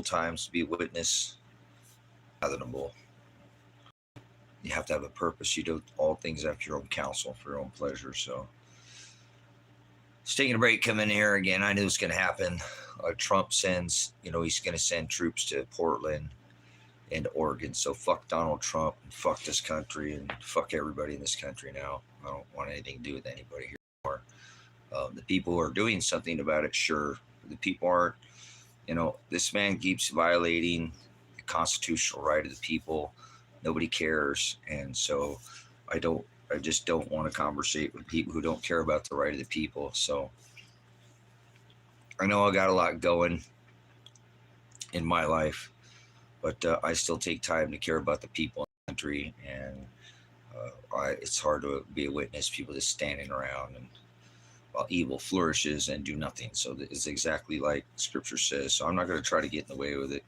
times to be a witness, fathomable. You have to have a purpose. You do all things after your own counsel, for your own pleasure. So, just taking a break, coming here again. I knew it was going to happen. Trump sends, he's going to send troops to Portland and Oregon. So fuck Donald Trump and fuck this country and fuck everybody in this country now. I don't want anything to do with anybody here anymore. The people who are doing something about it, sure. The people aren't. This man keeps violating the constitutional right of the people. Nobody cares. And so I just don't want to conversate with people who don't care about the right of the people. So I know I got a lot going in my life, but I still take time to care about the people in the country. And it's hard to be a witness, people just standing around and while evil flourishes and do nothing. So it's exactly like Scripture says. So I'm not going to try to get in the way with it.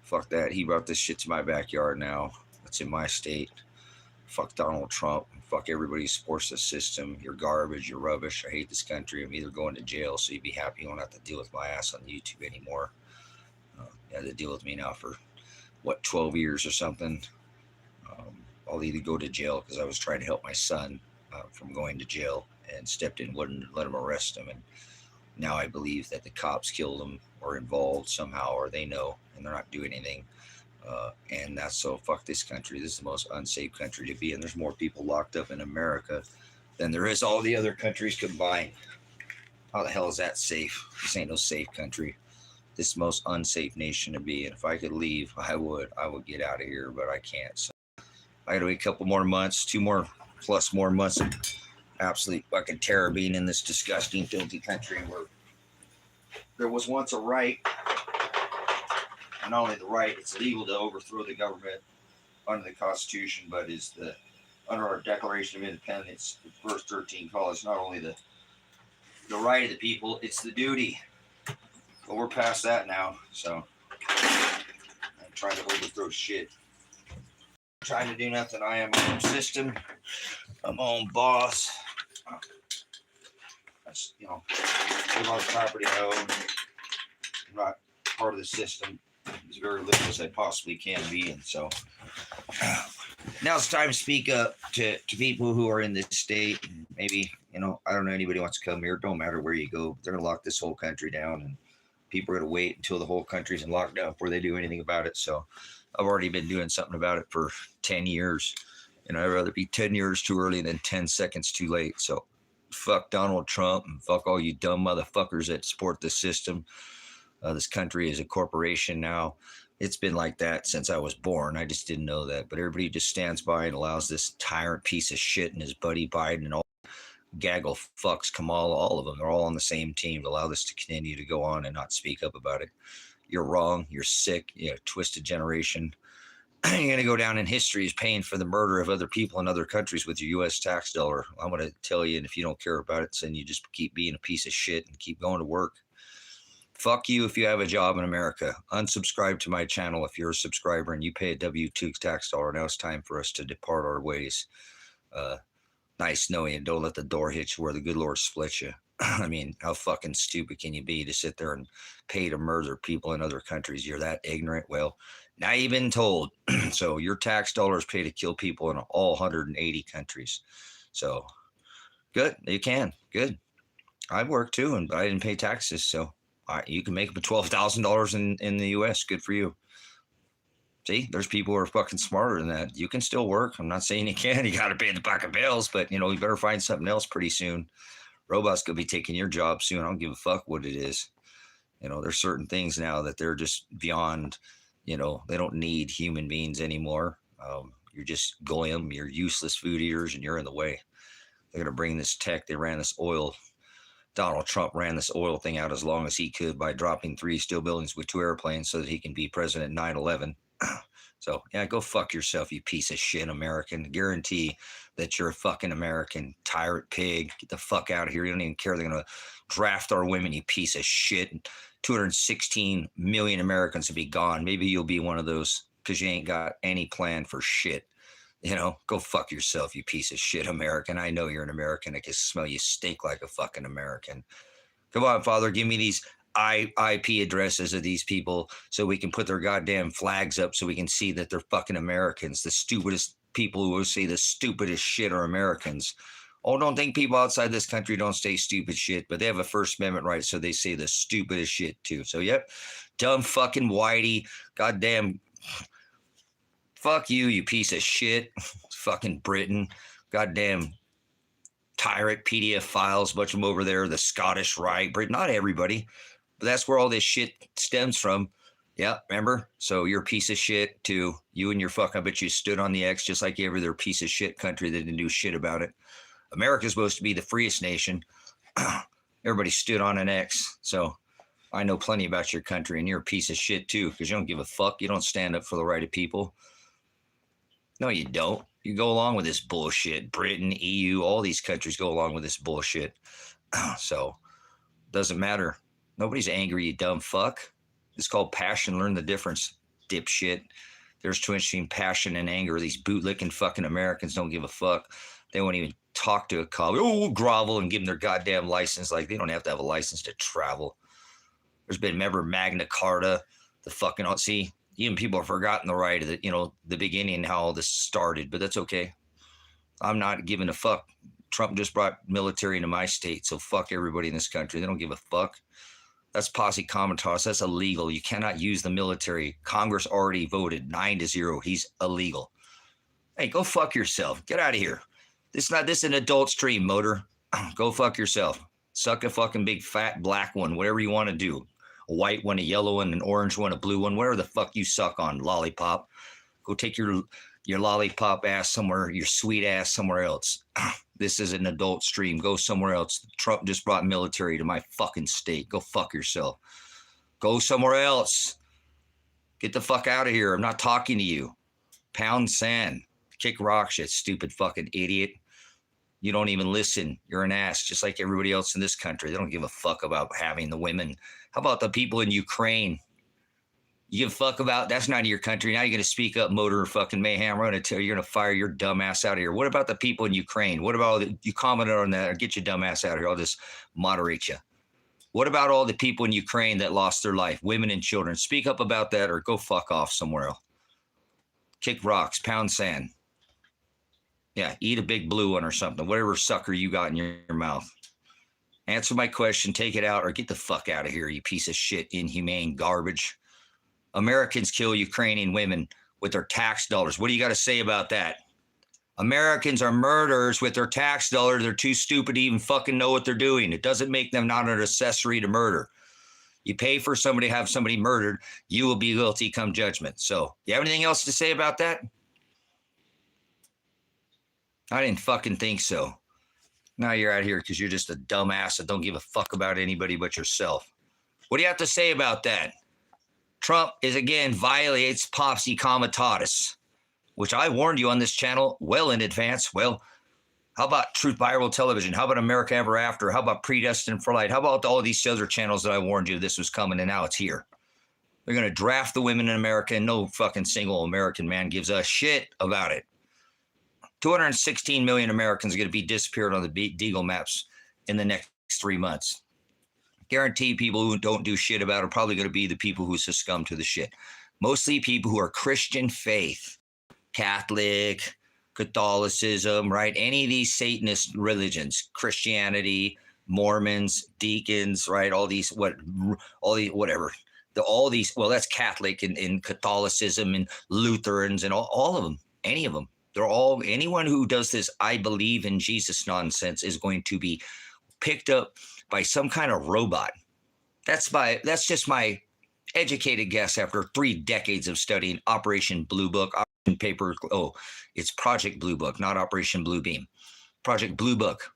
Fuck that. He brought this shit to my backyard now. It's in my state. Fuck Donald Trump. Fuck everybody who supports the system. You're garbage. You're rubbish. I hate this country. I'm either going to jail, so you'd be happy you don't have to deal with my ass on YouTube anymore. You have to deal with me now for, 12 years or something. I'll either go to jail because I was trying to help my son from going to jail and stepped in, wouldn't let him arrest him. And now I believe that the cops killed him or involved somehow, or they know, and they're not doing anything. And that's so fuck this country. This is the most unsafe country to be in. There's more people locked up in America than there is all the other countries combined. How the hell is that safe? This ain't no safe country. This is the most unsafe nation to be in. If I could leave, I would get out of here, but I can't. So I got to wait a couple more months, 2 more plus more months of absolute fucking terror being in this disgusting, filthy country where there was once a right. And not only the right, it's legal to overthrow the government under the Constitution, but under our Declaration of Independence, the first 13 columns, not only the right of the people, it's the duty. But we're past that now, so I'm trying to overthrow shit. I'm trying to do nothing. I am my own system. I'm my own boss. That's, a lot of property I own. I'm not part of the system. As very little as I possibly can be, and so now it's time to speak up to people who are in this state. Maybe I don't know anybody wants to come here. It don't matter where you go. They're gonna lock this whole country down, and people are gonna wait until the whole country's in lockdown before they do anything about it. So I've already been doing something about it for 10 years, and I'd rather be 10 years too early than 10 seconds too late. So fuck Donald Trump and fuck all you dumb motherfuckers that support the system. This country is a corporation now. It's been like that since I was born. I just didn't know that. But everybody just stands by and allows this tyrant piece of shit and his buddy Biden and all gaggle fucks, Kamala, all of them. They're all on the same team to allow this to continue to go on and not speak up about it. You're wrong. You're sick. You're a twisted generation. You're going to go down in history as paying for the murder of other people in other countries with your U.S. tax dollar. I'm going to tell you, and if you don't care about it, then you just keep being a piece of shit and keep going to work. Fuck you if you have a job in America. Unsubscribe to my channel if you're a subscriber and you pay a W-2 tax dollar. Now it's time for us to depart our ways. Nice knowing you. Don't let the door hit you where the good Lord splits you. I mean, how fucking stupid can you be to sit there and pay to murder people in other countries? You're that ignorant? Well, now you've been told. So your tax dollars pay to kill people in all 180 countries. So good. You can. Good. I work too, and I didn't pay taxes, so you can make up $12,000 in the U.S. Good for you. See, there's people who are fucking smarter than that. You can still work. I'm not saying you can't. You got to pay the bucket bills, but you better find something else pretty soon. Robots gonna be taking your job soon. I don't give a fuck what it is. There's certain things now that they're just beyond. They don't need human beings anymore. You're just goyim. You're useless food eaters, and you're in the way. They're gonna bring this tech. They ran this oil. Donald Trump ran this oil thing out as long as he could by dropping 3 steel buildings with 2 airplanes so that he can be president 9/11. So, yeah, go fuck yourself, you piece of shit American. Guarantee that you're a fucking American tyrant pig. Get the fuck out of here. You don't even care. They're going to draft our women, you piece of shit. 216 million Americans to be gone. Maybe you'll be one of those because you ain't got any plan for shit. Go fuck yourself, you piece of shit American. I know you're an American. I can smell you stink like a fucking American. Come on, Father, give me these IP addresses of these people so we can put their goddamn flags up so we can see that they're fucking Americans. The stupidest people who will say the stupidest shit are Americans. Oh, don't think people outside this country don't say stupid shit, but they have a First Amendment right, so they say the stupidest shit too. So, yep, dumb fucking whitey, goddamn, fuck you, you piece of shit, fucking Britain, goddamn tyrant PDF files, bunch of them over there, the Scottish right, Britain, not everybody, but that's where all this shit stems from. Yeah, remember? So you're a piece of shit too. You and your fuck, I bet you stood on the X just like every other piece of shit country that didn't do shit about it. America's supposed to be the freest nation. Everybody stood on an X. So I know plenty about your country, and you're a piece of shit too, because you don't give a fuck. You don't stand up for the right of people. No, you don't. You go along with this bullshit. Britain, EU, all these countries go along with this bullshit. So doesn't matter. Nobody's angry, you dumb fuck. It's called passion. Learn the difference, dipshit. There's too much between passion and anger. These bootlicking fucking Americans don't give a fuck. They won't even talk to a cop. Oh, we'll grovel and give them their goddamn license. Like, they don't have to have a license to travel. There's been, remember, Magna Carta, the fucking, see, even people have forgotten the right of the, the beginning and how all this started, but that's okay. I'm not giving a fuck. Trump just brought military into my state, so fuck everybody in this country. They don't give a fuck. That's Posse Comatose. That's illegal. You cannot use the military. Congress already voted 9-0. He's illegal. Hey, go fuck yourself. Get out of here. This is an adult stream, Motor. Go fuck yourself. Suck a fucking big fat black one, whatever you want to do. A white one, a yellow one, an orange one, a blue one, whatever the fuck you suck on, lollipop. Go take your lollipop ass somewhere, your sweet ass somewhere else. This is an adult stream. Go somewhere else. Trump just brought military to my fucking state. Go fuck yourself. Go somewhere else. Get the fuck out of here. I'm not talking to you. Pound sand. Kick rocks, you stupid fucking idiot. You don't even listen. You're an ass, just like everybody else in this country. They don't give a fuck about having the women. How about the people in Ukraine? You give a fuck about, that's not your country. Now you're going to speak up, Motor fucking mayhem. I'm going to tell you, you're going to fire your dumb ass out of here. What about the people in Ukraine? What about, you commented on that, or get your dumb ass out of here. I'll just moderate you. What about all the people in Ukraine that lost their life, women and children? Speak up about that, or go fuck off somewhere else. Kick rocks, pound sand. Yeah, eat a big blue one or something, whatever sucker you got in your mouth. Answer my question, take it out, or get the fuck out of here, you piece of shit, inhumane garbage. Americans kill Ukrainian women with their tax dollars. What do you got to say about that? Americans are murderers with their tax dollars. They're too stupid to even fucking know what they're doing. It doesn't make them not an accessory to murder. You pay for somebody to have somebody murdered, you will be guilty come judgment. So, you have anything else to say about that? I didn't fucking think so. Now you're out here because you're just a dumbass that don't give a fuck about anybody but yourself. What do you have to say about that? Trump is, again, violates Posse Comatose, which I warned you on this channel well in advance. Well, how about Truth Viral Television? How about America Ever After? How about Predestined for Light? How about all these other channels that I warned you this was coming, and now it's here? They're going to draft the women in America, and no fucking single American man gives a shit about it. 216 million Americans are going to be disappeared on the Deagle maps in the next 3 months. Guaranteed people who don't do shit about it are probably going to be the people who succumb to the shit. Mostly people who are Christian faith, Catholic, Catholicism, right? Any of these Satanist religions, Christianity, Mormons, deacons, right? All these, whatever. Well, that's Catholic and Catholicism and Lutherans and all of them, any of them. Anyone who does this I believe in Jesus nonsense is going to be picked up by some kind of robot. That's just my educated guess after 3 decades of studying Operation Blue Book, it's Project Blue Book, not Operation Blue Beam. Project Blue Book,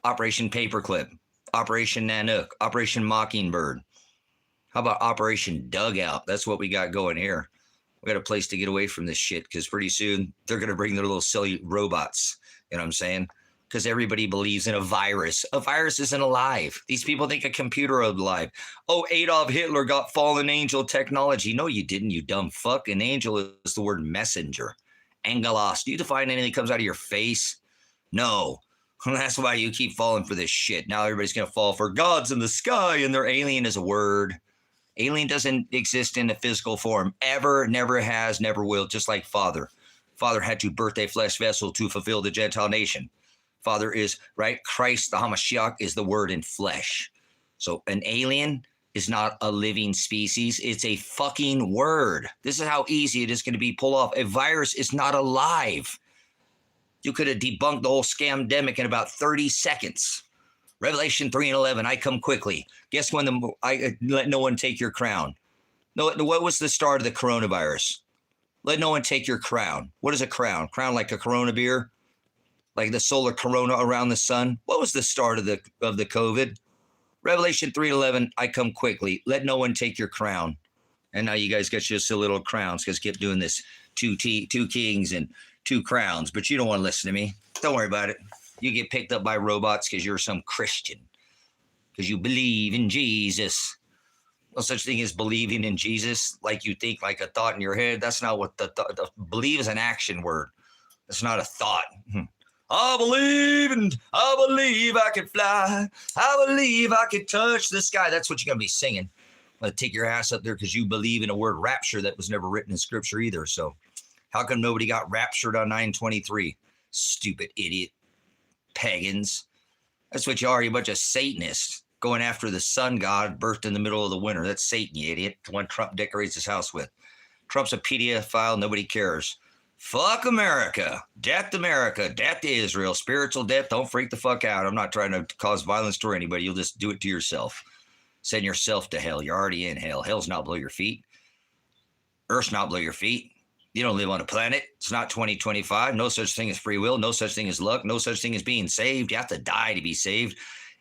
Operation Paperclip, Operation Nanook, Operation Mockingbird. How about Operation Dugout? That's what we got going here. We got a place to get away from this shit because pretty soon they're going to bring their little silly robots. You know what I'm saying? Because everybody believes in a virus. A virus isn't alive. These people think a computer is alive. Oh, Adolf Hitler got fallen angel technology. No, you didn't, you dumb fuck. An angel is the word messenger. Angelos. Do you define anything that comes out of your face? No. That's why you keep falling for this shit. Now everybody's going to fall for gods in the sky, and their alien is a word. Alien doesn't exist in a physical form. Ever, never has, never will. Just like Father. Father had to birth a flesh vessel to fulfill the Gentile nation. Father is, right? Christ, the Hamashiach, is the word in flesh. So an alien is not a living species. It's a fucking word. This is how easy it is going to be pulled off. A virus is not alive. You could have debunked the whole scamdemic in about 30 seconds. Revelation 3:11, I come quickly. Guess when I let no one take your crown. No, what was the start of the coronavirus? Let no one take your crown. What is a crown? Crown like a Corona beer? Like the solar corona around the sun? What was the start of the COVID? Revelation 3:11, I come quickly. Let no one take your crown. And now you guys got just a little crowns because keep doing this two kings and 2 crowns. But you don't want to listen to me. Don't worry about it. You get picked up by robots because you're some Christian. Because you believe in Jesus. No such thing as believing in Jesus like you think, like a thought in your head. That's not what the believe is an action word. That's not a thought. I believe I can fly. I believe I can touch the sky. That's what you're going to be singing. Take your ass up there because you believe in a word rapture that was never written in scripture either. So how come nobody got raptured on 9/23? Stupid idiot. Pagans. That's what you are. You're a bunch of Satanists going after the sun god birthed in the middle of the winter. That's Satan, you idiot. The one Trump decorates his house with. Trump's a PDF file. Nobody cares. Fuck America. Death to Israel. Spiritual death. Don't freak the fuck out. I'm not trying to cause violence to anybody. You'll just do it to yourself. Send yourself to hell. You're already in hell. Hell's not below your feet. Earth's not below your feet. You don't live on a planet. It's not 2025. No such thing as free will. No such thing as luck. No such thing as being saved. You have to die to be saved.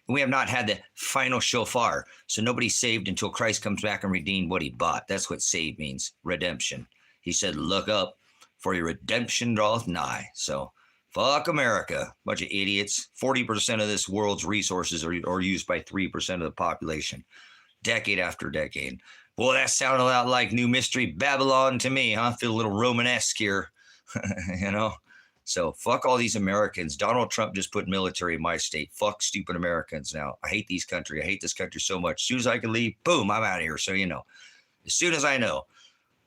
And we have not had the final shofar. So nobody's saved until Christ comes back and redeemed what he bought. That's what saved means. Redemption. He said, look up, for your redemption draweth nigh. So fuck America. Bunch of idiots. 40% of this world's resources are used by 3% of the population. Decade after decade. Boy, that sounded a lot like New Mystery Babylon to me, huh? Feel a little Romanesque here, you know? So fuck all these Americans. Donald Trump just put military in my state. Fuck stupid Americans now. I hate these country. I hate this country so much. As soon as I can leave, boom, I'm out of here. So, you know, as soon as I know.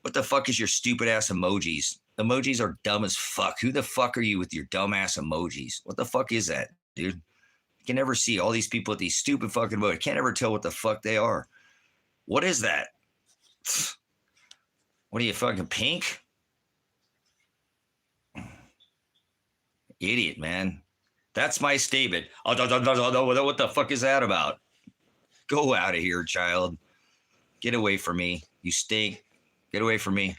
What the fuck is your stupid ass emojis? Emojis are dumb as fuck. Who the fuck are you with your dumb ass emojis? What the fuck is that, dude? You can never see all these people with these stupid fucking emojis. Can't ever tell what the fuck they are. What is that? What are you, fucking pink? Idiot, man. That's my statement. What the fuck is that about? Go out of here, child. Get away from me. You stink. Get away from me.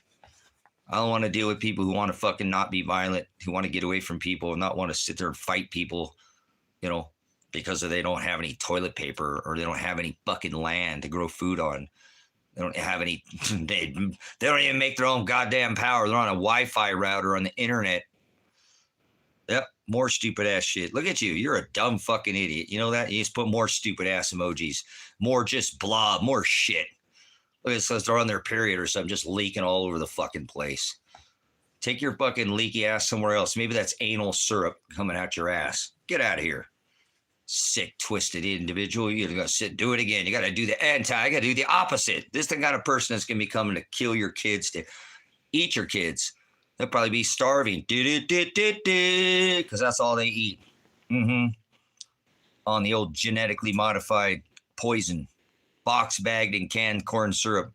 I don't want to deal with people who want to fucking not be violent, who want to get away from people and not want to sit there and fight people, you know, because they don't have any toilet paper or they don't have any fucking land to grow food on. They don't have any, they don't even make their own goddamn power. They're on a Wi-Fi router on the internet. Yep, more stupid ass shit. Look at you. You're a dumb fucking idiot. You know that? You just put more stupid ass emojis. More just blob, more shit. Look, it says they're on their period or something, just leaking all over the fucking place. Take your fucking leaky ass somewhere else. Maybe that's anal syrup coming out your ass. Get out of here. Sick, twisted individual. You gotta sit, do it again. You gotta do the anti. You gotta do the opposite. This is the kind of person that's gonna be coming to kill your kids, to eat your kids. They'll probably be starving. Because that's all they eat. On the old genetically modified poison. Box bagged in canned corn syrup.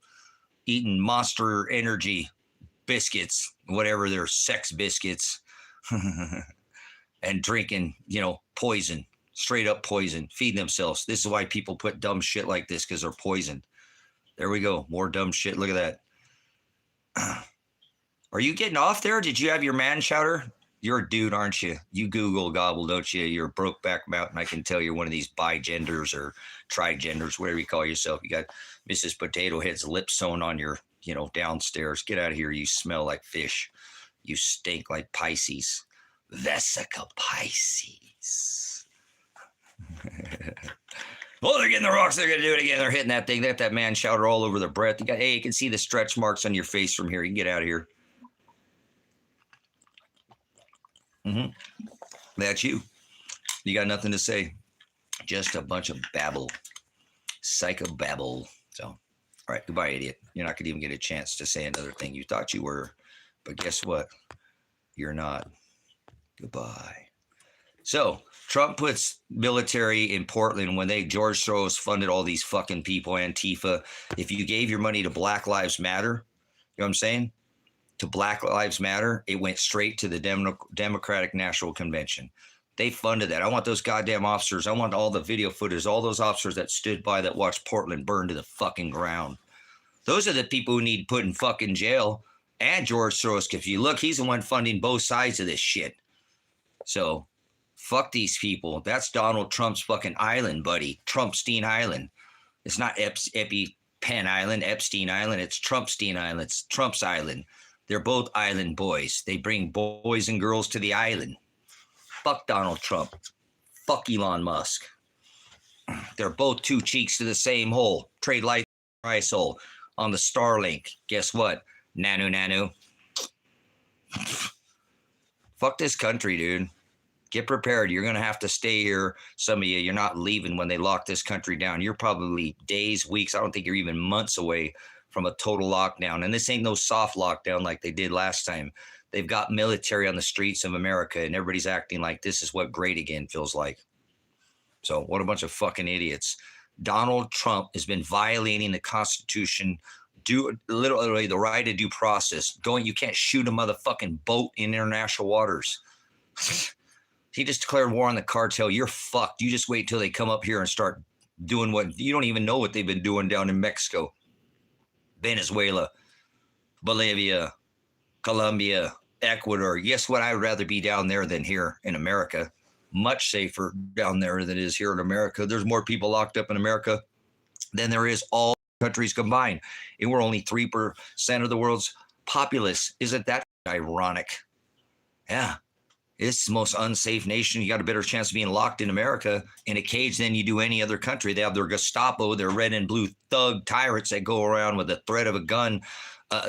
Eating Monster Energy biscuits. Whatever they're, sex biscuits. And drinking, you know, poison. Straight up poison, feeding themselves. This is why people put dumb shit like this, because they're poisoned. There we go. More dumb shit. Look at that. Are you getting off there? Did you have your man chowder? You're a dude, aren't you? You Google gobble, don't you? You're a Brokeback Mountain. I can tell you're one of these bigenders or trigenders, whatever you call yourself. You got Mrs. Potato Head's lips sewn on your, you know, downstairs. Get out of here. You smell like fish. You stink like Pisces. Vesica Pisces. Well, they're getting the rocks. They're going to do it again. They're hitting that thing. They got that man chowder all over their breath. You got, hey, you can see the stretch marks on your face from here. You can get out of here. That's you. You got nothing to say? Just a bunch of babble. Psychobabble. So, all right. Goodbye, idiot. You're not going to even get a chance to say another thing. You thought you were, but guess what? You're not. Goodbye. So Trump puts military in Portland when George Soros funded all these fucking people, Antifa. If you gave your money to Black Lives Matter, you know what I'm saying? To Black Lives Matter, it went straight to the Democratic National Convention. They funded that. I want those goddamn officers. I want all the video footage, all those officers that stood by that watched Portland burn to the fucking ground. Those are the people who need put in fucking jail. And George Soros, if you look, he's the one funding both sides of this shit. So fuck these people. That's Donald Trump's fucking island, buddy. Trumpstein Island. It's not Pen Island, Epstein Island. It's Trumpstein Island. It's Trump's island. They're both island boys. They bring boys and girls to the island. Fuck Donald Trump. Fuck Elon Musk. They're both two cheeks to the same hole. Trade light price hole on the Starlink. Guess what? Nanu. Fuck this country, dude. Get prepared. You're going to have to stay here. Some of you, you're not leaving when they lock this country down. You're probably days, weeks. I don't think you're even months away from a total lockdown. And this ain't no soft lockdown like they did last time. They've got military on the streets of America, and everybody's acting like this is what great again feels like. So what a bunch of fucking idiots. Donald Trump has been violating the Constitution, literally the right of due process. You can't shoot a motherfucking boat in international waters. He just declared war on the cartel. You're fucked. You just wait till they come up here and start doing what you don't even know what they've been doing down in Mexico, Venezuela, Bolivia, Colombia, Ecuador. Guess what? I'd rather be down there than here in America. Much safer down there than it is here in America. There's more people locked up in America than there is all countries combined. And we're only 3% of the world's populace. Isn't that ironic? Yeah. It's the most unsafe nation. You got a better chance of being locked in America in a cage than you do any other country. They have their Gestapo, their red and blue thug tyrants that go around with the threat of a gun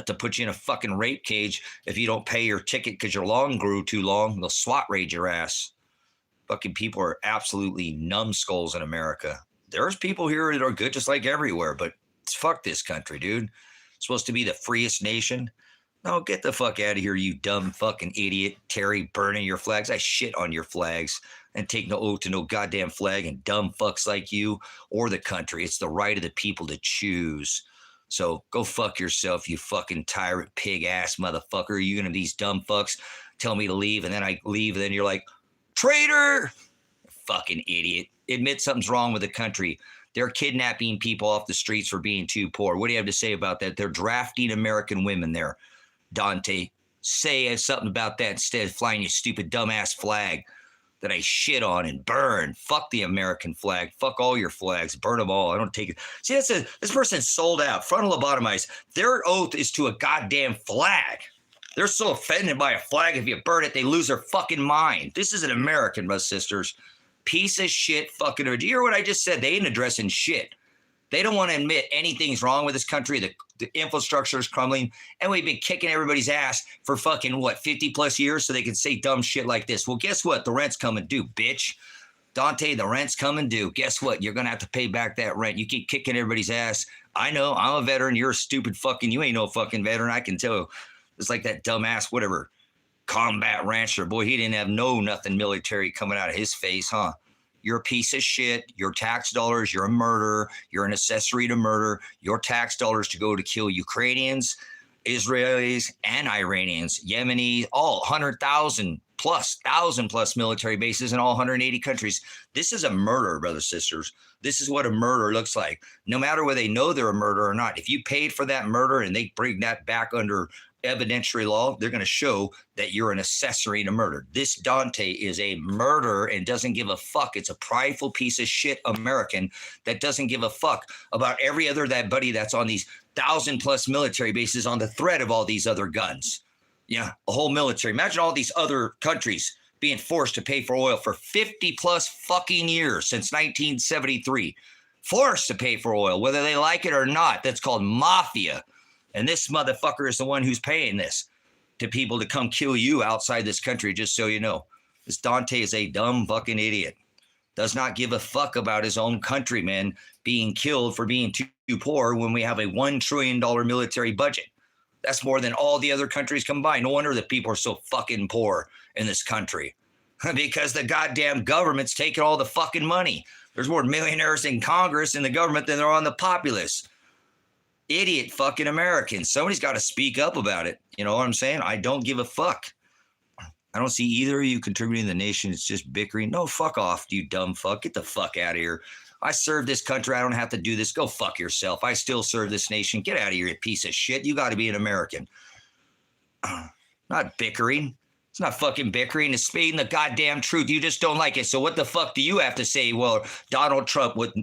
to put you in a fucking rape cage. If you don't pay your ticket because your lawn grew too long, they'll SWAT raid your ass. Fucking people are absolutely numbskulls in America. There's people here that are good just like everywhere, but fuck this country, dude. It's supposed to be the freest nation. No, get the fuck out of here, you dumb fucking idiot. Terry burning your flags. I shit on your flags and take no oath to no goddamn flag and dumb fucks like you or the country. It's the right of the people to choose. So go fuck yourself, you fucking tyrant pig ass motherfucker. You gonna these dumb fucks tell me to leave and then I leave and then you're like, traitor, fucking idiot. Admit something's wrong with the country. They're kidnapping people off the streets for being too poor. What do you have to say about that? They're drafting American women there. Dante, say something about that instead of flying your stupid dumbass flag that I shit on and burn. Fuck the American flag. Fuck all your flags. Burn them all. I don't take it. See, this person's sold out. Frontal lobotomized. Their oath is to a goddamn flag. They're so offended by a flag. If you burn it, they lose their fucking mind. This is an American, my sisters. Piece of shit fucking. Do you hear what I just said? They ain't addressing shit. They don't want to admit anything's wrong with this country. The infrastructure is crumbling. And we've been kicking everybody's ass for fucking, 50 plus years so they can say dumb shit like this. Well, guess what? The rent's coming due, bitch. Dante, the rent's coming due. Guess what? You're going to have to pay back that rent. You keep kicking everybody's ass. I know. I'm a veteran. You're a stupid fucking, you ain't no fucking veteran. I can tell. It's like that dumbass, whatever, combat rancher. Boy, he didn't have nothing military coming out of his face, huh? You're a piece of shit. Your tax dollars, you're a murderer. You're an accessory to murder. Your tax dollars to go to kill Ukrainians, Israelis, and Iranians, Yemeni, all 100,000 plus military bases in all 180 countries. This is a murder, brothers and sisters. This is what a murder looks like. No matter whether they know they're a murderer or not, if you paid for that murder and they bring that back under evidentiary law, they're going to show that you're an accessory to murder. This Dante is a murderer and doesn't give a fuck. It's a prideful piece of shit American that doesn't give a fuck about every other buddy that's on these 1,000+ military bases on the threat of all these other guns. Yeah, a whole military. Imagine all these other countries being forced to pay for oil for 50+ fucking years since 1973. Forced to pay for oil, whether they like it or not. That's called mafia. And this motherfucker is the one who's paying this to people to come kill you outside this country, just so you know. This Dante is a dumb fucking idiot. does not give a fuck about his own countrymen being killed for being too poor when we have a $1 trillion military budget. That's more than all the other countries combined. No wonder that people are so fucking poor in this country because the goddamn government's taking all the fucking money. There's more millionaires in Congress and the government than there are on the populace. Idiot fucking Americans. Somebody's got to speak up about it. You know what I'm saying? I don't give a fuck. I don't see either of you contributing to the nation. It's just bickering. No, fuck off, you dumb fuck. Get the fuck out of here. I serve this country. I don't have to do this. Go fuck yourself. I still serve this nation. Get out of here, you piece of shit. You got to be an American. Not bickering. It's not fucking bickering. It's speaking the goddamn truth. You just don't like it. So what the fuck do you have to say? Well, Donald Trump with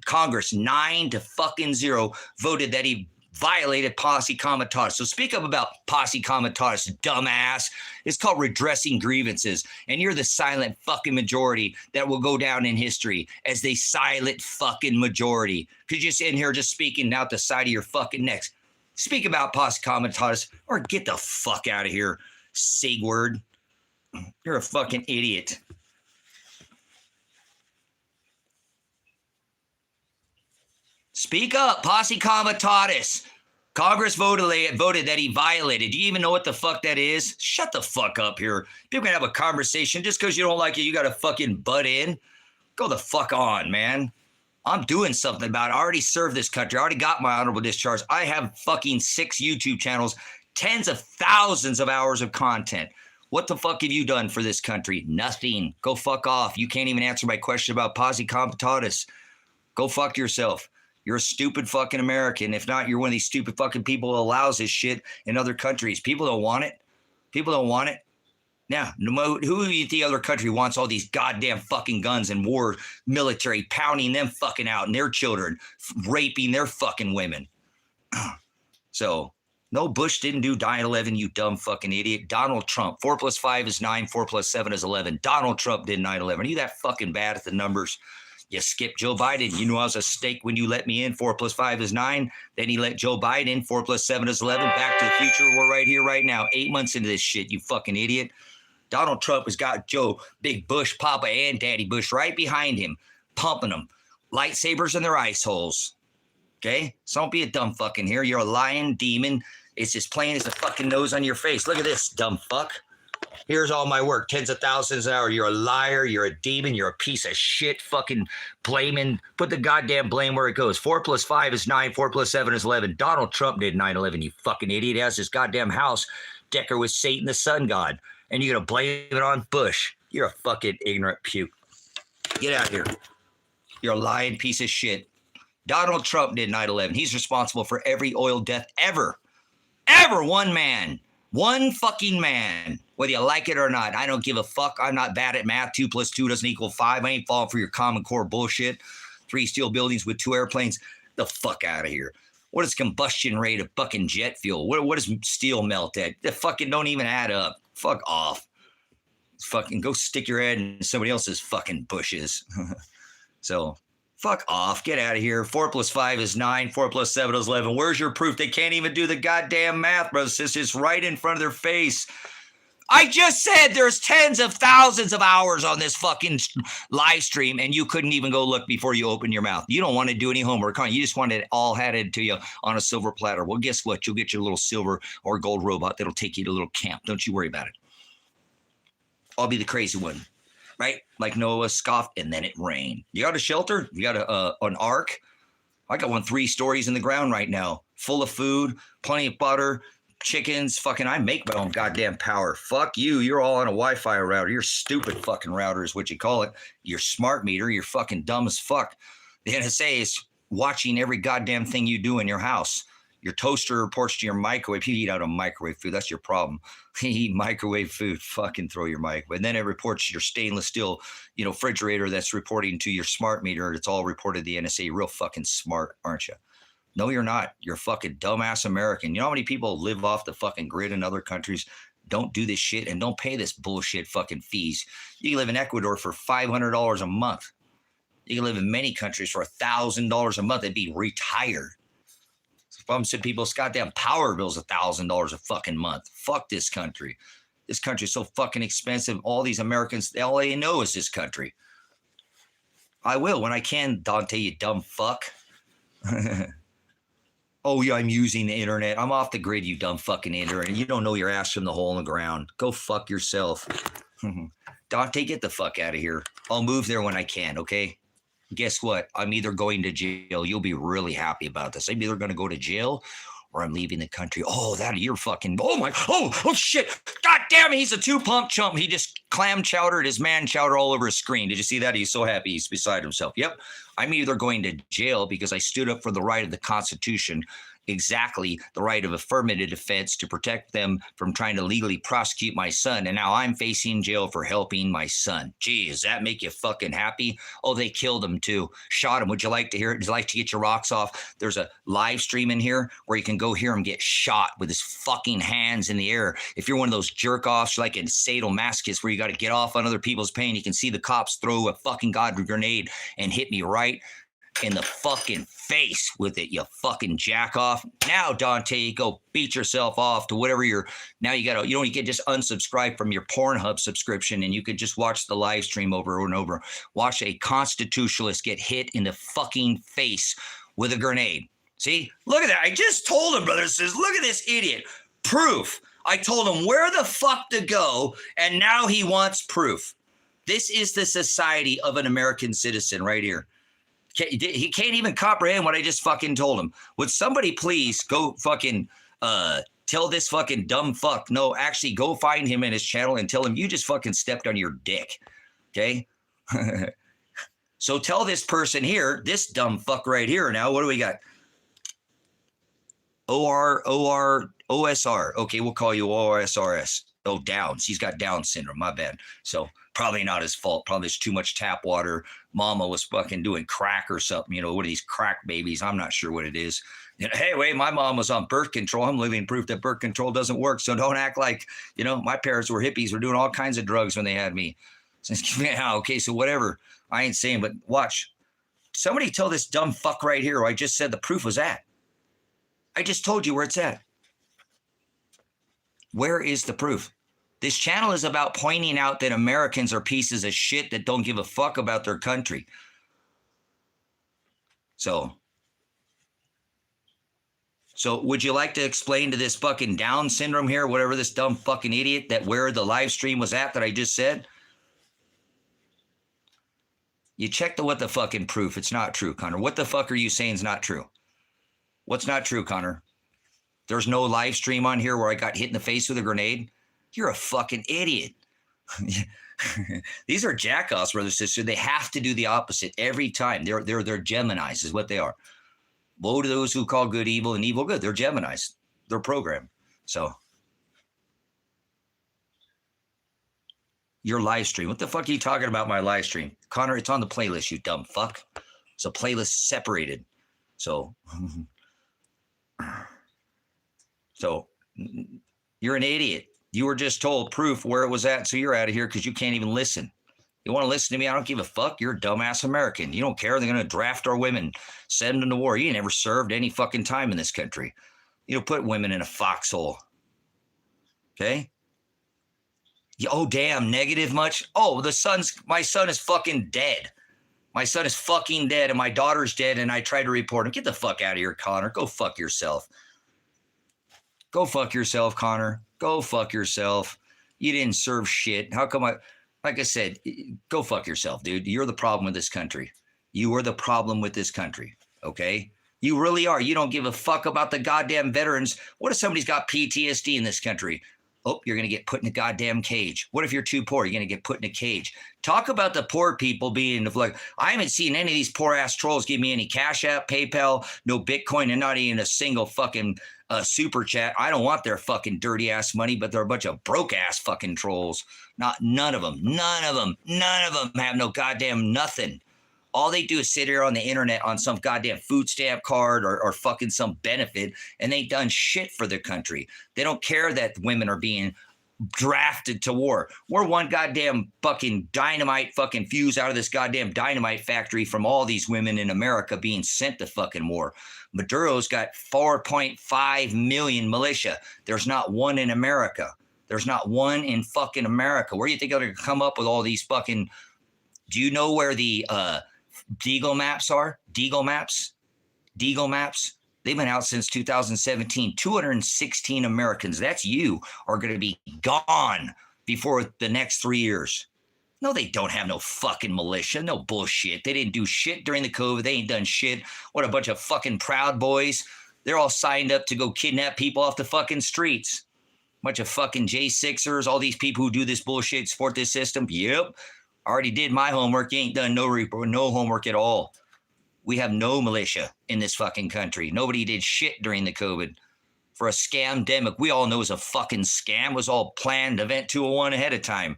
Congress 9-0 voted that he violated Posse Comatose. So speak up about Posse Comatose, dumbass. It's called redressing grievances. And you're the silent fucking majority that will go down in history as the silent fucking majority. Because you're sitting here just speaking out the side of your fucking necks. Speak about Posse Comatose or get the fuck out of here, Sigward. You're a fucking idiot. Speak up, Posse Comatose. Congress voted that he violated. Do you even know what the fuck that is? Shut the fuck up here. People can have a conversation. Just because you don't like it, you got to fucking butt in. Go the fuck on, man. I'm doing something about it. I already served this country. I already got my honorable discharge. I have fucking 6 YouTube channels, tens of thousands of hours of content. What the fuck have you done for this country? Nothing. Go fuck off. You can't even answer my question about Posse Comatose. Go fuck yourself. You're a stupid fucking American. If not, you're one of these stupid fucking people who allows this shit in other countries. People don't want it. People don't want it. Now, who do you think the other country wants all these goddamn fucking guns and war military pounding them fucking out and their children, raping their fucking women? So, no, Bush didn't do 9/11, you dumb fucking idiot. Donald Trump, 4 + 5 is 9, 4 + 7 is 11. Donald Trump did 9/11. Are you that fucking bad at the numbers? You skipped Joe Biden. You knew I was a steak when you let me in. 4 + 5 is 9. Then he let Joe Biden. 4 + 7 is 11. Back to the future. We're right here, right now. 8 months into this shit, you fucking idiot. Donald Trump has got Joe, Big Bush, Papa, and Daddy Bush right behind him, pumping them. Lightsabers in their ice holes. Okay? So don't be a dumb fucking here. You're a lying demon. It's as plain as the fucking nose on your face. Look at this, dumb fuck. Here's all my work, tens of thousands an hour. You're a liar. You're a demon. You're a piece of shit. Fucking blaming. Put the goddamn blame where it goes. 4 + 5 is 9. 4 + 7 is 11. Donald Trump did 9/11, you fucking idiot. He has his goddamn house decorated with Satan, the sun god. And you're going to blame it on Bush. You're a fucking ignorant puke. Get out of here. You're a lying piece of shit. Donald Trump did 9/11. He's responsible for every oil death ever. Ever. One man. One fucking man. Whether you like it or not. I don't give a fuck. I'm not bad at math. 2 + 2 doesn't equal 5. I ain't falling for your Common Core bullshit. 3 steel buildings with 2 airplanes. The fuck out of here. What is combustion rate of fucking jet fuel? What does steel melt at? The fucking don't even add up. Fuck off. Fucking go stick your head in somebody else's fucking bushes. So fuck off. Get out of here. 4 + 5 is 9. 4 + 7 is 11. Where's your proof? They can't even do the goddamn math, brothers and sisters. It's right in front of their face. I just said there's tens of thousands of hours on this fucking live stream, and you couldn't even go look before you open your mouth. You don't want to do any homework, huh? You just want it all handed to you on a silver platter. Well, guess what? You'll get your little silver or gold robot that'll take you to a little camp. Don't you worry about it. I'll be the crazy one, right? Like Noah scoffed, and then it rained. You got a shelter? You got an ark? I got one 3 stories in the ground right now, full of food, plenty of butter, chickens. Fucking, I make my own goddamn power. Fuck you. You're all on a Wi-Fi router. You're stupid fucking router is what you call it. You're smart meter. You're fucking dumb as fuck. The NSA is watching every goddamn thing you do in your house. Your toaster reports to your microwave. You eat out of microwave food. That's your problem. You eat microwave food. Fucking throw your microwave. And then it reports to your stainless steel, refrigerator that's reporting to your smart meter. It's all reported to the NSA. Real fucking smart, aren't you? No, you're not. You're a fucking dumbass American. You know how many people live off the fucking grid in other countries? Don't do this shit and don't pay this bullshit fucking fees. You can live in Ecuador for $500 a month. You can live in many countries for $1,000 a month and be retired. Some people's goddamn power bill's $1,000 a fucking month. Fuck this country. This country is so fucking expensive. All these Americans, all they know is this country. I will when I can, Dante, you dumb fuck. Oh, yeah, I'm using the internet. I'm off the grid, you dumb fucking internet. You don't know your ass from the hole in the ground. Go fuck yourself. Dante, get the fuck out of here. I'll move there when I can, okay? Guess what? I'm either going to jail. You'll be really happy about this. I'm either going to go to jail or I'm leaving the country. Oh, you're fucking, oh shit. God damn it, he's a two-pump chump. He just clam chowdered his man chowder all over his screen. Did you see that? He's so happy. He's beside himself. Yep. I'm either going to jail because I stood up for the right of the Constitution, exactly the right of affirmative defense to protect them from trying to legally prosecute my son. And now I'm facing jail for helping my son. Gee, does that make you fucking happy? Oh, they killed him too. Shot him. Would you like to hear it? Would you like to get your rocks off? There's a live stream in here where you can go hear him get shot with his fucking hands in the air. If you're one of those jerk offs like in sadomasochist where you got to get off on other people's pain, you can see the cops throw a fucking grenade and hit me right in the fucking face with it, you fucking jack off. Now, Dante, go beat yourself off to whatever now you can just unsubscribe from your Pornhub subscription and you could just watch the live stream over and over. Watch a constitutionalist get hit in the fucking face with a grenade. See, look at that. I just told him, brother, says, look at this idiot. Proof. I told him where the fuck to go, and now he wants proof. This is the society of an American citizen right here. He can't even comprehend what I just fucking told him. Would somebody please go fucking tell this fucking dumb fuck, no, actually go find him in his channel and tell him you just fucking stepped on your dick, okay? So tell this person here, this dumb fuck right here now, what do we got? OSR. Okay, we'll call you OSRS. Oh, Downs. He's got Down syndrome. My bad. So probably not his fault. Probably there's too much tap water. Mama was fucking doing crack or something. You know, what are these crack babies? I'm not sure what it is. You know, hey, wait, my mom was on birth control. I'm living proof that birth control doesn't work. So don't act like, you know, my parents were hippies. Were doing all kinds of drugs when they had me. Okay, so whatever. I ain't saying, but watch. Somebody tell this dumb fuck right here who I just said the proof was at. I just told you where it's at. Where is the proof? This channel is about pointing out that Americans are pieces of shit that don't give a fuck about their country. So would you like to explain to this fucking Down syndrome here, whatever this dumb fucking idiot, that where the live stream was at that I just said? You check what the fucking proof. It's not true, Connor. What the fuck are you saying is not true? What's not true, Connor? There's no live stream on here where I got hit in the face with a grenade? You're a fucking idiot. These are jackoffs, brother, sister. They have to do the opposite every time. They're Geminis is what they are. Woe to those who call good evil and evil good. They're Geminis. They're programmed. So your live stream. What the fuck are you talking about my live stream? Connor, it's on the playlist, you dumb fuck. It's a playlist separated. So you're an idiot. You were just told proof where it was at, so you're out of here because you can't even listen. You want to listen to me? I don't give a fuck. You're a dumbass American. You don't care. They're going to draft our women, send them to war. You never served any fucking time in this country. You know, put women in a foxhole. Okay? Oh, damn, negative much? Oh, my son is fucking dead. My son is fucking dead, and my daughter's dead, and I tried to report him. Get the fuck out of here, Connor. Go fuck yourself. Go fuck yourself, Connor. Go fuck yourself. You didn't serve shit. How come like I said, go fuck yourself, dude. You're the problem with this country. You are the problem with this country, okay? You really are. You don't give a fuck about the goddamn veterans. What if somebody's got PTSD in this country? Oh, you're going to get put in a goddamn cage. What if you're too poor? You're going to get put in a cage. Talk about the poor people being like, I haven't seen any of these poor ass trolls give me any Cash App, PayPal, no Bitcoin, and not even a single fucking super chat. I don't want their fucking dirty ass money, but they're a bunch of broke ass fucking trolls. None of them have no goddamn nothing. All they do is sit here on the internet on some goddamn food stamp card or fucking some benefit, and they done shit for their country. They don't care that women are being drafted to war. We're one goddamn fucking dynamite fucking fuse out of this goddamn dynamite factory from all these women in America being sent to fucking war. Maduro's got 4.5 million militia. There's not one in America. There's not one in fucking America. Where do you think they're going to come up with all these fucking... Do you know where the Deagle maps are? Deagle maps? Deagle maps? They've been out since 2017. 216 Americans, that's you, are going to be gone before the next 3 years. No, they don't have no fucking militia. No bullshit. They didn't do shit during the COVID. They ain't done shit. What a bunch of fucking Proud Boys. They're all signed up to go kidnap people off the fucking streets. Bunch of fucking J6ers, all these people who do this bullshit, support this system. Yep. I already did my homework. You ain't done no homework at all. We have no militia in this fucking country. Nobody did shit during the COVID for a scam-demic. We all know it was a fucking scam. It was all planned, Event 201 ahead of time.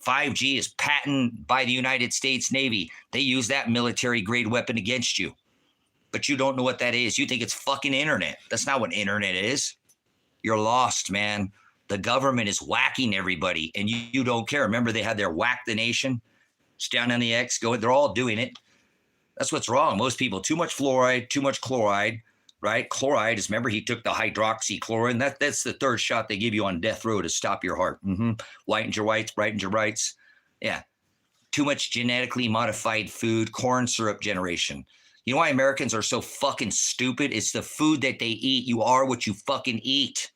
5G is patented by the United States Navy. They use that military-grade weapon against you. But you don't know what that is. You think it's fucking internet. That's not what internet is. You're lost, man. The government is whacking everybody, and you don't care. Remember, they had their whack the nation. It's down on the X. They're all doing it. That's what's wrong. Most people, too much fluoride, too much chloride, right? Chloride is, remember, he took the hydroxychloroquine. That's the third shot they give you on death row to stop your heart. Whitens your whites, brightens your rights. Yeah. Too much genetically modified food, corn syrup generation. You know why Americans are so fucking stupid? It's the food that they eat. You are what you fucking eat.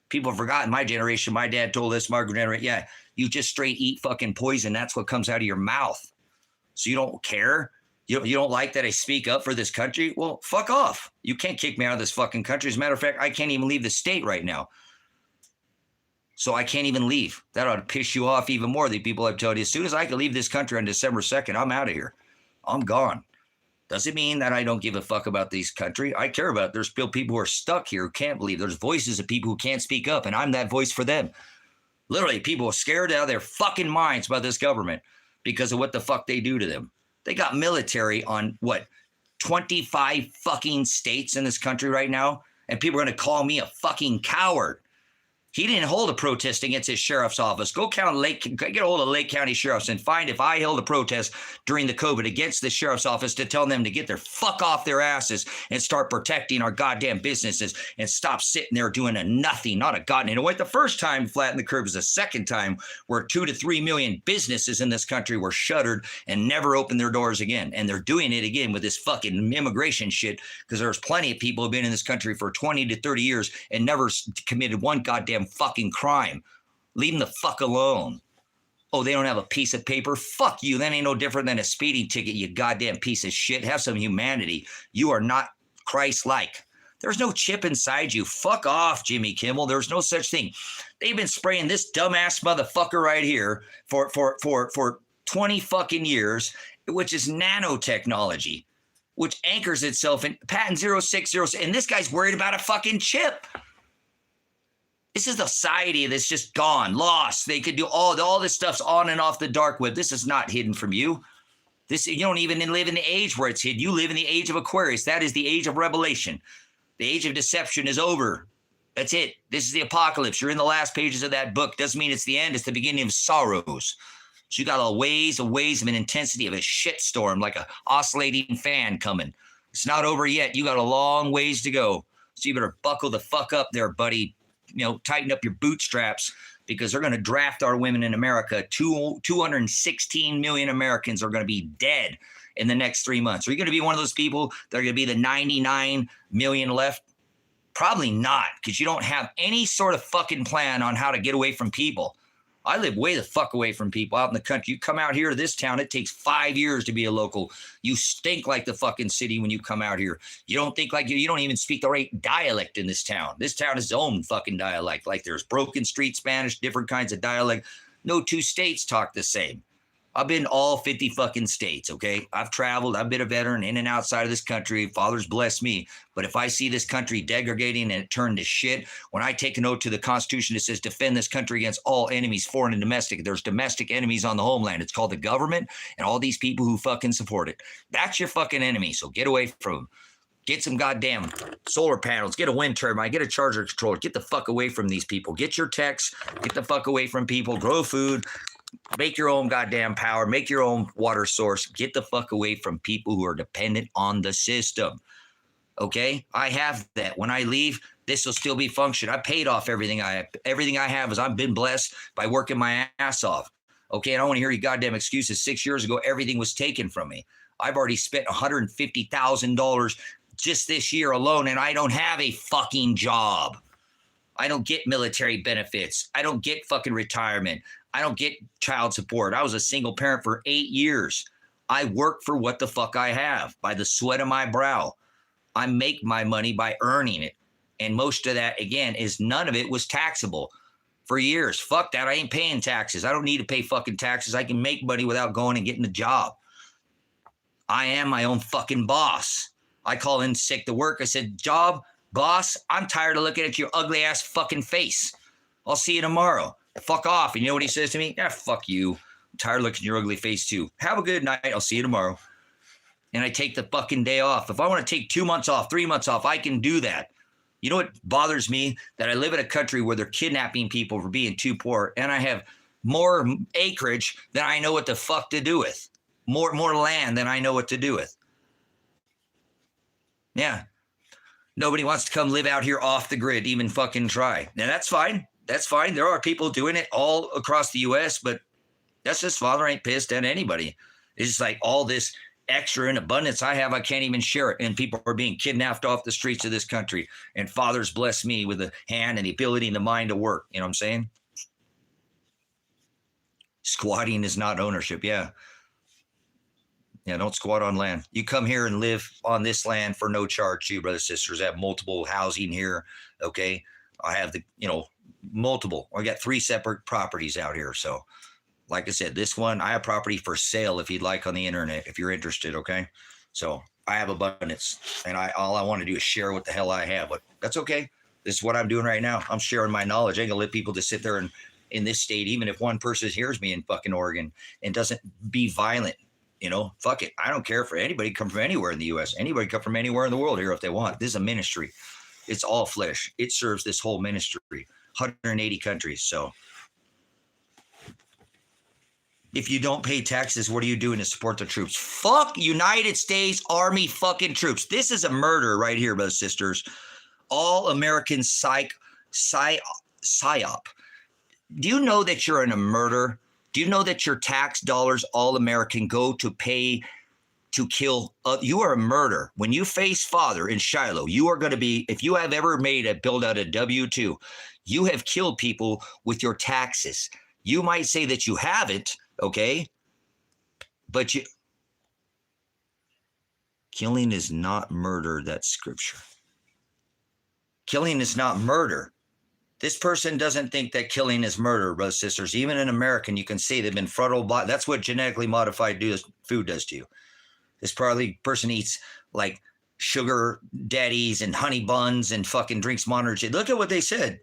People have forgotten my generation. My dad told us, my generation, yeah, you just straight eat fucking poison. That's what comes out of your mouth. So you don't care? You don't like that I speak up for this country? Well, fuck off. You can't kick me out of this fucking country. As a matter of fact, I can't even leave the state right now. So I can't even leave. That ought to piss you off even more. The people I've told you, as soon as I can leave this country on December 2nd, I'm out of here. I'm gone. Doesn't mean that I don't give a fuck about this country. I care about it. There's still people who are stuck here who can't believe. There's voices of people who can't speak up, and I'm that voice for them. Literally, people are scared out of their fucking minds by this government because of what the fuck they do to them. They got military on, 25 fucking states in this country right now, and people are going to call me a fucking coward. He didn't hold a protest against his sheriff's office. Get a hold of Lake County sheriffs and find if I held a protest during the COVID against the sheriff's office to tell them to get their fuck off their asses and start protecting our goddamn businesses and stop sitting there doing a nothing, not a goddamn. You know what? The first time flatten the curve was the second time where 2 to 3 million businesses in this country were shuttered and never opened their doors again. And they're doing it again with this fucking immigration shit because there's plenty of people who've been in this country for 20 to 30 years and never committed one goddamn fucking crime. Leave them the fuck alone. Oh, they don't have a piece of paper? Fuck you. That ain't no different than a speeding ticket, you goddamn piece of shit. Have some humanity. You are not Christ-like. There's no chip inside you. Fuck off, Jimmy Kimmel. There's no such thing. They've been spraying this dumbass motherfucker right here for 20 fucking years, which is nanotechnology, which anchors itself in patent 0606. And this guy's worried about a fucking chip. This is a society that's just gone, lost. They could do all this stuff's on and off the dark web. This is not hidden from you. You don't even live in the age where it's hidden. You live in the age of Aquarius. That is the age of revelation. The age of deception is over. That's it. This is the apocalypse. You're in the last pages of that book. Doesn't mean it's the end. It's the beginning of sorrows. So you got a ways of an intensity of a shitstorm, like a oscillating fan coming. It's not over yet. You got a long ways to go. So you better buckle the fuck up there, buddy. Tighten up your bootstraps because they're going to draft our women in America. 216 million Americans are going to be dead in the next 3 months. Are you going to be one of those people that are going to be the 99 million left? Probably not, because you don't have any sort of fucking plan on how to get away from people. I live way the fuck away from people out in the country. You come out here to this town, it takes 5 years to be a local. You stink like the fucking city when you come out here. You don't think like you don't even speak the right dialect in this town. This town is its own fucking dialect. Like there's broken street Spanish, different kinds of dialect. No two states talk the same. I've been all 50 fucking states, okay? I've traveled. I've been a veteran in and outside of this country. Father's blessed me. But if I see this country degrading and it turned to shit, when I take an oath to the Constitution that says defend this country against all enemies, foreign and domestic, there's domestic enemies on the homeland. It's called the government and all these people who fucking support it. That's your fucking enemy, so get away from them. Get some goddamn solar panels. Get a wind turbine. Get a charger controller. Get the fuck away from these people. Get your techs. Get the fuck away from people. Grow food. Make your own goddamn power. Make your own water source. Get the fuck away from people who are dependent on the system. Okay? I have that. When I leave, this will still be function. I paid off everything I have. Everything I have is I've been blessed by working my ass off. Okay? I don't want to hear your goddamn excuses. 6 years ago, everything was taken from me. I've already spent $150,000 just this year alone, and I don't have a fucking job. I don't get military benefits. I don't get fucking retirement. I don't get child support. I was a single parent for 8 years. I work for what the fuck I have by the sweat of my brow. I make my money by earning it. And most of that, again, is none of it was taxable for years. Fuck that. I ain't paying taxes. I don't need to pay fucking taxes. I can make money without going and getting a job. I am my own fucking boss. I call in sick to work. I said, job, boss, I'm tired of looking at your ugly ass fucking face. I'll see you tomorrow. Fuck off. And you know what he says to me? Yeah, fuck you. I'm tired of looking at your ugly face too. Have a good night. I'll see you tomorrow. And I take the fucking day off. If I want to take 2 months off, 3 months off, I can do that. You know what bothers me? That I live in a country where they're kidnapping people for being too poor, and I have more acreage than I know what the fuck to do with. More land than I know what to do with. Yeah. Nobody wants to come live out here off the grid, even fucking try. Now that's fine. That's fine. There are people doing it all across the U.S., but that's just Father ain't pissed at anybody. It's just like all this extra in abundance I have, I can't even share it. And people are being kidnapped off the streets of this country. And Father's blessed me with the hand and the ability and the mind to work. You know what I'm saying? Squatting is not ownership. Yeah. Yeah, don't squat on land. You come here and live on this land for no charge too, brothers and sisters. I have multiple housing here. Okay. I have multiple. I got 3 separate properties out here. So like I said, this one, I have property for sale if you'd like on the internet, if you're interested. Okay. So I have abundance, and all I want to do is share what the hell I have, but that's okay. This is what I'm doing right now. I'm sharing my knowledge. I ain't gonna let people just sit there and in this state, even if one person hears me in fucking Oregon and doesn't be violent, fuck it. I don't care for anybody come from anywhere in the U.S. Anybody come from anywhere in the world here if they want. This is a ministry. It's all flesh. It serves this whole ministry, 180 countries. So if you don't pay taxes, what are you doing to support the troops? Fuck United States Army fucking troops. This is a murder right here, brothers and sisters. All American psyop. Do you know that you're in a murder? Do you know that your tax dollars, all American, go to pay to kill? You are a murder. When you face Father in Shiloh, you are going to be, if you have ever build out a W-2, you have killed people with your taxes. You might say that you haven't, okay? But killing is not murder. That's scripture. Killing is not murder. This person doesn't think that killing is murder, brothers and sisters. Even in American, you can see they've been frontal. That's what genetically modified food does to you. This person eats like sugar daddies and honey buns and fucking drinks Monterey. Look at what they said.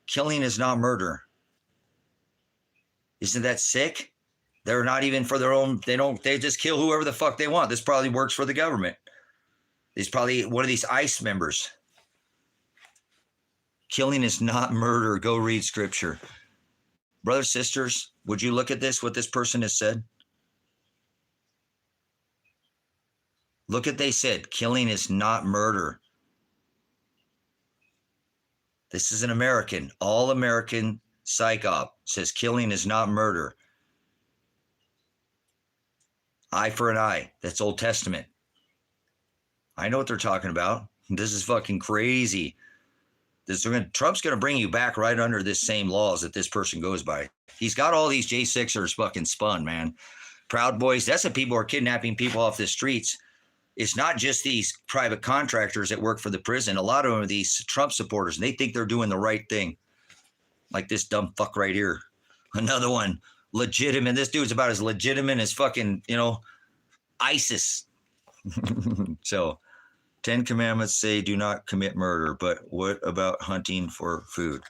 Killing is not murder. Isn't that sick? They're not even for their own. They just kill whoever the fuck they want. This probably works for the government. He's probably one of these ICE members. Killing is not murder. Go read scripture. Brothers, sisters, would you look at this, what this person has said? Look at they said, killing is not murder. This is an American, all American psyop says killing is not murder. Eye for an eye. That's Old Testament. I know what they're talking about. This is fucking crazy. Trump's going to bring you back right under this same laws that this person goes by. He's got all these J6ers fucking spun, man. Proud Boys. That's the people who are kidnapping people off the streets. It's not just these private contractors that work for the prison. A lot of them are these Trump supporters, and they think they're doing the right thing. Like this dumb fuck right here. Another one. Legitimate. This dude's about as legitimate as fucking, ISIS. So 10 commandments say do not commit murder, but what about hunting for food?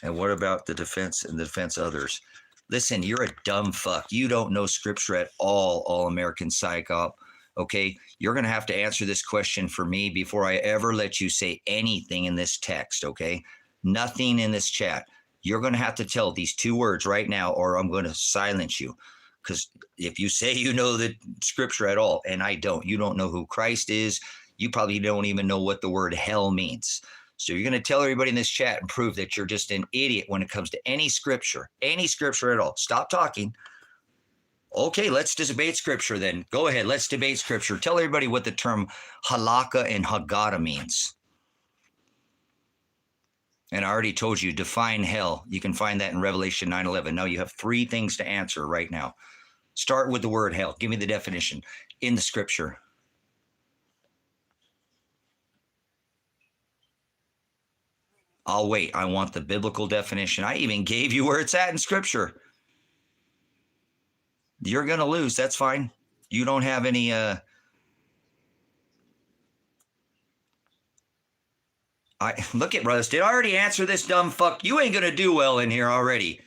And what about the defense and the defense others? Listen, you're a dumb fuck. You don't know scripture at all American psyop. Okay, you're going to have to answer this question for me before I ever let you say anything in this text, okay? Nothing in this chat. You're going to have to tell these 2 words right now, or I'm going to silence you. Because if you say you know the scripture at all, and I don't, you don't know who Christ is, you probably don't even know what the word hell means. So you're going to tell everybody in this chat and prove that you're just an idiot when it comes to any scripture at all. Stop talking. Okay, let's debate scripture then. Go ahead, let's debate scripture. Tell everybody what the term halakha and haggadah means. And I already told you, define hell. You can find that in Revelation 9:11. Now you have 3 things to answer right now. Start with the word hell. Give me the definition in the scripture. I'll wait. I want the biblical definition. I even gave you where it's at in scripture. You're going to lose. That's fine. You don't have any look at brothers. Did I already answer this dumb fuck? You ain't going to do well in here already.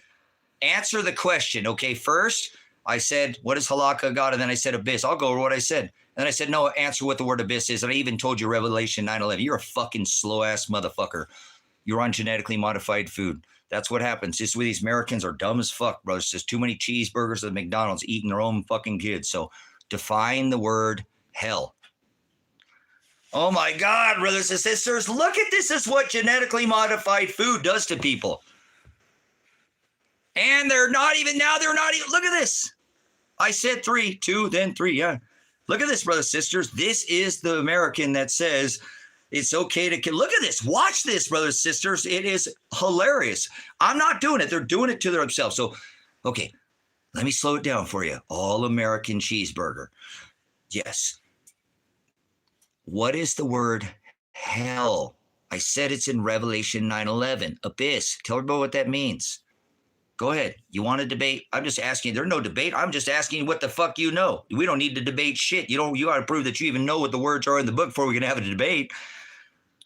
Answer the question. Okay, first I said, what is halakha God? And then I said abyss. I'll go over what I said. Then I said, no, answer what the word abyss is. And I even told you Revelation 9:11. You're a fucking slow ass motherfucker. You're on genetically modified food. That's what happens. Just with these Americans are dumb as fuck, bro. It's just too many cheeseburgers at McDonald's eating their own fucking kids. So define the word hell. Oh my God, brothers and sisters, look at this. This is what genetically modified food does to people. And they're not even, look at this. I said 3, 2, then 3, yeah. Look at this, brothers and sisters. This is the American that says, it's okay to kill. Look at this. Watch this, brothers and sisters. It is hilarious. I'm not doing it. They're doing it to themselves. So, okay, let me slow it down for you. All American cheeseburger. Yes. What is the word hell? I said it's in Revelation 9:11. Abyss. Tell everybody what that means. Go ahead. You want to debate? I'm just asking. There's no debate. I'm just asking what the fuck you know. We don't need to debate shit. You got to prove that you even know what the words are in the book before we can have a debate.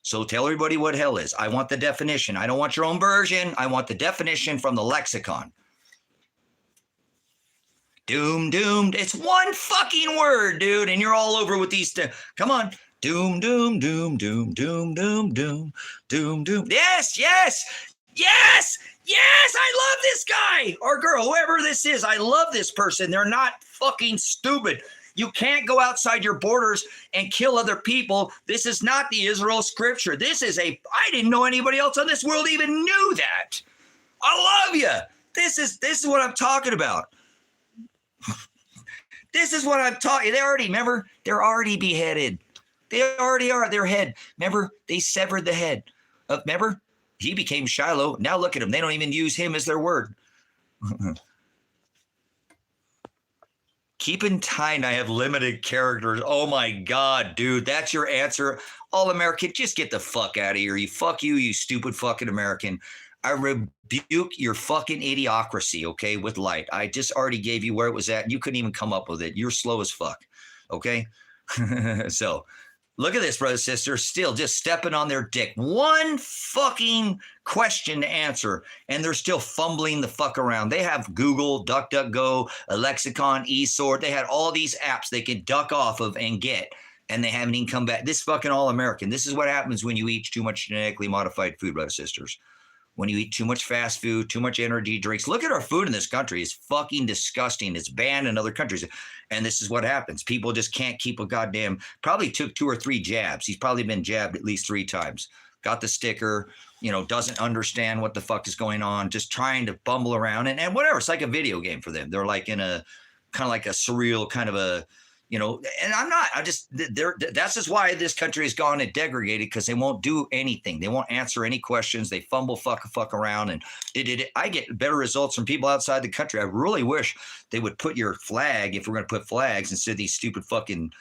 So tell everybody what hell is. I want the definition. I don't want your own version. I want the definition from the lexicon. Doomed. It's one fucking word, dude. And you're all over with these. Come on. Doom. Yes. I love this guy or girl, whoever this is. I love this person. They're not fucking stupid. You can't go outside your borders and kill other people. This is not the Israel scripture. I didn't know anybody else on this world even knew that. I love you. This is what I'm talking about. This is what I'm talking. Remember, they're already beheaded. They already are. Their head. Remember, they severed the head. Remember, he became Shiloh. Now look at him. They don't even use him as their word. Keep in mind, I have limited characters. Oh my God, dude, that's your answer. All American, just get the fuck out of here. You stupid fucking American. I rebuke your fucking idiocracy, okay, with light. I just already gave you where it was at. And you couldn't even come up with it. You're slow as fuck, okay? So look at this, brothers and sisters, still just stepping on their dick. One fucking question to answer, and they're still fumbling the fuck around. They have Google, DuckDuckGo, a lexicon, eSword. They had all these apps they could duck off of and get, and they haven't even come back. This fucking all-American. This is what happens when you eat too much genetically modified food, brothers and sisters. When you eat too much fast food, too much energy drinks. Look at our food in this country. It's fucking disgusting. It's banned in other countries. And this is what happens. People just can't keep a goddamn, probably took 2 or 3 jabs. He's probably been jabbed at least 3 times. Got the sticker, doesn't understand what the fuck is going on, just trying to bumble around and whatever. It's like a video game for them. They're like in a kind of like a surreal kind of a, and I'm not, that's just why this country has gone and degraded, because they won't do anything. They won't answer any questions. They fumble fuck around. And I get better results from people outside the country. I really wish they would put your flag, if we're going to put flags instead of these stupid fucking,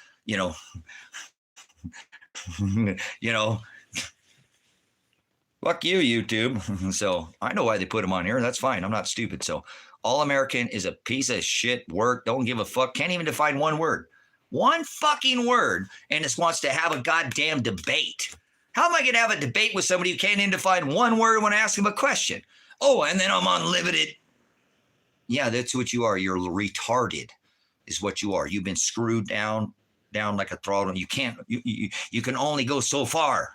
fuck you, YouTube. So I know why they put them on here. That's fine. I'm not stupid. So All American is a piece of shit work. Don't give a fuck. Can't even define one word. One fucking word. And just wants to have a goddamn debate. How am I going to have a debate with somebody who can't even define one word when I ask him a question? Oh, and then I'm unlimited. Yeah, that's what you are. You're retarded is what you are. You've been screwed down like a throttle. You can't, you can only go so far.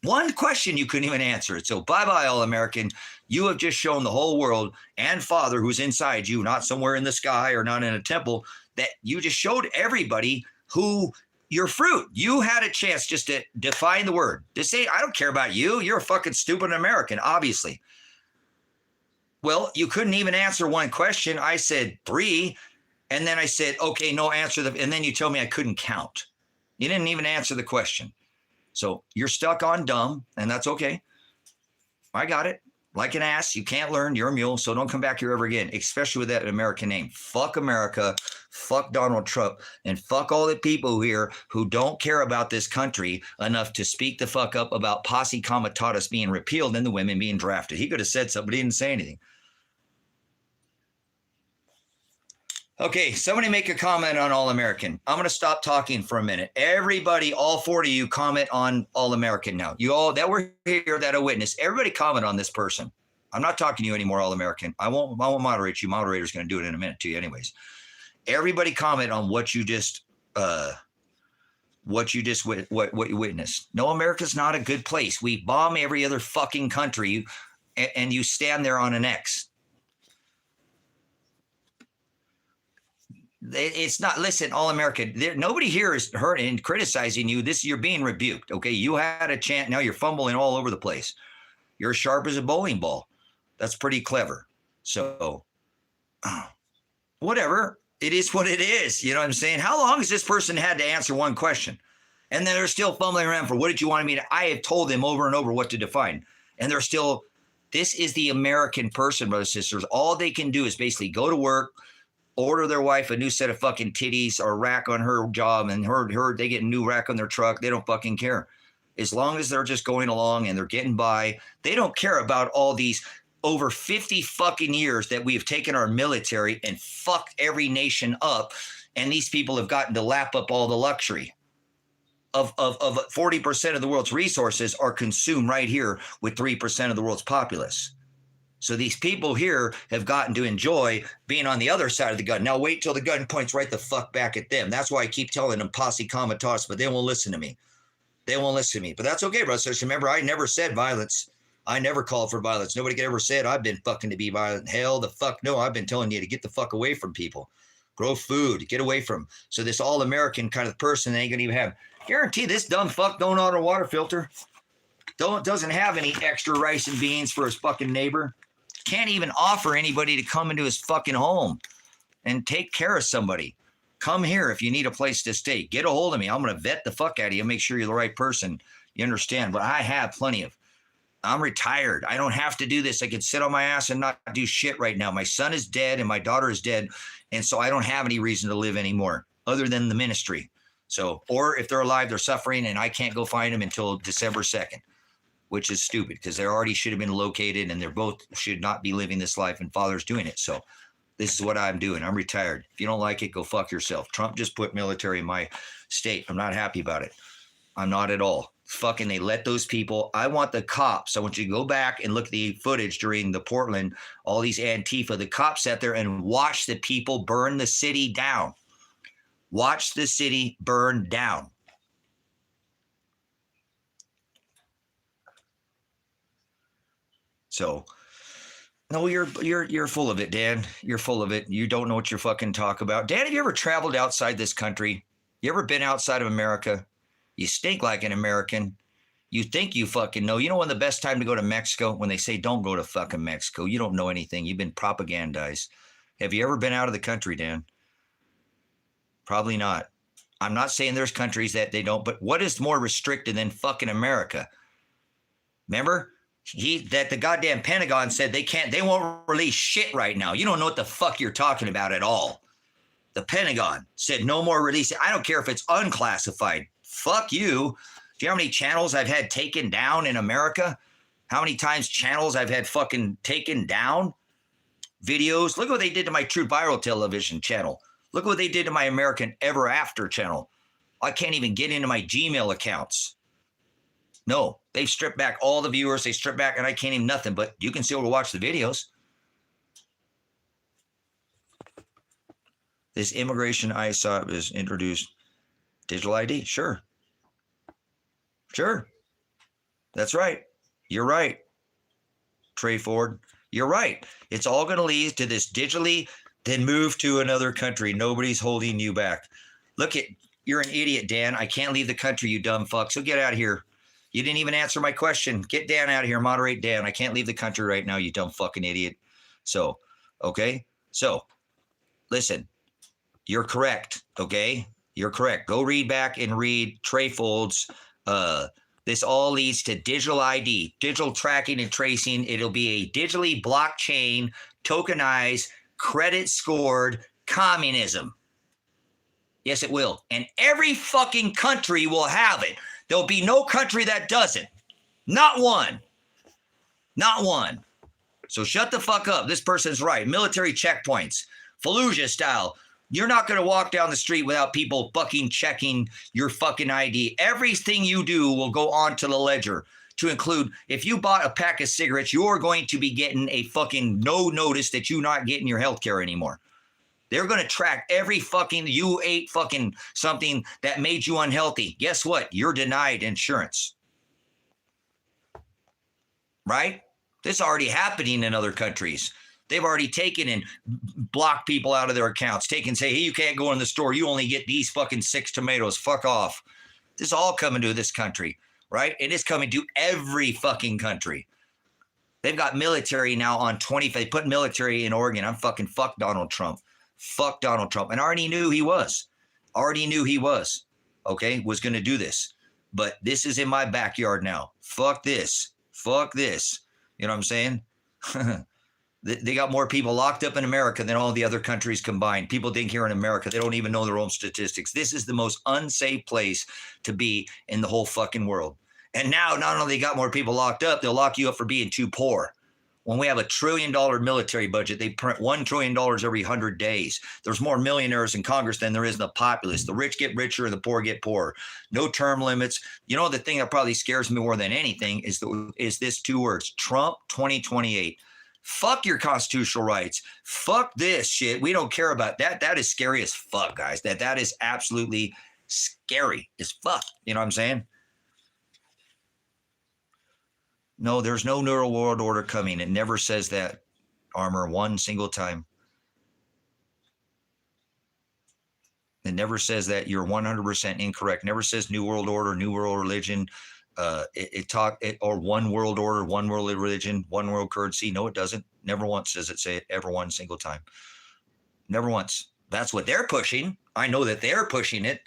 One question you couldn't even answer it. So bye-bye, All-American. You have just shown the whole world and Father who's inside you, not somewhere in the sky or not in a temple, that you just showed everybody who your fruit. You had a chance just to define the word. To say, I don't care about you. You're a fucking stupid American, obviously. Well, you couldn't even answer one question. I said 3. And then I said, okay, no, answer the, and then you told me I couldn't count. You didn't even answer the question. So you're stuck on dumb, and that's okay. I got it. Like an ass, you can't learn. You're a mule, so don't come back here ever again, especially with that American name. Fuck America, fuck Donald Trump, and fuck all the people here who don't care about this country enough to speak the fuck up about Posse Comatose being repealed and the women being drafted. He could have said something, but he didn't say anything. Okay, somebody make a comment on All American. I'm going to stop talking for a minute. Everybody, all 40 of you, comment on All American now. You all that were here, that are witness, everybody comment on this person. I'm not talking to you anymore, All American. I won't moderate you. Moderator's going to do it in a minute to you anyways. Everybody comment on what you just what you witnessed. No, America's not a good place. We bomb every other fucking country, and you stand there on an X. It's not, listen, All American, nobody here is hurt and criticizing you. You're being rebuked. Okay. You had a chance. Now you're fumbling all over the place. You're sharp as a bowling ball. That's pretty clever. So whatever, it is what it is. You know what I'm saying? How long has this person had to answer one question? And then they're still fumbling around for what did you want me to, I have told them over and over what to define. And they're still, this is the American person, brothers and sisters. All they can do is basically go to work, order their wife a new set of fucking titties or rack on her job, and her they get a new rack on their truck. They don't fucking care. As long as they're just going along and they're getting by, they don't care about all these over 50 fucking years that we've taken our military and fucked every nation up. And these people have gotten to lap up all the luxury of 40% of the world's resources are consumed right here with 3% of the world's populace. So these people here have gotten to enjoy being on the other side of the gun. Now wait till the gun points right the fuck back at them. That's why I keep telling them Posse Comatose, but they won't listen to me. They won't listen to me. But that's okay, bro. So remember, I never said violence. I never called for violence. Nobody could ever said I've been fucking to be violent. Hell the fuck no. I've been telling you to get the fuck away from people. Grow food. Get away from. So this all-American kind of person ain't gonna even have. Guarantee this dumb fuck don't own a water filter. Doesn't have any extra rice and beans for his fucking neighbor. Can't even offer anybody to come into his fucking home and take care of somebody. Come here if you need a place to stay. Get a hold of me. I'm going to vet the fuck out of you, make sure you're the right person. You understand? But I have plenty of. I'm retired. I don't have to do this. I can sit on my ass and not do shit right now. My son is dead and my daughter is dead. And so I don't have any reason to live anymore other than the ministry. So, or if they're alive, they're suffering and I can't go find them until December 2nd. Which is stupid because they already should have been located and they're both should not be living this life and father's doing it. So this is what I'm doing. I'm retired. If you don't like it, go fuck yourself. Trump just put military in my state. I'm not happy about it. I'm not at all. Fucking they let those people. I want the cops. I want you to go back and look at the footage during the Portland, all these Antifa. The cops sat there and watched the people burn the city down. Watch the city burn down. So, no, you're full of it, Dan. You're full of it. You don't know what you're fucking talk about. Dan, have you ever traveled outside this country? You ever been outside of America? You stink like an American. You think you fucking know. You know when the best time to go to Mexico? When they say don't go to fucking Mexico. You don't know anything. You've been propagandized. Have you ever been out of the country, Dan? Probably not. I'm not saying there's countries that they don't, but what is more restricted than fucking America? Remember? That the goddamn Pentagon said they won't release shit right now. You don't know what the fuck you're talking about at all. The Pentagon said no more release. I don't care if it's unclassified. Fuck you. Do you know how many channels I've had taken down in America? How many times channels I've had fucking taken down? Videos. Look what they did to my True Viral Television channel. Look what they did to my American Ever After channel. I can't even get into my Gmail accounts. No, they've stripped back all the viewers. They stripped back, and I can't even nothing, but you can still watch the videos. This immigration I saw is introduced. Digital ID, sure. Sure. That's right. You're right. Trey Ford, you're right. It's all going to lead to this digitally, then move to another country. Nobody's holding you back. Look at, you're an idiot, Dan. I can't leave the country, you dumb fuck. So get out of here. You didn't even answer my question. Get Dan out of here. Moderate Dan. I can't leave the country right now, you dumb fucking idiot. So, okay. So, listen. You're correct. Okay. You're correct. Go read back and read Trefold's. This all leads to digital ID, digital tracking and tracing. It'll be a digitally blockchain, tokenized, credit scored communism. Yes, it will. And every fucking country will have it. There'll be no country that doesn't. Not one. Not one. So shut the fuck up. This person's right. Military checkpoints, Fallujah style. You're not going to walk down the street without people fucking checking your fucking ID. Everything you do will go onto the ledger, to include if you bought a pack of cigarettes, you're going to be getting a fucking no notice that you're not getting your health care anymore. They're going to track every fucking, you ate fucking something that made you unhealthy. Guess what? You're denied insurance. Right? This is already happening in other countries. They've already taken and blocked people out of their accounts. Say, hey, you can't go in the store. You only get these fucking 6 tomatoes. Fuck off. This is all coming to this country, right? It is coming to every fucking country. They've got military now on 20. They put military in Oregon. I'm fucking fuck Donald Trump. Fuck Donald Trump. And I already knew he was. Okay, was going to do this. But this is in my backyard now. Fuck this. Fuck this. You know what I'm saying? They got more people locked up in America than all the other countries combined. People think here in America, they don't even know their own statistics. This is the most unsafe place to be in the whole fucking world. And now, not only they got more people locked up, they'll lock you up for being too poor. When we have $1 trillion military budget, they print $1 trillion every 100 days. There's more millionaires in Congress than there is in the populace. The rich get richer and the poor get poorer. No term limits. You know, the thing that probably scares me more than anything is this 2 words, Trump 2028. Fuck your constitutional rights. Fuck this shit. We don't care about that. That is scary as fuck, guys. That is absolutely scary as fuck. You know what I'm saying? No, there's no neural world order coming. It never says that, Armor, one single time. It never says that. You're 100% incorrect. Never says new world order, new world religion. Or one world order, one world religion, one world currency. No, it doesn't. Never once does it say it, ever one single time. Never once. That's what they're pushing. I know that they're pushing it,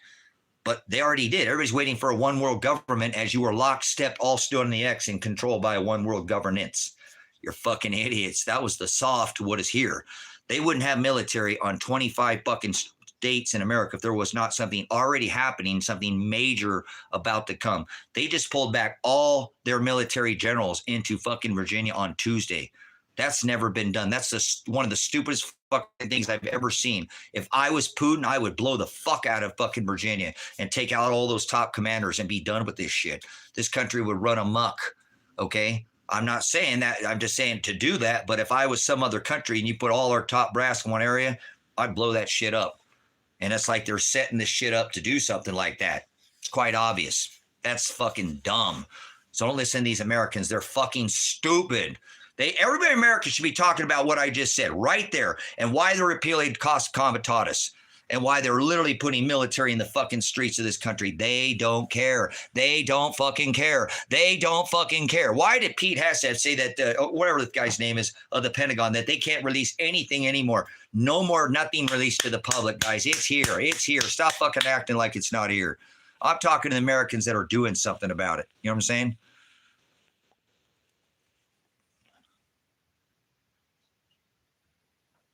but they already did. Everybody's waiting for a one world government as you were lockstep, all stood on the X and controlled by a one world governance. You're fucking idiots. That was the soft to what is here. They wouldn't have military on 25 fucking states in America if there was not something already happening, something major about to come. They just pulled back all their military generals into fucking Virginia on Tuesday. That's never been done. That's just one of the stupidest fucking things I've ever seen. If I was Putin, I would blow the fuck out of fucking Virginia and take out all those top commanders and be done with this shit. This country would run amok. Okay. I'm not saying that. I'm just saying to do that. But if I was some other country and you put all our top brass in one area, I'd blow that shit up. And it's like they're setting this shit up to do something like that. It's quite obvious. That's fucking dumb. So don't listen to these Americans. They're fucking stupid. Everybody in America should be talking about what I just said right there and why they're repealing Comatose and why they're literally putting military in the fucking streets of this country. They don't care. They don't fucking care. They don't fucking care. Why did Pete Hegseth say that, whatever the guy's name is, of the Pentagon, that they can't release anything anymore? No more, nothing released to the public, guys. It's here. It's here. Stop fucking acting like it's not here. I'm talking to the Americans that are doing something about it. You know what I'm saying?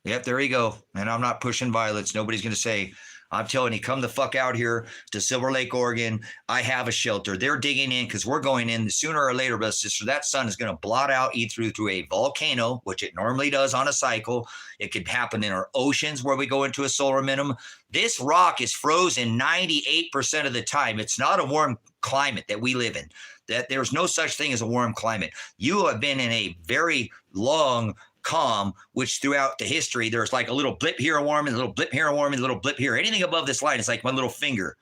Yep, there you go. And I'm not pushing violence. Nobody's going to say, I'm telling you, come the fuck out here to Silver Lake, Oregon. I have a shelter. They're digging in because we're going in sooner or later, brother, sister. That sun is going to blot out either through a volcano, which it normally does on a cycle. It could happen in our oceans where we go into a solar minimum. This rock is frozen 98% of the time. It's not a warm climate that we live in. That there's no such thing as a warm climate. You have been in a very long calm, which throughout the history, there's like a little blip here, a warm, and a little blip here, a warm, and a little blip here. Anything above this line is like my little finger.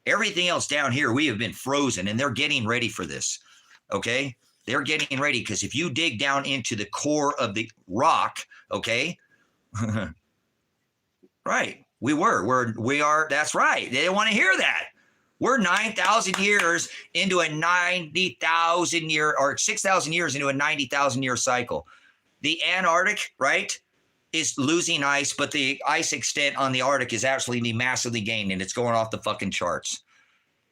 Everything else down here, we have been frozen, and they're getting ready for this. Okay? They're getting ready because if you dig down into the core of the rock, okay? Right. We are, that's right. They don't want to hear that. We're 9,000 years into a 90,000 year, or 6,000 years into a 90,000 year cycle. The Antarctic, right? is losing ice, but the ice extent on the Arctic is actually massively gained, and it's going off the fucking charts.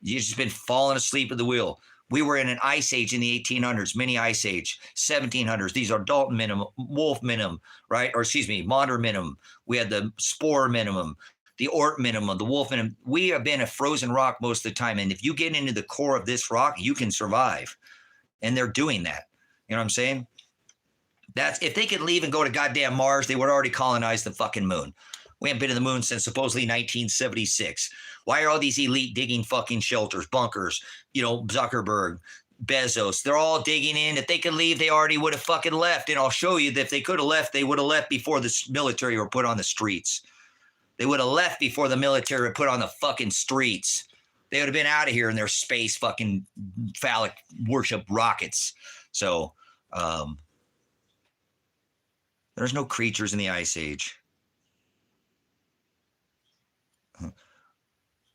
You've just been falling asleep at the wheel. We were in an ice age in the 1800s, mini ice age, 1700s. These are Dalton minimum, Wolf minimum, right? Or excuse me, Maunder minimum. We had the Spore minimum, the Oort minimum, the Wolf minimum. We have been a frozen rock most of the time. And if you get into the core of this rock, you can survive. And they're doing that. You know what I'm saying? That's if they could leave and go to goddamn Mars, they would already colonize the fucking moon. We haven't been to the moon since supposedly 1976. Why are all these elite digging fucking shelters, bunkers? You know, Zuckerberg, Bezos, they're all digging in. If they could leave, they already would have fucking left. And I'll show you that if they could have left, they would have left before the military were put on the streets. They would have left before the military were put on the fucking streets. They would have been out of here in their space fucking phallic worship rockets. So there's no creatures in the Ice Age.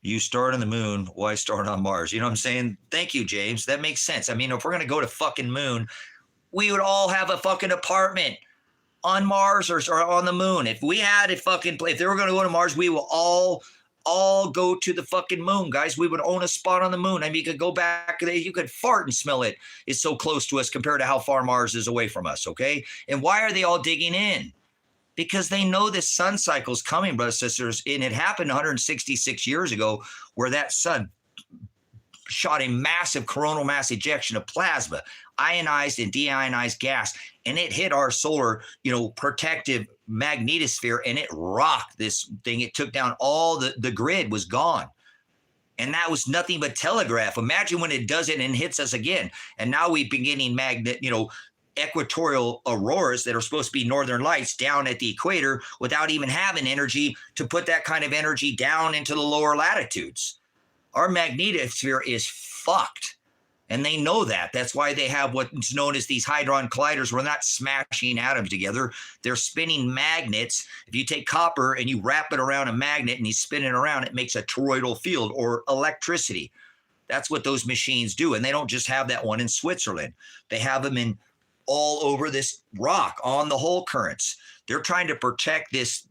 You start on the moon, why start on Mars? You know what I'm saying? Thank you, James. That makes sense. I mean, if we're going to go to fucking moon, we would all have a fucking apartment on Mars or on the moon. If we had a fucking place, if they were going to go to Mars, we will all go to the fucking moon, guys. We would own a spot on the moon. I mean, you could go back, you could fart and smell it. It's so close to us compared to how far Mars is away from us, okay? And why are they all digging in? Because they know this sun cycle is coming, brothers and sisters, and it happened 166 years ago where that sun shot a massive coronal mass ejection of plasma, ionized and deionized gas, and it hit our solar, protective magnetosphere, and it rocked this thing. It took down all the grid was gone. And that was nothing but telegraph. Imagine when it does it and hits us again. And now we've been getting equatorial auroras that are supposed to be northern lights down at the equator without even having energy to put that kind of energy down into the lower latitudes. Our magnetosphere is fucked. And they know that. That's why they have what's known as these hadron colliders. We're not smashing atoms together. They're spinning magnets. If you take copper and you wrap it around a magnet and you spin it around, it makes a toroidal field or electricity. That's what those machines do. And they don't just have that one in Switzerland. They have them in all over this rock on the whole currents. They're trying to protect this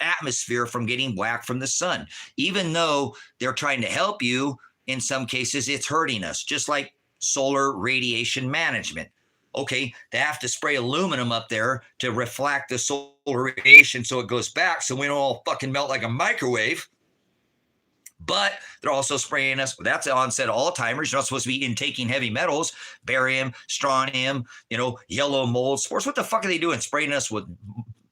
atmosphere from getting whacked from the sun. Even though they're trying to help you, in some cases, it's hurting us, just like solar radiation management. Okay, they have to spray aluminum up there to reflect the solar radiation so it goes back so we don't all fucking melt like a microwave. But they're also spraying us. That's the onset of Alzheimer's. You're not supposed to be intaking heavy metals, barium, strontium, yellow mold spores. What the fuck are they doing? Spraying us with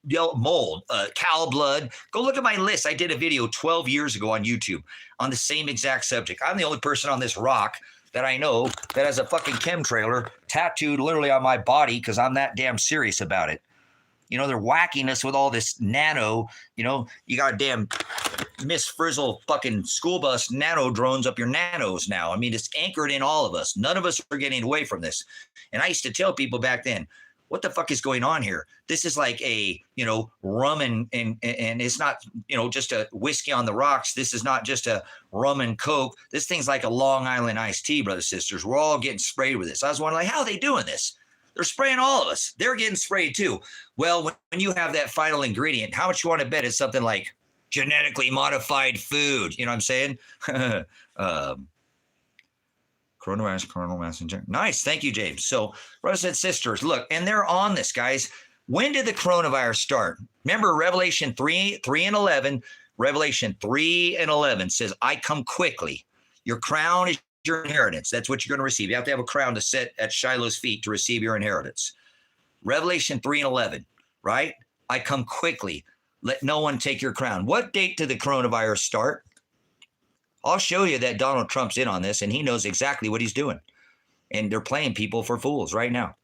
yellow mold, cow blood. Go look at my list. I did a video 12 years ago on YouTube on the same exact subject. I'm the only person on this rock that I know that has a fucking chemtrailer tattooed literally on my body because I'm that damn serious about it. They're whacking us with all this nano, you got damn Miss Frizzle fucking school bus nano drones up your nanos now. I mean, it's anchored in all of us. None of us are getting away from this. And I used to tell people back then, what the fuck is going on here? This is like a, rum and it's not, just a whiskey on the rocks. This is not just a rum and Coke. This thing's like a Long Island iced tea, brothers and sisters. We're all getting sprayed with this. I was wondering, how are they doing this? They're spraying all of us. They're getting sprayed too. Well, when you have that final ingredient, how much you want to bet it's something like genetically modified food? You know what I'm saying? Coronavirus, coronal mass injection. Nice. Thank you, James. So, brothers and sisters, look, and they're on this, guys. When did the coronavirus start? Remember Revelation 3 and 11. Revelation 3 and 11 says, I come quickly. Your crown is your inheritance. That's what you're going to receive. You have to have a crown to sit at Shiloh's feet to receive your inheritance. Revelation 3 and 11, right? I come quickly. Let no one take your crown. What date did the coronavirus start? I'll show you that Donald Trump's in on this, and he knows exactly what he's doing. And they're playing people for fools right now.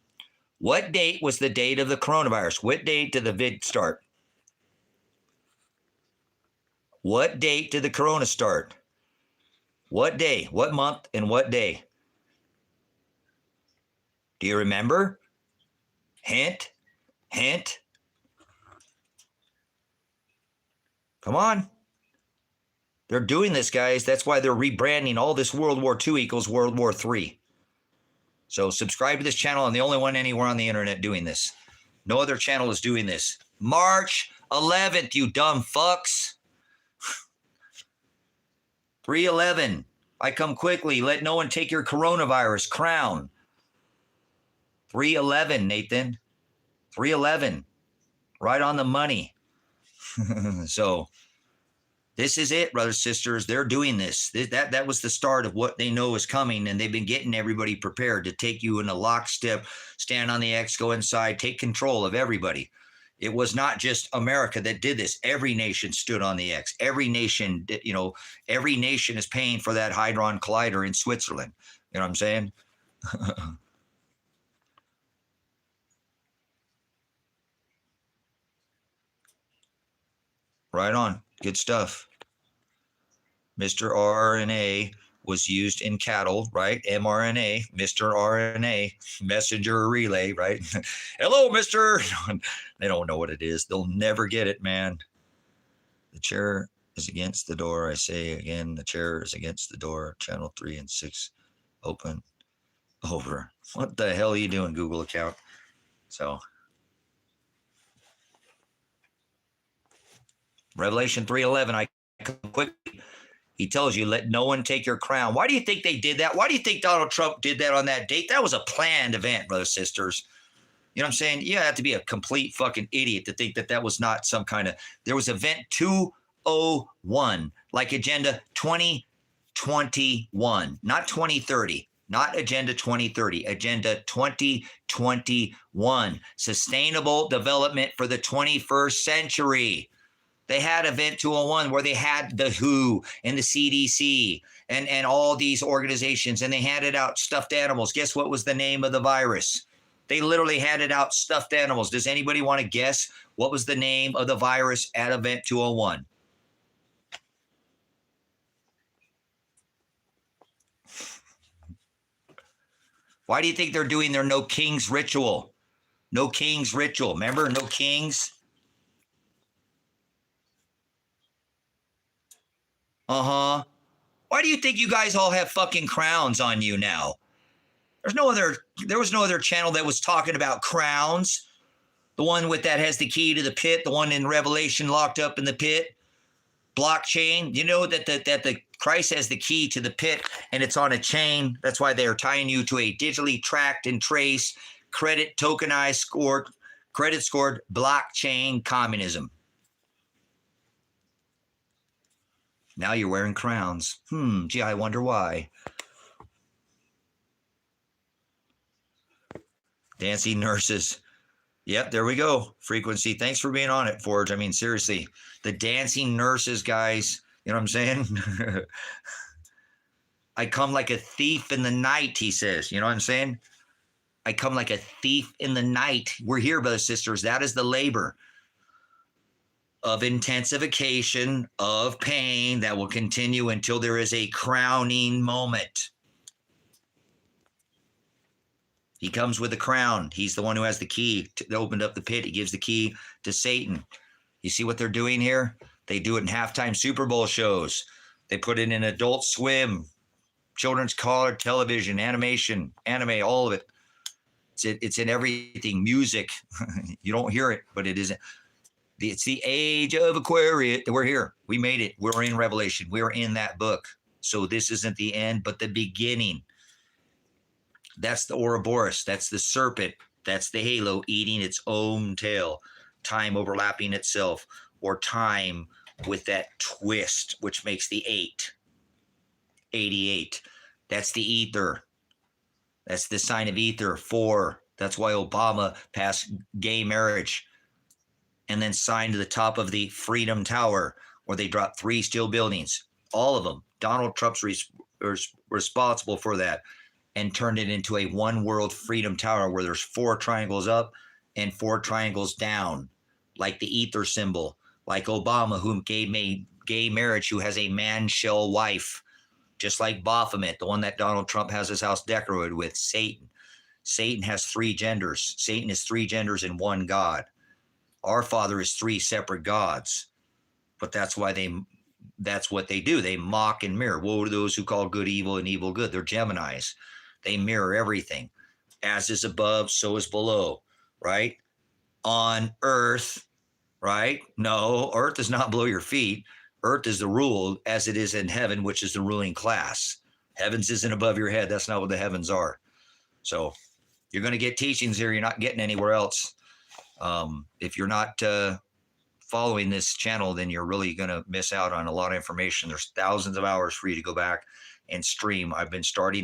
What date was the date of the coronavirus? What date did the vid start? What date did the corona start? What day, what month, and what day? Do you remember? Hint, hint. Come on. They're doing this, guys. That's why they're rebranding all this World War II equals World War III. So subscribe to this channel. I'm the only one anywhere on the internet doing this. No other channel is doing this. March 11th, you dumb fucks. 311. I come quickly. Let no one take your coronavirus crown. 311, Nathan. 311. Right on the money. So this is it, brothers, sisters. They're doing this. That was the start of what they know is coming, and they've been getting everybody prepared to take you in a lockstep, stand on the X, go inside, take control of everybody. It was not just America that did this. Every nation stood on the X. Every nation, every nation is paying for that Hadron Collider in Switzerland. You know what I'm saying? Right on. Good stuff. Mr. RNA was used in cattle, right? mRNA, Mr. RNA, messenger relay, right? Hello, Mr. They don't know what it is. They'll never get it, man. The chair is against the door. I say again, the chair is against the door. Channel 3 and 6 open. Over. What the hell are you doing, Google account? So, Revelation 3:11, I come quickly. He tells you, let no one take your crown. Why do you think they did that? Why do you think Donald Trump did that on that date? That was a planned event, brothers, sisters. You know what I'm saying? You have to be a complete fucking idiot to think that that was not some kind of, there was event 201, like Agenda 2021, not 2030, not Agenda 2030, Agenda 2021, sustainable development for the 21st century. They had Event 201 where they had the WHO and the CDC and all these organizations, and they handed out stuffed animals. Guess what was the name of the virus? They literally handed out stuffed animals. Does anybody want to guess what was the name of the virus at Event 201? Why do you think they're doing their No Kings ritual? No Kings ritual. Remember, no kings? Uh-huh. Why do you think you guys all have fucking crowns on you now? There was no other channel that was talking about crowns. The one with that has the key to the pit, the one in Revelation locked up in the pit. Blockchain. You know that the Christ has the key to the pit and it's on a chain. That's why they are tying you to a digitally tracked and traced, credit scored blockchain communism. Now you're wearing crowns. Gee, I wonder why. Dancing nurses. Yep, there we go. Frequency. Thanks for being on it, Forge. I mean, seriously. The dancing nurses, guys. You know what I'm saying? I come like a thief in the night, he says. You know what I'm saying? I come like a thief in the night. We're here, brothers and sisters. That is the labor of intensification of pain that will continue until there is a crowning moment. He comes with a crown. He's the one who has the key to open up the pit. He gives the key to Satan. You see what they're doing here? They do it in halftime Super Bowl shows. They put it in Adult Swim, children's color television, animation, anime, all of it. It's in everything. Music. You don't hear it, but it isn't. It's the age of Aquarius. We're here. We made it. We're in Revelation. We're in that book. So this isn't the end, but the beginning. That's the Ouroboros. That's the serpent. That's the halo eating its own tail. Time overlapping itself, or time with that twist, which makes the 88. That's the ether. That's the sign of ether. 4. That's why Obama passed gay marriage and then signed to the top of the Freedom Tower, where they dropped 3 steel buildings. All of them. Donald Trump's responsible for that, and turned it into a one world Freedom Tower where there's 4 triangles up and 4 triangles down, like the ether symbol, like Obama, who made gay marriage, who has a man shell wife, just like Baphomet, the one that Donald Trump has his house decorated with. Satan. Satan has 3 genders. Satan is 3 genders in one God. Our Father is 3 separate gods. But that's what they do. They mock and mirror. Woe to those who call good evil and evil good. They're Geminis. They mirror everything. As is above, so is below, right? On earth, right? No, earth is not below your feet. Earth is the rule as it is in heaven, which is the ruling class. Heavens isn't above your head. That's not what the heavens are. So you're going to get teachings here you're not getting anywhere else. If you're not following this channel, then you're really going to miss out on a lot of information. There's thousands of hours for you to go back and stream. I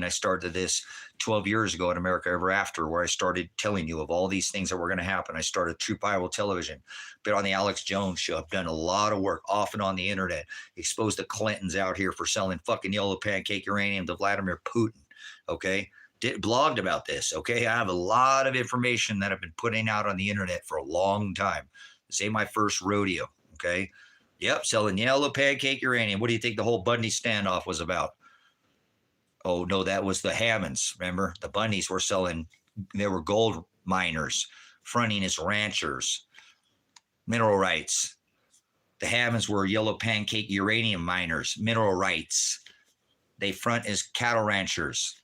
started this 12 years ago at America Ever After, where I started telling you of all these things that were going to happen. I started True Bible Television, been on the Alex Jones show. I've done a lot of work off and on the internet, exposed the Clintons out here for selling fucking yellow pancake uranium to Vladimir Putin. Okay. Blogged about this. Okay. I have a lot of information that I've been putting out on the internet for a long time. This ain't my first rodeo. Okay. Yep. Selling yellow pancake uranium. What do you think the whole Bundy standoff was about? Oh, no, that was the Hammonds. Remember, the Bundys were selling, they were gold miners, fronting as ranchers, mineral rights. The Hammonds were yellow pancake uranium miners, mineral rights. They front as cattle ranchers.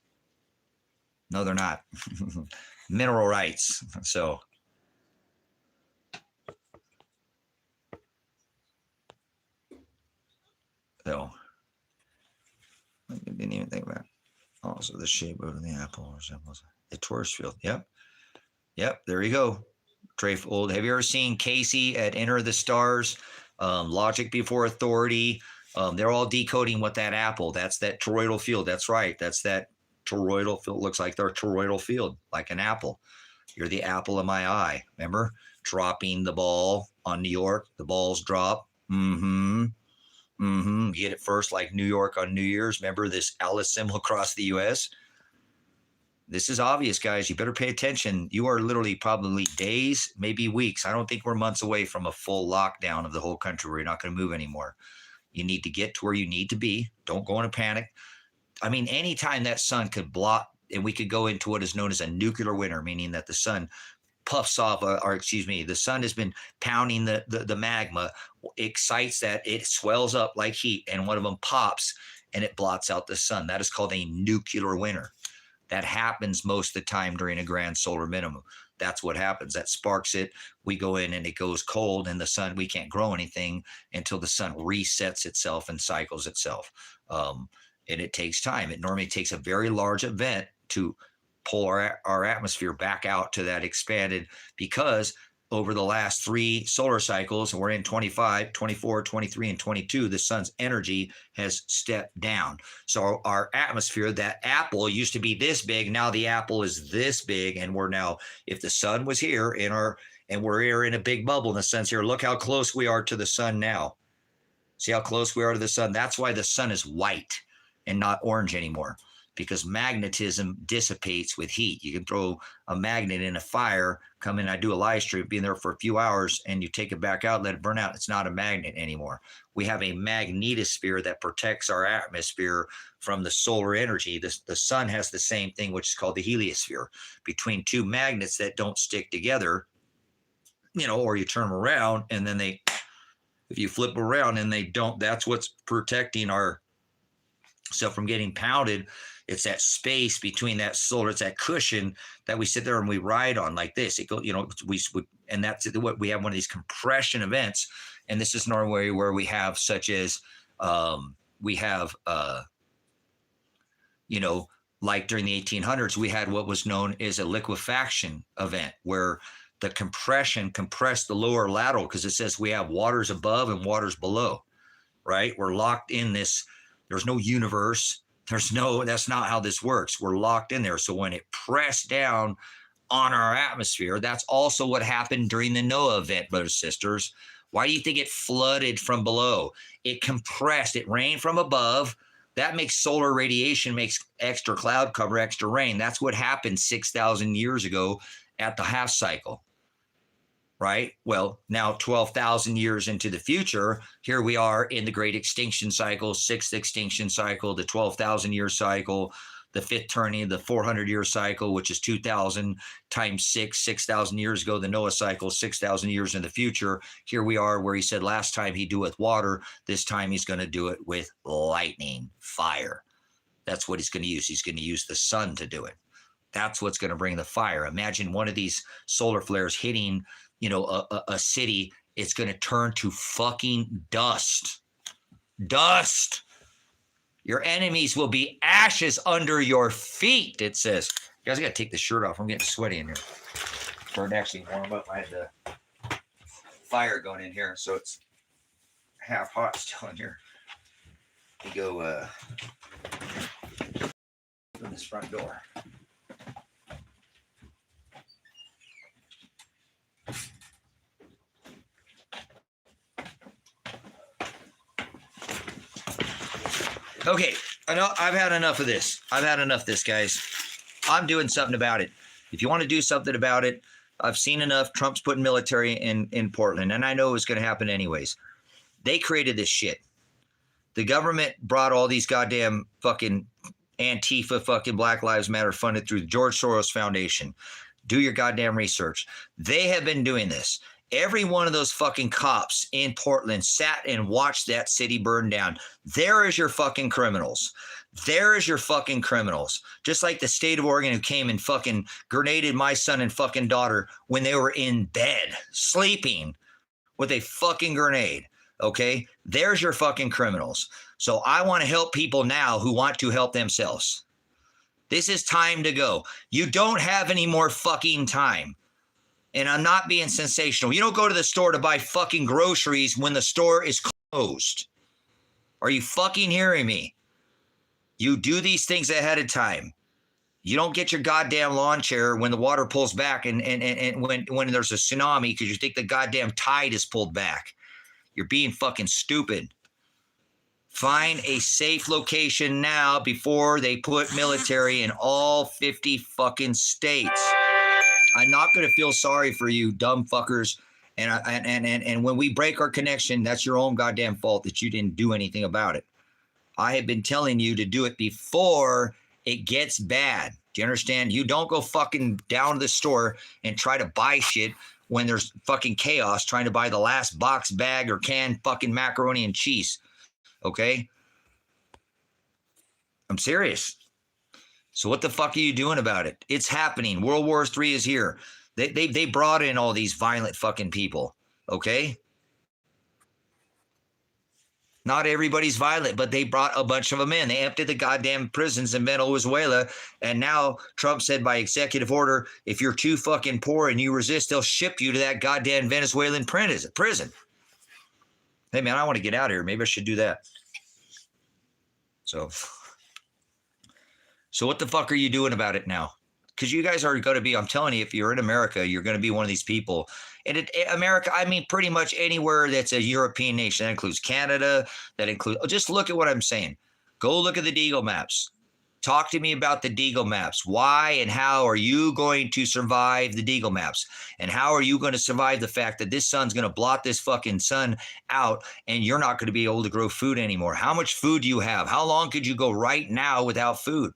No, they're not. Mineral rights. So I didn't even think about it. Also, the shape of the apple resembles a torus field. Yep. There you go. Treyfold. Have you ever seen Casey at Enter the Stars? Logic Before Authority. They're all decoding what that apple. That's that toroidal field. That's right. That's that toroidal field. Looks like their toroidal field, like an apple. You're the apple of my eye. Remember? Dropping the ball on New York. The balls drop. You get it first, like New York on New Year's. Remember this Alice symbol across the U.S.? This is obvious, guys. You better pay attention. You are literally probably days, maybe weeks. I don't think we're months away from a full lockdown of the whole country where you're not going to move anymore. You need to get to where you need to be. Don't go in a panic. I mean, anytime that sun could block, and we could go into what is known as a nuclear winter, meaning that the sun puffs off, the sun has been pounding the magma, excites that, it swells up like heat, and one of them pops and it blots out the sun. That is called a nuclear winter. That happens most of the time during a grand solar minimum. That's what happens. That sparks it. We go in and it goes cold, and the sun, we can't grow anything until the sun resets itself and cycles itself. And it takes time. It normally takes a very large event to pull our atmosphere back out to that expanded, because over the last 3 solar cycles, and we're in 25, 24, 23, and 22, the sun's energy has stepped down. So our atmosphere, that apple used to be this big. Now the apple is this big. And we're now, if the sun was here and we're here in a big bubble in the sun's here, look how close we are to the sun now. See how close we are to the sun? That's why the sun is white and not orange anymore, because magnetism dissipates with heat. You can throw a magnet in a fire, come in, I do a live stream, be in there for a few hours, and you take it back out, let it burn out. It's not a magnet anymore. We have a magnetosphere that protects our atmosphere from the solar energy. The sun has the same thing, which is called the heliosphere. Between 2 magnets that don't stick together, or you turn them around, and then if you flip around and they don't, that's what's protecting our self from getting pounded. It's that space between that solar, it's that cushion that we sit there and we ride on like this. It goes, and that's what we have, one of these compression events. And this is normally where we have such as, like during the 1800s, we had what was known as a liquefaction event, where the compression compressed the lower lateral, because it says we have waters above and waters below, right? We're locked in this. There's no universe. That's not how this works. We're locked in there. So when it pressed down on our atmosphere, that's also what happened during the Noah event, brothers and sisters. Why do you think it flooded from below? It compressed. It rained from above. That makes solar radiation, makes extra cloud cover, extra rain. That's what happened 6,000 years ago at the half cycle. Right? Well, now 12,000 years into the future, here we are in the great extinction cycle, 6th extinction cycle, the 12,000 year cycle, the 5th turning, the 400-year cycle, which is 2,000 times 6,000 years ago, the Noah cycle, 6,000 years in the future. Here we are where he said last time he'd do it with water. This time he's going to do it with lightning, fire. That's what he's going to use. He's going to use the sun to do it. That's what's going to bring the fire. Imagine one of these solar flares hitting a city it's going to turn to fucking dust. Dust. Your enemies will be ashes under your feet, it says. You guys, I got to take the shirt off. I'm getting sweaty in here. Starting to actually warm up. I had the fire going in here, so it's half hot still in here. We go through this front door. Okay, I know I've had enough of this. I've had enough of this, guys. I'm doing something about it. If you want to do something about it, I've seen enough. Trump's putting military in Portland, and I know it was going to happen anyways. They created this shit. The government brought all these goddamn fucking Antifa fucking Black Lives Matter funded through the George Soros Foundation. Do your goddamn research. They have been doing this. Every one of those fucking cops in Portland sat and watched that city burn down. There is your fucking criminals. There is your fucking criminals. Just like the state of Oregon who came and fucking grenaded my son and fucking daughter when they were in bed, sleeping with a fucking grenade. Okay? There's your fucking criminals. So I want to help people now who want to help themselves. This is time to go. You don't have any more fucking time. And I'm not being sensational. You don't go to the store to buy fucking groceries when the store is closed. Are you fucking hearing me? You do these things ahead of time. You don't get your goddamn lawn chair when the water pulls back and when there's a tsunami because you think the goddamn tide is pulled back. You're being fucking stupid. Find a safe location now before they put military in all 50 fucking states. I'm not going to feel sorry for you, dumb fuckers. And when we break our connection, that's your own goddamn fault that you didn't do anything about it. I have been telling you to do it before it gets bad. Do you understand? You don't go fucking down to the store and try to buy shit when there's fucking chaos trying to buy the last box bag or canned fucking macaroni and cheese. Okay? I'm serious. So what the fuck are you doing about it? It's happening. World War III is here. They brought in all these violent fucking people. Okay? Not everybody's violent, but they brought a bunch of them in. They emptied the goddamn prisons in Venezuela. And now Trump said by executive order, if you're too fucking poor and you resist, they'll ship you to that goddamn Venezuelan prison. Hey, man, I want to get out of here. Maybe I should do that. So what the fuck are you doing about it now? Because you guys are going to be, I'm telling you, if you're in America, you're going to be one of these people. And America, I mean, pretty much anywhere that's a European nation. That includes Canada. That includes, just look at what I'm saying. Go look at the Deagle maps. Talk to me about the Deagle maps. Why and how are you going to survive the Deagle maps? And how are you going to survive the fact that this sun's going to blot this fucking sun out and you're not going to be able to grow food anymore? How much food do you have? How long could you go right now without food?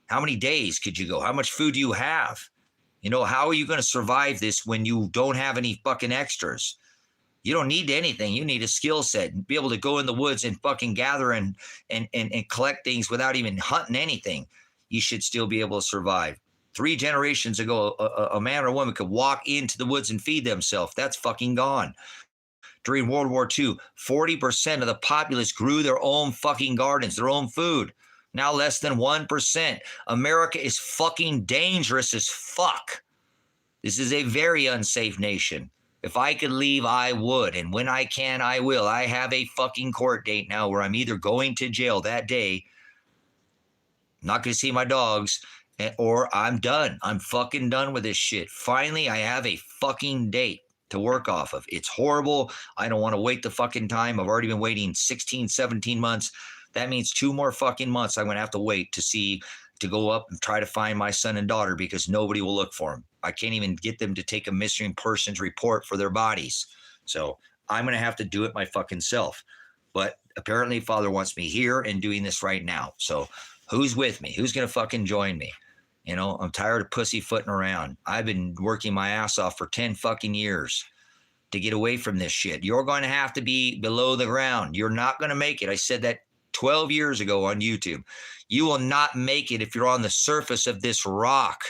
How many days could you go? How much food do you have? You know, how are you going to survive this when you don't have any fucking extras? You don't need anything. You need a skill set and be able to go in the woods and fucking gather and collect things without even hunting anything. You should still be able to survive. 3 generations ago, a man or a woman could walk into the woods and feed themselves. That's fucking gone. During World War II, 40% of the populace grew their own fucking gardens, their own food. Now less than 1%. America is fucking dangerous as fuck. This is a very unsafe nation. If I could leave, I would. And when I can, I will. I have a fucking court date now where I'm either going to jail that day, not going to see my dogs, or I'm done. I'm fucking done with this shit. Finally, I have a fucking date to work off of. It's horrible. I don't want to wait the fucking time. I've already been waiting 16, 17 months. That means 2 more fucking months I'm going to have to wait to go up and try to find my son and daughter because nobody will look for them. I can't even get them to take a missing persons report for their bodies. So I'm going to have to do it my fucking self. But apparently Father wants me here and doing this right now. So who's with me? Who's going to fucking join me? You know, I'm tired of pussyfooting around. I've been working my ass off for 10 fucking years to get away from this shit. You're going to have to be below the ground. You're not going to make it. I said that 12 years ago on YouTube. You will not make it if you're on the surface of this rock.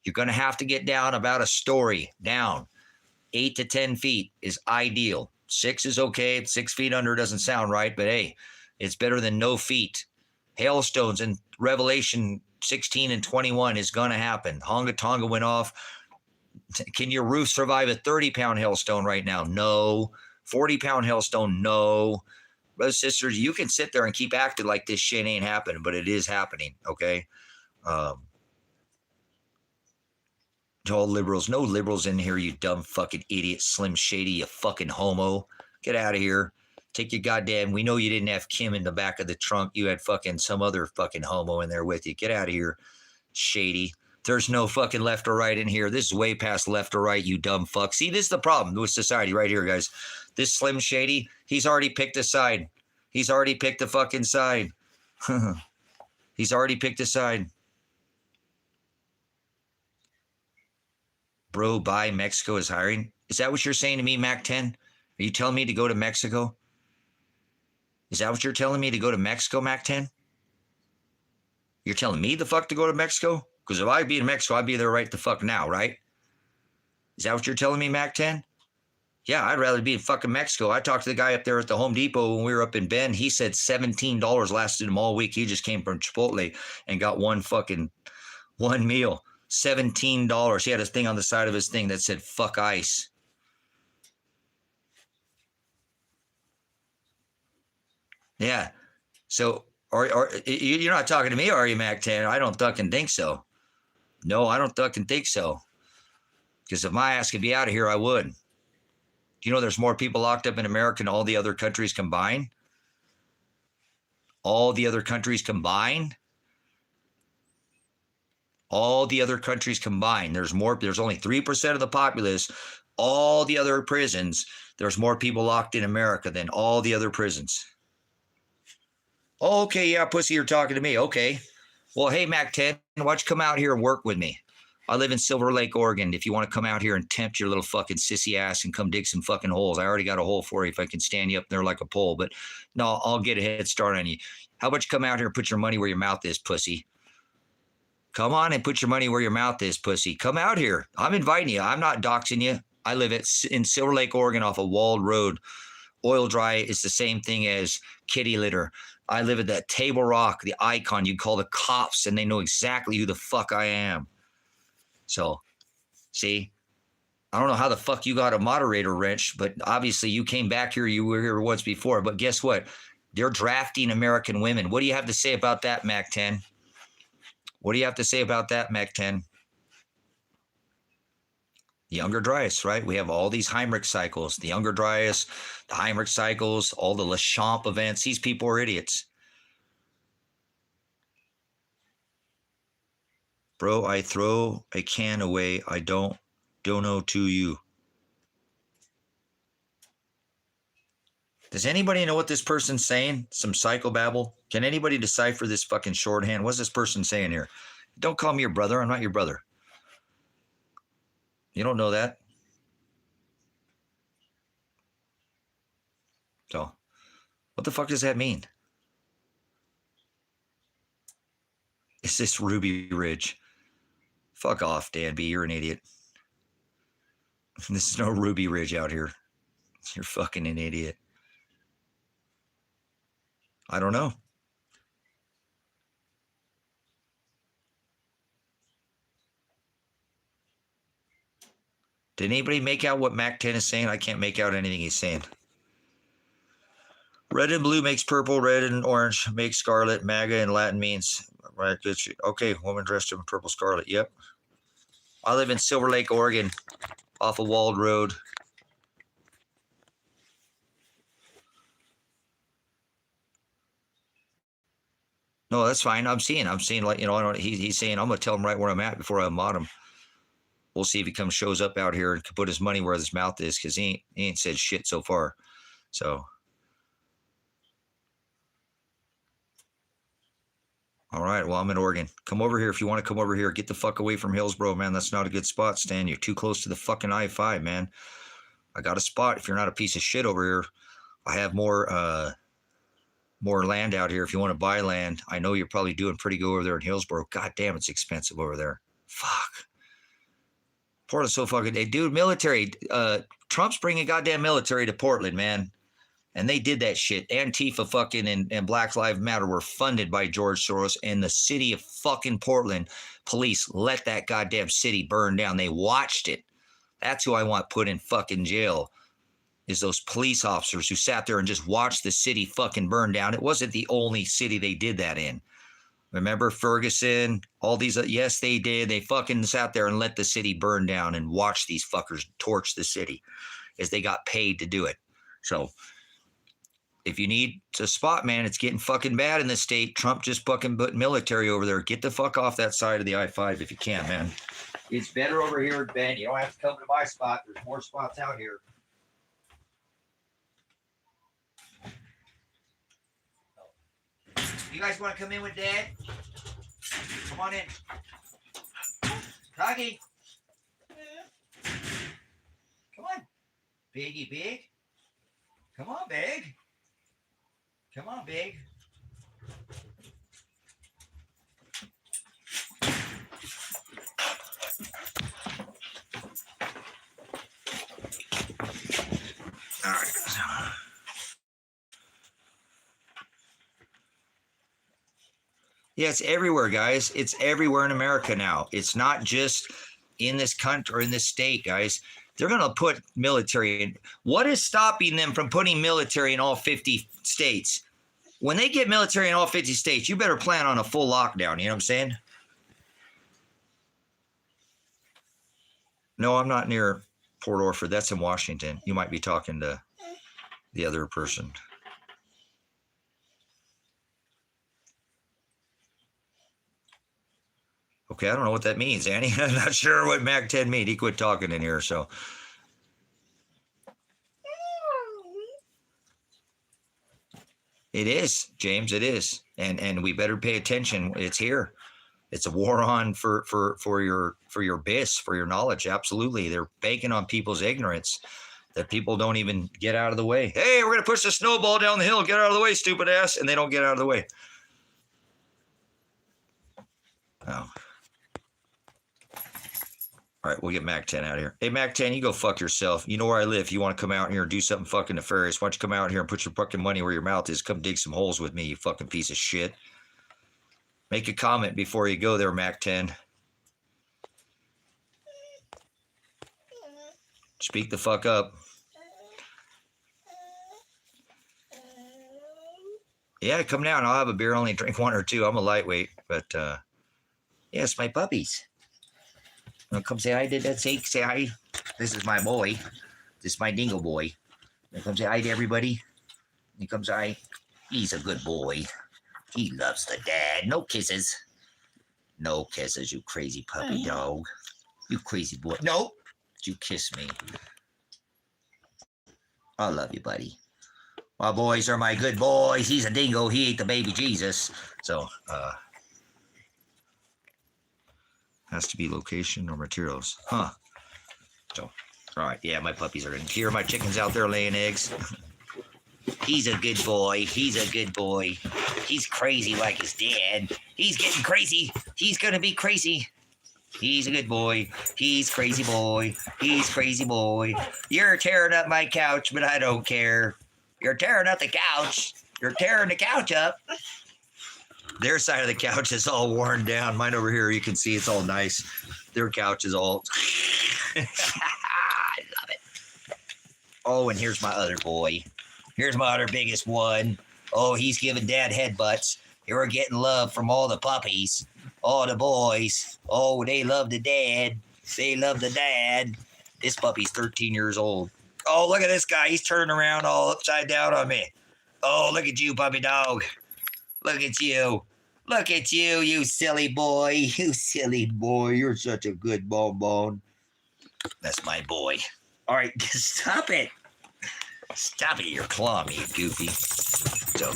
You're going to have to get down about a story down. 8 to 10 feet is ideal. 6 is okay. 6 feet under doesn't sound right, but hey, it's better than no feet. Hailstones in Revelation 16 and 21 is going to happen. Honga Tonga went off. Can your roof survive a 30-pound hailstone right now? No. 40-pound hailstone? No. Brothers, sisters, you can sit there and keep acting like this shit ain't happening, but it is happening, okay? To all liberals, no liberals in here, you dumb fucking idiot, Slim Shady, you fucking homo. Get out of here. Take your goddamn, we know you didn't have Kim in the back of the trunk. You had fucking some other fucking homo in there with you. Get out of here, Shady. There's no fucking left or right in here. This is way past left or right, you dumb fuck. See, this is the problem with society right here, guys. This Slim Shady, he's already picked a side. He's already picked a fucking side. He's already picked a side. Bro, bye, Mexico is hiring. Is that what you're saying to me, Mac 10? Are you telling me to go to Mexico? Is that what you're telling me, to go to Mexico, Mac 10? You're telling me the fuck to go to Mexico? Because if I'd be in Mexico, I'd be there right the fuck now, right? Is that what you're telling me, Mac 10? Yeah, I'd rather be in fucking Mexico. I talked to the guy up there at the Home Depot when we were up in Bend. He said $17 lasted him all week. He just came from Chipotle and got one meal. $17. He had a thing on the side of his thing that said fuck ice. Yeah. So you're not talking to me, are you, Mac 10? I don't fucking think so. No, I don't fucking think so. Because if my ass could be out of here, I would. Do you know there's more people locked up in America than all the other countries combined? All the other countries combined? All the other countries combined. There's only 3% of the populace. All the other prisons, there's more people locked in America than all the other prisons. Oh, okay, yeah, pussy, you're talking to me. Okay. Well, hey, Mac 10, why don't you come out here and work with me? I live in Silver Lake, Oregon. If you want to come out here and tempt your little fucking sissy ass and come dig some fucking holes, I already got a hole for you if I can stand you up there like a pole. But no, I'll get a head start on you. How about you come out here and put your money where your mouth is, pussy? Come on and put your money where your mouth is, pussy. Come out here. I'm inviting you. I'm not doxing you. I live in Silver Lake, Oregon off a walled road. Oil dry is the same thing as kitty litter. I live at that Table Rock, the icon. You call the cops and they know exactly who the fuck I am. So, see, I don't know how the fuck you got a moderator wrench, but obviously you came back here. You were here once before. But guess what? They're drafting American women. What do you have to say about that, Mac 10? What do you have to say about that, Mac 10? Younger Dryas, right? We have all these Heinrich cycles, the Younger Dryas, the Heinrich cycles, all the Lechamp events. These people are idiots. Bro, I throw a can away. I don't know to you. Does anybody know what this person's saying? Some psychobabble? Can anybody decipher this fucking shorthand? What's this person saying here? Don't call me your brother. I'm not your brother. You don't know that. So, what the fuck does that mean? Is this Ruby Ridge? Fuck off, Dan B. You're an idiot. This is no Ruby Ridge out here. You're fucking an idiot. I don't know. Did anybody make out what Mac 10 is saying? I can't make out anything he's saying. Red and blue makes purple, red and orange makes scarlet. MAGA in Latin means, right? Okay, woman dressed in purple scarlet. Yep. I live in Silver Lake, Oregon, off of Walled Road. No, that's fine. I'm seeing like, he's saying, I'm going to tell him right where I'm at before I mod him. We'll see if he shows up out here and can put his money where his mouth is, because he ain't said shit so far. So. All right. Well, I'm in Oregon. Come over here if you want to come over here. Get the fuck away from Hillsboro, man. That's not a good spot, Stan. You're too close to the fucking I-5, man. I got a spot. If you're not a piece of shit over here, I have more land out here. If you want to buy land, I know you're probably doing pretty good over there in Hillsboro. God damn, it's expensive over there. Fuck. Portland's so fucking, dude, military. Trump's bringing goddamn military to Portland, man. And they did that shit. Antifa fucking and Black Lives Matter were funded by George Soros, and the city of fucking Portland police let that goddamn city burn down. They watched it. That's who I want put in fucking jail, is those police officers who sat there and just watched the city fucking burn down. It wasn't the only city they did that in. Remember Ferguson, all these, yes, they did. They fucking sat there and let the city burn down and watched these fuckers torch the city as they got paid to do it. So if you need a spot, man, it's getting fucking bad in this state. Trump just fucking put military over there. Get the fuck off that side of the I-5 if you can, man. It's better over here, Ben. You don't have to come to my spot. There's more spots out here. You guys want to come in with Dad? Come on in. Coggy. Come on. Biggie Big. Come on, Big. Come on, Big. All right. Yeah, it's everywhere, guys. It's everywhere in America now. It's not just in this country or in this state, guys. They're going to put military in. What is stopping them from putting military in all 50 states? When they get military in all 50 states, you better plan on a full lockdown. You know what I'm saying? No, I'm not near Port Orford. That's in Washington. You might be talking to the other person. Okay, I don't know what that means, Annie. I'm not sure what Mac 10 means. He quit talking in here, so. It is, James, it is. And we better pay attention. It's here. It's a war on for your bis, for your knowledge. Absolutely. They're banking on people's ignorance, that people don't even get out of the way. Hey, we're going to push the snowball down the hill. Get out of the way, stupid ass. And they don't get out of the way. Oh. All right, we'll get Mac 10 out of here. Hey, Mac 10, you go fuck yourself. You know where I live. If you want to come out here and do something fucking nefarious, why don't you come out here and put your fucking money where your mouth is? Come dig some holes with me, you fucking piece of shit. Make a comment before you go there, Mac 10. Speak the fuck up. Yeah, come down. I'll have a beer. Only drink one or two. I'm a lightweight, but yes, my puppies. Come say hi. Did that say hi? This is my boy. This is my dingo boy. Come say hi to everybody. He comes hi. He's a good boy. He loves the dad. No kisses. No kisses, you crazy puppy dog. You crazy boy. No. You kiss me. I love you, buddy. My boys are my good boys. He's a dingo. He ate the baby Jesus. So, has to be location or materials. Huh. So, all right. Yeah, my puppies are in here. My chicken's out there laying eggs. He's a good boy. He's a good boy. He's crazy like his dad. He's getting crazy. He's going to be crazy. He's a good boy. He's crazy boy. He's crazy boy. You're tearing up my couch, but I don't care. You're tearing up the couch. You're tearing the couch up. Their side of the couch is all worn down. Mine over here, you can see it's all nice. Their couch is all... I love it. Oh, and here's my other boy. Here's my other biggest one. Oh, he's giving dad headbutts. We're getting love from all the puppies. All the boys. Oh, they love the dad. They love the dad. This puppy's 13 years old. Oh, look at this guy. He's turning around all upside down on me. Oh, look at you, puppy dog. Look at you. Look at you, you silly boy. You silly boy. You're such a good bonbon. That's my boy. All right, stop it. Stop it. You're clawing me, you goofy. So,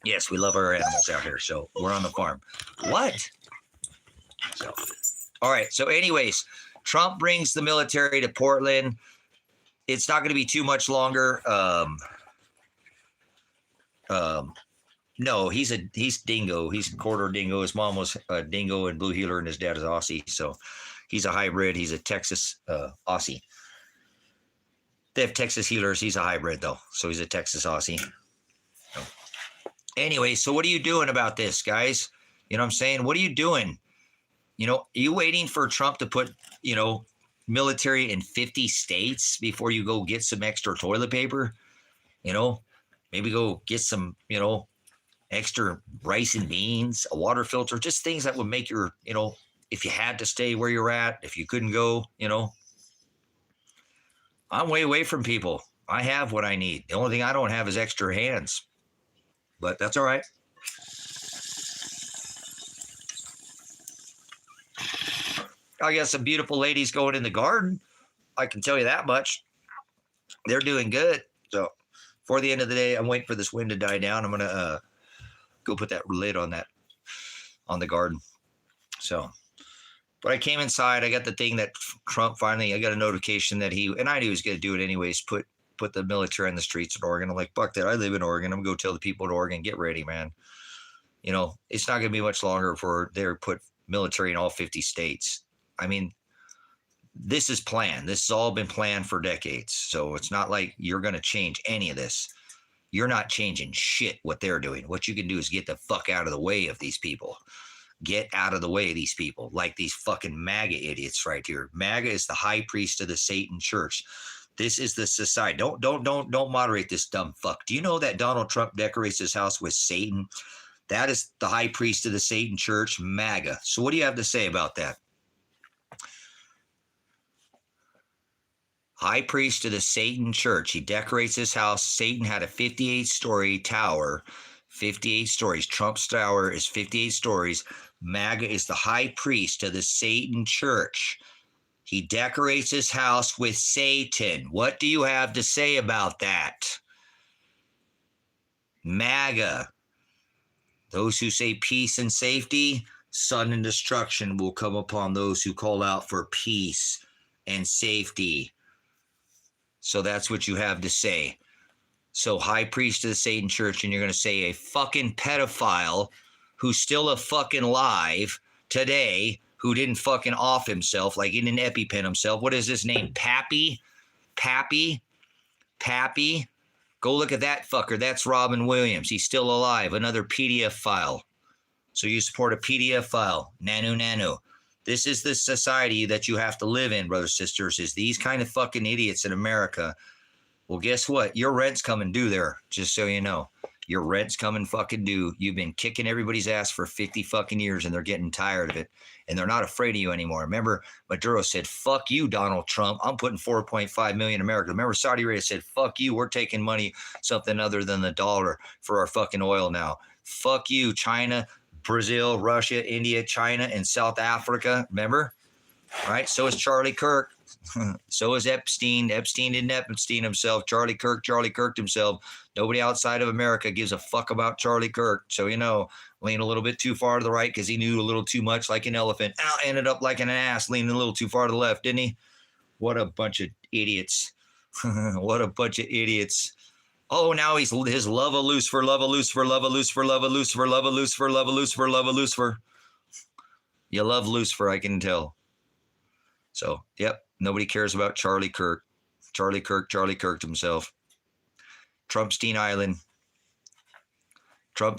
yes, we love our animals out here. So, we're on the farm. What? So, all right. So, anyways, Trump brings the military to Portland. It's not going to be too much longer. No, he's dingo. He's a quarter dingo. His mom was a dingo and blue heeler, and his dad is Aussie. So He's a hybrid. He's a Texas Aussie. They have Texas healers. He's a hybrid, though. So he's a Texas Aussie. So. Anyway, so what are you doing about this, guys? You know what I'm saying? What are you doing? You know, are you waiting for Trump to put, you know, military in 50 states before you go get some extra toilet paper? You know, maybe go get some, you know, extra rice and beans, a water filter, just things that would make your, you know, if you had to stay where you're at, if you couldn't go, you know. I'm way away from people. I have what I need. The only thing I don't have is extra hands. But that's all right. I got some beautiful ladies going in the garden. I can tell you that much. They're doing good. So for the end of the day, I'm waiting for this wind to die down. I'm going to go put that lid on the garden. So, but I came inside. I got the thing that Trump finally, I got a notification that and I knew he was going to do it anyways, put the military in the streets in Oregon. I'm like, fuck that. I live in Oregon. I'm going to go tell the people in Oregon, get ready, man. You know, it's not going to be much longer before they're put military in all 50 states. I mean, this is planned. This has all been planned for decades. So it's not like you're going to change any of this. You're not changing shit what they're doing. What you can do is get the fuck out of the way of these people. Get out of the way of these people, like these fucking MAGA idiots right here. MAGA is the high priest of the Satan church. This is the society. Don't moderate this dumb fuck. Do you know that Donald Trump decorates his house with Satan? That is the high priest of the Satan church, MAGA. So what do you have to say about that? High priest of the Satan church. He decorates his house. Satan had a 58-story tower, 58 stories. Trump's tower is 58 stories. MAGA is the high priest of the Satan church. He decorates his house with Satan. What do you have to say about that? MAGA. Those who say peace and safety, sudden destruction will come upon those who call out for peace and safety. So that's what you have to say. So high priest of the Satan church, and you're going to say a fucking pedophile who's still a fucking alive today, who didn't fucking off himself, like he didn't EpiPen himself. What is his name? Pappy? Go look at that fucker. That's Robin Williams. He's still alive. Another PDF file. So you support a PDF file. Nanu. This is the society that you have to live in, brothers, sisters, is these kind of fucking idiots in America. Well, guess what? Your rent's coming due there, just so you know. Your rent's coming fucking due. You've been kicking everybody's ass for 50 fucking years, and they're getting tired of it. And they're not afraid of you anymore. Remember, Maduro said, fuck you, Donald Trump. I'm putting 4.5 million Americans. Remember, Saudi Arabia said, fuck you. We're taking money, something other than the dollar for our fucking oil now. Fuck you, China, Brazil, Russia, India, China, and South Africa. Remember? All right. So is Charlie Kirk. So is Epstein. Epstein didn't Epstein himself. Charlie Kirk himself. Nobody outside of America gives a fuck about Charlie Kirk. So, you know, leaned a little bit too far to the right because he knew a little too much like an elephant. Ended up like an ass, leaning a little too far to the left, didn't he? What a bunch of idiots. What a bunch of idiots. Oh, now he's his love of Lucifer. You love Lucifer, I can tell. So, yep, nobody cares about Charlie Kirk. Charlie Kirk himself. Trumpstein Island. Charlie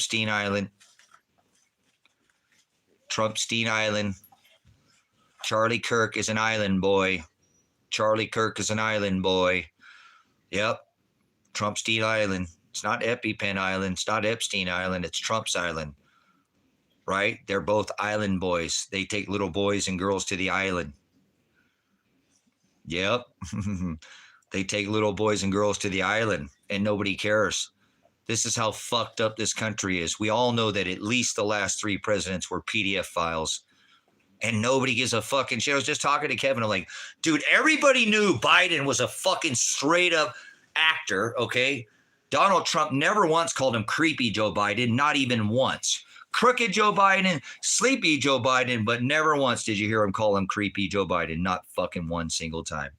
Kirk is an island boy. Yep. Trumpstein Island. It's not EpiPen Island. It's not Epstein Island. It's Trump's Island. Right? They're both island boys. They take little boys and girls to the island. Yep. They take little boys and girls to the island, and nobody cares. This is how fucked up this country is. We all know that at least the last 3 presidents were PDF files, and nobody gives a fucking shit. I was just talking to Kevin. I'm like, dude, everybody knew Biden was a fucking straight up actor, okay? Donald Trump never once called him creepy Joe Biden, not even once. Crooked Joe Biden, sleepy Joe Biden, but never once did you hear him call him creepy Joe Biden. Not fucking one single time.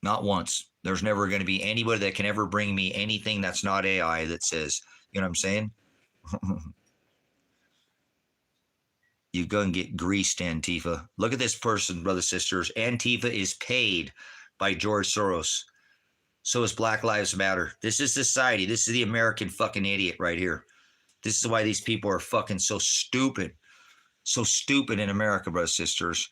Not once. There's never going to be anybody that can ever bring me anything that's not AI that says, you know what I'm saying? You're going to get greased, Antifa. Look at this person, brothers, sisters. Antifa is paid by George Soros. So is Black Lives Matter. This is society. This is the American fucking idiot right here. This is why these people are fucking so stupid. So stupid in America, brothers, sisters.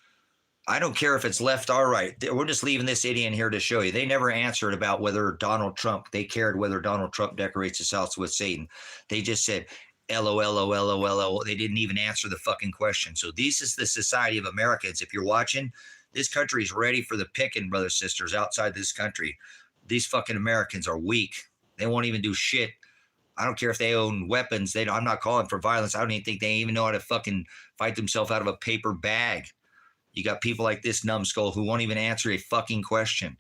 I don't care if it's left or right. We're just leaving this idiot in here to show you. They never answered about whether Donald Trump, they cared whether Donald Trump decorates his house with Satan. They just said, LOL. They didn't even answer the fucking question. So this is the society of Americans. If you're watching, this country is ready for the picking, brothers, sisters, outside this country. These fucking Americans are weak. They won't even do shit. I don't care if they own weapons. I'm not calling for violence. I don't even think they even know how to fucking fight themselves out of a paper bag. You got people like this numbskull who won't even answer a fucking question.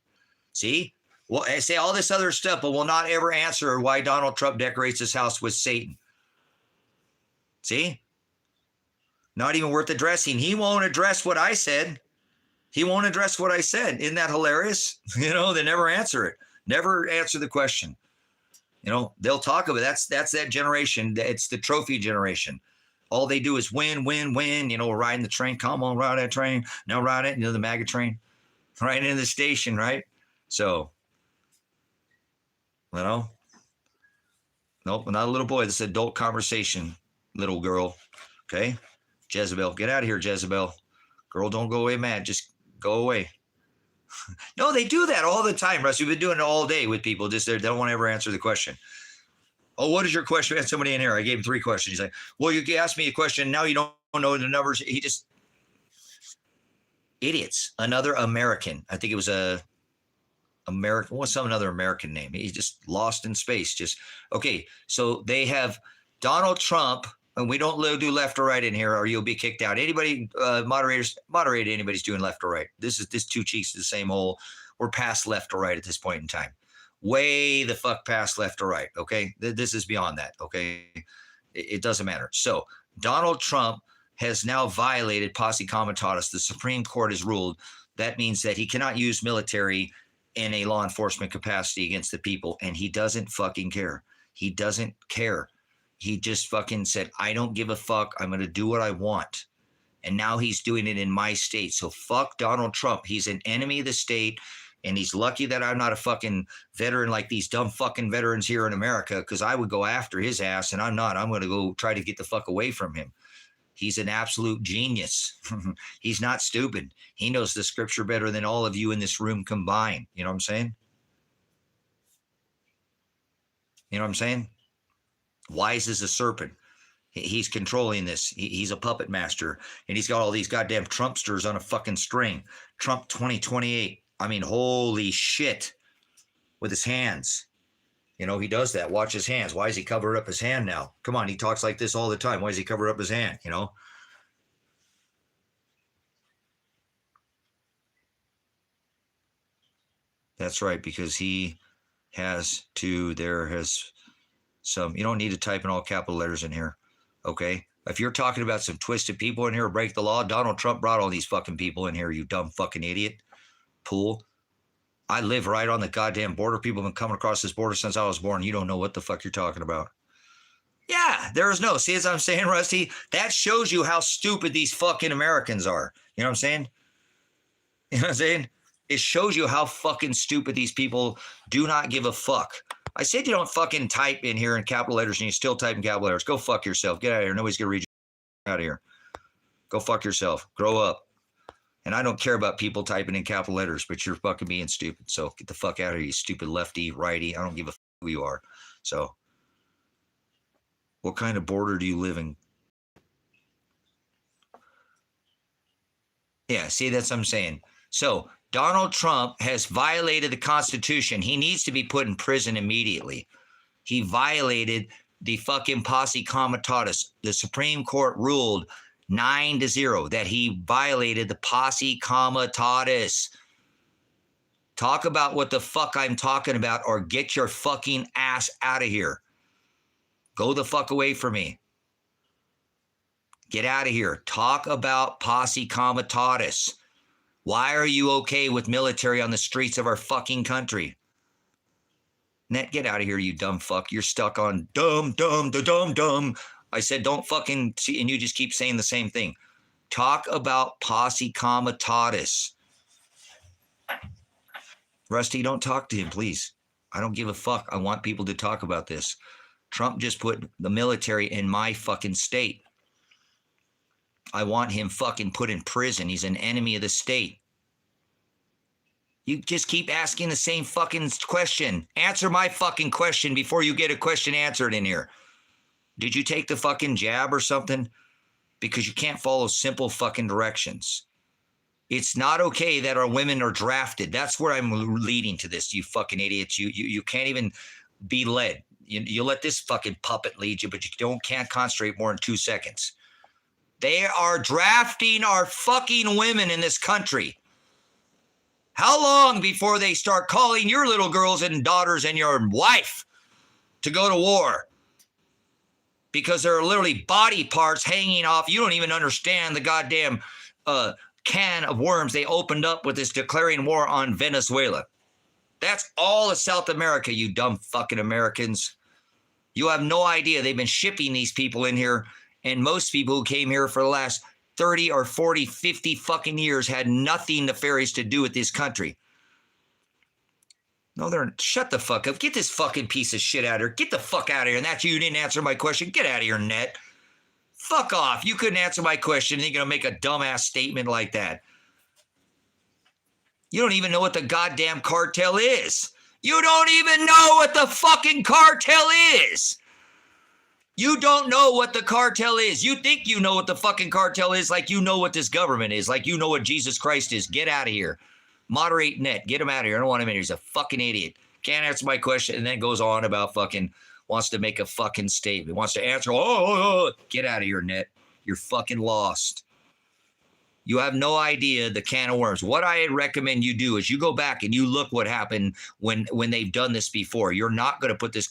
See? Well, I say all this other stuff, but will not ever answer why Donald Trump decorates his house with Satan. See? Not even worth addressing. He won't address what I said. He won't address what I said. Isn't that hilarious? You know, they never answer it. Never answer the question. You know, they'll talk about it. That's that generation. It's the trophy generation. All they do is win. You know, we're riding the train. Come on, ride that train. Now ride it. You know, the MAGA train. Right into the station, right? So, you know. Nope, not a little boy. This is adult conversation, little girl. Okay? Jezebel. Get out of here, Jezebel. Girl, don't go away mad. Just go away. No, they do that all the time, Russ. We've been doing it all day with people. Just they don't want to ever answer the question. Oh, what is your question? We had somebody in here. I gave him 3 questions. He's like, well, you asked me a question. Now you don't know the numbers. He just idiots. Another American. I think it was American. What's some another American name? He's just lost in space. Just okay. So they have Donald Trump. And we don't do left or right in here, or you'll be kicked out. Anybody, moderators, moderate anybody's doing left or right. This 2 cheeks to the same hole. We're past left or right at this point in time. Way the fuck past left or right, okay? This is beyond that, okay? It doesn't matter. So Donald Trump has now violated Posse Comatose. The Supreme Court has ruled that means that he cannot use military in a law enforcement capacity against the people, and he doesn't fucking care. He doesn't care. He just fucking said, I don't give a fuck. I'm going to do what I want. And now he's doing it in my state. So fuck Donald Trump. He's an enemy of the state. And he's lucky that I'm not a fucking veteran like these dumb fucking veterans here in America, because I would go after his ass, and I'm not. I'm going to go try to get the fuck away from him. He's an absolute genius. He's not stupid. He knows the scripture better than all of you in this room combined. You know what I'm saying? You know what I'm saying? Wise as a serpent. He's controlling this. He's a puppet master, and he's got all these goddamn Trumpsters on a fucking string. Trump 2028. I mean, holy shit. With his hands. You know, he does that. Watch his hands. Why is he covered up his hand now? Come on, he talks like this all the time. Why does he cover up his hand, you know? That's right, because he has to, there has some, you don't need to type in all capital letters in here, okay? If you're talking about some twisted people in here who break the law, Donald Trump brought all these fucking people in here, you dumb fucking idiot. Pool. I live right on the goddamn border. People have been coming across this border since I was born. You don't know what the fuck you're talking about. Yeah, there is no. See, as I'm saying, Rusty, that shows you how stupid these fucking Americans are. You know what I'm saying? You know what I'm saying? It shows you how fucking stupid these people do not give a fuck. I said you don't fucking type in here in capital letters and you still type in capital letters. Go fuck yourself. Get out of here. Nobody's going to read you out of here. Go fuck yourself. Grow up. And I don't care about people typing in capital letters, but you're fucking being stupid. So get the fuck out of here, you stupid lefty, righty. I don't give a fuck who you are. So what kind of border do you live in? Yeah, see, that's what I'm saying. So Donald Trump has violated the Constitution. He needs to be put in prison immediately. He violated the fucking Posse Comatose. The Supreme Court ruled 9-0 that he violated the Posse Comatose. Talk about what the fuck I'm talking about, or get your fucking ass out of here. Go the fuck away from me. Get out of here. Talk about Posse Comatose. Why are you okay with military on the streets of our fucking country? Net, get out of here, you dumb fuck. You're stuck on dumb. I said don't fucking see, and you just keep saying the same thing. Talk about Posse Comatose. Rusty, don't talk to him, please. I don't give a fuck. I want people to talk about this. Trump just put the military in my fucking state. I want him fucking put in prison. He's an enemy of the state. You just keep asking the same fucking question. Answer my fucking question before you get a question answered in here. Did you take the fucking jab or something? Because you can't follow simple fucking directions. It's not okay that our women are drafted. That's where I'm leading to this, you fucking idiots. You can't even be led. You let this fucking puppet lead you, but you can't concentrate more than 2 seconds. They are drafting our fucking women in this country. How long before they start calling your little girls and daughters and your wife to go to war? Because there are literally body parts hanging off. You don't even understand the goddamn can of worms they opened up with this declaring war on Venezuela. That's all of South America, you dumb fucking Americans. You have no idea. They've been shipping these people in here, and most people who came here for the last 30 or 40, 50 fucking years had nothing nefarious to do with this country. No, shut the fuck up. Get this fucking piece of shit out of here. Get the fuck out of here. And that's you didn't answer my question. Get out of here, Net. Fuck off. You couldn't answer my question. And you're going to make a dumbass statement like that. You don't even know what the goddamn cartel is. You don't even know what the fucking cartel is. You don't know what the cartel is. You think you know what the fucking cartel is, like you know what this government is, like you know what Jesus Christ is. Get out of here. Moderate Net. Get him out of here. I don't want him in here. He's a fucking idiot. Can't answer my question and then goes on about fucking wants to make a fucking statement. Wants to answer. Get out of here, Net. You're fucking lost. You have no idea the can of worms. What I recommend you do is you go back and you look what happened when they've done this before. You're not going to put this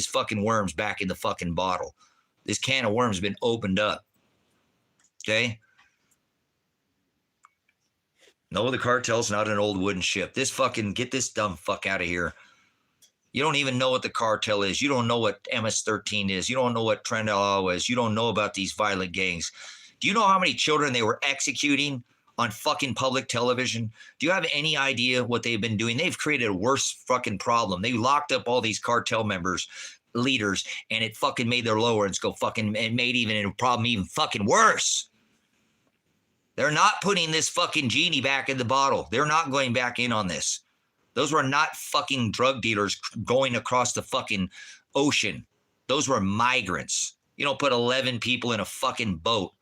fucking worms back in the fucking bottle. This can of worms has been opened up. Okay? No, the cartel's not an old wooden ship. Get this dumb fuck out of here. You don't even know what the cartel is. You don't know what MS-13 is. You don't know what Trendall is. You don't know about these violent gangs. Do you know how many children they were executing on fucking public television? Do you have any idea what they've been doing? They've created a worse fucking problem. They locked up all these cartel leaders, and it fucking made their lower-ends go fucking, and made even a problem even fucking worse. They're not putting this fucking genie back in the bottle. They're not going back in on this. Those were not fucking drug dealers going across the fucking ocean. Those were migrants. You don't put 11 people in a fucking boat.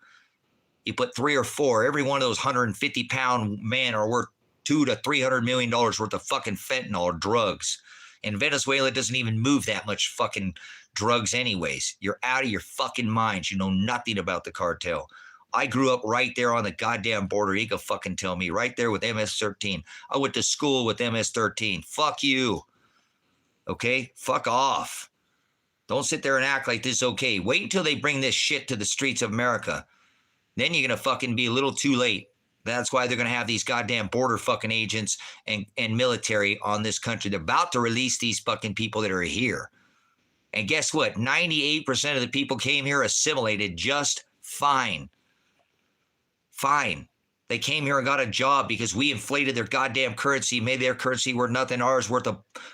You put 3 or 4. Every one of those 150-pound men are worth $200 to $300 million worth of fucking fentanyl or drugs. And Venezuela doesn't even move that much fucking drugs anyways. You're out of your fucking minds. You know nothing about the cartel. I grew up right there on the goddamn border. You can fucking tell me. Right there with MS-13. I went to school with MS-13. Fuck you. Okay? Fuck off. Don't sit there and act like this is okay. Wait until they bring this shit to the streets of America. Then you're going to fucking be a little too late. That's why they're going to have these goddamn border fucking agents and military on this country. They're about to release these fucking people that are here. And guess what? 98% of the people came here assimilated just fine. Fine. They came here and got a job because we inflated their goddamn currency, made their currency worth nothing, ours worth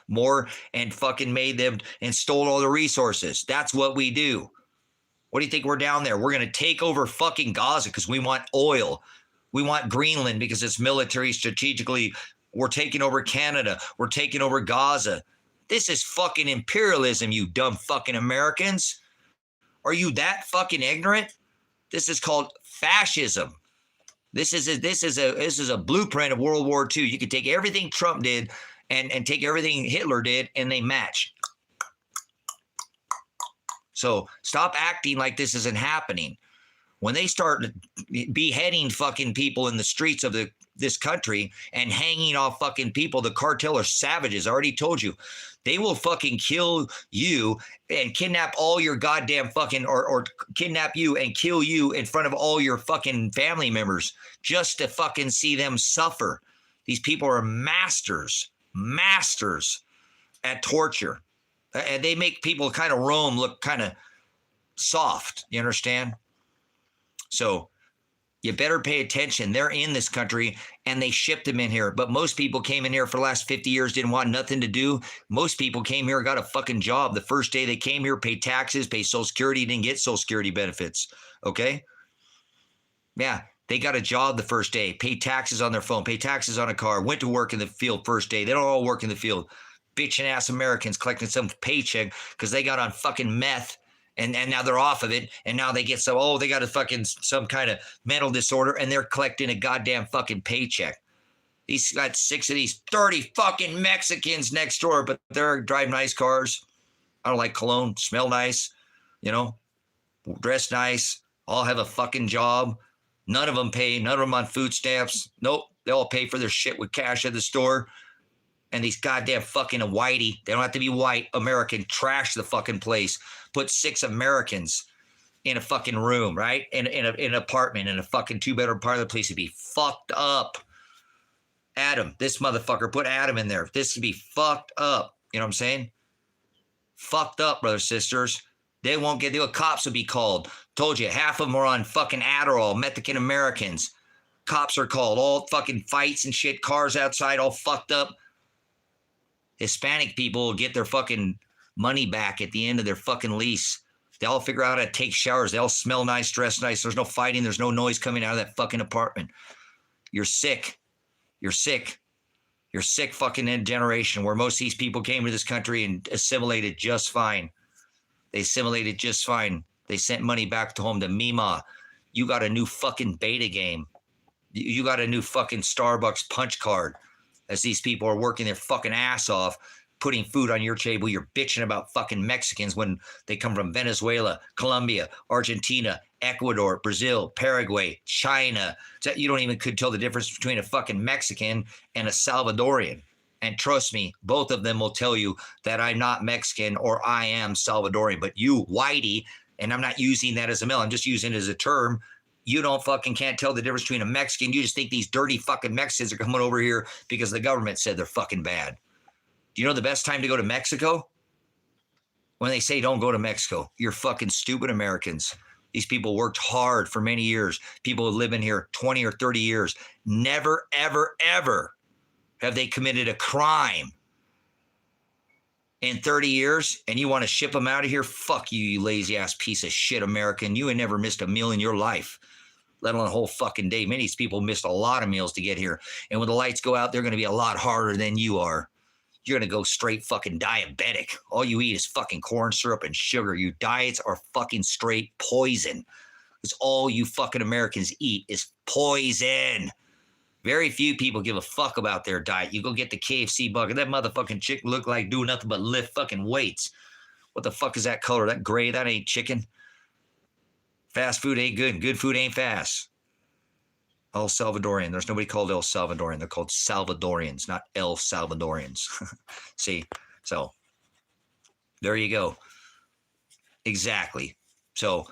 more, and fucking made them and stole all the resources. That's what we do. What do you think we're down there? We're going to take over fucking Gaza because we want oil. We want Greenland because it's military strategically. We're taking over Canada. We're taking over Gaza. This is fucking imperialism, you dumb fucking Americans. Are you that fucking ignorant? This is called fascism. This is a blueprint of World War II. You could take everything Trump did and take everything Hitler did, and they match. So stop acting like this isn't happening. When they start beheading fucking people in the streets of this country and hanging off fucking people, the cartel are savages. I already told you. They will fucking kill you and kidnap all your goddamn fucking, or kidnap you and kill you in front of all your fucking family members just to fucking see them suffer. These people are masters at torture. And they make people kind of Rome look kind of soft. You understand? So You better pay attention. They're in this country and they shipped them in here. But most people came in here for the last 50 years, didn't want nothing to do. Most people came here, got a fucking job. The first day they came here, paid taxes, paid Social Security, didn't get Social Security benefits. Okay? Yeah, they got a job the first day, paid taxes on their phone, paid taxes on a car, went to work in the field first day. They don't all work in the field. Bitching ass Americans collecting some paycheck because they got on fucking meth. And now they're off of it, and now they get they got a fucking some kind of mental disorder, and they're collecting a goddamn fucking paycheck. He's got 6 of these 30 fucking Mexicans next door, but they're driving nice cars. I don't like cologne, smell nice, dress nice, all have a fucking job. None of them pay, none of them on food stamps. Nope, they all pay for their shit with cash at the store. And these goddamn fucking whitey, they don't have to be white, American, trash the fucking place. Put 6 Americans in a fucking room, right? In an apartment, in a fucking 2-bedroom part of the place. It'd be fucked up. Adam, this motherfucker, put Adam in there. This would be fucked up. You know what I'm saying? Fucked up, brothers, sisters. They won't get, the cops would be called. Told you, half of them are on fucking Adderall, Mexican Americans. Cops are called. All fucking fights and shit, cars outside, all fucked up. Hispanic people will get their fucking money back at the end of their fucking lease. They all figure out how to take showers. They all smell nice, dress nice. There's no fighting. There's no noise coming out of that fucking apartment. You're sick. You're sick. You're sick fucking generation where most of these people came to this country and assimilated just fine. They assimilated just fine. They sent money back to home to Mima. You got a new fucking beta game. You got a new fucking Starbucks punch card. As these people are working their fucking ass off, putting food on your table, you're bitching about fucking Mexicans when they come from Venezuela, Colombia, Argentina, Ecuador, Brazil, Paraguay, China. You don't even could tell the difference between a fucking Mexican and a Salvadorian. And trust me, both of them will tell you that I'm not Mexican or I am Salvadorian. But you, whitey, and I'm not using that as a male, I'm just using it as a term. You don't fucking can't tell the difference between a Mexican. You just think these dirty fucking Mexicans are coming over here because the government said they're fucking bad. Do you know the best time to go to Mexico? When they say don't go to Mexico. You're fucking stupid Americans. These people worked hard for many years. People who live in here 20 or 30 years. Never, ever, ever have they committed a crime in 30 years, and you want to ship them out of here? Fuck you, you lazy ass piece of shit American. You ain't never missed a meal in your life, let alone a whole fucking day. Many of these people missed a lot of meals to get here. And when the lights go out, they're going to be a lot harder than you are. You're going to go straight fucking diabetic. All you eat is fucking corn syrup and sugar. Your diets are fucking straight poison. It's all you fucking Americans eat is poison. Very few people give a fuck about their diet. You go get the KFC bucket. That motherfucking chicken look like doing nothing but lift fucking weights. What the fuck is that color? That gray? That ain't chicken. Fast food ain't good. Good food ain't fast. El Salvadorian. There's nobody called El Salvadorian. They're called Salvadorians, not El Salvadorians. See? So there you go. Exactly. So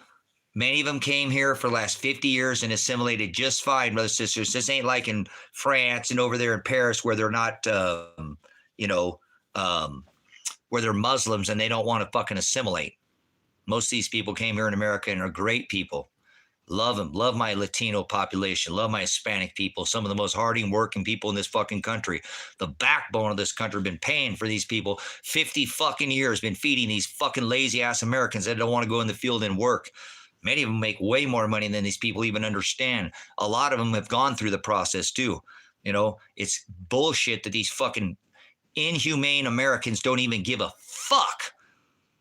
many of them came here for the last 50 years and assimilated just fine, brothers and sisters. This ain't like in France and over there in Paris where they're not, where they're Muslims and they don't want to fucking assimilate. Most of these people came here in America and are great people. Love them. Love my Latino population. Love my Hispanic people. Some of the most harding working people in this fucking country. The backbone of this country. Been paying for these people 50 fucking years. Been feeding these fucking lazy ass Americans that don't want to go in the field and work. Many of them make way more money than these people even understand. A lot of them have gone through the process too. You know, it's bullshit that these fucking inhumane Americans don't even give a fuck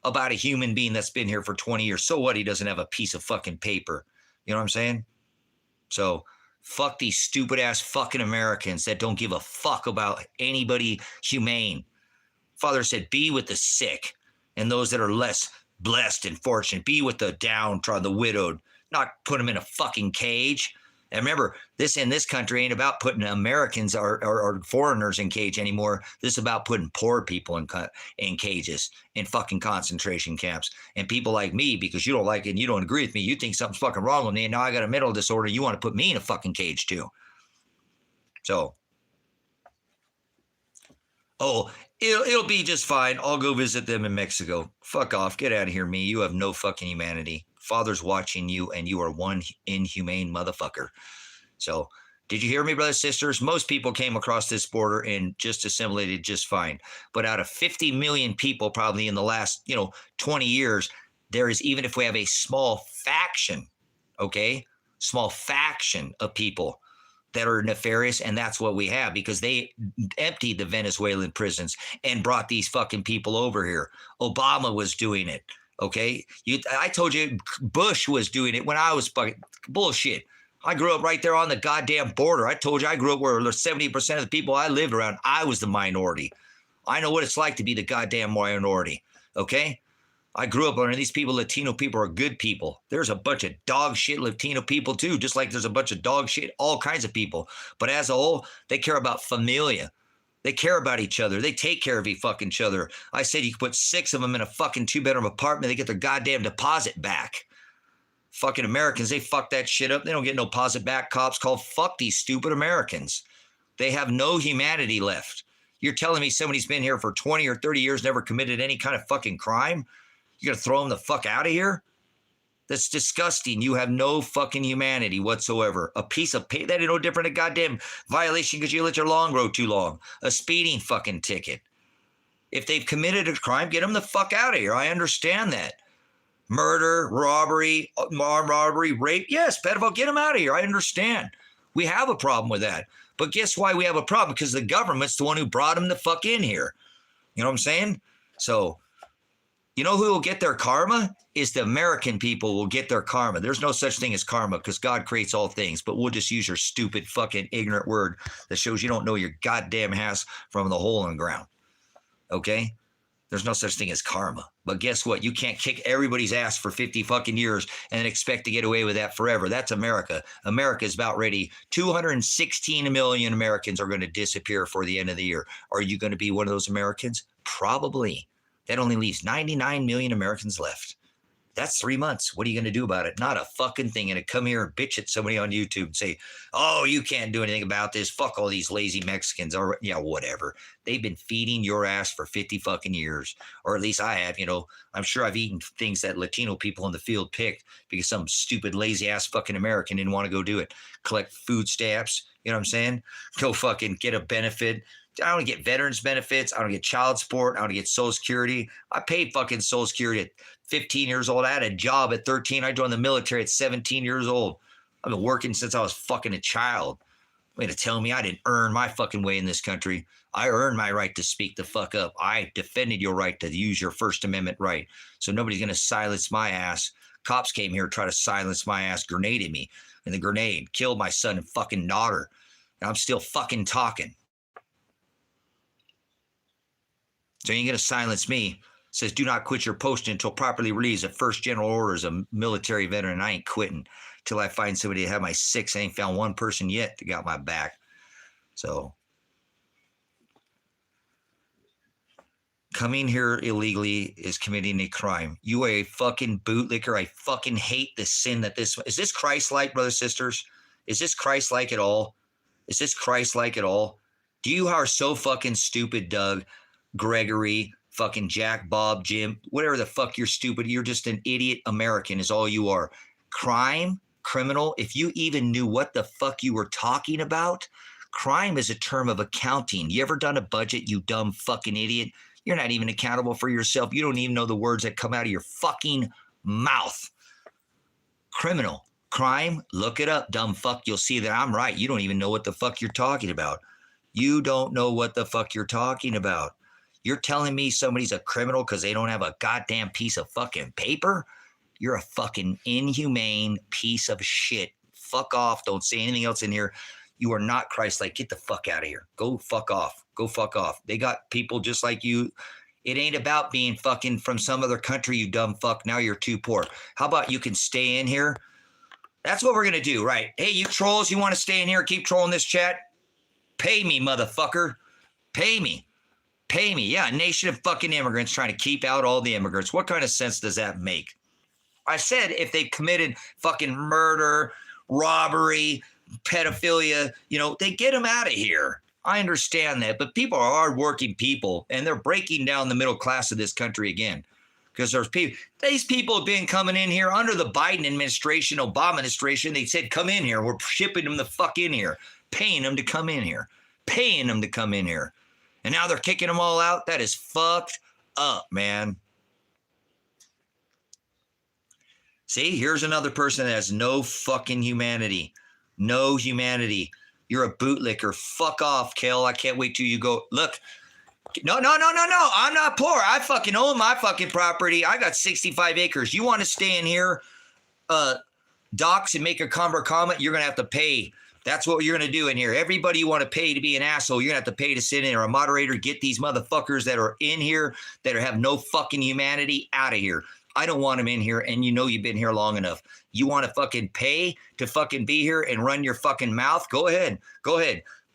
about a human being that's been here for 20 years. So what? He doesn't have a piece of fucking paper. You know what I'm saying? So fuck these stupid ass fucking Americans that don't give a fuck about anybody humane. Father said, be with the sick and those that are less blessed and fortunate. Be with the downtrodden, the widowed, not put them in a fucking cage. And remember, this in this country ain't about putting Americans or foreigners in cage anymore. This is about putting poor people in cages, in fucking concentration camps. And people like me, because you don't like it and you don't agree with me, you think something's fucking wrong with me, and now I got a mental disorder, you want to put me in a fucking cage too. So, it'll be just fine. I'll go visit them in Mexico. Fuck off. Get out of here, me. You have no fucking humanity. Father's watching you, and you are one inhumane motherfucker. So, did you hear me, brothers, sisters? Most people came across this border and just assimilated just fine. But out of 50 million people, probably in the last, 20 years, there is, even if we have a small faction, okay, small faction of people that are nefarious, and that's what we have, because they emptied the Venezuelan prisons and brought these fucking people over here. Obama was doing it, okay? I told you Bush was doing it when I was fucking bullshit. I grew up right there on the goddamn border. I told you I grew up where 70% of the people I lived around, I was the minority. I know what it's like to be the goddamn minority, okay? I grew up under these people. Latino people are good people. There's a bunch of dog shit Latino people too, just like there's a bunch of dog shit, all kinds of people. But as a whole, they care about familia. They care about each other. They take care of each other. I said you could put 6 of them in a fucking 2-bedroom apartment. They get their goddamn deposit back. Fucking Americans, they fuck that shit up. They don't get no deposit back. Cops call fuck these stupid Americans. They have no humanity left. You're telling me somebody's been here for 20 or 30 years, never committed any kind of fucking crime? You're going to throw them the fuck out of here? That's disgusting. You have no fucking humanity whatsoever. A piece of paper, that ain't no different than a goddamn violation because you let your lawn grow too long. A speeding fucking ticket. If they've committed a crime, get them the fuck out of here. I understand that. Murder, robbery, armed robbery, rape. Yes, pedophile, get them out of here. I understand. We have a problem with that. But guess why we have a problem? Because the government's the one who brought them the fuck in here. You know what I'm saying? So, you know who will get their karma? Is the American people will get their karma. There's no such thing as karma because God creates all things, but we'll just use your stupid fucking ignorant word that shows you don't know your goddamn ass from the hole in the ground. Okay? There's no such thing as karma. But guess what? You can't kick everybody's ass for 50 fucking years and expect to get away with that forever. That's America. America is about ready. 216 million Americans are going to disappear for the end of the year. Are you going to be one of those Americans? Probably. That only leaves 99 million Americans left. That's 3 months. What are you going to do about it? Not a fucking thing. And to come here and bitch at somebody on YouTube and say, oh, you can't do anything about this. Fuck all these lazy Mexicans. Or, yeah, whatever. They've been feeding your ass for 50 fucking years. Or at least I have. I'm sure I've eaten things that Latino people in the field picked because some stupid, lazy ass fucking American didn't want to go do it. Collect food stamps. You know what I'm saying? Go fucking get a benefit. I don't get veterans benefits. I don't get child support. I don't get Social Security. I paid fucking Social Security at 15 years old. I had a job at 13. I joined the military at 17 years old. I've been working since I was fucking a child. You're going to tell me I didn't earn my fucking way in this country. I earned my right to speak the fuck up. I defended your right to use your First Amendment right. So nobody's going to silence my ass. Cops came here to try to silence my ass, grenaded me. And the grenade killed my son and fucking daughter. And I'm still fucking talking. So you ain't going to silence me. It says, do not quit your post until properly released. The first general order is a military veteran. I ain't quitting till I find somebody to have my 6. I ain't found one person yet that got my back. So coming here illegally is committing a crime. You are a fucking bootlicker. I fucking hate the sin that this is. This Christ-like, brothers, sisters? Is this Christ-like at all? Is this Christ-like at all? You are so fucking stupid, Doug, Gregory, fucking Jack, Bob, Jim, whatever the fuck you're stupid. You're just an idiot American is all you are. Crime, criminal, if you even knew what the fuck you were talking about, crime is a term of accounting. You ever done a budget, you dumb fucking idiot? You're not even accountable for yourself. You don't even know the words that come out of your fucking mouth. Criminal, crime, look it up, dumb fuck. You'll see that I'm right. You don't even know what the fuck you're talking about. You don't know what the fuck you're talking about. You're telling me somebody's a criminal because they don't have a goddamn piece of fucking paper? You're a fucking inhumane piece of shit. Fuck off. Don't say anything else in here. You are not Christ-like. Get the fuck out of here. Go fuck off. Go fuck off. They got people just like you. It ain't about being fucking from some other country, you dumb fuck. Now you're too poor. How about you can stay in here? That's what we're going to do, right? Hey, you trolls, you want to stay in here, keep trolling this chat? Pay me, motherfucker. Pay me. Pay me. Yeah, a nation of fucking immigrants trying to keep out all the immigrants. What kind of sense does that make? I said if they committed fucking murder, robbery, pedophilia, they get them out of here. I understand that. But people are hardworking people, and they're breaking down the middle class of this country again. Because there's people, these people have been coming in here under the Biden administration, Obama administration. They said, come in here. We're shipping them the fuck in here, paying them to come in here, paying them to come in here. And now they're kicking them all out. That is fucked up, man. See, here's another person that has no fucking humanity. No humanity. You're a bootlicker. Fuck off, Kel. I can't wait till you go. Look. No. I'm not poor. I fucking own my fucking property. I got 65 acres. You want to stay in here, docks, and make a comment, you're going to have to pay. That's what you're going to do in here. Everybody you want to pay to be an asshole, you're going to have to pay to sit in, or a moderator. Get these motherfuckers that are in here that have no fucking humanity out of here. I don't want them in here, and you know you've been here long enough. You want to fucking pay to fucking be here and run your fucking mouth? Go ahead.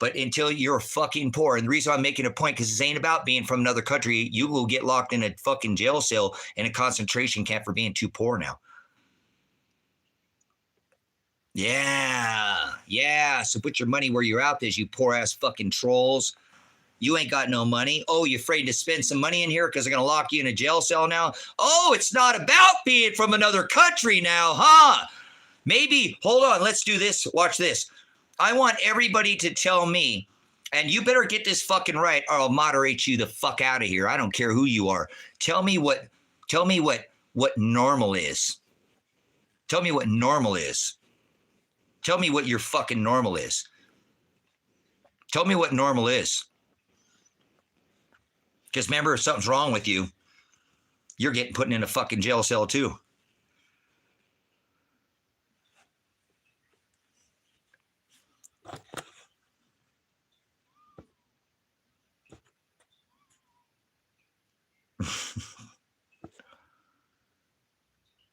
But until you're fucking poor, and the reason I'm making a point, because this ain't about being from another country. You will get locked in a fucking jail cell in a concentration camp for being too poor now. Yeah. So put your money where your mouth is, you poor ass fucking trolls. You ain't got no money. Oh, you afraid to spend some money in here because they're going to lock you in a jail cell now? Oh, it's not about being from another country now, huh? Maybe, hold on, let's do this. Watch this. I want everybody to tell me, and you better get this fucking right, or I'll moderate you the fuck out of here. I don't care who you are. Tell me what normal is. Tell me what normal is. Tell me what your fucking normal is. Tell me what normal is. Because remember, if something's wrong with you, you're getting put in a fucking jail cell too.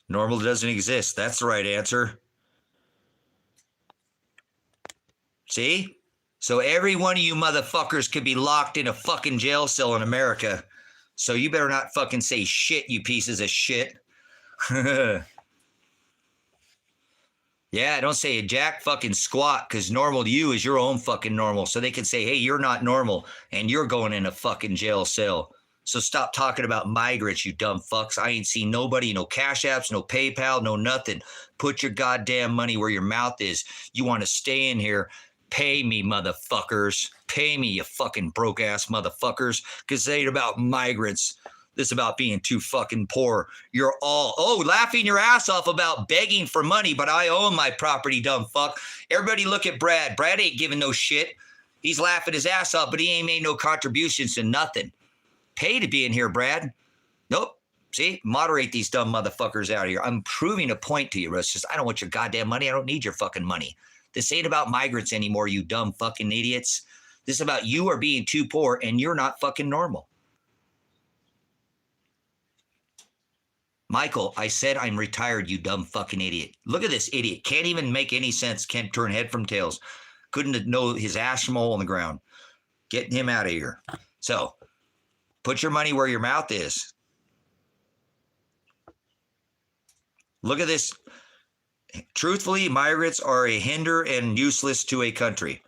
Normal doesn't exist. That's the right answer. See? So every one of you motherfuckers could be locked in a fucking jail cell in America. So you better not fucking say shit, you pieces of shit. Yeah, don't say a jack fucking squat, because normal to you is your own fucking normal. So they can say, hey, you're not normal and you're going in a fucking jail cell. So stop talking about migrants, you dumb fucks. I ain't seen nobody, no Cash Apps, no PayPal, no nothing. Put your goddamn money where your mouth is. You want to stay in here, pay me, motherfuckers. Pay me, you fucking broke ass motherfuckers. Because it ain't about migrants. This is about being too fucking poor. You're all, laughing your ass off about begging for money, but I own my property, dumb fuck. Everybody look at Brad. Brad ain't giving no shit. He's laughing his ass off, but he ain't made no contributions to nothing. Pay to be in here, Brad. Nope. See, moderate these dumb motherfuckers out of here. I'm proving a point to you, Russ. Just, I don't want your goddamn money. I don't need your fucking money. This ain't about migrants anymore, you dumb fucking idiots. This is about you are being too poor and you're not fucking normal. Michael, I said I'm retired, you dumb fucking idiot. Look at this idiot. Can't even make any sense. Can't turn head from tails. Couldn't know his ass from hole on the ground. Getting him out of here. So, put your money where your mouth is. Look at this. Truthfully, migrants are a hinder and useless to a country.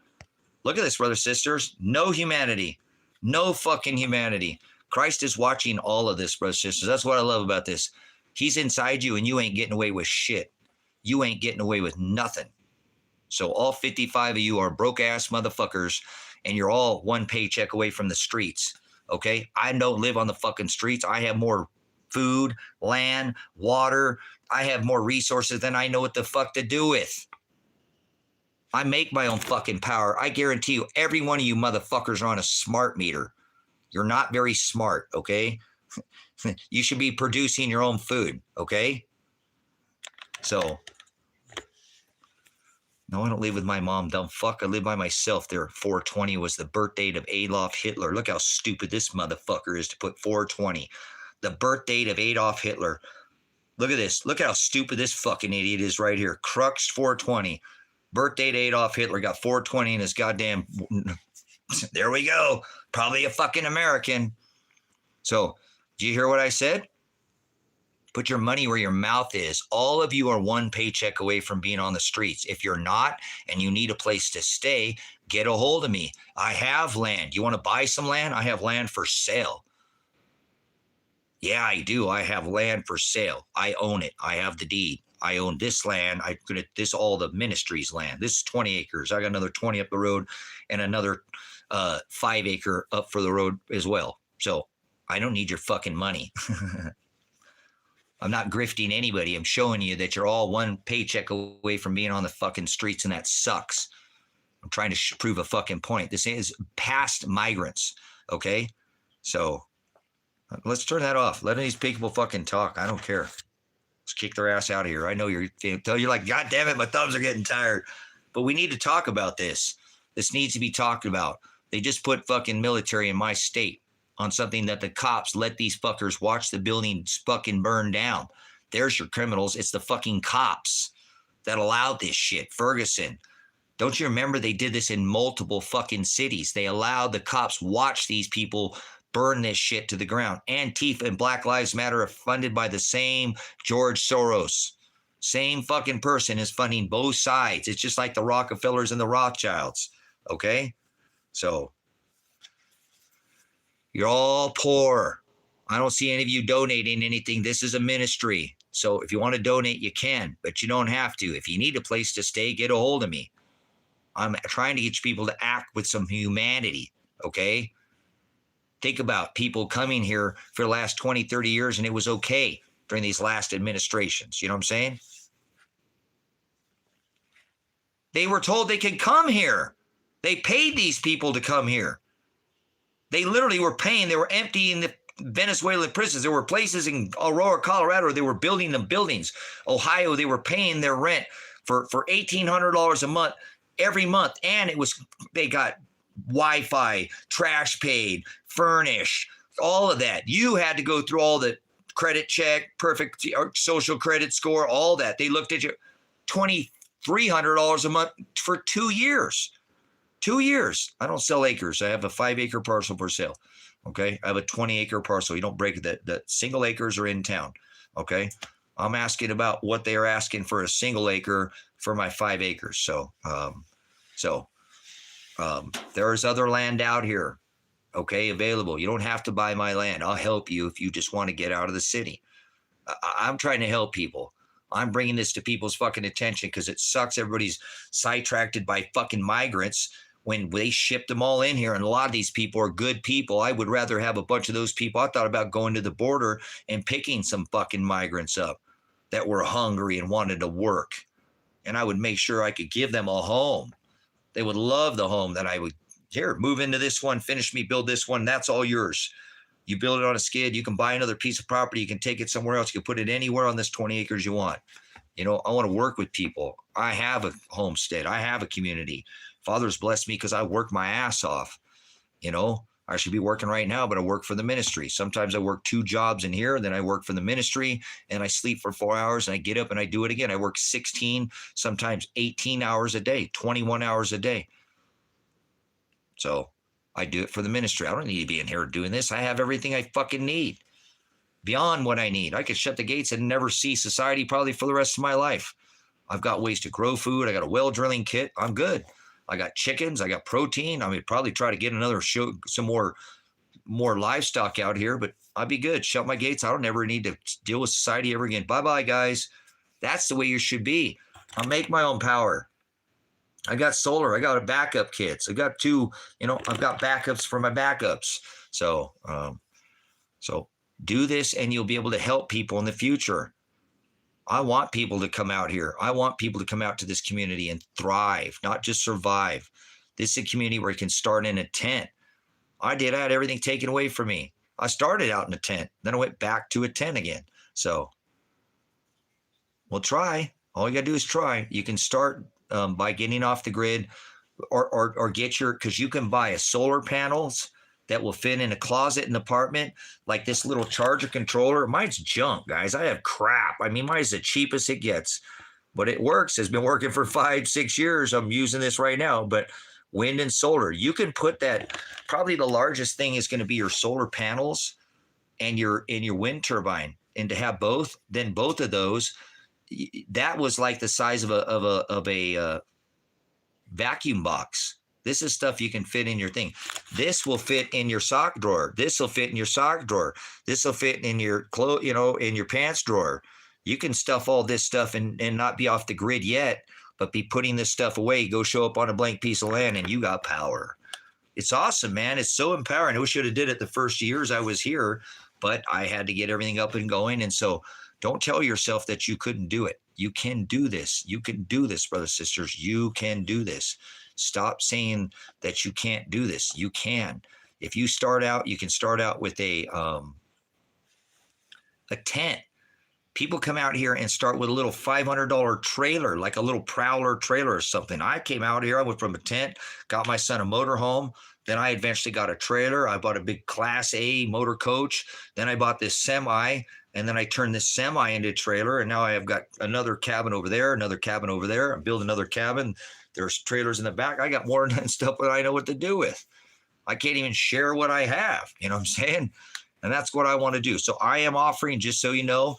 Look at this, brothers, sisters. No humanity. No fucking humanity. Christ is watching all of this, brothers, sisters. That's what I love about this. He's inside you and you ain't getting away with shit. You ain't getting away with nothing. So all 55 of you are broke ass motherfuckers and you're all one paycheck away from the streets. Okay? I don't live on the fucking streets. I have more food, land, water. I have more resources than I know what the fuck to do with. I make my own fucking power. I guarantee you, every one of you motherfuckers are on a smart meter. You're not very smart, okay? You should be producing your own food, okay? So, no, I don't live with my mom, dumb fuck. I live by myself there. 420 was the birth date of Adolf Hitler. Look how stupid this motherfucker is to put 420. The birth date of Adolf Hitler. Look at this. Look how stupid this fucking idiot is right here. Crux 420. Birth date Adolf Hitler. Got 420 in his goddamn... There we go. Probably a fucking American. So, do you hear what I said? Put your money where your mouth is. All of you are one paycheck away from being on the streets. If you're not and you need a place to stay, get a hold of me. I have land. You want to buy some land? I have land for sale. Yeah, I do. I have land for sale. I own it. I have the deed. I own this land. I put it, this all the ministry's land. This is 20 acres. I got another 20 up the road and another 5 acre up for the road as well. So I don't need your fucking money. I'm not grifting anybody. I'm showing you that you're all one paycheck away from being on the fucking streets, and that sucks. I'm trying to prove a fucking point. This is past migrants, okay? So let's turn that off. Let these people fucking talk. I don't care. Let's kick their ass out of here. I know you're like, God damn it, my thumbs are getting tired. But we need to talk about this. This needs to be talked about. They just put fucking military in my state on something that the cops let these fuckers watch the buildings fucking burn down. There's your criminals. It's the fucking cops that allowed this shit. Ferguson. Don't you remember they did this in multiple fucking cities? They allowed the cops watch these people burn this shit to the ground. Antifa and Black Lives Matter are funded by the same George Soros. Same fucking person is funding both sides. It's just like the Rockefellers and the Rothschilds. Okay? So you're all poor. I don't see any of you donating anything. This is a ministry. So if you want to donate, you can, but you don't have to. If you need a place to stay, get a hold of me. I'm trying to get people to act with some humanity, okay? Think about people coming here for the last 20, 30 years, and it was okay during these last administrations. You know what I'm saying? They were told they could come here. They paid these people to come here. They literally were paying. They were emptying the Venezuelan prisons. There were places in Aurora, Colorado, they were building them buildings. Ohio, they were paying their rent for $1,800 a month every month. And they got Wi-Fi, trash paid, furnished, all of that. You had to go through all the credit check, perfect social credit score, all that. They looked at you, $2,300 a month for 2 years. 2 years. I don't sell acres. I have a 5 acre parcel for sale. Okay. I have a 20 acre parcel. You don't break it. The single acres are in town. Okay. I'm asking about what they are asking for a single acre for my 5 acres. So there's other land out here. Okay. Available. You don't have to buy my land. I'll help you if you just want to get out of the city. I'm trying to help people. I'm bringing this to people's fucking attention because it sucks. Everybody's sidetracked by fucking migrants when they shipped them all in here. And a lot of these people are good people. I would rather have a bunch of those people. I thought about going to the border and picking some fucking migrants up that were hungry and wanted to work. And I would make sure I could give them a home. They would love the home that I would, here, move into this one, finish me, build this one. That's all yours. You build it on a skid. You can buy another piece of property. You can take it somewhere else. You can put it anywhere on this 20 acres you want. You know, I want to work with people. I have a homestead. I have a community. Father's blessed me because I work my ass off. You know, I should be working right now, but I work for the ministry. Sometimes I work 2 jobs in here, then I work for the ministry, and I sleep for 4 hours, and I get up and I do it again. I work 16, sometimes 18 hours a day, 21 hours a day. So I do it for the ministry. I don't need to be in here doing this. I have everything I fucking need. Beyond what I need. I could shut the gates and never see society probably for the rest of my life. I've got ways to grow food. I got a well drilling kit. I'm good. I got chickens. I got protein. I mean, probably try to get some more livestock out here, but I'll be good. Shut my gates. I don't ever need to deal with society ever again. Bye-bye, guys. That's the way you should be. I'll make my own power. I got solar. I got a backup kits. I got 2, I've got backups for my backups. So do this and you'll be able to help people in the future. I want people to come out here. I want people to come out to this community and thrive, not just survive. This is a community where you can start in a tent. I had everything taken away from me. I started out in a tent. Then I went back to a tent again. So we'll try. All you got to do is try. You can start by getting off the grid or get because you can buy solar panels that will fit in a closet in an apartment, like this little charger controller. Mine's junk, guys. I have crap. I mean, mine's the cheapest it gets, but it works. It's been working for 5-6 years. I'm using this right now, but wind and solar, you can put that. Probably the largest thing is going to be your solar panels and your wind turbine. And to have both, then both of those, that was like the size of a vacuum box. This is stuff you can fit in your thing. This will fit in your sock drawer. This will fit in your sock drawer. This will fit in your in your pants drawer. You can stuff all this stuff and not be off the grid yet, but be putting this stuff away. Go show up on a blank piece of land and you got power. It's awesome, man. It's so empowering. I wish I would have did it the first years I was here, but I had to get everything up and going. And so don't tell yourself that you couldn't do it. You can do this. You can do this, brothers, sisters. You can do this. Stop saying that you can't do this. You can. If you start out, you can start out with a tent. People come out here and start with a little $500 trailer, like a little Prowler trailer or something. I came out here, I went from a tent, got my son a motorhome. Then I eventually got a trailer. I bought a big Class A motor coach. Then I bought this semi, and then I turned this semi into a trailer. And now I have got another cabin over there, another cabin over there. I'm building another cabin. There's trailers in the back. I got more than stuff that I know what to do with. I can't even share what I have. You know what I'm saying? And that's what I want to do. So I am offering, just so you know,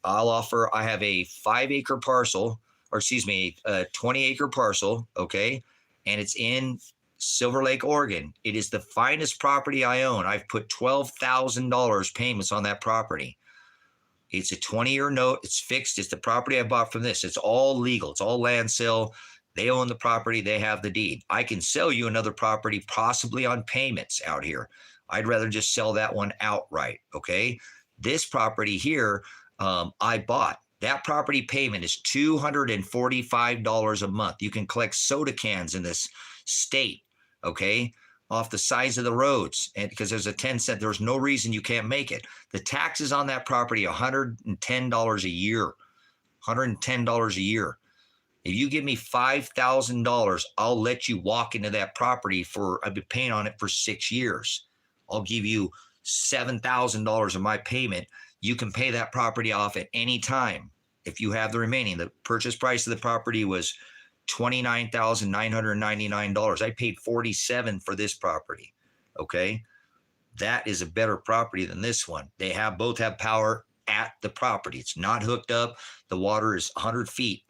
I have a 5-acre parcel, or excuse me, a 20-acre parcel, okay? And it's in Silver Lake, Oregon. It is the finest property I own. I've put $12,000 payments on that property. It's a 20-year note. It's fixed. It's the property I bought from this. It's all legal. It's all land sale. They own the property. They have the deed. I can sell you another property possibly on payments out here. I'd rather just sell that one outright, okay? This property here, I bought. That property payment is $245 a month. You can collect soda cans in this state, okay, off the sides of the roads. And because there's a 10-cent, there's no reason you can't make it. The taxes on that property, $110 a year. $110 a year. If you give me $5,000, I'll let you walk into that property I've been paying on it for 6 years. I'll give you $7,000 of my payment. You can pay that property off at any time if you have the remaining. The purchase price of the property was $29,999. I paid $47,000 for this property. Okay. That is a better property than this one. They both have power at the property. It's not hooked up. The water is 100 feet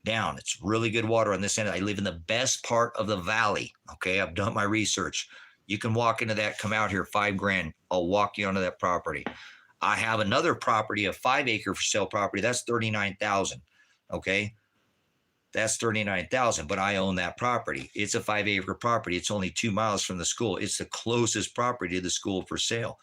down. It's really good water on this end. I live in the best part of the valley. Okay. I've done my research. You can walk into that, come out here, $5,000. I'll walk you onto that property. I have another property, a 5-acre for sale property. That's $39,000. Okay. That's $39,000, but I own that property. It's a 5-acre property. It's only 2 miles from the school. It's the closest property to the school for sale.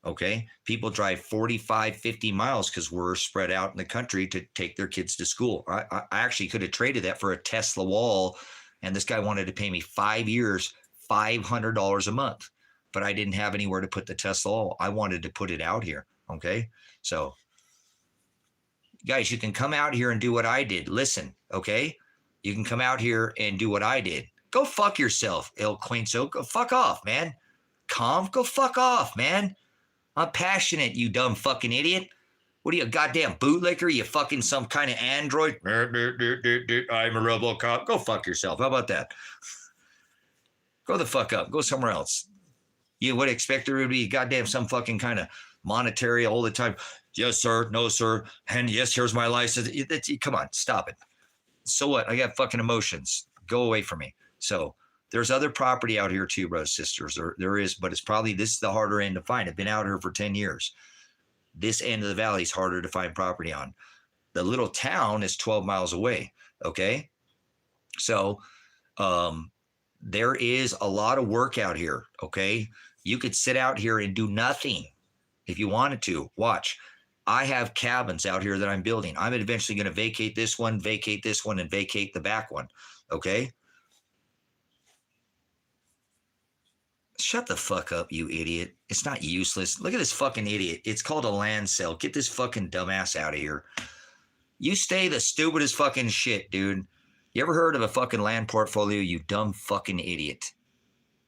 Okay. People drive 45, 50 miles because we're spread out in the country to take their kids to school. I actually could have traded that for a Tesla wall. And this guy wanted to pay me 5 years, $500 a month, but I didn't have anywhere to put the Tesla wall. I wanted to put it out here. Okay. So guys, you can come out here and do what I did. Listen. Okay. You can come out here and do what I did. Go fuck yourself, El Quinto. Go fuck off, man. Go fuck off, man. I'm passionate, you dumb fucking idiot. What are you, a goddamn bootlicker? You fucking some kind of android? I'm a RoboCop. Go fuck yourself. How about that? Go the fuck up. Go somewhere else. You would expect there would be goddamn some fucking kind of monetary all the time. Yes, sir. No, sir. And yes, here's my license. Come on, stop it. So what? I got fucking emotions. Go away from me. So there's other property out here too, brothers, sisters. There is, but it's probably, this is the harder end to find. I've been out here for 10 years. This end of the valley is harder to find property on. The little town is 12 miles away. Okay. So there is a lot of work out here. Okay. You could sit out here and do nothing if you wanted to. Watch. I have cabins out here that I'm building. I'm eventually going to vacate this one, and vacate the back one. Okay. Shut the fuck up, you idiot. It's not useless. Look at this fucking idiot. It's called a land sale. Get this fucking dumbass out of here. You stay the stupidest fucking shit, dude. You ever heard of a fucking land portfolio, you dumb fucking idiot?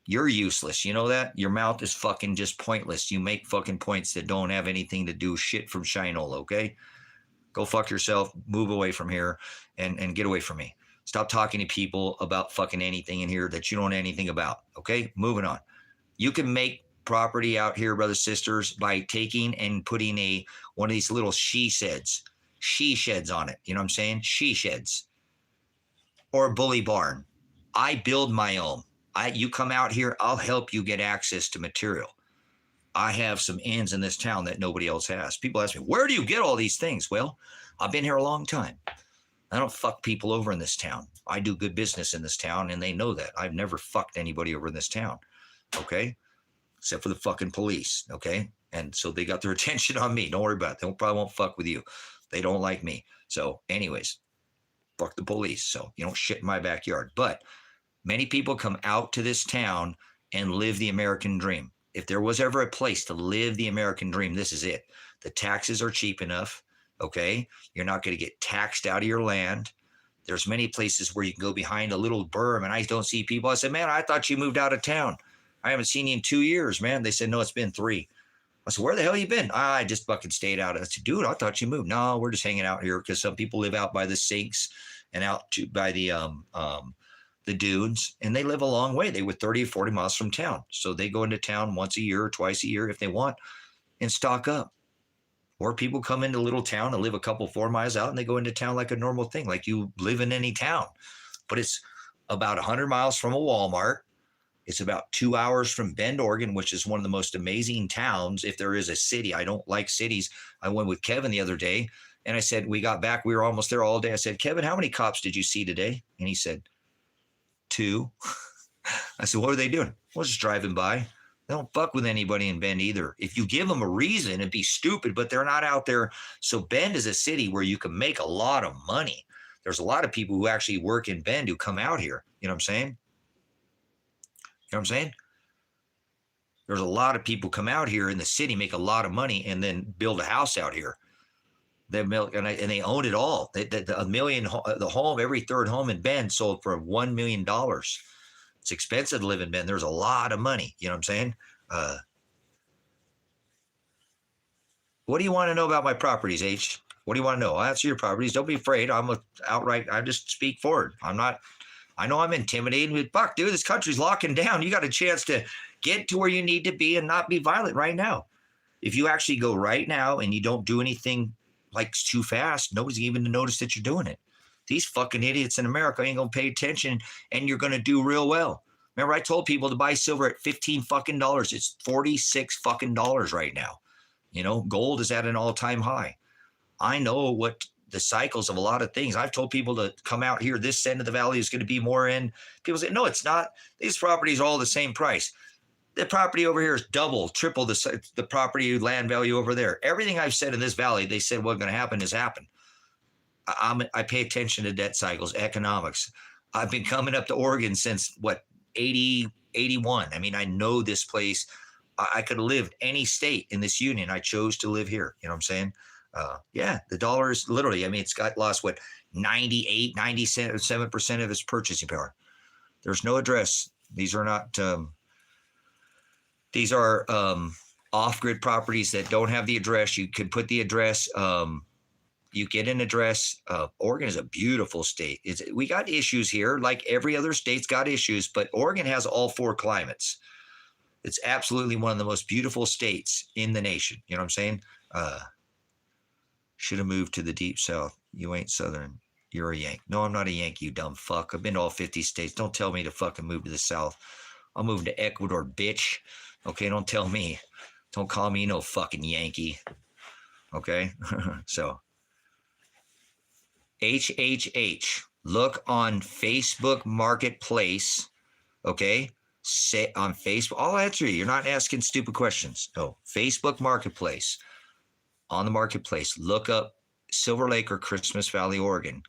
You're useless. You know that? Your mouth is fucking just pointless. You make fucking points that don't have anything to do shit from Shinola, okay? Go fuck yourself. Move away from here and get away from me. Stop talking to people about fucking anything in here that you don't know anything about, okay? Moving on. You can make property out here, brothers, sisters, by taking and putting one of these little she sheds on it. You know what I'm saying? She sheds. Or a bully barn. I build my own. You come out here, I'll help you get access to material. I have some ends in this town that nobody else has. People ask me, where do you get all these things? Well, I've been here a long time. I don't fuck people over in this town. I do good business in this town, and they know that. I've never fucked anybody over in this town, okay? Except for the fucking police, okay? And so they got their attention on me. Don't worry about it. They probably won't fuck with you. They don't like me. So anyways, fuck the police. So you don't shit in my backyard. But many people come out to this town and live the American dream. If there was ever a place to live the American dream, this is it. The taxes are cheap enough, okay? You're not going to get taxed out of your land. There's many places where you can go behind a little berm, and I don't see people. I said, man, I thought you moved out of town. I haven't seen you in 2 years, man. They said, no, it's been 3. I said, where the hell you been? I just fucking stayed out. I said, dude, I thought you moved. No, we're just hanging out here because some people live out by the sinks and out by the dunes, and they live a long way. They were 30 or 40 miles from town. So they go into town once a year or twice a year if they want and stock up. Or people come into a little town and live a couple 4 miles out, and they go into town like a normal thing, like you live in any town. But it's about 100 miles from a Walmart. It's about 2 hours from Bend, Oregon, which is one of the most amazing towns. If there is a city, I don't like cities. I went with Kevin the other day, and I said, we got back. We were almost there all day. I said, Kevin, how many cops did you see today? And he said, 2. I said, what were they doing? Well, just driving by. They don't fuck with anybody in Bend either. If you give them a reason, it'd be stupid, but they're not out there. So Bend is a city where you can make a lot of money. There's a lot of people who actually work in Bend who come out here. You know what I'm saying? You know what I'm saying? There's a lot of people come out here in the city, make a lot of money, and then build a house out here. And they own it all. The home, every third home in Bend sold for $1 million. It's expensive to live in Bend. There's a lot of money. You know what I'm saying? What do you want to know about my properties, H? What do you want to know? I'll answer your properties. Don't be afraid. I just speak forward. I know I'm intimidating, but fuck, dude, this country's locking down. You got a chance to get to where you need to be and not be violent right now. If you actually go right now and you don't do anything like too fast, nobody's even to notice that you're doing it. These fucking idiots in America ain't gonna pay attention, and you're gonna do real well. Remember, I told people to buy silver at $15 fucking. It's $46 fucking right now. You know, gold is at an all-time high. I know what the cycles of a lot of things. I've told people to come out here. This end of the valley is going to be more in. People say, no, it's not. These properties are all the same price. The property over here is double, triple the property land value over there. Everything I've said in this valley, they said what's going to happen has happened. I pay attention to debt cycles, economics. I've been coming up to Oregon since 80, 81. I mean, I know this place. I could have lived any state in this union. I chose to live here. You know what I'm saying? Yeah, the dollar is literally, I mean, it's got lost 98, 97% of its purchasing power. There's no address. These are not, these are off-grid properties that don't have the address. You can put the address, you get an address. Oregon is a beautiful state. We got issues here, like every other state's got issues, but Oregon has all 4 climates. It's absolutely one of the most beautiful states in the nation. You know what I'm saying? Should have moved to the deep south. You ain't Southern. You're a Yank. No, I'm not a Yankee, you dumb fuck. I've been to all 50 states. Don't tell me to fucking move to the south. I'm moving to Ecuador, bitch. Okay, don't tell me. Don't call me no fucking Yankee. Okay? So, HHH. Look on Facebook Marketplace. Okay? Say on Facebook. I'll answer you. You're not asking stupid questions. No. Facebook Marketplace. On the marketplace, look up Silver Lake or Christmas Valley, Oregon.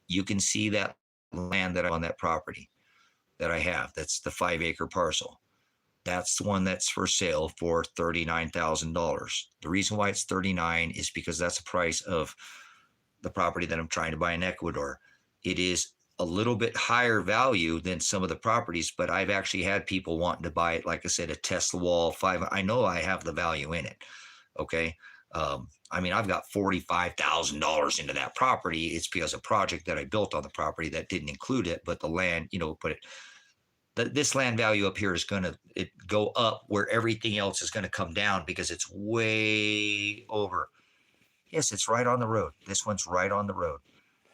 You can see that land that on that property that I have. That's the 5-acre parcel. That's the one that's for sale for $39,000. The reason why it's $39,000 is because that's the price of the property that I'm trying to buy in Ecuador. It is a little bit higher value than some of the properties, but I've actually had people wanting to buy it. Like I said, a Tesla wall, 5. I know I have the value in it. Okay. I mean, I've got $45,000 into that property. It's because of a project that I built on the property that didn't include it, but the land, this land value up here is going to go up where everything else is going to come down because it's way over. Yes, it's right on the road. This one's right on the road.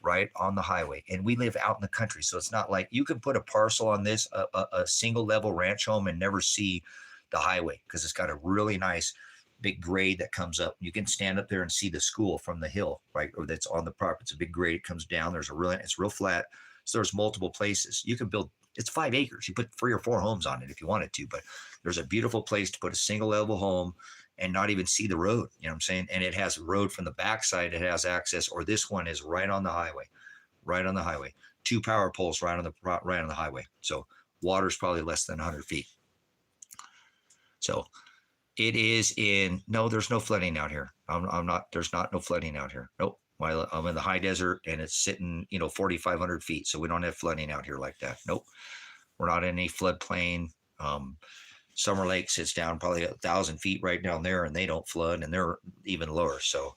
right on the highway. And we live out in the country. So it's not like you can put a parcel on this, a single level ranch home, and never see the highway because it's got a really nice big grade that comes up. You can stand up there and see the school from the hill, right? Or that's on the property. It's a big grade. It comes down. It's real flat. So there's multiple places. You can build, it's 5 acres. You put 3 or 4 homes on it if you wanted to, but there's a beautiful place to put a single level home and not even see the road. You know what I'm saying? And it has a road from the backside. It has access, or this one is right on the highway, right on the highway. 2 power poles right on the highway. So water's probably less than 100 feet. So it is there's no flooding out here. There's not no flooding out here. Nope. I'm in the high desert and it's sitting, 4,500 feet. So we don't have flooding out here like that. Nope. We're not in any floodplain. Summer Lake sits down probably 1,000 feet right down there, and they don't flood, and they're even lower. So,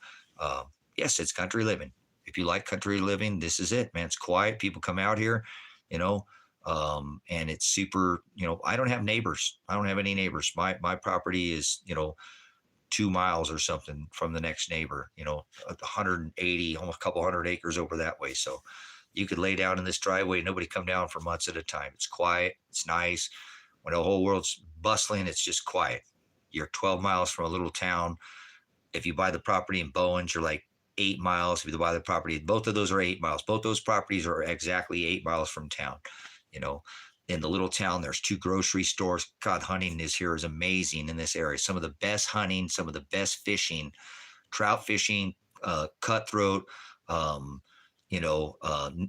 yes, it's country living. If you like country living, this is it, man. It's quiet. People come out here, and it's super, I don't have neighbors. I don't have any neighbors. My property is, 2 miles or something from the next neighbor, 180, almost a couple hundred acres over that way. So you could lay down in this driveway. Nobody come down for months at a time. It's quiet. It's nice. When the whole world's bustling, it's just quiet. You're 12 miles from a little town. If you buy the property in Bowens, you're like 8 miles. If you buy the property, both of those are 8 miles. Both those properties are exactly 8 miles from town. In the little town, there's 2 grocery stores. God, hunting is amazing in this area. Some of the best hunting, some of the best fishing, trout fishing, cutthroat,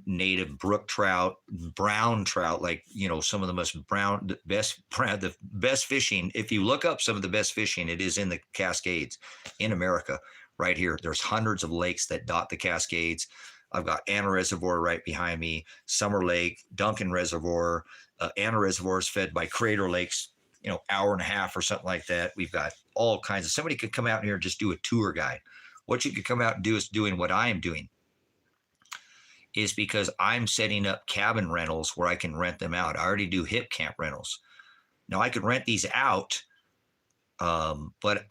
native brook trout, brown trout, like, some of the most the best fishing. If you look up some of the best fishing, it is in the Cascades in America right here. There's hundreds of lakes that dot the Cascades. I've got Anna Reservoir right behind me, Summer Lake, Duncan Reservoir. Anna Reservoir is fed by Crater Lakes, hour and a half or something like that. We've got all kinds of, somebody could come out here and just do a tour guide. What you could come out and do is doing what I am doing. Is because I'm setting up cabin rentals where I can rent them out. I already do hip camp rentals. Now I could rent these out, but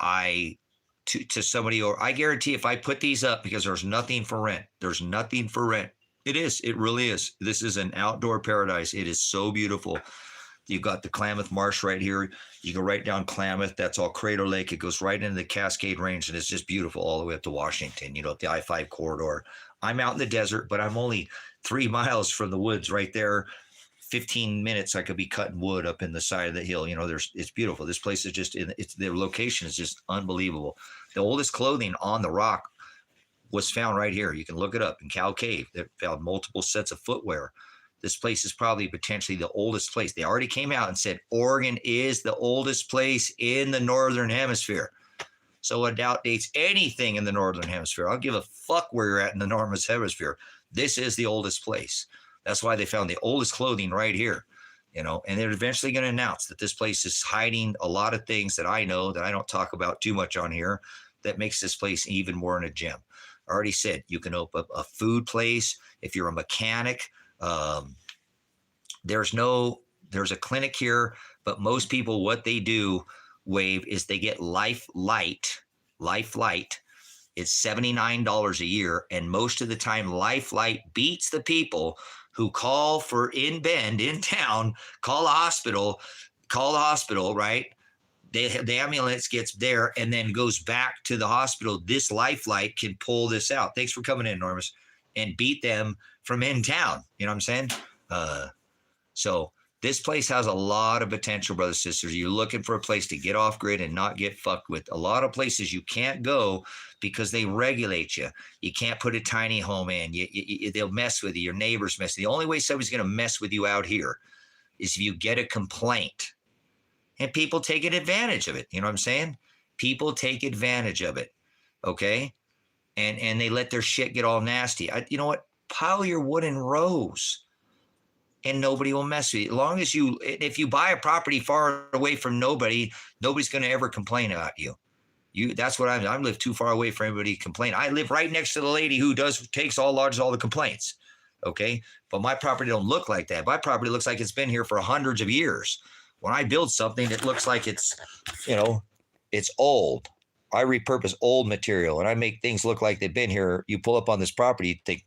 to somebody, or I guarantee if I put these up, because there's nothing for rent. There's nothing for rent. It really is. This is an outdoor paradise. It is so beautiful. You've got the Klamath Marsh right here. You go right down Klamath. That's all Crater Lake. It goes right into the Cascade Range, and it's just beautiful all the way up to Washington, up the I-5 corridor. I'm out in the desert, but I'm only 3 miles from the woods right there. 15 minutes, I could be cutting wood up in the side of the hill. It's beautiful. This place is just, the location is just unbelievable. The oldest clothing on the rock was found right here. You can look it up in Cow Cave. They found multiple sets of footwear. This place is probably potentially the oldest place. They already came out and said Oregon is the oldest place in the Northern Hemisphere. So it outdates anything in the Northern Hemisphere. I'll give a fuck where you're at in the Northern Hemisphere. This is the oldest place. That's why they found the oldest clothing right here, and they're eventually going to announce that this place is hiding a lot of things that I know that I don't talk about too much on here that makes this place even more in a gem. I already said you can open up a food place. If you're a mechanic, there's a clinic here, but most people, what they do, Wave, is they get Life Light. It's $79 a year. And most of the time, Life Light beats the people who call for in Bend, in town, call the hospital, right? The ambulance gets there and then goes back to the hospital. This Life Light can pull this out. Thanks for coming in, Normus, and beat them from in town. You know what I'm saying? So this place has a lot of potential, brothers and sisters. You're looking for a place to get off grid and not get fucked with. A lot of places you can't go because they regulate you. You can't put a tiny home in. They'll mess with you. Your neighbors mess with you. The only way somebody's going to mess with you out here is if you get a complaint. And people take advantage of it. You know what I'm saying? People take advantage of it. Okay? And they let their shit get all nasty. You know what? Pile your wood in rows. And nobody will mess with you. As long as if you buy a property far away from nobody's going to ever complain about you. That's what I live too far away for anybody to complain. I live right next to the lady who takes all the complaints. Okay. But my property don't look like that. My property looks like it's been here for hundreds of years. When I build something, it looks like it's old. I repurpose old material and I make things look like they've been here. You pull up on this property, you think,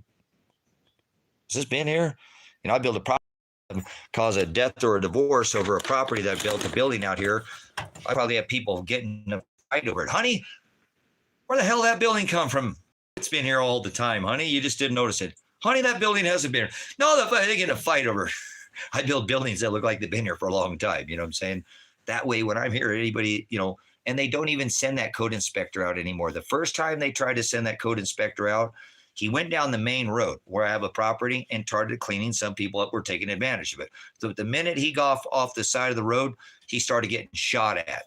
Has this been here? You know, I built a property, cause a death or a divorce over a property that I built a building out here. I probably have people getting a fight over it. Honey, where the hell did that building come from? It's been here all the time, honey. You just didn't notice it. Honey, that building hasn't been here. No, they get a fight over. I build buildings that look like they've been here for a long time. You know what I'm saying? That way, when I'm here, anybody, you know, and they don't even send that code inspector out anymore. The first time they tried to send that code inspector out, he went down the main road where I have a property and started cleaning some people up were taking advantage of it. So the minute he got off the side of the road, he started getting shot at.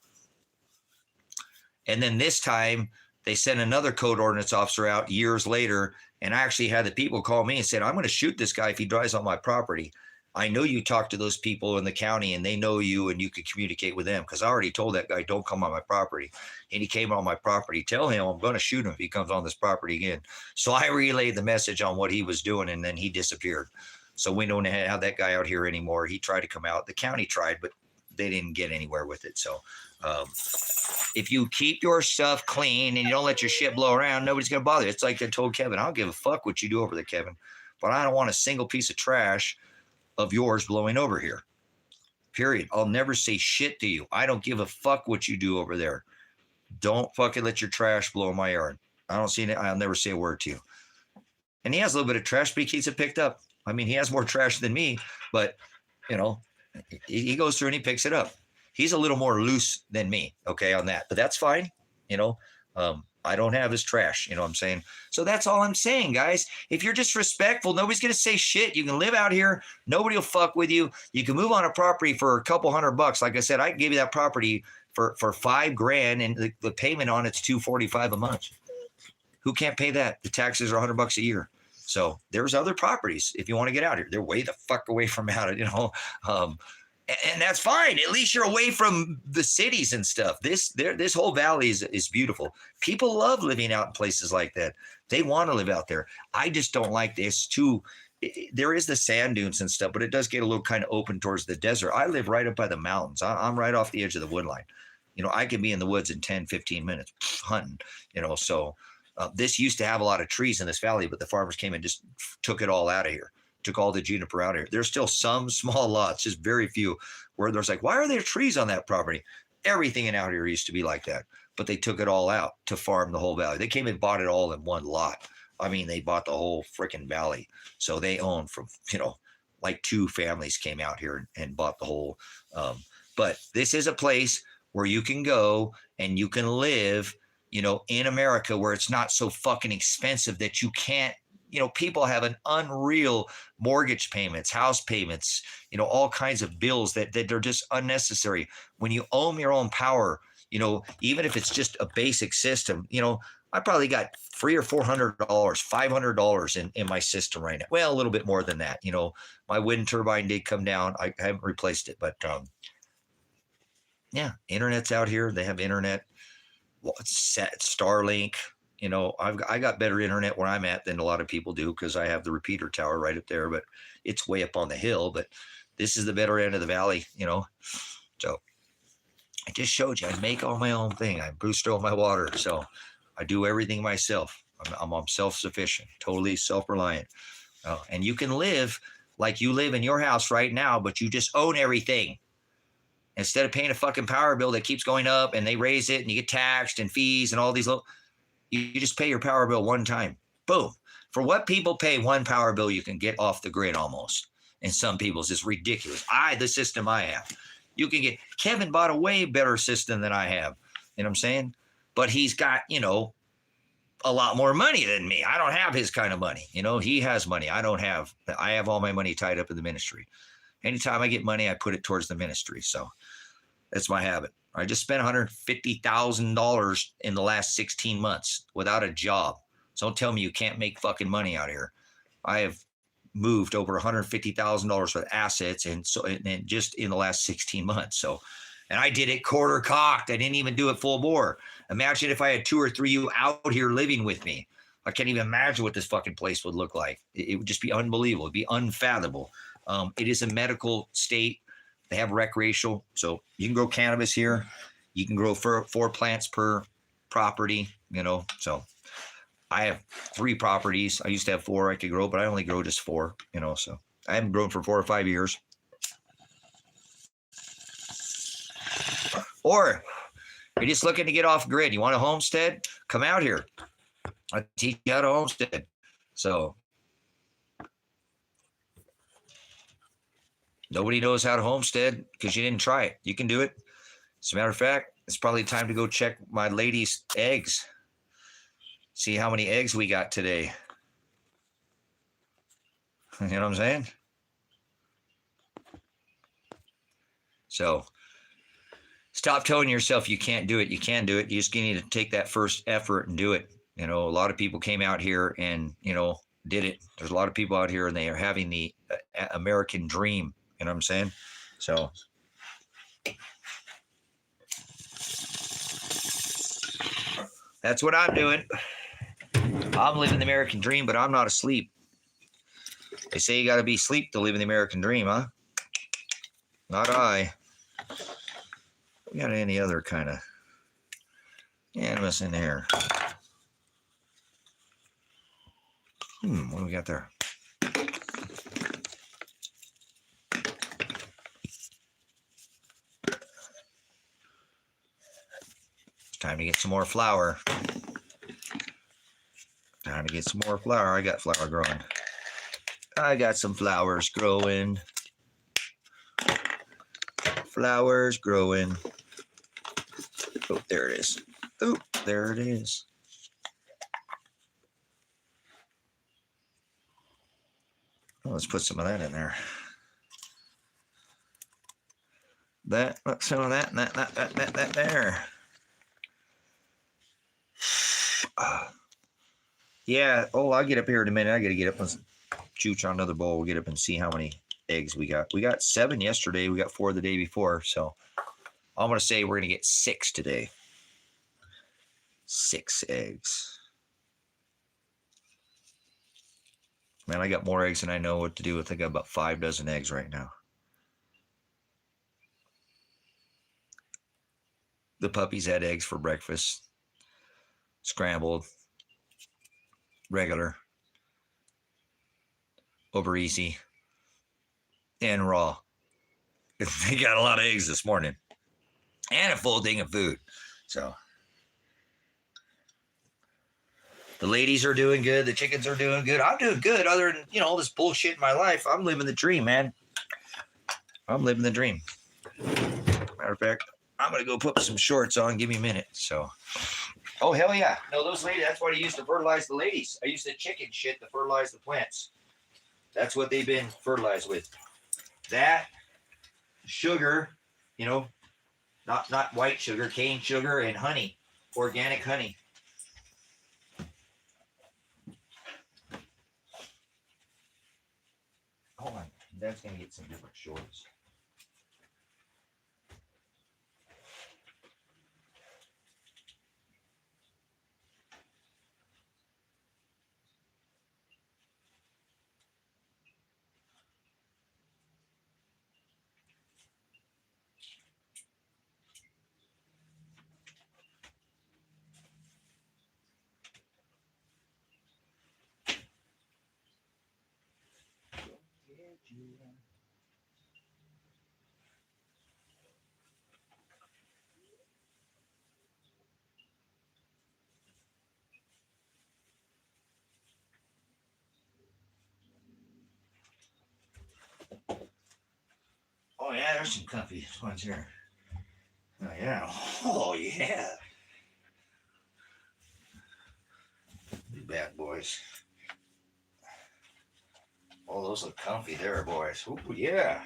And then this time they sent another code ordinance officer out years later. And I actually had the people call me and said, I'm going to shoot this guy if he drives on my property. I know you talk to those people in the county and they know you and you could communicate with them, because I already told that guy, don't come on my property. And he came on my property. Tell him I'm going to shoot him if he comes on this property again. So I relayed the message on what he was doing, and then he disappeared. So we don't have that guy out here anymore. He tried to come out. The county tried, but they didn't get anywhere with it. So if you keep your stuff clean and you don't let your shit blow around, nobody's going to bother you. It's like I told Kevin, I don't give a fuck what you do over there, Kevin, but I don't want a single piece of trash of yours blowing over here. Period. I'll never say shit to you. I don't give a fuck what you do over there. Don't fucking let your trash blow in my yard. I don't see it. I'll never say a word to you. And he has a little bit of trash, but he keeps it picked up. I mean, he has more trash than me, but you know, he goes through and he picks it up. He's a little more loose than me, okay, on that, but that's fine. You know, I don't have his trash, you know what I'm saying? So that's all I'm saying, guys. If you're disrespectful, nobody's going to say shit. You can live out here. Nobody will fuck with you. You can move on a property for a couple $100. Like I said, I can give you that property for $5,000 and the payment on it's $245 a month. Who can't pay that? The taxes are $100 a year. So there's other properties if you want to get out here. They're way the fuck away from out, you know. And that's fine. At least you're away from the cities and stuff. This whole valley is beautiful. People love living out in places like that. They want to live out there. I just don't like this too. There is the sand dunes and stuff, but it does get a little kind of open towards the desert. I live right up by the mountains. I'm right off the edge of the wood line. You know, I can be in the woods in 10, 15 minutes hunting, you know. So this used to have a lot of trees in this valley, but the farmers came and just took it all out of here. Took all the juniper out of here. There's still some small lots, just very few, where there's like, why are there trees on that property? Everything in out here used to be like that, but they took it all out to farm the whole valley. They came and bought it all in one lot. I mean, they bought the whole freaking valley. So they own from, you know, like 2 families came out here and bought the whole. But this is a place where you can go and you can live, you know, in America, where it's not so fucking expensive that you can't. You know, people have an unreal mortgage payments, house payments, you know, all kinds of bills that they're just unnecessary. When you own your own power, you know, even if it's just a basic system, you know, I probably got $300 or $400, $500 in my system right now. Well, a little bit more than that. You know, my wind turbine did come down. I haven't replaced it, but yeah, internet's out here. They have internet, Starlink. You know, I got better internet where I'm at than a lot of people do, because I have the repeater tower right up there, but it's way up on the hill. But this is the better end of the valley, you know. So I just showed you, I make all my own thing. I boost all my water. So I do everything myself. I'm self-sufficient, totally self-reliant. And you can live like you live in your house right now, but you just own everything. Instead of paying a fucking power bill that keeps going up and they raise it and you get taxed and fees and all these little. You just pay your power bill one time. Boom. For what people pay one power bill, you can get off the grid almost. And some people's is ridiculous. The system I have. You can get, Kevin bought a way better system than I have. You know what I'm saying? But he's got, you know, a lot more money than me. I don't have his kind of money. You know, he has money. I have all my money tied up in the ministry. Anytime I get money, I put it towards the ministry. So that's my habit. I just spent $150,000 in the last 16 months without a job. So don't tell me you can't make fucking money out here. I have moved over $150,000 with assets, and just in the last 16 months. So, and I did it quarter cocked. I didn't even do it full bore. Imagine if I had 2 or 3 of you out here living with me. I can't even imagine what this fucking place would look like. It would just be unbelievable. It'd be unfathomable. It is a medical state. They have recreational, so you can grow cannabis here. You can grow 4 plants per property, you know. So I have 3 properties. I used to have 4 I could grow, but I only grow just 4, so I haven't grown for 4 or 5 years. Or you're just looking to get off grid. You want a homestead? Come out here. I'll teach you how to homestead. So nobody knows how to homestead because you didn't try it. You can do it. As a matter of fact, it's probably time to go check my lady's eggs. See how many eggs we got today. You know what I'm saying? So stop telling yourself you can't do it. You can do it. You just need to take that first effort and do it. A lot of people came out here and, did it. There's a lot of people out here and they are having the American dream. You know what I'm saying? So that's what I'm doing. I'm living the American dream, but I'm not asleep. They say you got to be asleep to live in the American dream, huh? Not I. We got any other kind of animus in here? What do we got there? It's time to get some more flour. Time to get some more flour. I got flour growing. I got some flowers growing. Flowers growing. Oh, there it is. Oh, there it is. Well, let's put some of that in there. Some of that, and that there. Yeah. Oh, I'll get up here in a minute. I got to get up and chooch on another bowl. We'll get up and see how many eggs we got. We got 7 yesterday. We got 4 the day before. So I'm going to say we're going to get 6 today. 6 eggs. Man, I got more eggs than I know what to do with. I got about 5 dozen eggs right now. The puppies had eggs for breakfast. Scrambled. Regular. Over easy. And raw. They got a lot of eggs this morning. And a full thing of food. So the ladies are doing good. The chickens are doing good. I'm doing good other than, all this bullshit in my life. I'm living the dream, man. I'm living the dream. Matter of fact, I'm going to go put some shorts on. Give me a minute. So, oh, hell yeah. No, those ladies, that's what I used to fertilize the ladies. I used the chicken shit to fertilize the plants. That's what they've been fertilized with. That, sugar, not white sugar, cane sugar, and honey. Organic honey. Hold on. Dad's going to get some different shorts. Oh yeah, there's some comfy ones here. Oh yeah. Oh yeah. You bad boys. Oh, those look comfy there, boys. Ooh, yeah.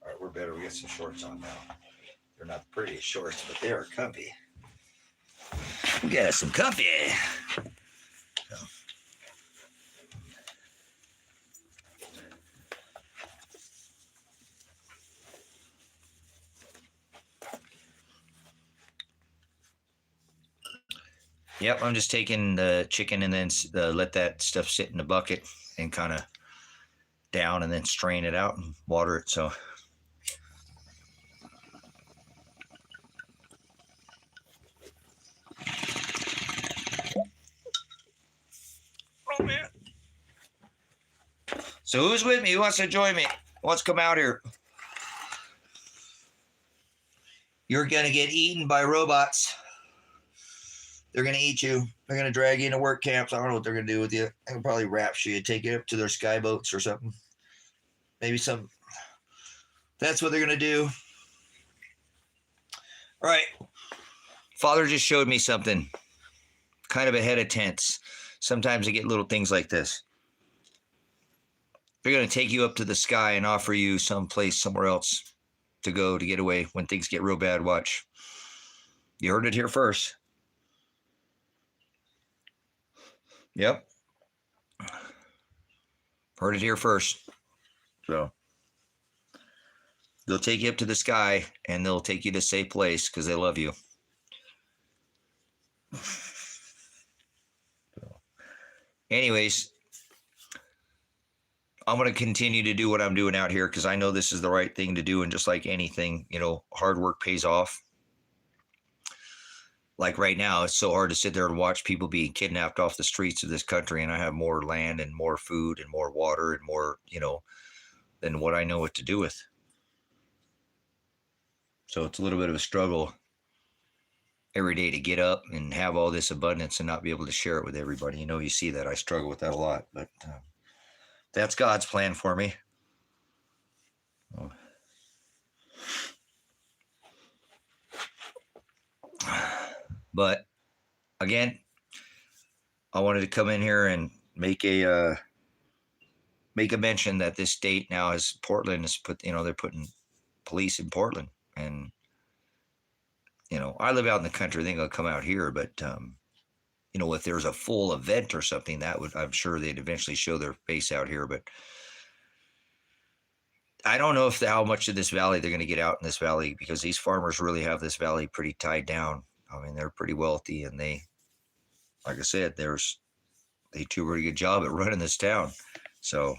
All right, we're better. We got some shorts on now. They're not the prettiest shorts, but they are comfy. We got some comfy. So. Yep, I'm just taking the chicken and then let that stuff sit in the bucket and kind of down and then strain it out and water it. So So who's with me? Who wants to join me? Who wants to come out here? You're going to get eaten by robots. They're going to eat you. They're going to drag you into work camps. I don't know what they're going to do with you. They'll probably rapture you, take you up to their sky boats or something. Maybe some. That's what they're going to do. All right. Father just showed me something kind of ahead of tense. Sometimes I get little things like this. They're going to take you up to the sky and offer you some place somewhere else to go to get away when things get real bad. Watch. You heard it here first. Yep. Heard it here first. So they'll take you up to the sky and they'll take you to a safe place because they love you. Anyways, I'm going to continue to do what I'm doing out here because I know this is the right thing to do. And just like anything, you know, hard work pays off. Like right now, it's so hard to sit there and watch people being kidnapped off the streets of this country. And I have more land and more food and more water and more, you know, than what I know what to do with. So it's a little bit of a struggle every day to get up and have all this abundance and not be able to share it with everybody. You know, you see that I struggle with that a lot, but that's God's plan for me. Oh. But again, I wanted to come in here and make a mention that this state now is Portland is put, you know, they're putting police in Portland. And, you know, I live out in the country. I think I'll come out here, but, you know, if there's a full event or something, that would, I'm sure they'd eventually show their face out here. But I don't know if how much of this valley they're going to get out in this valley because these farmers really have this valley pretty tied down. I mean, they're pretty wealthy and they, like I said, they do a pretty good job at running this town. So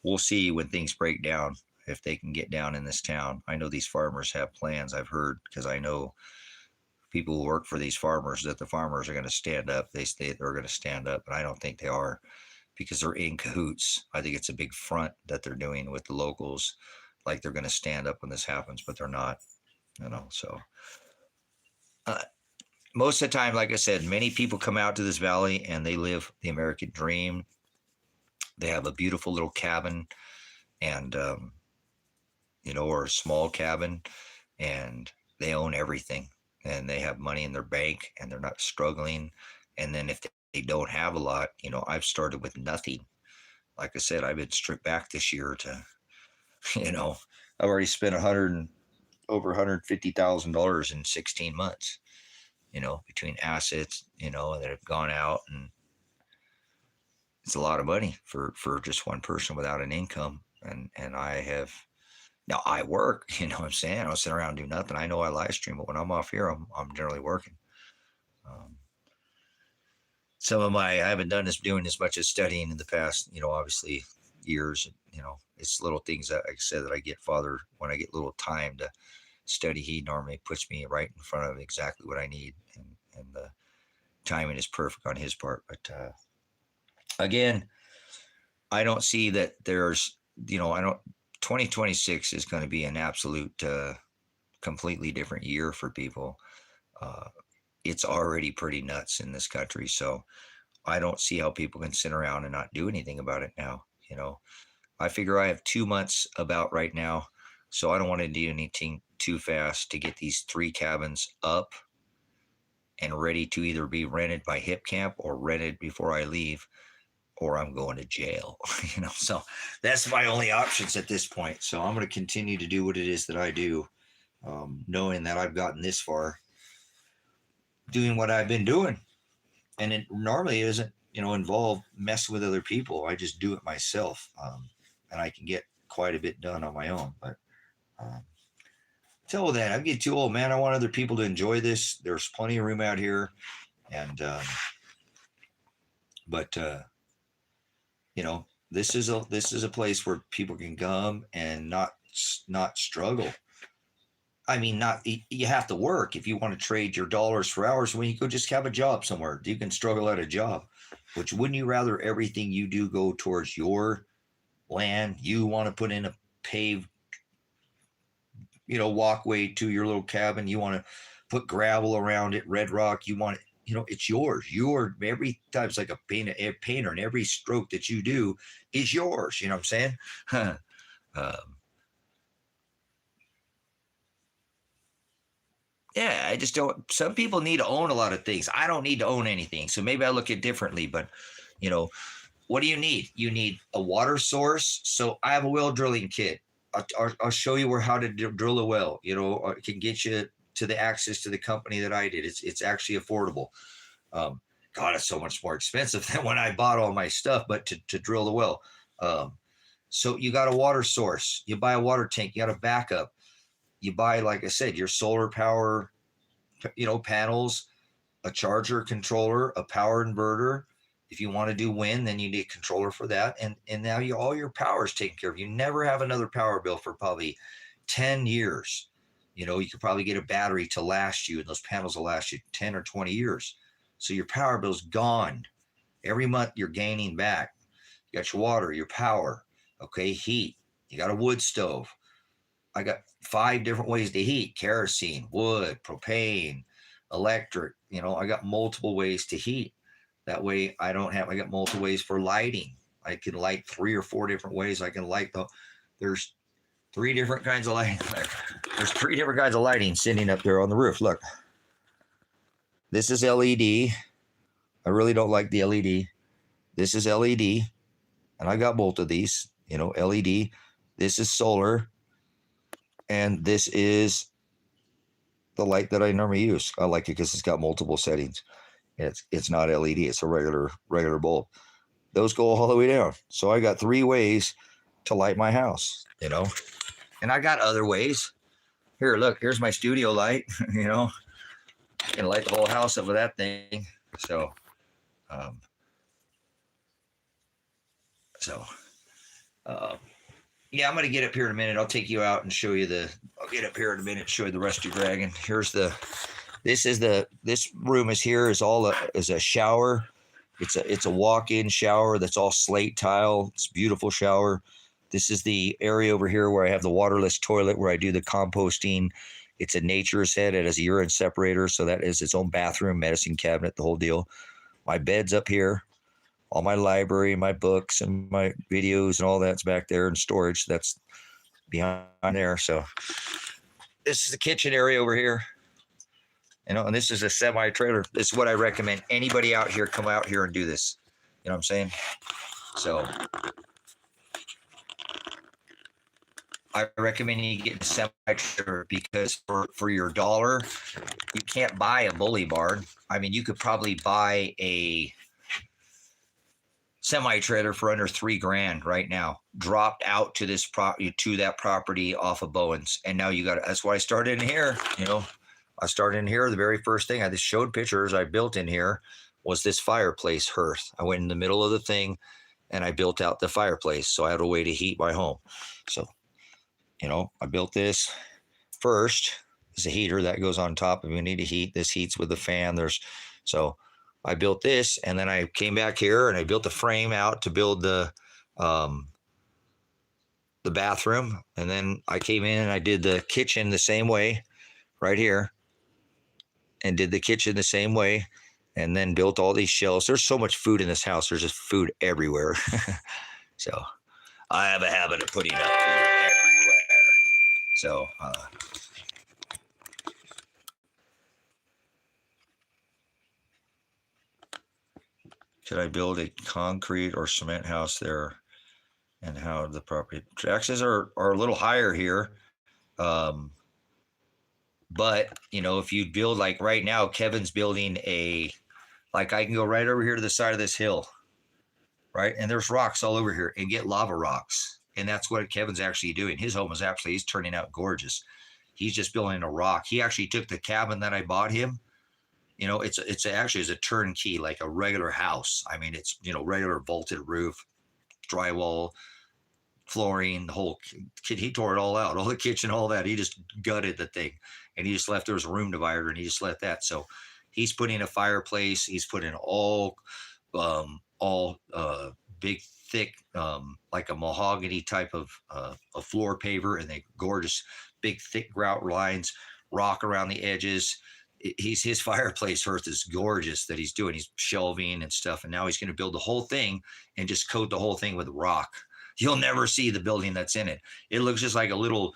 we'll see when things break down if they can get down in this town. I know these farmers have plans. I've heard because I know people who work for these farmers that the farmers are going to stand up. They say they're going to stand up, but I don't think they are because they're in cahoots. I think it's a big front that they're doing with the locals, like they're going to stand up when this happens, but they're not, you know. So most of the time, like I said, many people come out to this valley and they live the American dream. They have a beautiful little cabin and, you know, or a small cabin, and they own everything and they have money in their bank and they're not struggling. And then if they don't have a lot, you know, I've started with nothing. Like I said, I've been stripped back this year to, you know, I've already spent over $150,000 in 16 months, you know, between assets, you know, that have gone out, and it's a lot of money for just one person without an income. And I have, now I work, you know what I'm saying? I don't sit around and do nothing. I know I live stream, but when I'm off here, I'm generally working. I haven't doing as much as studying in the past, you know, obviously years, you know, it's little things that, like I said, that I get Father, when I get little time to study, he normally puts me right in front of exactly what I need. And the timing is perfect on his part. But again, I don't see that there's, you know, 2026 is going to be an absolute, completely different year for people. It's already pretty nuts in this country. So I don't see how people can sit around and not do anything about it now. You know, I figure I have 2 months about right now. So I don't want to do anything too fast to get these 3 cabins up and ready to either be rented by Hip Camp or rented before I leave, or I'm going to jail, you know. So that's my only options at this point. So I'm going to continue to do what it is that I do, knowing that I've gotten this far doing what I've been doing. And it normally isn't, you know, involved messing with other people. I just do it myself. And I can get quite a bit done on my own. But till then, I get too old, man. I want other people to enjoy this. There's plenty of room out here. And, you know, this is a place where people can come and not struggle. I mean, you have to work. If you want to trade your dollars for hours, when you go just have a job somewhere, you can struggle at a job. Which, wouldn't you rather everything you do go towards your land. You want to put in a paved, walkway to your little cabin. You want to put gravel around it, red rock. You want it, it's yours. Every time it's like a painter, and every stroke that you do is yours. You know what I'm saying? Yeah, I just don't. Some people need to own a lot of things. I don't need to own anything. So maybe I look at it differently. But, what do you need? You need a water source. So I have a well drilling kit. I'll show you how to drill a well. Or it can get you to the access to the company that I did. It's actually affordable. God, it's so much more expensive than when I bought all my stuff, but to drill the well. So you got a water source. You buy a water tank. You got a backup. You buy, like I said, your solar power, panels, a charger controller, a power inverter. If you want to do wind, then you need a controller for that. And now all your power is taken care of. You never have another power bill for probably 10 years. You could probably get a battery to last you, and those panels will last you 10 or 20 years. So your power bill's gone. Every month you're gaining back. You got your water, your power, okay, heat. You got a wood stove. I got 5 different ways to heat: kerosene, wood, propane, electric. I got multiple ways to heat. That way I got multiple ways for lighting. I can light 3 or 4 different ways. I can light there's 3 different kinds of lighting. There's 3 different kinds of lighting sitting up there on the roof. Look, this is LED. I really don't like the LED. This is LED. And I got both of these, LED. This is solar. And this is the light that I normally use. I like it because it's got multiple settings. It's not LED. It's a regular bulb. Those go all the way down. So I got 3 ways to light my house, And I got other ways. Here, look. Here's my studio light. I can light the whole house up with that thing. So, yeah, I'm going to get up here in a minute. I'll take you out and show you I'll get up here in a minute and show you the rest of your dragon. This room is here is a shower. It's a walk-in shower that's all slate tile. It's a beautiful shower. This is the area over here where I have the waterless toilet where I do the composting. It's a nature's head. It has a urine separator. So that is its own bathroom, medicine cabinet, the whole deal. My bed's up here. All my library, my books, and my videos and all that's back there in storage. That's behind there. So this is the kitchen area over here. And this is a semi-trailer. This is what I recommend. Anybody out here, come out here and do this. You know what I'm saying? So I recommend you get a semi-trailer because for your dollar, you can't buy a bully barn. I mean, you could probably buy a semi-trailer for under $3,000 right now, dropped out to that property off of Bowens. And now that's why I started in here. I started in here. The very first thing I just showed pictures I built in here was this fireplace hearth. I went in the middle of the thing and I built out the fireplace. So I had a way to heat my home. So, I built this first. There's a heater that goes on top if we need to heat. This heats with the fan. So I built this, and then I came back here and I built the frame out to build the bathroom. And then I came in and I did the kitchen the same way right here, and did the kitchen the same way, and then built all these shelves. There's so much food in this house. There's just food everywhere. So I have a habit of putting up food everywhere. So, should I build a concrete or cement house there? And how the property taxes are a little higher here. But, if you build like right now, Kevin's building I can go right over here to the side of this hill, right? And there's rocks all over here and get lava rocks. And that's what Kevin's actually doing. His home he's turning out gorgeous. He's just building a rock. He actually took the cabin that I bought him. It's actually a turnkey, like a regular house. I mean, it's, regular vaulted roof, drywall, flooring, the whole kid. He tore it all out, all the kitchen, all that. He just gutted the thing, and he just left. There was a room divider, and he just left that. So he's putting a fireplace. He's putting all big, thick, like a mahogany type of a floor paver, and they gorgeous, big, thick grout lines, rock around the edges. His fireplace hearth is gorgeous that he's doing. He's shelving and stuff, and now he's going to build the whole thing and just coat the whole thing with rock. You'll never see the building that's in it. It looks just like a little,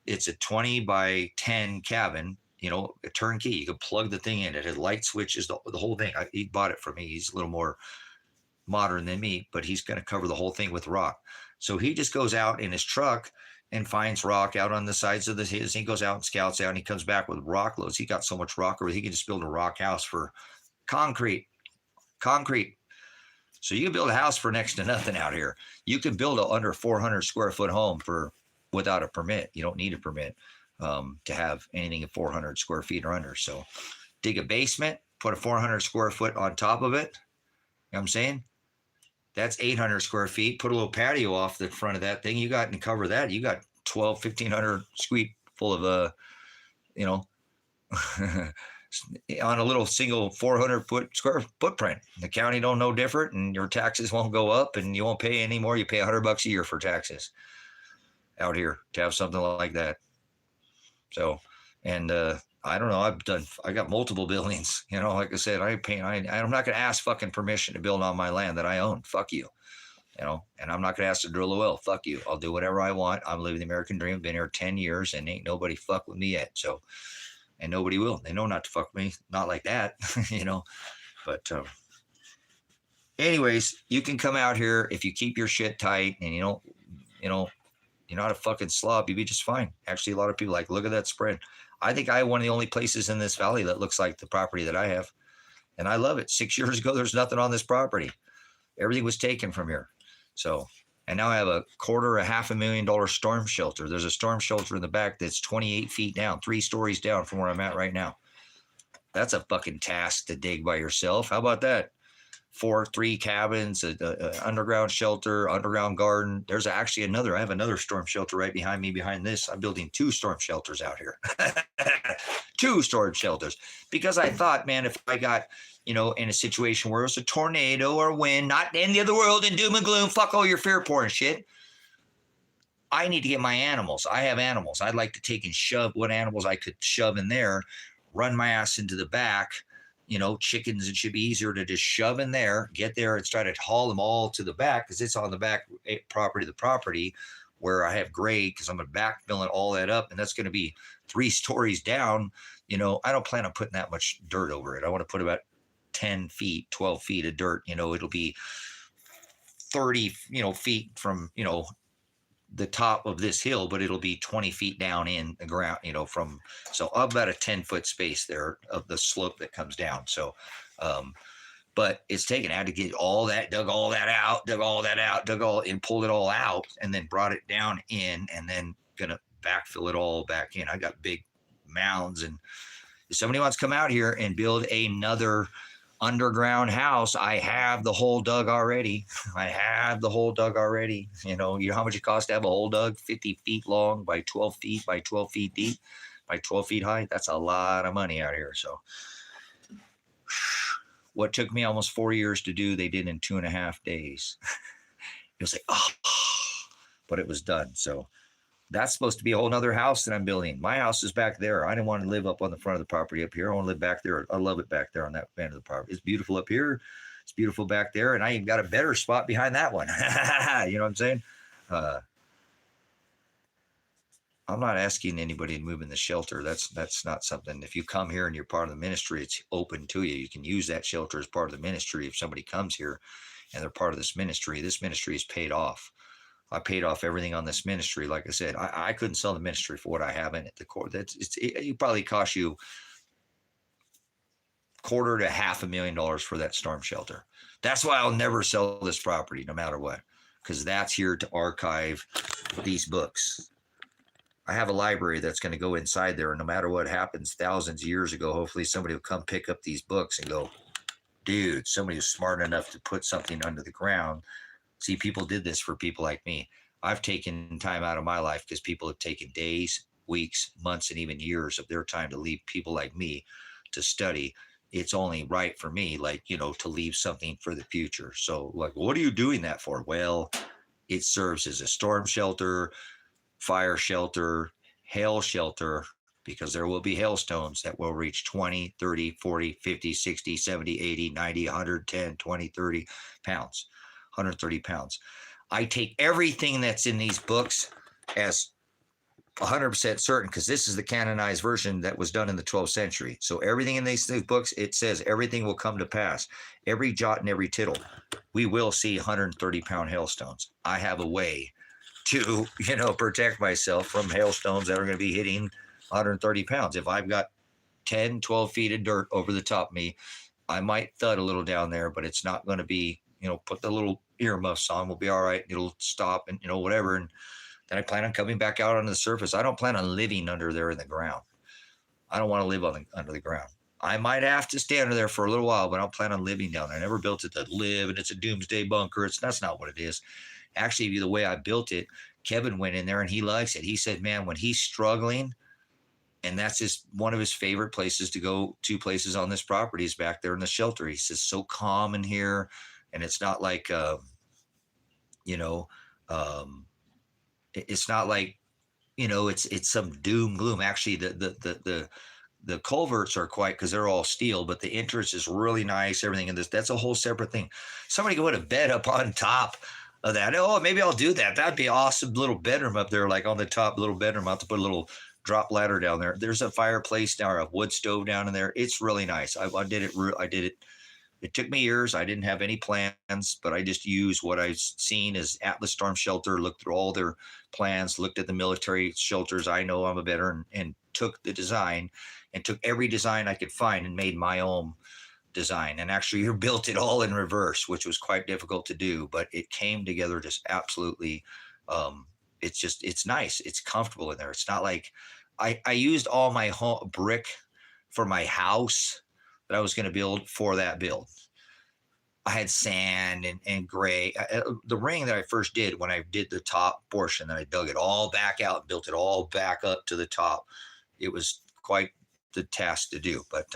it's a 20 by 10 cabin, a turnkey. You can plug the thing in. It had light switches, the whole thing. He bought it for me. He's a little more modern than me, but he's going to cover the whole thing with rock. So he just goes out in his truck and finds rock out on the sides of his. He goes out and scouts out, and he comes back with rock loads. He got so much rock, or he can just build a rock house for concrete. So you can build a house for next to nothing out here. You can build a under 400 square foot home without a permit. You don't need a permit to have anything at 400 square feet or under. So dig a basement, put a 400 square foot on top of it. You know what I'm saying? That's 800 square feet. Put a little patio off the front of that thing. You got, and cover that. You got 1,500 square full of, on a little single 400 foot square footprint. The county don't know different, and your taxes won't go up, and you won't pay any more. You pay $100 a year for taxes out here to have something like that. So, and I don't know. I got multiple buildings. Like I said, I'm not going to ask fucking permission to build on my land that I own. Fuck you. And I'm not going to ask to drill a well. Fuck you. I'll do whatever I want. I'm living the American dream. Been here 10 years, and ain't nobody fuck with me yet. So, and nobody will. They know not to fuck with me. Not like that, But anyways, you can come out here if you keep your shit tight, and you're not a fucking slob. You'd be just fine. Actually, a lot of people look at that spread. I think I have one of the only places in this valley that looks like the property that I have, and I love it. 6 years ago, there's nothing on this property. Everything was taken from here. So, and now I have $250,000 storm shelter. There's a storm shelter in the back that's 28 feet down, 3 stories down from where I'm at right now. That's a fucking task to dig by yourself. How about that? 3 cabins, underground shelter, underground garden. There's actually I have another storm shelter right behind me. Behind this, I'm building 2 storm shelters out here. 2 storm shelters, because I thought, man, if I got, in a situation where it's a tornado or wind, not the end of the world and doom and gloom, fuck all your fear porn shit. I need to get my animals. I have animals. I'd like to take and shove what animals I could shove in there, run my ass into the back. Chickens, it should be easier to just shove in there, get there, and try to haul them all to the back, because it's on the back property of the property where I have grade, because I'm going to backfill all that up, and that's going to be 3 stories down. I don't plan on putting that much dirt over it. I want to put about 10 feet, 12 feet of dirt. It'll be 30, feet from, the top of this hill, but it'll be 20 feet down in the ground, so about a 10-foot space there of the slope that comes down. So, but it's taken, I had to get all that, dug all that out, and pulled it all out, and then brought it down in, and then gonna backfill it all back in. I got big mounds, and if somebody wants to come out here and build another underground house, I have the hole dug already. You know how much it costs to have a hole dug? 50 feet long by 12 feet by 12 feet deep by 12 feet high. That's a lot of money out here. So what took me almost 4 years to do, they did in 2.5 days. It was like, but it was done. So that's supposed to be a whole nother house that I'm building. My house is back there. I didn't want to live up on the front of the property up here. I want to live back there. I love it back there on that end of the property. It's beautiful up here. It's beautiful back there. And I even got a better spot behind that one. You know what I'm saying? I'm not asking anybody to move in the shelter. That's not something. If you come here and you're part of the ministry, it's open to you. You can use that shelter as part of the ministry. If somebody comes here and they're part of this ministry is paid off. I paid off everything on this ministry. Like I said, I couldn't sell the ministry for what I have in it. The core, it probably cost you $250,000 to $500,000 for that storm shelter. That's why I'll never sell this property, no matter what, because that's here to archive these books. I have a library that's going to go inside there, and no matter what happens thousands of years ago, hopefully somebody will come pick up these books and go, dude, somebody was smart enough to put something under the ground. See, people did this for people like me. I've taken time out of my life because people have taken days, weeks, months, and even years of their time to leave people like me to study it's only right for me, like, to leave something for the future. So like, what are you doing that for? Well, it serves as a storm shelter, fire shelter, hail shelter, because there will be hailstones that will reach 20, 30, 40, 50, 60, 70, 80, 90, 110, 20, 30 pounds, 130 pounds. I take everything that's in these books as 100% certain, because this is the canonized version that was done in the 12th century. So everything in these books, it says everything will come to pass. Every jot and every tittle. We will see 130-pound hailstones. I have a way to, protect myself from hailstones that are going to be hitting 130 pounds. If I've got 10, 12 feet of dirt over the top of me, I might thud a little down there, but it's not going to be, put the little earmuffs on. We'll be all right. It'll stop and, whatever. And then I plan on coming back out on the surface. I don't plan on living under there in the ground. I don't want to live under the ground. I might have to stay under there for a little while, but I don't plan on living down there. I never built it to live, and it's a doomsday bunker. That's not what it is. Actually, the way I built it, Kevin went in there and he likes it. He said, man, when he's struggling, and that's just one of his favorite places to go, 2 places on this property is back there in the shelter. He says, so calm in here. And it's not like, it's not like, it's some doom gloom. Actually, the culverts are quite, because they're all steel, but the entrance is really nice. Everything in this, that's a whole separate thing. Somebody could put a bed up on top of that. Oh, maybe I'll do that. That'd be an awesome little bedroom up there, like on the top little bedroom. I'll have to put a little drop ladder down there. There's a fireplace down, or a wood stove down in there. It's really nice. I did it. It took me years. I didn't have any plans, but I just used what I've seen as Atlas Storm Shelter, looked through all their plans, looked at the military shelters. I know I'm a veteran, and took the design and took every design I could find and made my own design. And actually built it all in reverse, which was quite difficult to do, but it came together just absolutely. It's nice. It's comfortable in there. It's not like I used all my brick for my house that I was going to build for that build. I had sand and gray. The ring that I first did when I did the top portion, then I dug it all back out and built it all back up to the top. It was quite the task to do, but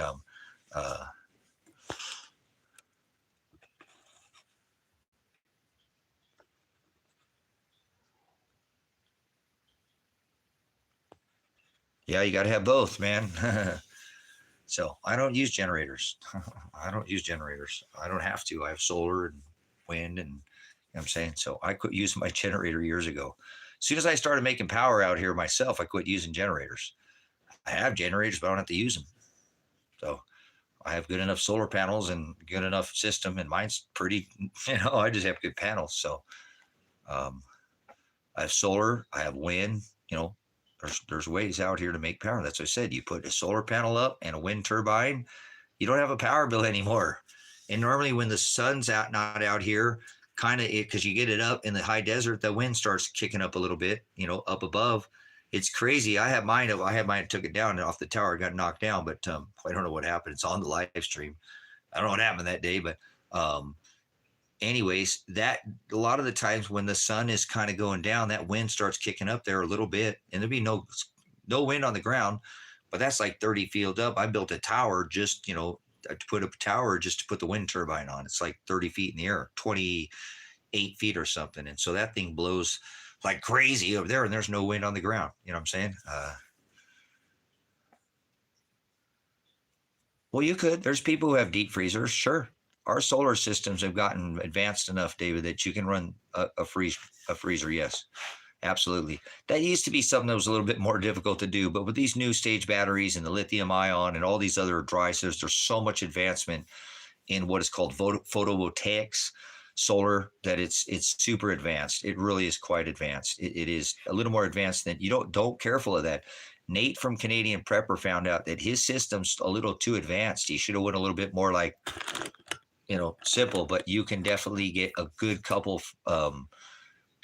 yeah, you got to have both, man. So I don't use generators. I don't have to. I have solar and wind, and I'm saying, so I quit using my generator years ago. As soon as I started making power out here myself, I quit using generators. I have generators, but I don't have to use them. So I have good enough solar panels and good enough system, and mine's pretty, I just have good panels. So I have solar, I have wind, there's ways out here to make power. That's what I said. You put a solar panel up and a wind turbine, you don't have a power bill anymore. And normally when the sun's not out here, kind of because you get it up in the high desert, the wind starts kicking up a little bit, up above. It's crazy. I had mine, took it down and off the tower, got knocked down, but I don't know what happened. It's on the live stream. I don't know what happened that day, but anyways, that a lot of the times when the sun is kind of going down, that wind starts kicking up there a little bit, and there'd be no wind on the ground, but that's like 30 feet up. I built a tower just, to put up a tower just to put the wind turbine on. It's like 30 feet in the air, 28 feet or something. And so that thing blows like crazy over there, and there's no wind on the ground. You know what I'm saying? Well, you could. There's people who have deep freezers. Sure. Our solar systems have gotten advanced enough, David, that you can run a freezer. Yes, absolutely. That used to be something that was a little bit more difficult to do, but with these new stage batteries and the lithium ion and all these other dry cells, there's so much advancement in what is called photovoltaics solar that it's super advanced. It really is quite advanced. It is a little more advanced than don't careful of that. Nate from Canadian Prepper found out that his system's a little too advanced. He should have went a little bit more like, simple, but you can definitely get a good couple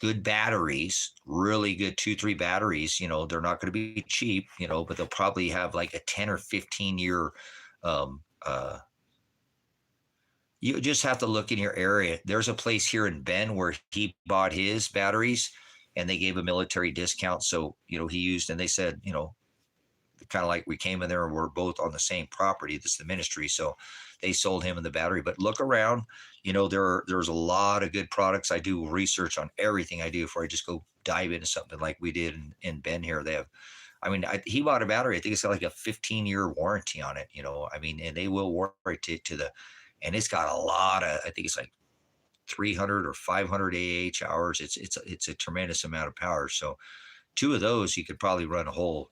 good batteries, really good 2-3 batteries. They're not going to be cheap, but they'll probably have like a 10 or 15 year. You just have to look in your area. There's a place here in Bend where he bought his batteries, and they gave a military discount. So, he used, and they said, kind of like we came in there and we're both on the same property. This is the ministry. So they sold him and the battery. But look around, there's a lot of good products. I do research on everything I do before I just go dive into something like we did in Ben here. They have, he bought a battery. I think it's got like a 15-year warranty on it, and they will warranty it and it's got a lot of, I think it's like 300 or 500 hours. It's a tremendous amount of power. So 2 of those, you could probably run a whole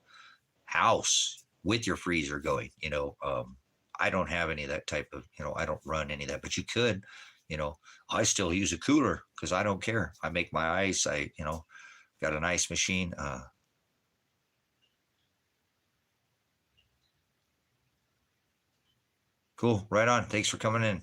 house with your freezer going, I don't have any of that type of, I don't run any of that, but you could, I still use a cooler because I don't care. I make my ice. Got an ice machine. Cool. Right on. Thanks for coming in.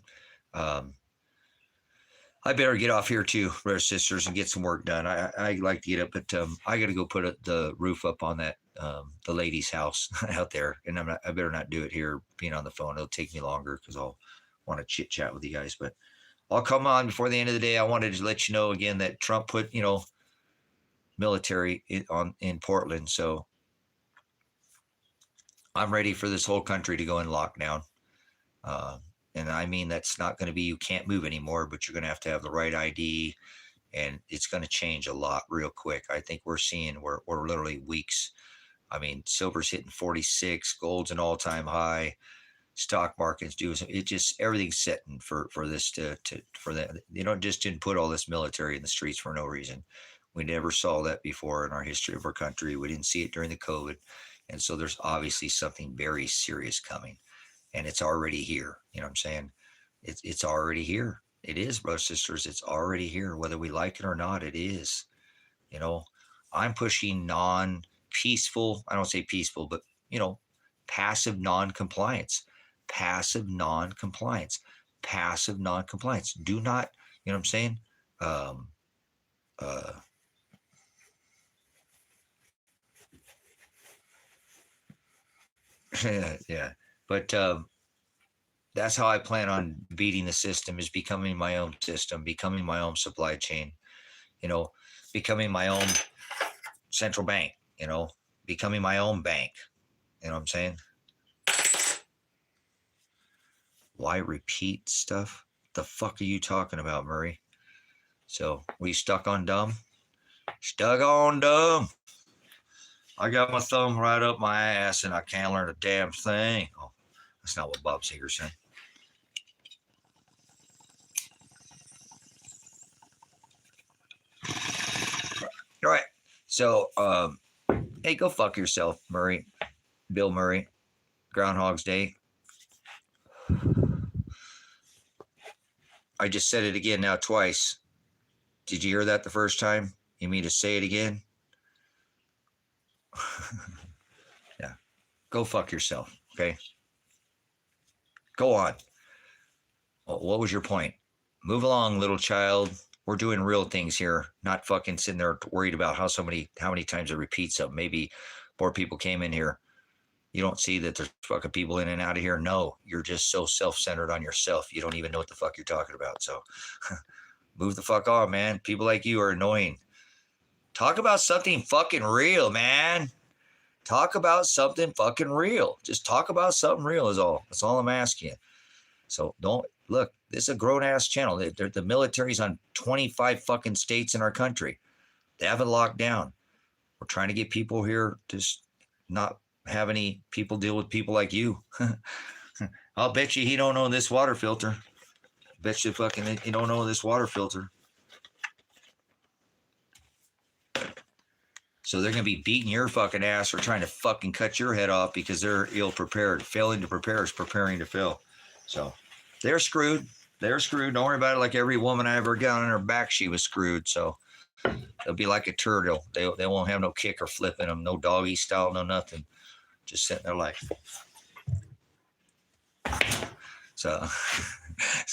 I better get off here too, brothers, sisters, and get some work done. I like to get up, but I got to go put the roof up on that the lady's house out there, and I better not do it here being on the phone. It'll take me longer because I'll want to chit chat with you guys. But I'll come on before the end of the day. I wanted to let you know again that Trump put military in Portland, so I'm ready for this whole country to go in lockdown. And I mean, that's not going to be, you can't move anymore, but you're going to have the right ID, and it's going to change a lot real quick. I think we're seeing, we're literally weeks. Silver's hitting 46, gold's an all-time high, stock market's doing, it just, everything's setting for this for that. Just didn't put all this military in the streets for no reason. We never saw that before in our history of our country. We didn't see it during the COVID. And so there's obviously something very serious coming. And it's already here. You know what I'm saying? It's already here. It is, brothers, sisters. It's already here. Whether we like it or not, it is. I'm pushing non-peaceful, I don't say peaceful, but, passive non-compliance. Passive non-compliance. Passive non-compliance. Do not, you know what I'm saying? Yeah. But that's how I plan on beating the system, is becoming my own system, becoming my own supply chain, becoming my own central bank, becoming my own bank. You know what I'm saying? Why repeat stuff? The fuck are you talking about, Murray? So, were you stuck on dumb? Stuck on dumb. I got my thumb right up my ass and I can't learn a damn thing. Oh, that's not what Bob Seger said. All right. So, hey, go fuck yourself, Murray. Bill Murray. Groundhog's Day. I just said it again now twice. Did you hear that the first time? You mean to say it again? Yeah. Go fuck yourself, okay? Go on. Well, what was your point? Move along, little child. We're doing real things here, not fucking sitting there worried about how many times I repeat something. Maybe more people came in here. You don't see that there's fucking people in and out of here. No, you're just so self-centered on yourself. You don't even know what the fuck you're talking about. So move the fuck on, man. People like you are annoying. Talk about something fucking real, man. Talk about something fucking real. Just talk about something real is all. That's all I'm asking you. So don't, look, this is a grown-ass channel. The military's on 25 fucking states in our country. They haven't locked down. We're trying to get people here to not have any people deal with people like you. I'll bet you he don't know this water filter. Bet you fucking he don't know this water filter. So they're going to be beating your fucking ass or trying to fucking cut your head off because they're ill-prepared. Failing to prepare is preparing to fail. So they're screwed. They're screwed. Don't worry about it. Like every woman I ever got on her back, she was screwed. So they'll be like a turtle. They won't have no kick or flip in them. No doggy style, no nothing. Just sitting there like. So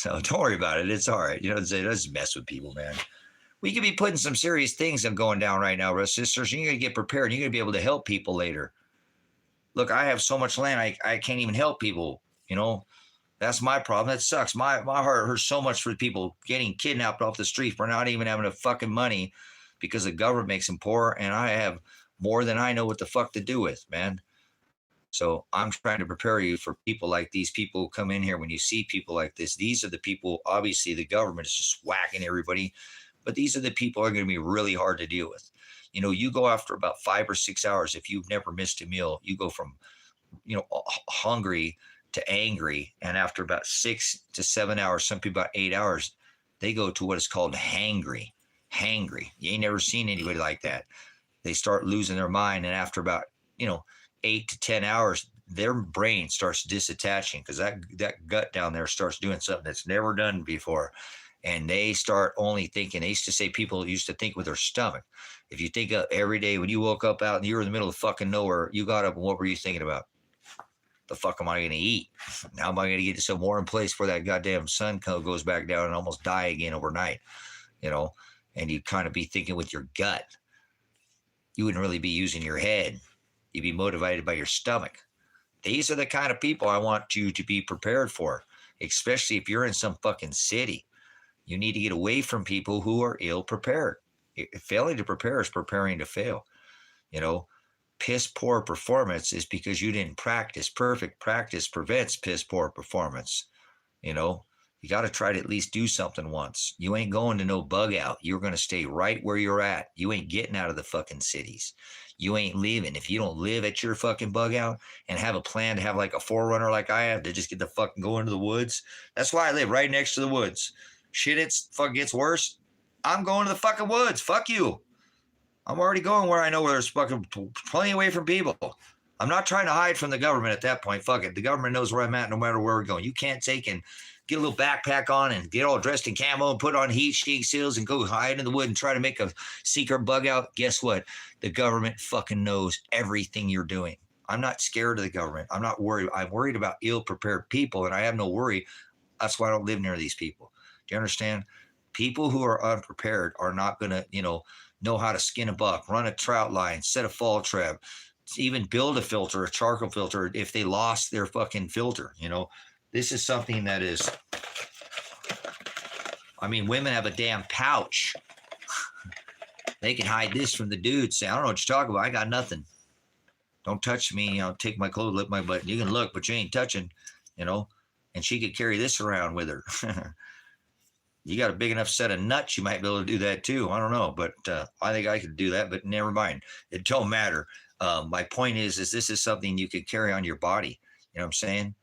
don't worry about it. It's all right. It doesn't mess with people, man. We could be putting some serious things going down right now, brothers, sisters. You're going to get prepared. You're going to be able to help people later. Look, I have so much land, I can't even help people. That's my problem. That sucks. My heart hurts so much for people getting kidnapped off the street for not even having the fucking money because the government makes them poor, and I have more than I know what the fuck to do with, man. So I'm trying to prepare you for people like these people who come in here. When you see people like this, these are the people, obviously the government is just whacking everybody, but these are the people who are going to be really hard to deal with. You know, you go after about 5 or 6 hours. If you've never missed a meal, you go from, hungry to angry. And after about 6 to 7 hours, some people about 8 hours, they go to what is called hangry. Hangry. You ain't never seen anybody like that. They start losing their mind. And after about, 8 to 10 hours, their brain starts disattaching because that gut down there starts doing something that's never done before. And they start only thinking. They used to say people used to think with their stomach. If you think of every day when you woke up out and you were in the middle of fucking nowhere, you got up and what were you thinking about? The fuck am I going to eat? How am I going to get to some warm place where that goddamn sun goes back down and almost die again overnight? And you kind of be thinking with your gut. You wouldn't really be using your head. You'd be motivated by your stomach. These are the kind of people I want you to be prepared for, especially if you're in some fucking city. You need to get away from people who are ill prepared. Failing to prepare is preparing to fail. Piss poor performance is because you didn't practice. Perfect practice prevents piss poor performance. You got to try to at least do something once. You ain't going to no bug out. You're going to stay right where you're at. You ain't getting out of the fucking cities. You ain't leaving. If you don't live at your fucking bug out and have a plan to have like a forerunner like I have to just get the fucking go into the woods. That's why I live right next to the woods. Shit, it's fucking gets worse. I'm going to the fucking woods. Fuck you. I'm already going where I know where there's fucking plenty away from people. I'm not trying to hide from the government at that point. Fuck it. The government knows where I'm at no matter where we're going. You can't take and get a little backpack on and get all dressed in camo and put on heat shield seals and go hide in the wood and try to make a secret bug out. Guess what? The government fucking knows everything you're doing. I'm not scared of the government. I'm not worried. I'm worried about ill-prepared people, and I have no worry. That's why I don't live near these people. Do you understand? People who are unprepared are not going to, know how to skin a buck, run a trout line, set a fall trap, even build a filter, a charcoal filter, if they lost their fucking filter. This is something that is, women have a damn pouch. They can hide this from the dudes. Say, I don't know what you're talking about. I got nothing. Don't touch me. Take my clothes, lift my butt. You can look, but you ain't touching, and she could carry this around with her. You got a big enough set of nuts, you might be able to do that too. I don't know, but I think I could do that, but never mind. It don't matter. My point is this is something you could carry on your body. You know what I'm saying?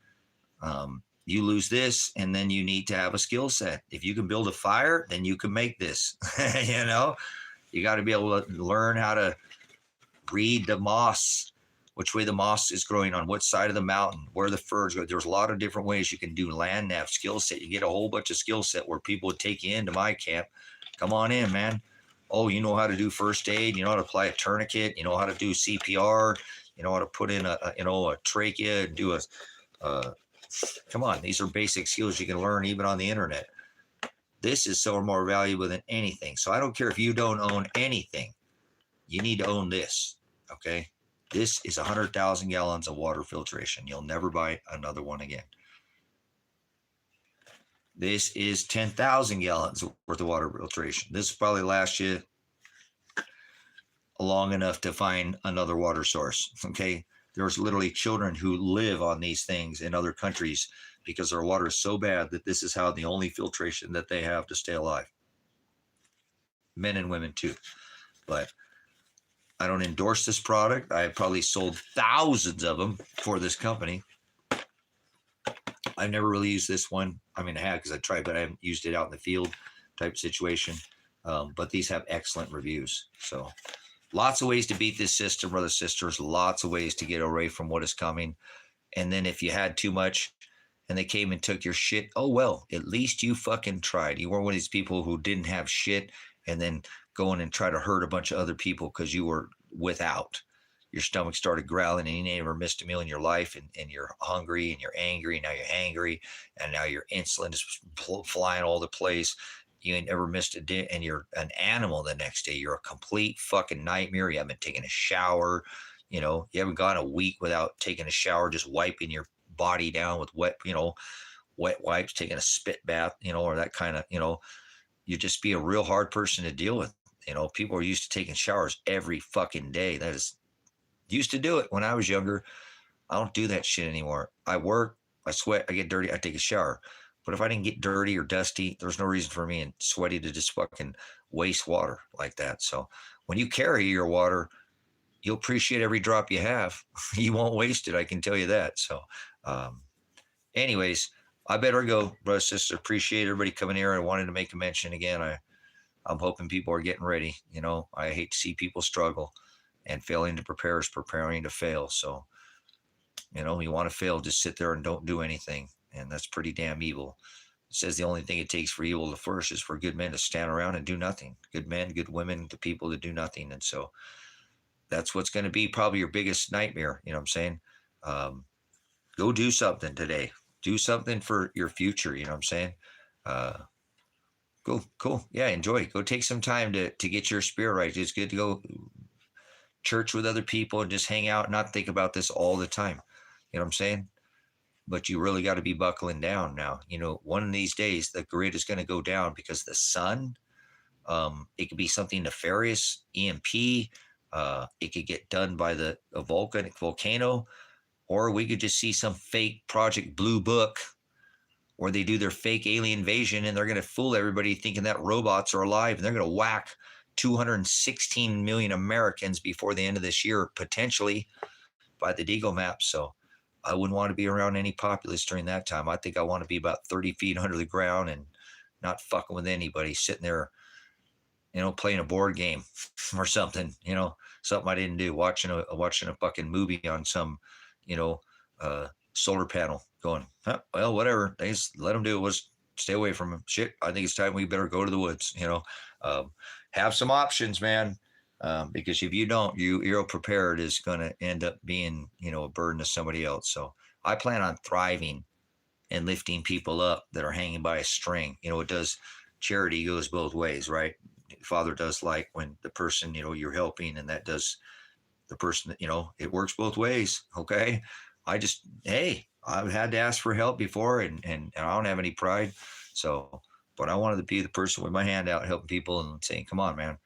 You lose this, and then you need to have a skill set. If you can build a fire, then you can make this. You got to be able to learn how to breed the moss, which way the moss is growing on what side of the mountain, where the furs go. There's a lot of different ways you can do land nav skill set. You get a whole bunch of skill set where people would take you into my camp. Come on in, man. Oh, you know how to do first aid. You know how to apply a tourniquet. You know how to do CPR. You know how to put in a trachea and do come on. These are basic skills you can learn even on the internet. This is so more valuable than anything. So I don't care if you don't own anything. You need to own this, okay? This is 100,000 gallons of water filtration. You'll never buy another one again. This is 10,000 gallons worth of water filtration. This will probably last you long enough to find another water source, okay? There's literally children who live on these things in other countries because their water is so bad that this is how the only filtration that they have to stay alive. Men and women too. But I don't endorse this product. I have probably sold thousands of them for this company. I've never really used this one. I have because I tried, but I haven't used it out in the field type situation. But these have excellent reviews. So lots of ways to beat this system, brothers, sisters. Lots of ways to get away from what is coming. And then if you had too much and they came and took your shit, oh, well, at least you fucking tried. You weren't one of these people who didn't have shit and then go in and try to hurt a bunch of other people because you were without. Your stomach started growling and you never missed a meal in your life, and you're hungry and you're angry. Now you're angry and now your insulin is flying all the place. You ain't never missed a day and you're an animal the next day. You're a complete fucking nightmare. You haven't taken a shower. You haven't gone a week without taking a shower, just wiping your body down with wet wipes, taking a spit bath, or that kind of, you just be a real hard person to deal with. People are used to taking showers every fucking day. That is used to do it when I was younger. I don't do that shit anymore. I work, I sweat, I get dirty, I take a shower. But if I didn't get dirty or dusty, there's no reason for me and sweaty to just fucking waste water like that. So when you carry your water, you'll appreciate every drop you have. You won't waste it. I can tell you that. So, um, anyways, I better go, brother, sister. Appreciate everybody coming here. I wanted to make a mention again. I'm hoping people are getting ready. You know, I hate to see people struggle, and failing to prepare is preparing to fail. So, you know, you want to fail, just sit there and don't do anything. And that's pretty damn evil. It says the only thing it takes for evil to flourish is for good men to stand around and do nothing. Good men, good women, the people that do nothing. And so that's what's going to be probably your biggest nightmare. You know what I'm saying? Um, Go do something today. Do something for your future. You know what I'm saying? Uh, cool. Yeah, enjoy. Go take some time to get your spirit right. It's good to go church with other people and just hang out and not think about this all the time. You know what I'm saying? But you really got to be buckling down now. You know, one of these days the grid is going to go down because the sun, it could be something nefarious, EMP. It could get done by a volcano, or we could just see some fake Project Blue Book where they do their fake alien invasion and they're going to fool everybody thinking that robots are alive, and they're going to whack 216 million Americans before the end of this year, potentially by the Deagle map. So I wouldn't want to be around any populace during that time. I think I want to be about 30 feet under the ground and not fucking with anybody, sitting there, you know, playing a board game or something, you know, something I didn't do, watching a fucking movie on some, you know, solar panel, going, huh, well, whatever. They just let them do it. Was stay away from them. Shit, I think it's time we better go to the woods, you know. Have some options, man. Because if you don't, you're prepared is going to end up being, you know, a burden to somebody else. So I plan on thriving and lifting people up that are hanging by a string. You know, it does, charity goes both ways, right? Father does like when the person, you know, you're helping, and that does the person that, you know, it works both ways. Okay. Hey, I've had to ask for help before, and I don't have any pride. So, but I wanted to be the person with my hand out helping people and saying, come on, man,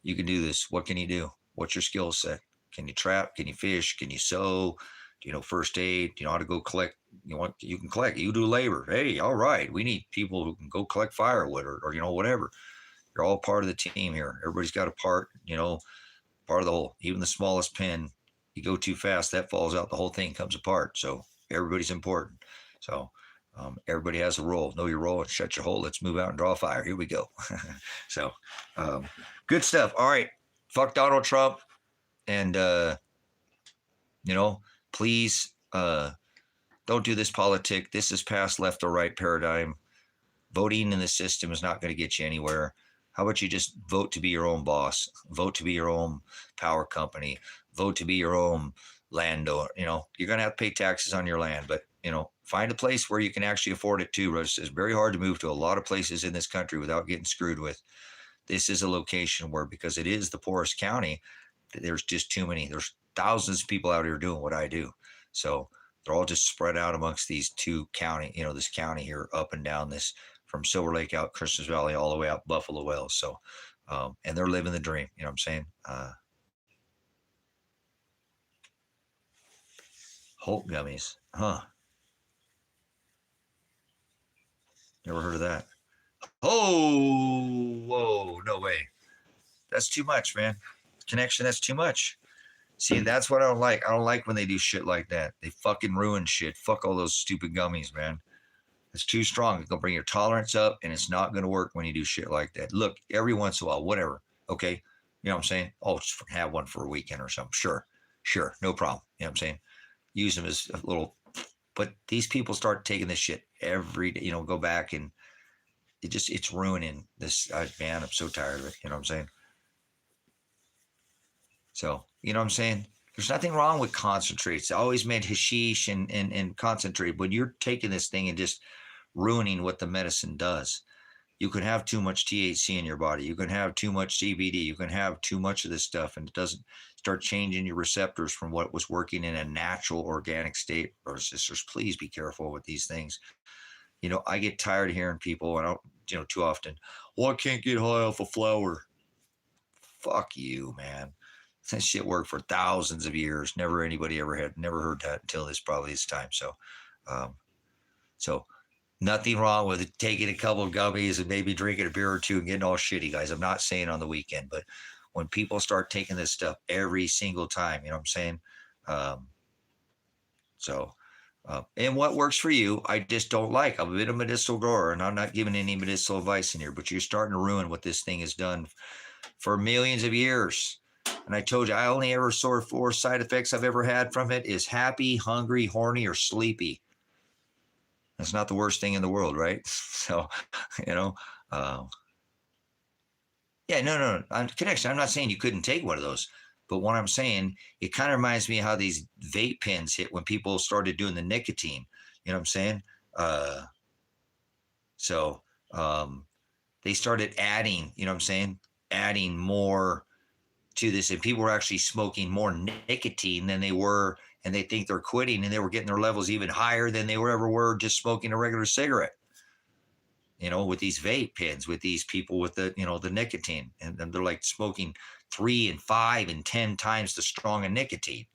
you can do this. What can you do? What's your skill set? Can you trap? Can you fish? Can you sew? Do you know first aid? Do you know how to go collect? You can collect. You do labor. Hey, all right. We need people who can go collect firewood or you know, whatever. You're all part of the team here. Everybody's got a part, you know, part of the whole. Even the smallest pin, you go too fast, that falls out. The whole thing comes apart. So everybody's important. So everybody has a role. Know your role and shut your hole. Let's move out and draw fire. Here we go. So good stuff. All right. Fuck Donald Trump. And, you know, please don't do this politic. This is past left or right paradigm. Voting in the system is not going to get you anywhere. How about you just vote to be your own boss? Vote to be your own power company. Vote to be your own landowner. You know, you're going to have to pay taxes on your land, but, you know, find a place where you can actually afford it too. It's very hard to move to a lot of places in this country without getting screwed with. This is a location where, because it is the poorest county, there's just too many. There's thousands of people out here doing what I do. So they're all just spread out amongst these two county, you know, this county here, up and down this, from Silver Lake out Christmas Valley all the way out Buffalo Wells. So, and they're living the dream. You know what I'm saying? Hulk gummies, huh? Never heard of that. Oh, whoa, no way. That's too much, man. Connection, that's too much. See, that's what I don't like. I don't like when they do shit like that. They fucking ruin shit. Fuck all those stupid gummies, man. It's too strong. It's going to bring your tolerance up, and it's not going to work when you do shit like that. Look, every once in a while, whatever. Okay. You know what I'm saying? Oh, just have one for a weekend or something. Sure. No problem. You know what I'm saying? Use them as a little, but these people start taking this shit every day, you know, go back, and it's ruining this. Man, I'm so tired of it. You know what I'm saying? So, you know what I'm saying? There's nothing wrong with concentrates. I always meant hashish and concentrate, but you're taking this thing and just ruining what the medicine does. You can have too much THC in your body. You can have too much CBD. You can have too much of this stuff, and it doesn't start changing your receptors from what was working in a natural organic state. Brothers and sisters, please be careful with these things. You know, I get tired of hearing people, and I don't, you know, too often, well, I can't get high off a flower. Fuck you, man. That shit worked for thousands of years. Never heard that until this time. So nothing wrong with taking a couple of gummies and maybe drinking a beer or two and getting all shitty, guys. I'm not saying on the weekend, but when people start taking this stuff every single time, you know what I'm saying? Um, and what works for you, I just don't like. I'm a bit of a medicinal grower, and I'm not giving any medicinal advice in here, but you're starting to ruin what this thing has done for millions of years. And I told you, I only ever saw 4 side effects I've ever had from it is happy, hungry, horny, or sleepy. That's not the worst thing in the world, right? So, you know, yeah, no. Connection. I'm not saying you couldn't take one of those, but what I'm saying, it kind of reminds me how these vape pens hit when people started doing the nicotine. You know what I'm saying? So they started adding, you know what I'm saying? Adding more to this, and people were actually smoking more nicotine than they were, and they think they're quitting, and they were getting their levels even higher than they ever were just smoking a regular cigarette. You know, with these vape pens, with these people with the, you know, the nicotine, and they're like smoking 3 and 5 and 10 times the strong of nicotine,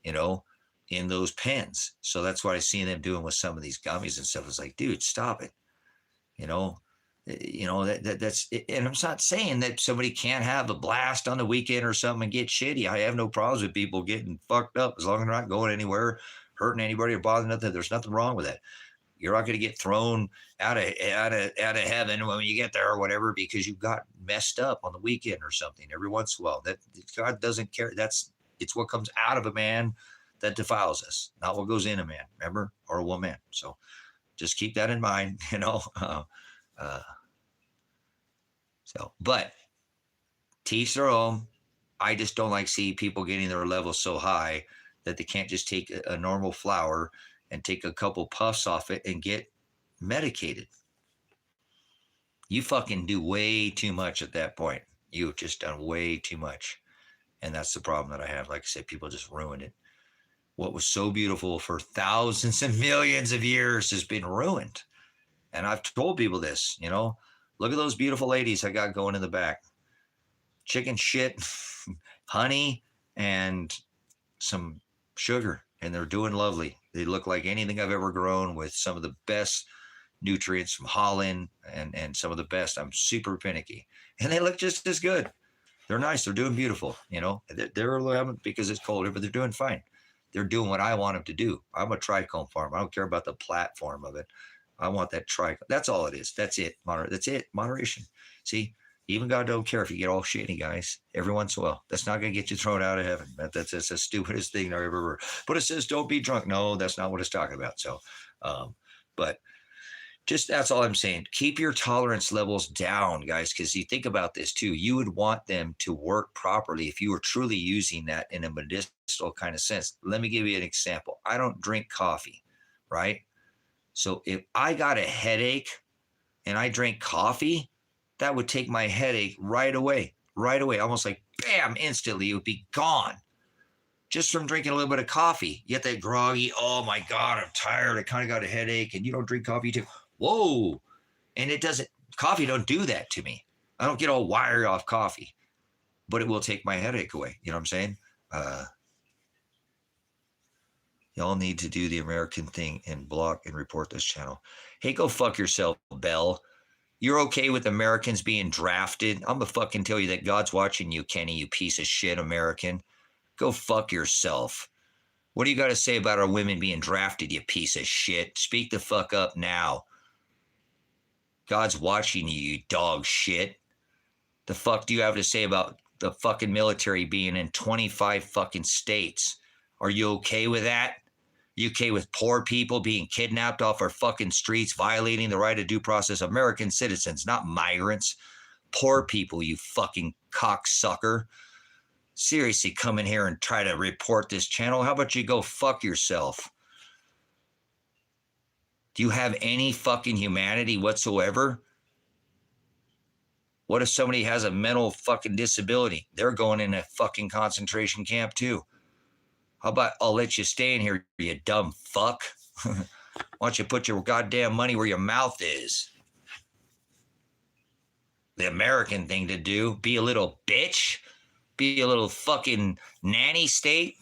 you know, in those pens. So that's what I seen them doing with some of these gummies and stuff. It's like, dude, stop it. You know, that's, and I'm not saying that somebody can't have a blast on the weekend or something and get shitty. I have no problems with people getting fucked up as long as they're not going anywhere, hurting anybody or bothering nothing. There's nothing wrong with that. You're not going to get thrown out of heaven when you get there or whatever because you got messed up on the weekend or something every once in a while. That God doesn't care. It's what comes out of a man that defiles us, not what goes in a man, remember, or a woman. So just keep that in mind, you know. But teach their own. I just don't like see people getting their levels so high that they can't just take a normal flower and take a couple puffs off it and get medicated. You fucking do way too much at that point. You've just done way too much. And that's the problem that I have. Like I said, people just ruined it. What was so beautiful for thousands and millions of years has been ruined. And I've told people this, you know, look at those beautiful ladies I got going in the back. Chicken shit, honey, and some sugar. And they're doing lovely. They look like anything I've ever grown with some of the best nutrients from Holland and some of the best. I'm super finicky. And they look just as good. They're nice. They're doing beautiful. You know, they're because it's colder, but they're doing fine. They're doing what I want them to do. I'm a trichome farmer. I don't care about the platform of it. I want that trichome. That's all it is. That's it. That's it. Moderation. See, even God don't care if you get all shitty, guys, every once in a while. That's not going to get you thrown out of heaven. That's the stupidest thing I've ever heard. But it says don't be drunk. No, that's not what it's talking about. So, but just that's all I'm saying. Keep your tolerance levels down, guys, because you think about this too. You would want them to work properly if you were truly using that in a medicinal kind of sense. Let me give you an example. I don't drink coffee, right? So if I got a headache and I drank coffee, that would take my headache right away, almost like bam, instantly, it would be gone. Just from drinking a little bit of coffee. You get that groggy, oh my God, I'm tired, I kind of got a headache, and you don't drink coffee too. Whoa. And coffee don't do that to me. I don't get all wired off coffee, but it will take my headache away. You know what I'm saying? Y'all need to do the American thing and block and report this channel. Hey, go fuck yourself, Bell. You're okay with Americans being drafted? I'm gonna fucking tell you that God's watching you, Kenny, you piece of shit American. Go fuck yourself. What do you got to say about our women being drafted, you piece of shit? Speak the fuck up now. God's watching you, you dog shit. The fuck do you have to say about the fucking military being in 25 fucking states? Are you okay with that? You okay with poor people being kidnapped off our fucking streets, violating the right of due process? American citizens, not migrants. Poor people, you fucking cocksucker. Seriously, come in here and try to report this channel. How about you go fuck yourself? Do you have any fucking humanity whatsoever? What if somebody has a mental fucking disability? They're going in a fucking concentration camp too. How about I'll let you stay in here, you dumb fuck? Why don't you put your goddamn money where your mouth is? The American thing to do, be a little bitch. Be a little fucking nanny state.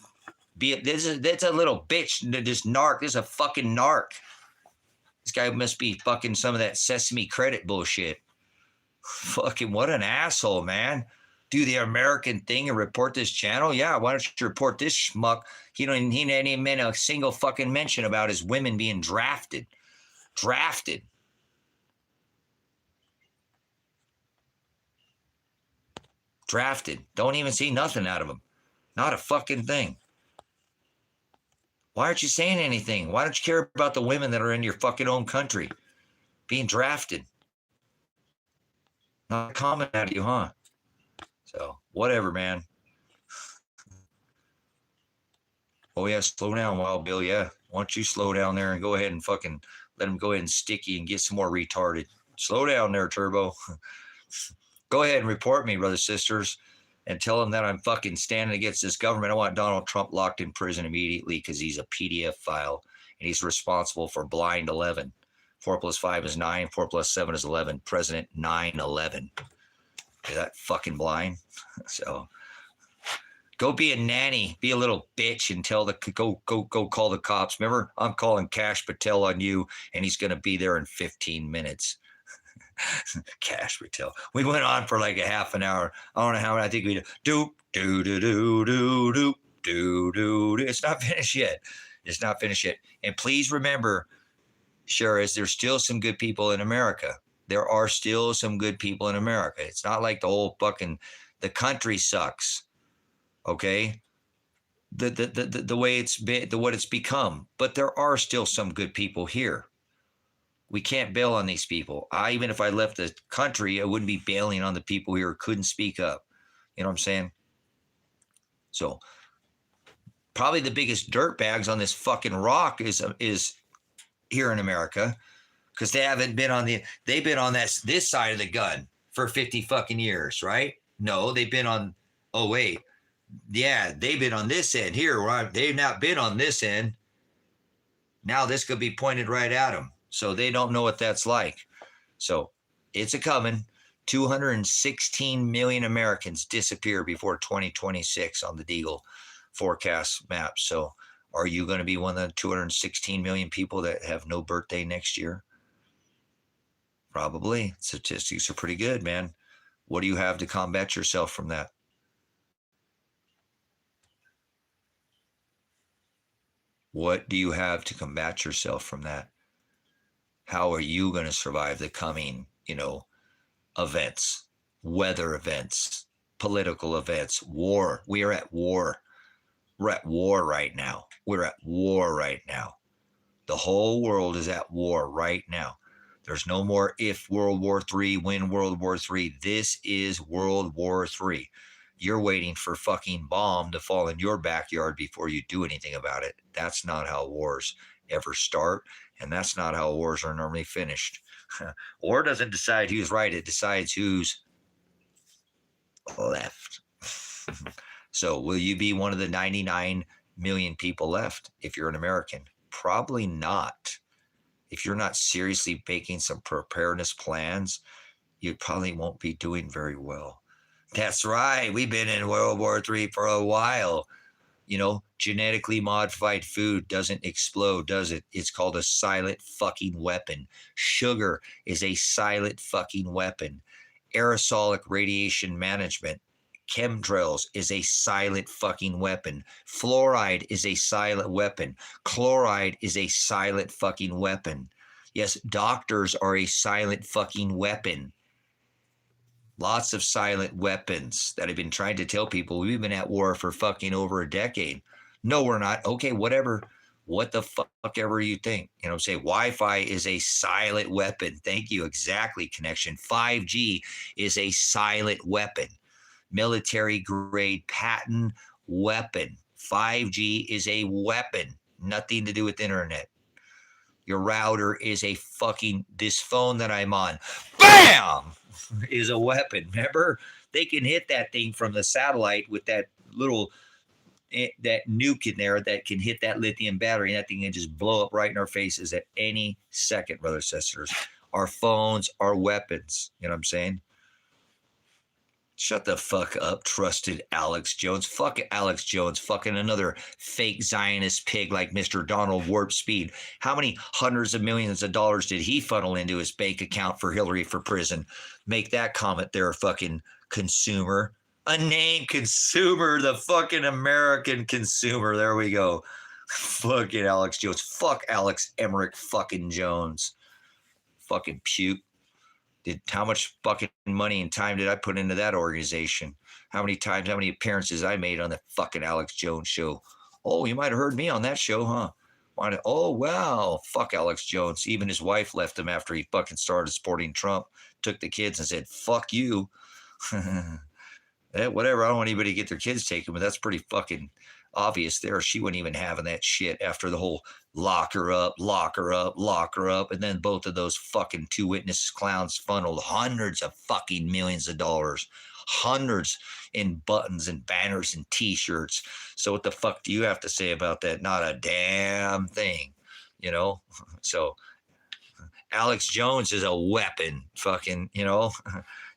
That's a little bitch. This narc. This is a fucking narc. This guy must be fucking some of that Sesame credit bullshit. Fucking what an asshole, man. Do the American thing and report this channel? Yeah, why don't you report this schmuck? He didn't even make a single fucking mention about his women being drafted. Drafted. Don't even see nothing out of him. Not a fucking thing. Why aren't you saying anything? Why don't you care about the women that are in your fucking own country being drafted? Not a comment out of you, huh? So, whatever, man. Oh, yeah, slow down, Wild Bill. Yeah. Why don't you slow down there and go ahead and fucking let him go ahead and stick you and get some more retarded. Slow down there, Turbo. Go ahead and report me, brothers, sisters, and tell them that I'm fucking standing against this government. I want Donald Trump locked in prison immediately because he's a PDF file and he's responsible for blind 11. 4 plus 5 is 9. 4 plus 7 is 11. President 9/11. Is that fucking blind? So go be a nanny, be a little bitch, and tell the go call the cops. Remember, I'm calling Cash Patel on you, and he's gonna be there in 15 minutes. Cash Patel. We went on for like a half an hour. I don't know how. I think we doop doo doo doo doo doop doo doo. It's not finished yet. It's not finished yet. And please remember, sure, is there's still some good people in America. There are still some good people in America. It's not like the whole fucking the country sucks. Okay, the way it's been, what it's become. But there are still some good people here. We can't bail on these people. Even if I left the country, I wouldn't be bailing on the people here who couldn't speak up. You know what I'm saying? So probably the biggest dirtbags on this fucking rock is here in America, because they've been on this side of the gun for 50 fucking years, right? No, they've been on. Oh wait, yeah, they've been on this end here. Right? They've not been on this end. Now this could be pointed right at them. So they don't know what that's like. So it's a coming. 216 million Americans disappear before 2026 on the Deagle forecast map. So are you going to be one of the 216 million people that have no birthday next year? Probably. Statistics are pretty good, man. What do you have to combat yourself from that? What do you have to combat yourself from that? How are you going to survive the coming, events, weather events, political events, war? We are at war. We're at war right now. We're at war right now. The whole world is at war right now. There's no more if World War III, when World War III. This is World War III. You're waiting for fucking bomb to fall in your backyard before you do anything about it. That's not how wars ever start. And that's not how wars are normally finished. War doesn't decide who's right. It decides who's left. So will you be one of the 99 million people left if you're an American? Probably not. If you're not seriously making some preparedness plans, you probably won't be doing very well. That's right. We've been in World War III for a while. Genetically modified food doesn't explode, does it? It's called a silent fucking weapon. Sugar is a silent fucking weapon. Aerosolic radiation management, chemtrails is a silent fucking weapon. Fluoride is a silent weapon. Chloride is a silent fucking weapon. Yes, doctors are a silent fucking weapon. Lots of silent weapons that I've been trying to tell people. We've been at war for fucking over a decade. No, we're not. Okay, whatever. What the fuck ever you think. Say Wi-Fi is a silent weapon. Thank you. Exactly, connection. 5G is a silent weapon. Military grade patent weapon. 5G is a weapon. Nothing to do with internet. Your router is a fucking, this phone that I'm on, BAM! Is a weapon. Remember, they can hit that thing from the satellite with that little that nuke in there that can hit that lithium battery, and that thing can just blow up right in our faces at any second, brothers and sisters. Our phones are weapons. You know what I'm saying? Shut the fuck up, trusted Alex Jones. Fuck Alex Jones, fucking another fake Zionist pig like Mr. Donald Warp Speed. How many hundreds of millions of dollars did he funnel into his bank account for Hillary for prison? Make that comment there, fucking consumer. A named consumer, the fucking American consumer. There we go. Fucking Alex Jones. Fuck Alex Emmerich fucking Jones. Fucking puke. How much fucking money and time did I put into that organization? How many appearances I made on the fucking Alex Jones show? Oh, you might have heard me on that show, huh? Oh, wow. Fuck Alex Jones. Even his wife left him after he fucking started supporting Trump, took the kids and said, fuck you. Whatever. I don't want anybody to get their kids taken, but that's pretty fucking obvious there. She wasn't even having that shit after the whole lock her up. And then both of those fucking two witness clowns funneled hundreds of fucking millions of dollars, hundreds in buttons and banners and t-shirts. So what the fuck do you have to say about that? Not a damn thing, you know? So Alex Jones is a weapon, fucking, you know?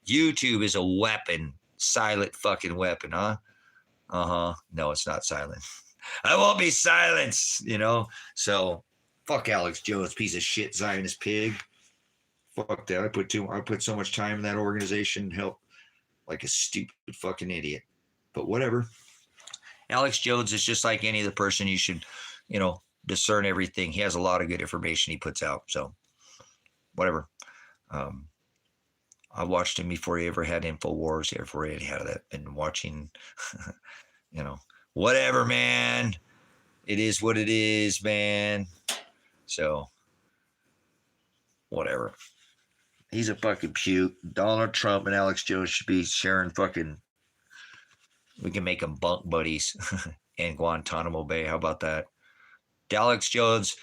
YouTube is a weapon, silent fucking weapon, huh? No, it's not silent. I won't be silenced, you know? So fuck Alex Jones, piece of shit, Zionist pig. Fuck that. I put so much time in that organization, help like a stupid fucking idiot. But whatever. Alex Jones is just like any other person. You should, you know, discern everything. He has a lot of good information he puts out. So whatever. I watched him before he ever had InfoWars, before he had that, been watching, you know, whatever, man. It is what it is, man. So, whatever. He's a fucking puke. Donald Trump and Alex Jones should be sharing fucking, we can make them bunk buddies in Guantanamo Bay. How about that? Alex Jones,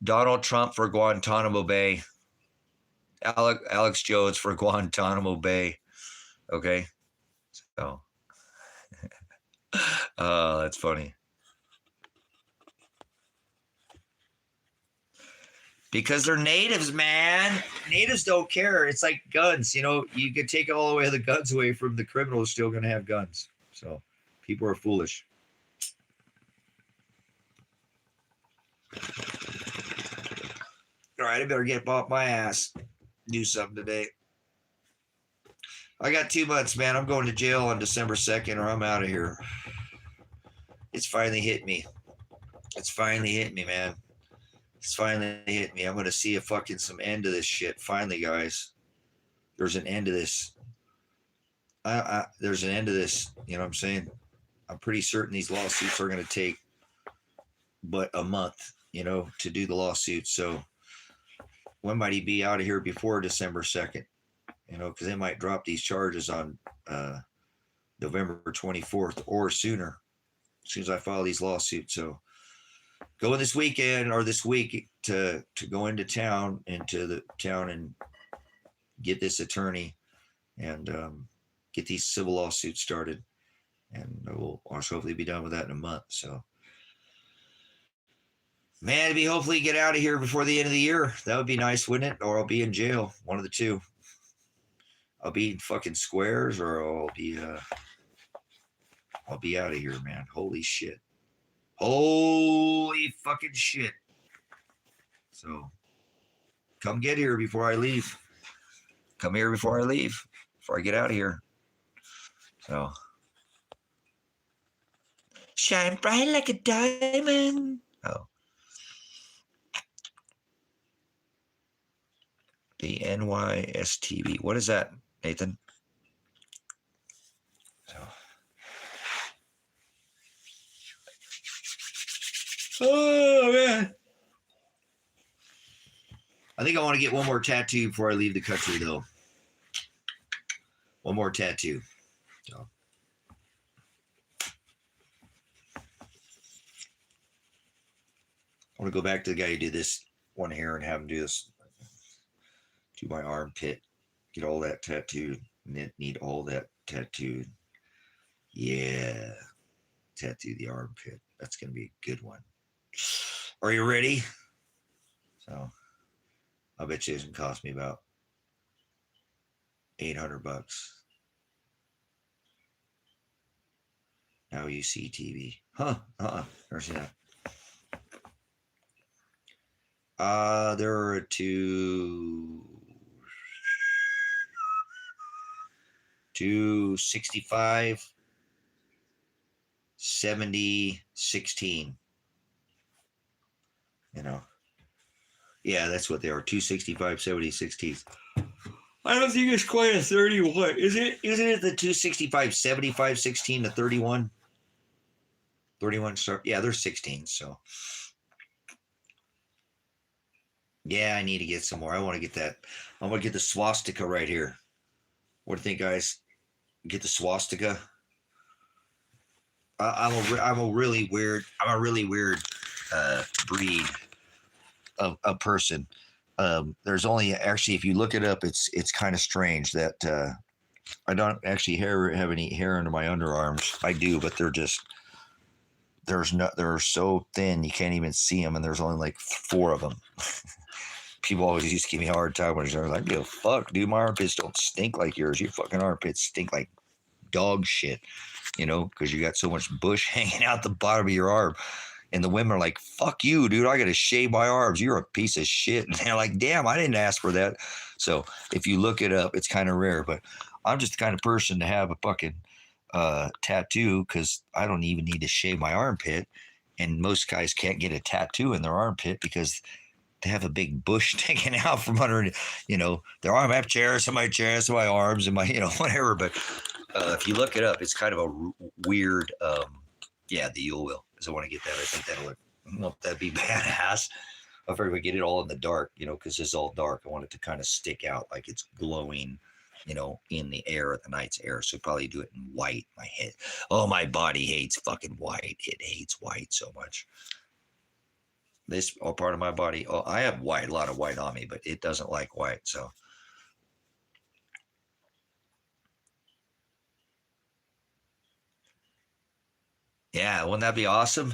Donald Trump for Guantanamo Bay. Alex Jones for Guantanamo Bay. Okay. So, that's funny. Because they're natives, man. Natives don't care. It's like guns. You know, you can take all the way the guns away from the criminals, still going to have guns. So people are foolish. All right, I better get off my ass. Do something today. I got 2 months, man. I'm going to jail on December 2nd or I'm out of here. It's finally hit me. It's finally hit me, man. It's finally hit me. I'm going to see a fucking some end to this shit. Finally, guys. There's an end to this. There's an end to this. You know what I'm saying? I'm pretty certain these lawsuits are going to take but a month, you know, to do the lawsuits. So when might he be out of here before December 2nd? You know, because they might drop these charges on November 24th or sooner, as soon as I file these lawsuits. So going this weekend or this week to go into the town and get this attorney and get these civil lawsuits started. And we'll hopefully be done with that in a month. So, man, it'd be hopefully get out of here before the end of the year. That would be nice, wouldn't it? Or I'll be in jail. One of the two. I'll be in fucking squares or I'll be out of here, man. Holy shit. Holy fucking shit. So come get here before I leave. Come here before I leave. Before I get out of here. So shine bright like a diamond. Oh. The NYSTV. What is that, Nathan? So. Oh, man. I think I want to get one more tattoo before I leave the country, though. One more tattoo. So. I want to go back to the guy who did this one here and have him do this to my armpit. Get all that tattooed. Need all that tattooed. Yeah. Tattoo the armpit. That's going to be a good one. Are you ready? So, I bet you it's going to cost me about $800. Now you see TV. Huh? Never seen that. There are 265, 70, 16. You know. Yeah, that's what they are. 265, 70, 16. I don't think it's quite a 31. Isn't it the 265, 75, 16 to 31? 31 start. Yeah, they're 16. So yeah, I need to get some more. I want to get that. I want to get the swastika right here. What do you think, guys? Get the swastika. I'm a really weird breed of person. There's only actually, if you look it up, it's kind of strange that I don't actually have any hair under my underarms. I do, but they're so thin you can't even see them, and there's only like 4 of them. People always used to give me a hard time when I was like, "Yo, fuck, dude, my armpits don't stink like yours. Your fucking armpits stink like dog shit," because you got so much bush hanging out the bottom of your arm. And the women are like, "Fuck you, dude. I got to shave my arms. You're a piece of shit." And they're like, "Damn, I didn't ask for that." So if you look it up, it's kind of rare. But I'm just the kind of person to have a fucking tattoo because I don't even need to shave my armpit. And most guys can't get a tattoo in their armpit because they have a big bush sticking out from under, their arm. I have chairs in my chest, my arms, and my, whatever. But if you look it up, it's kind of a weird, the Yule wheel. So I want to get that. I think that'd be badass. If I get it all in the dark, because it's all dark. I want it to kind of stick out like it's glowing, in the air, the night's air. So probably do it in white. My head. Oh, my body hates fucking white. It hates white so much. This all part of my body. Oh, I have white, a lot of white on me, but it doesn't like white. So yeah, wouldn't that be awesome?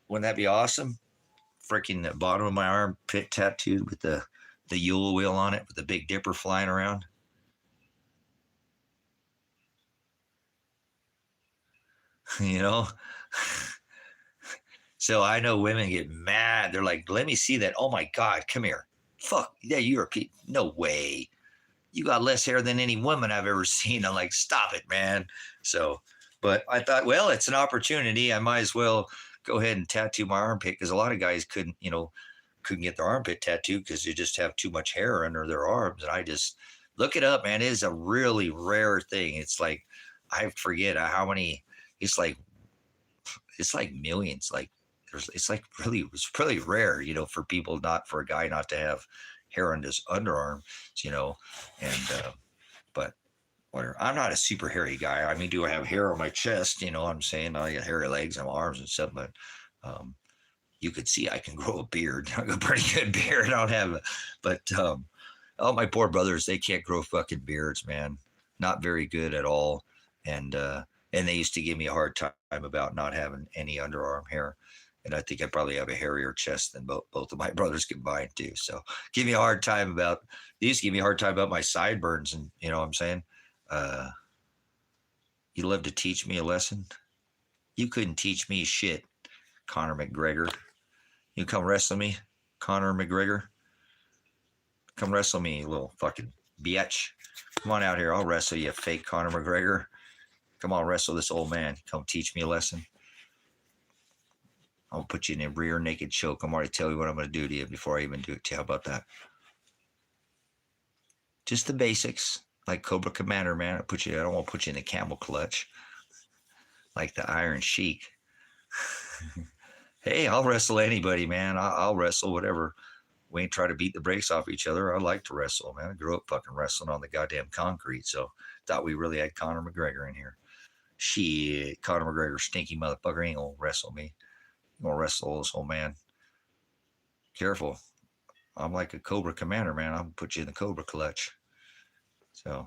Wouldn't that be awesome? Freaking the bottom of my armpit tattooed with the Yule wheel on it with the Big Dipper flying around. you know? So I know women get mad. They're like, let me see that. Oh my God, come here. Fuck. Yeah, you're a Pete. No way. You got less hair than any woman I've ever seen. I'm like, stop it, man. So, but I thought, well, it's an opportunity. I might as well go ahead and tattoo my armpit because a lot of guys couldn't get their armpit tattooed because they just have too much hair under their arms. And I just look it up, man. It is a really rare thing. It's like, I forget how many, it's like millions. Like it's really rare, for for a guy not to have hair on his underarm, and, but whatever. I'm not a super hairy guy. I mean, do I have hair on my chest? What I'm saying? I got hairy legs and arms and stuff, but, you could see I can grow a beard. I got a pretty good beard. I don't have it, but, all my poor brothers, they can't grow fucking beards, man. Not very good at all. And they used to give me a hard time about not having any underarm hair. And I think I probably have a hairier chest than both of my brothers combined too. So they used to give me a hard time about my sideburns. And you know what I'm saying? You love to teach me a lesson. You couldn't teach me shit, Conor McGregor. You come wrestle me, Conor McGregor. Come wrestle me, you little fucking bitch. Come on out here. I'll wrestle you, fake Conor McGregor. Come on, wrestle this old man. Come teach me a lesson. I'll put you in a rear naked choke. I'm already telling you what I'm going to do to you before I even do it to you. How about that? Just the basics, like Cobra Commander, man. I don't want to put you in the camel clutch, like the Iron Sheik. Hey, I'll wrestle anybody, man. I'll wrestle whatever. We ain't try to beat the brakes off each other. I like to wrestle, man. I grew up fucking wrestling on the goddamn concrete, so thought we really had Conor McGregor in here. Shit, Conor McGregor, stinky motherfucker, ain't gonna wrestle me. You gonna wrestle this old man? Careful. I'm like a Cobra Commander, man. I'll put you in the Cobra clutch. So,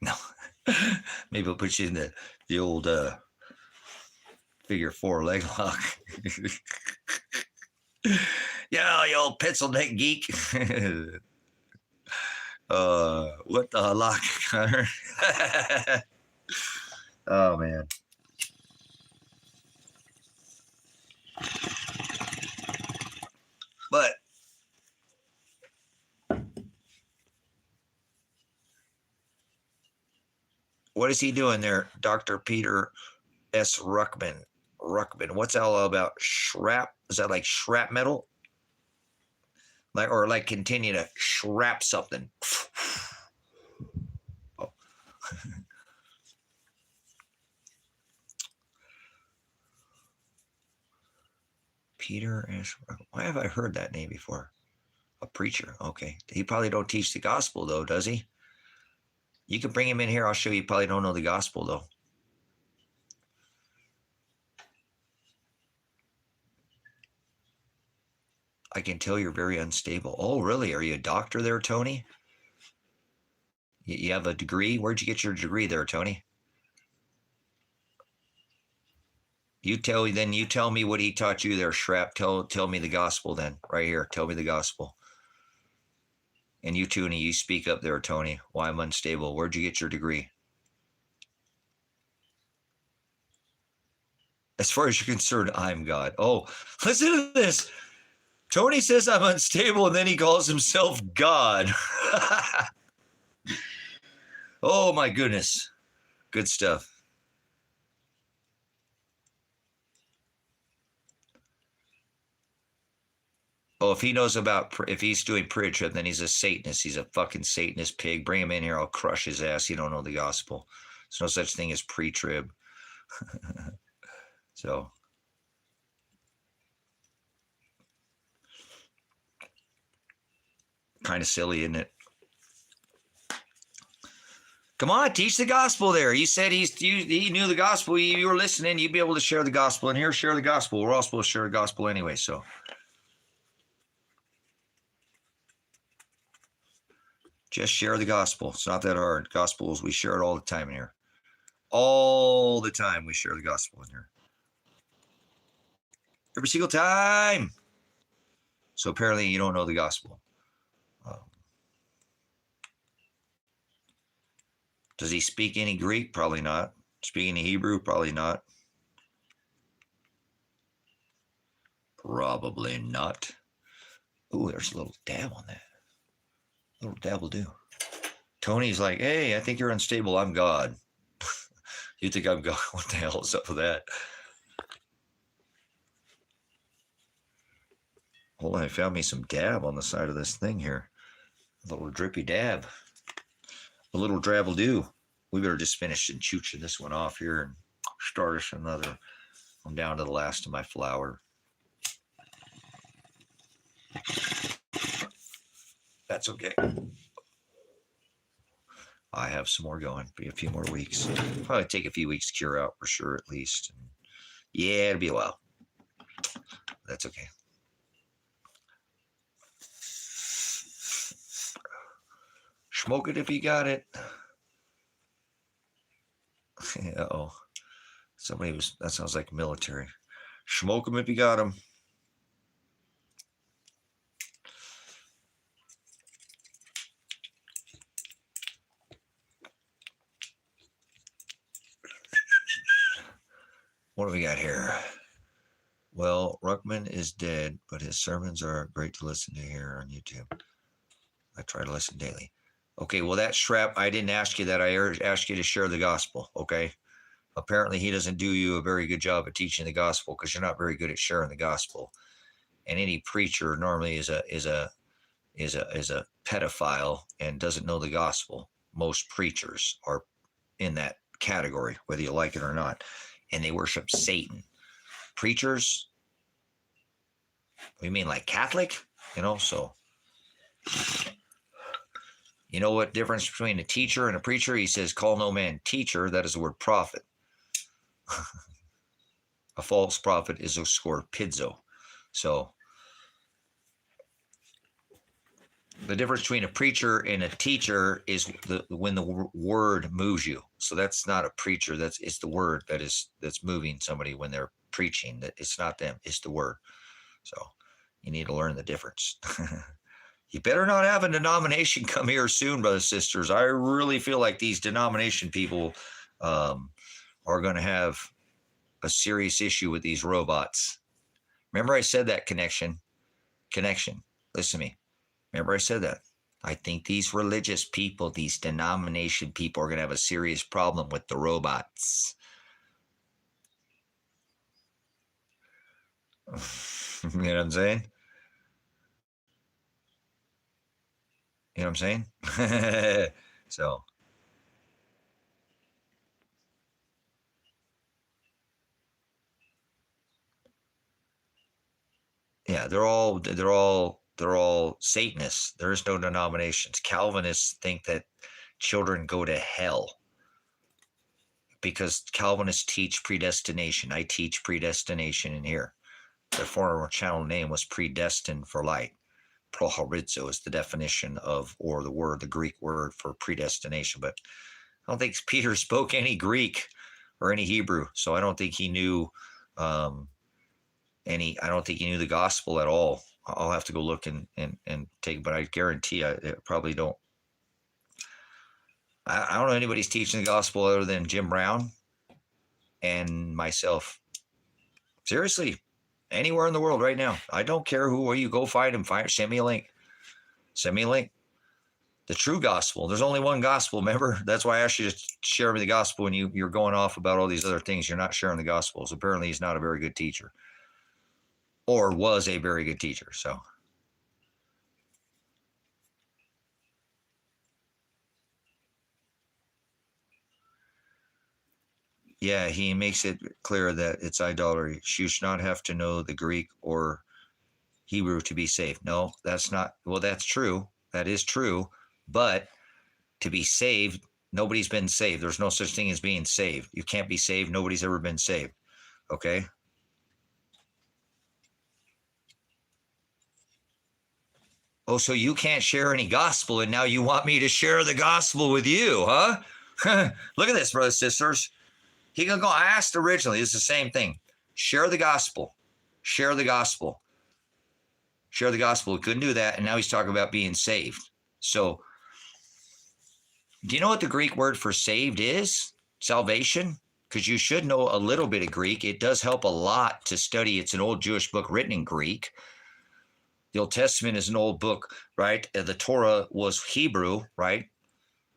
no. Maybe I'll put you in the old figure 4 leg lock. Yeah, you old pencil neck geek. What the lock, Connor? Oh, man. But what is he doing there, Dr. Peter S. Ruckman? What's that all about? Is that like shrapnel? Like continue to shrap something. Oh. Peter S. Why have I heard that name before? A preacher. Okay. He probably don't teach the gospel though, does he? You can bring him in here. I'll show you. Probably don't know the gospel though. I can tell you're very unstable. Oh, really? Are you a doctor there, Tony? You have a degree? Where'd you get your degree there, Tony? You tell me what he taught you there, Shrap. Tell me the gospel then. Right here. Tell me the gospel. And you, Tony, you speak up there, Tony. Why I'm unstable. Where'd you get your degree? As far as you're concerned, I'm God. Oh, listen to this. Tony says I'm unstable, and then he calls himself God. Oh, my goodness. Good stuff. Oh, if he's doing pre-trib, then he's a Satanist. He's a fucking Satanist pig. Bring him in here. I'll crush his ass. He don't know the gospel. There's no such thing as pre-trib. So. Kind of silly, isn't it? Come on, teach the gospel there. You said he knew the gospel. You were listening. You'd be able to share the gospel. And here, share the gospel. We're all supposed to share the gospel anyway, so. Just share the gospel. It's not that hard. Gospels, we share it all the time in here. All the time we share the gospel in here. Every single time. So apparently you don't know the gospel. Does he speak any Greek? Probably not. Speak any Hebrew? Probably not. Probably not. Ooh, there's a little dab on that. A little dab will do. Tony's like, hey, I think you're unstable. I'm God. You think I'm God? What the hell is up with that? Hold on, I found me some dab on the side of this thing here. A little drippy dab. A little drab will do. We better just finish and chooching this one off here and start us another. I'm down to the last of my flour. That's okay. I have some more going. Be a few more weeks. Probably take a few weeks to cure out for sure, at least. Yeah, it'll be a while. That's okay. Smoke it if you got it. Uh-oh. That sounds like military. Smoke them if you got them. What do we got here? Well, Ruckman is dead, but his sermons are great to listen to here on YouTube. I try to listen daily. Okay, well, that Shrap, I didn't ask you that. I asked you to share the gospel, okay? Apparently, he doesn't do you a very good job of teaching the gospel because you're not very good at sharing the gospel. And any preacher normally is a pedophile and doesn't know the gospel. Most preachers are in that category, whether you like it or not. And they worship Satan. Preachers, we mean like Catholic, so. You know what difference between a teacher and a preacher? He says, call no man teacher. That is the word prophet. A false prophet is a scorpidzo. So the difference between a preacher and a teacher is when the word moves you. So that's not a preacher. It's the word that's moving somebody when they're preaching. That it's not them. It's the word. So you need to learn the difference. You better not have a denomination come here soon, brothers and sisters. I really feel like these denomination people are are going to have a serious issue with these robots. Remember I said that connection. Listen to me. Remember I said that. I think these religious people, these denomination people, are going to have a serious problem with the robots. You know what I'm saying? You know what I'm saying? So, yeah, they're all Satanists. There is no denominations. Calvinists think that children go to hell because Calvinists teach predestination. I teach predestination in here. The former channel name was Predestined for Light. Prohorizo is the definition of, or the Greek word for predestination. But I don't think Peter spoke any Greek or any Hebrew, so I don't think he knew I don't think he knew the gospel at all. I'll have to go look and take, but I guarantee I probably don't. I don't know anybody's teaching the gospel other than Jim Brown and myself. Seriously, anywhere in the world right now. I don't care where you go find him. Send me a link. The true gospel. There's only one gospel, remember? That's why I asked you to share me the gospel when you're going off about all these other things. You're not sharing the gospels. Apparently he's not a very good teacher. Or was a very good teacher. So yeah, he makes it clear that it's idolatry. You should not have to know the Greek or Hebrew to be saved. No, that's not. Well, that's true. That is true. But to be saved, nobody's been saved. There's no such thing as being saved. You can't be saved. Nobody's ever been saved. Okay? Oh, so you can't share any gospel, and now you want me to share the gospel with you, huh? Look at this, brothers and sisters. He can go. I asked originally. It's the same thing. Share the gospel. Share the gospel. Share the gospel. He couldn't do that, and now he's talking about being saved. So, do you know what the Greek word for saved is? Salvation? Because you should know a little bit of Greek. It does help a lot to study. It's an old Jewish book written in Greek. The Old Testament is an old book, right? The Torah was Hebrew, right?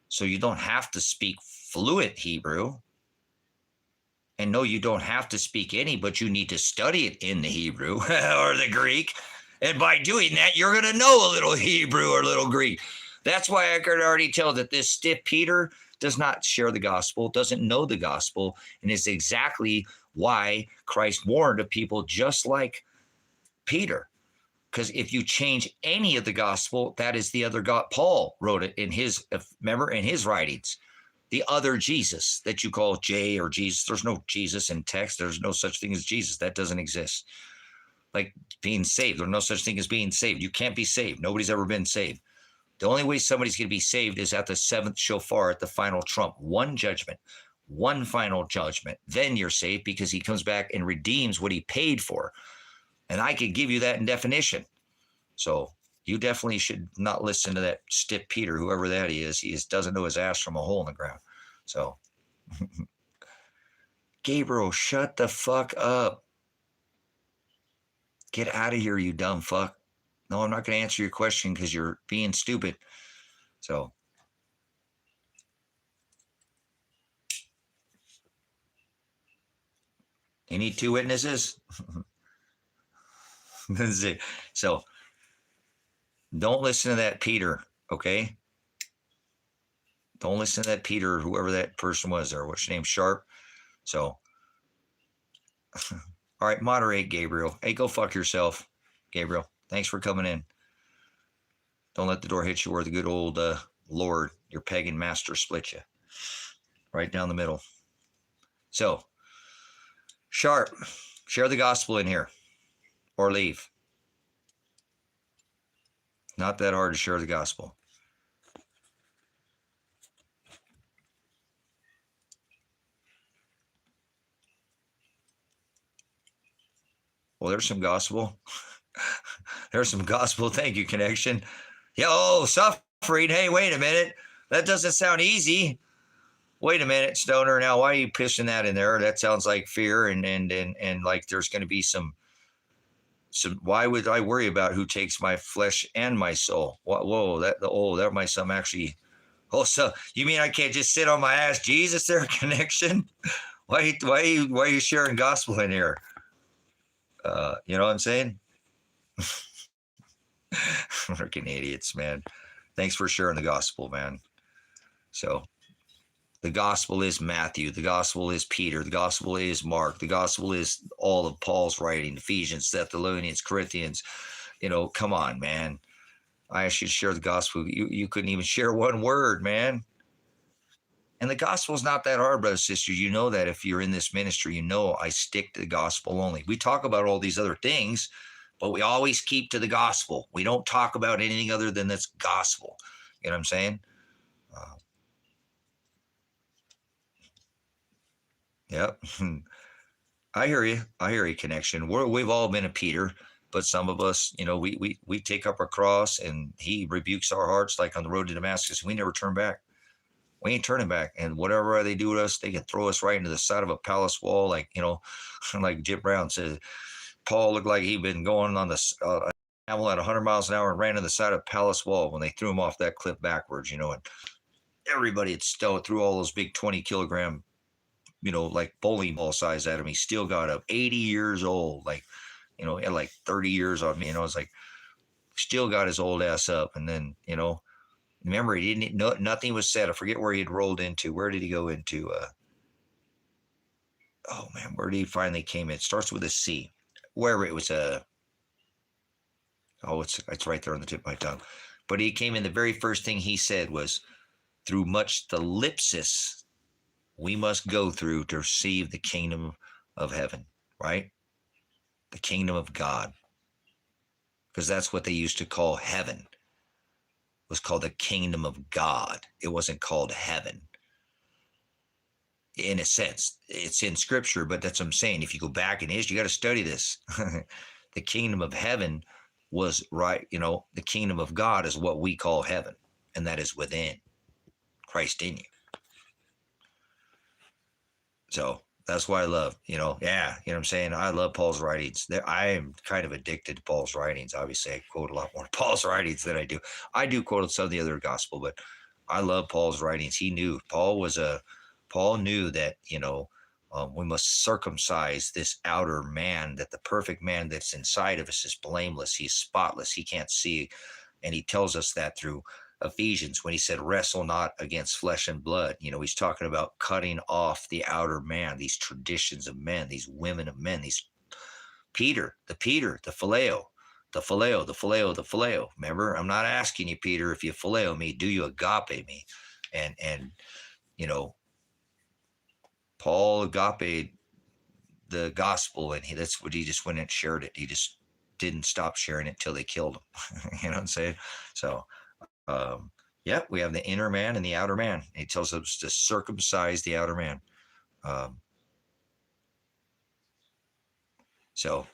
So you don't have to speak fluent Hebrew. And no, you don't have to speak any, but you need to study it in the Hebrew or the Greek. And by doing that, you're going to know a little Hebrew or a little Greek. That's why I could already tell that this stiff Peter does not share the gospel, doesn't know the gospel, and is exactly why Christ warned of people just like Peter. Because if you change any of the gospel, that is the other God. Paul wrote it in his, remember, in his writings. The other Jesus that you call J or Jesus. There's no Jesus in text. There's no such thing as Jesus. That doesn't exist. Like being saved. There's no such thing as being saved. You can't be saved. Nobody's ever been saved. The only way somebody's going to be saved is at the seventh shofar, at the final trump. One judgment, one final judgment. Then you're saved because he comes back and redeems what he paid for. And I could give you that in definition. So you definitely should not listen to that stiff Peter, whoever that is. He doesn't know his ass from a hole in the ground. So, Gabriel, shut the fuck up. Get out of here, you dumb fuck. No, I'm not going to answer your question because you're being stupid. So, you need two witnesses? So, don't listen to that Peter, okay? Don't listen to that Peter, whoever that person was there. What's your name? Sharp? So, all right, moderate, Gabriel. Hey, go fuck yourself, Gabriel. Thanks for coming in. Don't let the door hit you where the good old Lord, your pagan master, split you. Right down the middle. So, Sharp, share the gospel in here or leave. Not that hard to share the gospel. Well, there's some gospel. There's some gospel. Thank you, connection. Yo, suffering. Hey, wait a minute. That doesn't sound easy. wait a minute, Stoner. Now, why are you pissing that in there? That sounds like fear, and like there's going to be some. Why would I worry about who takes my flesh and my soul? Whoa, that might some actually. Oh, so you mean I can't just sit on my ass, Jesus? There, connection. Why are you sharing gospel in here? You know what I'm saying? Freaking idiots, man. Thanks for sharing the gospel, man. So the gospel is Matthew. The gospel is Peter. The gospel is Mark. The gospel is all of Paul's writing, Ephesians, Thessalonians, Corinthians. You know, come on, man. I should share the gospel. You couldn't even share one word, man. And the gospel is not that hard, brothers and sisters. You know that if you're in this ministry, you know I stick to the gospel only. We talk about all these other things, but we always keep to the gospel. We don't talk about anything other than this gospel. You know what I'm saying? Yep. I hear you. I hear you, connection. We've all been a Peter, but some of us, you know, we take up our cross and he rebukes our hearts like on the road to Damascus. We never turn back. We ain't turning back. And whatever they do to us, they can throw us right into the side of a palace wall. Like, you know, like Jim Brown said, Paul looked like he'd been going on the camel at 100 miles an hour and ran to the side of a palace wall when they threw him off that cliff backwards, you know, and everybody had still threw all those big 20-kilogram, you know, like bowling ball size at him. He still got up 80 years old, like, you know, had like 30 years on me. You know, it's like, still got his old ass up. And then, you know, remember, he didn't know, nothing was said. I forget where he had rolled into. Where did he go into? Oh man, where did he finally came in? It starts with a C. Wherever it was it's right there on the tip of my tongue. But he came in, the very first thing he said was, through much thlipsis we must go through to receive the kingdom of heaven, right? The kingdom of God. Because that's what they used to call heaven. It was called the kingdom of God. It wasn't called heaven. In a sense, it's in scripture, but that's what I'm saying. If you go back in history, you got to study this. The kingdom of heaven was right, you know, the kingdom of God is what we call heaven, and that is within Christ in you. So that's why I love, you know, yeah, you know what I'm saying? I love Paul's writings. I am kind of addicted to Paul's writings. Obviously, I quote a lot more Paul's writings than I do. I do quote some of the other gospel, but I love Paul's writings. He knew Paul knew that, you know, we must circumcise this outer man, that the perfect man that's inside of us is blameless. He's spotless. He can't see. And he tells us that through Ephesians when he said, wrestle not against flesh and blood. You know, he's talking about cutting off the outer man, these traditions of men, these women of men, these Peter, the phileo. Remember, I'm not asking you, Peter, if you phileo me, do you agape me? And you know, Paul agape the gospel, and that's what he just went and shared it. He just didn't stop sharing it till they killed him. You know what I'm saying? So, yeah, we have the inner man and the outer man. He tells us to circumcise the outer man. So,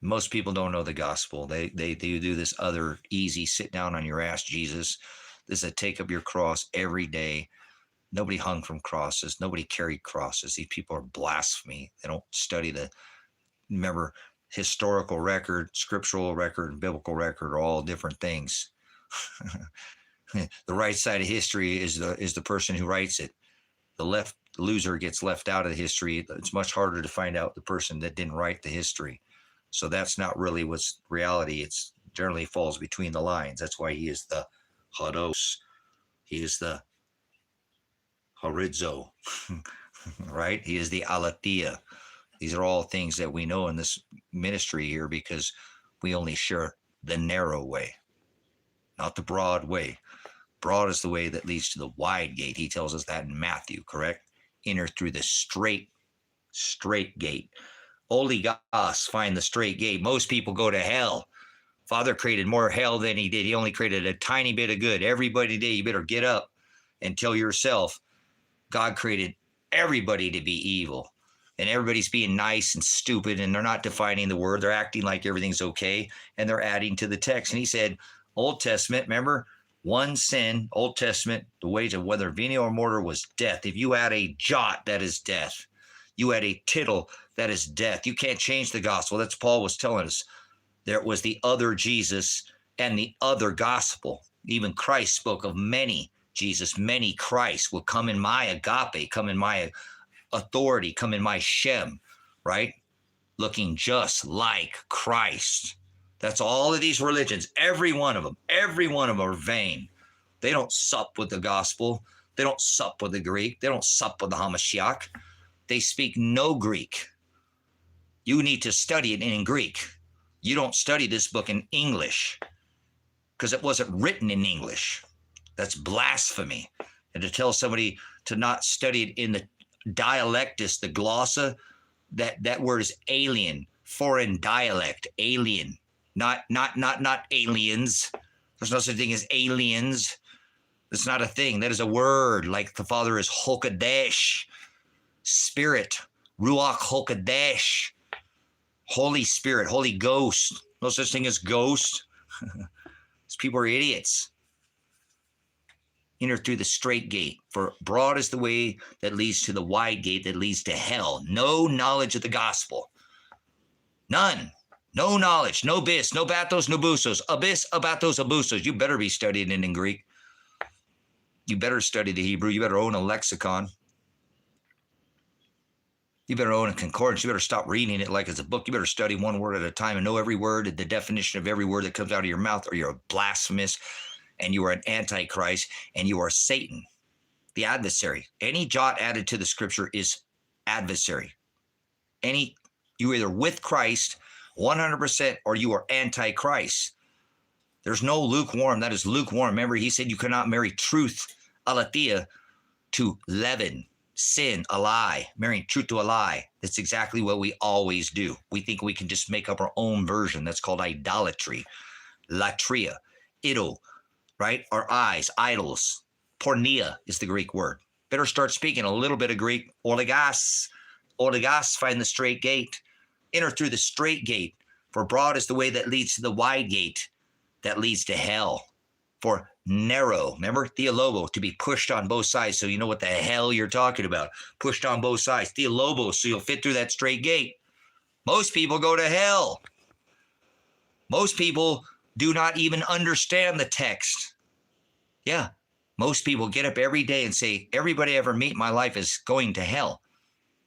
most people don't know the gospel. They do this other easy sit down on your ass, Jesus. This is a take up your cross every day. Nobody hung from crosses. Nobody carried crosses. These people are blasphemy. They don't study remember, historical record, scriptural record, and biblical record are all different things. The right side of history is the person who writes it. The left loser gets left out of the history. It's much harder to find out the person that didn't write the history. So that's not really what's reality. It's generally falls between the lines. That's why he is the hodos. He is the horizo, right? He is the aletheia. These are all things that we know in this ministry here because we only share the narrow way, not the broad way. Broad is the way that leads to the wide gate. He tells us that in Matthew, correct? Enter through the straight gate. Oligos, find the straight gate. Most people go to hell. Father created more hell than he did. He only created a tiny bit of good. Everybody today, you better get up and tell yourself, God created everybody to be evil. And everybody's being nice and stupid, and they're not defining the word. They're acting like everything's okay, and they're adding to the text. And he said, Old Testament, remember, One sin, Old Testament, the wage of whether venial or mortal was death. If you add a jot, that is death. You add a tittle, that is death. You can't change the gospel. That's Paul was telling us. There was the other Jesus and the other gospel. Even Christ spoke of many Jesus, many Christ will come in my agape, come in my authority, come in my Shem, right? Looking just like Christ. That's all of these religions, every one of them are vain. They don't sup with the gospel. They don't sup with the Greek. They don't sup with the Hamashiach. They speak no Greek. You need to study it in Greek. You don't study this book in English because it wasn't written in English. That's blasphemy. And to tell somebody to not study it in the dialectus, the glossa, that word is alien, foreign dialect, alien, not aliens. There's no such thing as aliens. That's not a thing. That is a word, like the Father is Hokadesh, Spirit, Ruach Hokadesh, Holy Spirit, Holy Ghost. No such thing as ghost. These people are idiots. Enter through the straight gate, for broad is the way that leads to the wide gate that leads to hell. No knowledge of the gospel. None. No knowledge. No bis. No bathos. No busos. Abyss, abathos, abusos. You better be studying it in Greek. You better study the Hebrew. You better own a lexicon. You better own a concordance. You better stop reading it like it's a book. You better study one word at a time and know every word, the definition of every word that comes out of your mouth, or you're a blasphemous, and you are an antichrist, and you are Satan, the adversary. Any jot added to the scripture is adversary. You either with Christ 100% or you are antichrist. There's no lukewarm. That is lukewarm. Remember, he said you cannot marry truth, aletheia, to leaven, sin, a lie, marrying truth to a lie. That's exactly what we always do. We think we can just make up our own version. That's called idolatry, latria, idol, right? Our eyes, idols. Pornea is the Greek word. Better start speaking a little bit of Greek. Oligos, find the straight gate. Enter through the straight gate, for broad is the way that leads to the wide gate that leads to hell. For narrow, remember, theolobo, to be pushed on both sides, so you know what the hell you're talking about. Pushed on both sides. Theolobo, so you'll fit through that straight gate. Most people go to hell. Most people do not even understand the text. Yeah, most people get up every day and say, everybody I ever meet in my life is going to hell,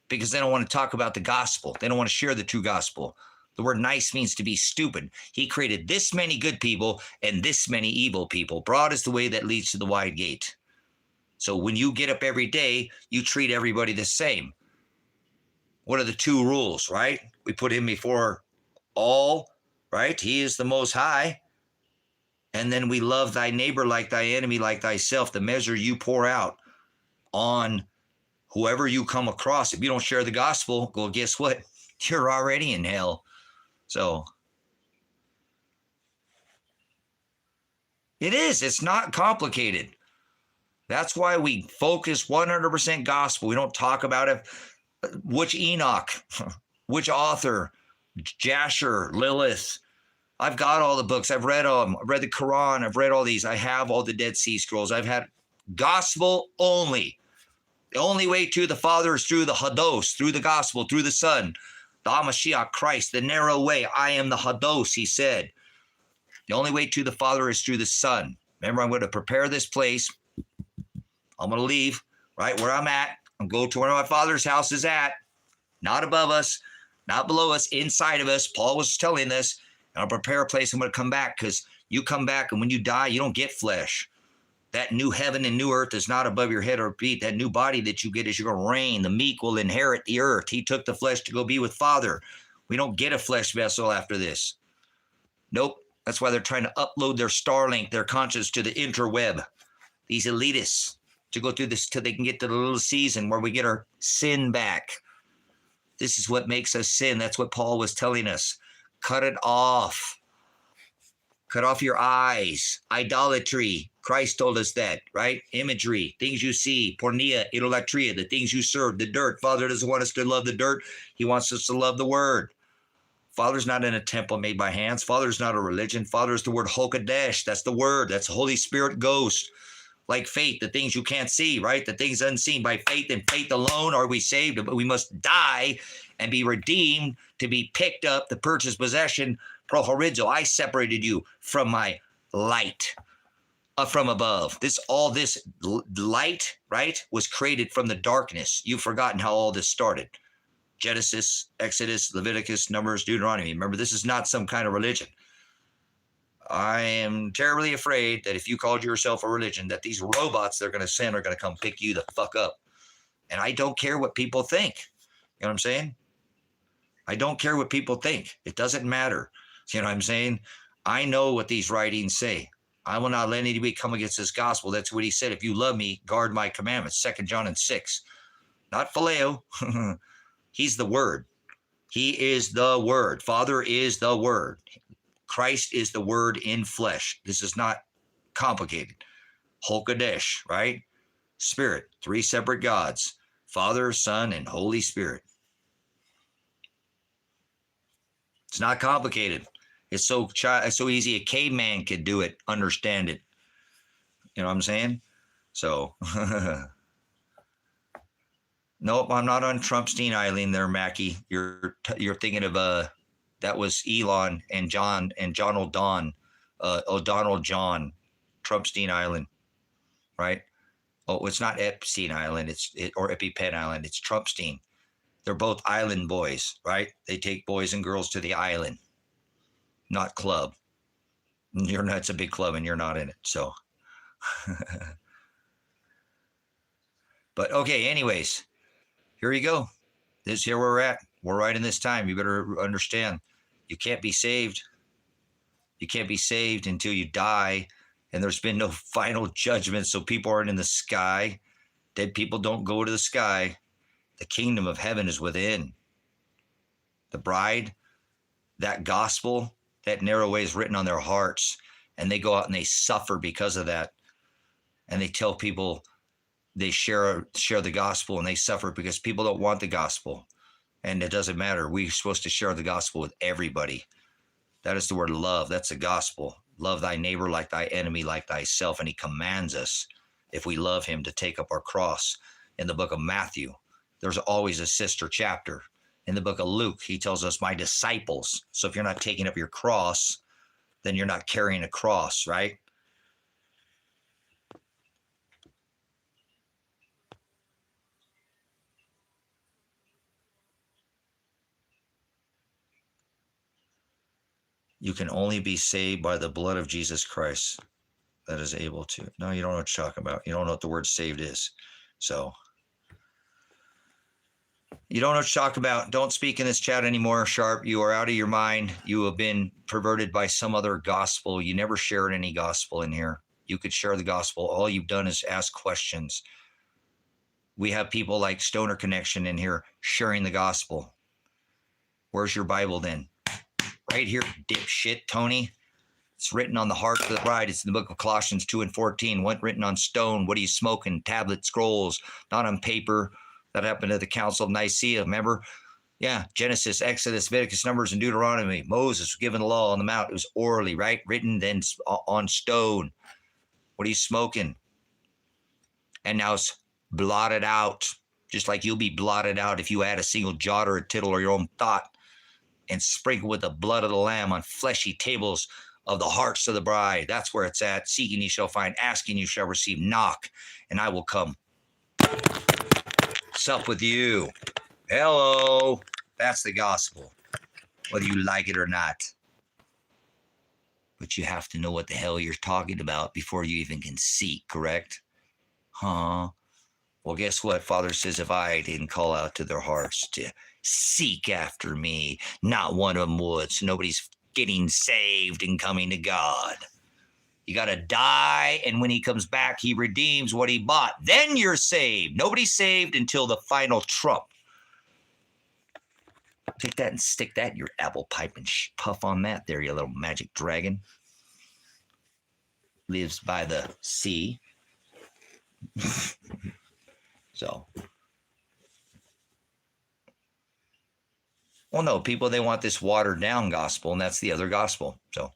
because they don't want to talk about the gospel. They don't want to share the true gospel. The word nice means to be stupid. He created this many good people and this many evil people. Broad is the way that leads to the wide gate. So when you get up every day, you treat everybody the same. What are the two rules, right? We put him before all, right? He is the most high. And then we love thy neighbor like thy enemy, like thyself. The measure you pour out on whoever you come across. If you don't share the gospel, well, guess what? You're already in hell. So it is. It's not complicated. That's why we focus 100% gospel. We don't talk about it. Which Enoch, which author, Jasher, Lilith. I've got all the books. I've read them. I've read the Quran. I've read all these. I have all the Dead Sea Scrolls. I've had gospel only. The only way to the Father is through the Hados, through the gospel, through the Son, the Hamashiach, Christ, the narrow way. I am the Hados, he said. The only way to the Father is through the Son. Remember, I'm going to prepare this place. I'm going to leave right where I'm at and go to where my Father's house is at, not above us, not below us, inside of us. Paul was telling us, and I'll prepare a place. I'm going to come back, because you come back, and when you die, you don't get flesh. That new heaven and new earth is not above your head or feet. That new body that you get is you're going to reign. The meek will inherit the earth. He took the flesh to go be with Father. We don't get a flesh vessel after this. Nope. That's why they're trying to upload their Starlink, their conscience, to the interweb. These elitists, to go through this till they can get to the little season where we get our sin back. This is what makes us sin. That's what Paul was telling us. Cut it off. Cut off your eyes. Idolatry. Christ told us that, right? Imagery, things you see, pornea, idolatria, the things you serve, the dirt. Father doesn't want us to love the dirt. He wants us to love the word. Father's not in a temple made by hands. Father's not a religion. Father is the word Hokadesh. That's the word. That's Holy Spirit ghost. Like faith, the things you can't see, right? The things unseen. By faith and faith alone are we saved. But we must die and be redeemed to be picked up, the purchased possession. Prohorizo, I separated you from my light, from above. This light, right, was created from the darkness. You've forgotten how all this started. Genesis, Exodus, Leviticus, Numbers, Deuteronomy. Remember, this is not some kind of religion. I am terribly afraid that if you called yourself a religion, that these robots they're going to send are going to come pick you the fuck up. And I don't care what people think. You know what I'm saying? I don't care what people think. It doesn't matter. You know what I'm saying? I know what these writings say. I will not let anybody come against this gospel. That's what he said. If you love me, guard my commandments. 2 John and 6. Not phileo. He's the word. He is the word. Father is the word. Christ is the word in flesh. This is not complicated. Hokadesh, right? Spirit, 3 separate gods. Father, Son, and Holy Spirit. It's not complicated. It's so easy a caveman could do it, understand it. You know what I'm saying? So, nope, I'm not on Trumpstein Island there, Mackie. You're thinking of that was Elon and John O'Donnell John, Trumpstein Island, right? Oh, it's not Epstein Island, or EpiPen Island. It's Trumpstein. They're both island boys, right? They take boys and girls to the island, not club. It's a big club and you're not in it. So, but okay, anyways, here you go. This is here where we're at. We're right in this time. You better understand. You can't be saved. You can't be saved until you die. And there's been no final judgment. So people aren't in the sky. Dead people don't go to the sky. The kingdom of heaven is within. The bride, that gospel, that narrow way is written on their hearts. And they go out and they suffer because of that. And they tell people they share the gospel and they suffer because people don't want the gospel. And it doesn't matter. We're supposed to share the gospel with everybody. That is the word love. That's the gospel. Love thy neighbor like thy enemy, like thyself. And he commands us, if we love him, to take up our cross. In the book of Matthew, there's always a sister chapter. In the book of Luke, he tells us, my disciples. So if you're not taking up your cross, then you're not carrying a cross, right? You can only be saved by the blood of Jesus Christ that is able to. No, you don't know what you're talking about. You don't know what the word saved is. So you don't know what you're talking about. Don't speak in this chat anymore, Sharp. You are out of your mind. You have been perverted by some other gospel. You never shared any gospel in here. You could share the gospel. All you've done is ask questions. We have people like Stoner Connection in here sharing the gospel. Where's your Bible then? Right here, dipshit, Tony. It's written on the heart of the bride. It's in the book of Colossians 2 and 14. What written on stone? What are you smoking? Tablet scrolls, not on paper. That happened at the Council of Nicaea, remember? Yeah, Genesis, Exodus, Leviticus, Numbers, and Deuteronomy. Moses was given the law on the mount. It was orally, right? Written then on stone. What are you smoking? And now it's blotted out, just like you'll be blotted out if you add a single jot or a tittle or your own thought, and sprinkle with the blood of the Lamb on fleshy tables of the hearts of the bride. That's where it's at. Seeking you shall find, asking you shall receive, knock, and I will come. Sup with you. Hello. That's the gospel, whether you like it or not. But you have to know what the hell you're talking about before you even can seek, correct? Huh? Well, guess what? Father says, if I didn't call out to their hearts to seek after me, not one of them would. So nobody's getting saved and coming to God. You got to die, and when he comes back, he redeems what he bought. Then you're saved. Nobody's saved until the final trump. Take that and stick that in your apple pipe and puff on that there, you little magic dragon. Lives by the sea. So Well, no, people, they want this watered down gospel, and that's the other gospel. So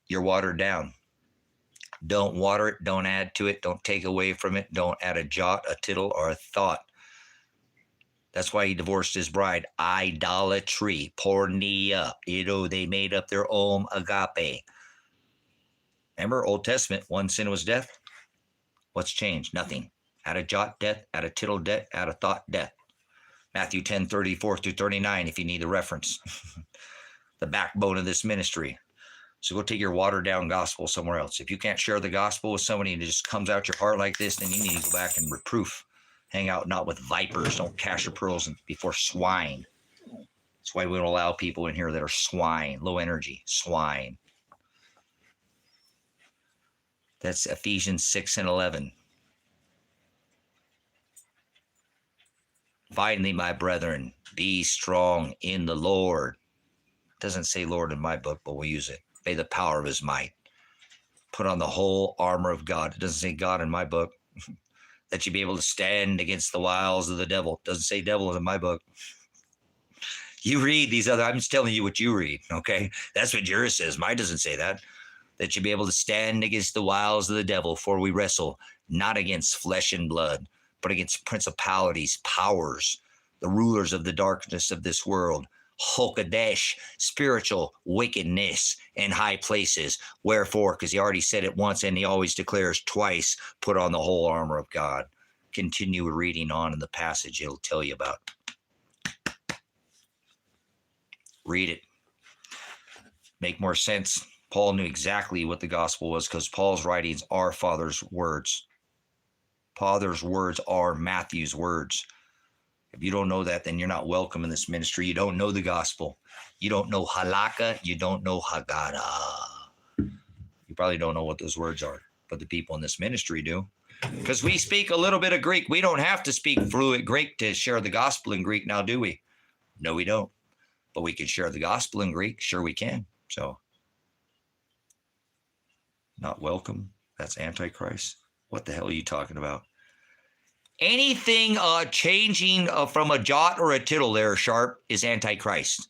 you're watered down. Don't water it. Don't add to it. Don't take away from it. Don't add a jot, a tittle, or a thought. That's why he divorced his bride. Idolatry, porneia. They made up their own agape. Remember, Old Testament, one sin was death. What's changed? Nothing. Add a jot, death. Add a tittle, death. Add a thought, death. Matthew 10:34-39, if you need the reference. The backbone of this ministry. So go take your watered down gospel somewhere else. If you can't share the gospel with somebody and it just comes out your heart like this, then you need to go back and reproof. Hang out not with vipers. Don't cast your pearls before swine. That's why we don't allow people in here that are swine, low energy, swine. That's Ephesians 6:11. Finally, my brethren, be strong in the Lord. It doesn't say Lord in my book, but we'll use it. By the power of his might. Put on the whole armor of God. It doesn't say God in my book. That you be able to stand against the wiles of the devil. It doesn't say devil in my book. You read these other, I'm just telling you what you read, okay? That's what yours says. Mine doesn't say that. That you be able to stand against the wiles of the devil, for we wrestle not against flesh and blood, but against principalities, powers, the rulers of the darkness of this world, Hokadesh, spiritual wickedness in high places. Wherefore, because he already said it once and he always declares twice, put on the whole armor of God. Continue reading on in the passage it'll tell you about. Read it. Make more sense. Paul knew exactly what the gospel was because Paul's writings are Father's words. Father's words are Matthew's words. If you don't know that, then you're not welcome in this ministry. You don't know the gospel. You don't know halakha. You don't know Haggadah. You probably don't know what those words are, but the people in this ministry do. Because we speak a little bit of Greek. We don't have to speak fluent Greek to share the gospel in Greek now, do we? No, we don't. But we can share the gospel in Greek. Sure, we can. So, not welcome. That's Antichrist. What the hell are you talking about? Anything changing from a jot or a tittle there, Sharp, is Antichrist.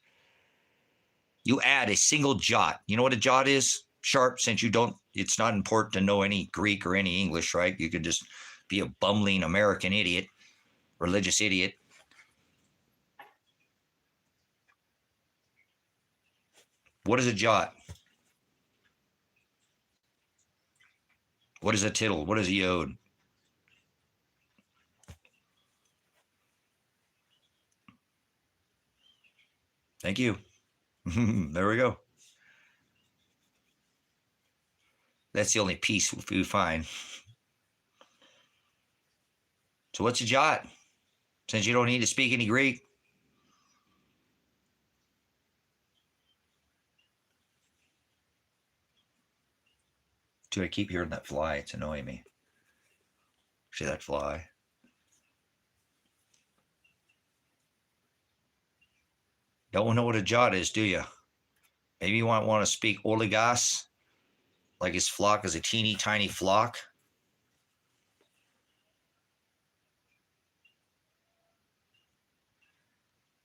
You add a single jot. You know what a jot is, Sharp? Since you don't, it's not important to know any Greek or any English, right? You could just be a bumbling American idiot, religious idiot. What is a jot? What is a tittle? What is a yod? Thank you. There we go. That's the only piece we find. So what's a jot? Since you don't need to speak any Greek. Dude, I keep hearing that fly. It's annoying me. See that fly? Don't know what a jot is, do you? Maybe you want to speak oligos, like his flock is a teeny tiny flock.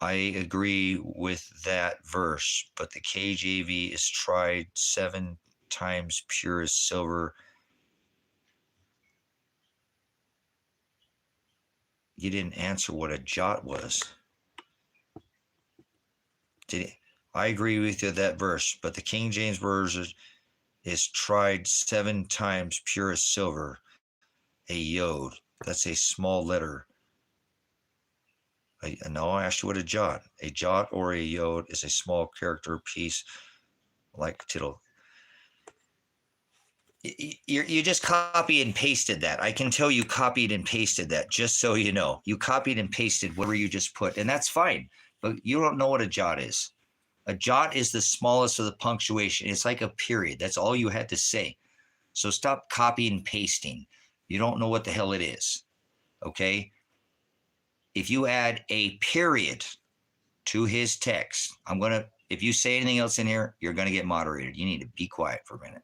I agree with that verse, but the KJV is tried 7 times pure as silver. You didn't answer what a jot was. I agree with you that verse, but the King James version is tried 7 times pure as silver. A yod. That's a small letter. No, I asked you what a jot. A jot or a yod is a small character piece like tittle. You just copy and pasted that. I can tell you copied and pasted that, just so you know. You copied and pasted whatever you just put, and that's fine. But you don't know what a jot is. A jot is the smallest of the punctuation. It's like a period. That's all you had to say. So stop copying and pasting. You don't know what the hell it is. Okay? If you add a period to his text, if you say anything else in here, you're going to get moderated. You need to be quiet for a minute.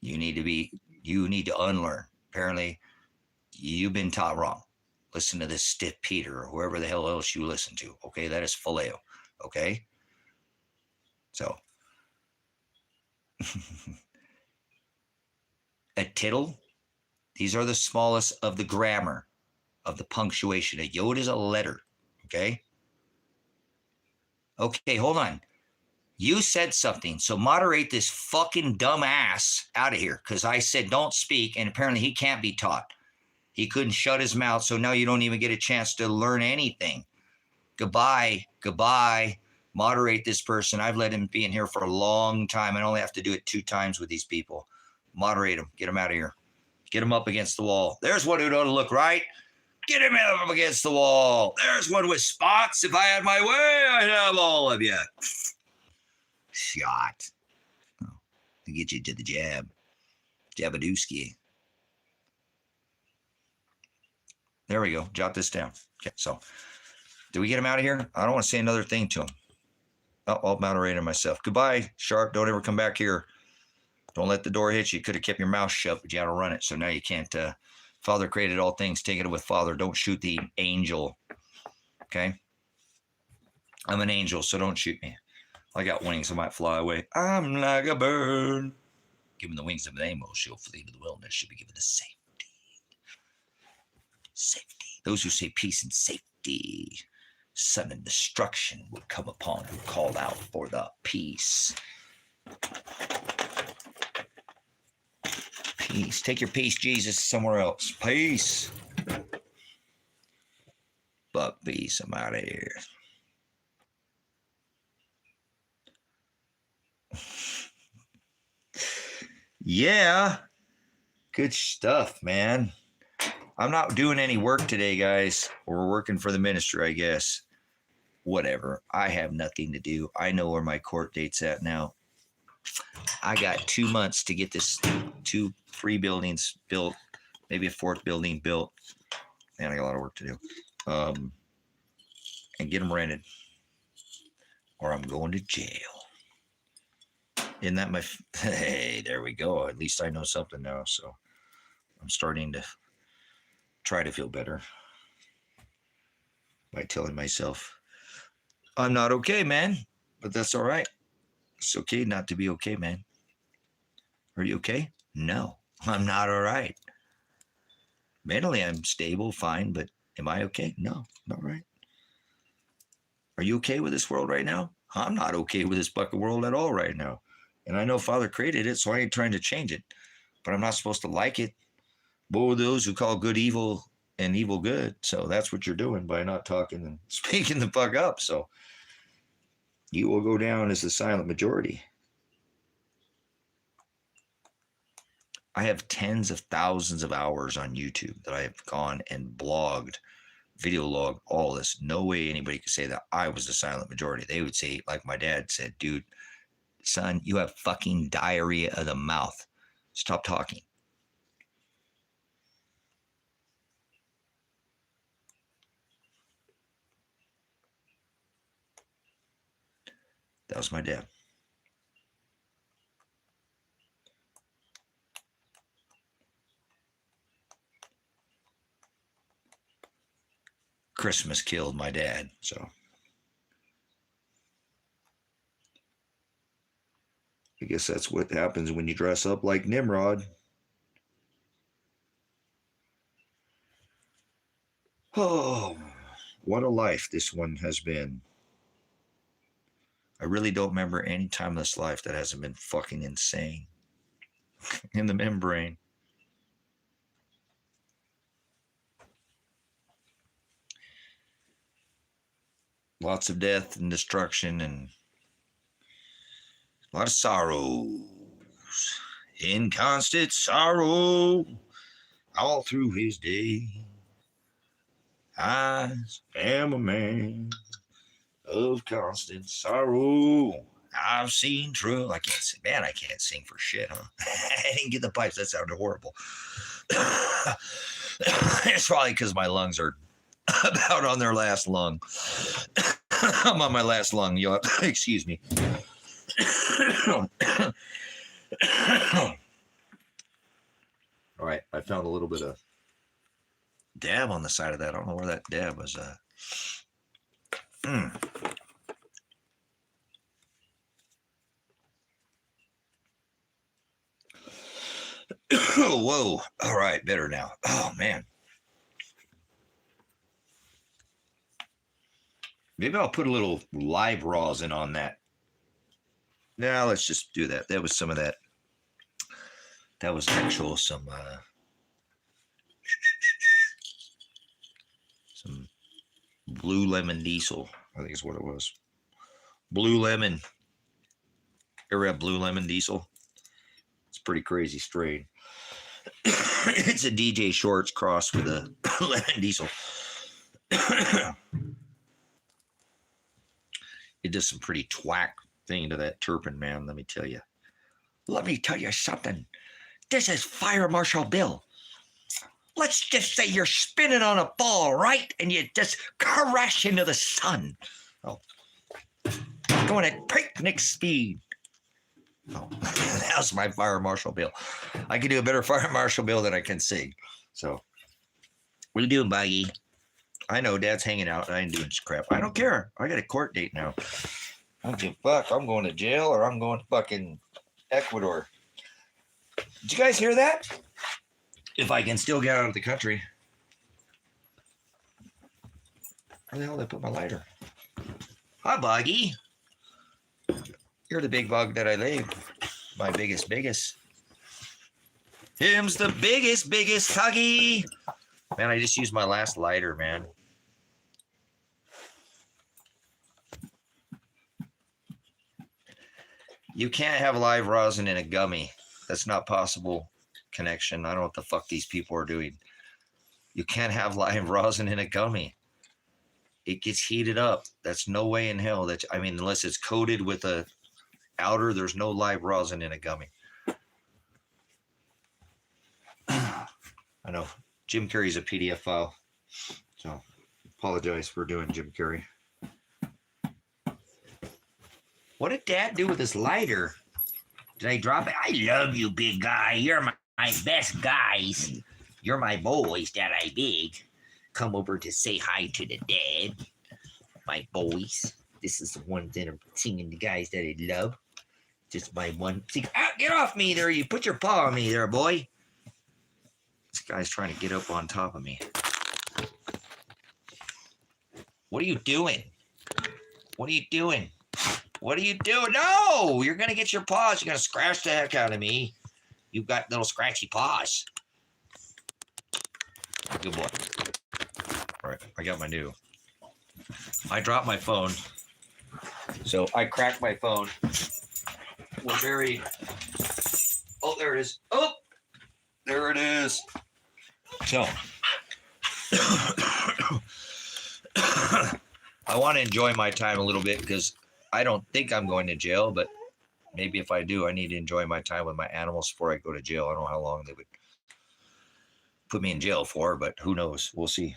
You need to unlearn. Apparently, you've been taught wrong. listen to this stiff Peter or whoever the hell else you listen to. Okay, that is phileo. Okay, so a tittle. These are the smallest of the grammar, of the punctuation. A yod is a letter. Okay. Okay, hold on. You said something, so moderate this fucking dumb ass out of here, because I said don't speak, and apparently he can't be taught. He couldn't shut his mouth, so now you don't even get a chance to learn anything. Goodbye. Moderate this person. I've let him be in here for a long time. I only have to do it 2 times with these people. Moderate him. Get him out of here. Get him up against the wall. There's one who don't look right. Get him up against the wall. There's one with spots. If I had my way, I'd have all of you. Shot. Oh, to get you to the jab. Jabadooski. There we go. Jot this down. Okay, so did we get him out of here? I don't want to say another thing to him. Oh, I'll moderate him myself. Goodbye, shark. Don't ever come back here. Don't let the door hit you. You could have kept your mouth shut, but you had to run it. So now you can't. Father created all things. Take it with Father. Don't shoot the angel. Okay? I'm an angel, so don't shoot me. I got wings. I might fly away. I'm like a bird. Given the wings of an animal, she'll flee to the wilderness. She'll be given the safety. Safety. Those who say peace and safety. Sudden destruction would come upon who called out for the peace. Peace. Take your peace, Jesus, somewhere else. Peace. But peace, I'm out of here. Yeah. Good stuff, man. I'm not doing any work today, guys. We're working for the ministry, I guess. Whatever. I have nothing to do. I know where my court date's at now. I got 2 months to get this 3 buildings built, maybe a 4th building built. Man, I got a lot of work to do. And get them rented, or I'm going to jail. Isn't that my? Hey, there we go. At least I know something now. So I'm starting to try to feel better by telling myself I'm not okay, man. But that's all right. It's okay not to be okay, man. Are you okay? No, I'm not all right. Mentally, I'm stable, fine, but am I okay? No, not right. Are you okay with this world right now? I'm not okay with this fucking world at all right now. And I know Father created it, so I ain't trying to change it. But I'm not supposed to like it. Woe to those who call good evil and evil good. So that's what you're doing by not talking and speaking the fuck up. So you will go down as the silent majority. I have tens of thousands of hours on YouTube that I have gone and blogged, video log, all this. No way anybody could say that I was the silent majority. They would say, like my dad said, dude, son, you have fucking diarrhea of the mouth. Stop talking. That was my dad. Christmas killed my dad, so I guess that's what happens when you dress up like Nimrod. Oh, what a life this one has been. I really don't remember any time in this life that hasn't been fucking insane in the membrane. Lots of death and destruction and a lot of sorrows. In constant sorrow all through his day. I am a man of constant sorrow. I've seen trouble. I can't sing. Man, I can't sing for shit, huh? I didn't get the pipes. That sounded horrible. It's probably because my lungs are about on their last lung. I'm on my last lung. You'll have to excuse me. All right, I found a little bit of dab on the side of that. I don't know where that dab was. Whoa. All right. Better now. Oh, man. Maybe I'll put a little live rosin on that. Now let's just do that. That was some of that. That was actual some blue lemon diesel, I think is what it was. Blue lemon. Ever have blue lemon diesel? It's a pretty crazy strain. It's a DJ Shorts crossed with a lemon diesel. It does some pretty twack thing to that terpene, man, let me tell you. Let me tell you something. This is Fire Marshal Bill. Let's just say you're spinning on a ball, right? And you just crash into the sun. Oh, going at breakneck speed. Oh, that was my Fire Marshal Bill. I can do a better Fire Marshal Bill than I can sing. So, what are you doing, Buggy? I know Dad's hanging out. I ain't doing crap. I don't care. I got a court date now. I don't give a fuck. I'm going to jail or I'm going to fucking Ecuador. Did you guys hear that? If I can still get out of the country. Where the hell did I put my lighter? Hi, Buggy. You're the big bug that I laid. My biggest. Him's the biggest huggy. Man, I just used my last lighter, man. You can't have live rosin in a gummy. That's not possible. Connection. I don't know what the fuck these people are doing. You can't have live rosin in a gummy. It gets heated up. That's no way in hell. I mean, unless it's coated with a outer, there's no live rosin in a gummy. I know. Jim Carrey's a PDF file. So, apologize for doing Jim Carrey. What did Dad do with his lighter? Did I drop it? I love you, big guy. You're my best guys. You're my boys that I big. Come over to say hi to the dad. My boys. This is the ones that are singing the guys that I love. Just my one. Get off me there. You put your paw on me there, boy. This guy's trying to get up on top of me. What are you doing? What are you doing? What are you doing? No! You're going to get your paws. You're going to scratch the heck out of me. You've got little scratchy paws. Good boy. All right, I got my new. I dropped my phone. So I cracked my phone. We're very... Oh, there it is. Oh! There it is. So... I want to enjoy my time a little bit because I don't think I'm going to jail, but maybe if I do, I need to enjoy my time with my animals before I go to jail. I don't know how long they would put me in jail for, but who knows? We'll see.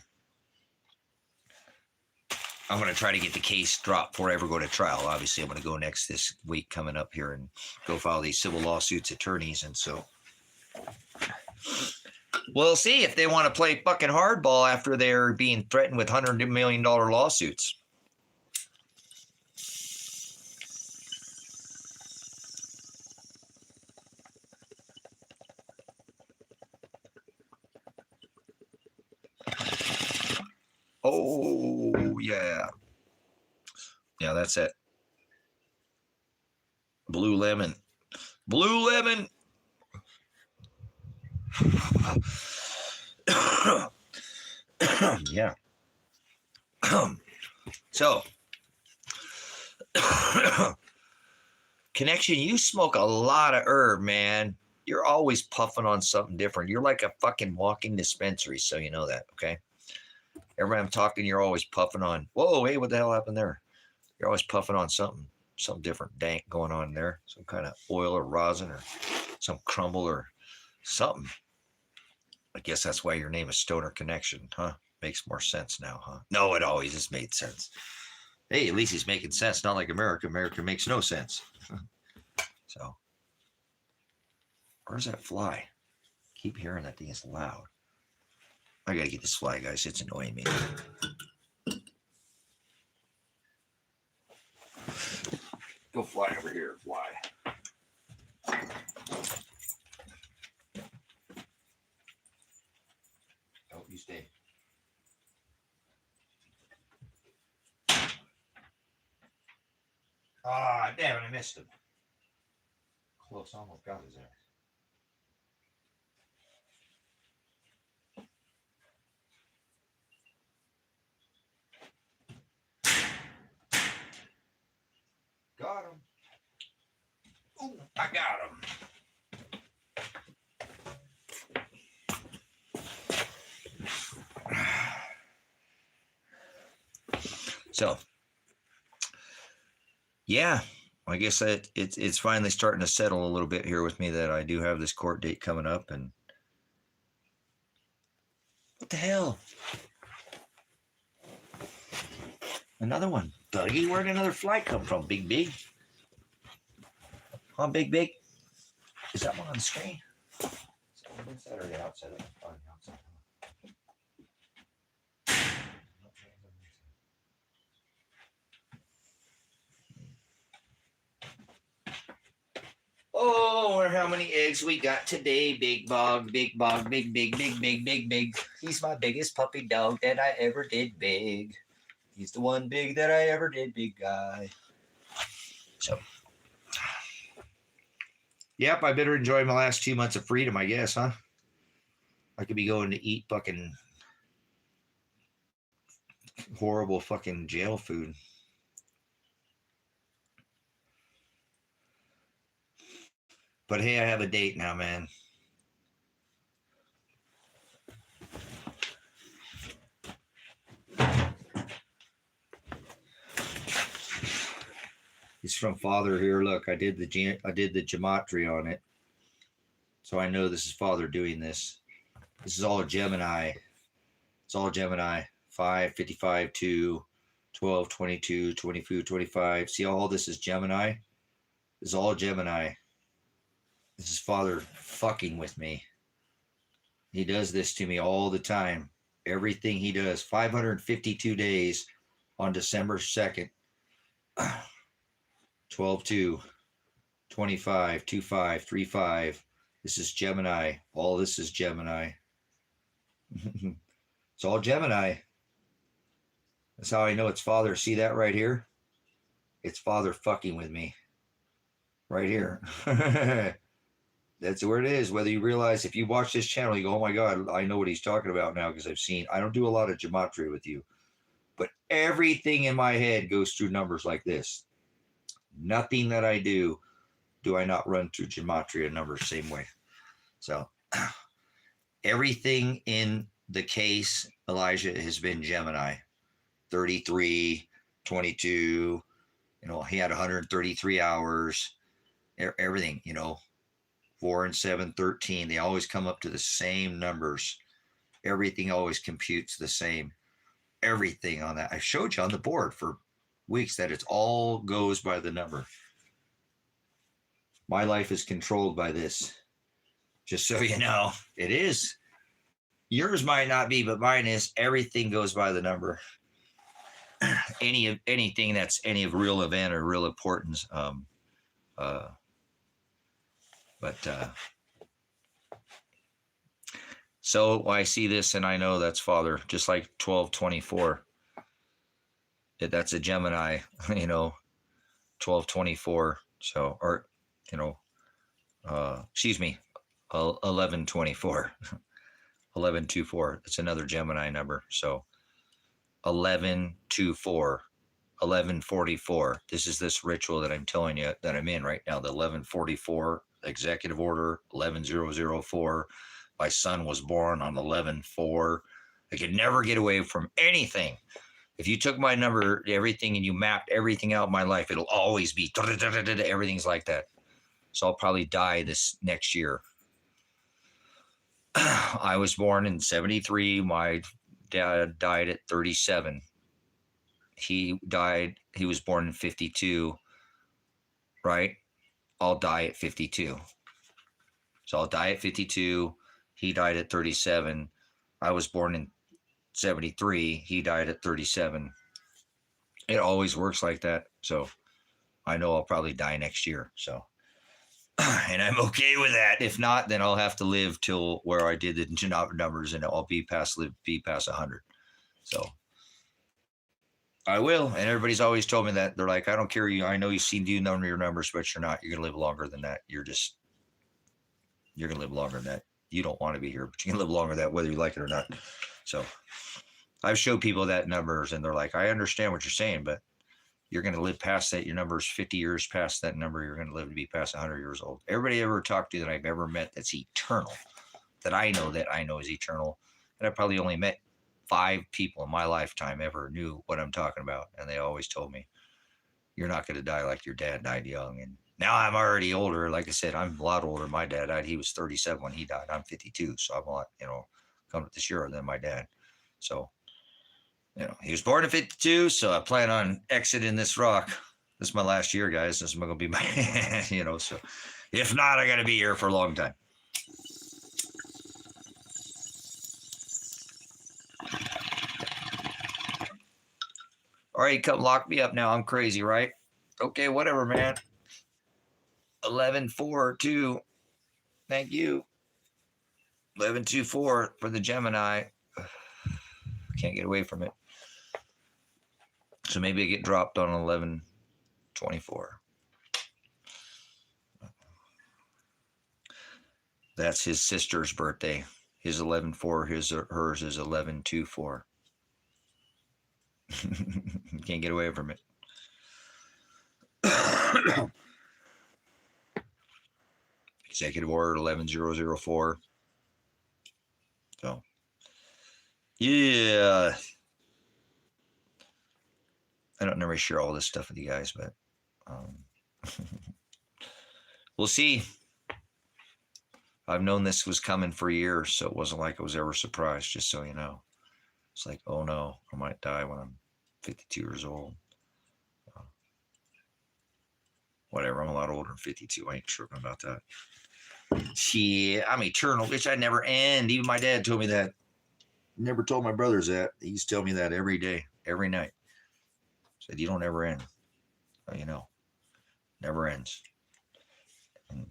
I'm going to try to get the case dropped before I ever go to trial. Obviously, I'm going to go next this week coming up here and go file these civil lawsuits, attorneys, and so we'll see if they want to play fucking hardball after they're being threatened with $100 million lawsuits. Oh, yeah. Yeah, that's it. Blue lemon. Blue lemon. Yeah. So, Connection, you smoke a lot of herb, man. You're always puffing on something different. You're like a fucking walking dispensary, so you know that, okay? Every time I'm talking, you're always puffing on. Whoa, hey, what the hell happened there? You're always puffing on something different dank going on there. Some kind of oil or rosin or some crumble or something. I guess that's why your name is Stoner Connection, huh? Makes more sense now, huh? No, it always has made sense. Hey, at least he's making sense. Not like America. America makes no sense. So, where's that fly? Keep hearing that thing is loud. I gotta get this fly, guys. It's annoying me. Go fly over here, fly. Oh, you stay. Ah, damn it, I missed him. Close, almost got his ass. Got him. Ooh, I got him. So, yeah, I guess that it's finally starting to settle a little bit here with me that I do have this court date coming up. And what the hell? Another one. Dougie, where'd another fly come from? Big? Huh, Big? Is that one on the screen? Is that one inside or the outside? Oh, the outside. Oh, wonder how many eggs we got today, Big Bog, big. He's my biggest puppy dog that I ever did, Big. He's the one big that I ever did, big guy. So, yep, I better enjoy my last 2 months of freedom, I guess, huh? I could be going to eat fucking horrible fucking jail food. But hey, I have a date now, man. It's from Father here. Look, I did the gematria on it, so I know this is Father doing this. This is all Gemini. It's all Gemini. 5, 55, 2, 12, 22, 22, 25. See, all this is Gemini. This is all Gemini. This is Father fucking with me. He does this to me all the time. Everything he does. 552 days on December 2nd. 12-2, 25, 25, 35. This is Gemini. All this is Gemini. It's all Gemini. That's how I know it's Father. See that right here? It's Father fucking with me. Right here. That's where it is. Whether you realize, if you watch this channel, you go, oh my God, I know what he's talking about now, because I don't do a lot of gematria with you. But everything in my head goes through numbers like this. Nothing that I do I not run through gematria numbers same way. So everything in the case, Elijah, has been Gemini. 33, 22, he had 133 hours, everything, 4 and 7, 13. They always come up to the same numbers. Everything always computes the same. Everything on that. I showed you on the board for weeks that it all goes by the number. My life is controlled by this. Just so you know, it is. Yours might not be, but mine is. Everything goes by the number. Anything that's any of real event or real importance. So I see this and I know that's Father, just like 1224. That's a Gemini, 1224. So, or, excuse me, 1124, 1124. It's another Gemini number. So 1124, 1144. This is this ritual that I'm telling you that I'm in right now. The 1144 executive order, 11004. My son was born on 11/4. I could never get away from anything. If you took my number, everything, and you mapped everything out in my life, it'll always be everything's like that. So I'll probably die this next year. I was born in 73. My dad died at 37. He was born in 52, right? I'll die at 52. So I'll die at 52. He died at 37. I was born in 73. He died at 37. It always works like that. So I know I'll probably die next year. So, and I'm okay with that. If not, then I'll have to live till where I did the numbers, and I'll be past 100. So I will. And everybody's always told me that. They're like, I don't care. I know you've seen your numbers, but you're not. You're going to live longer than that. You're going to live longer than that. You don't want to be here, but you can live longer than that, whether you like it or not. So I've showed people that numbers, and they're like, I understand what you're saying, but you're going to live past that. Your number's 50 years past that number. You're going to live to be past 100 years old. Everybody I ever talked to that I've ever met that's eternal, that I know is eternal, and I probably only met 5 people in my lifetime ever knew what I'm talking about. And they always told me, you're not going to die like your dad died young. And now I'm already older. Like I said, I'm a lot older. My dad died. He was 37 when he died. I'm 52. So I'm a lot, coming up this year than my dad. So, he was born in 52. So I plan on exiting this rock. This is my last year, guys. This is going to be my, so if not, I got to be here for a long time. All right, come lock me up now. I'm crazy, right? Okay, whatever, man. 11-4-2. Thank you. 11-2-4 for the Gemini. Can't get away from it. So maybe I get dropped on 11-24. That's his sister's birthday. His 11-4, hers is 11-2-4. Can't get away from it. Executive Order 11004. So, yeah. I don't never share all this stuff with you guys, but we'll see. I've known this was coming for years, so it wasn't like I was ever surprised, just so you know. It's like, oh no, I might die when I'm 52 years old. Whatever, I'm a lot older than 52. I ain't tripping about that. Shit, I'm eternal, bitch. I never end. Even my dad told me that. Never told my brothers that. He used to tell me that every day, every night. Said, you don't ever end. Well, never ends. And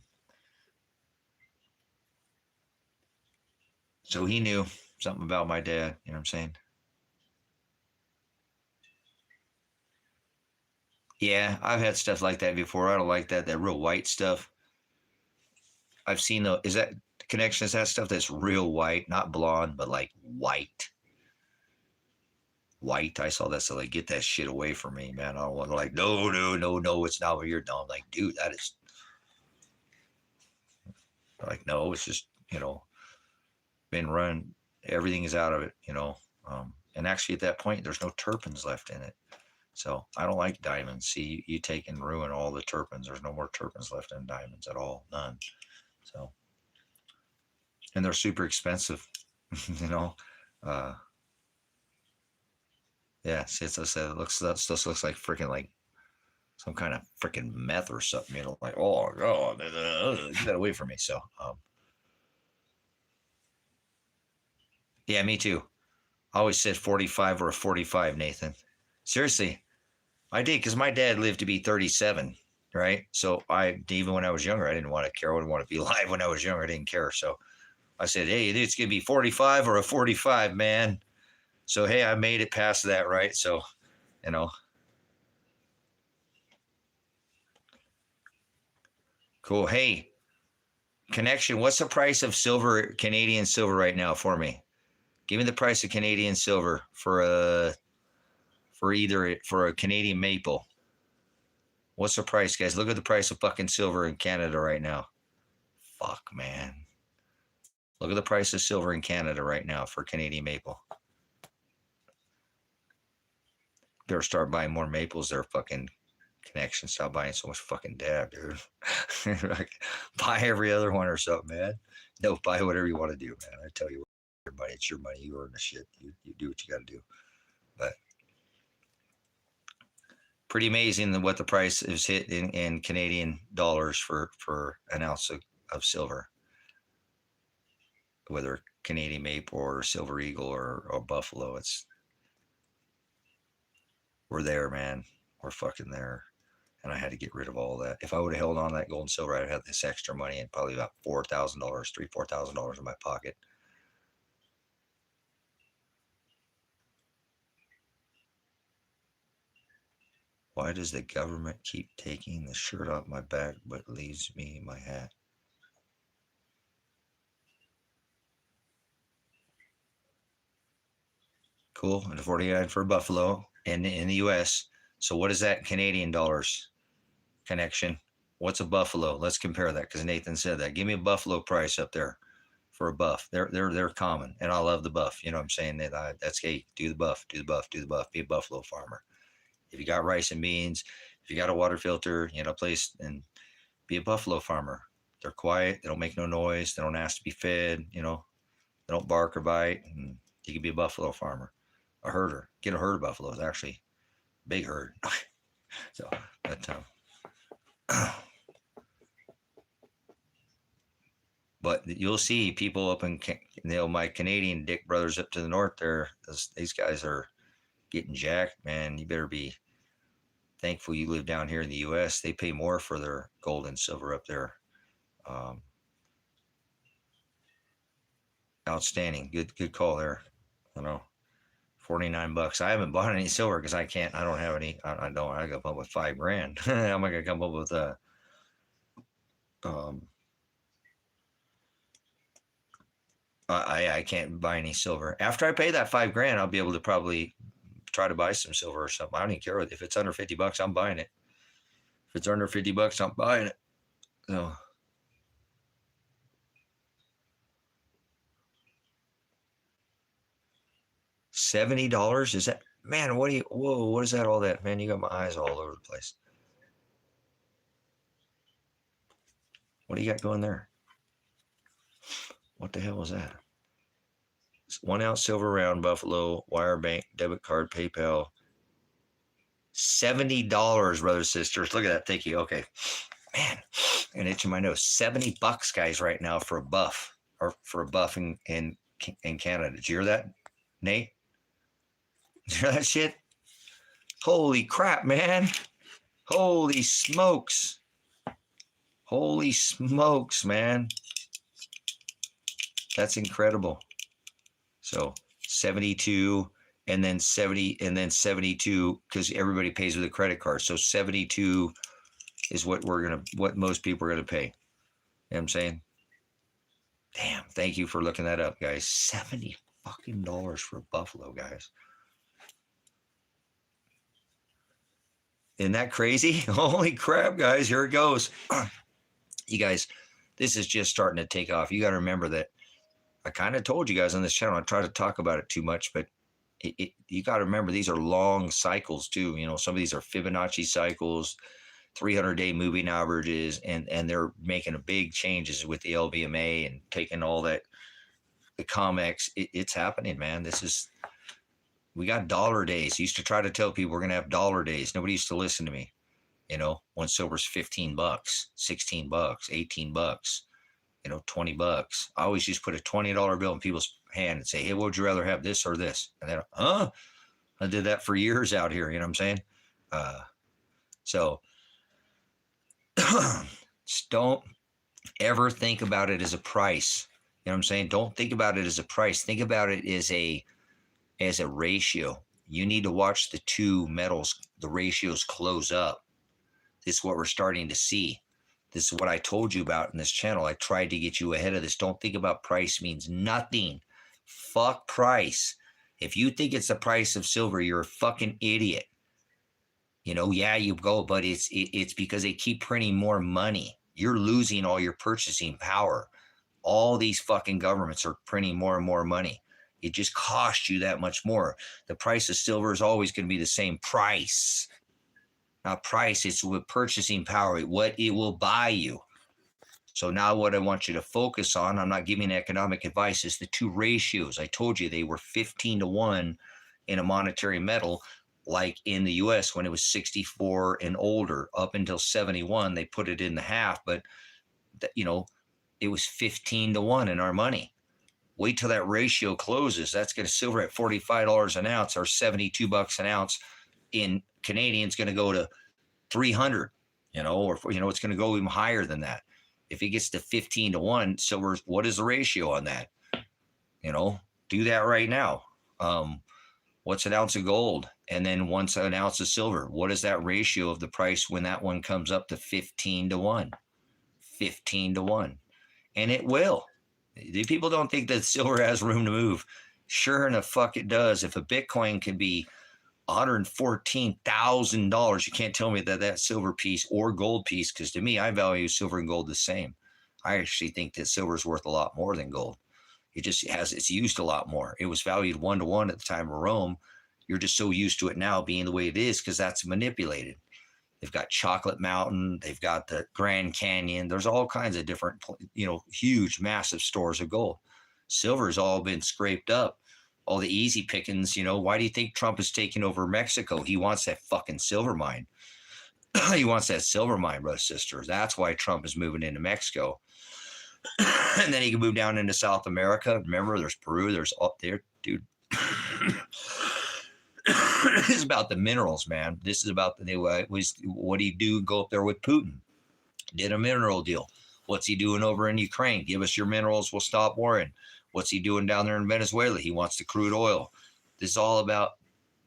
so he knew something about my dad. You know what I'm saying? Yeah, I've had stuff like that before. I don't like that real white stuff. I've seen is that connection? Is that stuff that's real white, not blonde, but like white? White. I saw that, so like, get that shit away from me, man. I don't want to no, it's not what you're doing. I'm like, dude, that is like, no, it's just, been run. Everything is out of it, and actually at that point, there's no terpenes left in it. So I don't like diamonds. See, you take and ruin all the terpenes. There's no more terpenes left in diamonds at all. None. So, and they're super expensive, yeah, see, it's just, that stuff looks like freaking like some kind of freaking meth or something, like, oh God, get that away from me. So, yeah, me too. I always said 45 or a 45, Nathan. Seriously, I did, because my dad lived to be 37, right? So even when I was younger, I didn't want to care. I wouldn't want to be alive when I was younger. I didn't care. So I said, hey, it's going to be 45 or a 45, man. So, hey, I made it past that, right? So, Cool. Hey, connection, what's the price of silver, Canadian silver right now for me? Give me the price of Canadian silver for a Canadian maple. What's the price, guys? Look at the price of fucking silver in Canada right now. Fuck, man. Look at the price of silver in Canada right now for Canadian maple. Better start buying more maples there, fucking connection. Stop buying so much fucking dab, dude. Like, buy every other one or something, man. No, buy whatever you want to do, man. I tell you what, everybody, it's your money. You earn the shit. You do what you got to do. But pretty amazing what the price is hit in Canadian dollars for an ounce of silver. whether Canadian maple or silver eagle or buffalo. We're there, man. We're fucking there. And I had to get rid of all that. If I would have held on to that gold and silver, I'd have this extra money and probably about $4,000 in my pocket. Why does the government keep taking the shirt off my back but leaves me my hat? Cool. And 49 for buffalo in the US. So what is that in Canadian dollars connection? What's a buffalo? Let's compare that because Nathan said that. Give me a buffalo price up there for a buff. They're common, and I love the buff. You know what I'm saying? That's hey, do the buff. Be a buffalo farmer. If you got rice and beans, if you got a water filter, you know, place, and be a buffalo farmer. They're quiet. They don't make no noise. They don't ask to be fed. You know, they don't bark or bite. And you can be a buffalo farmer, a herder. Get a herd of buffaloes. Actually, big herd. So, but you'll see people up in, you know, my Canadian dick brothers up to the north there. These guys are getting jacked, man. You better be thankful you live down here in the U.S. They pay more for their gold and silver up there. Outstanding. Good call there. You know, $49. I haven't bought any silver because I don't have any. I gotta come up with $5,000. How am I gonna come up with I can't buy any silver. After I pay that $5,000, I'll be able to probably try to buy some silver or something. I don't even care if it's under $50. I'm buying it. If it's under $50, I'm buying it. So. $70? Is that, man? What is that? All that, man? You got my eyes all over the place. What do you got going there? What the hell was that? It's 1 ounce silver round, buffalo, wire bank, debit card, PayPal. $70, brothers, sisters. Look at that. Thank you. Okay. Man, an itch in my nose. $70, guys, right now for a buff in Canada. Did you hear that, Nate? Did you hear that shit? Holy crap, man. Holy smokes. Holy smokes, man. That's incredible. So 72 and then 70 and then 72 because everybody pays with a credit card. So 72 is what most people are gonna pay. You know what I'm saying? Damn, thank you for looking that up, guys. $70 fucking for a buffalo, guys. Isn't that crazy? Holy crap, guys. Here it goes. You guys, this is just starting to take off. You got to remember that I kind of told you guys on this channel, I try to talk about it too much, but you got to remember these are long cycles too. You know, some of these are Fibonacci cycles, 300-day moving averages, and they're making a big changes with the LBMA and taking all that, the COMEX. It's happening, man. We got dollar days. I used to try to tell people we're going to have dollar days. Nobody used to listen to me. You know, when silver's $15, $16, $18, you know, $20. I always just put a $20 bill in people's hand and say, hey, what would you rather have, this or this? And then, I did that for years out here. You know what I'm saying? So just don't ever think about it as a price. You know what I'm saying? Don't think about it as a price. Think about it as a ratio. You need to watch the two metals, the ratios close up. This is what we're starting to see. This is what I told you about in this channel. I tried to get you ahead of this. Don't think about price means nothing. Fuck price. If you think it's the price of silver, you're a fucking idiot. You know, yeah, you go, but it's because they keep printing more money. You're losing all your purchasing power. All these fucking governments are printing more and more money. It just costs you that much more. The price of silver is always going to be the same price. Not price, it's with purchasing power, what it will buy you. So now what I want you to focus on, I'm not giving economic advice, is the two ratios. I told you they were 15-1 in a monetary metal, like in the US when it was 64 and older. Up until 71, they put it in the half, but you know, it was 15-1 in our money. Wait till that ratio closes. That's going to silver at $45 an ounce or $72 an ounce in Canadian is going to go to 300, or, it's going to go even higher than that. If it gets to 15 to 1, silver, what is the ratio on that? Do that right now. What's an ounce of gold? And then once an ounce of silver, what is that ratio of the price when that one comes up to 15 to 1? 15 to 1. And it will. People don't think that silver has room to move. Sure in the fuck it does. If a Bitcoin can be $114,000, you can't tell me that silver piece or gold piece, because to me, I value silver and gold the same. I actually think that silver is worth a lot more than gold. It's used a lot more. It was valued 1-to-1 at the time of Rome. You're just so used to it now being the way it is because that's manipulated. They've got Chocolate Mountain. They've got the Grand Canyon. There's all kinds of different, huge, massive stores of gold. Silver's all been scraped up. All the easy pickings, why do you think Trump is taking over Mexico? He wants that fucking silver mine. He wants that silver mine, brothers and sisters. That's why Trump is moving into Mexico. And then he can move down into South America. Remember, there's Peru. There's up there, dude. This is about the minerals, man. This is about what do you do? Go up there with Putin. Did a mineral deal. What's he doing over in Ukraine? Give us your minerals. We'll stop warring. What's he doing down there in Venezuela? He wants the crude oil. This is all about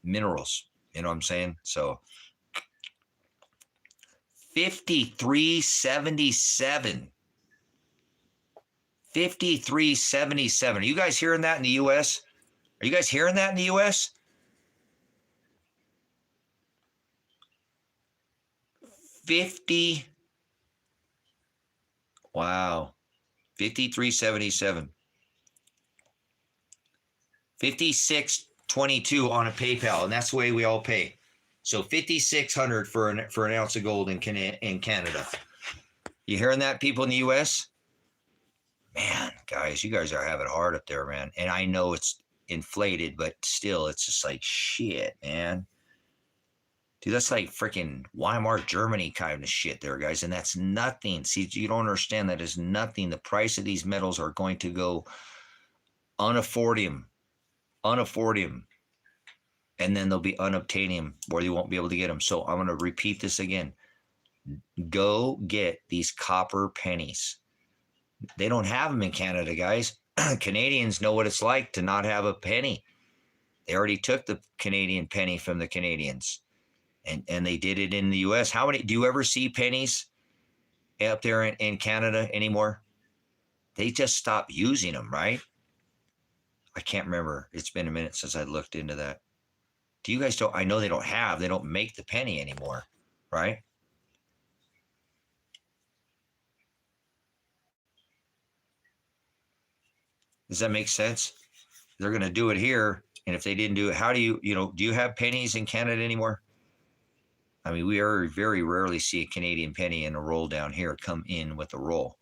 minerals. You know what I'm saying? So 53.77. 53.77. Are you guys hearing that in the U.S.? Are you guys hearing that in the U.S.? 50. Wow. 53.77. 56.22 on a PayPal, and that's the way we all pay. So 5,600 for an ounce of gold in Canada. You hearing that, people in the U.S.? Man, guys, you guys are having it hard up there, man. And I know it's inflated, but still, it's just like shit, man. Dude, that's like freaking Weimar Germany kind of shit there, guys. And that's nothing. See, you don't understand that is nothing. The price of these metals are going to go unaffordium. And then they'll be unobtainium, where you won't be able to get them. So I'm going to repeat this again. Go get these copper pennies. They don't have them in Canada, guys. Canadians know what it's like to not have a penny. They already took the Canadian penny from the Canadians. And they did it in the U.S. How many do you ever see pennies up there in Canada anymore? They just stopped using them, right? I can't remember. It's been a minute since I looked into that. Do you guys don't? I know they don't make the penny anymore, right? Does that make sense? They're going to do it here. And if they didn't do it, how do you have pennies in Canada anymore? I mean, we very rarely see a Canadian penny in a roll down here come in with a roll.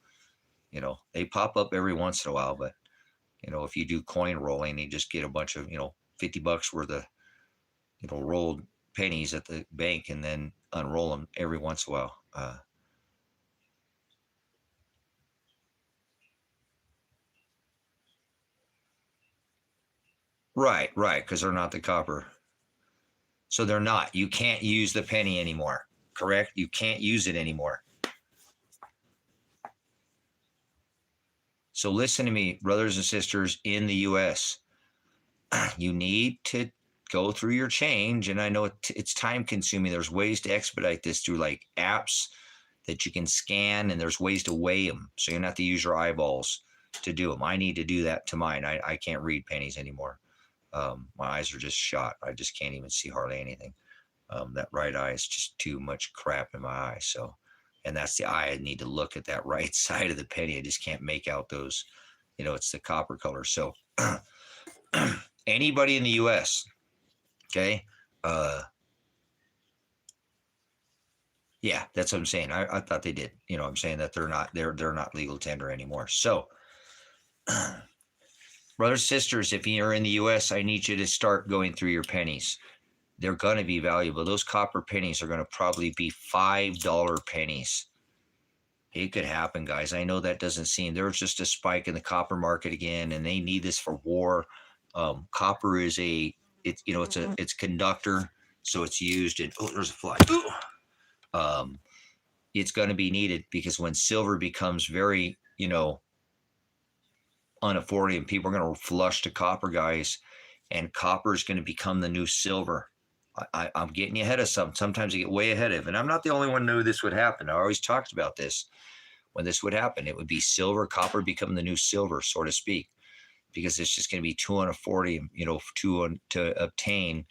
They pop up every once in a while, but, if you do coin rolling, you just get a bunch of, $50 worth of, rolled pennies at the bank and then unroll them every once in a while. Right, because they're not the copper. So they're not. You can't use the penny anymore, correct? You can't use it anymore. So listen to me, brothers and sisters in the U.S. You need to go through your change. And I know it's time consuming. There's ways to expedite this through like apps that you can scan, and there's ways to weigh them. So you don't have to use your eyeballs to do them. I need to do that to mine. I can't read pennies anymore. My eyes are just shot. I just can't even see hardly anything. That right eye is just too much crap in my eye. So, and that's the eye. I need to look at that right side of the penny. I just can't make out those, it's the copper color. So anybody in the U.S., okay. Yeah, that's what I'm saying. I thought they did, I'm saying that they're not legal tender anymore. So brothers, sisters, if you're in the U.S., I need you to start going through your pennies. They're going to be valuable. Those copper pennies are going to probably be $5 pennies. It could happen, guys. I know that doesn't seem, there's just a spike in the copper market again, and they need this for war. Copper is it's conductor, so it's used in. Oh, there's a fly. Um, it's going to be needed because when silver becomes very, unaffordable, and people are going to flush to copper, guys, and copper is going to become the new silver. I'm getting you ahead of something. Sometimes I get way ahead of it. And I'm not the only one who knew this would happen. I always talked about this. When this would happen, it would be silver, copper become the new silver, so to speak, because it's just going to be too unaffordable, to obtain.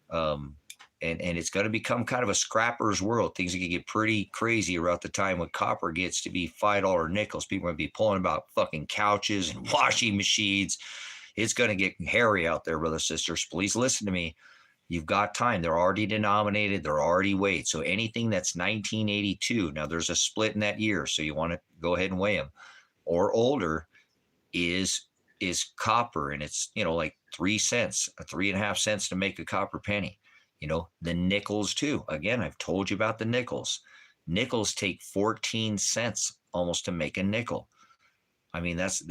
And it's going to become kind of a scrapper's world. Things are going to get pretty crazy around the time when copper gets to be $5 nickels. People are going to be pulling about fucking couches and washing machines. It's going to get hairy out there, brothers and sisters. Please listen to me. You've got time. They're already denominated. They're already weighed. So anything that's 1982, now there's a split in that year, so you want to go ahead and weigh them, or older, is copper, and it's like 3 cents, 3.5 cents to make a copper penny. The nickels too. Again, I've told you about the nickels. Nickels take 14 cents almost to make a nickel. I mean, that's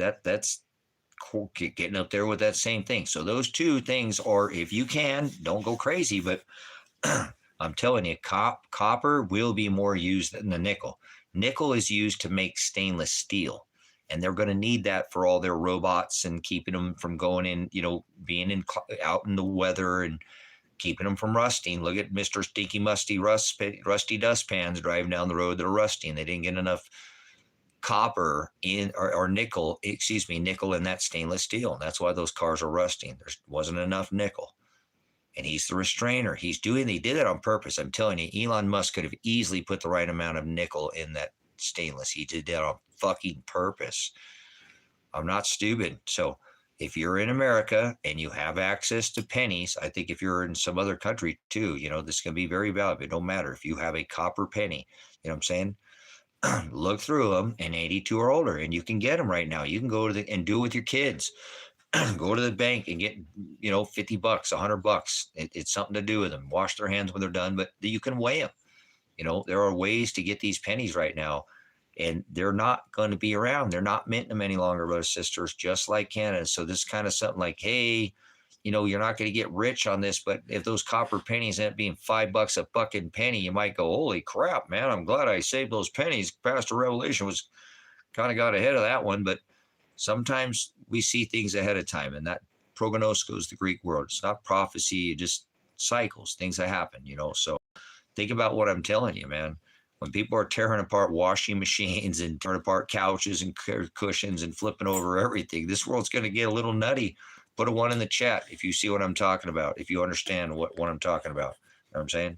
getting up there with that same thing. So those two things are, if you can, don't go crazy, but I'm telling you, copper will be more used than the nickel. Nickel is used to make stainless steel, and they're going to need that for all their robots and keeping them from going in, being out in the weather and keeping them from rusting. Look at Mr. Stinky Musty Rusty Dustpans driving down the road that are rusting. They didn't get enough copper or nickel in that stainless steel. And that's why those cars are rusting. There wasn't enough nickel. And he's the restrainer. He did it on purpose. I'm telling you, Elon Musk could have easily put the right amount of nickel in that stainless. He did that on fucking purpose. I'm not stupid. So if you're in America and you have access to pennies, I think if you're in some other country too, this can be very valuable. It don't matter if you have a copper penny, you know what I'm saying? Look through them, and 82 or older, and you can get them right now. You can go and do it with your kids. Go to the bank and get, $50, $100. It's something to do with them. Wash their hands when they're done, but you can weigh them. There are ways to get these pennies right now, and they're not going to be around. They're not minting them any longer, brothers and sisters, just like Canada. So this is kind of something like, hey, you're not going to get rich on this, but if those copper pennies end up being $5 a fucking penny, you might go, holy crap, man, I'm glad I saved those pennies. Pastor Revelation was kind of got ahead of that one, but sometimes we see things ahead of time, and that prognosko is the Greek word. It's not prophecy, it just cycles, things that happen, So think about what I'm telling you, man. When people are tearing apart washing machines and tearing apart couches and cushions and flipping over everything, this world's going to get a little nutty. Put a 1 in the chat if you see what I'm talking about, if you understand what I'm talking about. You know what I'm saying?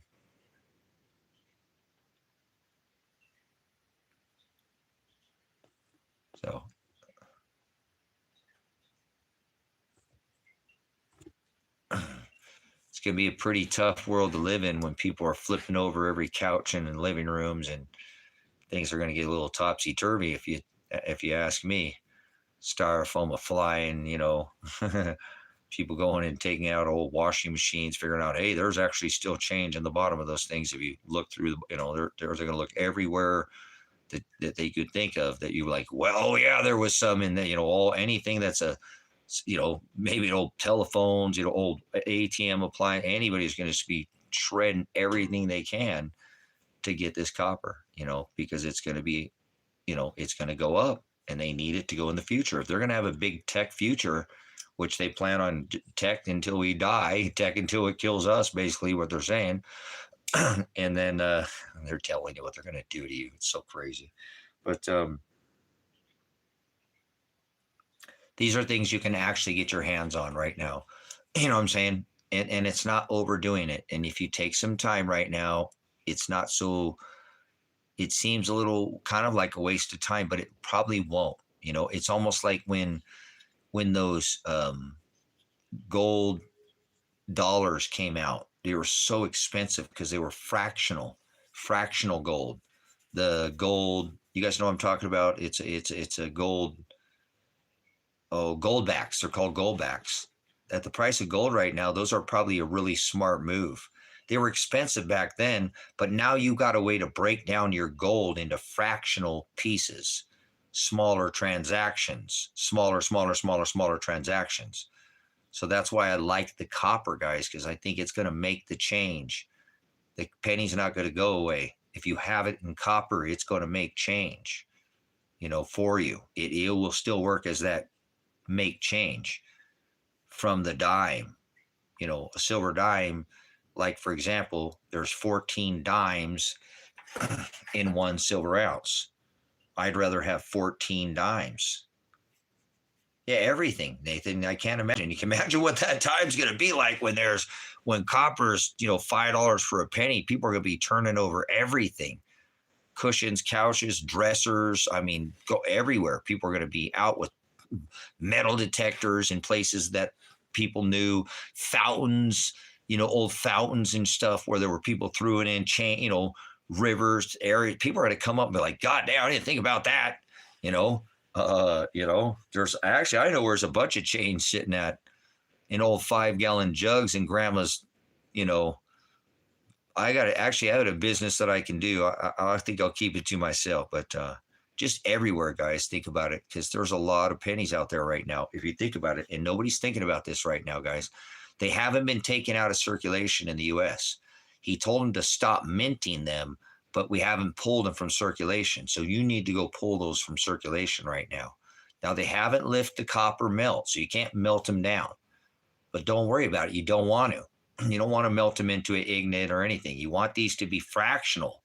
So it's going to be a pretty tough world to live in when people are flipping over every couch in living rooms, and things are going to get a little topsy-turvy if you ask me. Styrofoam a flying, people going and taking out old washing machines, figuring out, hey, there's actually still change in the bottom of those things. If you look through, they're going to look everywhere that they could think of, that you're like, well, yeah, there was some in there, anything that's maybe old telephones, old ATM appliance. Anybody's going to be shredding everything they can to get this copper, because it's going to be, it's going to go up, and they need it to go in the future. If they're going to have a big tech future, which they plan on tech until we die, tech until it kills us, basically what they're saying. And then they're telling you what they're going to do to you. It's so crazy. But these are things you can actually get your hands on right now. You know what I'm saying? And it's not overdoing it. And if you take some time right now, it's not so, it seems a little kind of like a waste of time, but it probably won't. It's almost like when those gold dollars came out, they were so expensive because they were fractional gold. The gold, you guys know what I'm talking about? It's a gold. Oh, goldbacks. They're called goldbacks. At the price of gold right now, those are probably a really smart move. They were expensive back then, but now you got a way to break down your gold into fractional pieces, smaller transactions, smaller transactions. So that's why I like the copper, guys, because I think it's going to make the change. The penny's not going to go away. If you have it in copper, it's going to make change, for you. It will still work as that make change from the dime, a silver dime. Like, for example, there's 14 dimes in 1 silver ounce. I'd rather have 14 dimes. Yeah, everything, Nathan. I can't imagine. You can imagine what that time's going to be like when copper's, $5 for a penny. People are going to be turning over everything. Cushions, couches, dressers. I mean, go everywhere. People are going to be out with metal detectors in places that people knew. Fountains, old fountains and stuff where there were people threw it in, rivers, areas. People are going to come up and be like, God damn, I didn't think about that. There's actually, I know where's a bunch of change sitting at in old 5-gallon jugs in grandma's, I have a business that I can do. I think I'll keep it to myself, but just everywhere, guys, think about it, because there's a lot of pennies out there right now, if you think about it, and nobody's thinking about this right now, guys. They haven't been taken out of circulation in the U.S. He told them to stop minting them, but we haven't pulled them from circulation. So you need to go pull those from circulation right now. Now, they haven't lifted the copper melt, so you can't melt them down. But don't worry about it. You don't want to. You don't want to melt them into an ignet or anything. You want these to be fractional,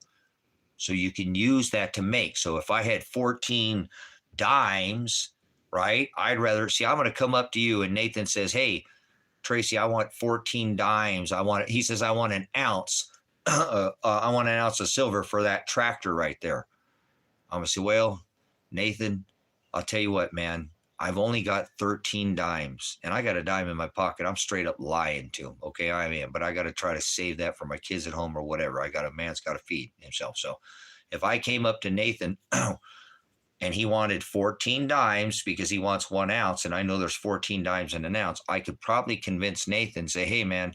so you can use that to make. So if I had 14 dimes, right, I'd rather, see, I'm going to come up to you and Nathan says, hey, Tracy, I want 14 dimes. He says, I want an ounce. I want an ounce of silver for that tractor right there. I'm going to say, well, Nathan, I'll tell you what, man, I've only got 13 dimes and I got a dime in my pocket. I'm straight up lying to him. Okay, I am, but I got to try to save that for my kids at home or whatever. Man's got to feed himself. So if I came up to Nathan and he wanted 14 dimes because he wants 1 ounce, and I know there's 14 dimes in an ounce, I could probably convince Nathan, say, hey, man,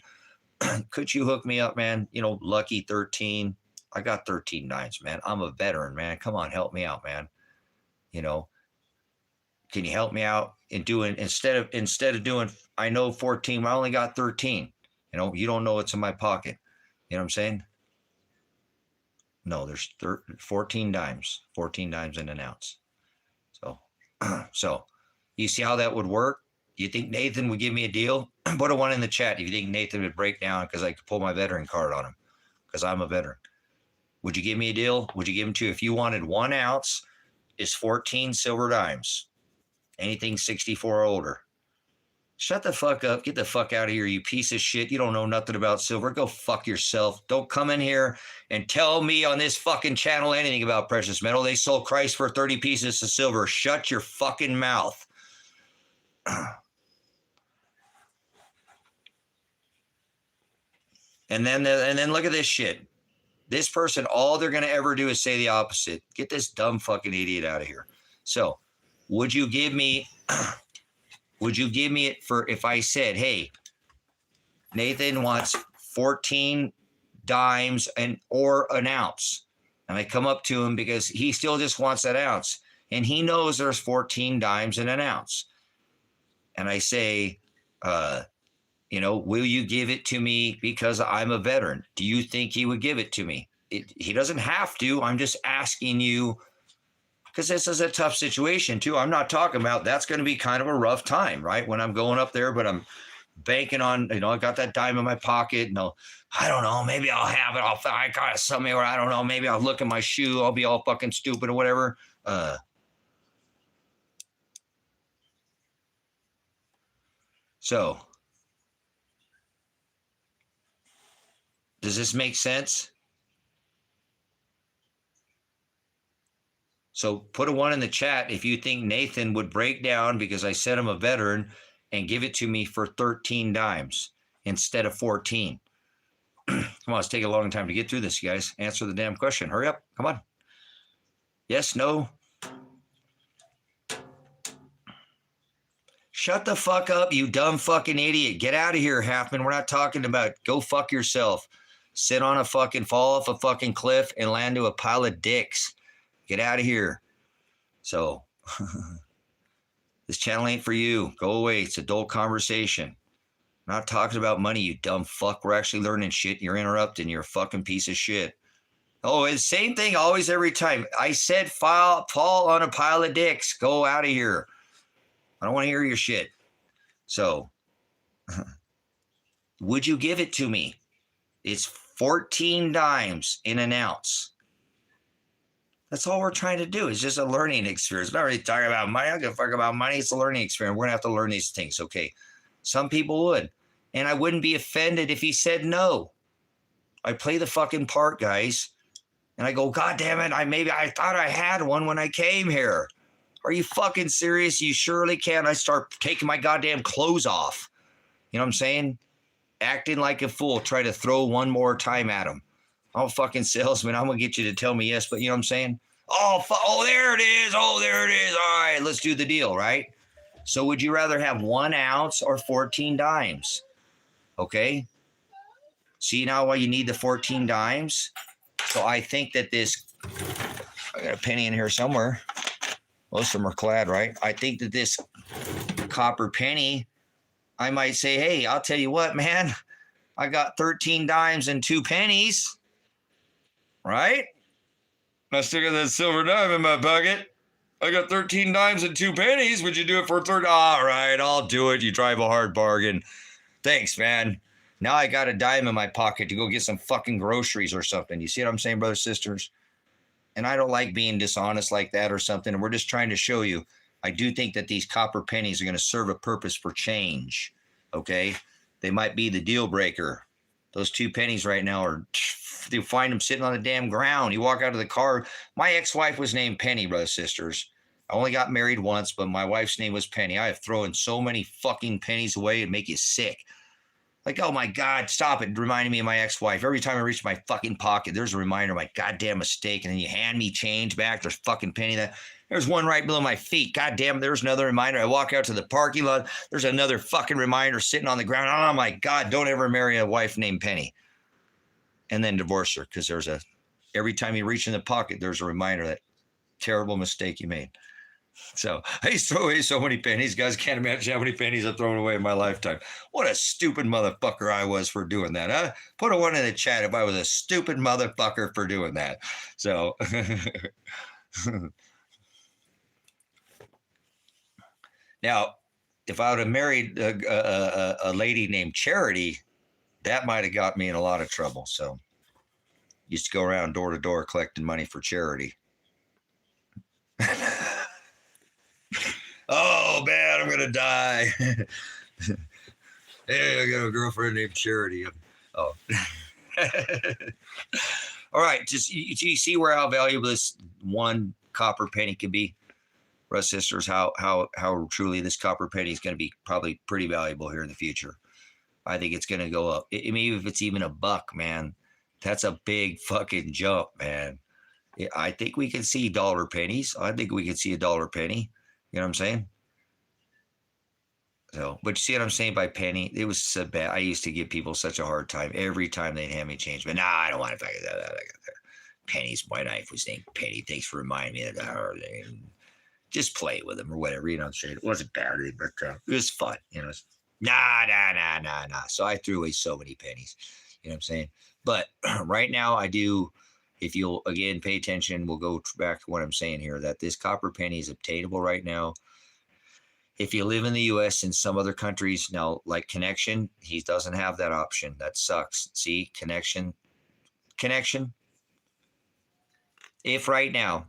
could you hook me up, man? Lucky 13. I got 13 dimes, man. I'm a veteran, man. Come on, help me out, man. Can you help me out in doing, instead of doing, I know 14, I only got 13. You don't know what's in my pocket. You know what I'm saying? No, there's 14 dimes in an ounce. So you see how that would work? You think Nathan would give me a deal? Put a 1 in the chat if you think Nathan would break down because I could pull my veteran card on him because I'm a veteran. Would you give me a deal? Would you give him to, if you wanted 1 ounce is 14 silver dimes, anything 64 or older. Shut the fuck up. Get the fuck out of here, you piece of shit. You don't know nothing about silver. Go fuck yourself. Don't come in here and tell me on this fucking channel anything about precious metal. They sold Christ for 30 pieces of silver. Shut your fucking mouth. And then look at this shit. This person, all they're going to ever do is say the opposite. Get this dumb fucking idiot out of here. So, would you give me it for, if I said, hey, Nathan wants 14 dimes or an ounce, and I come up to him because he still just wants that ounce, and he knows there's 14 dimes in an ounce, and I say, will you give it to me because I'm a veteran? Do you think he would give it to me? He doesn't have to. I'm just asking you, because this is a tough situation too. I'm not talking about, that's going to be kind of a rough time, right? When I'm going up there, but I'm banking on, I got that dime in my pocket. No, I don't know. Maybe I'll have it. I got something where I don't know. Maybe I'll look at my shoe. I'll be all fucking stupid or whatever. So does this make sense? So put a 1 in the chat if you think Nathan would break down because I said I'm a veteran and give it to me for 13 dimes instead of 14. Come on, it's taking a long time to get through this, you guys. Answer the damn question. Hurry up. Come on. Yes, no. Shut the fuck up, you dumb fucking idiot. Get out of here, Halfman. We're not talking about go fuck yourself. sit on a fucking, fall off a fucking cliff and land to a pile of dicks. Get out of here. So this channel ain't for you. Go away. It's adult conversation. I'm not talking about money, you dumb fuck. We're actually learning shit. You're interrupting. You're a fucking piece of shit. Oh, it's the same thing always, every time. I said fall on a pile of dicks. Go out of here. I don't want to hear your shit. So, would you give it to me? It's 14 dimes in an ounce. That's all we're trying to do. It's just a learning experience. I'm not really talking about money. I don't give a fuck about money. It's a learning experience. We're going to have to learn these things, okay? Some people would. And I wouldn't be offended if he said no. I play the fucking part, guys. And I go, God damn it, I thought I had one when I came here. Are you fucking serious? You surely can. I start taking my goddamn clothes off. You know what I'm saying? Acting like a fool. Try to throw one more time at him. I'm a fucking salesman. I'm going to get you to tell me yes, but you know what I'm saying? Oh, there it is. Oh, there it is. All right, let's do the deal, right? So would you rather have 1 ounce or 14 dimes? Okay. See now why you need the 14 dimes? So I think that I got a penny in here somewhere. Most of them are clad, right? I think that this copper penny, I might say, hey, I'll tell you what, man. I got 13 dimes and 2 pennies. Right? I still got that silver dime in my pocket. I got 13 dimes and 2 pennies. Would you do it for 30? All right, I'll do it. You drive a hard bargain. Thanks, man. Now I got a dime in my pocket to go get some fucking groceries or something. You see what I'm saying, brothers, sisters? And I don't like being dishonest like that or something. And we're just trying to show you, I do think that these copper pennies are going to serve a purpose for change. Okay? They might be the deal breaker. Those 2 pennies right now are, you find them sitting on the damn ground. You walk out of the car. My ex-wife was named Penny, brothers, sisters. I only got married once, but my wife's name was Penny. I have thrown so many fucking pennies away and make you sick. Like, oh my God, stop it. Reminding me of my ex-wife. Every time I reach my fucking pocket, there's a reminder of my goddamn mistake. And then you hand me change back. There's fucking penny that. There's one right below my feet. God damn, there's another reminder. I walk out to the parking lot. There's another fucking reminder sitting on the ground. Oh my God, don't ever marry a wife named Penny. And then divorce her, because every time you reach in the pocket, there's a reminder of that terrible mistake you made. So I used to throw away so many pennies. Guys can't imagine how many pennies I've thrown away in my lifetime. What a stupid motherfucker I was for doing that, huh? Put a 1 in the chat if I was a stupid motherfucker for doing that. So now, if I would have married a lady named Charity, that might have got me in a lot of trouble. So used to go around door to door collecting money for charity. Oh, man, I'm going to die. Hey, I got a girlfriend named Charity. Oh. All right. Just you see how valuable this 1 copper penny can be? Brothers, sisters, how truly this copper penny is going to be probably pretty valuable here in the future. I think it's going to go up. Maybe if it's even $1, man, that's a big fucking jump, man. I think we can see dollar pennies. I think we can see $1 penny. You know what I'm saying? So, but you see what I'm saying by penny? It was so bad. I used to give people such a hard time every time they'd hand me change. But I don't want to fucking that. Pennies. My knife was named Penny. Thanks for reminding me of that. Just play with them or whatever. You know what I'm saying? It wasn't bad, but it was fun. You know, nah. So I threw away so many pennies. You know what I'm saying? But right now I do. If you'll, again, pay attention, we'll go back to what I'm saying here, that this copper penny is obtainable right now. If you live in the U.S. and some other countries, now, like Connection, he doesn't have that option. That sucks. See, Connection. If right now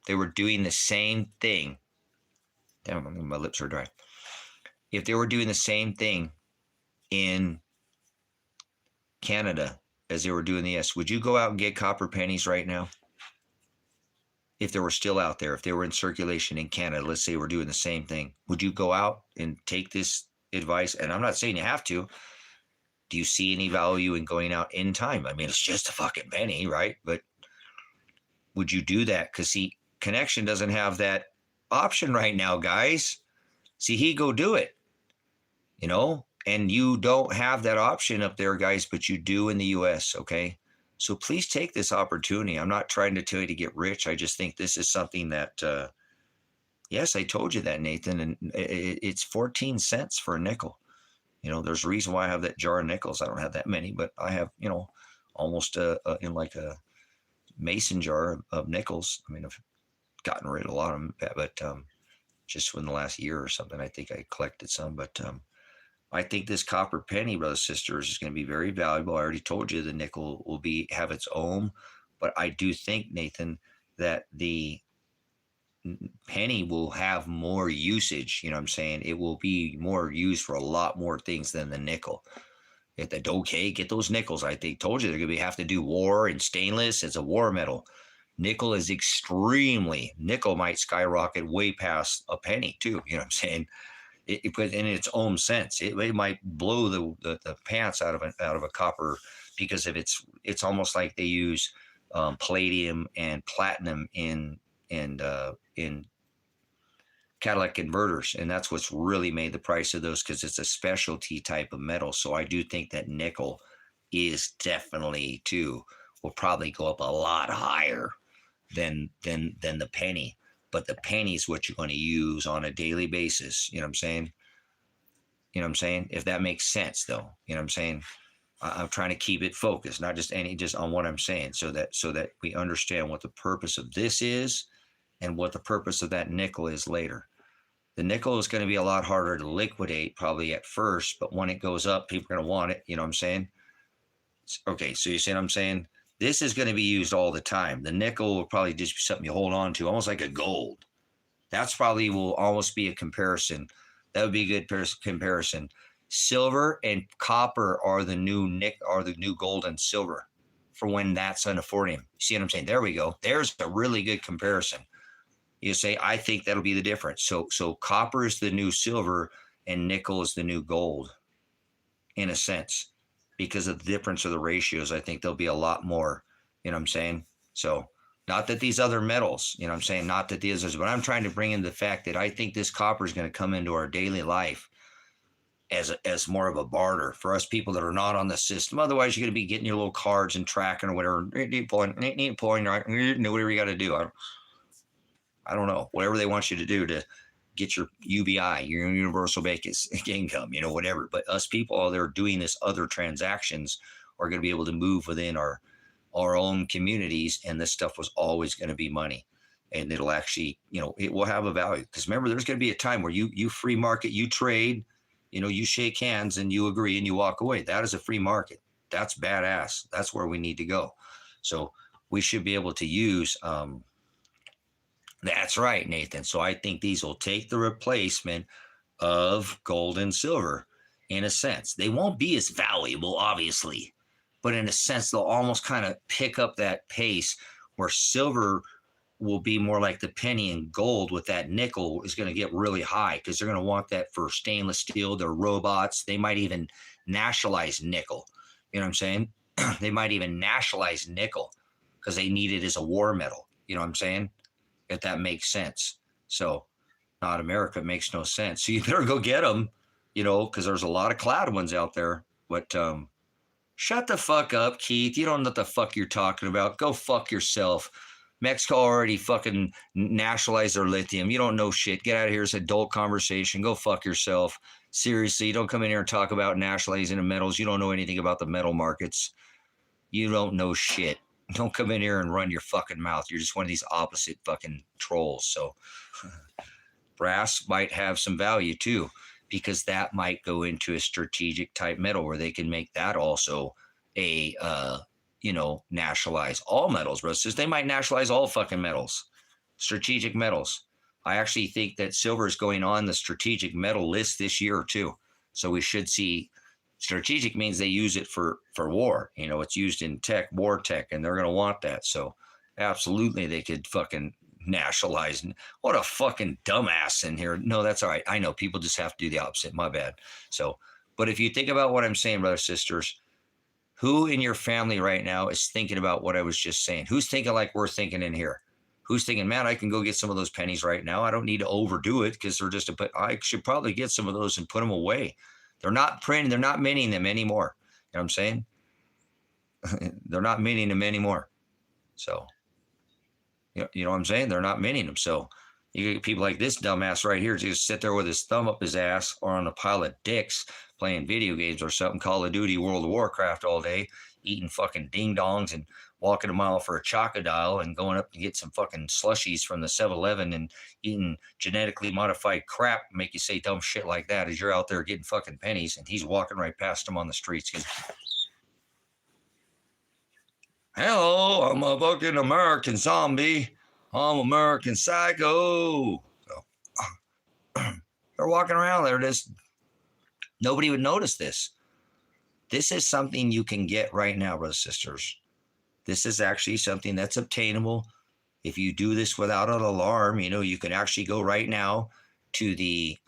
they were doing the same thing, damn, my lips are dry. If they were doing the same thing in Canada as they were doing the S, would you go out and get copper pennies right now? If they were still out there, if they were in circulation in Canada, let's say we're doing the same thing, would you go out and take this advice? And I'm not saying you have to. Do you see any value in going out in time? I mean, it's just a fucking penny, right? But would you do that? Because see, Connection doesn't have that option right now, guys. See, he go do it. You know, And you don't have that option up there, guys, but you do in the US, okay? So please take this opportunity. I'm not trying to tell you to get rich. I just think this is something that, yes, I told you that, Nathan, and it's 14 cents for a nickel. You know, there's a reason why I have that jar of nickels. I don't have that many, but I have, you know, almost in like a mason jar of nickels. I mean, I've gotten rid of a lot of them, but just in the last year or something, I think I collected some. But I think this copper penny, brothers and sisters, is going to be very valuable. I already told you the nickel will have its own, but I do think, Nathan, that the penny will have more usage. You know what I'm saying? It will be more used for a lot more things than the nickel. If the okay, get those nickels. I think told you they're gonna have to do war, and stainless. It's a war metal. Nickel is nickel might skyrocket way past a penny too. You know what I'm saying? But in its own sense, it might blow the pants out of a copper, because of it's almost like they use palladium and platinum in Cadillac converters, and that's what's really made the price of those, because it's a specialty type of metal. So I do think that nickel is definitely will probably go up a lot higher than the penny. But the penny is what you're going to use on a daily basis. You know what I'm saying? You know what I'm saying? If that makes sense, though. You know what I'm saying? I'm trying to keep it focused, not just on what I'm saying, so that we understand what the purpose of this is and what the purpose of that nickel is later. The nickel is going to be a lot harder to liquidate probably at first, but when it goes up, people are going to want it. You know what I'm saying? Okay, so you see what I'm saying? This is going to be used all the time. The nickel will probably just be something you hold on to, almost like a gold. That's probably will almost be a comparison. That would be a good comparison. Silver and copper are the new gold and silver for when that's uniformium. You see what I'm saying? There we go. There's a really good comparison. You say, I think that'll be the difference. So copper is the new silver and nickel is the new gold, in a sense, because of the difference of the ratios. I think there'll be a lot more, you know what I'm saying? So not that these other metals, you know what I'm saying? Not that these others, but I'm trying to bring in the fact that I think this copper is going to come into our daily life as more of a barter for us people that are not on the system. Otherwise, you're going to be getting your little cards and tracking or whatever. Pulling, right? Whatever you got to do. I don't know, whatever they want you to do to get your UBI, your universal basic income, you know, whatever. But us people that are doing this other transactions are going to be able to move within our own communities. And this stuff was always going to be money. And it'll actually, you know, it will have a value. Because remember, there's going to be a time where you free market, you trade, you know, you shake hands and you agree and you walk away. That is a free market. That's badass. That's where we need to go. So we should be able to use, that's right, Nathan. So I think these will take the replacement of gold and silver in a sense. They won't be as valuable, obviously, but in a sense, they'll almost kind of pick up that pace where silver will be more like the penny, and gold with that nickel is going to get really high because they're going to want that for stainless steel, their robots. They might even nationalize nickel. You know what I'm saying? They might even nationalize nickel because they need it as a war metal. You know what I'm saying? If that makes sense. So not America makes no sense. So you better go get them, you know, because there's a lot of cloud ones out there. But shut the fuck up, Keith. You don't know what the fuck you're talking about. Go fuck yourself. Mexico already fucking nationalized their lithium. You don't know shit. Get out of here. It's adult conversation. Go fuck yourself. Seriously, don't come in here and talk about nationalizing the metals. You don't know anything about the metal markets. You don't know shit. Don't come in here and run your fucking mouth. You're just one of these opposite fucking trolls. So brass might have some value too, because that might go into a strategic type metal where they can make that also a, nationalize all metals, bro. So they might nationalize all fucking metals, strategic metals. I actually think that silver is going on the strategic metal list this year too. So we should see. Strategic means they use it for war. You know, it's used in tech, war tech, and they're going to want that. So absolutely they could fucking nationalize. What a fucking dumbass in here. No, that's all right. I know people just have to do the opposite. My bad. So, but if you think about what I'm saying, brothers, sisters, who in your family right now is thinking about what I was just saying? Who's thinking like we're thinking in here? Who's thinking, man, I can go get some of those pennies right now. I don't need to overdo it because they're just I should probably get some of those and put them away. They're not printing, they're not minting them anymore. You know what I'm saying? They're not minting them anymore. So, you know what I'm saying? They're not minting them. So you get people like this dumbass right here just sit there with his thumb up his ass or on a pile of dicks playing video games or something, Call of Duty, World of Warcraft all day, eating fucking ding dongs and walking a mile for a chocodile and going up to get some fucking slushies from the 7-Eleven and eating genetically modified crap, make you say dumb shit like that as you're out there getting fucking pennies, and he's walking right past them on the streets. Hello, I'm a fucking American zombie. I'm American psycho. So, they're walking around there. Just nobody would notice this. This is something you can get right now, brothers and sisters. This is actually something that's obtainable. If you do this without an alarm, you can actually go right now to the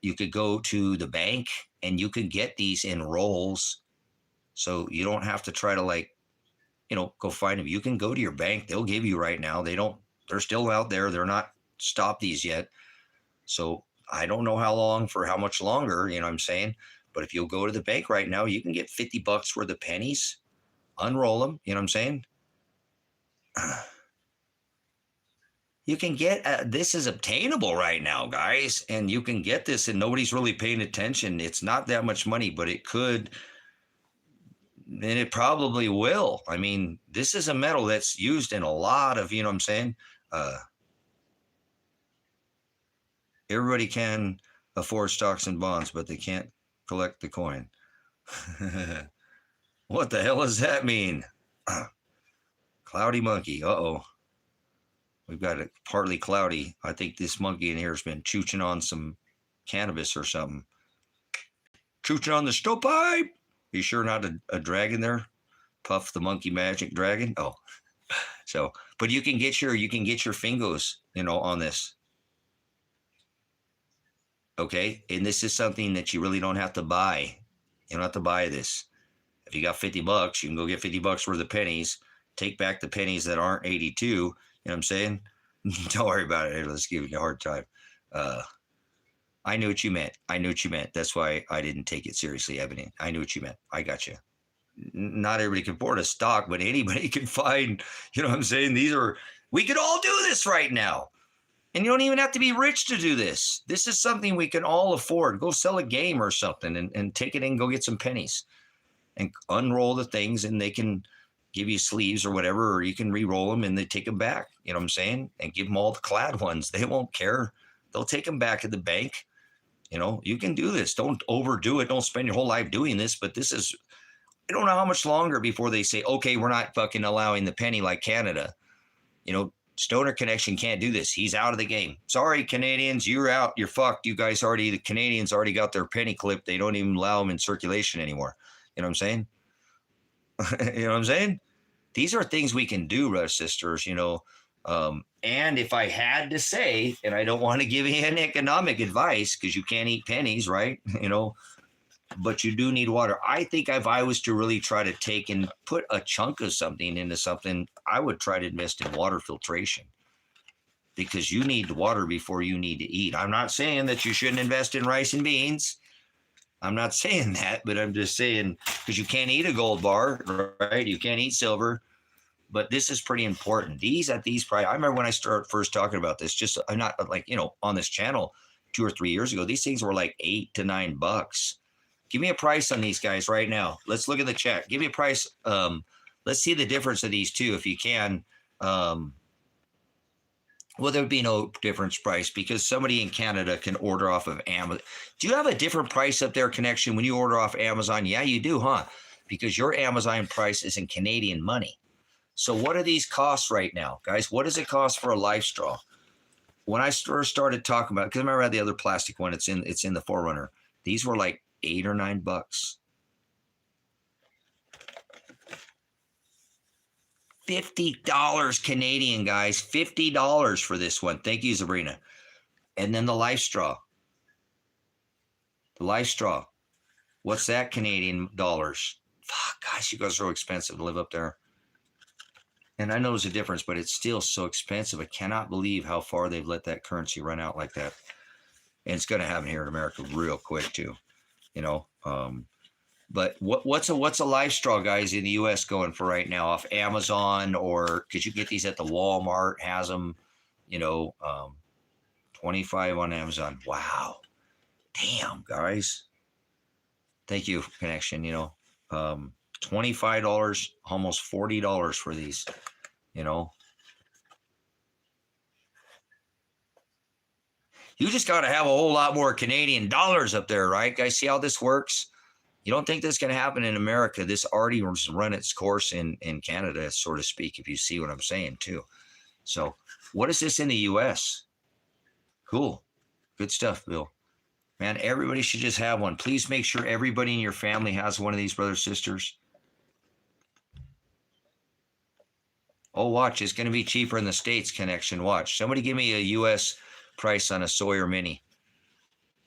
you could go to the bank and you can get these in rolls. So you don't have to try to go find them. You can go to your bank. They'll give you right now. They're still out there. They're not stopped these yet. So I don't know how long for how much longer, you know what I'm saying? But if you'll go to the bank right now, you can get $50 worth of pennies, unroll them, you know what I'm saying? You can get, this is obtainable right now, guys. And you can get this and nobody's really paying attention. It's not that much money, but it could, and it probably will. I mean, this is a metal that's used in a lot of, you know what I'm saying? Everybody can afford stocks and bonds, but they can't collect the coin. What the hell does that mean? Cloudy monkey. Uh-oh. We've got it partly cloudy. I think this monkey in here has been chooching on some cannabis or something. Chooching on the stovepipe. You sure not a dragon there? Puff the monkey magic dragon? Oh. So, but you can get your fingers, on this. Okay? And this is something that you really don't have to buy. You don't have to buy this. If you got $50, you can go get $50 worth of pennies, take back the pennies that aren't 82. You know what I'm saying? Don't worry about it. Let's give you a hard time. I knew what you meant. That's why I didn't take it seriously, Ebony. I knew what you meant. I got you. Not everybody can afford a stock, but anybody can find, you know what I'm saying? We could all do this right now. And you don't even have to be rich to do this. This is something we can all afford. Go sell a game or something and take it in, go get some pennies and unroll the things, and they can give you sleeves or whatever, or you can re-roll them and they take them back. You know what I'm saying? And give them all the clad ones. They won't care. They'll take them back at the bank. You can do this. Don't overdo it. Don't spend your whole life doing this. But this is, I don't know how much longer before they say, okay, we're not fucking allowing the penny like Canada. Stoner Connection can't do this. He's out of the game. Sorry, Canadians, you're out. You're fucked. The Canadians already got their penny clipped. They don't even allow them in circulation anymore. You know what I'm saying? You know what I'm saying? These are things we can do, brothers, sisters, and if I had to say, and I don't want to give you any economic advice because you can't eat pennies, right? But you do need water. I think if I was to really try to take and put a chunk of something into something, I would try to invest in water filtration because you need water before you need to eat. I'm not saying that you shouldn't invest in rice and beans. I'm not saying that, but I'm just saying because you can't eat a gold bar, right? You can't eat silver. But this is pretty important. These at these prices, I remember when I started first talking about this, just I'm not on this channel 2 or 3 years ago, these things were like $8 to $9. Give me a price on these guys right now. Let's look at the check. Give me a price. Let's see the difference of these two if you can. Well, there would be no difference price because somebody in Canada can order off of Amazon. Do you have a different price up there, Connection, when you order off Amazon? Yeah, you do, huh? Because your Amazon price is in Canadian money. So what are these costs right now, guys? What does it cost for a life straw? When I first started talking about it, because I remember I had the other plastic one, it's in the Forerunner. These were like $8 or $9. $50 Canadian, guys. $50 for this one. Thank you, Sabrina. And then the life straw. The life straw. What's that Canadian dollars? Fuck, gosh, you guys are so expensive to live up there. And I know there's a difference, but it's still so expensive. I cannot believe how far they've let that currency run out like that. and it's going to happen here in America real quick too. You know, but what's a life straw, guys, in the U.S. going for right now off Amazon, or could you get these at the Walmart? Has them, you know, 25 on Amazon. Wow, damn, guys. Thank you, Connection. You know, $25, almost $40 for these. You know, you just got to have a whole lot more Canadian dollars up there, right, guys? See how this works? You don't think this is going to happen in America? This already run its course in Canada, so to speak, if you see what I'm saying, too. So what is this in the U.S.? Cool. Good stuff, Bill. Man, everybody should just have one. Please make sure everybody in your family has one of these, brothers, sisters. Oh, watch. It's going to be cheaper in the States, Connection. Watch. Somebody give me a U.S. price on a Sawyer Mini.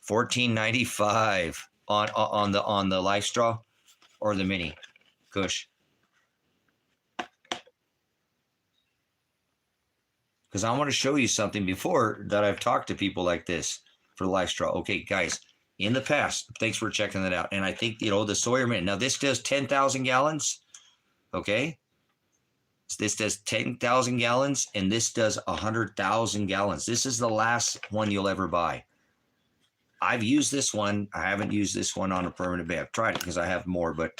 $14.95. On the life straw or the mini Kush, because I want to show you something before that I've talked to people like this for life straw. Okay, guys, in the past, thanks for checking that out. And I think, you know, the Sawyer Mini, now this does 10,000 gallons. Okay, this does 10,000 gallons and this does 100,000 gallons. This is the last one you'll ever buy. I've used this one. I haven't used this one on a permanent basis. I've tried it because I have more, but,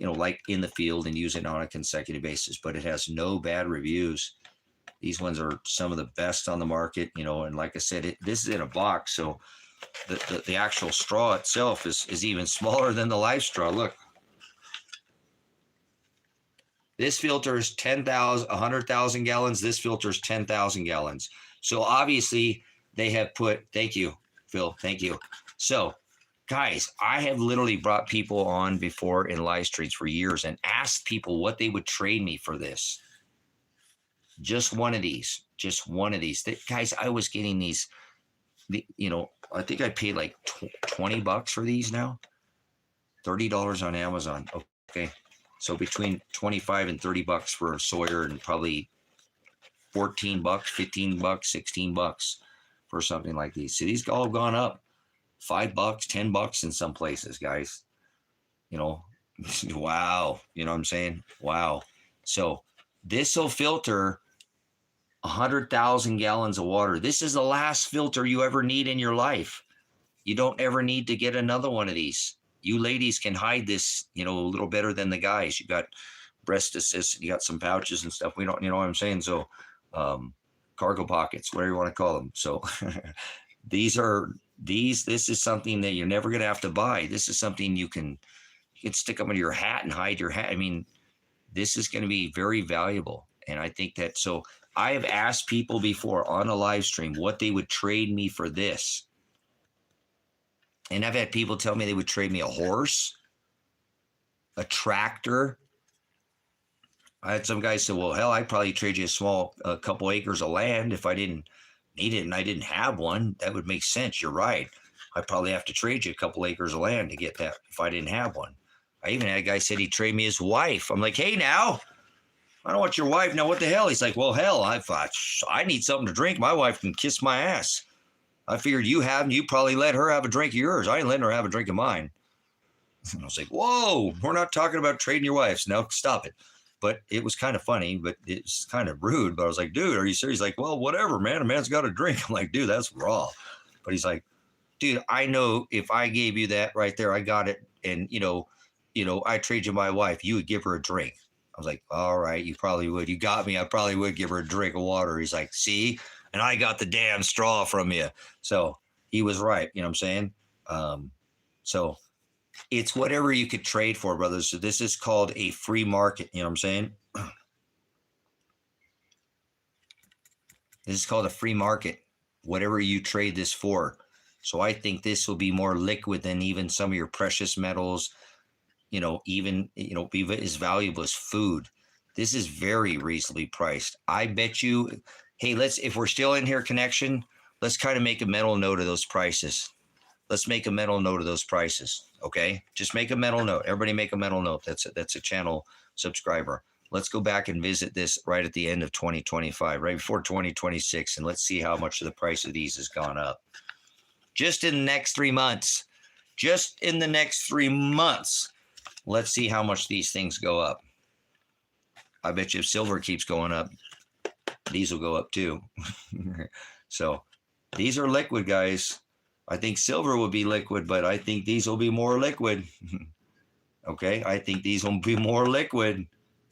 you know, like in the field and use it on a consecutive basis, but it has no bad reviews. These ones are some of the best on the market, you know, and like I said, this is in a box. So the actual straw itself is even smaller than the life straw. Look, this filter is 100,000 gallons. This filter is 10,000 gallons. So obviously they have put, thank you, Phil, thank you. So, guys, I have literally brought people on before in live streams for years and asked people what they would trade me for this. Just one of these. Guys, I was getting these, you know, I think I paid like $20 for these now. $30 on Amazon. Okay. So between 25 and $30 for a Sawyer and probably $14, $15, $16 for something like these. See, these all have gone up $5, $10 in some places, guys. You know, wow. You know what I'm saying? Wow. So this will filter 100,000 gallons of water. This is the last filter you ever need in your life. You don't ever need to get another one of these. You ladies can hide this, you know, a little better than the guys. You got breast assist, you got some pouches and stuff. We don't, you know what I'm saying? So, cargo pockets, whatever you want to call them. So this is something that you're never going to have to buy. This is something you can stick them into your hat and hide your hat. I mean, this is going to be very valuable. And I think that, so I have asked people before on a live stream what they would trade me for this. And I've had people tell me they would trade me a horse, a tractor. I had some guys say, well, hell, I'd probably trade you a couple acres of land if I didn't need it and I didn't have one. That would make sense. You're right. I'd probably have to trade you a couple acres of land to get that if I didn't have one. I even had a guy said he'd trade me his wife. I'm like, hey, now, I don't want your wife. Now, what the hell? He's like, well, hell, I thought I need something to drink. My wife can kiss my ass. I figured you probably let her have a drink of yours. I ain't letting her have a drink of mine. And I was like, whoa, we're not talking about trading your wives. No, stop it. But it was kind of funny, but it's kind of rude. But I was like, dude, are you serious? He's like, well, whatever, man. A man's got a drink. I'm like, dude, that's raw. But he's like, dude, I know if I gave you that right there, I got it. And, you know, I trade you my wife, you would give her a drink. I was like, all right, you probably would. You got me. I probably would give her a drink of water. He's like, see, and I got the damn straw from you. So he was right. You know what I'm saying? So it's whatever you could trade for, brothers. So this is called a free market. You know what I'm saying? This is called a free market, whatever you trade this for. So I think this will be more liquid than even some of your precious metals, even be as valuable as food. This is very reasonably priced. I bet you, hey, if we're still in here, Connection, let's kind of make a mental note of those prices. Let's make a mental note of those prices. Okay. Just make a mental note. Everybody make a mental note. That's a channel subscriber. Let's go back and visit this right at the end of 2025, right before 2026. And let's see how much of the price of these has gone up. Just in the next 3 months. Just in the next 3 months. Let's see how much these things go up. I bet you if silver keeps going up, these will go up too. So these are liquid, guys. I think silver will be liquid, but I think these will be more liquid. Okay, I think these will be more liquid.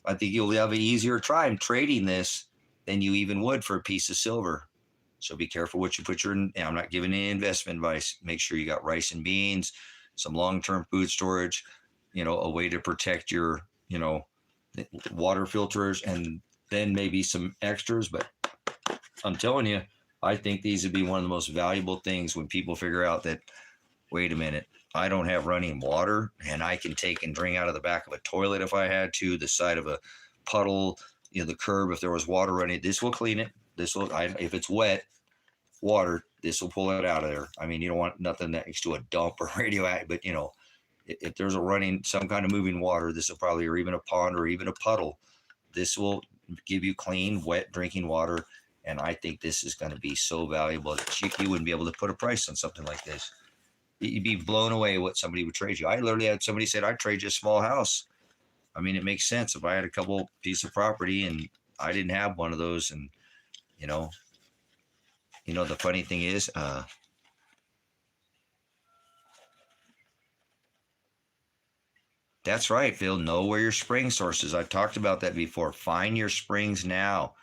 I think you'll have an easier time trading this than you even would for a piece of silver. So be careful what you put your, I'm not giving any investment advice. Make sure you got rice and beans, some long-term food storage, a way to protect your, water filters, and then maybe some extras. But I'm telling you, I think these would be one of the most valuable things when people figure out that, wait a minute, I don't have running water and I can take and drink out of the back of a toilet if I had to, the side of a puddle, the curb, if there was water running, this will clean it. This will, if it's wet water, this will pull it out of there. I mean, you don't want nothing next to a dump or radioactive, but if there's a running, some kind of moving water, this will probably, or even a pond or even a puddle, this will give you clean, wet drinking water. And I think this is going to be so valuable that you wouldn't be able to put a price on something like this. You'd be blown away what somebody would trade you. I literally had somebody said, I'd trade you a small house. I mean, it makes sense. If I had a couple pieces of property and I didn't have one of those, and the funny thing is, that's right, Phil. Know where your spring source is. I've talked about that before. Find your springs now.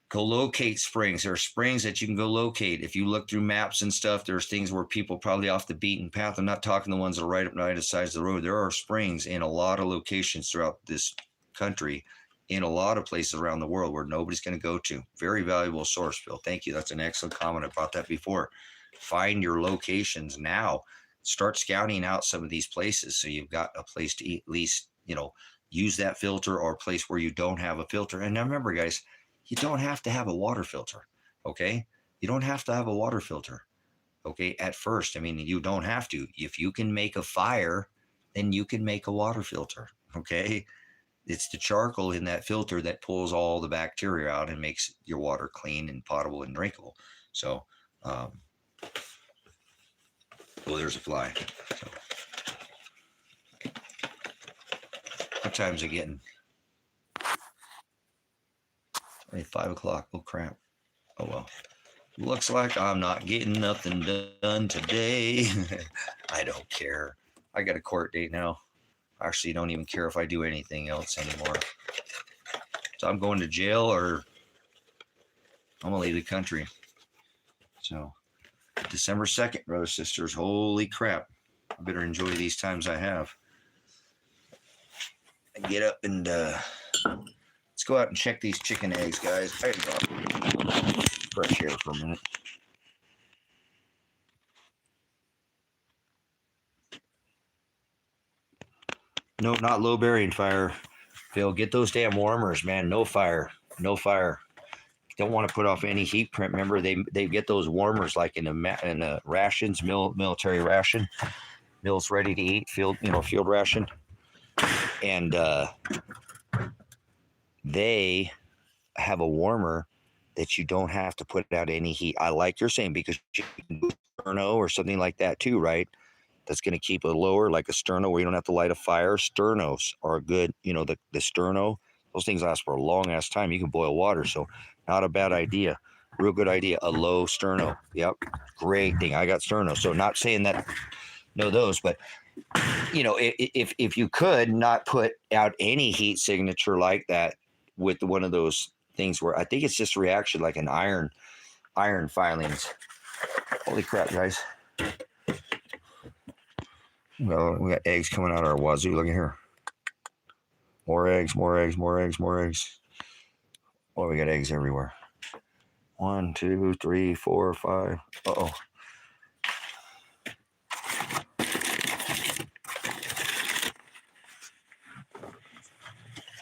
Go locate springs. There are springs that you can go locate. If you look through maps and stuff, there's things where people probably off the beaten path. I'm not talking the ones that are right up the sides of the road. There are springs in a lot of locations throughout this country, in a lot of places around the world where nobody's going to go to. Very valuable source, Phil. Thank you. That's an excellent comment. I brought that before. Find your locations now. Start scouting out some of these places so you've got a place to at least, use that filter, or a place where you don't have a filter. And now remember, guys, you don't have to have a water filter, okay? You don't have to have a water filter, okay? At first, I mean, you don't have to. If you can make a fire, then you can make a water filter, okay? It's the charcoal in that filter that pulls all the bacteria out and makes your water clean and potable and drinkable. So, oh, there's a fly. So, what time is it getting? 5 o'clock. Oh, crap. Oh, well. Looks like I'm not getting nothing done today. I don't care. I got a court date now. I actually don't even care if I do anything else anymore. So I'm going to jail, or I'm going to leave the country. So December 2nd, brothers, sisters. Holy crap. I better enjoy these times I have. I get up and let's go out and check these chicken eggs, guys. I gotta go fresh air for a minute. No, not low bearing fire. Phil, get those damn warmers, man. No fire. No fire. Don't want to put off any heat print. Remember, they get those warmers like in the rations, military ration, meals ready to eat, field ration, and they have a warmer that you don't have to put out any heat. I like you're saying, because you can do sterno or something like that too, right? That's going to keep it lower, like a sterno, where you don't have to light a fire. Sternos are good. The sterno, those things last for a long ass time. You can boil water, so not a bad idea. Real good idea. A low sterno. Yep, great thing. I got sterno, so not saying that know those, but if you could not put out any heat signature like that with one of those things, where I think it's just a reaction like an iron filings. Holy crap, guys. Well, we got eggs coming out of our wazoo. Look at here. More eggs, more eggs, more eggs, more eggs. Well, we got eggs everywhere. 1, 2, 3, 4, 5. Uh-oh.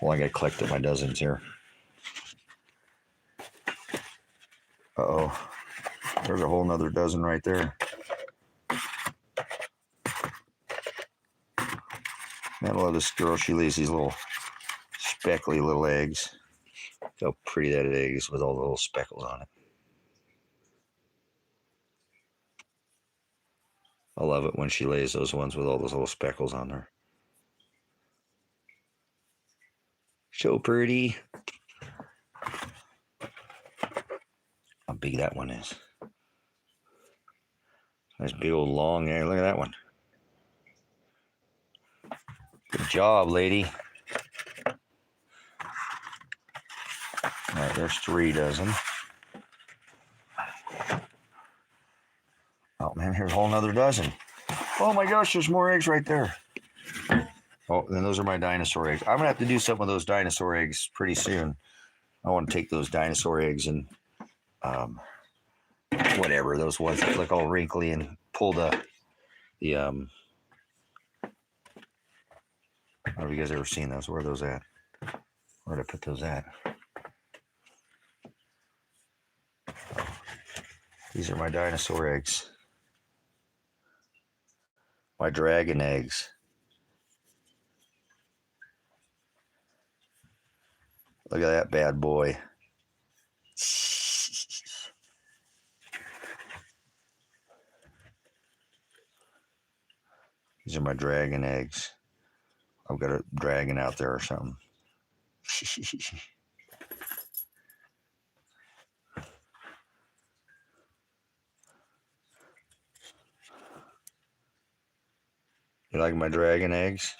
Well, I got to collect my dozens here. Uh-oh. There's a whole nother dozen right there. Man, I love this girl. She lays these little speckly little eggs. Look how pretty that egg is with all the little speckles on it. I love it when she lays those ones with all those little speckles on her. So pretty. How big that one is. Nice big old long hair. Look at that one. Good job, lady. All right, there's 3 dozen. Oh man, here's a whole nother dozen. Oh my gosh, there's more eggs right there. Oh, then those are my dinosaur eggs. I'm gonna have to do something with those dinosaur eggs pretty soon. I want to take those dinosaur eggs and whatever, those ones that look all wrinkly, and pull the have you guys ever seen those? Where are those at? Where'd I put those at? These are my dinosaur eggs. My dragon eggs. Look at that bad boy. These are my dragon eggs. I've got a dragon out there or something. You like my dragon eggs?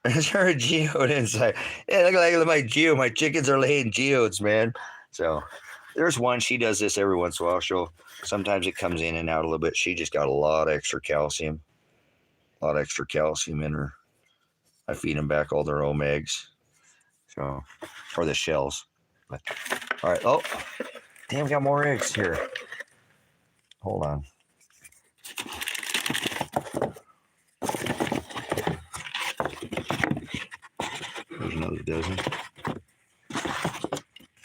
Is there a geode inside? Yeah, look at my geode. My chickens are laying geodes, man. So there's one. She does this every once in a while. Sometimes it comes in and out a little bit. She just got a lot of extra calcium. A lot of extra calcium in her. I feed them back all their own eggs. So, or the shells. But, all right. Oh, damn, we got more eggs here. Hold on. There's another dozen.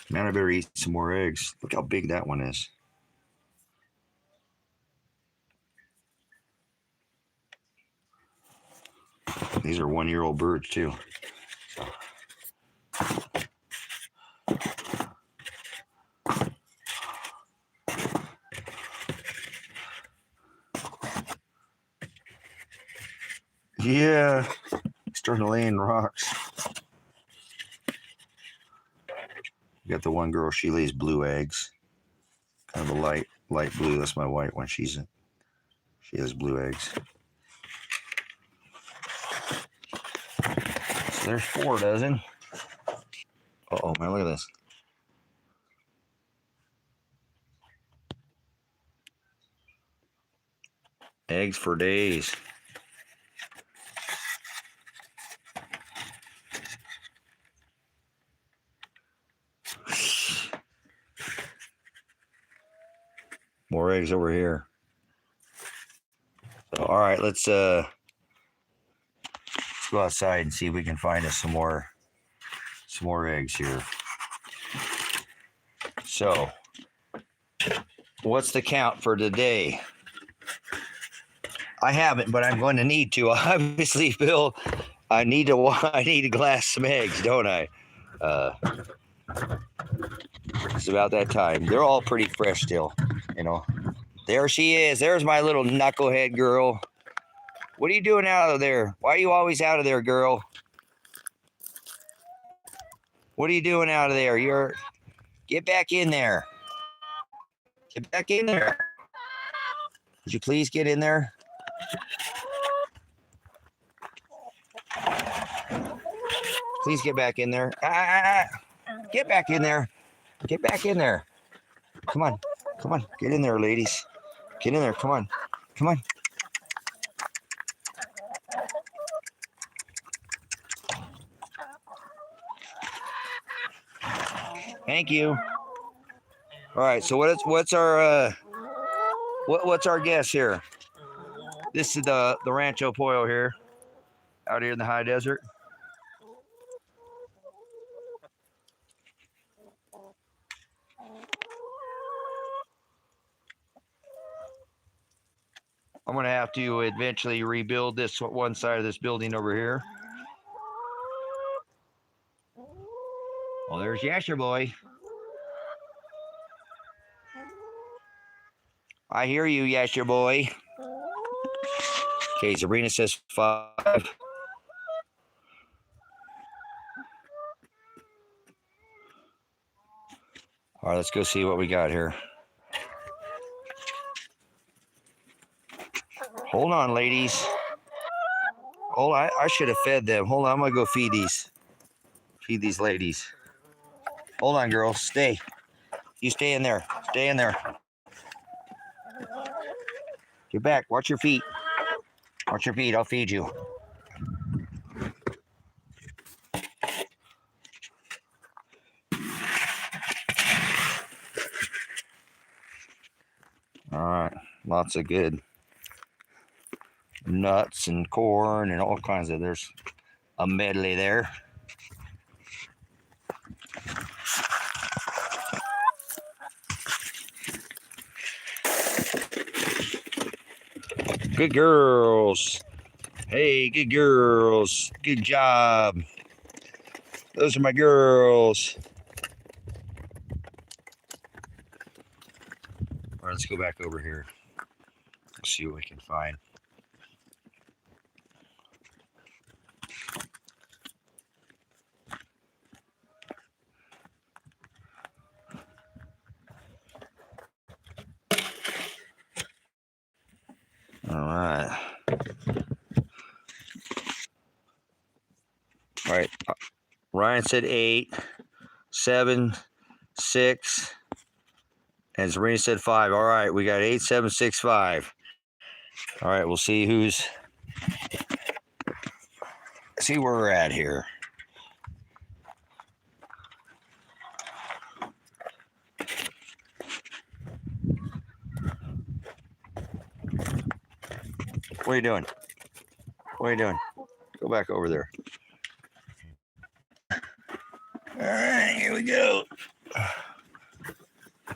Man, I better eat some more eggs. Look how big that one is. These are 1-year-old birds too. Yeah, starting to lay in rocks. You got the one girl, she lays blue eggs. Kind of a light blue. That's my white one. She has blue eggs. So there's 4 dozen. Uh-oh, man, look at this. Eggs for days. More eggs over here. So, all right, let's go outside and see if we can find us some more eggs here. So, what's the count for today? I haven't, but I'm going to need to. Obviously, Bill, I need to glass some eggs, don't I? It's about that time. They're all pretty fresh still, you know. There she is. There's my little knucklehead girl. What are you doing out of there? Why are you always out of there, girl? What are you doing out of there? Get back in there. Get back in there. Would you please get in there? Please get back in there. Get back in there. Get back in there. Come on. Come on. Get in there, ladies. Get in there. Come on. Come on. Thank you. All right. So what's our guess here? This is the Rancho Pollo here, out here in the high desert. I'm going to have to eventually rebuild this one side of this building over here. Well, there's Yasher Boy. I hear you, yes, your boy. Okay, Sabrina says 5. All right, let's go see what we got here. Hold on, ladies. Oh, I should have fed them. Hold on, I'm gonna go feed these ladies. Hold on, girls. Stay. You stay in there. Stay in there. Get back. Watch your feet. Watch your feet. I'll feed you. All right. Lots of good nuts and corn and all kinds of. There's a medley there. Good girls. Hey, good girls. Good job. Those are my girls. All right, let's go back over here. Let's see what we can find. All right. All right. Ryan said 8, 7, 6, and Serena said 5. All right, we got 8, 7, 6, 5. All right, we'll see where we're at here. What are you doing? What are you doing? Go back over there. All right, here we go.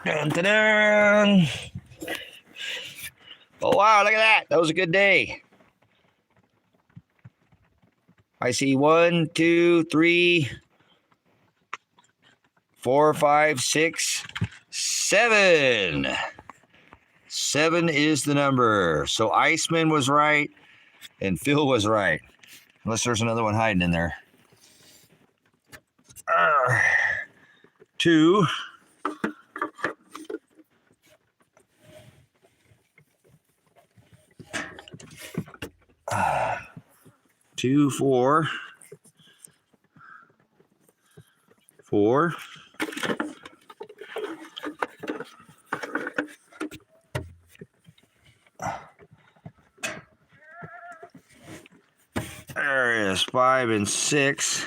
Dun, dun, dun. Oh, wow, look at that. That was a good day. I see 1, 2, 3, 4, 5, 6, 7. 7 is the number. So Iceman was right and Phil was right. Unless there's another one hiding in there. 2. 2, 4. 4. There it is. 5 and 6.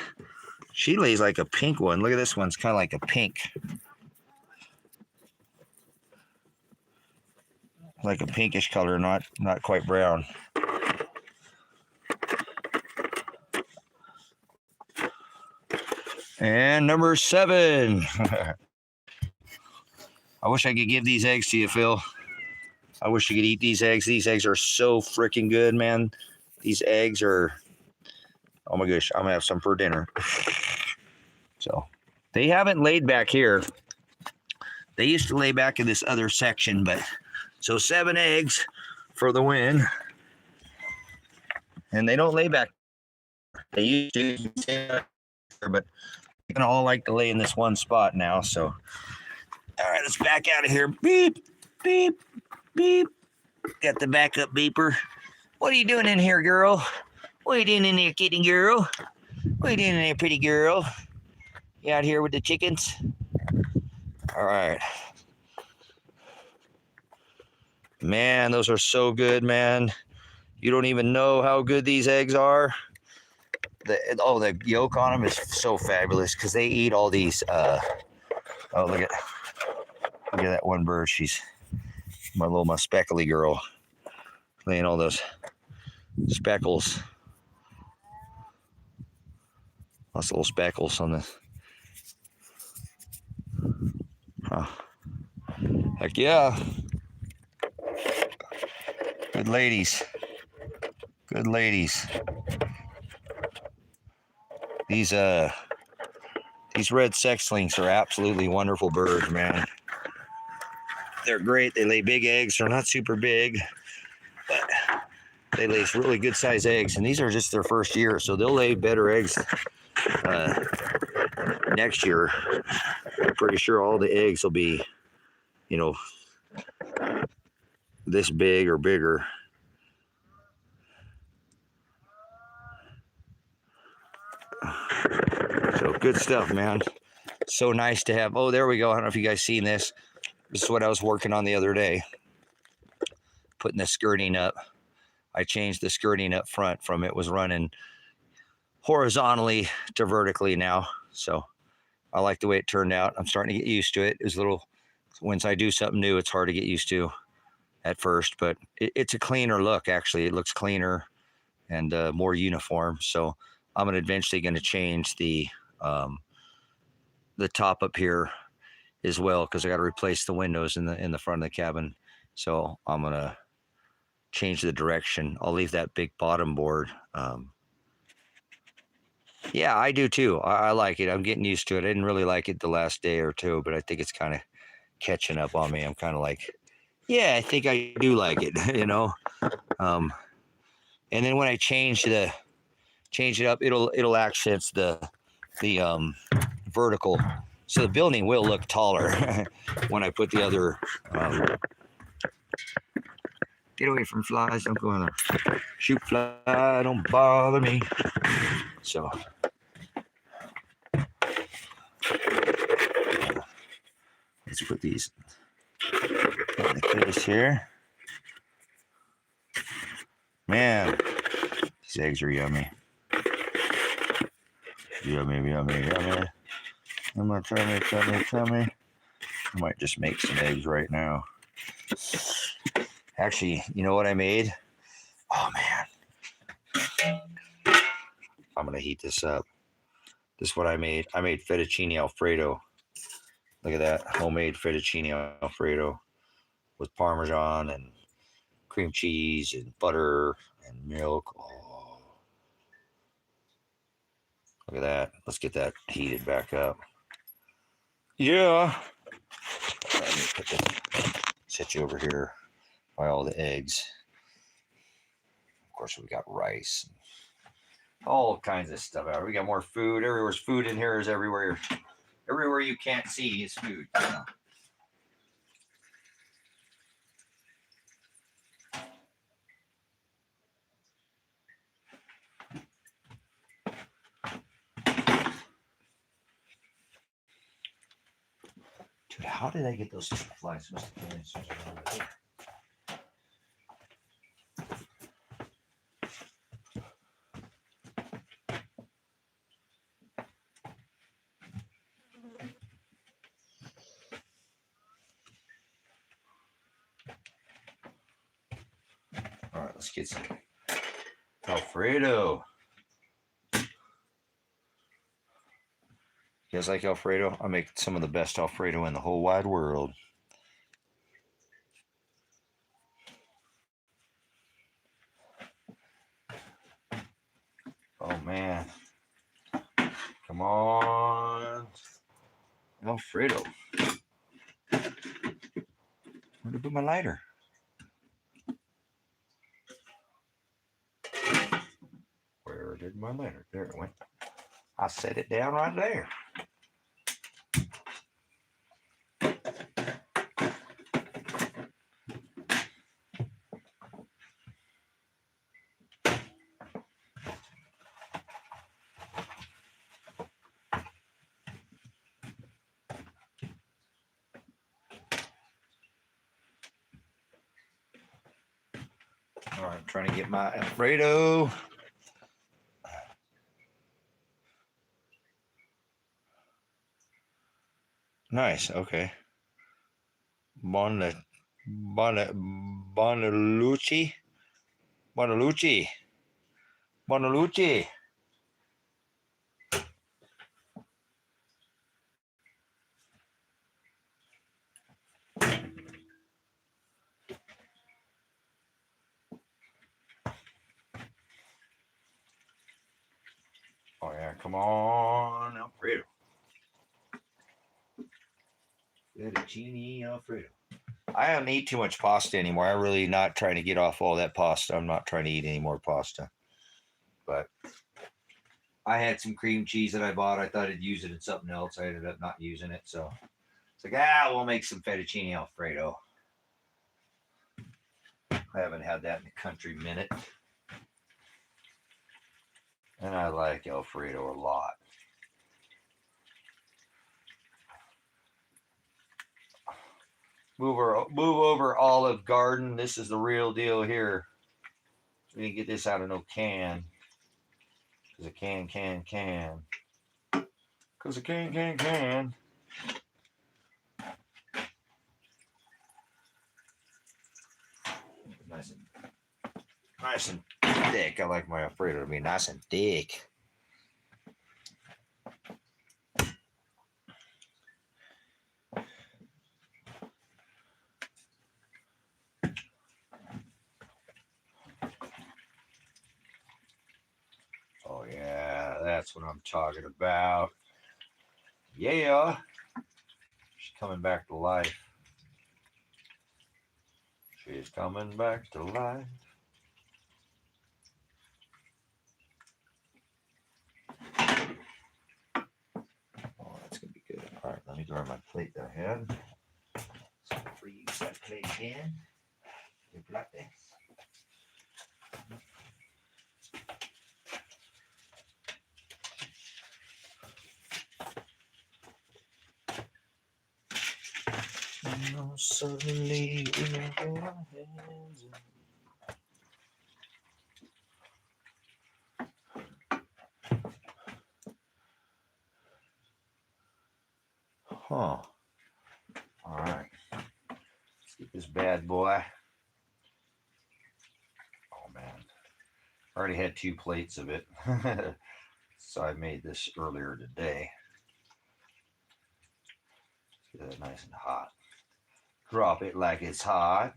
She lays like a pink one. Look at this one's kind of like a pink. Like a pinkish color, not quite brown. And number 7. I wish I could give these eggs to you, Phil. I wish you could eat these eggs. These eggs are so freaking good, man. These eggs are, oh my gosh, I'm gonna have some for dinner. So they haven't laid back here. They used to lay back in this other section, but so 7 eggs for the win. And they don't lay back. They used to, but they can all like to lay in this one spot now. So, all right, let's back out of here. Beep, beep, beep. Got the backup beeper. What are you doing in here, girl? What are you doing in there, kitty girl? What are you doing in there, pretty girl? You out here with the chickens? All right. Man, those are so good, man. You don't even know how good these eggs are. The yolk on them is so fabulous because they eat all these. Oh, look at that one bird. She's my speckly girl, laying all those speckles. Lots of little speckles on the. Huh. Heck yeah. Good ladies. Good ladies. These red sexlings are absolutely wonderful birds, man. They're great. They lay big eggs. They're not super big, but they lay really good size eggs. And these are just their first year, so they'll lay better eggs next year. I'm pretty sure all the eggs will be, you know, this big or bigger. So good stuff, man. So nice to have. Oh, there we go. I don't know if you guys seen this. This is what I was working on the other day. Putting the skirting up. I changed the skirting up front from it was running horizontally to vertically now. So I like the way it turned out. I'm starting to get used to it. It was a little, once I do something new, it's hard to get used to at first, but it's a cleaner look. Actually, it looks cleaner and more uniform. So I'm eventually going to change the top up here as well, because I got to replace the windows in the front of the cabin. So I'm going to change the direction. I'll leave that big bottom board. Yeah, I do too. I like it. I'm getting used to it. I didn't really like it the last day or two, but I think it's kind of catching up on me. I'm kind of like, yeah, I think I do like it, you know. And then when I change it up, it'll accent the vertical, so the building will look taller when I put the other. Get away from flies! I'm going to shoot fly. Don't bother me. So. Let's put these in the case here. Man, these eggs are yummy. Yummy, yummy, yummy. I'm gonna tummy. I might just make some eggs right now. Actually, you know what I made? Oh man. I'm gonna heat this up. This is what I made. I made fettuccine Alfredo. Look at that. Homemade fettuccine Alfredo with Parmesan and cream cheese and butter and milk. Oh. Look at that. Let's get that heated back up. Yeah. Let me put this, set you over here by all the eggs. Of course, we got rice. All kinds of stuff out. We got more food. Everywhere's food in here. Is everywhere. Everywhere you can't see is food. You know? Dude, how did I get those flies? Must have been over there. All right, let's get some Alfredo. You guys like Alfredo? I make some of the best Alfredo in the whole wide world. Oh man. Come on. Alfredo. Where did I put my lighter? Where did my lighter? There it went. I set it down right there. All right, I'm trying to get my Alfredo. Nice. Okay. Bonalucci. Oh yeah, come on, Alfredo. Fettuccine Alfredo. I don't eat too much pasta anymore. I'm really not trying to get off all that pasta. I'm not trying to eat any more pasta. But I had some cream cheese that I bought. I thought I'd use it in something else. I ended up not using it. So it's like, we'll make some fettuccine Alfredo. I haven't had that in a country minute. And I like Alfredo a lot. Move over, Olive Garden. This is the real deal here. We didn't get this out of no can. Because a can. Because a can. Nice and thick. I like my Alfredo to be nice and thick. Oh yeah, that's what I'm talking about. Yeah. She's coming back to life. She's coming back to life. Oh, that's gonna be good. All right, let me grab my plate that I had. So I'll reuse that plate again. Like this. Suddenly we get our hands in. Huh. All right. Let's get this bad boy. Oh man. I already had 2 plates of it. So I made this earlier today. Get it nice and hot. Drop it like it's hot.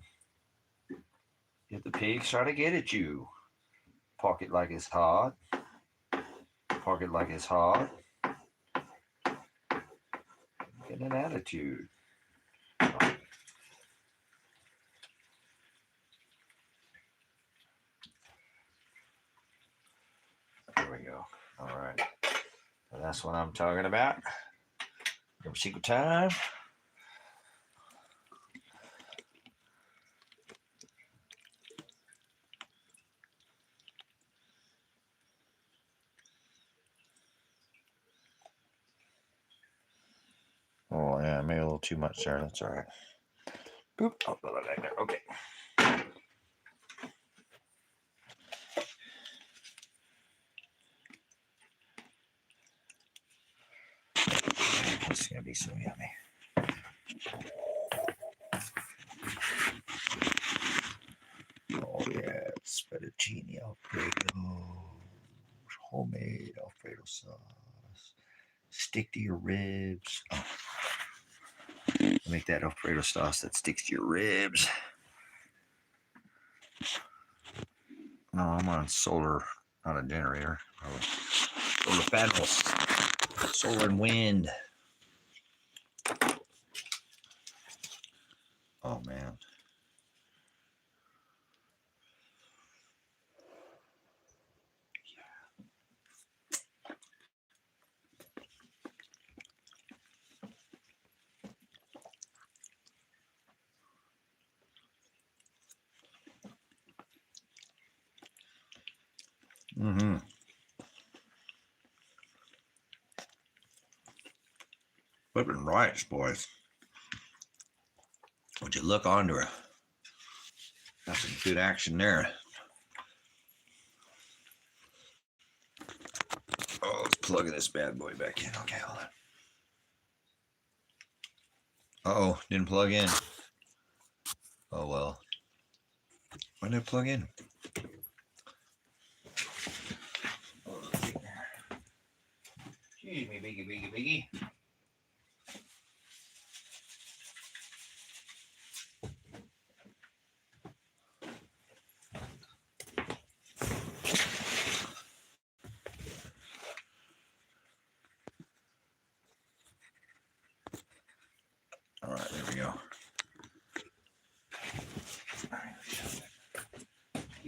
If the pigs try to get at you, park it like it's hot. Park it like it's hot. Get an attitude. There we go. All right. So that's what I'm talking about. Every single time. Oh yeah, I made a little too much there. That's all right. Boop. I'll put it right there. Okay. This is gonna be so yummy. Oh yeah, fettuccine Alfredo, homemade Alfredo sauce. Stick to your ribs. Oh. Make that Alfredo sauce that sticks to your ribs. No, I'm on solar, not a generator. Solar panels, solar and wind. Oh man. Mm-hmm. Flipping rights, boys. Would you look onto her? Got some good action there. Oh, let's plug this bad boy back in. Okay, hold on. Uh-oh, didn't plug in. Oh well. Why didn't it plug in? Excuse me, biggie. All right, there we go.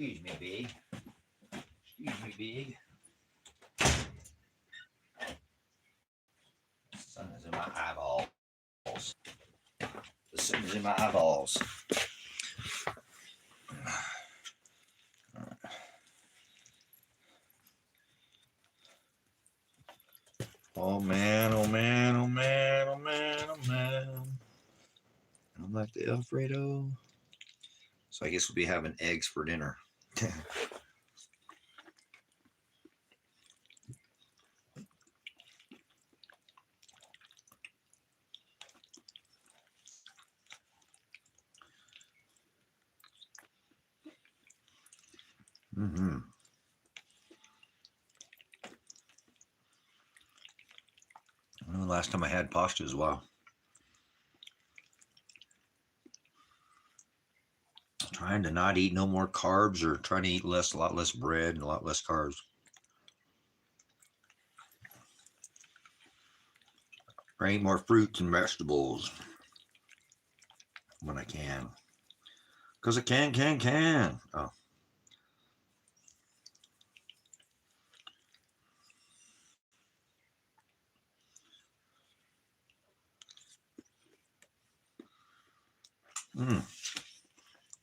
Excuse me, big. Excuse me, big. The sun is in my eyeballs. The sun is in my eyeballs. Oh man, oh man, oh man, oh man, oh man. I'm like the Alfredo. So I guess we'll be having eggs for dinner. Mm-hmm. I know the last time I had pasta as well. Trying to not eat no more carbs, or trying to eat a lot less bread and a lot less carbs. I eat more fruits and vegetables when I can. Because I can. Oh.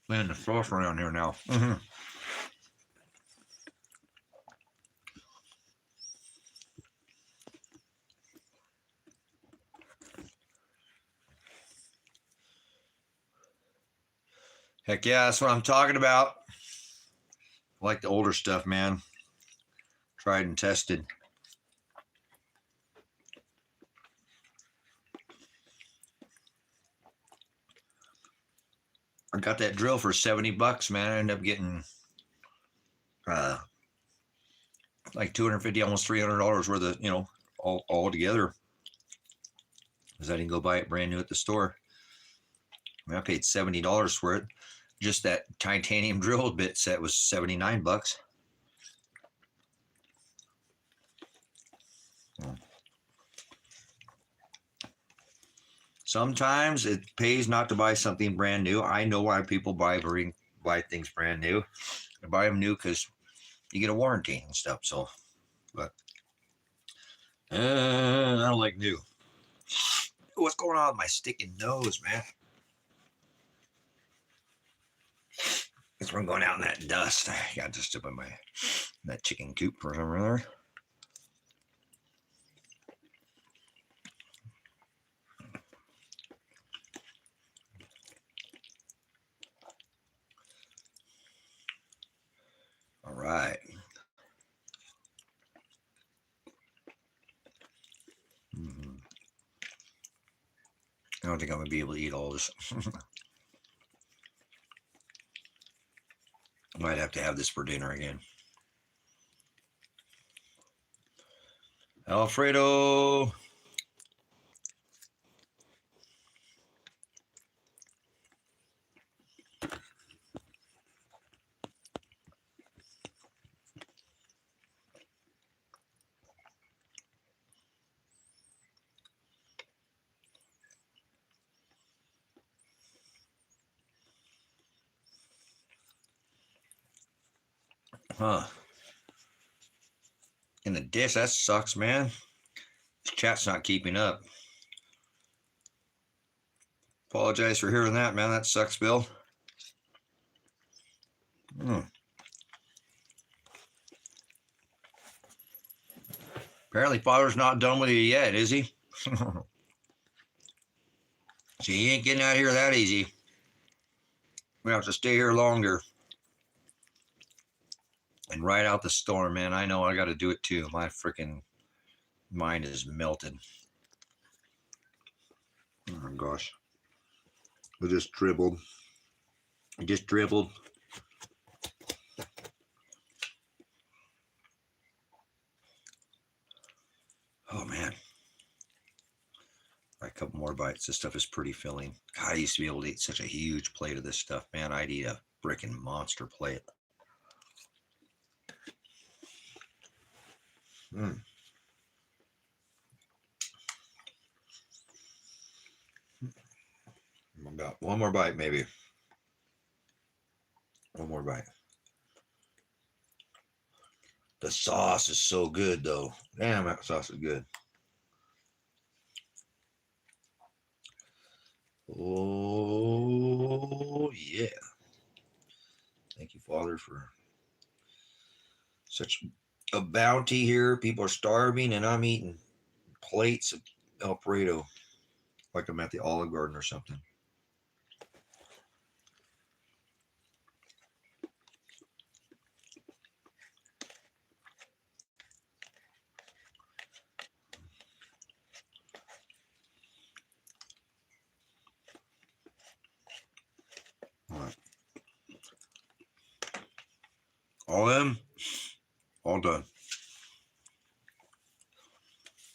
Man, the sauce around here now. Heck yeah, that's what I'm talking about. I like the older stuff, man. Tried and tested. I got that drill for $70, man. I ended up getting like $250, almost $300 worth of, all together. Because I didn't go buy it brand new at the store. I mean, I paid $70 for it. Just that titanium drill bit set was $79. Sometimes it pays not to buy something brand new. I know why people buy things brand new. I buy them new because you get a warranty and stuff. So, but I don't like new. What's going on with my sticking nose, man? It's from going out in that dust. I got just up in that chicken coop for some reason. All right. I don't think I'm gonna be able to eat all this. Might have to have this for dinner again. Alfredo. Huh. In the dish, that sucks, man. This chat's not keeping up. Apologize for hearing that, man. That sucks, Bill. Apparently, Father's not done with you yet, is he? See, he ain't getting out of here that easy. We have to stay here longer and ride out the storm, man. I know I got to do it too. My freaking mind is melted. Oh my gosh. I just dribbled. Oh man. All right, a couple more bites. This stuff is pretty filling. God, I used to be able to eat such a huge plate of this stuff, man. I'd eat a freaking monster plate. About one more bite, maybe. One more bite. The sauce is so good, though. Damn, that sauce is good. Oh, yeah. Thank you, Father, for such a bounty here. People are starving, and I'm eating plates of Alfredo like I'm at the Olive Garden or something. All right. All in, all done.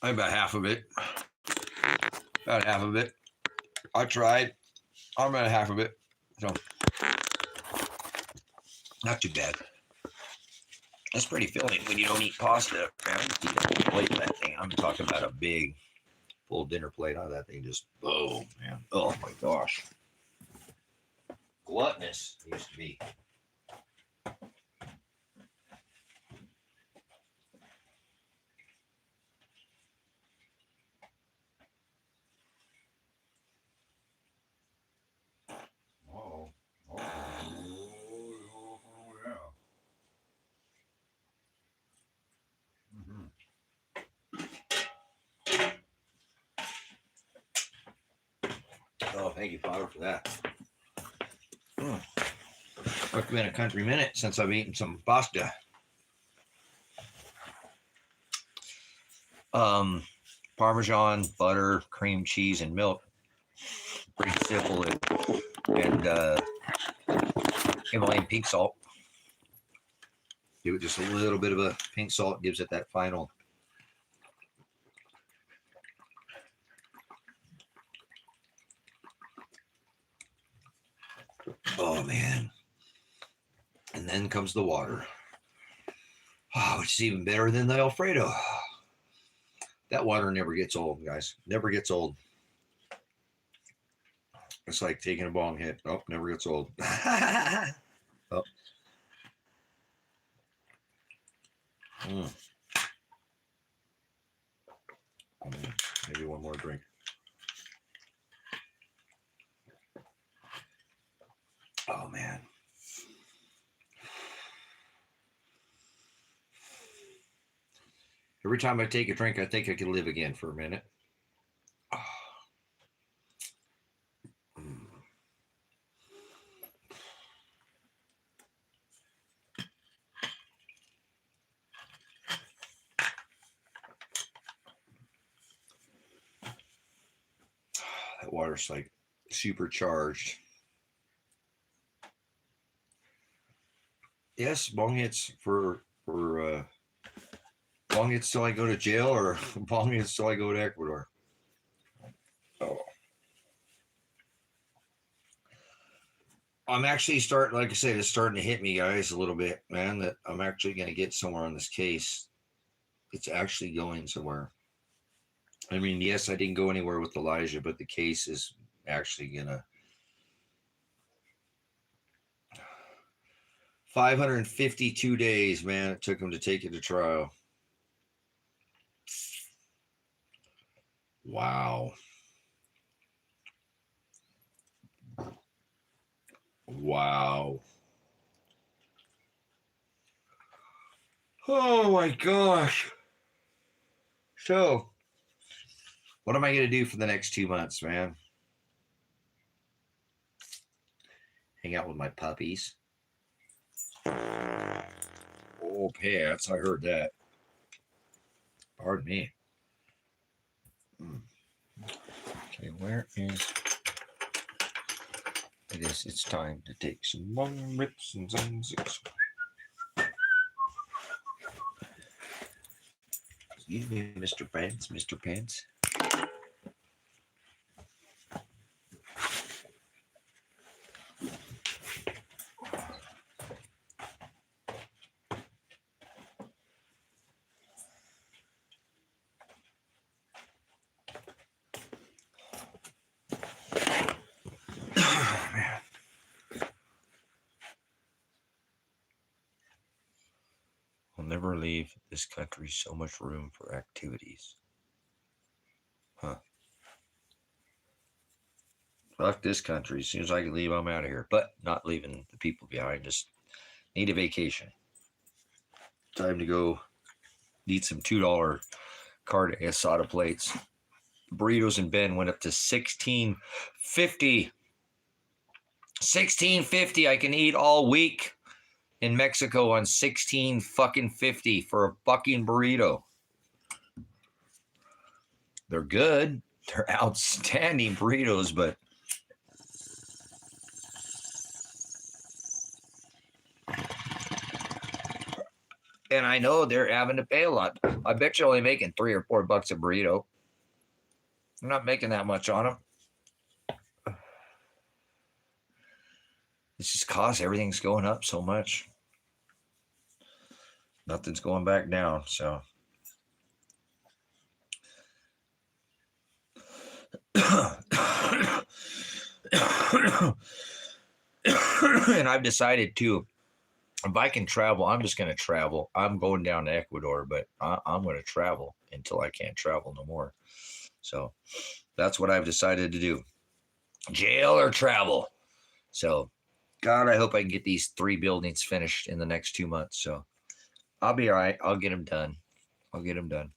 I'm about half of it. About half of it. I tried. I'm about half of it. So, not too bad. That's pretty filling when you don't eat pasta. Man, I just eat a plate of that thing. I'm talking about a big, full dinner plate out of that thing. Just, oh, man. Oh, my gosh. Gluttonous it used to be. Oh, yeah. Mm-hmm. Oh, thank you, Father, for that. It's been a country minute since I've eaten some pasta. Parmesan, butter, cream cheese, and milk. Pretty simple. And Himalayan pink salt. Give it just a little bit of a pink salt. Gives it that final. Oh, man. And then comes the water. Oh, which is even better than the Alfredo. That water never gets old, guys. Never gets old. It's like taking a bong hit. Oh, never gets old. Oh. Maybe one more drink. Oh, man. Every time I take a drink, I think I can live again for a minute. Oh. That water's like supercharged. Yes, bong hits for bong hits till I go to jail, or bong hits till I go to Ecuador. Oh. I'm actually starting, like I said, it's starting to hit me, guys, a little bit, man, that I'm actually going to get somewhere on this case. It's actually going somewhere. I mean, yes, I didn't go anywhere with Elijah, but the case is actually going to. 552 days, man, it took him to take it to trial. Wow. Wow. Oh my gosh. So, what am I going to do for the next 2 months, man? Hang out with my puppies. Oh, pets. I heard that. Pardon me. Okay, where is... I guess it's time to take some long rips and zigzags. Excuse me, Mr. Pants, Mr. Pants. I'll never leave this country, so much room for activities. Huh. Fuck this country. As soon as I can leave, I'm out of here. But not leaving the people behind. Just need a vacation. Time to go eat some $2 carne asada plates. Burritos in Ben went up to $16.50. $16.50. I can eat all week in Mexico on $16.50 for a fucking burrito. They're good. They're outstanding burritos, but and I know they're having to pay a lot. I bet you're only making $3 or $4 a burrito. I'm not making that much on them. It's just cost. Everything's going up so much. Nothing's going back down. So, and I've decided to, if I can travel, I'm just going to travel. I'm going down to Ecuador, but I'm going to travel until I can't travel no more. So that's what I've decided to do. Jail or travel. So, God, I hope I can get these 3 buildings finished in the next 2 months. So I'll be all right. I'll get them done. I'll get them done.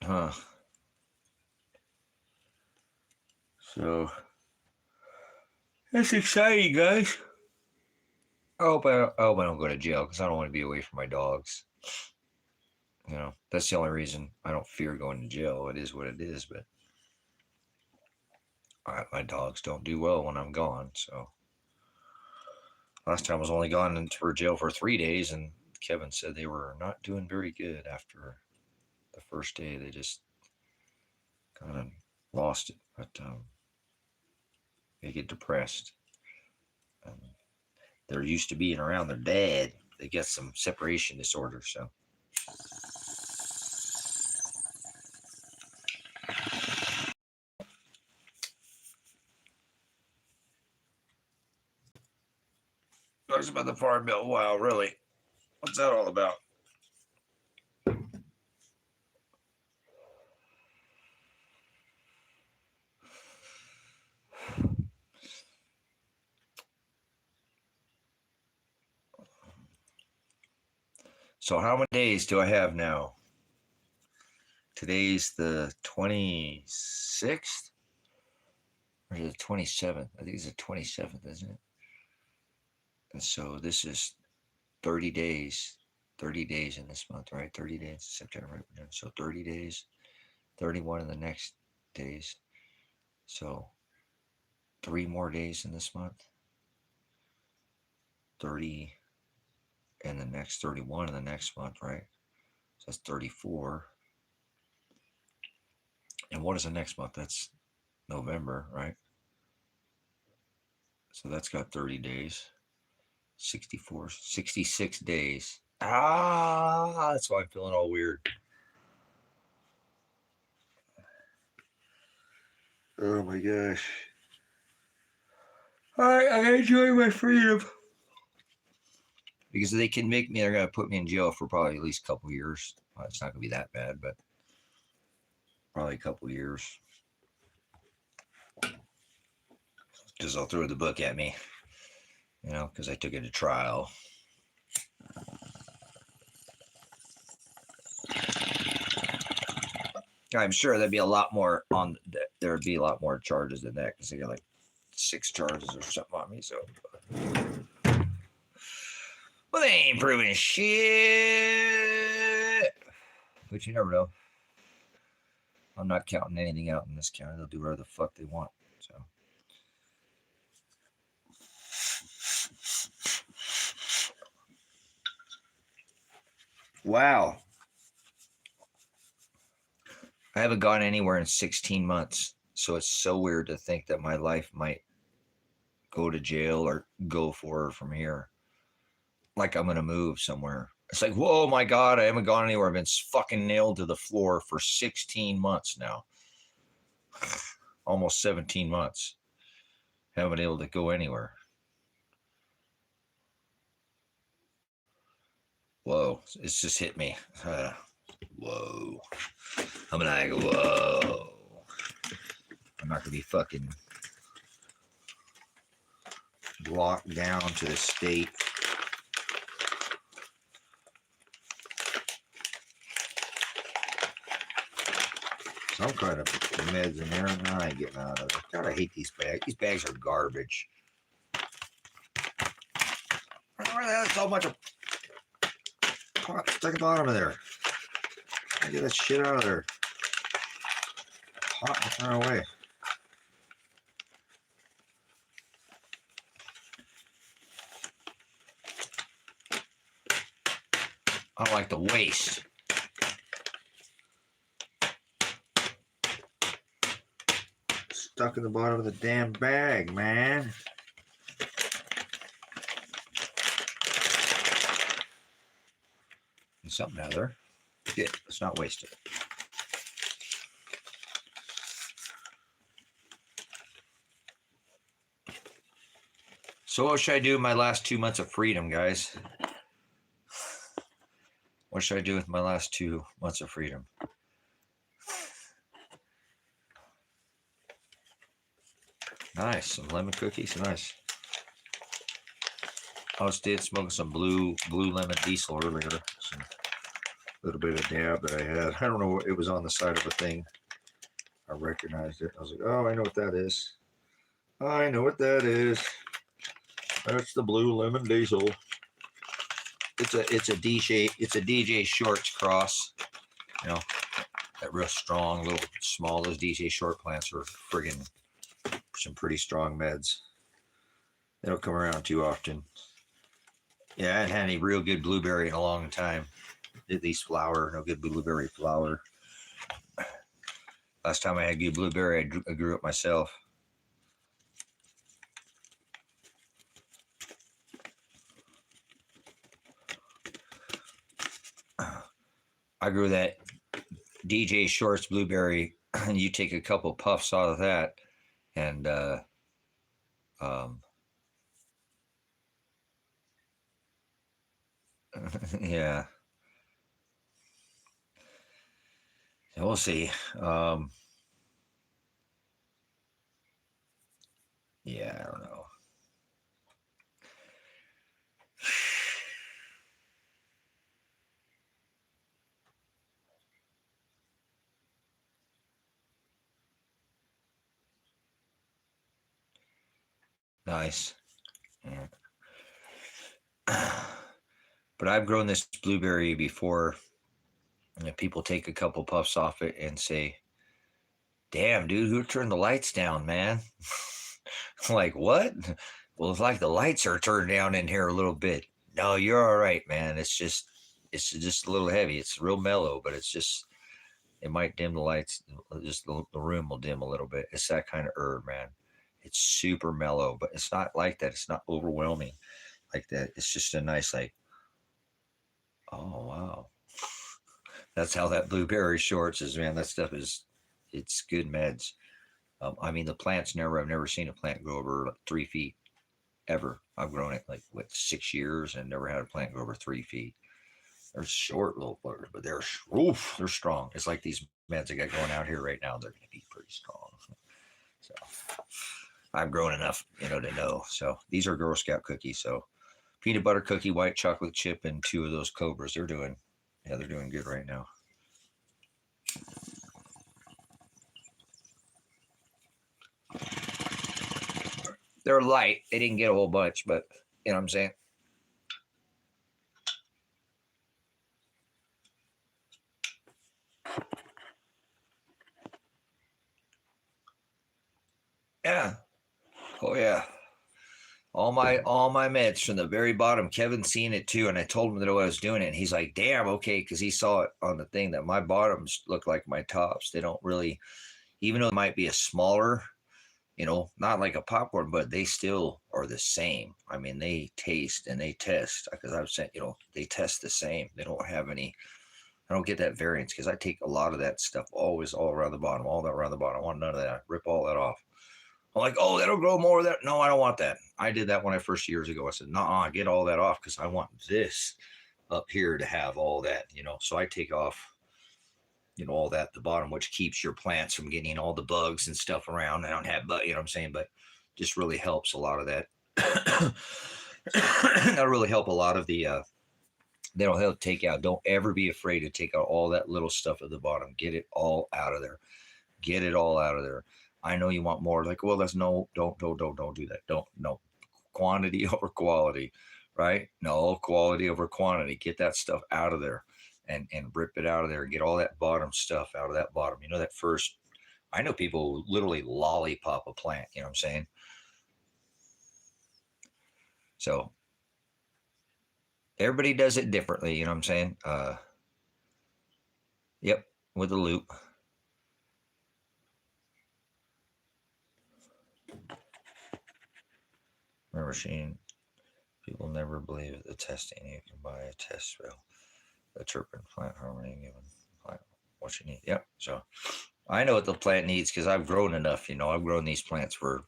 Huh. So that's exciting, guys. I hope I don't go to jail because I don't want to be away from my dogs. You know, that's the only reason I don't fear going to jail. It is what it is, but my dogs don't do well when I'm gone. So last time I was only gone for jail for 3 days, and Kevin said they were not doing very good after the first day. They just kind of lost it, but they get depressed. They're used to being around their dad. They get some separation disorder, so. Talks about the farm bill. Wow, really? What's that all about? So how many days do I have now? Today's the 26th? Or is it the 27th? I think it's the 27th, isn't it? And so this is 30 days. 30 days in this month, right? 30 days, September. So 30 days, 31 in the next days. So 3 more days in this month. 30 and the next 31 in the next month, right? So that's 34. And what is the next month? That's November, right? So that's got 30 days. 64, 66 days. That's why I'm feeling all weird. Oh my gosh. I enjoy my freedom. Because if they convict me, they're going to put me in jail for probably at least a couple years. Well, it's not going to be that bad, but probably a couple years. Because they'll throw the book at me, you know, because I took it to trial. I'm sure there'd be a lot more on. There would be a lot more charges than that because they got like 6 charges or something on me. So, well, they ain't proving shit. But you never know. I'm not counting anything out in this county. They'll do whatever the fuck they want. So. Wow. I haven't gone anywhere in 16 months. So it's so weird to think that my life might go to jail or go forward from here. Like I'm going to move somewhere. It's like, whoa, my God, I haven't gone anywhere. I've been fucking nailed to the floor for 16 months now. Almost 17 months. Haven't been able to go anywhere. Whoa, it's just hit me. Whoa. I'm like, whoa. I'm not going to be fucking locked down to the state. Some kind of meds in there, and I ain't getting out of it. God, I hate these bags. These bags are garbage. Where the hell is so much of pot stuck at the bottom of there? I get that shit out of there. Hot and throw away. I don't like the waste. Stuck in the bottom of the damn bag, man. There's something out there. Yeah, let's not waste it. So what should I do with my last 2 months of freedom, guys? What should I do with my last 2 months of freedom? Nice, some lemon cookies, nice. I was smoking some blue lemon diesel earlier. Some little bit of dab that I had. I don't know, it was on the side of a thing. I recognized it. I was like, oh, I know what that is. I know what that is. That's the blue lemon diesel. It's a DJ Shorts cross. You know, that real strong little small. Those DJ Short plants are friggin' some pretty strong meds. They don't come around too often. Yeah, I hadn't had any real good blueberry in a long time. At least flower, no good blueberry flower. Last time I had good blueberry, I grew it myself. I grew that DJ Shorts blueberry, and you take a couple puffs out of that, and yeah, we'll see. Yeah, I don't know. Nice. Yeah. But I've grown this blueberry before, and people take a couple puffs off it and say, damn, dude, who turned the lights down, man? I'm like, what? Well, it's like the lights are turned down in here a little bit. No, you're all right, man. It's just a little heavy. It's real mellow, but it's just, it might dim the lights. Just the room will dim a little bit. It's that kind of herb, man. It's super mellow, but it's not like that. It's not overwhelming like that. It's just a nice, like, oh, wow. That's how that blueberry shorts is, man. That stuff is, it's good meds. I mean, the plants I've never seen a plant grow over like 3 feet ever. I've grown it like, 6 years and never had a plant grow over 3 feet. They're short little buggers, but they're strong. It's like these meds I got going out here right now. They're going to be pretty strong. So I've grown enough, to know. So these are Girl Scout cookies. So peanut butter cookie, white chocolate chip, and 2 of those Cobras. They're doing good right now. They're light. They didn't get a whole bunch, but you know what I'm saying? Yeah. Oh yeah. All my meds from the very bottom. Kevin's seen it too, and I told him that I was doing it, and he's like, "Damn, okay," because he saw it on the thing that my bottoms look like my tops. They don't really, even though it might be a smaller, not like a popcorn, but they still are the same. I mean, they taste and they test because I've said, they test the same. They don't have any. I don't get that variance because I take a lot of that stuff always all around the bottom, all that around the bottom. I want none of that. I rip all that off. I'm like, oh, that'll grow more of that. No, I don't want that. I did that when I first years ago. I said, nah, get all that off because I want this up here to have all that, So I take off, all that at the bottom, which keeps your plants from getting all the bugs and stuff around. I don't have, but you know what I'm saying, but just really helps a lot of that. That'll really help a lot of the that'll help take out. Don't ever be afraid to take out all that little stuff at the bottom. Get it all out of there. Get it all out of there. I know you want more. Like, well, that's no, don't do that. Don't, no. Quantity over quality, right? No, quality over quantity. Get that stuff out of there and rip it out of there. Get all that bottom stuff out of that bottom. That first, I know people who literally lollipop a plant, you know what I'm saying? So everybody does it differently, you know what I'm saying? Yep, with the loop. Remember, Sheen, people never believe the testing. You can buy a test trail, the terpene plant harmony, given plant what you need. Yep. So I know what the plant needs because I've grown enough. I've grown these plants for.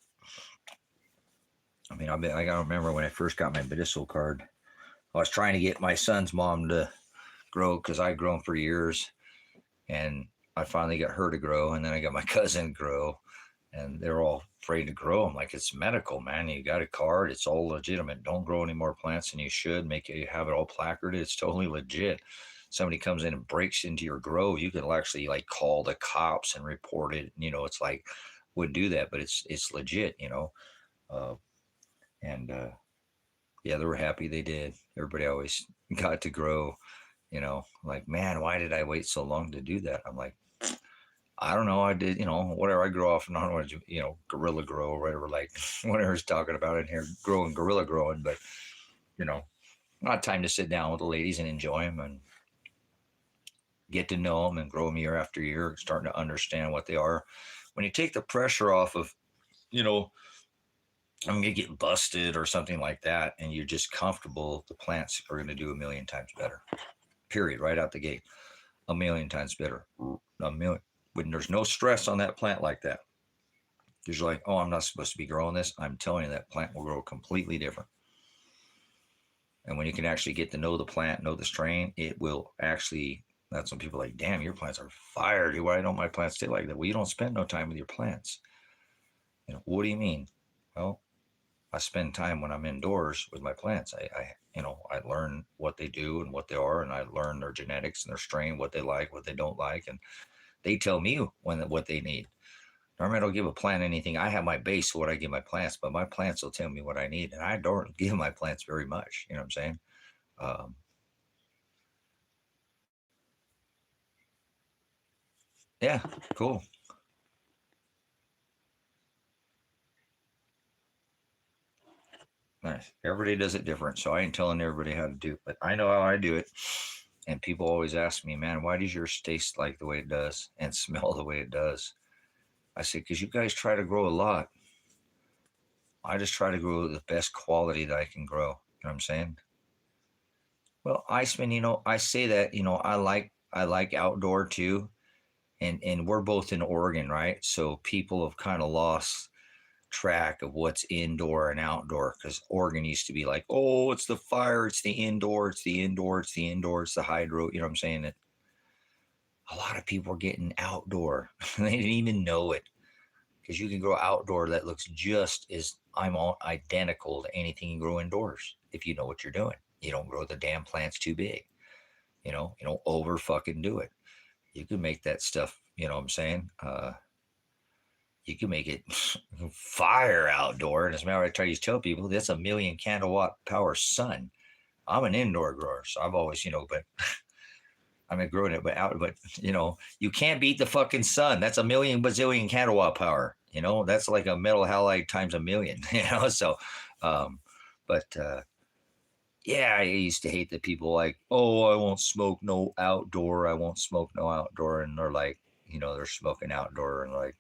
I gotta remember when I first got my medicinal card. I was trying to get my son's mom to grow because I'd grown for years, and I finally got her to grow, and then I got my cousin to grow, and they're all afraid to grow. I'm like, it's medical, man. You got a card. It's all legitimate. Don't grow any more plants than you should. Have it all placarded. It's totally legit. Somebody comes in and breaks into your grove, you can actually like call the cops and report it. It's like, wouldn't do that, but it's legit, yeah, they were happy they did. Everybody always got to grow, like, man, why did I wait so long to do that? I'm like, I don't know. I did, whatever. I grow off and on, gorilla grow or whatever, like whatever's talking about in here, gorilla growing, but, not time to sit down with the ladies and enjoy them and get to know them and grow them year after year, starting to understand what they are. When you take the pressure off of, I'm going to get busted or something like that, and you're just comfortable, the plants are going to do a million times better. Period. Right out the gate. A million times better. A million. When there's no stress on that plant like that, you're like, oh, I'm not supposed to be growing this. I'm telling you, that plant will grow completely different. And when you can actually get to know the plant, know the strain, it will actually, that's when people are like, damn, your plants are fire. Why don't my plants stay like that? Well, you don't spend no time with your plants. What do you mean? Well, I spend time when I'm indoors with my plants. I learn what they do and what they are, and I learn their genetics and their strain, what they like, what they don't like, and they tell me what they need. Normally, I don't give a plant anything. I have my base, what I give my plants, but my plants will tell me what I need, and I don't give my plants very much. You know what I'm saying? Yeah, cool. Nice. Everybody does it different, so I ain't telling everybody how to do it, but I know how I do it. And people always ask me, man, why does yours taste like the way it does and smell the way it does? I say, because you guys try to grow a lot. I just try to grow the best quality that I can grow. You know what I'm saying? Well, Iceman, I say that, I like outdoor too. And we're both in Oregon, right? So people have kind of lost track of what's indoor and outdoor, because Oregon used to be like, oh, it's the fire, it's the indoor, it's the indoor, it's the indoor, it's the hydro. You know what I'm saying? That a lot of people are getting outdoor. They didn't even know it, because you can grow outdoor that looks just as identical to anything you grow indoors if you know what you're doing. You don't grow the damn plants too big. You don't over fucking do it. You can make that stuff, you know what I'm saying? You can make it fire outdoor. And as a matter of fact, I try to tell people that's a 1,000,000 kilowatt power sun. I'm an indoor grower, so I've always, but I'm growing it, but you can't beat the fucking sun. That's a 1,000,000 bazillion kilowatt power. That's like a metal halide times 1,000,000. So, yeah, I used to hate that people like, oh, I won't smoke no outdoor. I won't smoke no outdoor, and they're like, they're smoking outdoor, and like,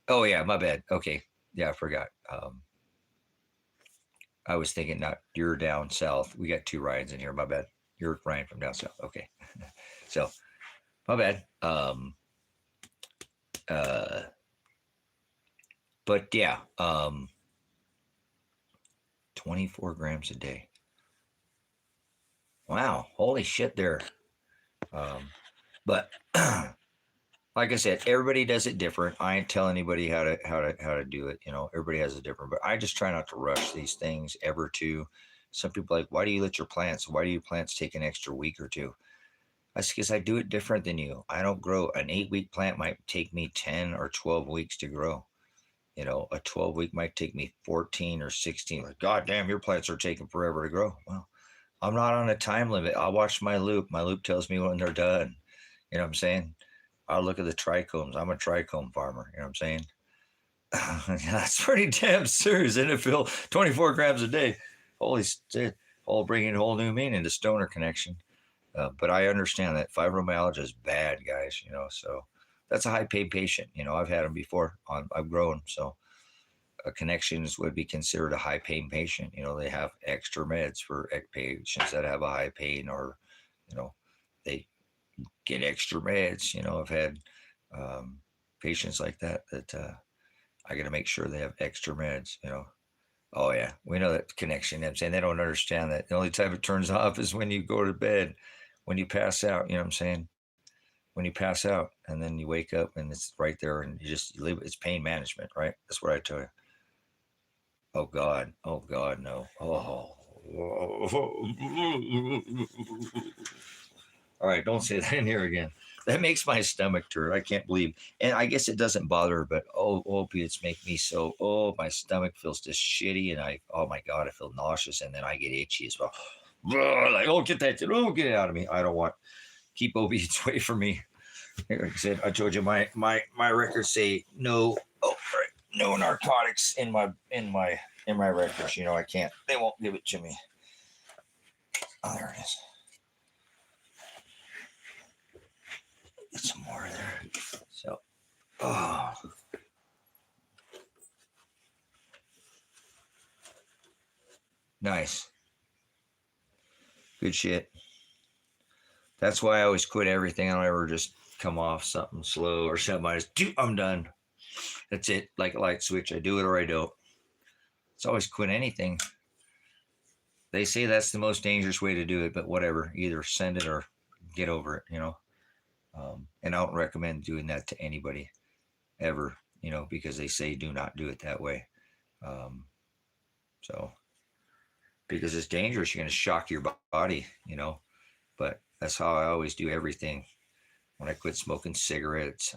oh yeah, my bad. Okay, yeah, I forgot. I was thinking, not you're down south. We got 2 Ryans in here. My bad. You're Ryan from down south. Okay. So, my bad. But yeah, 24 grams a day. Wow, holy shit there. But like I said, everybody does it different. I ain't telling anybody how to do it. Everybody has a different. But I just try not to rush these things ever. Too. Some people are like, why do you let your plants? Why do your plants take an extra week or two? That's because I do it different than you. I don't grow an 8-week plant might take me 10 or 12 weeks to grow. A 12-week might take me 14 or 16. Like, God damn, your plants are taking forever to grow. Well, I'm not on a time limit. I'll watch my loop. My loop tells me when they're done. You know what I'm saying? I'll look at the trichomes. I'm a trichome farmer. You know what I'm saying? That's pretty damn serious, isn't it, Phil? 24 grams a day. Holy shit. All bringing a whole new meaning to stoner connection. But I understand that fibromyalgia is bad, guys, so that's a high paid patient. I've had them before. I've grown. So connections would be considered a high pain patient. They have extra meds for patients that have a high pain, or, they get extra meds. I've had patients like that I got to make sure they have extra meds. Oh yeah, we know that connection. I'm saying they don't understand that. The only time it turns off is when you go to bed, when you pass out. You know what I'm saying? When you pass out and then you wake up and it's right there, and you live. It's pain management, right? That's what I tell you. Oh God, no. Oh. All right, don't say that in here again. That makes my stomach turn. I can't believe. And I guess it doesn't bother her, but opiates make me so. Oh, my stomach feels just shitty, and oh my God, I feel nauseous, and then I get itchy as well. Like, oh, get that, get it out of me. I don't want. Keep opiates away from me. Like I said, I told you my records say no. Oh, right, no narcotics in my records. I can't. They won't give it to me. Oh, there it is. Get some more there. So, oh. Nice. Good shit. That's why I always quit everything. I don't ever just come off something slow or something. I just I'm done. That's it. Like a light switch. I do it or I don't. It's always quit anything. They say that's the most dangerous way to do it, but whatever. Either send it or get over it, and I don't recommend doing that to anybody ever, because they say do not do it that way. So, because it's dangerous, you're going to shock your body, but that's how I always do everything. When I quit smoking cigarettes,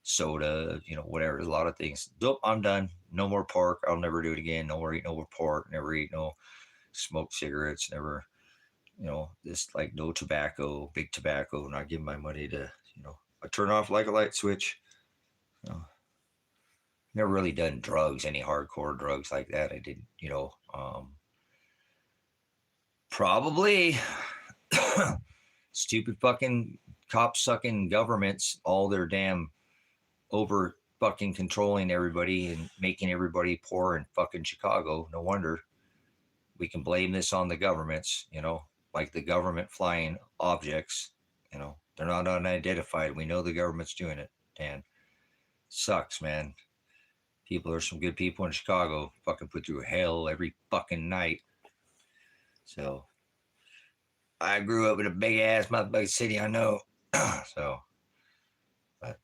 soda, whatever, a lot of things. Nope, I'm done. No more pork. I'll never do it again. No more eat no more pork. Never eat no smoke cigarettes. Never, this like no tobacco, big tobacco. Not giving my money to, I turn off like a light switch. Never really done drugs, any hardcore drugs like that. I didn't, probably stupid fucking cop sucking governments, all their damn over fucking controlling everybody and making everybody poor in fucking Chicago. No wonder we can blame this on the governments, like the government flying objects, they're not unidentified. We know the government's doing it, and sucks, man. People are some good people in Chicago, fucking put through hell every fucking night. So I grew up in a big ass motherfucking city, I know. So, but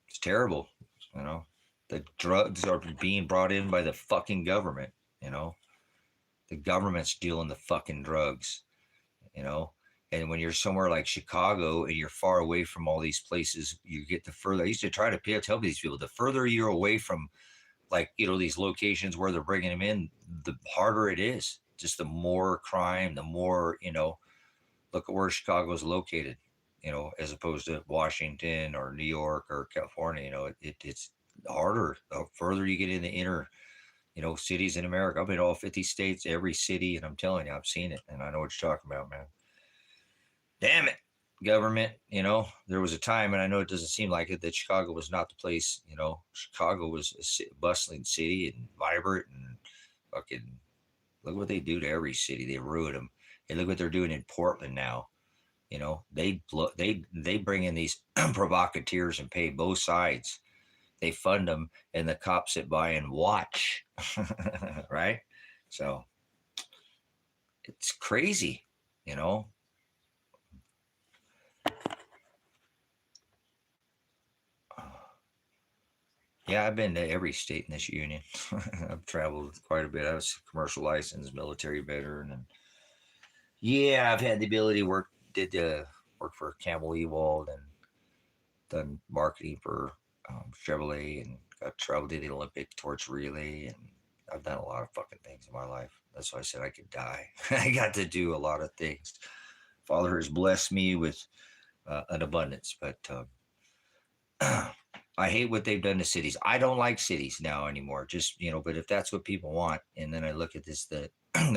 it's terrible, The drugs are being brought in by the fucking government, The government's dealing the fucking drugs, And when you're somewhere like Chicago and you're far away from all these places, you get the further. I used to try to tell these people, the further you're away from, like, these locations where they're bringing them in, the harder it is. Just the more crime, the more, look at where Chicago is located, as opposed to Washington or New York or California. It's harder the further you get in the inner, cities in America. I've been to all 50 states, every city, and I'm telling you, I've seen it, and I know what you're talking about, man. Damn it, government. There was a time, and I know it doesn't seem like it, that Chicago was not the place. Chicago was a bustling city and vibrant, and fucking look what they do to every city. They ruin them. Hey, look what they're doing in Portland now. You know, they bring in these provocateurs and pay both sides. They fund them, and the cops sit by and watch. Right? So it's crazy, you know. Yeah, I've been to every state in this union. I've traveled quite a bit. I was a commercial license, military veteran, and yeah, I've had the ability to work for Campbell Ewald and done marketing for Chevrolet, and got traveled to the Olympic torch relay, and I've done a lot of fucking things in my life. That's why I said I could die. I got to do a lot of things. Father has blessed me with an abundance, but I hate what they've done to cities. I don't like cities now anymore. Just, you know, but if that's what people want, and then I look at this, the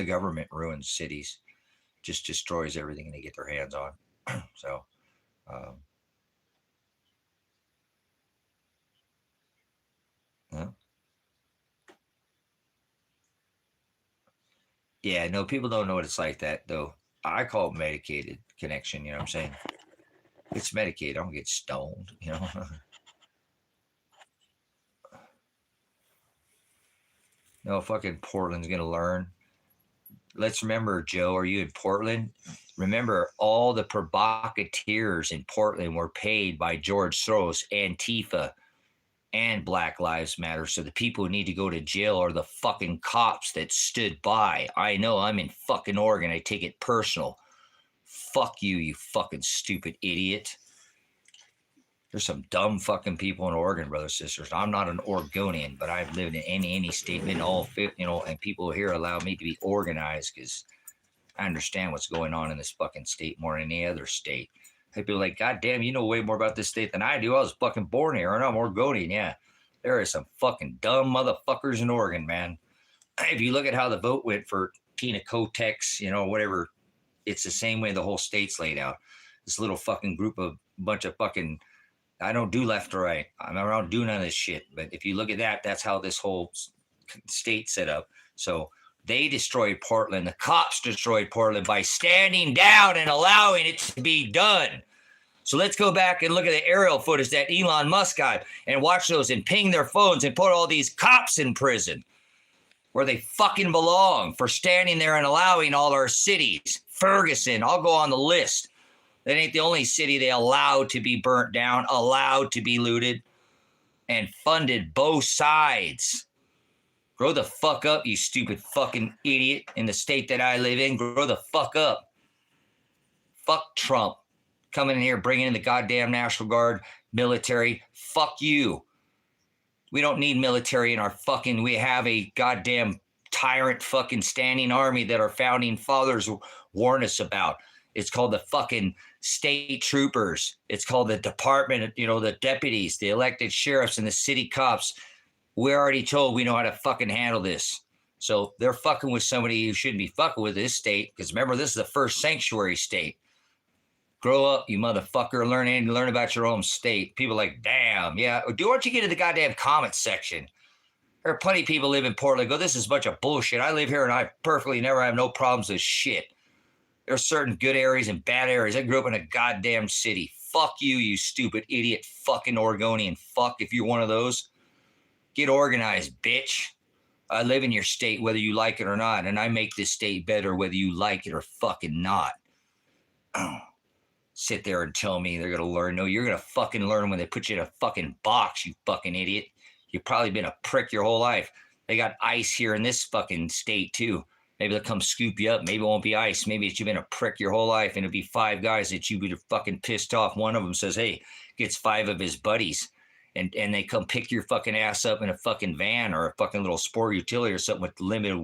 government ruins cities, just destroys everything they get their hands on. So, um, yeah. Yeah, no, people don't know what it's like that though. I call it medicated connection. You know what I'm saying? It's medicated. I don't get stoned. You know. No, fucking Portland's gonna learn. Let's remember, Joe. Are you in Portland? Remember, all the provocateurs in Portland were paid by George Soros, Antifa, and Black Lives Matter. So the people who need to go to jail are the fucking cops that stood by. I know I'm in fucking Oregon. I take it personal. Fuck you, you fucking stupid idiot. There's some dumb fucking people in Oregon, brothers and sisters. I'm not an Oregonian, but I've lived in any state, been all fit, you know, and people here allow me to be organized because I understand what's going on in this fucking state more than any other state. People are like, God damn, you know way more about this state than I do. I was fucking born here, and I'm Oregonian. Yeah, there is some fucking dumb motherfuckers in Oregon, man. If you look at how the vote went for Tina Kotek's, you know, whatever, it's the same way the whole state's laid out. This little fucking group of bunch of fucking, I don't do left or right. I don't do none of this shit. But if you look at that, that's how this whole state set up. So they destroyed Portland. The cops destroyed Portland by standing down and allowing it to be done. So let's go back and look at the aerial footage that Elon Musk got and watch those and ping their phones and put all these cops in prison where they fucking belong for standing there and allowing all our cities. Ferguson, I'll go on the list. That ain't the only city they allowed to be burnt down, allowed to be looted, and funded both sides. Grow the fuck up, you stupid fucking idiot. In the state that I live in, grow the fuck up. Fuck Trump. Coming in here, bringing in the goddamn National Guard, military. Fuck you. We don't need military in our fucking, we have a goddamn tyrant fucking standing army that our founding fathers warned us about. It's called the fucking state troopers. It's called the department, you know, the deputies, the elected sheriffs, and the city cops. We're already told we know how to fucking handle this. So they're fucking with somebody who shouldn't be fucking with this state. Because remember, this is the first sanctuary state. Grow up, you motherfucker. Learn about your own state. People are like, damn, yeah. Why don't you get in the goddamn comments section? There are plenty of people live in Portland. Go, this is a bunch of bullshit. I live here and I perfectly never have no problems with shit. There's certain good areas and bad areas. I grew up in a goddamn city. Fuck you, you stupid idiot fucking Oregonian. Fuck if you're one of those. Get organized, bitch. I live in your state whether you like it or not, and I make this state better whether you like it or fucking not. Sit there and tell me they're going to learn. No, you're going to fucking learn when they put you in a fucking box, you fucking idiot. You've probably been a prick your whole life. They got ICE here in this fucking state too. Maybe they'll come scoop you up. Maybe it won't be ICE. Maybe it's you've been a prick your whole life, and it'll be 5 guys that you be fucking pissed off. One of them says, hey, gets 5 of his buddies, and they come pick your fucking ass up in a fucking van or a fucking little sport utility or something with limo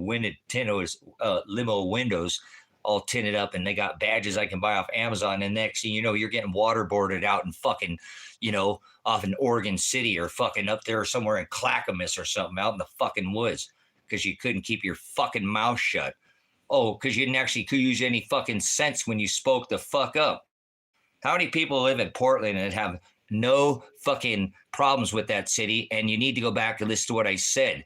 windows all tinted up, and they got badges I can buy off Amazon. And next thing you know, you're getting waterboarded out in fucking, you know, off in Oregon City or fucking up there somewhere in Clackamas or something out in the fucking woods because you couldn't keep your fucking mouth shut. Oh, because you didn't actually use any fucking sense when you spoke the fuck up. How many people live in Portland and have no fucking problems with that city? And you need to go back and listen to what I said.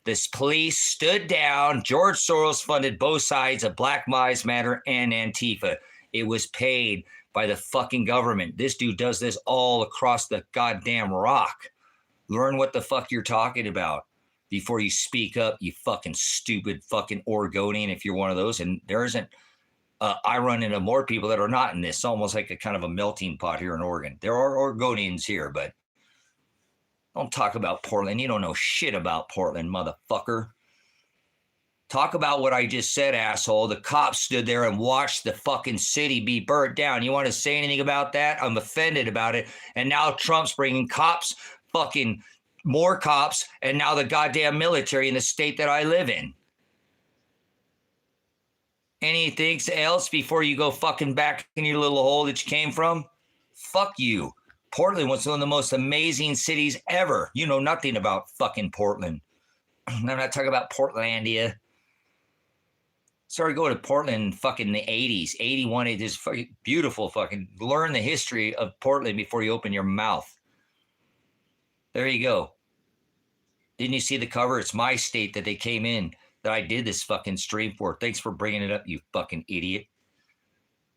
This police stood down. George Soros funded both sides of Black Lives Matter and Antifa. It was paid by the fucking government. This dude does this all across the goddamn rock. Learn what the fuck you're talking about before you speak up, you fucking stupid fucking Oregonian, if you're one of those. And there isn't, I run into more people that are not in this. It's almost like a kind of a melting pot here in Oregon. There are Oregonians here, but don't talk about Portland. You don't know shit about Portland, motherfucker. Talk about what I just said, asshole. The cops stood there and watched the fucking city be burnt down. You want to say anything about that? I'm offended about it. And now Trump's bringing cops, fucking more cops, and now the goddamn military in the state that I live in. Anything else before you go fucking back in your little hole that you came from? Fuck you. Portland was one of the most amazing cities ever. You know nothing about fucking Portland. I'm not talking about Portlandia. Started going to Portland in fucking the 80s. 81, it is fucking beautiful. Fucking learn the history of Portland before you open your mouth. There you go. Didn't you see the cover? It's my state that they came in, that I did this fucking stream for. Thanks for bringing it up, you fucking idiot.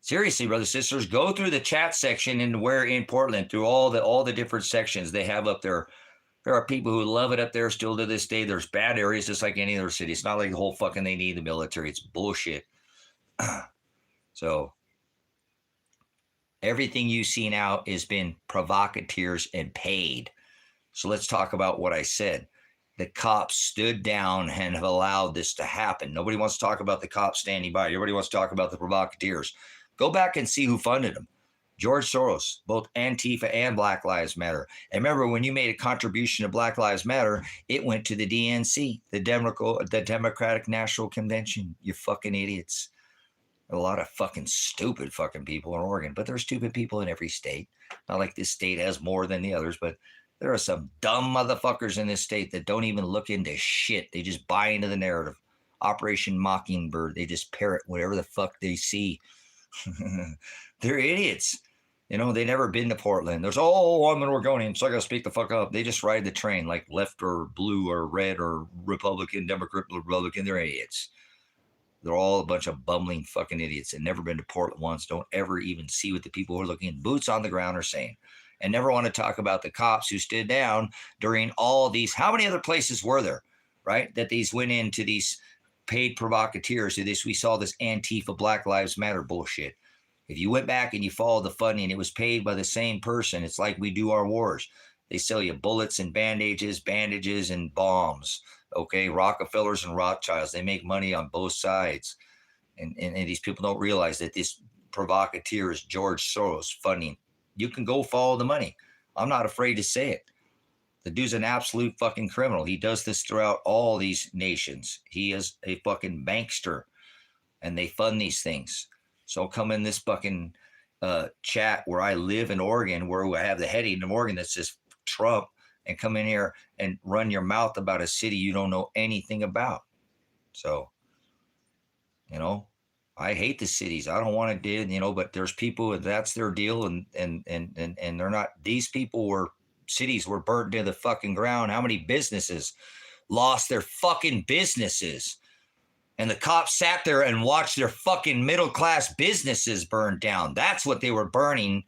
Seriously, brothers and sisters, go through the chat section and where in Portland, through all the different sections they have up there. There are people who love it up there still to this day. There's bad areas just like any other city. It's not like the whole fucking they need the military. It's bullshit. So everything you see now has been provocateurs and paid. So let's talk about what I said. The cops stood down and have allowed this to happen. Nobody wants to talk about the cops standing by. Everybody wants to talk about the provocateurs. Go back and see who funded them. George Soros, both Antifa and Black Lives Matter. And remember, when you made a contribution to Black Lives Matter, it went to the DNC, the Democratic National Convention. You fucking idiots. A lot of fucking stupid fucking people in Oregon, but there's stupid people in every state. Not like this state has more than the others, but there are some dumb motherfuckers in this state that don't even look into shit. They just buy into the narrative. Operation Mockingbird. They just parrot whatever the fuck they see. They're idiots. You know, they never been to Portland. There's, I'm an Oregonian, so I got to speak the fuck up. They just ride the train like left or blue or red or Republican, Democrat, Republican. They're idiots. They're all a bunch of bumbling fucking idiots and never been to Portland once. Don't ever even see what the people who are looking boots on the ground are saying. And never want to talk about the cops who stood down during all these. How many other places were there, right? That these went into these paid provocateurs. We saw this Antifa Black Lives Matter bullshit. If you went back and you followed the funding, it was paid by the same person. It's like we do our wars. They sell you bullets and bandages and bombs. Okay, Rockefellers and Rothschilds. They make money on both sides. And these people don't realize that this provocateur is George Soros funding. You can go follow the money. I'm not afraid to say it. The dude's an absolute fucking criminal. He does this throughout all these nations. He is a fucking bankster, and they fund these things. So come in this fucking chat where I live in Oregon, where I have the heading in Oregon that says Trump, and come in here and run your mouth about a city you don't know anything about. So, you know, I hate the cities. I don't want to do, you know, but there's people that's their deal, and they're not. These people cities were burnt to the fucking ground. How many businesses lost their fucking businesses? And the cops sat there and watched their fucking middle-class businesses burn down. That's what they were burning.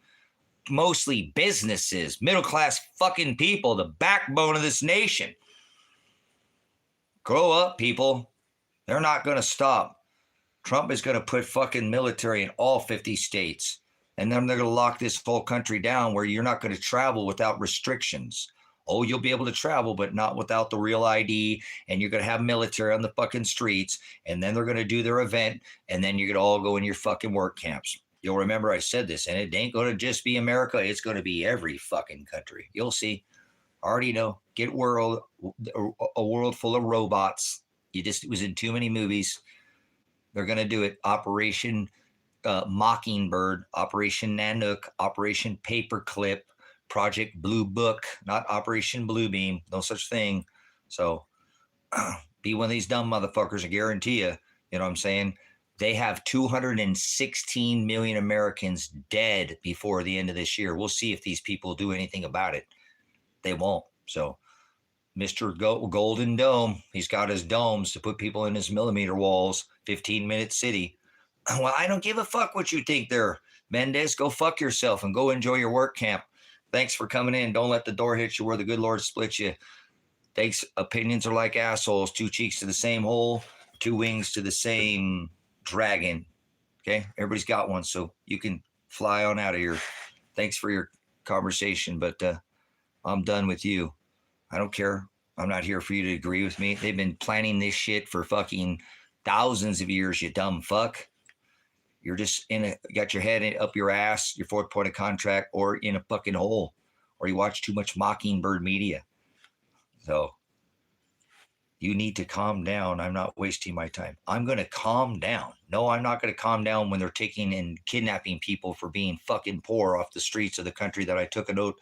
Mostly businesses, middle-class fucking people, the backbone of this nation. Grow up, people. They're not going to stop. Trump is going to put fucking military in all 50 states. And then they're going to lock this whole country down where you're not going to travel without restrictions. Oh, you'll be able to travel, but not without the real ID. And you're going to have military on the fucking streets. And then they're going to do their event. And then you're going to all go in your fucking work camps. You'll remember I said this, and it ain't going to just be America. It's going to be every fucking country. You'll see. Already know. Get a world full of robots. It was in too many movies. They're going to do it. Operation Mockingbird, Operation Nanook, Operation Paperclip, Project Blue Book, not Operation Bluebeam, no such thing. So be one of these dumb motherfuckers, I guarantee you. You know what I'm saying? They have 216 million Americans dead before the end of this year. We'll see if these people do anything about it. They won't. So Mr. Golden Dome. He's got his domes to put people in his millimeter walls. 15-minute city. Well, I don't give a fuck what you think there. Mendez, go fuck yourself and go enjoy your work camp. Thanks for coming in. Don't let the door hit you where the good Lord splits you. Thanks. Opinions are like assholes. 2 cheeks to the same hole, 2 wings to the same dragon. Okay? Everybody's got one, so you can fly on out of here. Thanks for your conversation, but I'm done with you. I don't care. I'm not here for you to agree with me. They've been planning this shit for fucking thousands of years, you dumb fuck. You're just got your head up your ass, your 4th point of contract, or in a fucking hole, or you watch too much Mockingbird media. So you need to calm down. I'm not wasting my time. I'm going to calm down. No, I'm not going to calm down when they're taking and kidnapping people for being fucking poor off the streets of the country that I took an oath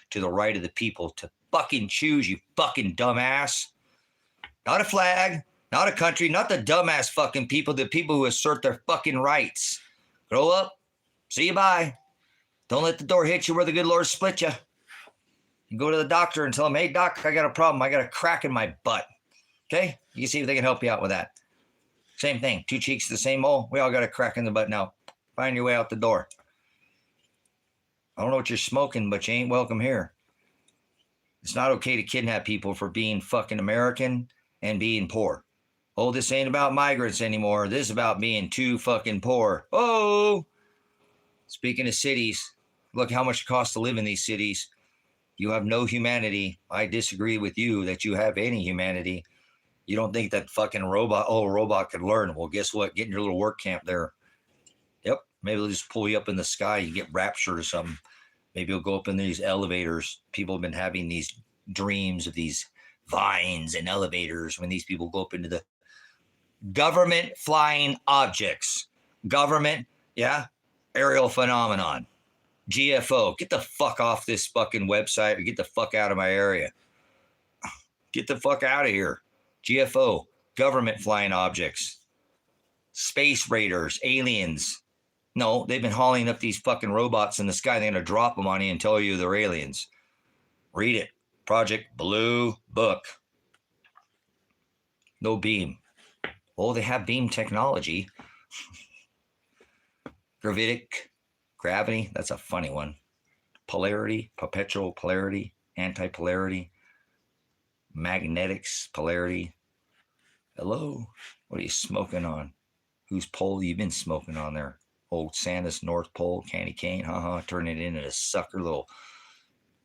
to the right of the people to fucking choose, you fucking dumbass. Not a flag. Not a country, not the dumbass fucking people, the people who assert their fucking rights. Grow up. See you, bye. Don't let the door hit you where the good Lord split you. You go to the doctor and tell him, hey, doc, I got a problem. I got a crack in my butt. Okay? You can see if they can help you out with that. Same thing. 2 cheeks to the same hole. We all got a crack in the butt now. Find your way out the door. I don't know what you're smoking, but you ain't welcome here. It's not okay to kidnap people for being fucking American and being poor. Oh, this ain't about migrants anymore. This is about being too fucking poor. Oh, speaking of cities, look how much it costs to live in these cities. You have no humanity. I disagree with you that you have any humanity. You don't think that fucking robot could learn. Well, guess what? Get in your little work camp there. Yep. Maybe they'll just pull you up in the sky. You get raptured or something. Maybe you'll go up in these elevators. People have been having these dreams of these vines and elevators when these people go up into the government flying objects. Government, yeah, aerial phenomenon. GFO, get the fuck off this fucking website or get the fuck out of my area. Get the fuck out of here. GFO, government flying objects. Space raiders, aliens. No, they've been hauling up these fucking robots in the sky. They're going to drop them on you and tell you they're aliens. Read it. Project Blue Book. No beam. Oh, they have beam technology. Gravity, that's a funny one. Polarity, perpetual polarity, anti-polarity, magnetics, polarity. Hello? What are you smoking on? Whose pole you been smoking on there? Old Santa's North Pole, candy cane, turn it into a sucker little,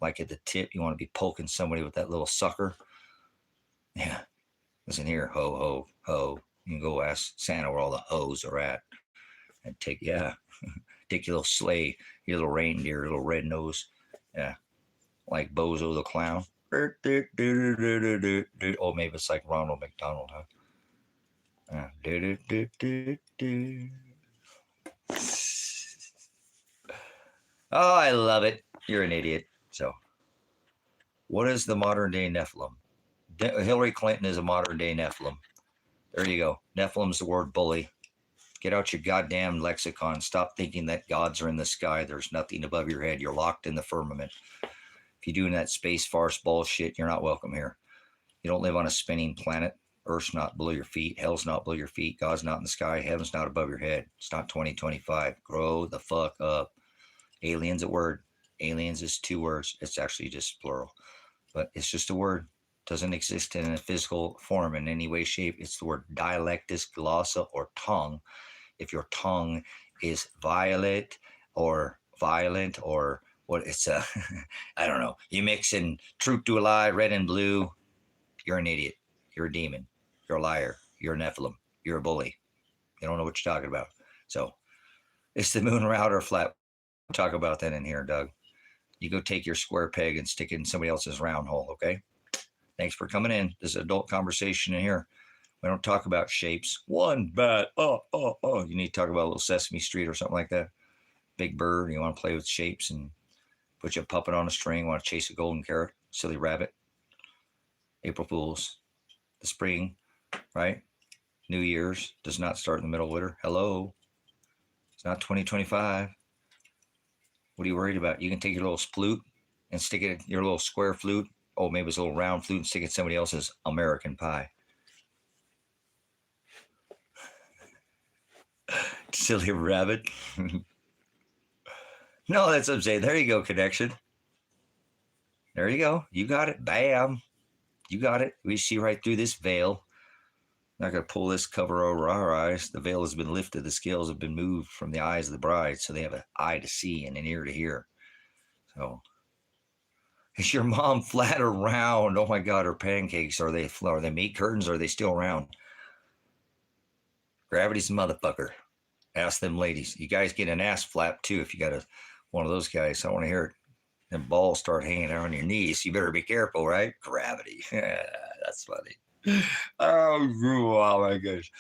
like at the tip, you want to be poking somebody with that little sucker. Yeah. Listen here, ho, ho, ho. You can go ask Santa where all the hoes are at. And take your little sleigh, your little reindeer, little red nose. Yeah. Like Bozo the Clown. Oh, maybe it's like Ronald McDonald, huh? Oh, I love it. You're an idiot. So, what is the modern day Nephilim? Hillary Clinton is a modern day Nephilim. There you go. Nephilim's the word bully. Get out your goddamn lexicon. Stop thinking that gods are in the sky. There's nothing above your head. You're locked in the firmament. If you're doing that space farce bullshit, you're not welcome here. You don't live on a spinning planet. Earth's not below your feet. Hell's not below your feet. God's not in the sky. Heaven's not above your head. It's not 2025. Grow the fuck up. Alien's a word. Aliens is 2 words. It's actually just plural. But it's just a word. Doesn't exist in a physical form in any way, shape. It's the word dialectus, glossa, or tongue. If your tongue is violet or violent or what it's I don't know. You mix in truth to a lie, red and blue. You're an idiot. You're a demon. You're a liar. You're a Nephilim. You're a bully. You don't know what you're talking about. So it's the moon round or flat. We'll talk about that in here, Doug. You go take your square peg and stick it in somebody else's round hole, okay? Thanks for coming in. This is adult conversation in here. We don't talk about shapes. One bat. Oh. You need to talk about a little Sesame Street or something like that. Big Bird. You want to play with shapes and put your puppet on a string. Want to chase a golden carrot. Silly rabbit. April Fools. The spring, right? New Year's does not start in the middle of winter. Hello. It's not 2025. What are you worried about? You can take your little flute and stick it in your little square flute Oh, maybe it was a little round flute and stick in somebody else's American pie. Silly rabbit. No, that's what I'm saying. There you go, connection. There you go. You got it. Bam. You got it. We see right through this veil. Not going to pull this cover over our eyes. The veil has been lifted. The scales have been moved from the eyes of the bride, so they have an eye to see and an ear to hear. So, is your mom flat or round? Oh my God, her pancakes, are they meat curtains, or are they still round? Gravity's a motherfucker. Ask them ladies. You guys get an ass flap too if you got one of those guys. I want to hear it. Them balls start hanging out on your knees. You better be careful, right? Gravity. That's funny. Oh my gosh.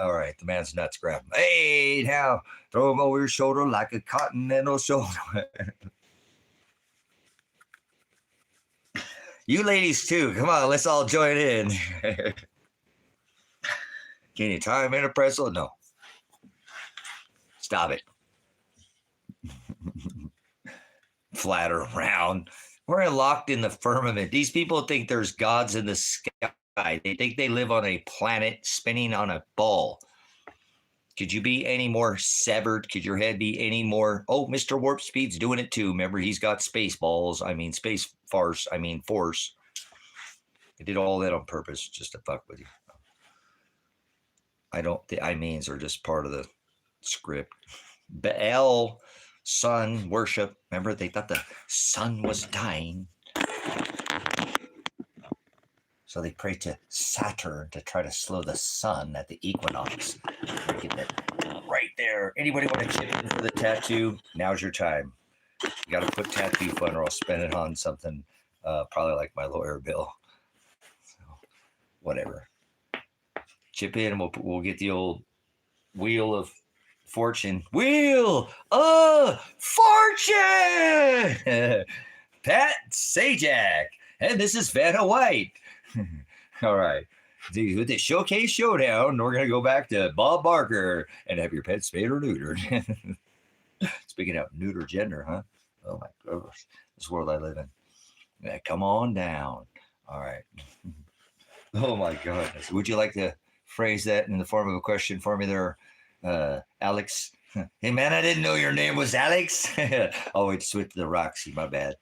All right, the man's nuts grab him. Hey, now throw him over your shoulder like a continental shoulder. You ladies too. Come on, let's all join in. Can you tie him in a pretzel? No. Stop it. Flat or round. We're locked in the firmament. These people think there's gods in the sky. They think they live on a planet spinning on a ball. Could you be any more severed? Could your head be any more? Oh, Mr. Warp Speed's doing it too. Remember, he's got space balls. I mean, space farce. I mean, force. I did all that on purpose just to fuck with you. The I means are just part of the script. Baal, sun, worship. Remember, they thought the sun was dying. So they pray to Saturn to try to slow the sun at the equinox. Get that right there. Anybody want to chip in for the tattoo? Now's your time. You got to put tattoo fun, or I'll spend it on something probably like my lawyer bill. So, whatever. Chip in, and we'll get the old wheel of fortune. Wheel of fortune. Pat Sajak, and this is Vanna White. All right. With the Showcase Showdown, we're going to go back to Bob Barker and have your pet spayed or neutered. Speaking of neuter gender, huh? Oh my gosh. This world I live in. Yeah, come on down. All right. Oh my goodness. Would you like to phrase that in the form of a question for me there, Alex? Hey man, I didn't know your name was Alex. Oh, wait, switch to the Roxy. My bad.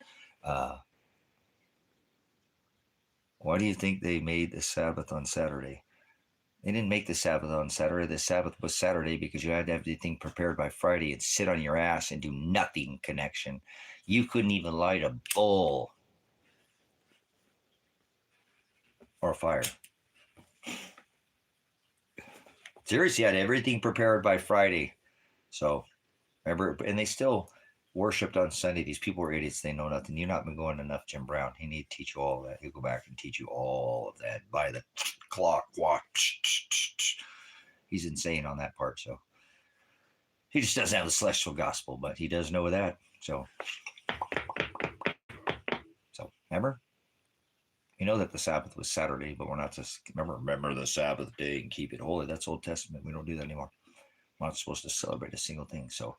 Why do you think they made the Sabbath on Saturday? They didn't make the Sabbath on Saturday. The Sabbath was Saturday because you had to have everything prepared by Friday and sit on your ass and do nothing, connection. You couldn't even light a bowl or a fire. Seriously, you had everything prepared by Friday. So, remember, and they still worshipped on Sunday. These people are idiots. They know nothing. You've not been going enough, Jim Brown. He need to teach you all that. He'll go back and teach you all of that by the clock. He's insane on that part. So he just doesn't have the celestial gospel, but he does know that. So remember, you know that the Sabbath was Saturday, but we're not to remember the Sabbath day and keep it holy. That's Old Testament. We don't do that anymore. We're not supposed to celebrate a single thing. So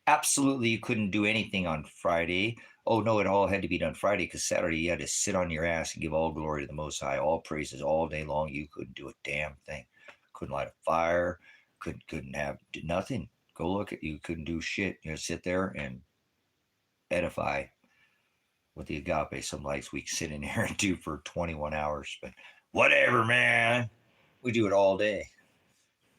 absolutely, you couldn't do anything on Friday. Oh, no, it all had to be done Friday because Saturday you had to sit on your ass and give all glory to the Most High, all praises all day long. You couldn't do a damn thing. Couldn't light a fire. Couldn't have nothing. Go look at you. Couldn't do shit. You know, sit there and edify with the Agape. Some lights we sit in here and do for 21 hours. But whatever, man. We do it all day.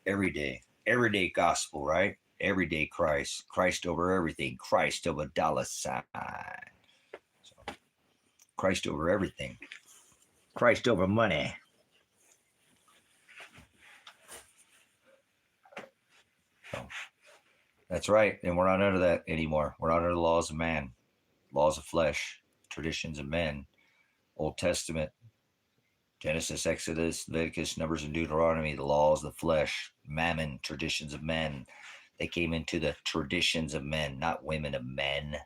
Every day. Everyday gospel, right? Everyday Christ. Christ over everything. Christ over dollar sign. So, Christ over everything. Christ over money. So, that's right. And we're not under that anymore. We're not under the laws of man, laws of flesh, traditions of men, Old Testament, Genesis, Exodus, Leviticus, Numbers, and Deuteronomy, the laws of the flesh, mammon, traditions of men. They came into the traditions of men, not women of men.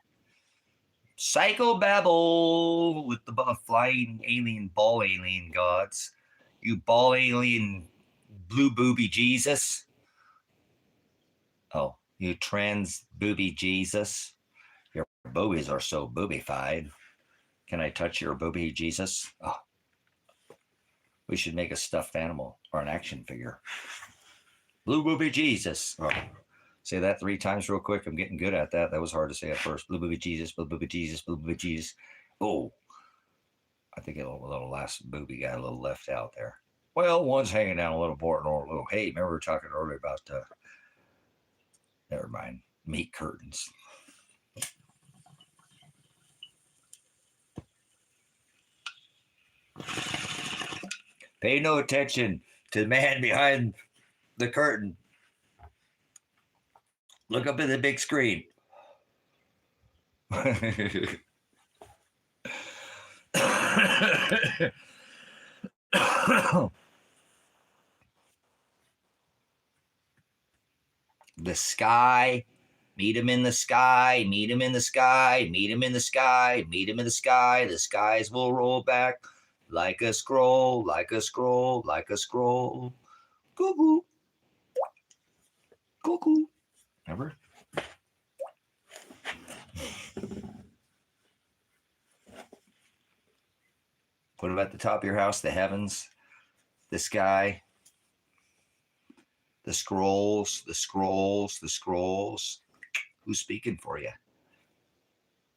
Psychobabble with the flying alien, ball alien gods. You ball alien, blue booby Jesus. Oh, you trans booby Jesus. Your boobies are so boobified. Can I touch your booby Jesus? Oh, we should make a stuffed animal or an action figure. Blue booby Jesus. Oh, say that 3 times real quick. I'm getting good at that. That was hard to say at first. Blue booby Jesus, blue booby Jesus, blue booby Jesus. Oh, I think a little last booby got a little left out there. Well, one's hanging down a little more or a little. Hey, remember we were talking earlier about, never mind, meat curtains. Pay no attention to the man behind the curtain. Look up at the big screen. The sky, meet him in the sky, meet him in the sky, meet him in the sky, meet him in the sky. The skies will roll back like a scroll, like a scroll, like a scroll. Cuckoo. Cuckoo. Remember? Put them at the top of your house, the heavens, the sky, the scrolls, the scrolls, the scrolls. Who's speaking for you?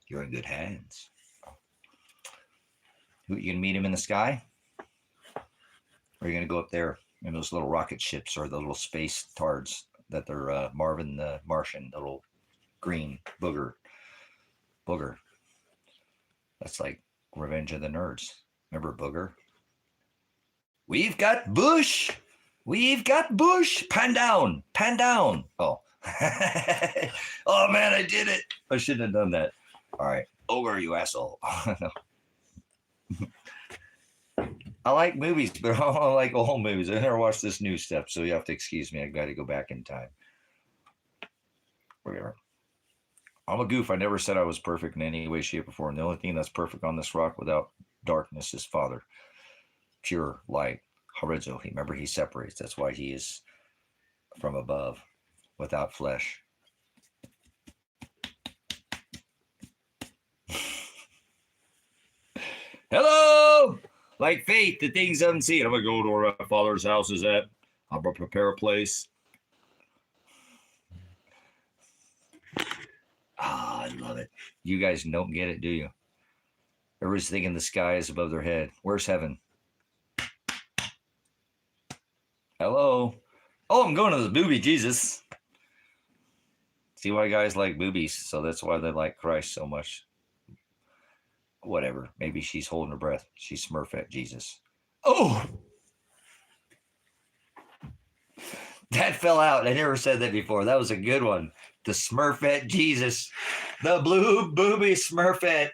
You're in good hands. You gonna meet him in the sky? Or are you gonna go up there in those little rocket ships or the little space tards that they're Marvin the Martian, the little green booger. That's like Revenge of the Nerds. Remember Booger? We've got Bush. We've got Bush. Pan down. Pan down. Oh. Oh, man, I did it. I shouldn't have done that. All right. Over, you asshole. I like movies, but I don't like old movies. I never watched this new stuff, so you have to excuse me. I got to go back in time. Whatever. I'm a goof. I never said I was perfect in any way, shape, or form. The only thing that's perfect on this rock without darkness is Father. Pure light. Horizo. Remember, he separates. That's why he is from above, without flesh. Hello! Like faith, the things unseen. I'm going to go to where my Father's house is at. I'm going to prepare a place. Ah, I love it. You guys don't get it, do you? Everybody's thinking the sky is above their head. Where's heaven? Hello? Oh, I'm going to the booby Jesus. See why guys like boobies, so that's why they like Christ so much. Whatever. Maybe she's holding her breath. She's Smurfette Jesus. Oh! That fell out. I never said that before. That was a good one. The Smurfette Jesus. The blue booby Smurfette.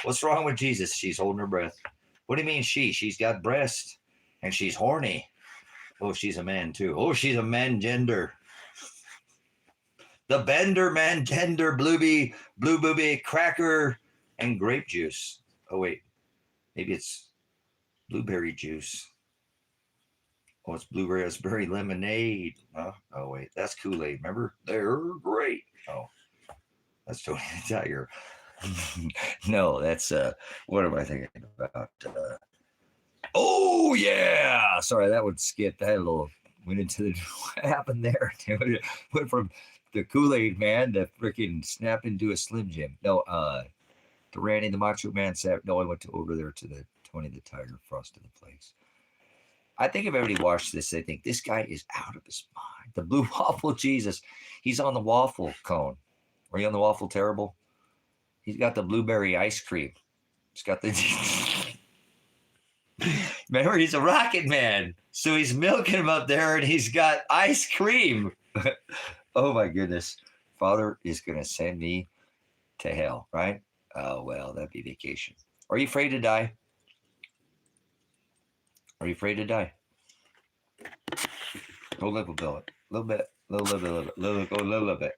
What's wrong with Jesus? She's holding her breath. What do you mean she? She's got breasts. And she's horny. Oh, she's a man too. Oh, she's a man gender. The Bender man gender blue booby cracker and grape juice. Oh, wait. Maybe it's blueberry juice. Oh, it's blueberry raspberry lemonade. Huh? Oh, wait. That's Kool-Aid. Remember? They're great. Oh, that's Tony the Tiger. No, that's, what am I thinking about? Oh, yeah. Sorry, that would skip. That little went into the, what happened there? Went from the Kool-Aid man to freaking snap into a Slim Jim. No, the Randy the Macho Man said, no, I went over there to the Tony the Tiger Frosted the Flakes. I think if everybody watched this, they think this guy is out of his mind. The blue waffle Jesus. He's on the waffle cone. Are you on the waffle terrible? He's got the blueberry ice cream. He's got the... Remember, he's a rocket man. So he's milking him up there and he's got ice cream. Oh, my goodness. Father is going to send me to hell, right? Oh, well, that'd be vacation. Are you afraid to die? Are you afraid to die? Go live a bit. Go a little bit. Go a little bit.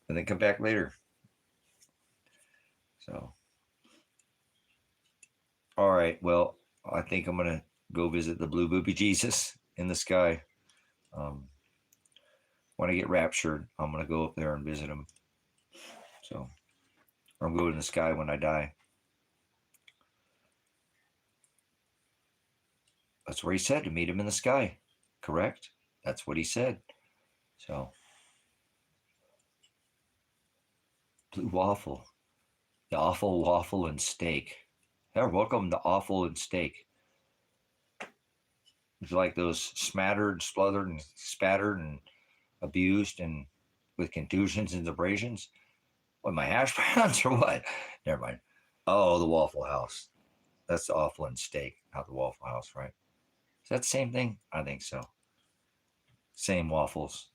And then come back later. So, all right. Well, I think I'm going to go visit the blue booby Jesus in the sky. when I get raptured, I'm going to go up there and visit him. So, or I'm going to the sky when I die. That's where he said to meet him in the sky. Correct? That's what he said. So, blue waffle. The awful waffle and steak. Yeah, welcome to awful and steak. It's like those smattered, spluthered, and spattered, and abused, and with contusions and abrasions. What, my hash browns or what? Never mind. Oh, the Waffle House. That's the awful and steak, not the Waffle House, right? Is that the same thing? I think so. Same waffles.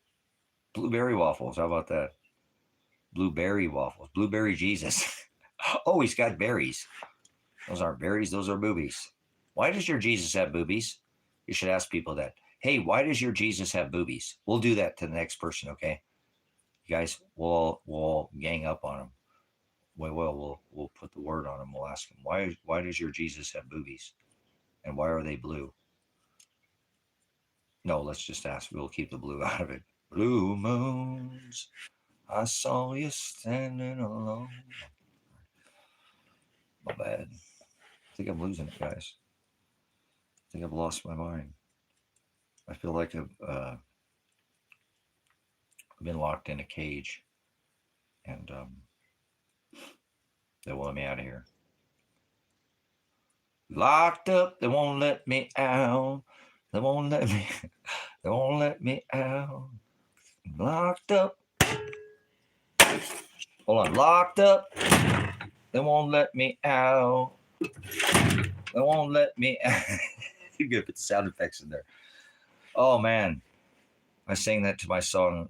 Blueberry waffles. How about that? Blueberry waffles. Blueberry Jesus. Oh, he's got berries. Those aren't berries. Those are boobies. Why does your Jesus have boobies? You should ask people that. Hey, why does your Jesus have boobies? We'll do that to the next person, okay? You guys, we'll gang up on him. We'll put the word on him. We'll ask him, why does your Jesus have boobies? And why are they blue? No, let's just ask. We'll keep the blue out of it. Blue moons, I saw you standing alone. My bad. I think I'm losing it, guys. I think I've lost my mind. I feel like I've been locked in a cage, and they won't let me out of here. Locked up, they won't let me out. They won't let me. They won't let me out. Locked up. Hold on. Locked up. They won't let me out. They won't let me out. You could put sound effects in there. Oh, man. I sang that to my son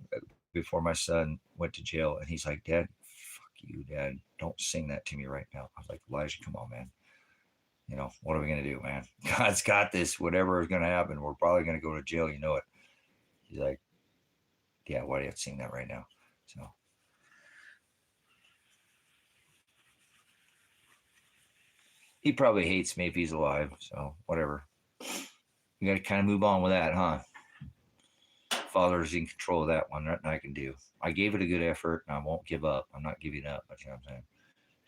before my son went to jail. And he's like, Dad, fuck you, Dad. Don't sing that to me right now. I was like, Elijah, come on, man. You know, what are we going to do, man? God's got this. Whatever is going to happen, we're probably going to go to jail. You know it. He's like, yeah, why do you have to sing that right now? So he probably hates me if he's alive. So whatever. You got to kind of move on with that, huh? Father's in control of that one. Nothing I can do. I gave it a good effort, and I won't give up. I'm not giving up. But you know what I'm saying?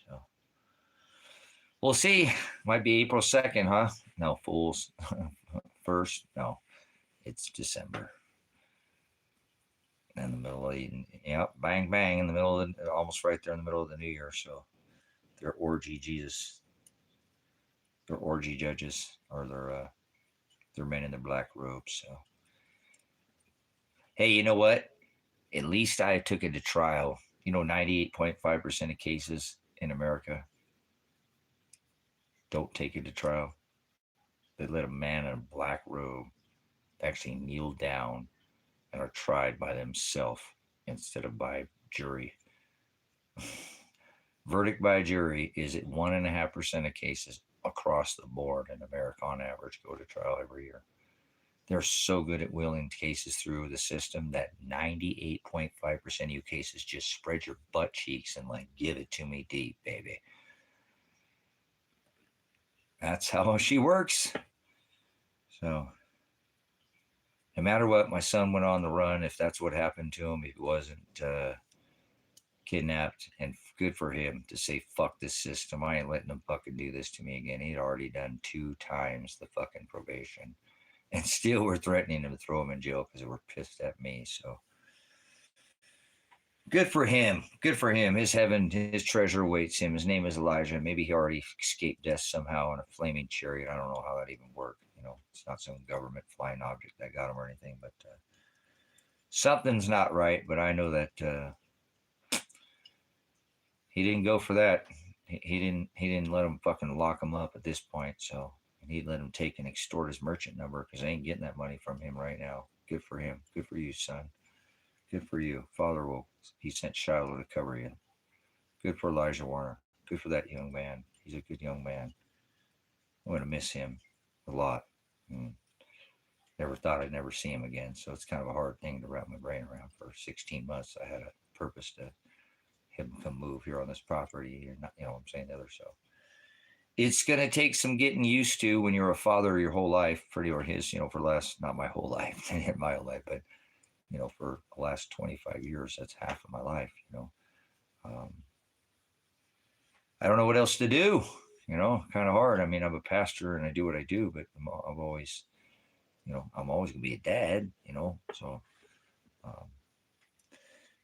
So we'll see. Might be April 2nd, huh? No, fools. First, no, it's December. In the middle of the, yep, bang, bang, in the middle of the, almost right there in the middle of the new year. So they're orgy Jesus. They're orgy judges, or they're men in their black robes. So, hey, you know what? At least I took it to trial. You know, 98.5% of cases in America don't take it to trial. They let a man in a black robe actually kneel down and are tried by themselves instead of by jury. Verdict by jury is at 1.5% of cases across the board in America on average go to trial every year. They're so good at wheeling cases through the system that 98.5% of you cases just spread your butt cheeks and like, give it to me deep, baby. That's how she works. So no matter what, my son went on the run. If that's what happened to him, if he wasn't kidnapped, and good for him to say, fuck this system. I ain't letting them fucking do this to me again. He'd already done 2 times the fucking probation. And still we're threatening him to throw him in jail because they were pissed at me. So good for him. Good for him. His heaven, his treasure awaits him. His name is Elijah. Maybe he already escaped death somehow in a flaming chariot. I don't know how that even worked. You know, it's not some government flying object that got him or anything, but something's not right. But I know that he didn't go for that. He didn't let him fucking lock him up at this point. So, and he'd let him take and extort his merchant number because they ain't getting that money from him right now. Good for him. Good for you, son. Good for you. Father he sent Shiloh to cover you. Good for Elijah Werner. Good for that young man. He's a good young man. I'm going to miss him a lot. Never thought I'd never see him again. So it's kind of a hard thing to wrap my brain around. For 16 months, I had a purpose to him come move here on this property. Or not, you know what I'm saying? The other. So it's going to take some getting used to when you're a father your whole life, pretty or his, you know, for less, not my whole life, my whole life, but for the last 25 years. That's half of my life. I don't know what else to do, kind of hard. I mean, I'm a pastor and I do what I do, but I'm always, I'm always going to be a dad, so um,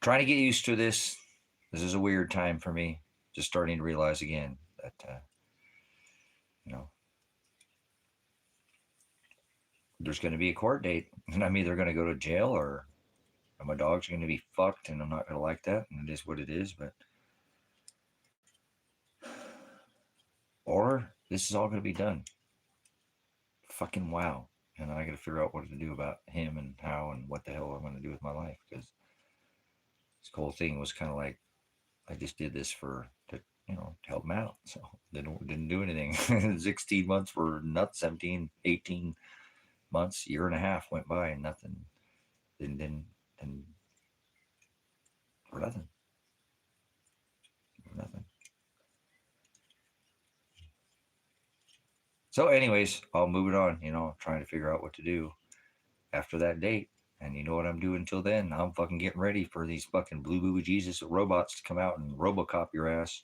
trying to get used to this. This is a weird time for me. Just starting to realize again that, there's going to be a court date and I'm either going to go to jail or my dog's going to be fucked and I'm not going to like that. And it is what it is, or this is all going to be done. Fucking wow. And I got to figure out what to do about him and how and what the hell I'm going to do with my life. Because this whole thing was kind of like, I just did this to help him out. So didn't do anything. 16 months for nuts, 17, 18 months, year and a half went by and nothing. And for nothing. For nothing. So anyways, I'll move it on, trying to figure out what to do after that date. And you know what I'm doing until then? I'm fucking getting ready for these fucking blue boo Jesus robots to come out and Robocop your ass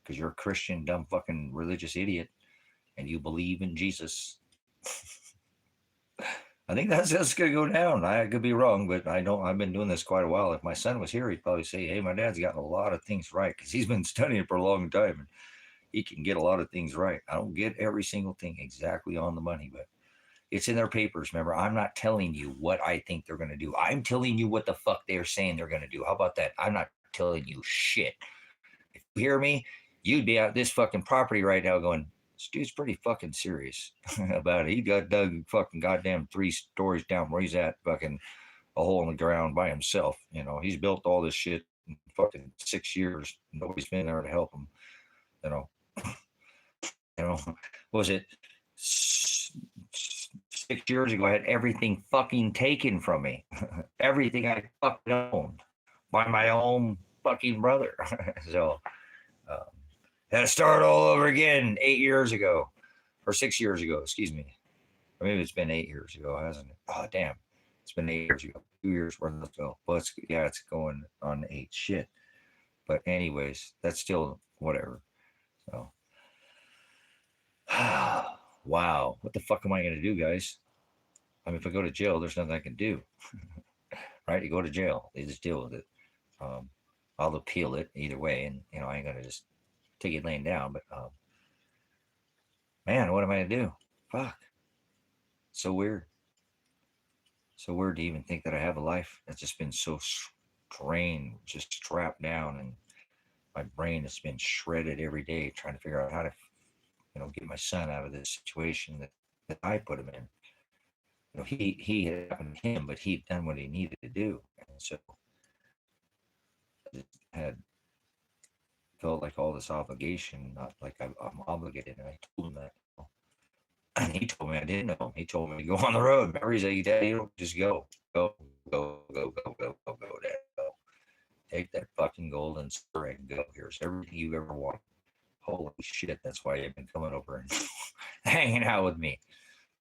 because you're a Christian, dumb fucking religious idiot and you believe in Jesus. I think that's going to go down. I could be wrong, but I've been doing this quite a while. If my son was here, he'd probably say, hey, my dad's gotten a lot of things right because he's been studying for a long time and he can get a lot of things right. I don't get every single thing exactly on the money, but it's in their papers. Remember, I'm not telling you what I think they're going to do. I'm telling you what the fuck they're saying they're going to do. How about that? I'm not telling you shit. If you hear me, you'd be out this fucking property right now going, this dude's pretty fucking serious about it. He got dug fucking goddamn 3 stories down where he's at, fucking a hole in the ground by himself. He's built all this shit in fucking 6 years. Nobody's been there to help him. What was it? 6 years ago, I had everything fucking taken from me. Everything I fucking owned by my own fucking brother. So, had to start all over again 8 years ago, or 6 years ago, excuse me. Or maybe it's been 8 years ago, hasn't it? Oh, damn. It's been 8 years ago. 2 years worth of ago. Well, it's going on 8 shit. But anyways, that's still whatever. So, wow. What the fuck am I going to do, guys? I mean, if I go to jail, there's nothing I can do. Right? You go to jail. They just deal with it. I'll appeal it either way. And, I ain't going to just take it laying down. But, man, what am I going to do? Fuck. So weird. So weird to even think that I have a life that's just been so strained, just strapped down. And my brain has been shredded every day trying to figure out how to, get my son out of this situation that I put him in. He had happened to him, but he'd done what he needed to do. And so it had felt like all this obligation, not like I'm obligated. And I told him that. And he told me I didn't know him. He told me to go on the road. Remember, he's like, Daddy, just go, Dad, go. Take that fucking golden spur and go. Here's everything you ever wanted. Holy shit, that's why you've been coming over and hanging out with me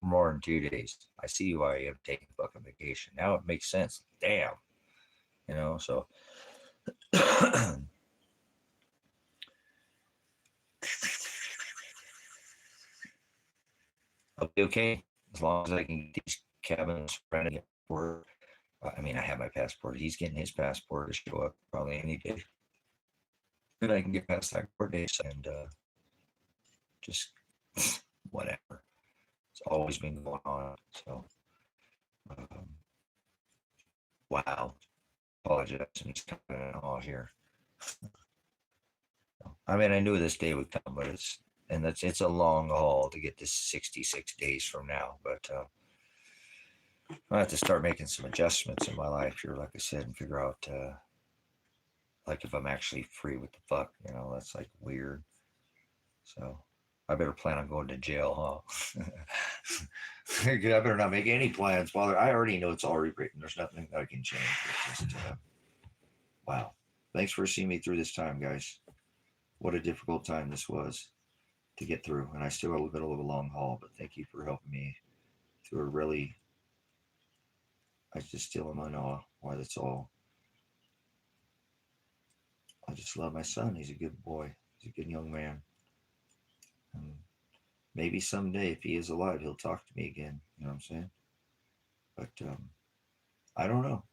for more than 2 days. I see why you have taken fucking vacation. Now it makes sense. Damn. So I'll be okay as long as I can get these cabins running for. I mean, I have my passport. He's getting his passport to show up probably any day. And I can get past that court date and just whatever. It's always been going on. So, wow. Apologize. I'm just coming in all here. I mean, I knew this day would come, but it's a long haul to get to 66 days from now. But I have to start making some adjustments in my life here, like I said, and figure out, like if I'm actually free with the fuck, that's like weird. So I better plan on going to jail, huh? I better not make any plans, Father. I already know it's already written. There's nothing I can change. It's just, wow. Thanks for seeing me through this time, guys. What a difficult time this was to get through. And I still got a little bit of a long haul, but thank you for helping me through a really I just still am in awe why that's all. I just love my son. He's a good boy. He's a good young man. And maybe someday, if he is alive, he'll talk to me again. You know what I'm saying? But I don't know.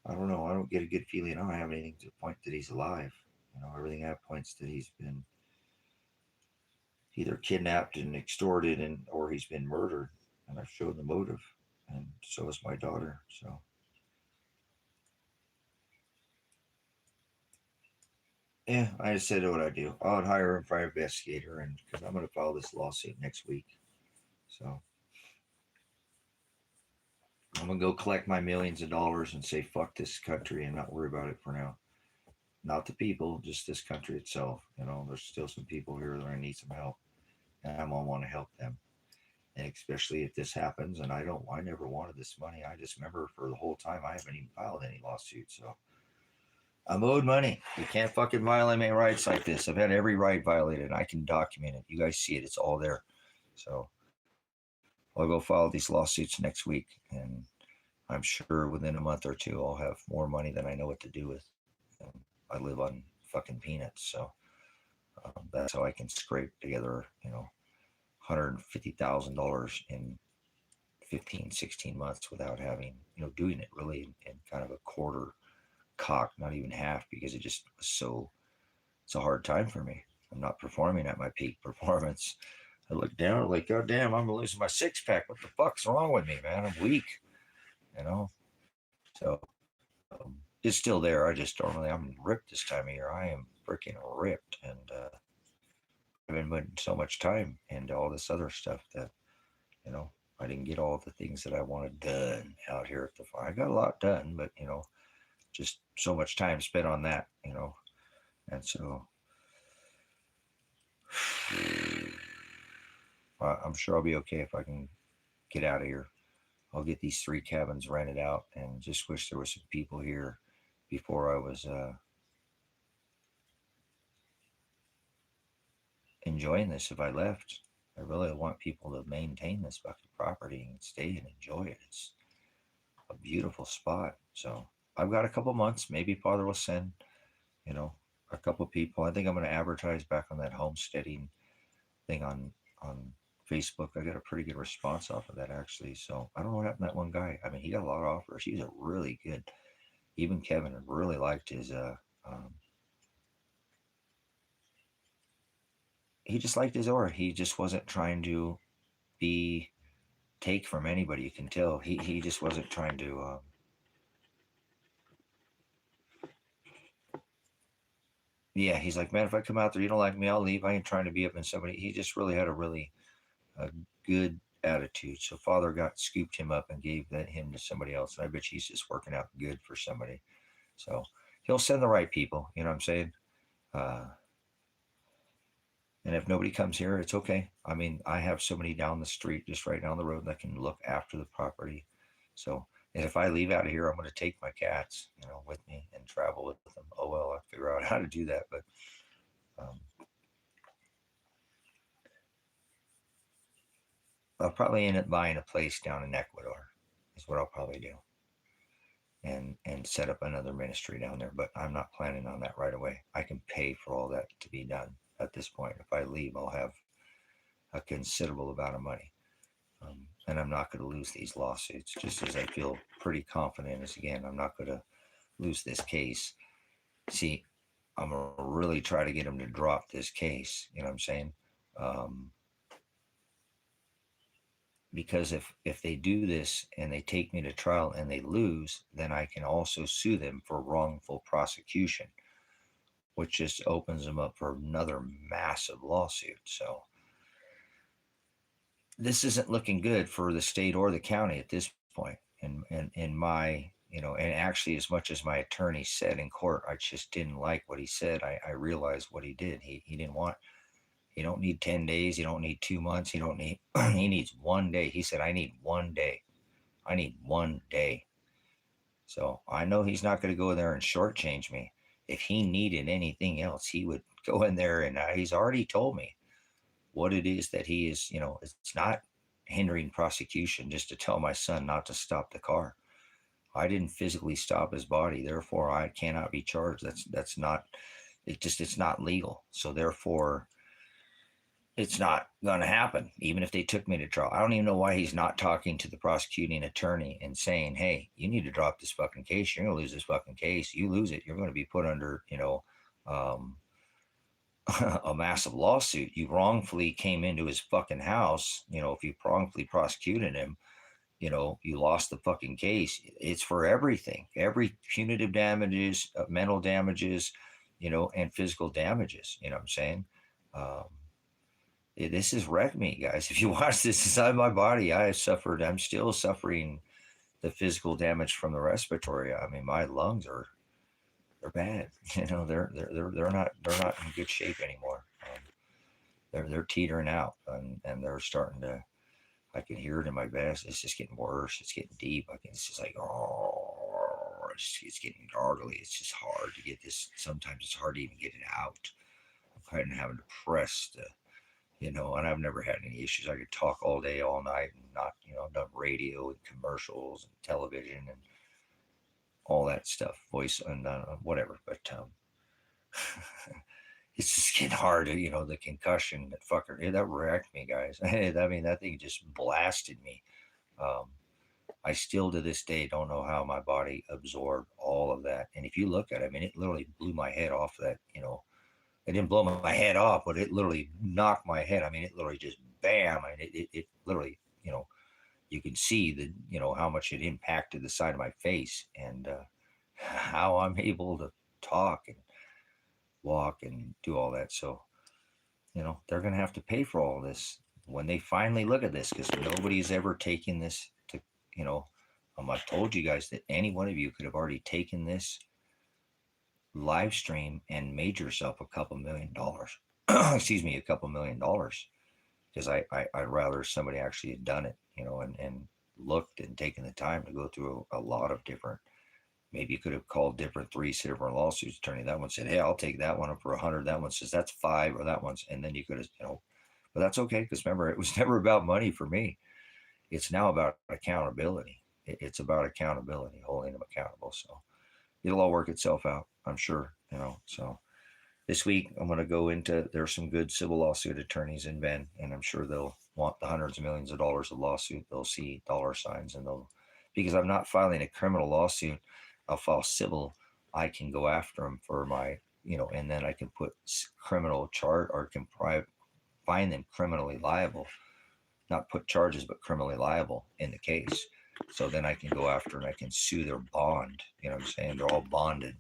I don't know. I don't get a good feeling. I don't have anything to point that he's alive. You know, everything I have points that he's been either kidnapped and extorted, and or he's been murdered. And I've shown the motive, and so is my daughter. So yeah, I just said what I do. I'd hire a private investigator, and because I'm going to file this lawsuit next week, so I'm going to go collect my millions of dollars and say fuck this country and not worry about it for now. Not the people, just this country itself. You know, there's still some people here that I need some help, and I'm gonna want to help them. And especially if this happens, and I never wanted this money. I just remember for the whole time I haven't even filed any lawsuits, so I'm owed money. You can't fucking violate my rights like this. I've had every right violated. I can document it. You guys see it. It's all there. So I'll go file these lawsuits next week, and I'm sure within a month or two I'll have more money than I know what to do with. I live on fucking peanuts, so that's how I can scrape together, $150,000 in 15, 16 months without having, doing it really in kind of a quarter cock, not even half, because it just was it's a hard time for me. I'm not performing at my peak performance. I look down like, God damn, I'm losing my six pack. What the fuck's wrong with me, man? I'm weak, you know? So it's still there. I just don't really, I'm ripped this time of year. I am freaking ripped. And I've been putting so much time into all this other stuff that, I didn't get all the things that I wanted done out here at the farm. I got a lot done, but, just so much time spent on that, and so I'm sure I'll be okay if I can get out of here. I'll get these 3 cabins rented out, and just wish there was some people here before I was enjoying this. If I left, I really want people to maintain this fucking property and stay and enjoy it. It's a beautiful spot. So I've got a couple months. Maybe Father will send, a couple people. I think I'm going to advertise back on that homesteading thing on Facebook. I got a pretty good response off of that, actually. So I don't know what happened to that one guy. I mean, he got a lot of offers. He's a really good. Even Kevin really liked his. He just liked his aura. He just wasn't trying to take from anybody. You can tell he just wasn't trying to. Yeah, he's like, man, if I come out there, you don't like me, I'll leave. I ain't trying to be up in somebody. He just really had a good attitude. So Father scooped him up and gave him to somebody else. And I bet he's just working out good for somebody. So he'll send the right people. You know what I'm saying? And if nobody comes here, it's okay. I mean, I have somebody down the street, just right down the road, that can look after the property. So, and if I leave out of here, I'm going to take my cats, with me and travel with them. Oh, well, I'll figure out how to do that. But I'll probably end up buying a place down in Ecuador is what I'll probably do. And set up another ministry down there. But I'm not planning on that right away. I can pay for all that to be done at this point. If I leave, I'll have a considerable amount of money. And I'm not going to lose these lawsuits, just as I feel pretty confident as, again, I'm not going to lose this case. See, I'm going to really try to get them to drop this case. You know what I'm saying? Because if they do this and they take me to trial and they lose, then I can also sue them for wrongful prosecution, which just opens them up for another massive lawsuit. So this isn't looking good for the state or the county at this point. And in my, and actually, as much as my attorney said in court, I just didn't like what he said. I realized what he did. He didn't want, you don't need 10 days. You don't need 2 months. You don't need, he needs 1 day. He said, I need 1 day. I need 1 day. So I know he's not going to go there and shortchange me. If he needed anything else, he would go in there, and he's already told me what it is that he is, it's not hindering prosecution just to tell my son not to stop the car. I didn't physically stop his body, therefore I cannot be charged. That's not, it's not legal. So therefore it's not going to happen, even if they took me to trial. I don't even know why he's not talking to the prosecuting attorney and saying, hey, you need to drop this fucking case. You're going to lose this fucking case. You lose it, you're going to be put under, um, a massive lawsuit. You wrongfully came into his fucking house. If you wrongfully prosecuted him, you lost the fucking case. It's for everything, every punitive damages, mental damages, and physical damages. You know what I'm saying? Um, this has wrecked me, guys. If you watch this inside my body, I'm still suffering the physical damage from the respiratory. I mean, my lungs they're bad. They're not in good shape anymore. They're teetering out, and they're starting to. I can hear it in my vest. It's just getting worse. It's getting deep. It's just like, oh, it's getting gargly. It's just hard to get this. Sometimes it's hard to even get it out. I'm kind of having to press the, and I've never had any issues. I could talk all day, all night, and not, I've done radio and commercials and television and all that stuff, voice and whatever. But it's just getting hard. The concussion, that fucker, that wrecked me, guys. I mean, that thing just blasted me. Um, I still to this day don't know how my body absorbed all of that. And if you look at it, I mean, it literally blew my head off that, it didn't blow my head off, but it literally knocked my head. I mean, it literally just bam. I mean, it literally, you can see the, how much it impacted the side of my face and how I'm able to talk and walk and do all that. So, they're going to have to pay for all this when they finally look at this, because nobody's ever taken this to, I've told you guys that any one of you could have already taken this live stream and made yourself a couple $1,000,000. Excuse me, a couple $1,000,000, because I'd rather somebody actually had done it, and looked and taken the time to go through a lot of different. Maybe you could have called three different lawsuits attorney. That one said, hey, I'll take that one up for 100. That one says that's 5, or that one's, and then you could have, but that's okay, because remember, it was never about money for me. It's now about accountability. It's about accountability, holding them accountable. So it'll all work itself out, I'm sure. So this week I'm going to go into, there's some good civil lawsuit attorneys in Bend, and I'm sure they'll want the hundreds of millions of dollars of lawsuit. They'll see dollar signs, and because I'm not filing a criminal lawsuit, I'll file civil. I can go after them for my, and then I can put criminal charge, or can find them criminally liable, not put charges, but criminally liable in the case. So then I can go after and I can sue their bond. You know what I'm saying? They're all bonded,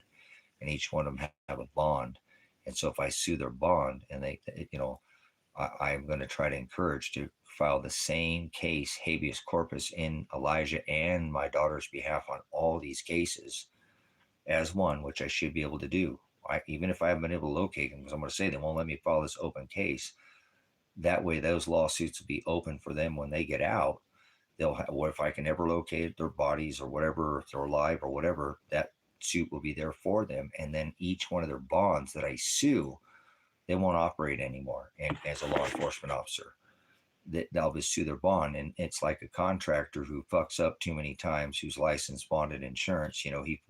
and each one of them have a bond. And so if I sue their bond, and I'm going to try to encourage to file the same case, habeas corpus, in Elijah and my daughter's behalf on all these cases as one, which I should be able to do. Even if I haven't been able to locate them, because I'm going to say they won't let me file this open case. That way, those lawsuits will be open for them when they get out. They'll have, or if I can ever locate their bodies or whatever, if they're alive or whatever, that suit will be there for them. And then each one of their bonds that I sue, they won't operate anymore. And as a law enforcement officer, they'll just sue their bond. And it's like a contractor who fucks up too many times, who's licensed, bonded, insurance. He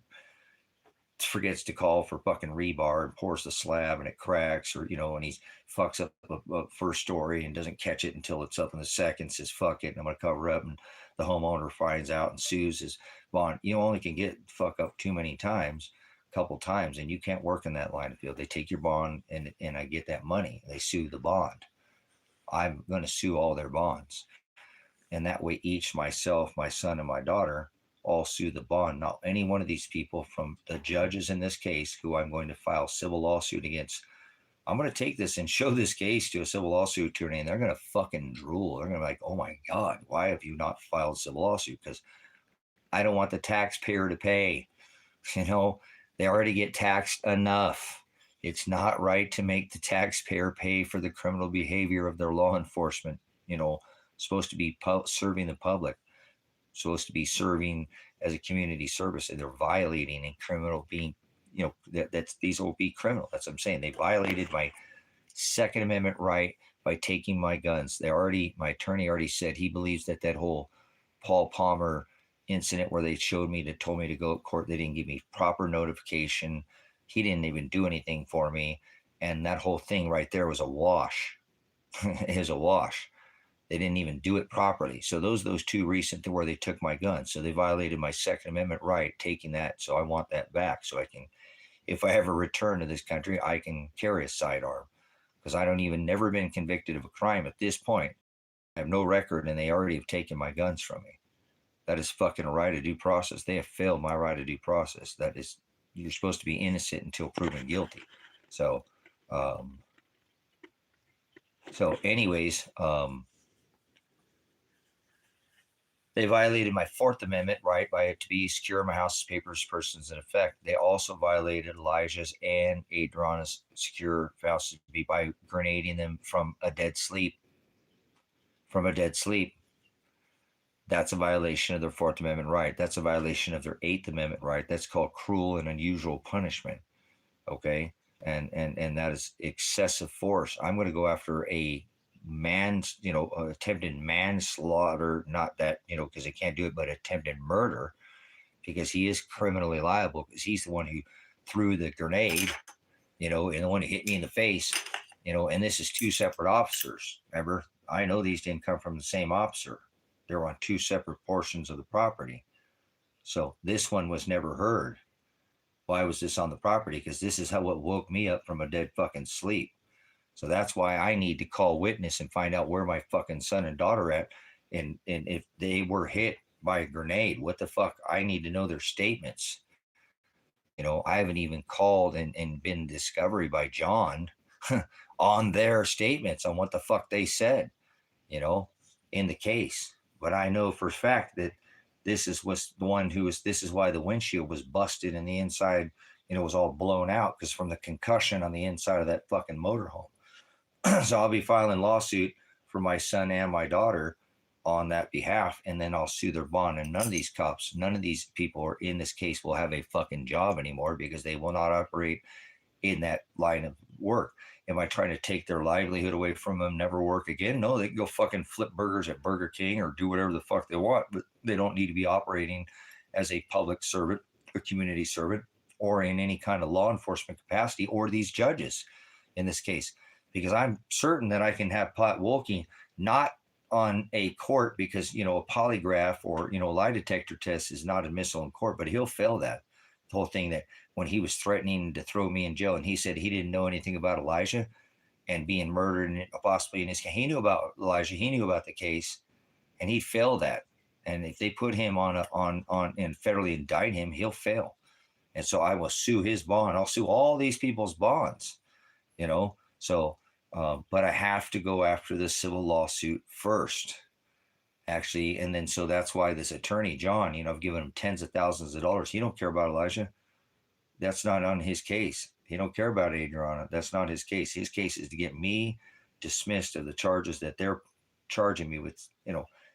forgets to call for fucking rebar and pours the slab and it cracks, or and he fucks up a first story and doesn't catch it until it's up in the second, says fuck it, and I'm gonna cover up, and the homeowner finds out and sues his bond. You only can get fuck up too many times, a couple times, and you can't work in that line of field. They take your bond, and I get that money. They sue the bond. I'm going to sue all their bonds, and that way each, myself, my son, and my daughter, all sue the bond. Not any one of these people, from the judges in this case, who I'm going to file civil lawsuit against. I'm going to take this and show this case to a civil lawsuit attorney, and they're going to fucking drool. They're going to be like, oh my God, why have you not filed a civil lawsuit? Because I don't want the taxpayer to pay. They already get taxed enough. It's not right to make the taxpayer pay for the criminal behavior of their law enforcement. Supposed to be serving the public, supposed to be serving as a community service, and they're violating and criminal being, these will be criminal. That's what I'm saying. They violated my Second Amendment right by taking my guns. My attorney already said he believes that whole Paul Palmer incident where they told me to go to court. They didn't give me proper notification. He didn't even do anything for me. And that whole thing right there was a wash. It was a wash. They didn't even do it properly. So those two recent to where they took my gun. So they violated my Second Amendment right, taking that. So I want that back. So I can, if I ever return to this country, I can carry a sidearm, because I don't even never been convicted of a crime at this point. I have no record, and they already have taken my guns from me. That is fucking a right of due process. They have failed my right of due process. That is, you're supposed to be innocent until proven guilty. So, anyways, they violated my Fourth Amendment right by it to be secure in my house, papers, persons in effect. They also violated Elijah's and Adriana's secure house to be by grenading them from a dead sleep. That's a violation of their Fourth Amendment right. That's a violation of their Eighth Amendment right. That's called cruel and unusual punishment. Okay. And that is excessive force. I'm going to go after a attempted manslaughter, not that, because they can't do it, but attempted murder, because he is criminally liable, because he's the one who threw the grenade, and the one who hit me in the face, and this is two separate officers. Remember, I know these didn't come from the same officer. They're on two separate portions of the property. So this one was never heard. Why was this on the property? Because this is what woke me up from a dead fucking sleep. So that's why I need to call witness and find out where my fucking son and daughter at. And if they were hit by a grenade, what the fuck? I need to know their statements. I haven't even called and been discovery by John on their statements on what the fuck they said, in the case. But I know for a fact that this is why the windshield was busted and the inside, was all blown out, because from the concussion on the inside of that fucking motorhome. So I'll be filing lawsuit for my son and my daughter on that behalf, and then I'll sue their bond. And none of these people are in this case will have a fucking job anymore, because they will not operate in that line of work. Am I trying to take their livelihood away from them, never work again? No, they can go fucking flip burgers at Burger King or do whatever the fuck they want, but they don't need to be operating as a public servant, a community servant, or in any kind of law enforcement capacity, or these judges in this case. Because I'm certain that I can have Pot Wolke not on a court, because, a polygraph or, a lie detector test is not admissible in court, but he'll fail that. The whole thing that when he was threatening to throw me in jail, and he said he didn't know anything about Elijah and being murdered, and possibly in his case, he knew about Elijah, he knew about the case, and he failed that. And if they put him on and federally indict him, he'll fail. And so I will sue his bond. I'll sue all these people's bonds, So, but I have to go after the civil lawsuit first, actually. And then, so that's why this attorney, John, I've given him tens of thousands of dollars. He don't care about Elijah. That's not on his case. He don't care about Adriana. That's not his case. His case is to get me dismissed of the charges that they're charging me with,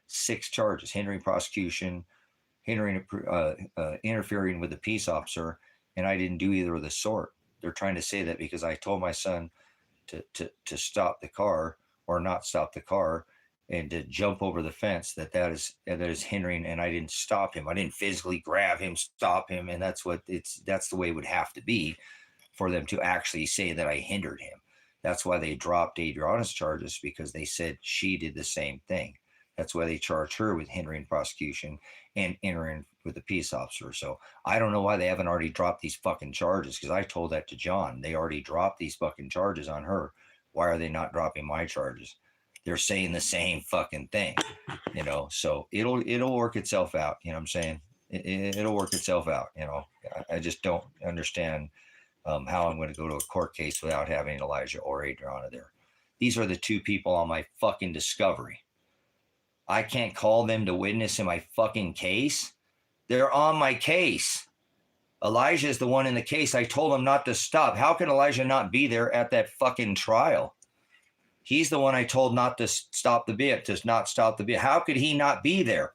6 charges: hindering prosecution, interfering with the peace officer. And I didn't do either of the sort. They're trying to say that because I told my son to stop the car, or not stop the car, and to jump over the fence, that is hindering, and I didn't stop him. I didn't physically grab him, stop him, and that's the way it would have to be for them to actually say that I hindered him. That's why they dropped Adriana's charges, because they said she did the same thing. That's why they charged her with hindering prosecution and entering with the peace officer. So I don't know why they haven't already dropped these fucking charges, because I told that to John. They already dropped these fucking charges on her. Why are they not dropping my charges? They're saying the same fucking thing, so it'll work itself out. You know what I'm saying? It'll work itself out. I just don't understand how I'm going to go to a court case without having Elijah or Adriana there. These are the 2 people on my fucking discovery. I can't call them to witness in my fucking case. They're on my case. Elijah is the one in the case. I told him not to stop. How can Elijah not be there at that fucking trial? He's the one I told not to stop the bit, to not stop the bit. How could he not be there?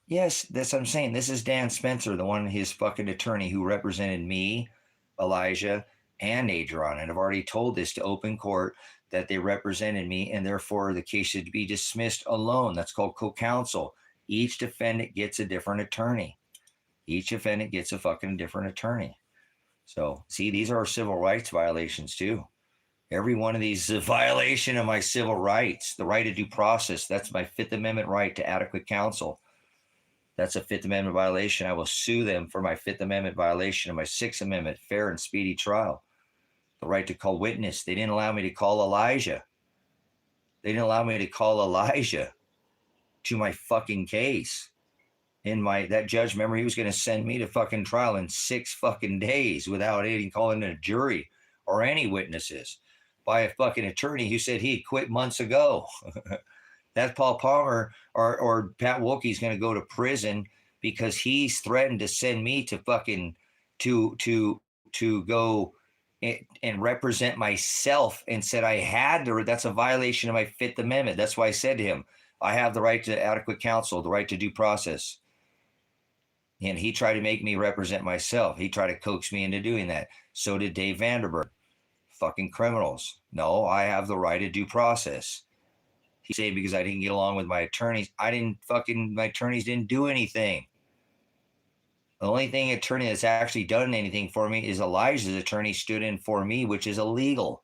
Yes, that's what I'm saying. This is Dan Spencer, the one, his fucking attorney, who represented me, Elijah, and Adriana. And I've already told this to open court that they represented me, and therefore the case should be dismissed alone. That's called co-counsel. Each defendant gets a different attorney. Each defendant gets a fucking different attorney. So, see, these are civil rights violations too. Every one of these is a violation of my civil rights, the right to due process. That's my Fifth Amendment right to adequate counsel. That's a Fifth Amendment violation. I will sue them for my Fifth Amendment violation of my Sixth Amendment fair and speedy trial. The right to call witness. They didn't allow me to call Elijah. They didn't allow me to call Elijah to my fucking case. That judge, remember, he was going to send me to fucking trial in 6 fucking days without even calling in a jury or any witnesses by a fucking attorney who said he had quit months ago. That Paul Palmer or Pat Wilkie's going to go to prison because he's threatened to send me to fucking to go and represent myself, and said I had to. That's a violation of my Fifth Amendment. That's why I said to him, I have the right to adequate counsel, the right to due process. And he tried to make me represent myself. He tried to coax me into doing that. So did Dave Vanderberg. Fucking criminals. No, I have the right to due process. He said because I didn't get along with my attorneys. My attorneys didn't do anything. The only attorney that's actually done anything for me is Elijah's attorney stood in for me, which is illegal.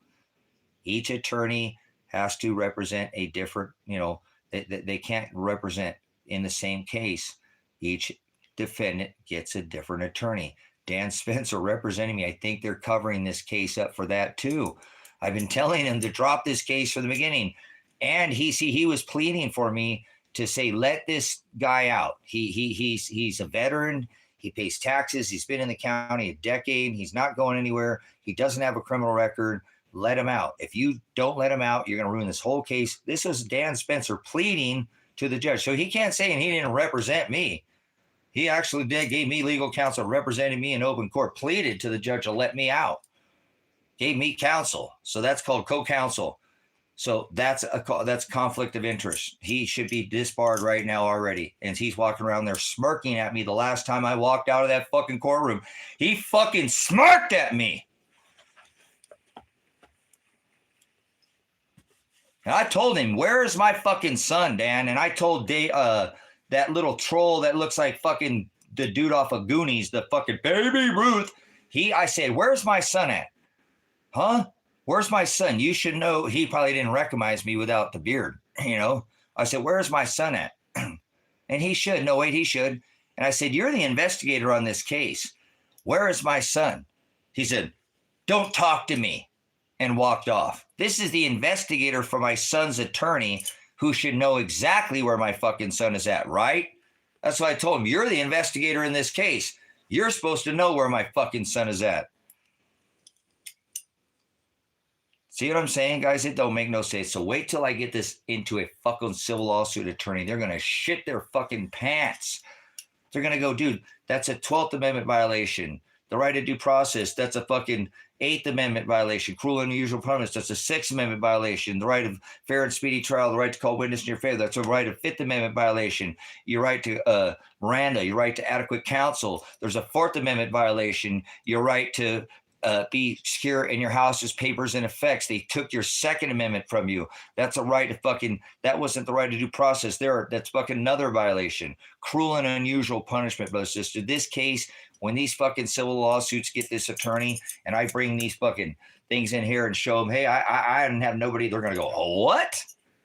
Each attorney has to represent a different, they can't represent in the same case. Each defendant gets a different attorney. Dan Spencer representing me. I think they're covering this case up for that too. I've been telling him to drop this case from the beginning. And he was pleading for me to say, let this guy out. He's a veteran. He pays taxes. He's been in the county a decade. He's not going anywhere. He doesn't have a criminal record. Let him out. If you don't let him out, you're going to ruin this whole case. This was Dan Spencer pleading to the judge. So he can't say, and he didn't represent me. He actually gave me legal counsel, represented me in open court, pleaded to the judge to let me out, gave me counsel. So that's called co-counsel. So that's conflict of interest. He should be disbarred right now already. And he's walking around there smirking at me. The last time I walked out of that fucking courtroom, he fucking smirked at me. And I told him, where is my fucking son, Dan? And I told that little troll that looks like fucking the dude off of Goonies, the fucking Baby Ruth. I said, where's my son at? Huh? Where's my son? You should know. He probably didn't recognize me without the beard, I said, where's my son at? And he should. No, wait, he should. And I said, you're the investigator on this case. Where is my son? He said, don't talk to me, and walked off. This is the investigator for my son's attorney who should know exactly where my fucking son is at, right? That's what I told him. You're the investigator in this case. You're supposed to know where my fucking son is at. See what I'm saying, guys? It don't make no sense. So wait till I get this into a fucking civil lawsuit attorney. They're going to shit their fucking pants. They're going to go, dude, that's a 12th Amendment violation. The right to due process, that's a fucking 8th Amendment violation. Cruel and unusual punishment, that's a 6th Amendment violation. The right of fair and speedy trial, the right to call witness in your favor, that's a right of 5th Amendment violation. Your right to Miranda, your right to adequate counsel. There's a 4th Amendment violation. Your right to be secure in your house's papers and effects. They took your 2nd Amendment from you. That's a right to fucking, that wasn't the right to due process there. That's fucking another violation. Cruel and unusual punishment, brother, sister. This case, when these fucking civil lawsuits get this attorney and I bring these fucking things in here and show them, hey, I didn't have nobody, they're going to go, oh, what?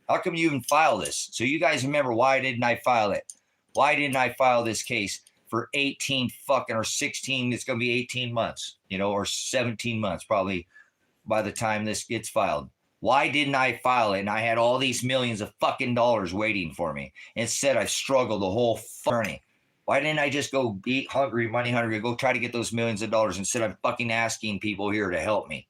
How come you even file this? So you guys remember, why didn't I file it? Why didn't I file this case? For 18 fucking or 16, it's going to be 18 months, or 17 months probably by the time this gets filed. Why didn't I file it? And I had all these millions of fucking dollars waiting for me. Instead, I struggled the whole journey. Why didn't I just go eat hungry, money hungry, go try to get those millions of dollars instead of fucking asking people here to help me?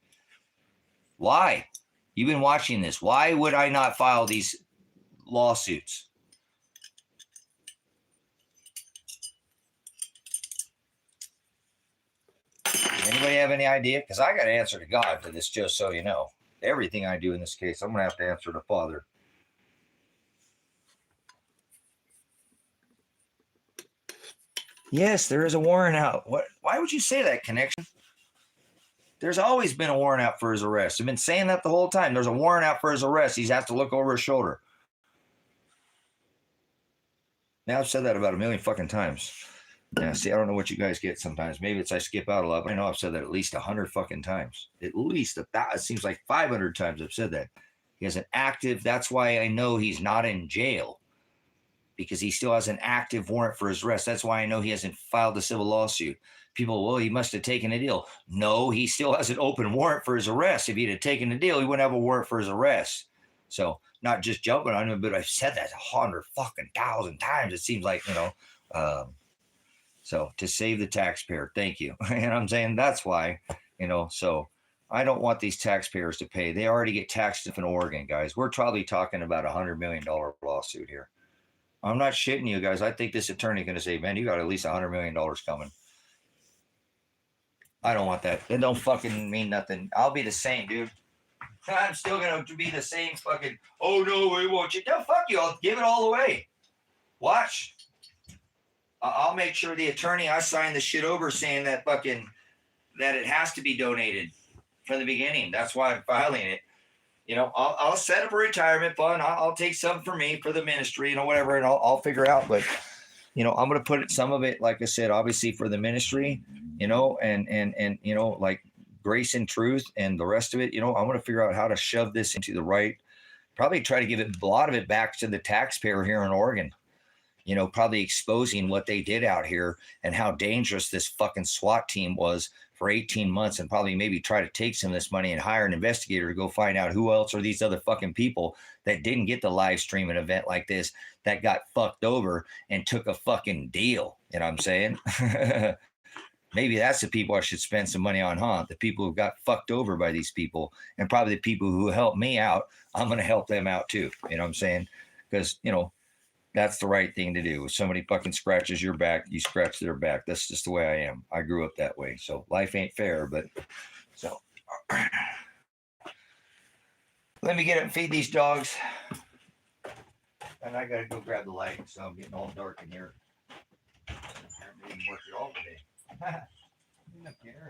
Why? You've been watching this. Why would I not file these lawsuits? Anybody have any idea? Because I got to answer to God for this, just so you know. Everything I do in this case, I'm going to have to answer to Father. Yes, there is a warrant out. What? Why would you say that, Connection? There's always been a warrant out for his arrest. I've been saying that the whole time. There's a warrant out for his arrest. He's has to look over his shoulder. Now I've said that about a million fucking times. Yeah, see, I don't know what you guys get sometimes. Maybe it's I skip out a lot, but I know I've said that at least 100 fucking times. At least it seems like 500 times I've said that. He has an active, that's why I know he's not in jail, because he still has an active warrant for his arrest. That's why I know he hasn't filed a civil lawsuit. People, well, he must have taken a deal. No, he still has an open warrant for his arrest. If he'd have taken a deal, he wouldn't have a warrant for his arrest. So not just jumping on him, but I've said that 100 fucking thousand times. It seems like, so to save the taxpayer, thank you. And I'm saying that's why, so I don't want these taxpayers to pay. They already get taxed in Oregon, guys. We're probably talking about $100 million lawsuit here. I'm not shitting you guys. I think this attorney going to say, man, you got at least $100 million coming. I don't want that. It don't fucking mean nothing. I'll be the same, dude. I'm still going to be the same fucking, oh, no, we won't you. No, fuck you. I'll give it all away. Watch. I'll make sure the attorney, I sign the shit over saying that that it has to be donated from the beginning. That's why I'm filing it. I'll set up a retirement fund. I'll take some for me, for the ministry, whatever, and I'll figure out. But, I'm going to put some of it, like I said, obviously for the ministry, and like grace and truth and the rest of it, I'm going to figure out how to shove this into the right, probably try to give a lot of it back to the taxpayer here in Oregon. Probably exposing what they did out here and how dangerous this fucking SWAT team was for 18 months, and probably maybe try to take some of this money and hire an investigator to go find out who else are these other fucking people that didn't get the live stream an event like this, that got fucked over and took a fucking deal. You know what I'm saying? Maybe that's the people I should spend some money on, huh? The people who got fucked over by these people, and probably the people who helped me out. I'm going to help them out too. You know what I'm saying? Because, that's the right thing to do. If somebody fucking scratches your back, you scratch their back. That's just the way I am. I grew up that way. So life ain't fair, but so let me get up and feed these dogs. And I got to go grab the light. So I'm getting all dark in here. I haven't even worked it all today. Look here.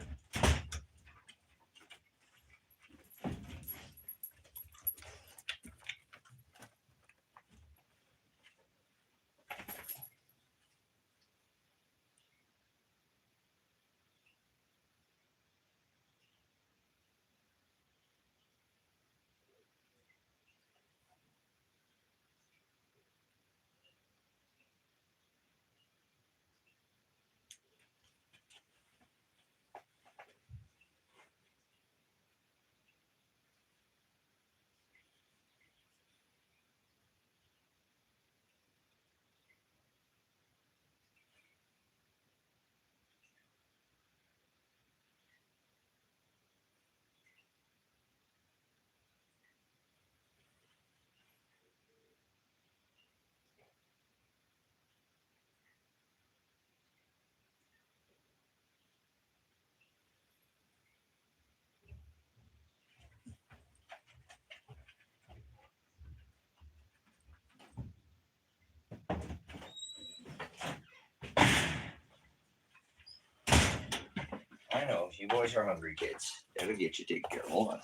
I know, you boys are hungry kids. That'll get you taken care of. Hold on.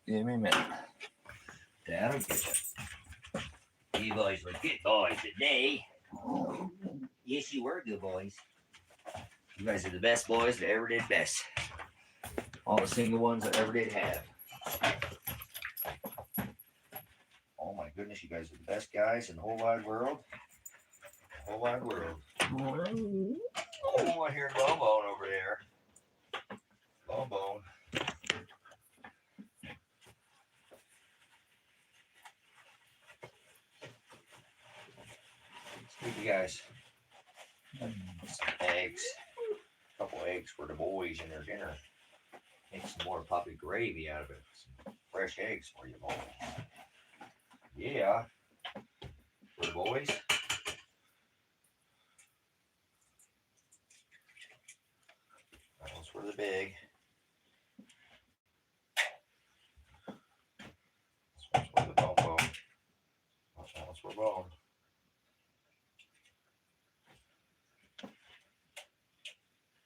Give me a minute. That'll get you. You boys were good boys today. Yes, you were good boys. You guys are the best boys that ever did best. All the single ones that ever did have. Oh my goodness, you guys are the best guys in the whole wide world. The whole wide world. Oh, I hear Bone Bone over there. Bone Bone. Speak you guys. Some eggs. A couple eggs for the boys in their dinner. Make some more puppy gravy out of it. Some fresh eggs for you boys. Yeah. For the boys. That one's for the big. This one's for the Bone Bone. That one's for Bone.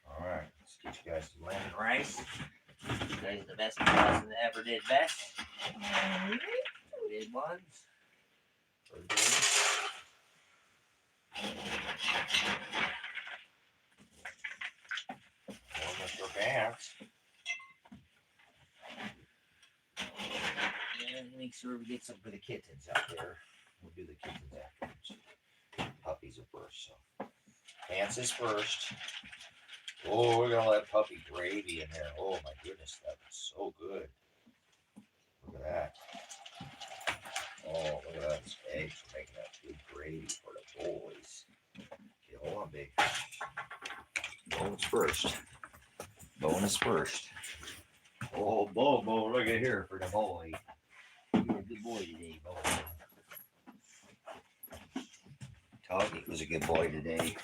All right, let's get you guys to land right. rice. You guys are the best boys that ever did best. Did ones. Or Mr. Pants. And make sure we get some for the kittens out there. We'll do the kittens afterwards. Puppies are first, so. Pants is first. Oh, we're gonna let puppy gravy in there. Oh my goodness, that was so good. Look at that. Oh, look at that. These eggs are making that good gravy for the boys. Okay, hold on, big. Bones first. Bonus first. Oh, Bo, look at here for the boy. You're a good boy today, Bo. Toggy was a good boy today.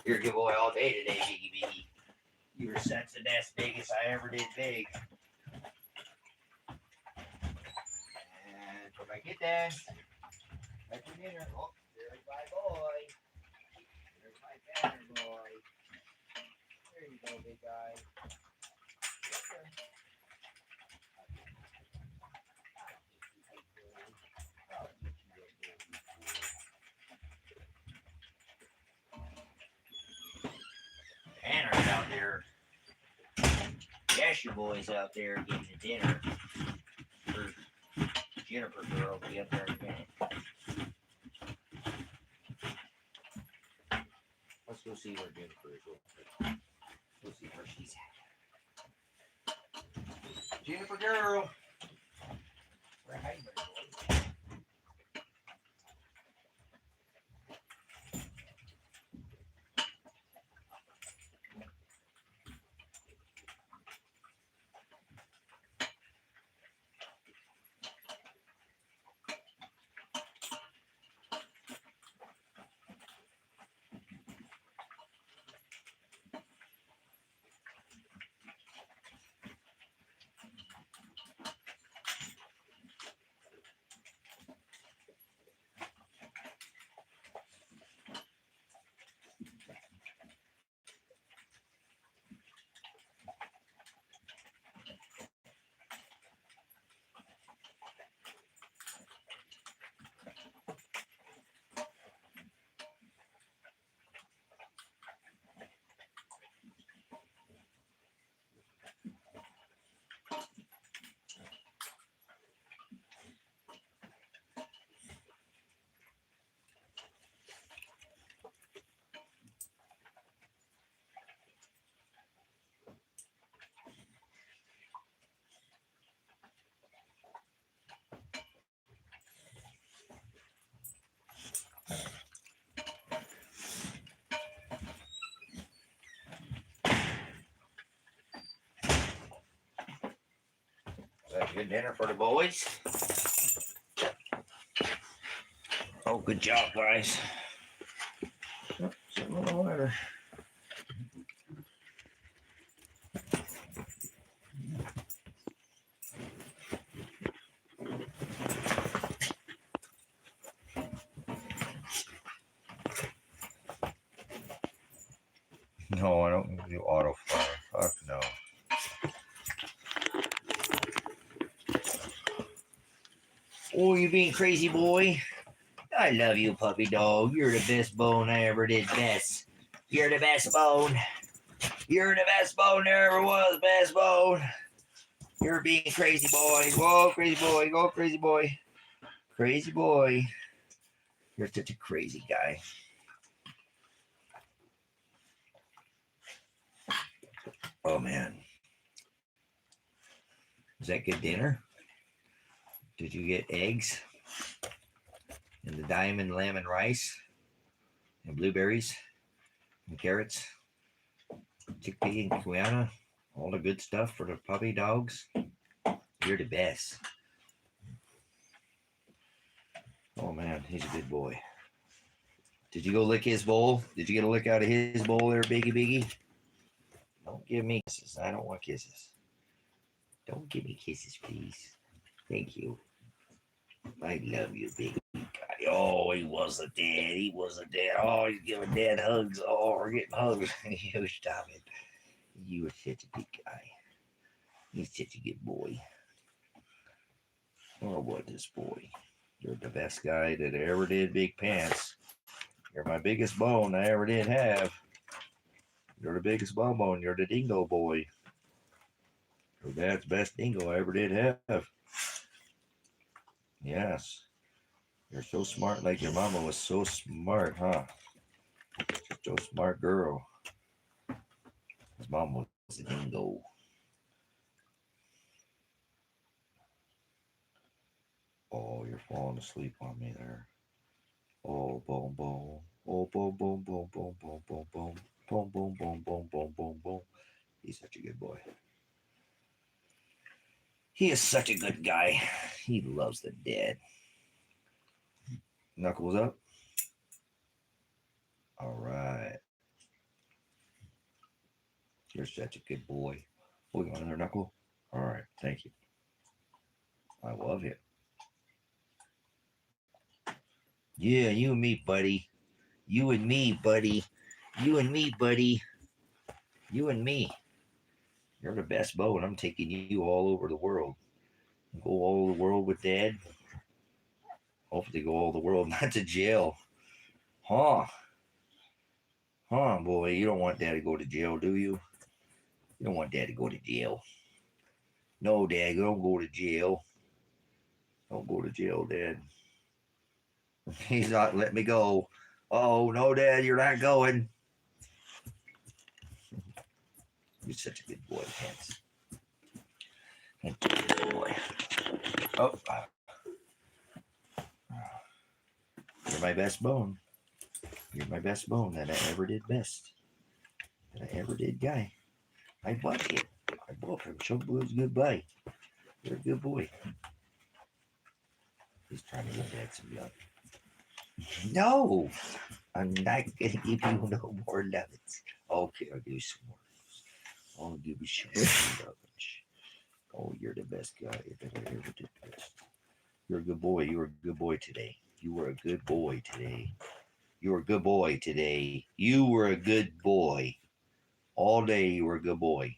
You're a good boy all day today, Biggie Biggie. You were such the best biggest I ever did big. And for my kittens, that's your dinner. Oh, there's my boy. There's my banner boy. There you go, big guy. Banner's out there. Yes, your boy's out there getting the dinner. For Jennifer girl will be up there in a minute. Let's go see where Jennifer is. We'll see where she's at. Jennifer girl. Where are you, boy? Is that a good dinner for the boys? Oh, good job, guys. Oh, some of the water. No, I don't do auto fire. Fuck no. Oh, you being crazy, boy? I love you, puppy dog. You're the best bone I ever did best. You're the best bone. You're the best bone there ever was, best bone. You're being crazy, boy. Whoa, crazy boy. Go, crazy boy. Crazy boy. You're such a crazy guy. Oh, man. Is that good dinner? Did you get eggs? And the diamond lemon rice? And blueberries? And carrots? Chickpea and Kiwiana? All the good stuff for the puppy dogs? You're the best. Oh, man. He's a good boy. Did you go lick his bowl? Did you get a lick out of his bowl there, Biggie Biggie? Don't give me kisses. I don't want kisses. Don't give me kisses, please. Thank you. I love you, big guy. Oh, he was a dad. He was a dad. Oh, he's giving dad hugs. Oh, we're getting hugs. You stop it. You were such a big guy. He's such a good boy. Oh, what this boy. You're the best guy that ever did big pants. You're my biggest bone I ever did have. You're the biggest bonbon. You're the dingo boy. Your dad's best dingo I ever did have. Yes. You're so smart like your mama was so smart, huh? So smart girl. His mom was a dingo. Oh, you're falling asleep on me there. Oh, boom, boom. Oh, boom, boom, boom, boom, boom, boom, boom. Boom, boom, boom, boom, boom, boom, boom. He's such a good boy. He is such a good guy. He loves the dead. Knuckles up. All right. You're such a good boy. Oh, you want another knuckle? All right. Thank you. I love you. Yeah, you and me, buddy. You and me, buddy. You and me, buddy. You and me. You're the best bow, and I'm taking you all over the world. Go all over the world with Dad. Hopefully go all over the world, not to jail. Huh? Huh, boy? You don't want Dad to go to jail, do you? You don't want Dad to go to jail. No, Dad, don't go to jail. Don't go to jail, Dad. He's not letting me go. Oh, no, Dad, you're not going. You're such a good boy, Pants. Thank you, good boy. Oh, you're my best bone. You're my best bone that I ever did best. That I ever did, guy. I bought you. I bought him. Show Blues goodbye. You're a good boy. He's trying to get Dad some love. No, I'm not gonna give you no more nuggets. Okay, I'll give you some more. I'll give you some more nuggets. Oh, you're the best guy that I ever did best. You're a good boy. You were a good boy today. You were a good boy today. You were a good boy today. You were a good boy. All day you were a good boy.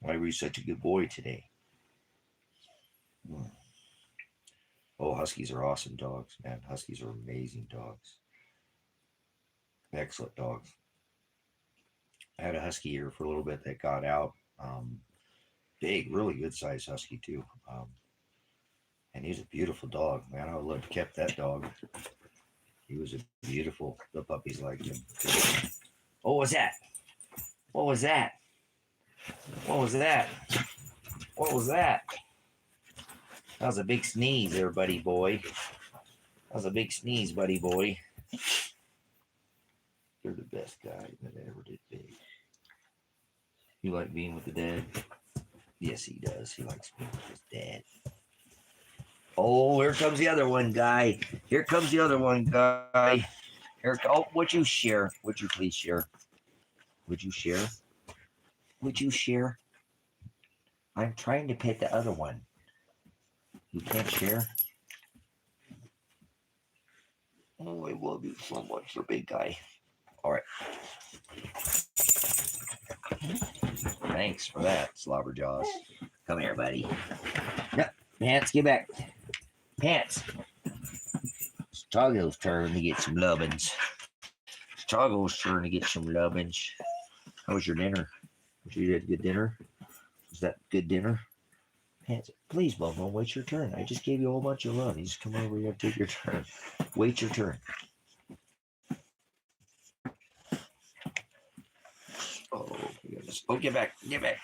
Why were you such a good boy today? Oh, Huskies are awesome dogs, man. Huskies are amazing dogs. Excellent dogs. I had a Husky here for a little bit that got out. Big, really good sized Husky too. And he's a beautiful dog, man. I would love to kept that dog. He was a beautiful. The puppies liked him. What was that? What was that? What was that? What was that? That was a big sneeze there, buddy boy. That was a big sneeze, buddy boy. You're the best guy that I ever did big. You like being with the dad? Yes, he does. He likes being with his dad. Oh, here comes the other one, guy. Here comes the other one, guy. Here, oh, would you share? Would you please share? Would you share? Would you share? I'm trying to pet the other one. You can't share? Oh, I love you so much, you're a big guy. All right. Thanks for that, Slobberjaws. Come here, buddy. No, Pants, get back. Pants. It's Togo's turn to get some lovin's. It's Togo's turn to get some lovin's. How was your dinner? You had a good dinner? Was that good dinner? Pants, please, Bobo, wait your turn. I just gave you a whole bunch of love. You just come over here and take your turn. Wait your turn. Oh, goodness. Oh, get back. Get back.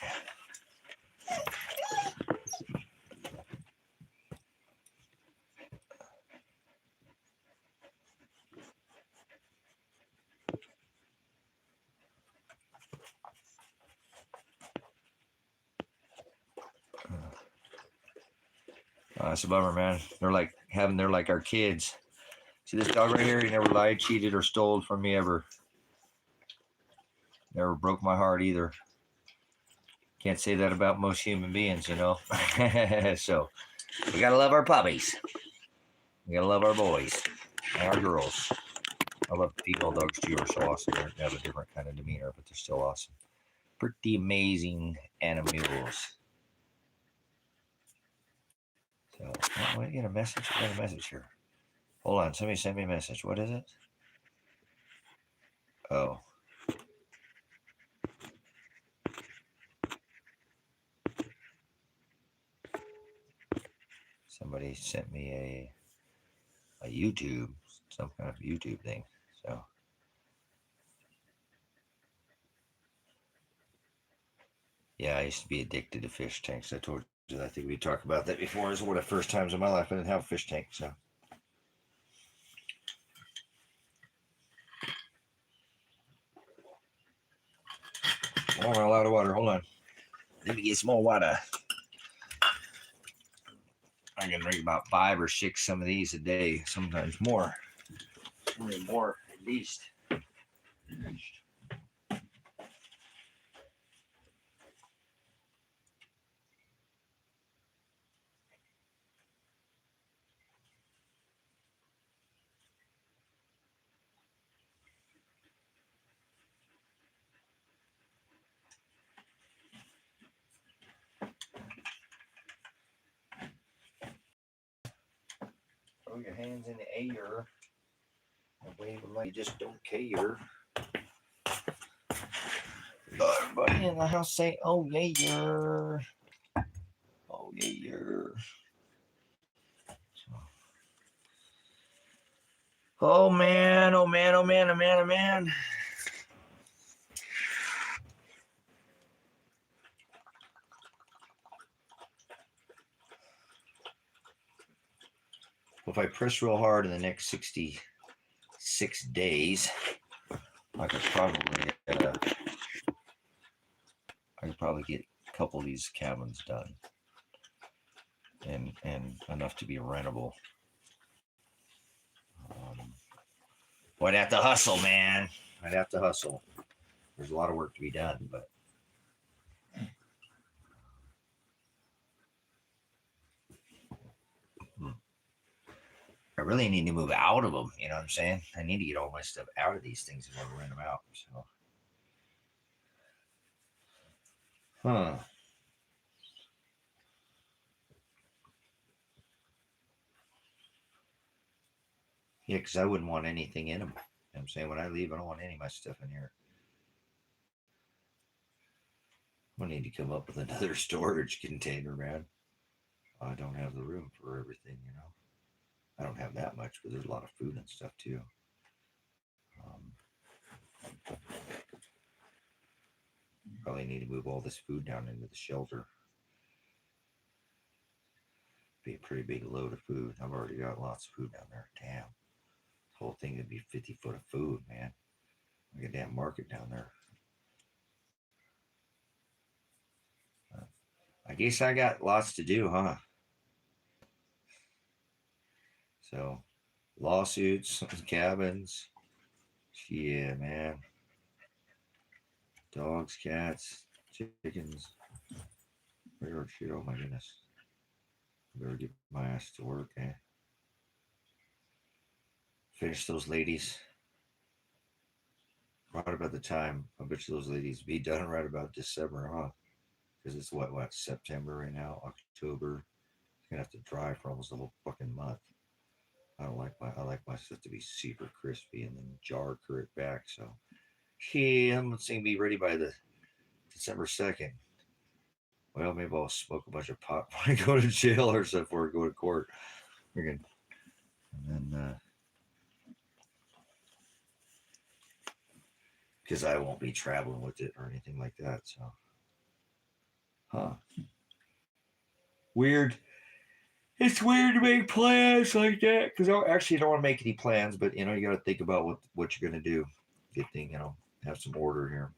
It's a bummer, man. They're like our kids. See this dog right here? He never lied, cheated, or stole from me ever. Never broke my heart either. Can't say that about most human beings, you know. So we gotta love our puppies. We gotta love our boys and our girls. I love female dogs too. Are so awesome. They have a different kind of demeanor, but they're still awesome. Pretty amazing animals. Oh, I get a message. I got a message here. Hold on. Somebody sent me a message. What is it? Oh. Somebody sent me a YouTube, some kind of YouTube thing. So. Yeah, I used to be addicted to fish tanks. I told you, I think we talked about that before. It was one of the first times in my life I didn't have a fish tank. So. Oh, I'm out of water. Hold on. Let me get some more water. I can drink about 5 or 6 some of these a day, sometimes more. Maybe more at least. Throw your hands in the air and wave them like you just don't care. Everybody in the house say, oh yeah. Oh yeah. Oh man, oh man, oh man, oh man, oh man. If I press real hard in the next 66 days, I could probably get a couple of these cabins done and enough to be rentable. Well, I'd have to hustle, man. I'd have to hustle. There's a lot of work to be done, but I really need to move out of them. You know what I'm saying? I need to get all my stuff out of these things in order to rent them out. So, huh? Yeah, because I wouldn't want anything in them. You know what I'm saying, when I leave, I don't want any of my stuff in here. I need to come up with another storage container, man. I don't have the room for everything, you know. I don't have that much, but there's a lot of food and stuff too. Probably need to move all this food down into the shelter. Be a pretty big load of food. I've already got lots of food down there. Damn. This whole thing would be 50 foot of food, man. Like a damn market down there. I guess I got lots to do, huh? So, lawsuits, cabins. Yeah, man. Dogs, cats, chickens. Weird shit. Oh my goodness. I better get my ass to work, eh? Finish those ladies. Right about the time. I bet you those ladies be done right about December, huh? Because it's what, September right now, October. It's gonna have to dry for almost a whole fucking month. I like my stuff to be super crispy and then jar cur it back. So yeah, I'm gonna be ready by the December 2nd. Well, maybe I'll smoke a bunch of pot when I go to jail or something before I go to court. And then because I won't be traveling with it or anything like that. So, huh? Weird. It's weird to make plans like that because I actually don't want to make any plans, but you know, you got to think about what you're going to do. Get thing, you know, have some order here.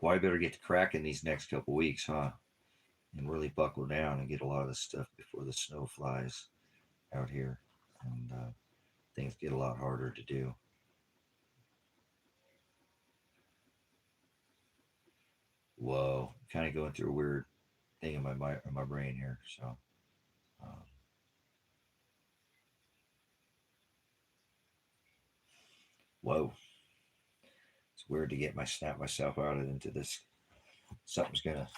Well, I better get to cracking these next couple weeks, huh? And really buckle down and get a lot of this stuff before the snow flies out here, and things get a lot harder to do. Whoa, kind of going through a weird thing in my brain here. So, um, whoa, it's weird to snap myself out into this. Something's gonna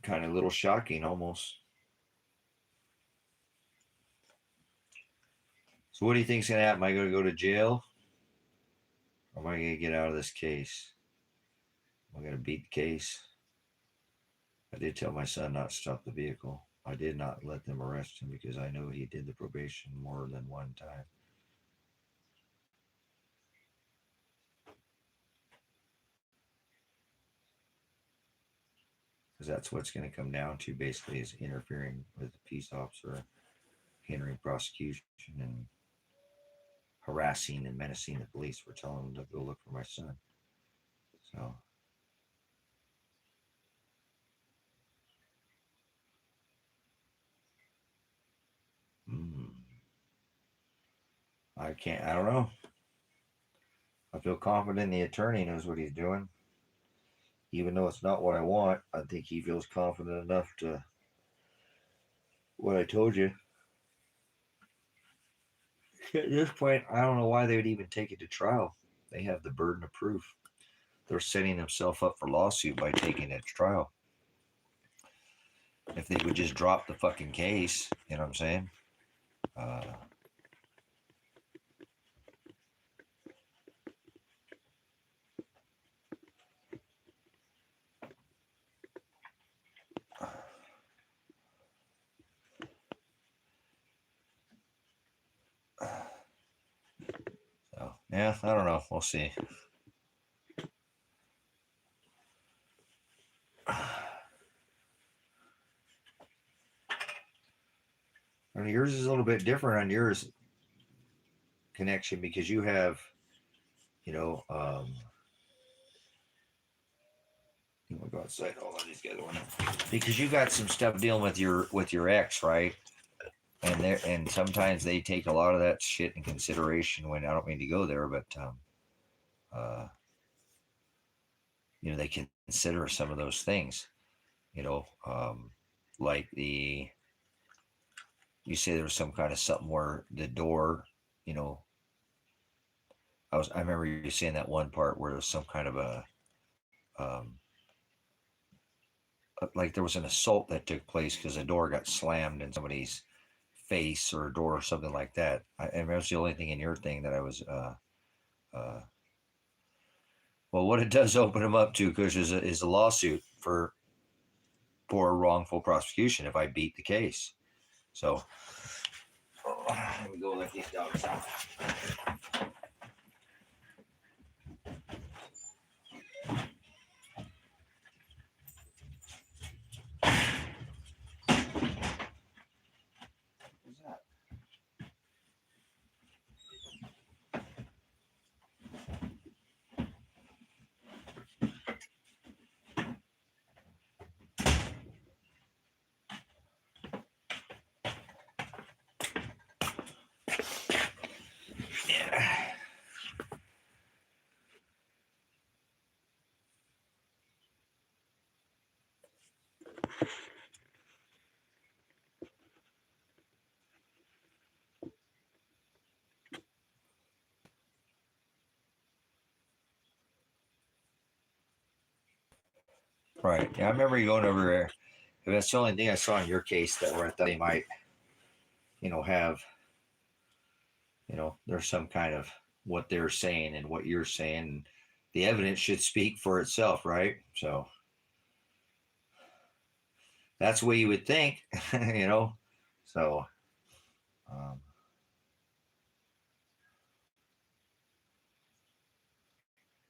kind of a little shocking almost. So what do you think's going to happen? Am I going to go to jail? Or am I going to get out of this case? Am I going to beat the case? I did tell my son not to stop the vehicle. I did not let them arrest him because I know he did the probation more than one time. Because that's what's going to come down to basically is interfering with the peace officer, hindering prosecution, and harassing and menacing the police for telling them to go look for my son. So I don't know. I feel confident the attorney knows what he's doing. Even though it's not what I want, I think he feels confident enough to what I told you. At this point, I don't know why they would even take it to trial. They have the burden of proof. They're setting themselves up for lawsuit by taking it to trial. If they would just drop the fucking case, you know what I'm saying? So, yeah, I don't know. We'll see. I mean, yours is a little bit different on yours connection because you have, you know, I'm gonna go outside. Hold on, these guys want because you got some stuff dealing with your ex, right? And sometimes they take a lot of that shit in consideration when I don't mean to go there, but you know, they consider some of those things, you know, like you say there was some kind of something where the door, you know, I remember you saying that one part where there was some kind of um, like there was an assault that took place because a door got slammed in somebody's face or a door or something like that. And that was the only thing in your thing that I was, well, what it does open them up to, because is a lawsuit for wrongful prosecution if I beat the case. So let me go let these dogs out. What's that? Yeah. Right. Yeah, I remember you going over there. That's the only thing I saw in your case that where I thought they might, you know, have, you know, there's some kind of what they're saying and what you're saying. The evidence should speak for itself, right? So that's the way you would think, you know. So um,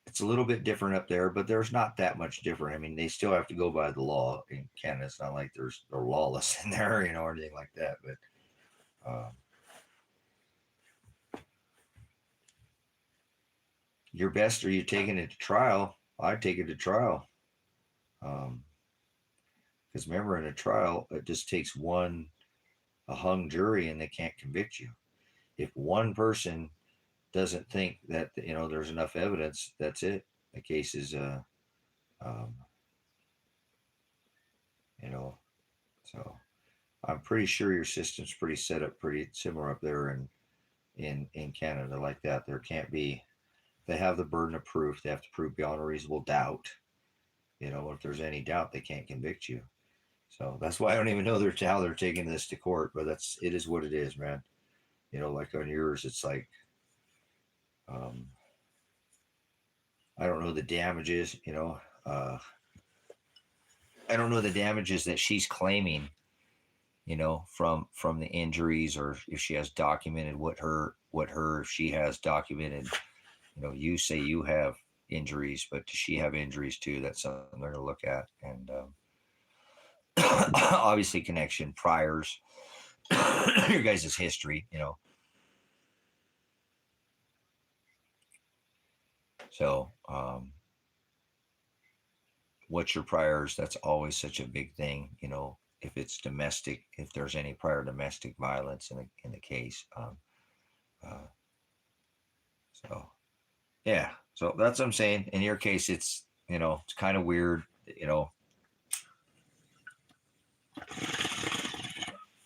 it's a little bit different up there, but there's not that much different. I mean, they still have to go by the law in Canada. It's not like they're lawless in there, you know, or anything like that. But your best, are you taking it to trial? I'd take it to trial. Because remember, in a trial, it just takes a hung jury, and they can't convict you. If one person doesn't think that, you know, there's enough evidence, that's it. The case is, um, you know, so I'm pretty sure your system's pretty set up, pretty similar up there in Canada like that. There can't be. They have the burden of proof. They have to prove beyond a reasonable doubt. You know, if there's any doubt, they can't convict you. So that's why I don't even know how they're taking this to court, but it is what it is, man. You know, like on yours, it's like, um, I don't know the damages, you know, I don't know the damages that she's claiming, you know, from the injuries, or if she has documented if she has documented, you know, you say you have injuries, but does she have injuries too? That's something they're going to look at. And obviously connection, priors, your guys' history, you know. So, what's your priors? That's always such a big thing, you know. If it's domestic, if there's any prior domestic violence in the case, uh, so yeah. So that's what I'm saying. In your case, it's, you know, it's kind of weird, you know.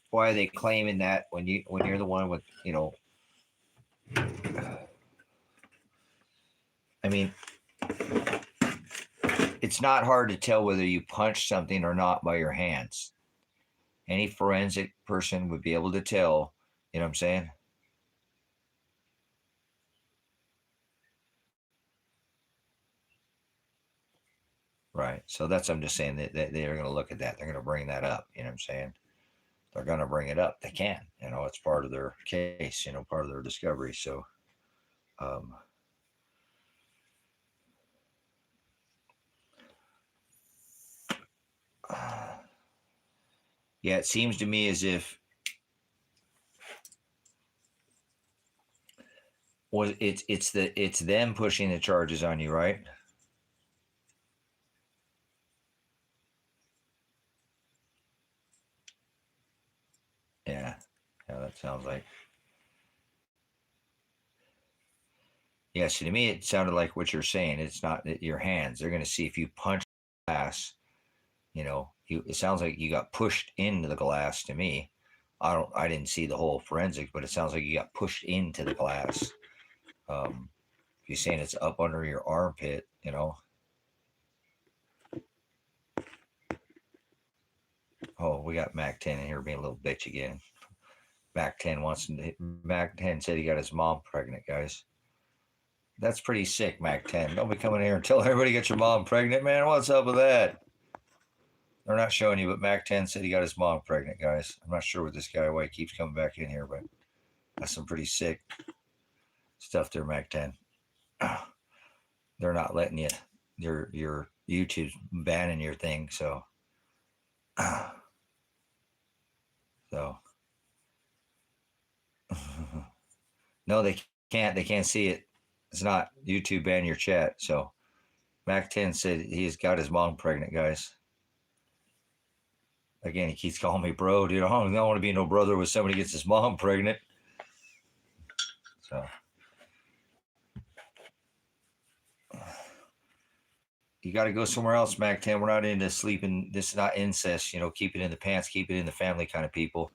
Why are they claiming that when you're the one with, you know? I mean, it's not hard to tell whether you punched something or not by your hands. Any forensic person would be able to tell. You know what I'm saying? Right. So that's, I'm just saying that they're going to look at that. They're going to bring that up. You know what I'm saying? They're going to bring it up. They can. You know, it's part of their case. You know, part of their discovery. So, um, yeah, it seems to me as if it's them pushing the charges on you, right? Yeah. Yeah, that sounds like. Yeah, see, to me, it sounded like what you're saying. It's not that your hands. They're going to see if you punch glass. You know, it sounds like you got pushed into the glass to me. I didn't see the whole forensics, but it sounds like you got pushed into the glass. If you're saying it's up under your armpit, you know. Oh, we got Mac 10 in here being a little bitch again. Mac 10 said he got his mom pregnant, guys. That's pretty sick, Mac 10. Don't be coming here and telling everybody you got your mom pregnant, man. What's up with that? They're not showing you, but Mac 10 said he got his mom pregnant, guys. I'm not sure what this guy, why he keeps coming back in here, but that's some pretty sick stuff there, Mac 10. They're not letting you, your YouTube's banning your thing, so. So. No, they can't. They can't see it. It's not YouTube ban your chat. So Mac 10 said he's got his mom pregnant, guys. Again, he keeps calling me bro, dude. I don't want to be no brother with somebody gets his mom pregnant. So you got to go somewhere else, Mac 10. We're not into sleeping. This is not incest. You know, keep it in the pants, keep it in the family kind of people.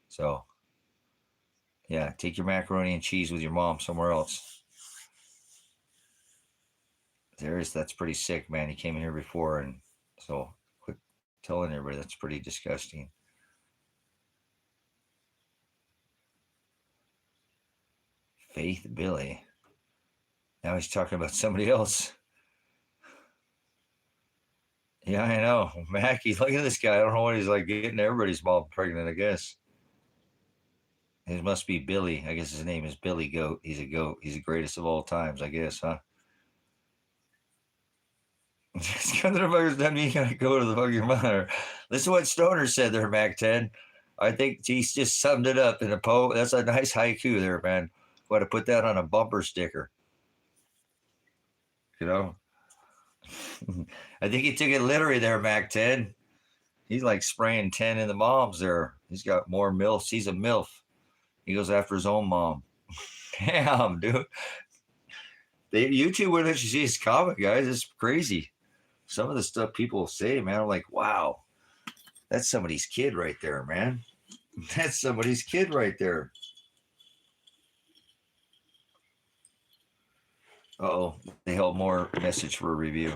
So yeah, take your macaroni and cheese with your mom somewhere else. That's pretty sick, man. He came in here before, and so quit telling everybody. That's pretty disgusting. Faith Billy. Now he's talking about somebody else. Yeah, I know. Mackie, look at this guy. I don't know what he's like getting everybody's mom pregnant, I guess. It must be Billy. I guess his name is Billy Goat. He's a goat. He's the greatest of all times, I guess, huh? Just because the fuckers doesn't mean you gotta go to the fucking mother. Listen to what Stoner said there, Mac 10. I think he's just summed it up in a poem. That's a nice haiku there, man. Got to put that on a bumper sticker. You know? I think he took it literally there, Mac 10. He's like spraying 10 in the moms there. He's got more MILFs. He's a MILF. He goes after his own mom. Damn, dude. YouTube wouldn't let you see his comment, guys. It's crazy. Some of the stuff people say, man, I'm like, wow, that's somebody's kid right there, man. That's somebody's kid right there. Uh-oh, they held more message for a review.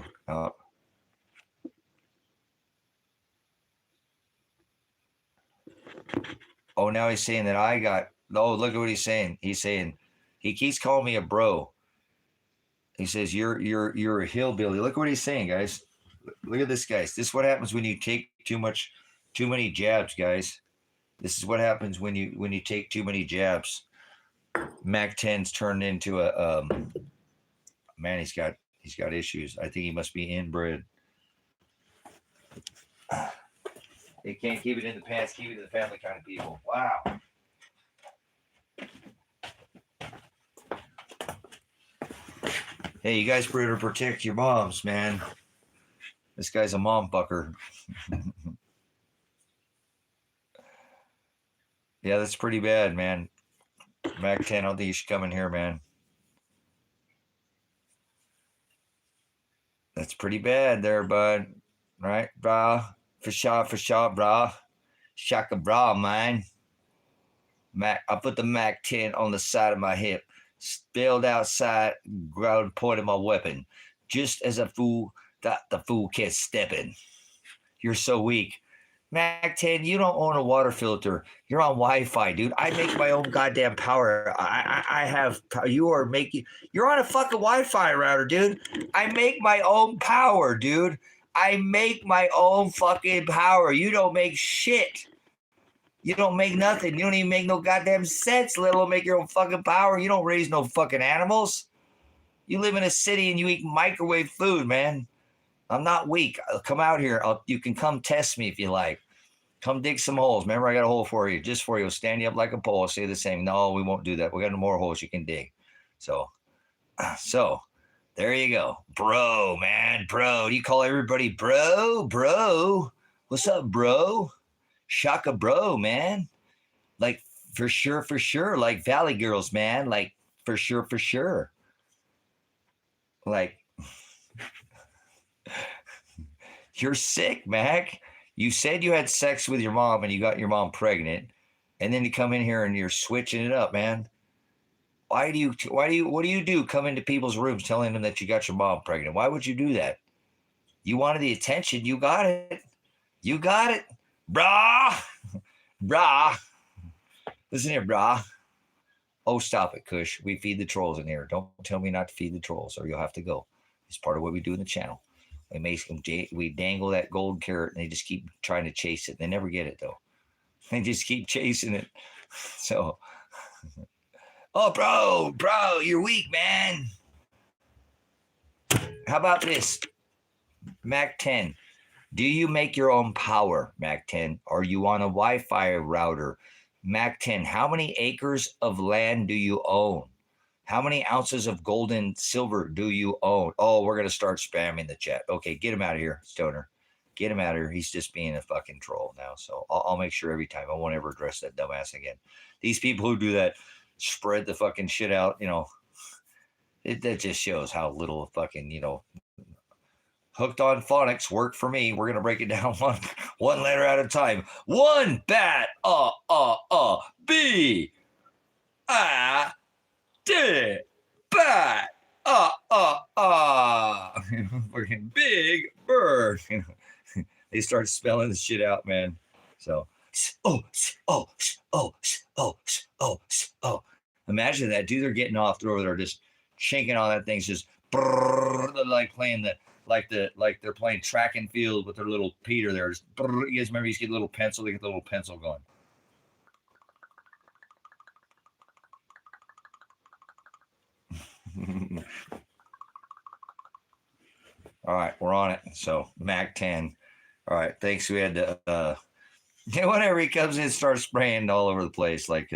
Oh, now he's saying that I got. Oh, look at what he's saying. He's saying he keeps calling me a bro. He says you're a hillbilly. Look what he's saying, guys. Look at this, guys. This is what happens when you take too many jabs, guys. This is what happens when you take too many jabs. Mac 10's turned into a man. He's got issues. I think he must be inbred. They can't keep it in the pants, keep it in the family kind of people. Wow. Hey, you guys better protect your moms, man. This guy's a mom fucker. Yeah, that's pretty bad, man. Mac 10, I don't think you should come in here, man. That's pretty bad there, bud. Right, brah? For sure, brah. Shaka bra, man. Mac, I put the Mac 10 on the side of my hip, spilled outside, ground pointed my weapon. Just as a fool that the fool can't step in. You're so weak. Mac 10, you don't own a water filter. You're on Wi-Fi, dude. I make my own goddamn power. I have, you're on a fucking Wi-Fi router, dude. I make my own power, dude. I make my own fucking power. You don't make shit. You don't make nothing. You don't even make no goddamn sense, let alone make your own fucking power. You don't raise no fucking animals. You live in a city and you eat microwave food, man. I'm not weak. I'll come out here. You can come test me if you like. Come dig some holes. Remember, I got a hole for you, just for you. I'll stand you up like a pole. I'll say the same. No, we won't do that. We got no more holes you can dig. So there you go. Bro, man. Bro. Do you call everybody bro? Bro. What's up, bro? Shaka bro, man. Like, for sure. Like Valley Girls, man. Like, for sure. Like, you're sick, Mac. You said you had sex with your mom and you got your mom pregnant, and then you come in here and you're switching it up, man. What do you do? Come into people's rooms telling them that you got your mom pregnant. Why would you do that? You wanted the attention. You got it. Brah. Listen here, brah. Oh, stop it, Kush. We feed the trolls in here. Don't tell me not to feed the trolls or you'll have to go. It's part of what we do in the channel. We dangle that gold carrot and they just keep trying to chase it. They never get it, though. They just keep chasing it. So, oh, bro, you're weak, man. How about this? Mac 10. Do you make your own power, Mac 10? Are you on a Wi-Fi router? Mac 10, how many acres of land do you own? How many ounces of gold and silver do you own? Oh, we're going to start spamming the chat. Okay, get him out of here, Stoner. Get him out of here. He's just being a fucking troll now. So I'll make sure every time. I won't ever address that dumbass again. These people who do that spread the fucking shit out, that just shows how little fucking, hooked on phonics work for me. We're going to break it down one letter at a time. One bat, B, I, D, bat, fucking big bird. They start spelling the shit out, man. So, imagine that, dude. They're getting off. They're over there just shanking on that thing. Just like playing like they're playing track and field with their little Peter there. Just, you guys remember you get a little pencil? They get the little pencil going. All right, we're on it. So Mac 10. All right, thanks. We had to whenever he comes in, starts spraying all over the place. Like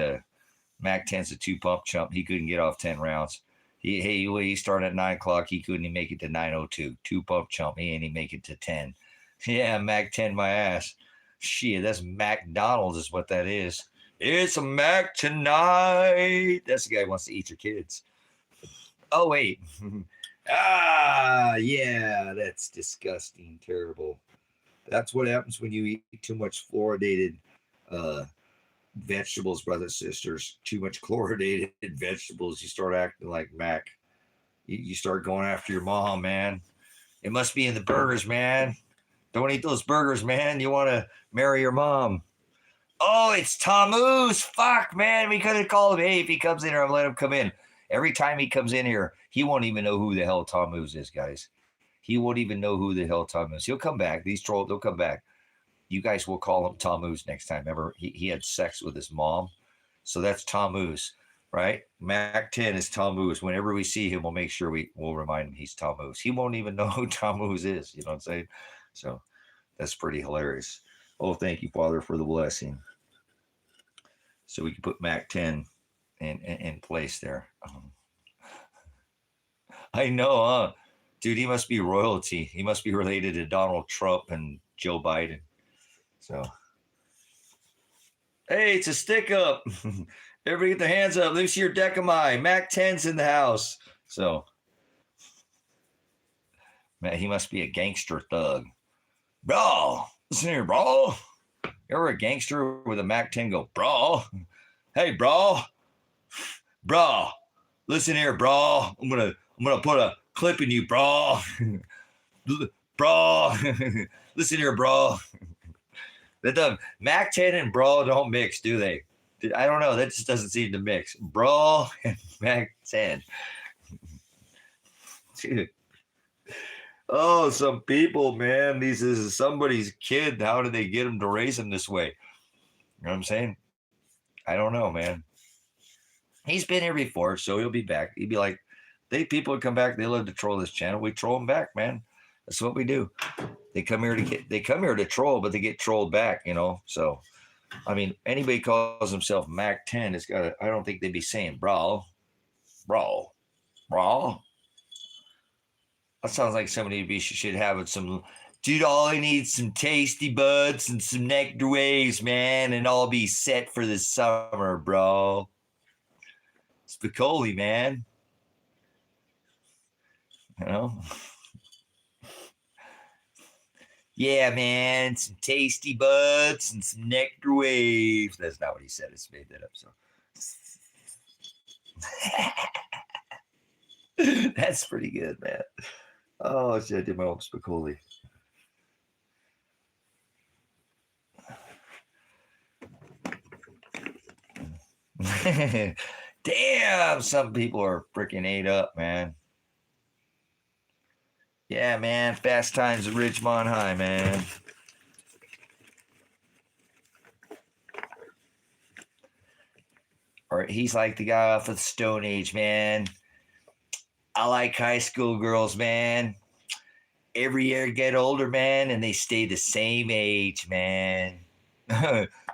Mac 10's a 2-pump chump. He couldn't get off 10 rounds. He started at 9 o'clock. He couldn't even make it to 9:02. 2-pump chump. He ain't even make it to 10. Yeah, Mac 10 my ass. Shit, that's McDonald's is what that is. It's a Mac tonight. That's the guy who wants to eat your kids. Oh, wait. Yeah, that's disgusting, terrible. That's what happens when you eat too much fluoridated vegetables, brothers and sisters. Too much chloridated vegetables. You start acting like Mac. You start going after your mom, man. It must be in the burgers, man. Don't eat those burgers, man. You want to marry your mom. Oh, it's Tammuz. Fuck, man. We could have called him. Hey, if he comes in here, I'm letting him come in. Every time he comes in here, he won't even know who the hell Tammuz is, guys. He won't even know who the hell Tammuz is. He'll come back. These trolls, they'll come back. You guys will call him Tammuz next time. Remember, he had sex with his mom. So that's Tammuz, right? Mac 10 is Tammuz. Whenever we see him, we'll make sure we'll remind him he's Tammuz. He won't even know who Tammuz is. You know what I'm saying? So that's pretty hilarious. Oh, thank you, Father, for the blessing. So we can put Mac 10 in place there. I know, huh? Dude, he must be royalty. He must be related to Donald Trump and Joe Biden. So, hey, it's a stick up. Everybody get their hands up. Let me see your decamai. Mac 10's in the house. So, man, he must be a gangster thug. Bro, listen here, bro. You're a gangster with a Mac 10 go, bro. Hey, bro. Bro, listen here, bro. I'm gonna put a clip in you, bro. Bro. Listen here, bro. The Mac 10 and bro don't mix, do they? I don't know. That just doesn't seem to mix. Bro and Mac 10. Dude. Oh, some people, man. This is somebody's kid. How did they get him to raise him this way? You know what I'm saying? I don't know, man. He's been here before, so he'll be back. He'd be like, people would come back. They love to troll this channel. We troll them back, man. That's what we do. They come here to troll, but they get trolled back, you know. So, I mean, anybody calls himself Mac 10, I don't think they'd be saying bro. That sounds like somebody should have some. Dude, all I need is some tasty buds and some nectar waves, man, and I'll be set for the summer, bro. Spicoli, man. You know? Yeah, man, some tasty buds and some nectar waves. That's not what he said. I just made that up. So that's pretty good, man. Oh, shit, I did my own Spicoli. Damn, some people are freaking ate up, man. Yeah, man. Fast times at Ridgemont High, man. Or he's like the guy off of the Stone Age, man. I like high school girls, man. Every year get older, man, and they stay the same age, man.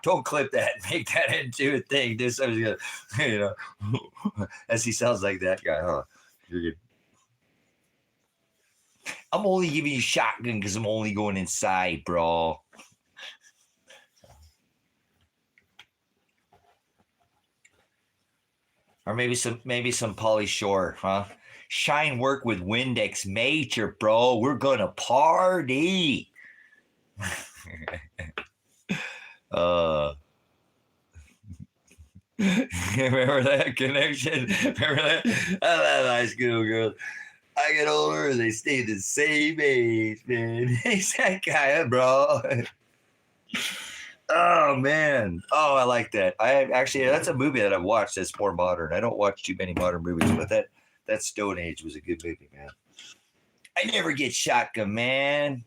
Don't clip that. Make that into a thing. Do something, you know. As he sounds like that guy, huh? You're good. I'm only giving you shotgun because I'm only going inside, bro. Or maybe some Pauly Shore, huh? Shine work with Windex Major, bro. We're gonna party. Remember that connection? Remember that? I love high school girls. I get older, they stay the same age, man. He's that guy, bro. Oh man. Oh, I like that. That's a movie that I've watched that's more modern. I don't watch too many modern movies, but that Stone Age was a good movie, man. I never get shotgun, man.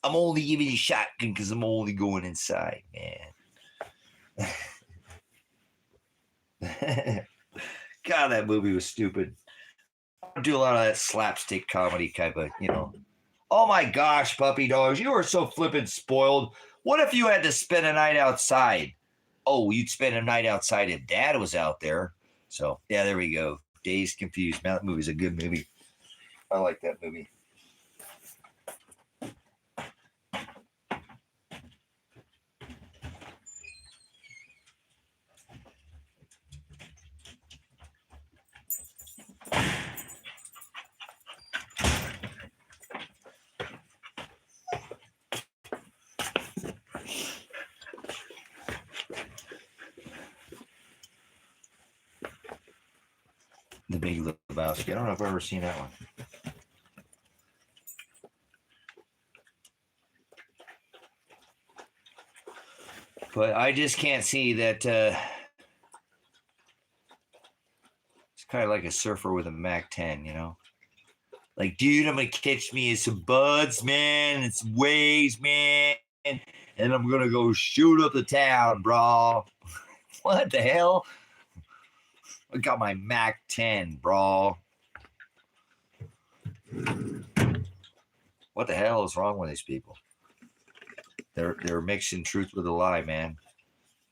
I'm only giving you shotgun because I'm only going inside, man. God, that movie was stupid. I do a lot of that slapstick comedy kind of, you know. Oh my gosh, puppy dogs, you are so flippin' spoiled. What if you had to spend a night outside? Oh, you'd spend a night outside if Dad was out there. So, yeah, there we go. Dazed Confused. Man, that movie's a good movie. I like that movie. The Big Lebowski. I don't know if I've ever seen that one. But I just can't see that. It's kind of like a surfer with a Mac 10, you know? Like, dude, I'm going to catch me some buds, man, and some waves, man, and I'm going to go shoot up the town, bro. What the hell? I got my Mac 10, bro. What the hell is wrong with these people? They're mixing truth with a lie, man.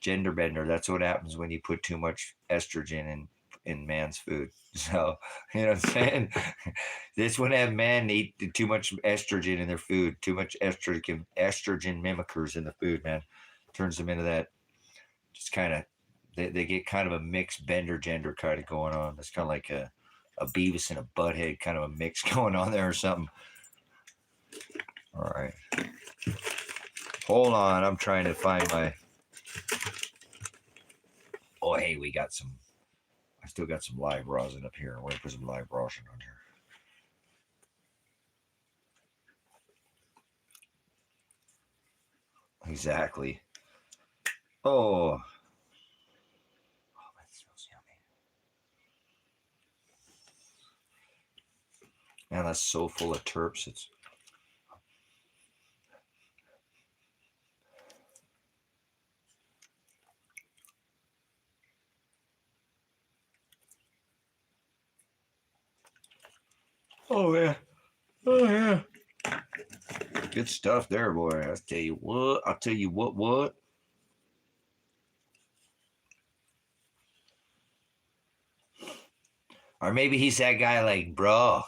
Gender bender. That's what happens when you put too much estrogen in man's food. So, you know what I'm saying? This would have men eat too much estrogen in their food, too much estrogen mimickers in the food, man. Turns them into that, just kind of, they get kind of a mixed bender gender kind of going on. It's kind of like a Beavis and a Butthead kind of a mix going on there or something. All right. Hold on. I'm trying to find my. Oh, hey, we got some. I still got some live rosin up here. We're going to put some live rosin on here. Exactly. Oh. Oh, that smells yummy. Man, that's so full of terps. It's. Oh, yeah. Oh, yeah. Good stuff there, boy. I'll tell you what. Or maybe he's that guy like, bro.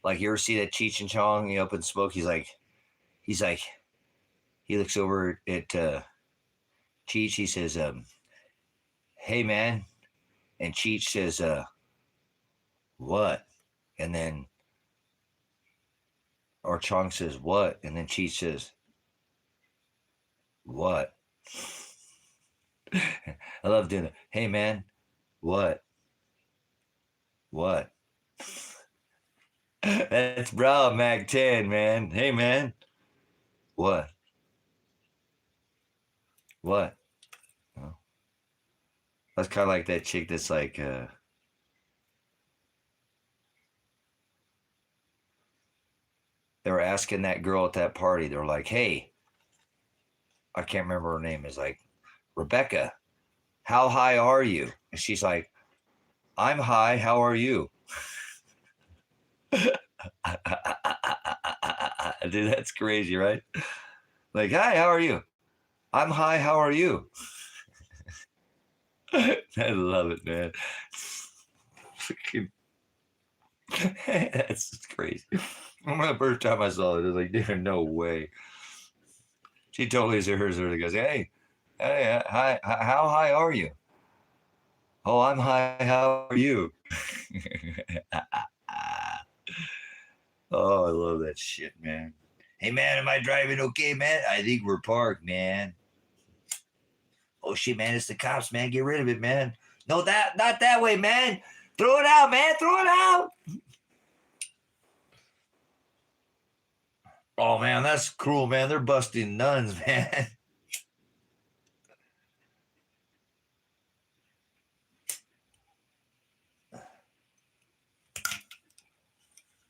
Like, you ever see that Cheech and Chong, you know, up in smoke? He's like, he looks over at Cheech. He says, hey, man. And Cheech says, what? And then, or Chong says, what? And then Cheech says, what? I love doing it. Hey, man, what? What? That's bro, Mac 10, man. Hey, man, what? What? Oh. That's kind of like that chick that's like, they were asking that girl at that party. They're like, hey, I can't remember her name. Is like, Rebecca, how high are you? And she's like, I'm high. How are you? Dude, that's crazy, right? Like, hi, how are you? I'm high. How are you? I love it, man. That's just crazy. The first time I saw it, I was like, dude, no way. She totally is hers. Goes, hey, hi, how high are you? Oh, I'm high. How are you? Oh, I love that shit, man. Hey, man, am I driving okay, man? I think we're parked, man. Oh, shit, man, it's the cops, man. Get rid of it, man. No, not that way, man. Throw it out, man. Throw it out. Oh, man, that's cruel, man. They're busting nuns, man.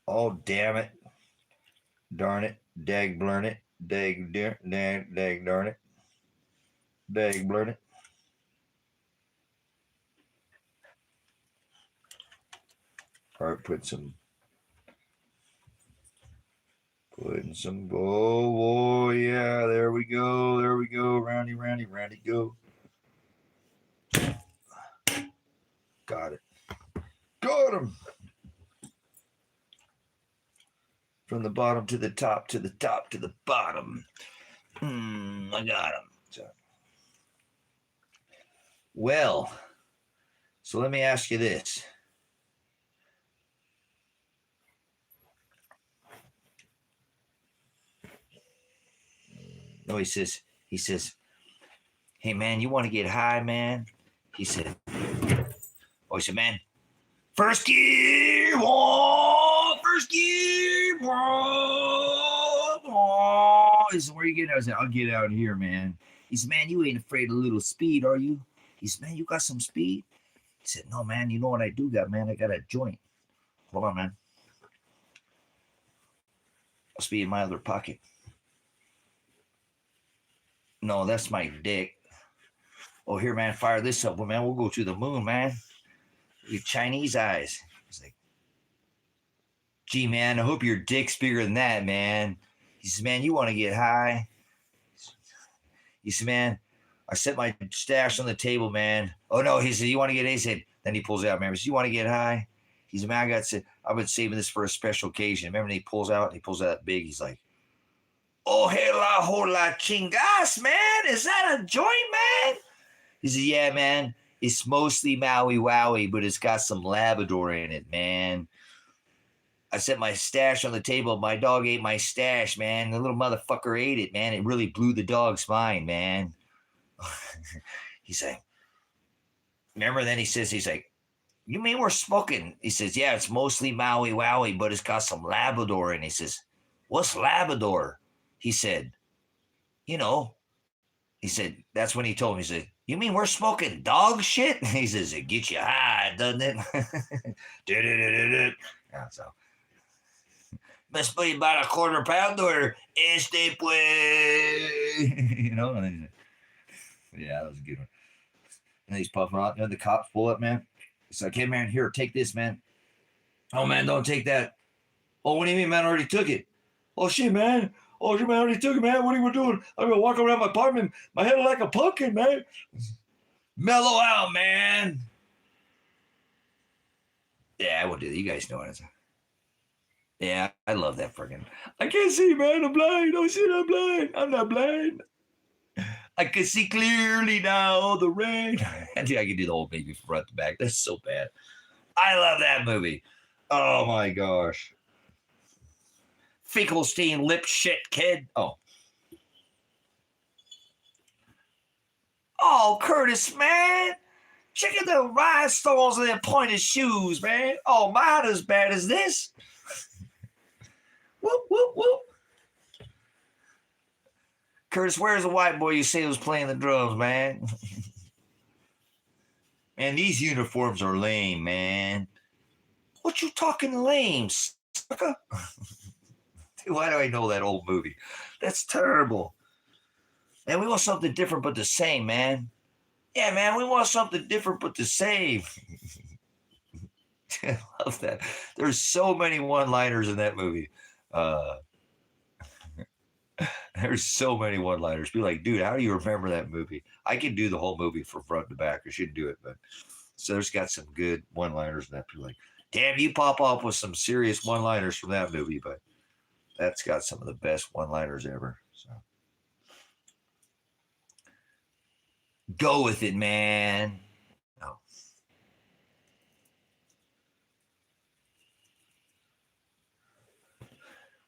Oh, damn it. Darn it. Dag blurn it. Dag darn it. Dag blurn it. All right, putting some, oh, yeah, there we go, roundy, go. Got it. Got him. From the bottom to the top, to the top, to the bottom. I got him. Well, so let me ask you this. No, he says, hey, man, you want to get high, man? He said, man, first gear, whoa, first gear, whoa. He said, where you getting? I said, I'll get out here, man. He said, man, you ain't afraid of a little speed, are you? He said, man, you got some speed? He said, no, man, you know what I do got, man? I got a joint. Hold on, man. Must be in my other pocket. No, that's my dick. Oh, here, man, fire this up. Well, man, we'll go to the moon, man. Your Chinese eyes. He's like, gee, man, I hope your dick's bigger than that, man. He says, man, you want to get high? He said, man, I set my stash on the table, man. Oh, no, he said, you want to get, he said, then he pulls out, remember, he said, you want to get high? He said, man, I've been saving this for a special occasion. Remember, he pulls out big. He's like, oh, hela hola chingas, man. Is that a joint, man? He said, yeah, man. It's mostly Maui Wowie, but it's got some Labrador in it, man. I set my stash on the table. My dog ate my stash, man. The little motherfucker ate it, man. It really blew the dog's mind, man. He's like, remember then he's like, you mean we're smoking? He says, yeah, it's mostly Maui Wowie, but it's got some Labrador in it. He says, what's Labrador? He said, you know. He said, that's when he told me, he said, you mean we're smoking dog shit? He says, it gets you high, doesn't it? Yeah, so. Must be about a quarter pound or este pues. You know? And then, yeah, that was a good one. And he's puffing out. And the cops pull up, man. He's like, hey, man, here, take this, man. Oh, man, don't take that. Oh, what do you mean, man? I already took it. Oh, shit, man. Oh, shit, man, I already took it, man. What are you doing? I'm going to walk around my apartment. My head like a pumpkin, man. Mellow out, man. Yeah, I will do that. You guys know what it is. Yeah, I love that friggin'. I can't see, man. I'm blind. Oh, shit, I'm blind. I'm not blind. I can see clearly now the rain. I think I can do the whole movie from front to back. That's so bad. I love that movie. Oh, my gosh. Finkelstein lip shit, kid. Oh. Oh, Curtis, man. Check out the rhinestones and their pointed shoes, man. Oh, mine as bad as this. Whoop, whoop, whoop. Curtis, where's the white boy you say was playing the drums, man? Man, these uniforms are lame, man. What you talking lame, sucker? Why do I know that old movie? That's terrible. And we want something different but the same, man. Yeah, man, we want something different but the same. I love that. There's so many one-liners in that movie. There's so many one-liners. Be like, dude, how do you remember that movie? I can do the whole movie from front to back. I shouldn't do it, but so there's got some good one-liners in that. People like, damn, you pop off with some serious one-liners from that movie, but that's got some of the best one-liners ever. So go with it, man. No.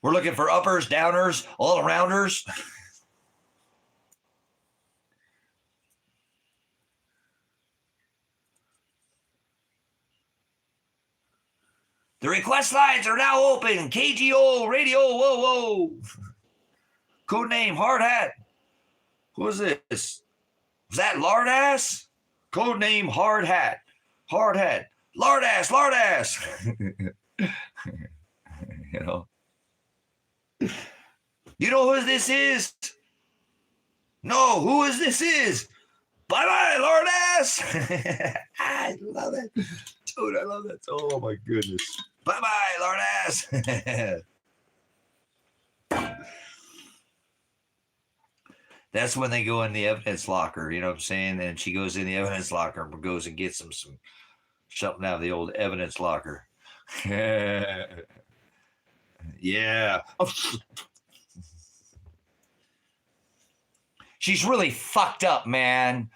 We're looking for uppers, downers, all arounders. The request lines are now open. KGO Radio, whoa, whoa. Codename Hard Hat. Who is this? Is that Lardass? Codename Hard Hat. Hard Hat. Lardass, Lardass. You know. You know who this is? No, who is this is? Bye-bye, Lardass. I love it. Dude, I love that. Oh, my goodness. Bye-bye, Lardass. That's when they go in the evidence locker, you know what I'm saying? And she goes in the evidence locker and goes and gets them something out of the old evidence locker. Yeah. She's really fucked up, man.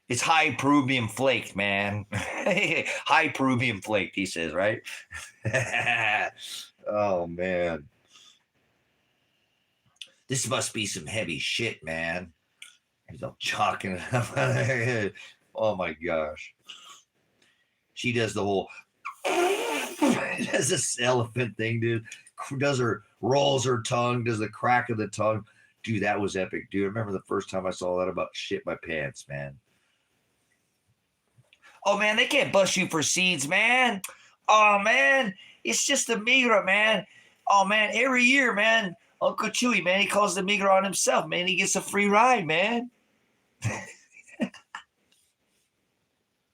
It's high Peruvian flaked, man. High Peruvian flaked, he says, right? Oh, man. This must be some heavy shit, man. He's all chalking it up. Oh, my gosh. She does the whole... That's this elephant thing, dude. rolls her tongue, does the crack of the tongue. Dude, that was epic, dude. I remember the first time I saw that, about shit my pants, man. Oh, man, they can't bust you for seeds, man. Oh, man, it's just the migra, man. Oh, man, every year, man, Uncle Chewy, man, he calls the migra on himself, man. He gets a free ride, man.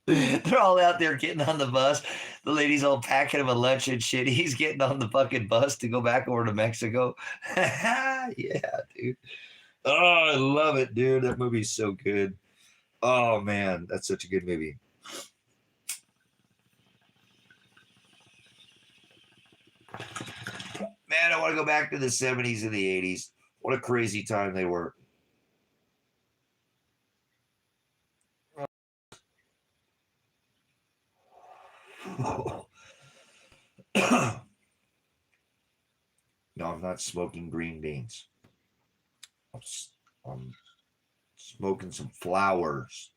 They're all out there getting on the bus. The lady's all packing him a lunch and shit. He's getting on the fucking bus to go back over to Mexico. Yeah, dude. Oh, I love it, dude. That movie's so good. Oh, man, that's such a good movie. Man, I want to go back to the 70s and the 80s. What a crazy time they were. No, I'm not smoking green beans. I'm smoking some flowers.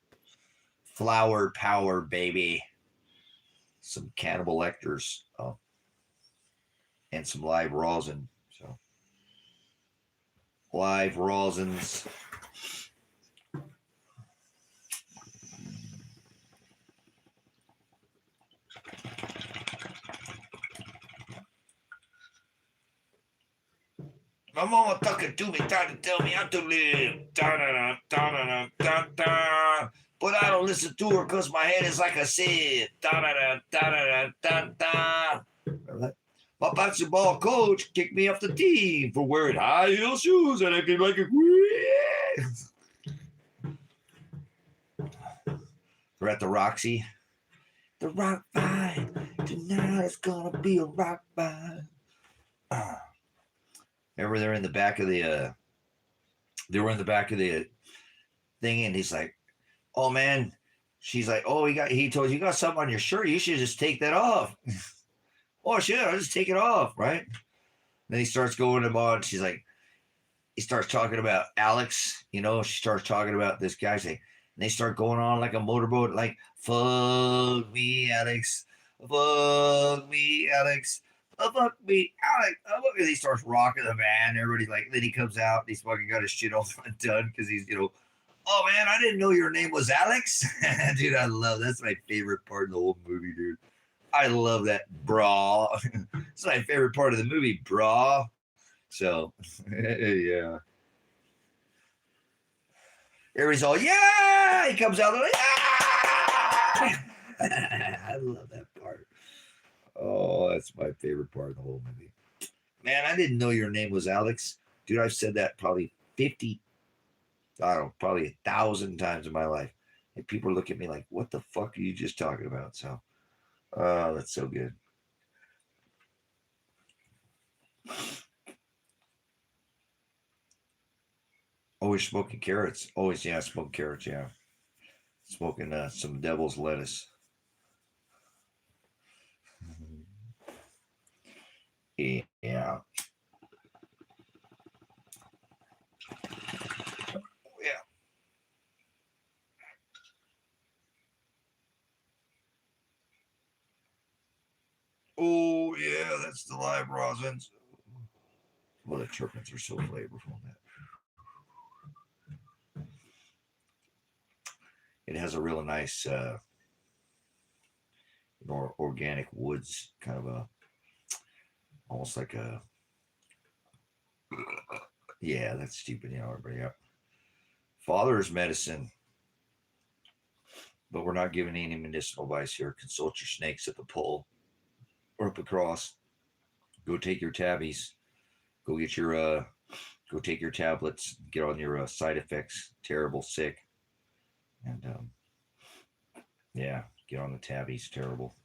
Flower power, baby. Some Cannibal Lectors. Oh. And some live rosin. So live rosins. My mama talking to me, trying to tell me how to live. Da-da-da-da-da-da-da. But I don't listen to her because my head is like a sieve. Da-da-da-da-da-da-da. My basketball coach kicked me off the team for wearing high heel shoes and acting like a We're at the Roxy. The rock vibe. Tonight it's gonna be a rock vibe. Remember they were in the back of the thing, and he's like, oh man, she's like, oh, he told you got something on your shirt, you should just take that off. Oh shit, I'll just take it off, right? Then he starts going about, she's like, he starts talking about Alex, she starts talking about this guy, and they start going on like a motorboat, like, fuck me, Alex, fuck me, Alex. Oh, fuck me, Alex. Oh, and he starts rocking the van. Everybody's like, then he comes out. He's fucking got his shit all done because he's, oh man, I didn't know your name was Alex. Dude, that's my favorite part of the whole movie, dude. I love that, brah. It's my favorite part of the movie, brah. So, yeah. Everybody's all, yeah. He comes out, they're like, yeah. I love that part. Oh, that's my favorite part of the whole movie. Man, I didn't know your name was Alex. Dude, I've said that probably 1,000 times in my life. And people look at me like, what the fuck are you just talking about? So, that's so good. Always smoking carrots. Always, yeah, smoking carrots, yeah. Smoking some devil's lettuce. Yeah. Yeah. Oh, yeah, that's the live rosins. Well, the terpenes are so flavorful, man. It has a real nice, organic woods, kind of almost like a, yeah, that's stupid, everybody. Yeah. Father's medicine, but we're not giving any medicinal advice here. Consult your snakes at the pole or up across. Go take your tabbies. Go get your, go take your tablets. Get on your side effects. Terrible, sick, and yeah, get on the tabbies. Terrible.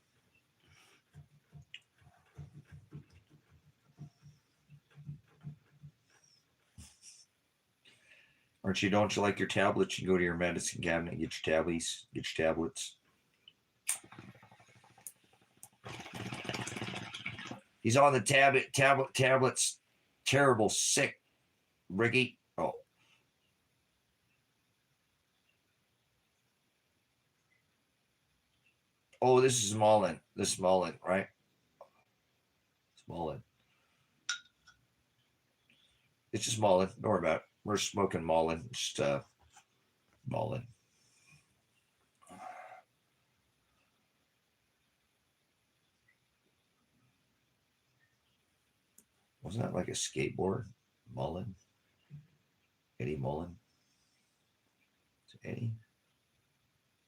Don't you like your tablets? You go to your medicine cabinet, get your tabbies, get your tablets. He's on the tablets. Terrible, sick, Ricky. Oh, this is Smallin. This is Smallin, right? Smallin. It's just Mullen. Don't worry about it. We're smoking Mullen. Just Mullen. Wasn't that like a skateboard? Mullen? Eddie Mullen? Is it Eddie?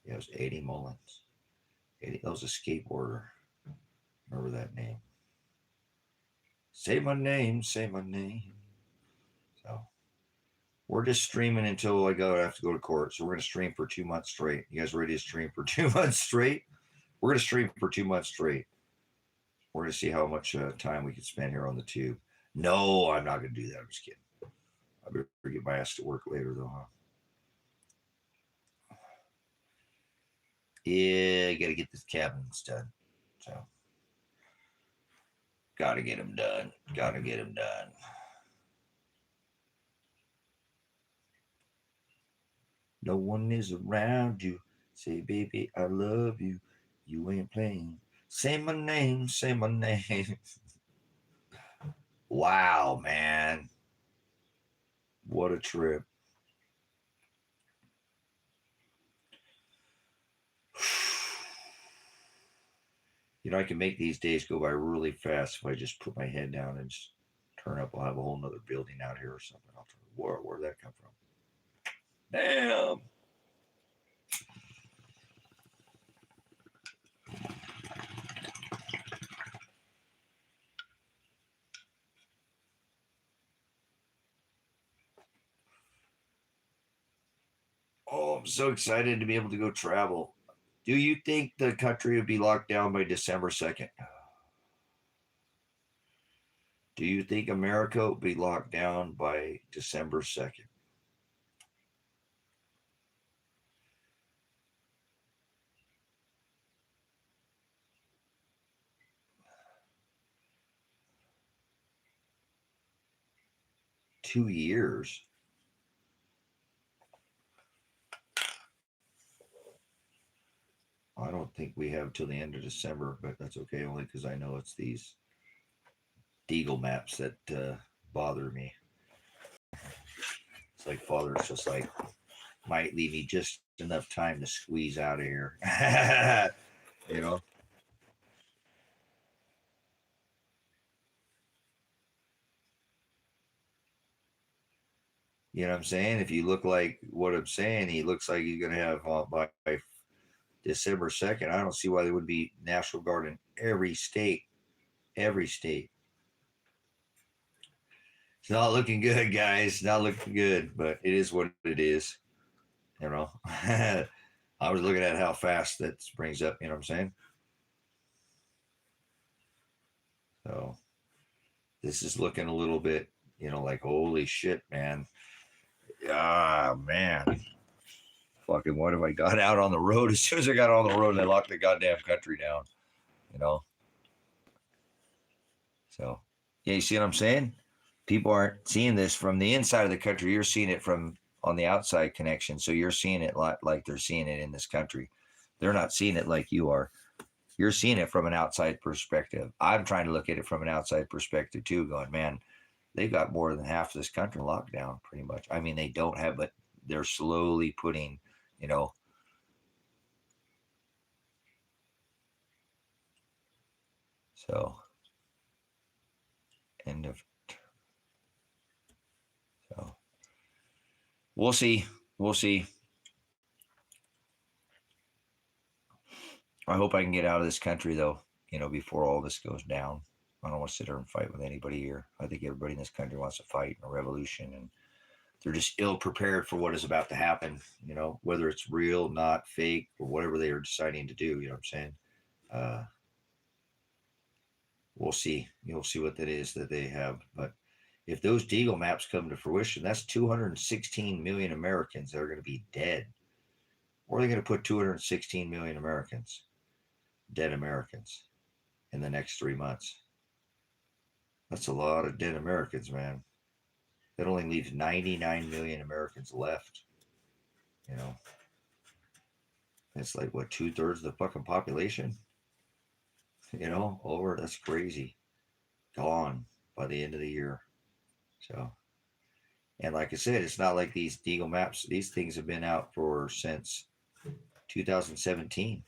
Yeah, it was Eddie Mullins. Eddie, that was a skateboarder. Remember that name. Say my name, say my name. So we're just streaming until I have to go to court. So we're gonna stream for 2 months straight. You guys ready to stream for 2 months straight? We're gonna stream for 2 months straight. We're gonna see how much time we can spend here on the tube. No, I'm not gonna do that. I'm just kidding. I better get my ass to work later though, huh? Yeah, gotta get this cabins done. So gotta get them done. Gotta get them done. No one is around you. Say, baby, I love you. You ain't playing. Say my name, say my name. Wow, man. What a trip. You know, I can make these days go by really fast if I just put my head down and just turn up. I'll have a whole nother building out here or something. Where'd that come from? Damn. Oh, I'm so excited to be able to go travel. Do you think the country would be locked down by December 2nd? Do you think America will be locked down by December 2nd? Two years. I don't think we have till the end of December, but that's okay, only because I know it's these Deagle maps that bother me. It's like Father's just like, might leave me just enough time to squeeze out of here. You know? You know what I'm saying? If you look like what I'm saying, he looks like he's going to have by December 2nd. I don't see why there would be National Guard in every state. Every state. It's not looking good, guys. Not looking good, but it is what it is. You know? I was looking at how fast that springs up, you know what I'm saying? So this is looking a little bit, like, holy shit, man. Ah, man. Fucking what if I got out on the road? As soon as I got on the road, they locked the goddamn country down, you know? So, yeah, you see what I'm saying? People aren't seeing this from the inside of the country. You're seeing it from on the outside connection. So you're seeing it like they're seeing it in this country. They're not seeing it like you are. You're seeing it from an outside perspective. I'm trying to look at it from an outside perspective too, going, man, they've got more than half of this country locked down pretty much. I mean, they don't have, but they're slowly putting, so end of, so we'll see. We'll see. I hope I can get out of this country though, before all this goes down. I don't want to sit there and fight with anybody here. I think everybody in this country wants to fight in a revolution, and they're just ill prepared for what is about to happen, whether it's real, not fake, or whatever they are deciding to do, you know what I'm saying? Uh, we'll see. You'll see what that is that they have. But if those Deagle maps come to fruition, that's 216 million Americans that are going to be dead. Or are they going to put 216 million Americans, dead Americans, in the next 3 months? That's a lot of dead Americans, man. That only leaves 99 million Americans left. It's like, what, 2/3 of the fucking population? Over. That's crazy. Gone by the end of the year. So And like I said, it's not like these Deagle maps, these things have been out for since 2017.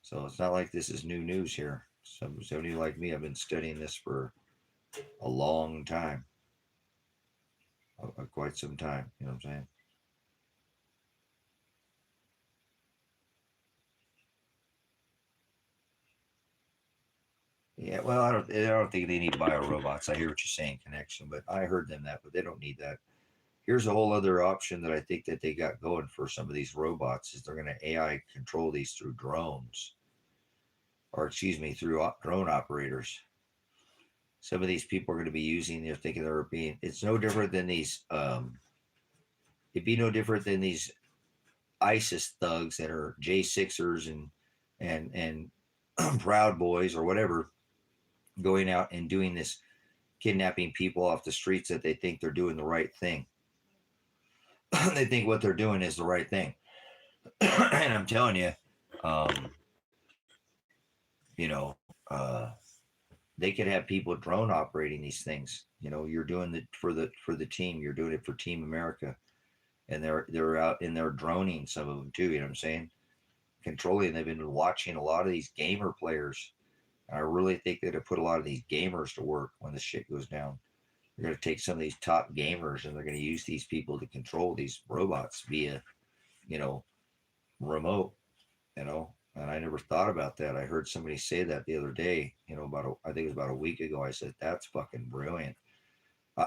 So it's not like this is new news here. Somebody like me, I've been studying this for a long time, quite some time. You know what I'm saying? Yeah, well, I don't think they need bio robots. I hear what you're saying, connection, but I heard them that, but they don't need that. Here's a whole other option that I think that they got going for some of these robots is they're going to AI control these through drones, or excuse me, through drone operators. Some of these people are going to be using. They're thinking they're being. It's no different than these. It'd be no different than these ISIS thugs that are J6ers and Proud Boys or whatever, going out and doing this, kidnapping people off the streets that they think they're doing the right thing. They think what they're doing is the right thing. And I'm telling you, um, you know, uh, they could have people drone operating these things. You're doing it for the team. You're doing it for Team America, and they're out and they're droning some of them too. You know what I'm saying? Controlling. They've been watching a lot of these gamer players. I really think they'd have put a lot of these gamers to work when this shit goes down. They're going to take some of these top gamers and they're going to use these people to control these robots via, you know, remote. And I never thought about that. I heard somebody say that the other day, I think it was about a week ago. I said, that's fucking brilliant.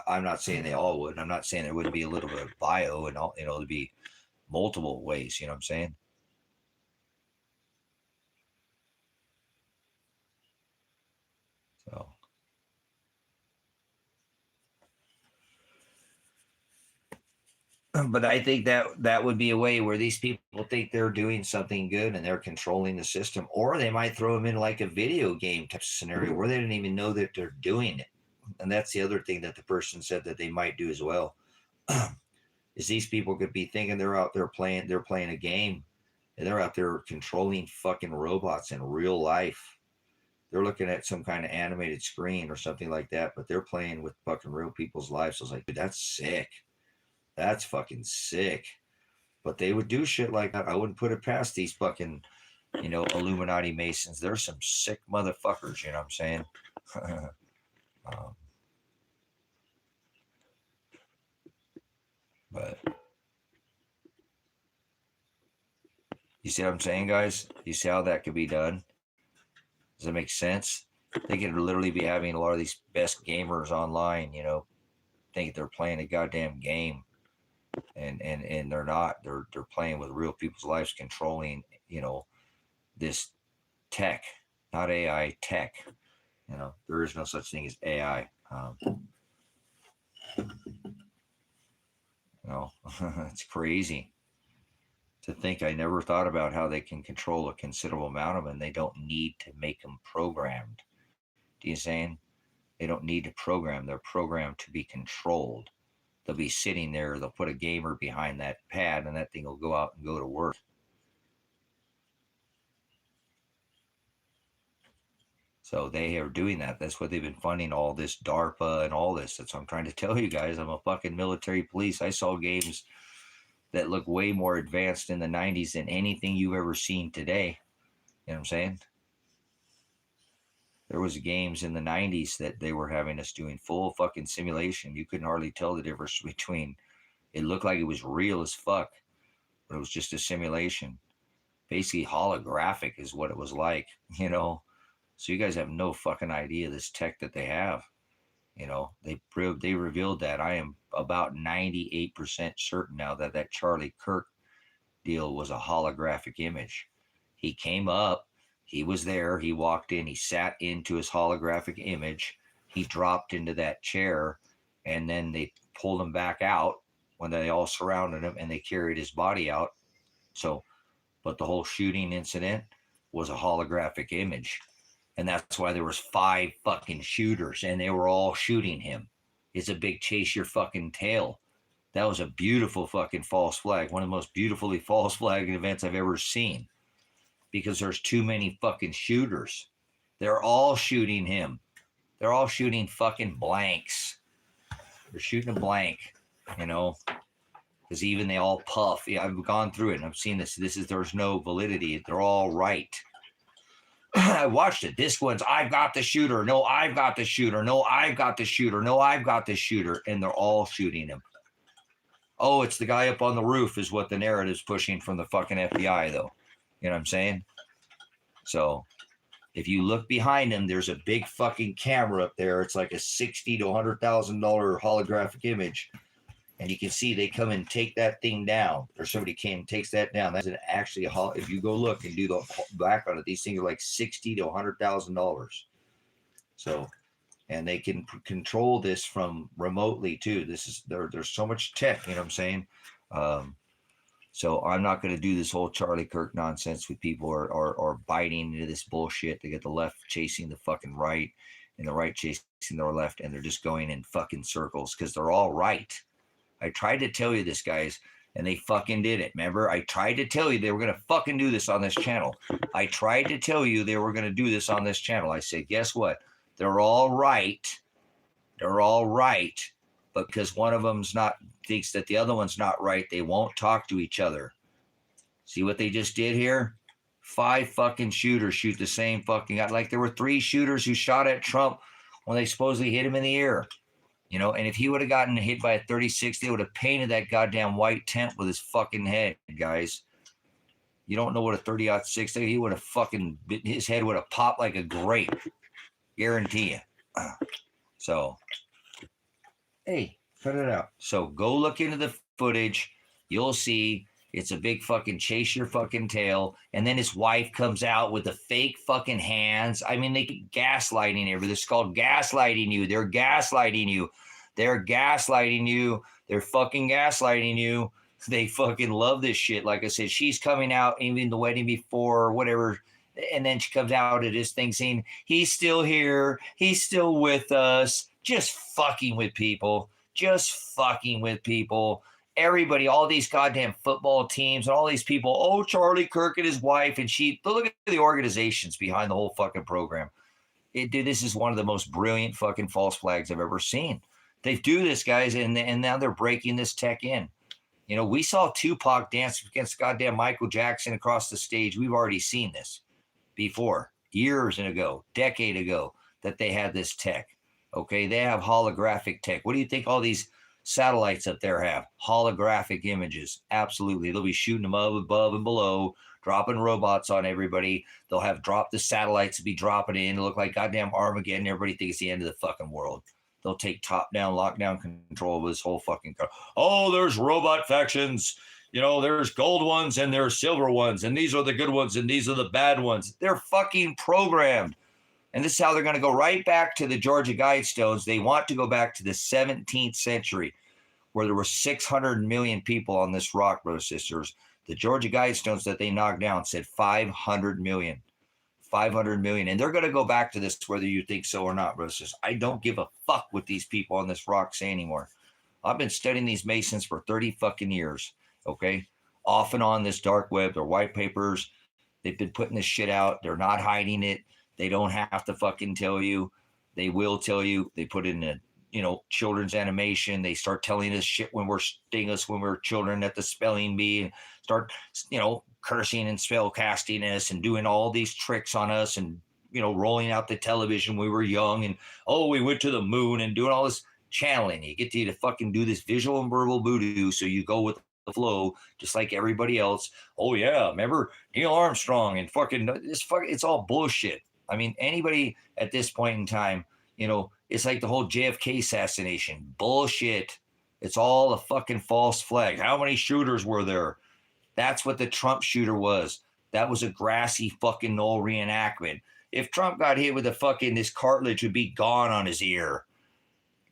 I'm not saying they all would. I'm not saying there wouldn't be a little bit of bio and all, there'd be multiple ways, you know what I'm saying? So, but I think that would be a way where these people think they're doing something good and they're controlling the system, or they might throw them in like a video game type scenario where they didn't even know that they're doing it. And that's the other thing that the person said that they might do as well. Is these people could be thinking they're out there playing a game, and they're out there controlling fucking robots in real life. They're looking at some kind of animated screen or something like that, but they're playing with fucking real people's lives. So I was like, dude, that's sick. That's fucking sick. But they would do shit like that. I wouldn't put it past these fucking, Illuminati Masons. They're some sick motherfuckers, you know what I'm saying? um, but you see what I'm saying, guys? You see how that could be done? Does that make sense? They could literally be having a lot of these best gamers online, think they're playing a goddamn game. And they're not. They're playing with real people's lives, controlling, this tech, not AI, tech. There is no such thing as AI. It's crazy to think. I never thought about how they can control a considerable amount of them and they don't need to make them programmed. Do you saying? They don't need to program. They're programmed to be controlled. They'll be sitting there. They'll put a gamer behind that pad and that thing will go out and go to work. So they are doing that. That's what they've been funding all this DARPA and all this. That's what I'm trying to tell you guys. I'm a fucking military police. I saw games that look way more advanced in the 90s than anything you've ever seen today. You know what I'm saying? There was games in the 90s that they were having us doing full fucking simulation. You couldn't hardly tell the difference between, it looked like it was real as fuck, but it was just a simulation. Basically holographic is what it was like, So you guys have no fucking idea this tech that they have. They revealed that. I am about 98% certain now that Charlie Kirk deal was a holographic image. He came up, he was there, he walked in, he sat into his holographic image, he dropped into that chair, and then they pulled him back out when they all surrounded him and they carried his body out. So, but the whole shooting incident was a holographic image. And that's why there was 5 fucking shooters and they were all shooting him. It's a big chase your fucking tail. That was a beautiful fucking false flag. One of the most beautifully false flag events I've ever seen, because there's too many fucking shooters. They're all shooting him. They're all shooting fucking blanks. They're shooting a blank, you know, because even they all puff. Yeah, I've gone through it and I've seen this. There's no validity. They're all right. I watched it. This one's, I've got the shooter. No, I've got the shooter. No, I've got the shooter. No, I've got the shooter. And they're all shooting him. Oh, it's the guy up on the roof is what the narrative's pushing from the fucking FBI, though. You know what I'm saying? So if you look behind him, there's a big fucking camera up there. It's like a $60,000 to $100,000 holographic image. And you can see they come and take that thing down. Or somebody came and takes that down. That's actually a if you go look and do the back on it, these things are like $60,000 to $100,000. So, and they can control this from remotely too. There's so much tech, you know what I'm saying? So I'm not going to do this whole Charlie Kirk nonsense with people or biting into this bullshit. They get the left chasing the fucking right and the right chasing the left, and they're just going in fucking circles because they're all right. I tried to tell you this, guys, and they fucking did it. Remember, I tried to tell you they were going to fucking do this on this channel. I tried to tell you they were going to do this on this channel. I said, guess what? They're all right. They're all right. But because one of them's thinks that the other one's not right, they won't talk to each other. See what they just did here? 5 fucking shooters shoot the same fucking guy. Like there were 3 shooters who shot at Trump when they supposedly hit him in the ear. You know, and if he would have gotten hit by a 36, they would have painted that goddamn white tent with his fucking head, guys. You don't know what a 30-06, he would have fucking, his head would have popped like a grape. Guarantee you. So, hey, cut it out. So go look into the footage. You'll see it's a big fucking chase your fucking tail. And then his wife comes out with the fake fucking hands. I mean, they keep gaslighting everything. It's called gaslighting you. They're gaslighting you. They're gaslighting you. They're fucking gaslighting you. They fucking love this shit. Like I said, she's coming out even the wedding before or whatever. And then she comes out at his thing saying, he's still here. He's still with us. Just fucking with people. Just fucking with people. Everybody, all these goddamn football teams and all these people, oh, Charlie Kirk and his wife, and look at the organizations behind the whole fucking program. Dude, this is one of the most brilliant fucking false flags I've ever seen. They do this, guys, and now they're breaking this tech in. You know, we saw Tupac dance against goddamn Michael Jackson across the stage. We've already seen this before, years ago, decade ago, that they had this tech. Okay, they have holographic tech. What do you think all these satellites up there have? Holographic images. Absolutely. They'll be shooting them up above and below, dropping robots on everybody. They'll have dropped the satellites to be dropping in. It'll look like goddamn Armageddon. Everybody thinks it's the end of the fucking world. They'll take top-down, lockdown control of this whole fucking car. Oh, there's robot factions. You know, there's gold ones and there's silver ones, and these are the good ones and these are the bad ones. They're fucking programmed. And this is how they're going to go right back to the Georgia Guidestones. They want to go back to the 17th century where there were 600 million people on this rock, brothers and sisters. The Georgia Guidestones that they knocked down said 500 million. 500 million. And they're going to go back to this whether you think so or not, brothers and sisters. I don't give a fuck what these people on this rock say anymore. I've been studying these Masons for 30 fucking years, okay? Off and on this dark web. They're white papers. They've been putting this shit out. They're not hiding it. They don't have to fucking tell you. They will tell you. They put in a, children's animation. They start telling us shit when we're children at the spelling bee, and start, cursing and spell casting us and doing all these tricks on us and, rolling out the television when we were young and, we went to the moon and doing all this channeling. You get to fucking do this visual and verbal voodoo. So you go with the flow, just like everybody else. Oh yeah. Remember Neil Armstrong and it's all bullshit. I mean, anybody at this point in time, it's like the whole JFK assassination. Bullshit. It's all a fucking false flag. How many shooters were there? That's what the Trump shooter was. That was a grassy fucking knoll reenactment. If Trump got hit with this cartilage would be gone on his ear.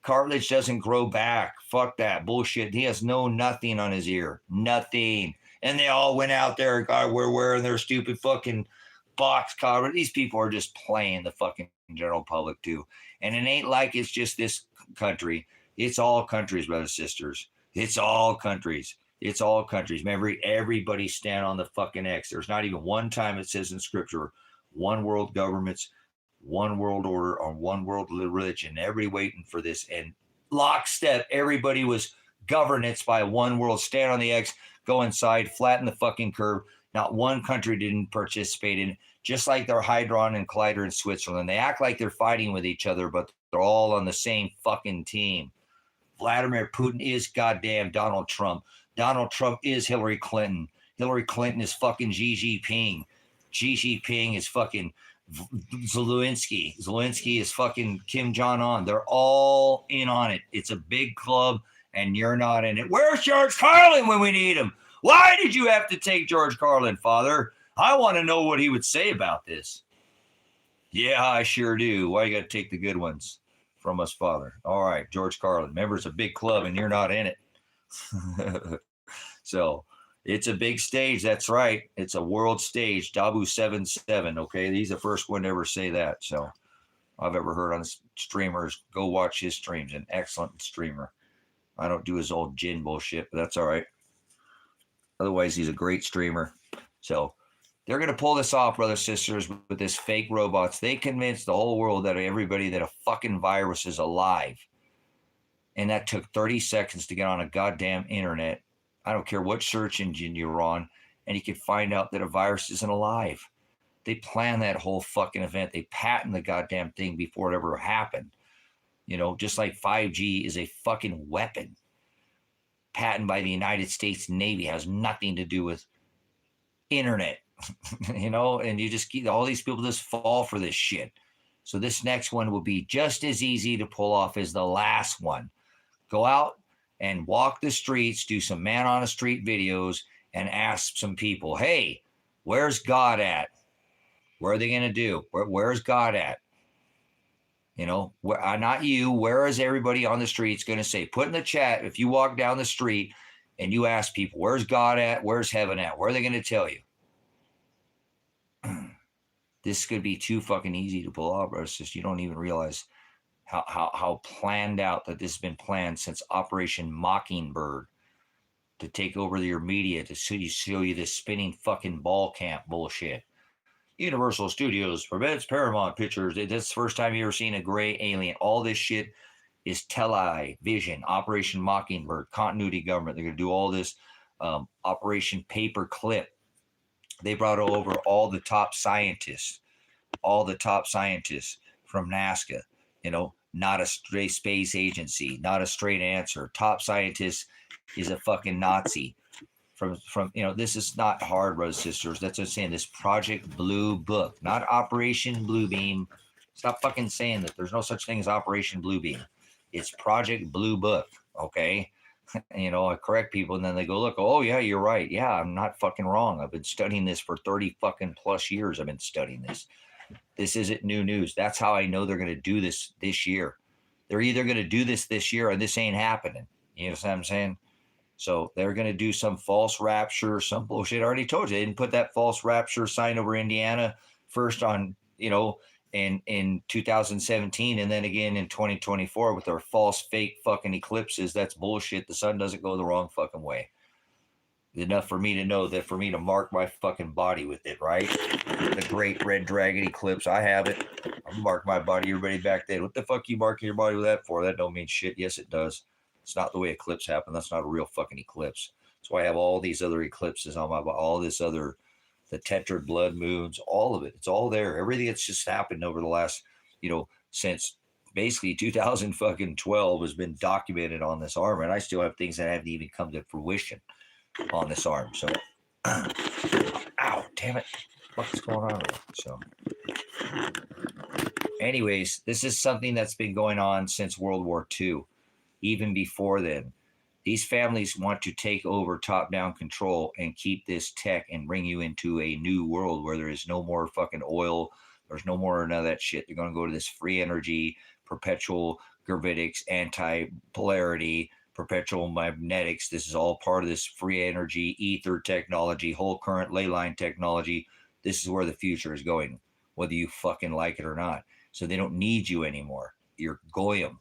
Cartilage doesn't grow back. Fuck that bullshit. He has nothing on his ear. Nothing. And they all went out there. God, we're wearing their stupid fucking box cover. These people are just playing the fucking general public too. And it ain't like it's just this country. It's all countries, brothers and sisters. It's all countries. It's all countries. Remember, everybody stand on the fucking X. There's not even one time it says in Scripture, one world governments, one world order, or one world religion. Everybody waiting for this. And lockstep. Everybody was governance by one world. Stand on the X, go inside, flatten the fucking curve. Not one country didn't participate in it. Just like their Hydron and Collider in Switzerland. They act like they're fighting with each other, but they're all on the same fucking team. Vladimir Putin is goddamn Donald Trump. Donald Trump is Hillary Clinton. Hillary Clinton is fucking Xi Jinping. Xi Jinping is fucking Zelensky. Zelensky is fucking Kim Jong-un. They're all in on it. It's a big club, and you're not in it. Where's George Carlin when we need him? Why did you have to take George Carlin, Father? I want to know what he would say about this. Yeah, I sure do. Why you got to take the good ones from us, Father? All right, George Carlin. Remember, it's a big club, and you're not in it. So it's a big stage. That's right. It's a world stage. Dabu 77. Okay, he's the first one to ever say that. So I've ever heard on streamers. Go watch his streams. An excellent streamer. I don't do his old gin bullshit, but that's all right. Otherwise, he's a great streamer. So they're going to pull this off, brothers, sisters, with this fake robots. They convinced the whole world that everybody that a fucking virus is alive. And that took 30 seconds to get on a goddamn internet. I don't care what search engine you're on, and you could find out that a virus isn't alive. They planned that whole fucking event. They patented the goddamn thing before it ever happened. You know, just like 5G is a fucking weapon. Patented by the United States Navy, has nothing to do with internet. You know, and you just keep all these people just fall for this shit. So this next one will be just as easy to pull off as the last one. Go out and walk the streets, do some man on the street videos, and ask some people, hey, where's God at? What are they going to do? Where's God at? You know, not you. Where is everybody on the streets going to say? Put in the chat, if you walk down the street and you ask people, where's God at? Where's heaven at? Where are they going to tell you? This could be too fucking easy to pull off, bro. It's just you don't even realize how planned out that this has been planned since Operation Mockingbird to take over your media, to show you this spinning fucking ball camp bullshit. Universal Studios prevents Paramount Pictures. That's the first time you ever seen a gray alien. All this shit is television. Operation Mockingbird, continuity government. They're going to do all this. Operation Paperclip. They brought over all the top scientists from NASA. You know, not a straight space agency, not a straight answer. Top scientist is a fucking Nazi. From you know, this is not hard, brothers and sisters. That's what I'm saying. This Project Blue Book, not Operation Blue Beam. Stop fucking saying that. There's no such thing as Operation Blue Beam. It's Project Blue Book. Okay. You know, I correct people and then they go, look, oh yeah, you're right. Yeah, I'm not fucking wrong. I've been studying this for 30 fucking plus years. I've been studying this. This isn't new news. That's how I know they're going to do this year. They're either going to do this year or this ain't happening. You know what I'm saying? So they're going to do some false rapture, some bullshit. I already told you, they didn't put that false rapture sign over Indiana first on, you know, in 2017 and then again in 2024 with their false fake fucking eclipses. That's bullshit. The sun doesn't go the wrong fucking way. Enough for me to know that, for me to mark my fucking body with it, right? The great red dragon eclipse. I have it. I mark my body. Everybody back then, what the fuck you marking your body with that for? That don't mean shit. Yes, it does. It's not the way eclipse happen. That's not a real fucking eclipse. That's why I have all these other eclipses on my body, all this other, the tetrad blood moons, all of it. It's all there. Everything that's just happened over the last, you know, since basically 2012 has been documented on this arm. And I still have things that haven't even come to fruition on this arm. So, ow, damn it. What's going on there? So, anyways, this is something that's been going on since World War II. Even before then, these families want to take over top-down control and keep this tech and bring you into a new world where there is no more fucking oil. There's no more none of that shit. They're going to go to this free energy, perpetual gravitics, anti-polarity, perpetual magnetics. This is all part of this free energy, ether technology, whole current ley line technology. This is where the future is going, whether you fucking like it or not. So they don't need you anymore. You're goyim.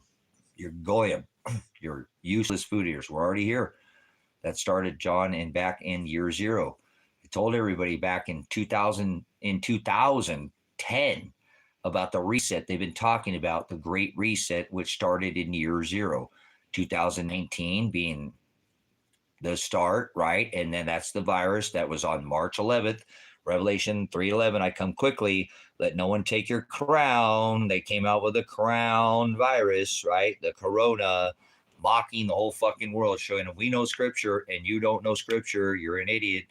You're goyim. You're useless food eaters. We're already here. That started, John, and back in year zero. I told everybody back in 2010 about the reset. They've been talking about the Great Reset, which started in year zero. 2019 being the start, right? And then that's the virus that was on March 11th. Revelation 3:11, I come quickly, let no one take your crown. They came out with a crown virus, right? The corona, mocking the whole fucking world, showing that we know scripture and you don't know scripture. You're an idiot.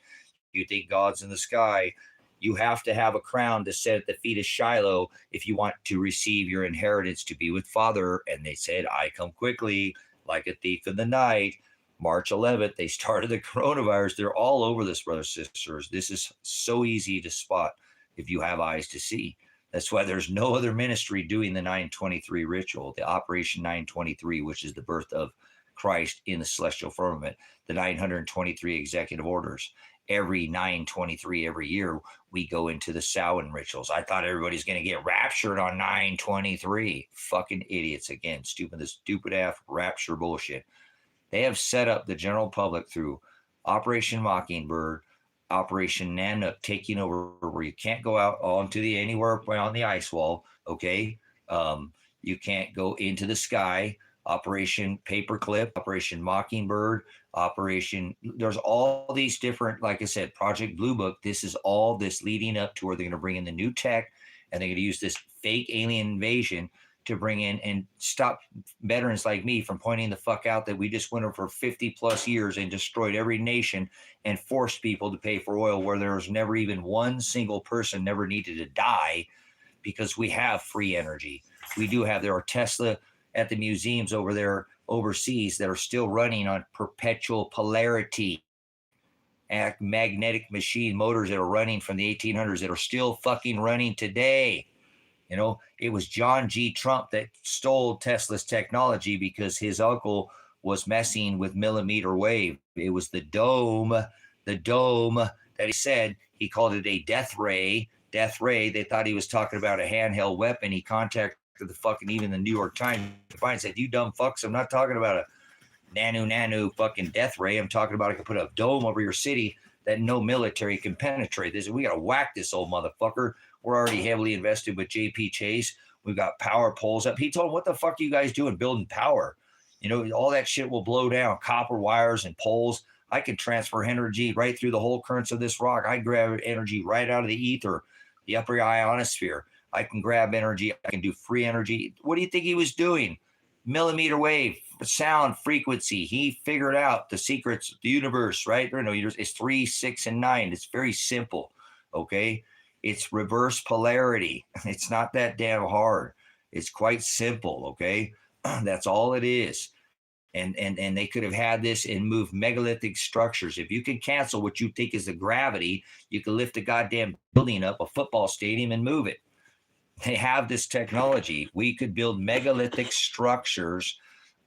You think God's in the sky. You have to have a crown to set at the feet of Shiloh if you want to receive your inheritance to be with Father. And they said, I come quickly like a thief in the night. March 11th, they started the coronavirus. They're all over this, brothers and sisters. This is so easy to spot if you have eyes to see. That's why there's no other ministry doing the 923 ritual, the Operation 923, which is the birth of Christ in the celestial firmament, the 923 executive orders. Every 923 every year, we go into the Samhain rituals. I thought everybody's going to get raptured on 923. Fucking idiots again. This stupid ass rapture bullshit. They have set up the general public through Operation Mockingbird, Operation Nanook, taking over where you can't go out onto the anywhere on the ice wall. Okay, you can't go into the sky. Operation Paperclip, Operation Mockingbird, Operation. There's all these different, like I said, Project Blue Book. This is all this leading up to where they're going to bring in the new tech, and they're going to use this fake alien invasion to bring in and stop veterans like me from pointing the fuck out that we just went over for 50 plus years and destroyed every nation and forced people to pay for oil where there was never even one single person never needed to die, because we have free energy. We do have, there are Tesla at the museums over there overseas that are still running on perpetual polarity and magnetic machine motors that are running from the 1800s that are still fucking running today. You know, it was John G. Trump that stole Tesla's technology because his uncle was messing with millimeter wave. It was the dome that he said, he called it a death ray. They thought he was talking about a handheld weapon. He contacted the fucking, even the New York Times, and said, you dumb fucks, I'm not talking about a nano fucking death ray. I'm talking about I could put a dome over your city that no military can penetrate. This, we got to whack this old motherfucker. We're already heavily invested with JP Chase. We've got power poles up. He told him, what the fuck are you guys doing building power? You know, all that shit will blow down. Copper wires and poles. I can transfer energy right through the whole currents of this rock. I grab energy right out of the ether, the upper ionosphere. I can grab energy. I can do free energy. What do you think he was doing? Millimeter wave, sound frequency. He figured out the secrets of the universe, right? There are no universe. It's 3, 6, and 9. It's very simple, okay? It's reverse polarity. It's not that damn hard. It's quite simple, okay? That's all it is. And they could have had this and moved megalithic structures. If you can cancel what you think is the gravity, you can lift a goddamn building up, a football stadium, and move it. They have this technology. We could build megalithic structures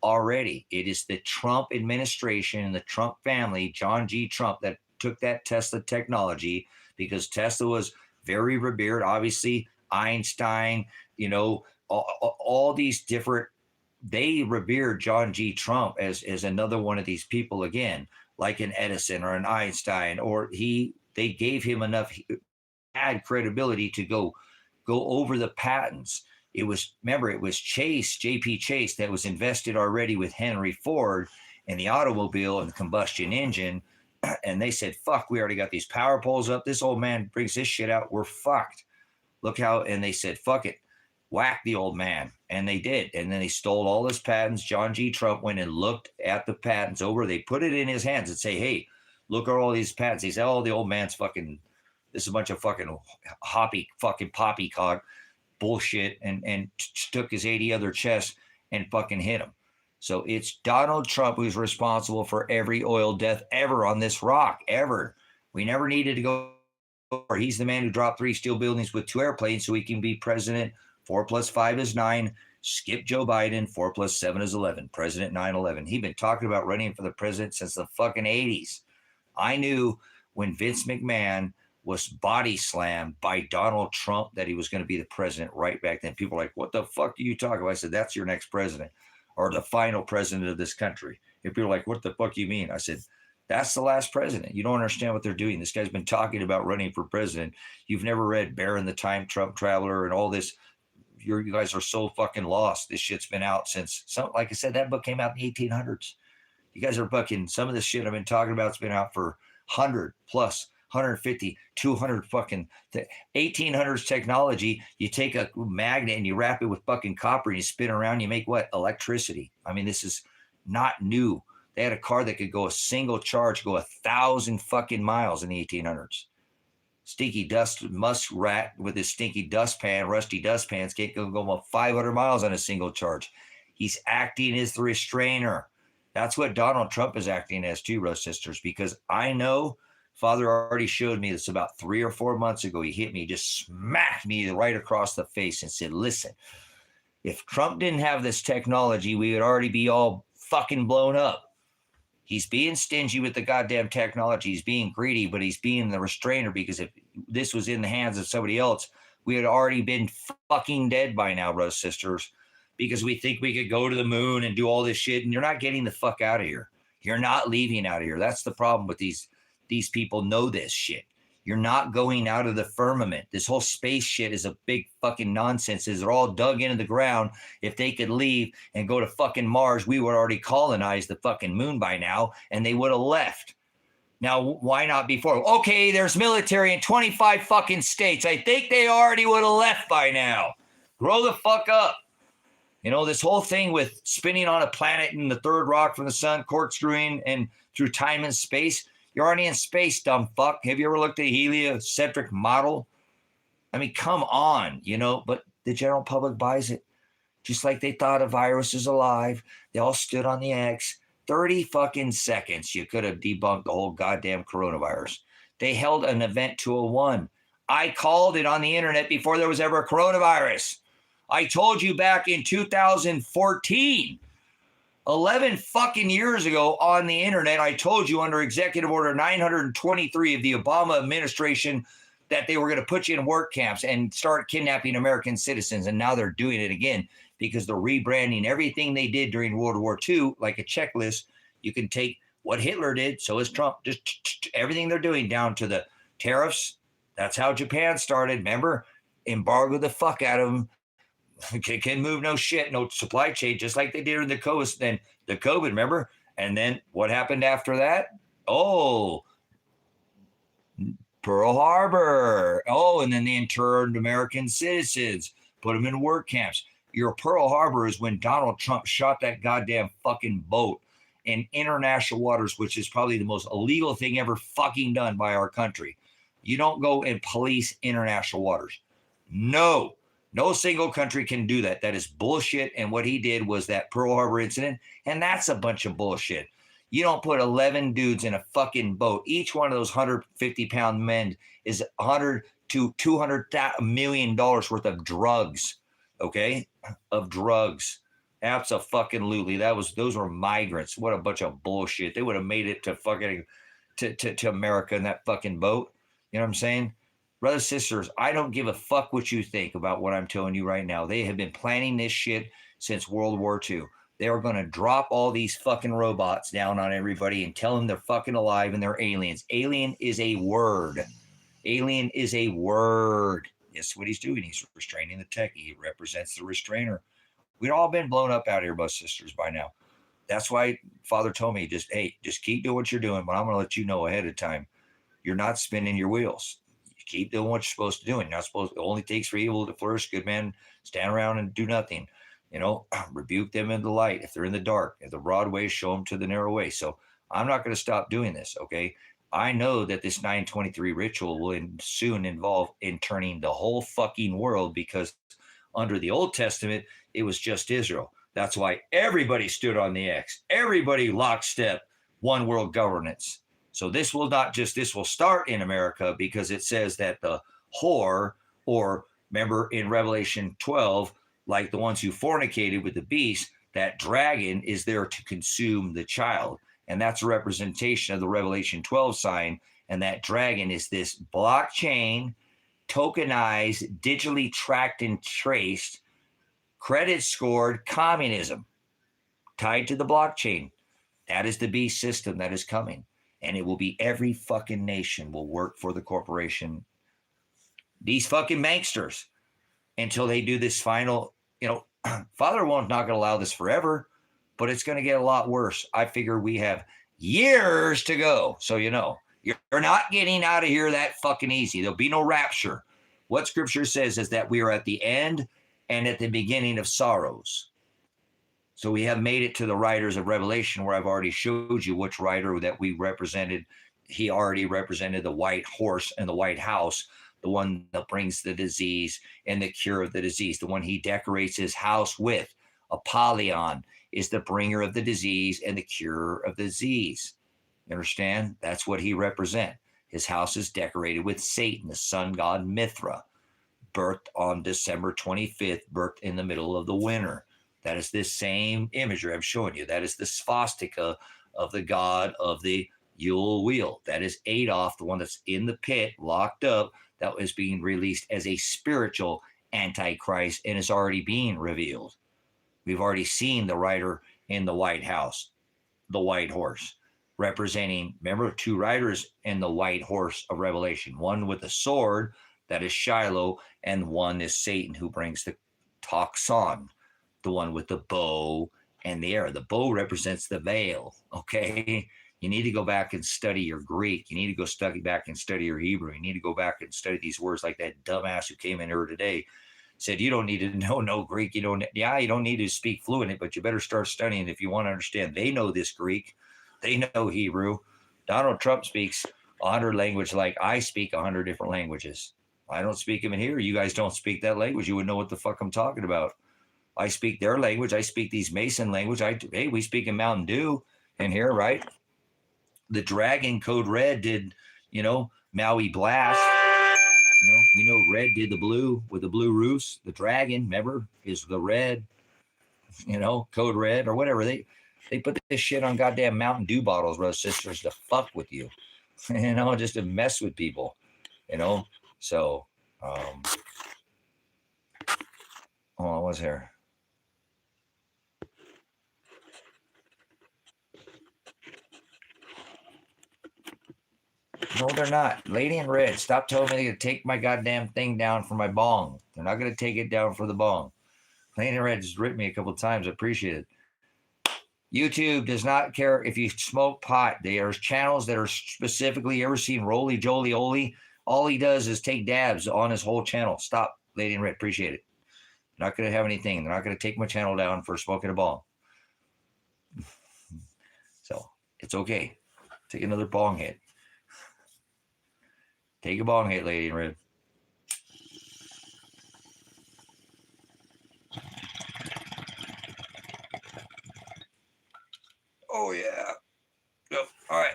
already. It is the Trump administration and the Trump family, John G. Trump, that took that Tesla technology, because Tesla was very revered. Obviously, Einstein, you know, all these different, they revered John G. Trump as another one of these people again, like an Edison or an Einstein, or they gave him enough, had credibility to go over the patents. It was Chase, JP Chase, that was invested already with Henry Ford and the automobile and the combustion engine. And they said, fuck, we already got these power poles up. This old man brings this shit out. We're fucked. Look how, and they said, fuck it, whack the old man. And they did. And then they stole all his patents. John G. Trump went and looked at the patents over. They put it in his hands and say, hey, look at all these patents. He said, oh, the old man's fucking, this is a bunch of fucking fucking poppycock bullshit, and took his 80 other chests and fucking hit him. So it's Donald Trump who's responsible for every oil death ever on this rock, ever. We never needed to go. He's the man who dropped 3 steel buildings with 2 airplanes so he can be president. 4 + 5 is 9. Skip Joe Biden. 4 + 7 is 11. President 9/11. He'd been talking about running for the president since the fucking 80s. I knew when Vince McMahon was body slammed by Donald Trump that he was going to be the president right back then. People were like, what the fuck are you talking about? I said, that's your next president, or the final president of this country. If people are like, what the fuck you mean? I said, that's the last president. You don't understand what they're doing. This guy's been talking about running for president. You've never read Baron the Time Trump Traveler and all this, you guys are so fucking lost. This shit's been out since like I said, that book came out in the 1800s. You guys are fucking, some of this shit I've been talking about, it's been out for 100 plus, 150, 200 fucking 1800s technology. You take a magnet and you wrap it with fucking copper and you spin around, you make what? Electricity. I mean, this is not new. They had a car that could go a single charge, go 1,000 fucking miles in the 1800s. Stinky dust muskrat with his stinky dustpan, rusty dustpans can't go 500 miles on a single charge. He's acting as the restrainer. That's what Donald Trump is acting as too, Rose Sisters, because I know Father already showed me this about 3 or 4 months ago. He hit me, just smacked me right across the face and said, listen, if Trump didn't have this technology, we would already be all fucking blown up. He's being stingy with the goddamn technology. He's being greedy, but he's being the restrainer, because if this was in the hands of somebody else, we had already been fucking dead by now, Rose Sisters, because we think we could go to the moon and do all this shit, and you're not getting the fuck out of here. You're not leaving out of here. That's the problem with these people know this shit. You're not going out of the firmament. This whole space shit is a big fucking nonsense. They're all dug into the ground. If they could leave and go to fucking Mars, we would already colonize the fucking moon by now, and they would have left. Now, why not before? Okay, there's military in 25 fucking states. I think they already would have left by now. Grow the fuck up. You know, this whole thing with spinning on a planet and the third rock from the sun, corkscrewing and through time and space. You're already in space, dumb fuck. Have you ever looked at a heliocentric model? I mean, come on, you know, but the general public buys it. Just like they thought a virus is alive. They all stood on the X. 30 fucking seconds, you could have debunked the whole goddamn coronavirus. They held an event 201. I called it on the internet before there was ever a coronavirus. I told you back in 2014, 11 fucking years ago on the internet, I told you under Executive Order 923 of the Obama administration that they were going to put you in work camps and start kidnapping American citizens. And now they're doing it again because they're rebranding everything they did during World War II like a checklist. You can take what Hitler did, so is Trump, just everything they're doing down to the tariffs. That's how Japan started. Remember? Embargo the fuck out of them. Can move no shit, no supply chain, just like they did in the COVID, remember? And then what happened after that? Oh, Pearl Harbor. Oh, and then they interned American citizens, put them in work camps. Your Pearl Harbor is when Donald Trump shot that goddamn fucking boat in international waters, which is probably the most illegal thing ever fucking done by our country. You don't go and police international waters. No single country can do that. That is bullshit. And what he did was that Pearl Harbor incident. And that's a bunch of bullshit. You don't put 11 dudes in a fucking boat. Each one of those 150-pound men is $100 to $200 million worth of drugs. Okay? Of drugs. Abso-fucking-lutely. Those were migrants. What a bunch of bullshit. They would have made it to fucking to America in that fucking boat. You know what I'm saying? Brothers, sisters, I don't give a fuck what you think about what I'm telling you right now. They have been planning this shit since World War II. They are going to drop all these fucking robots down on everybody and tell them they're fucking alive and they're aliens. Alien is a word. Alien is a word. That's what he's doing. He's restraining the techie. He represents the restrainer. We've all been blown up out here, brothers, sisters, by now. That's why Father told me, just keep doing what you're doing, but I'm going to let you know ahead of time. You're not spinning your wheels. Keep doing what you're supposed to do. You're not supposed to, it only takes for evil to flourish. Good men stand around and do nothing. You know, rebuke them in the light. If they're in the dark, if the broad way, show them to the narrow way. So I'm not going to stop doing this. Okay. I know that this 923 ritual will soon involve in turning the whole fucking world, because under the Old Testament, it was just Israel. That's why everybody stood on the X. Everybody lockstep, one world governance. So this will start in America, because it says that the whore, or remember in Revelation 12, like the ones who fornicated with the beast, that dragon is there to consume the child. And that's a representation of the Revelation 12 sign. And that dragon is this blockchain, tokenized, digitally tracked and traced, credit scored communism tied to the blockchain. That is the beast system that is coming. And it will be every fucking nation will work for the corporation. These fucking banksters. until they do this final, Father won't not going to allow this forever, but it's going to get a lot worse. I figure we have years to go. So, you're not getting out of here that fucking easy. There'll be no rapture. What Scripture says is that we are at the end and at the beginning of sorrows. So we have made it to the writers of Revelation, where I've already showed you which writer that we represented. He already represented the white horse and the white house, the one that brings the disease and the cure of the disease, the one he decorates his house with. Apollyon is the bringer of the disease and the cure of the disease. You understand? That's what he represents. His house is decorated with Satan, the sun god Mithra, birthed on December 25th, birthed in the middle of the winter. That is this same imagery I'm showing you. That is the swastika of the god of the Yule wheel. That is Adolf, the one that's in the pit, locked up, that was being released as a spiritual antichrist and is already being revealed. We've already seen the rider in the White House, the white horse, representing, remember, two riders in the white horse of Revelation. One with a sword, that is Shiloh, and one is Satan, who brings the toxon, the one with the bow and the arrow. The bow represents the veil, okay? You need to go back and study your Greek. You need to go back and study your Hebrew. You need to go back and study these words, like that dumbass who came in here today said, you don't need to know no Greek. You don't need to speak fluent, but you better start studying if you want to understand. They know this Greek. They know Hebrew. Donald Trump speaks 100 languages like I speak 100 different languages. I don't speak them in here. You guys don't speak that language. You would know what the fuck I'm talking about. I speak their language. I speak these Mason language. Hey, we speak in Mountain Dew in here, right? The Dragon Code Red did, Maui Blast. We know Red did the blue with the blue roofs. The Dragon, remember, is the red, Code Red or whatever. They put this shit on goddamn Mountain Dew bottles, brothers and sisters, to fuck with you, just to mess with people, So, hold on, what's here? No, they're not. Lady in Red, stop telling me to take my goddamn thing down for my bong. They're not going to take it down for the bong. Lady in Red just ripped me a couple of times. I appreciate it. YouTube does not care if you smoke pot. There's channels that are specifically, you ever seen Roly Joly Oly? All he does is take dabs on his whole channel. Stop, Lady in Red. Appreciate it. Not going to have anything. They're not going to take my channel down for smoking a bong. So it's okay. Take another bong hit. Take a bong hit, Lady in Red. Oh, yeah. Yep. All right.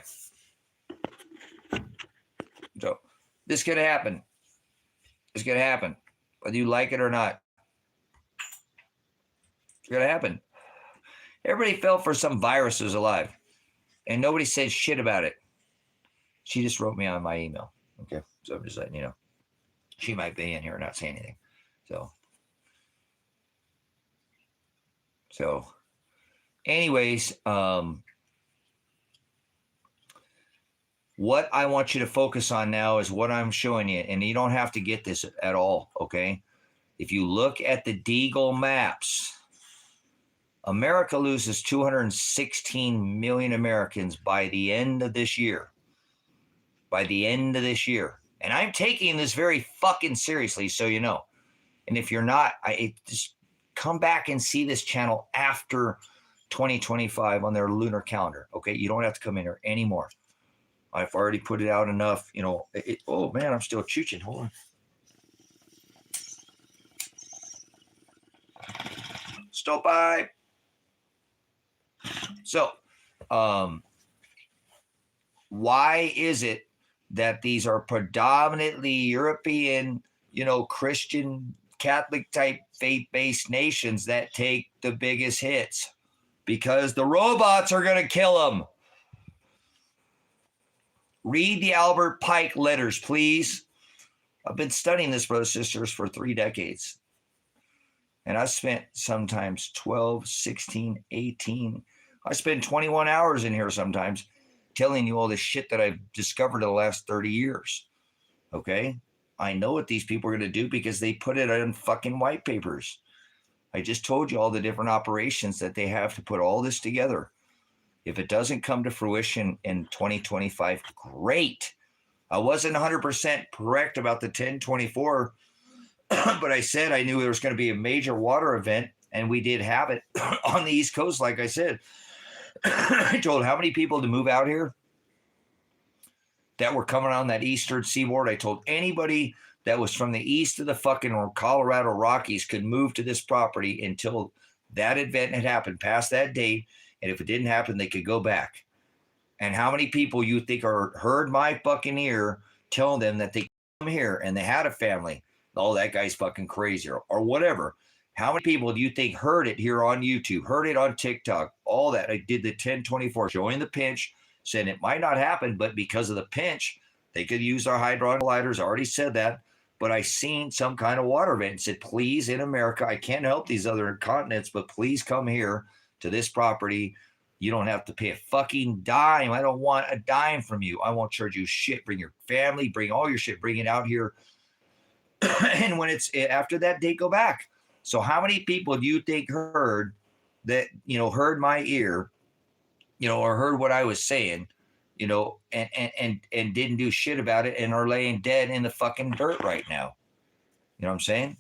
So this is going to happen. It's going to happen, whether you like it or not. It's going to happen. Everybody fell for some viruses alive, and nobody said shit about it. She just wrote me on my email. Okay, so I'm just letting you know. She might be in here and not say anything. So anyways, what I want you to focus on now is what I'm showing you, and you don't have to get this at all, okay? If you look at the Deagle maps, America loses 216 million Americans by the end of this year. By the end of this year. And I'm taking this very fucking seriously, so you know. And if you're not, just come back and see this channel after 2025 on their lunar calendar, okay? You don't have to come in here anymore. I've already put it out enough, oh, man, I'm still chooching. Hold on. Stop by. So, why is it that these are predominantly European, Christian, Catholic type faith-based nations that take the biggest hits? Because the robots are going to kill them. Read the Albert Pike letters, please. I've been studying this, brothers and sisters, for 3 decades. And I spent sometimes 12, 16, 18. I spend 21 hours in here sometimes telling you all this shit that I've discovered in the last 30 years. Okay? I know what these people are going to do because they put it on fucking white papers. I just told you all the different operations that they have to put all this together. If it doesn't come to fruition in 2025, great. I wasn't 100% correct about the 1024, but I said I knew there was going to be a major water event, and we did have it on the East Coast, like I said. I told how many people to move out here that were coming on that eastern seaboard. I told anybody that was from the east of the fucking Colorado Rockies could move to this property until that event had happened, past that date. And if it didn't happen, they could go back. And how many people you think are heard my fucking ear telling them that they come here and they had a family? Oh, that guy's fucking crazy or whatever. How many people do you think heard it here on YouTube, heard it on TikTok, all that? I did the 1024, showing the pinch, saying it might not happen, but because of the pinch, they could use our hydraulic lighters. I already said that. But I seen some kind of water event and said, please, in America, I can't help these other continents, but please come here to this property. You don't have to pay a fucking dime. I don't want a dime from you. I won't charge you shit. Bring your family, bring all your shit, bring it out here. And when it's after that date, go back. So how many people do you think heard that, heard my ear, or heard what I was saying, and didn't do shit about it and are laying dead in the fucking dirt right now? You know what I'm saying?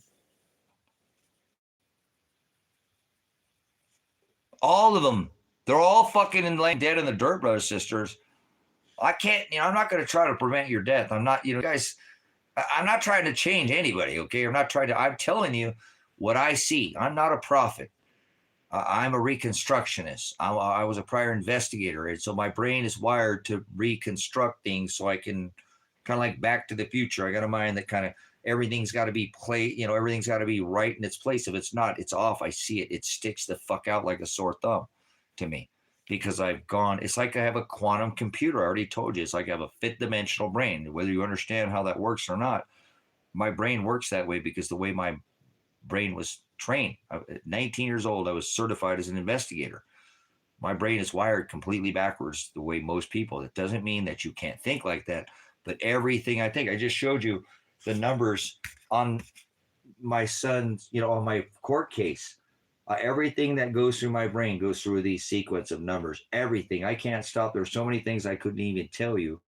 All of them. They're all fucking laying dead in the dirt, brothers, sisters. I can't, I'm not going to try to prevent your death. I'm not, guys, I'm not trying to change anybody, okay? I'm telling you what I see. I'm not a prophet. I'm a reconstructionist. I was a prior investigator. And so my brain is wired to reconstruct things so I can kind of like Back to the Future. I got a mind that kind of everything's got to be everything's got to be right in its place. If it's not, it's off. I see it. It sticks the fuck out like a sore thumb to me because it's like I have a quantum computer. I already told you. It's like I have a fifth dimensional brain. Whether you understand how that works or not, my brain works that way because the way my brain was trained. At 19 years old, I was certified as an investigator. My brain is wired completely backwards the way most people. It doesn't mean that you can't think like that, but everything I think, I just showed you the numbers on my son's, on my court case. Everything that goes through my brain goes through these sequence of numbers. Everything. I can't stop. There's so many things I couldn't even tell you.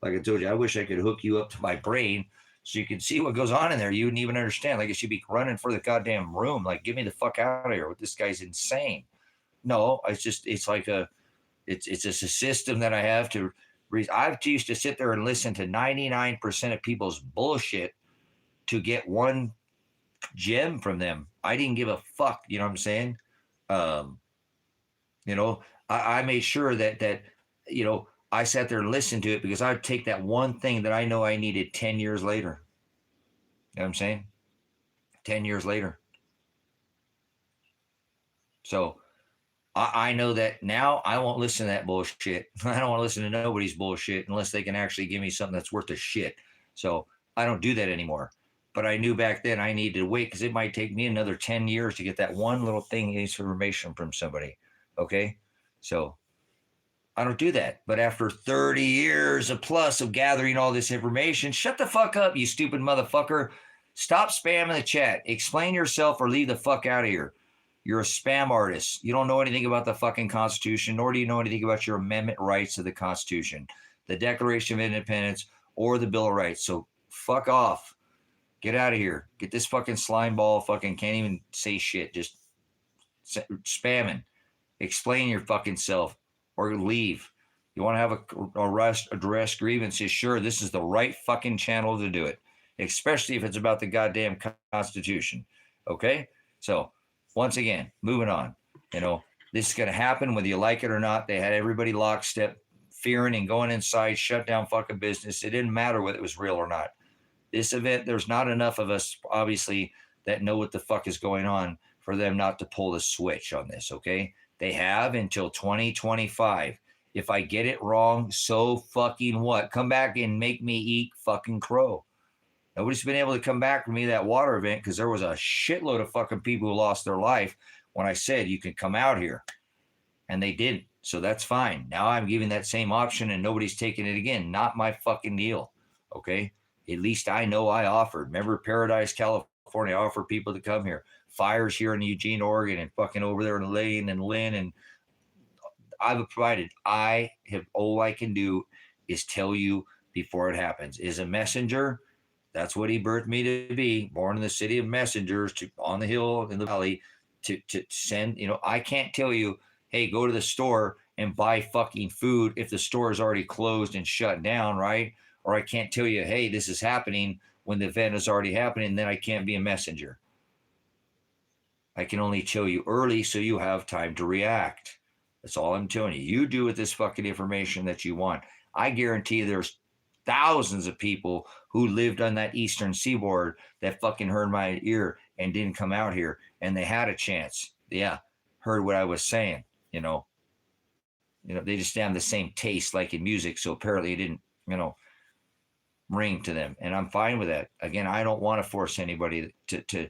Like I told you, I wish I could hook you up to my brain so you can see what goes on in there. You wouldn't even understand. Like, it should be running for the goddamn room. Like, get me the fuck out of here. This guy's insane. No, it's a system that I have to. I've used to sit there and listen to 99% of people's bullshit to get one gem from them. I didn't give a fuck. You know what I'm saying? I made sure that I sat there and listened to it because I'd take that one thing that I know I needed 10 years later. You know what I'm saying? 10 years later. So I know that now I won't listen to that bullshit. I don't want to listen to nobody's bullshit unless they can actually give me something that's worth a shit. So I don't do that anymore. But I knew back then I needed to wait because it might take me another 10 years to get that one little thing, information from somebody. Okay? So I don't do that. But after 30 years of plus of gathering all this information, shut the fuck up, you stupid motherfucker. Stop spamming the chat. Explain yourself or leave the fuck out of here. You're a spam artist. You don't know anything about the fucking Constitution, nor do you know anything about your amendment rights to the Constitution, the Declaration of Independence, or the Bill of Rights. So fuck off. Get out of here. Get this fucking slime ball fucking can't even say shit. Just spamming. Explain your fucking self or leave. You want to have address grievances? Sure, this is the right fucking channel to do it, especially if it's about the goddamn Constitution. Okay? So once again, moving on. This is going to happen whether you like it or not. They had everybody lockstep, fearing and going inside, shut down fucking business. It didn't matter whether it was real or not. This event, there's not enough of us, obviously, that know what the fuck is going on for them not to pull the switch on this, okay? They have until 2025. If I get it wrong, so fucking what? Come back and make me eat fucking crow. Nobody's been able to come back from me that water event because there was a shitload of fucking people who lost their life when I said you can come out here. And they didn't. So that's fine. Now I'm giving that same option and nobody's taking it again. Not my fucking deal. Okay? At least I know I offered. Remember Paradise, California, I offered people to come here. Fires here in Eugene, Oregon, and fucking over there in Lane and Lynn, and I've provided. I have, all I can do is tell you before it happens. Is a messenger. That's what he birthed me to be. Born in the city of messengers, to on the hill in the valley, to send. I can't tell you, hey, go to the store and buy fucking food if the store is already closed and shut down, right? Or I can't tell you, hey, this is happening when the event is already happening. Then I can't be a messenger. I can only tell you early so you have time to react. That's all I'm telling you. You do with this fucking information that you want. I guarantee there's thousands of people who lived on that eastern seaboard that fucking heard my ear and didn't come out here, and they had a chance. Yeah, heard what I was saying. They just have the same taste like in music, so apparently it didn't, ring to them, and I'm fine with that. Again, I don't want to force anybody to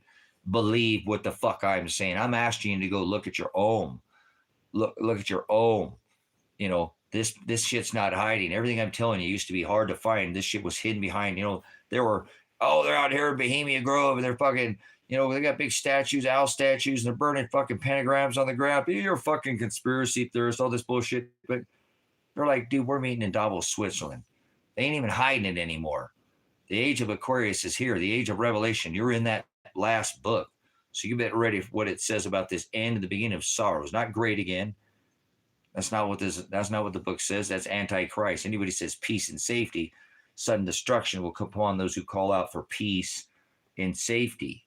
believe what the fuck I'm saying. I'm asking you to go look at your own. Look at your own. This shit's not hiding. Everything I'm telling you used to be hard to find. This shit was hidden behind, they're out here in Bohemia Grove and they're fucking, they got big statues, owl statues, and they're burning fucking pentagrams on the ground. You're a fucking conspiracy theorist, all this bullshit. But they're like, dude, we're meeting in Davos, Switzerland. They ain't even hiding it anymore. The age of Aquarius is here. The age of Revelation. You're in that last book. So you better ready for what it says about this end and the beginning of sorrows. Not great again. That's not what the book says. That's Antichrist. Anybody says peace and safety, sudden destruction will come upon those who call out for peace and safety.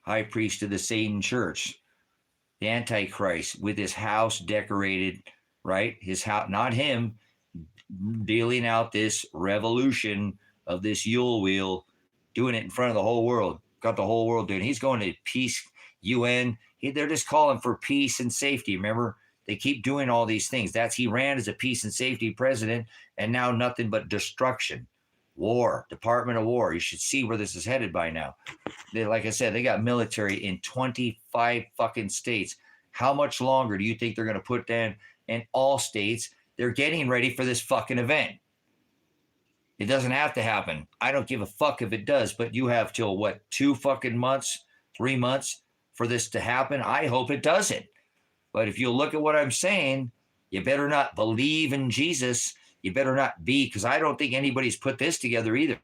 High priest of the Satan church, the Antichrist, with his house decorated, right? His house, not him, dealing out this revolution of this Yule wheel, doing it in front of the whole world. Got the whole world doing it. He's going to peace, UN. They're just calling for peace and safety. Remember? They keep doing all these things. He ran as a peace and safety president, and now nothing but destruction. War, Department of War. You should see where this is headed by now. Like I said, they got military in 25 fucking states. How much longer do you think they're going to put down in all states? They're getting ready for this fucking event. It doesn't have to happen. I don't give a fuck if it does, but you have till what, 2 fucking months, 3 months for this to happen? I hope it doesn't. But if you look at what I'm saying, you better not believe in Jesus. You better not be, because I don't think anybody's put this together either.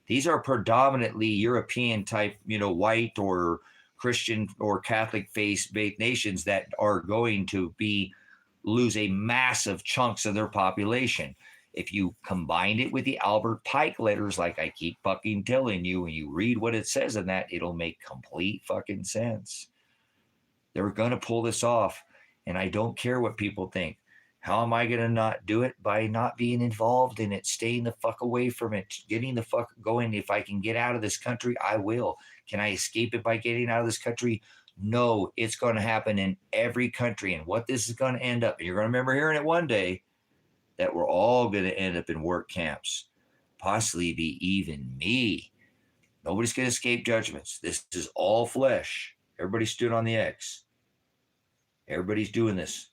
These are predominantly European type, white or Christian or Catholic faith-based nations that are going to lose a massive chunks of their population. If you combined it with the Albert Pike letters, like I keep fucking telling you, and you read what it says in that, it'll make complete fucking sense. They're going to pull this off, and I don't care what people think. How am I going to not do it? By not being involved in it, staying the fuck away from it, getting the fuck going. If I can get out of this country, I will. Can I escape it by getting out of this country? No, it's going to happen in every country. And what this is going to end up, and you're going to remember hearing it one day, that we're all going to end up in work camps, possibly be even me. Nobody's going to escape judgments. This is all flesh. Everybody stood on the X. Everybody's doing this.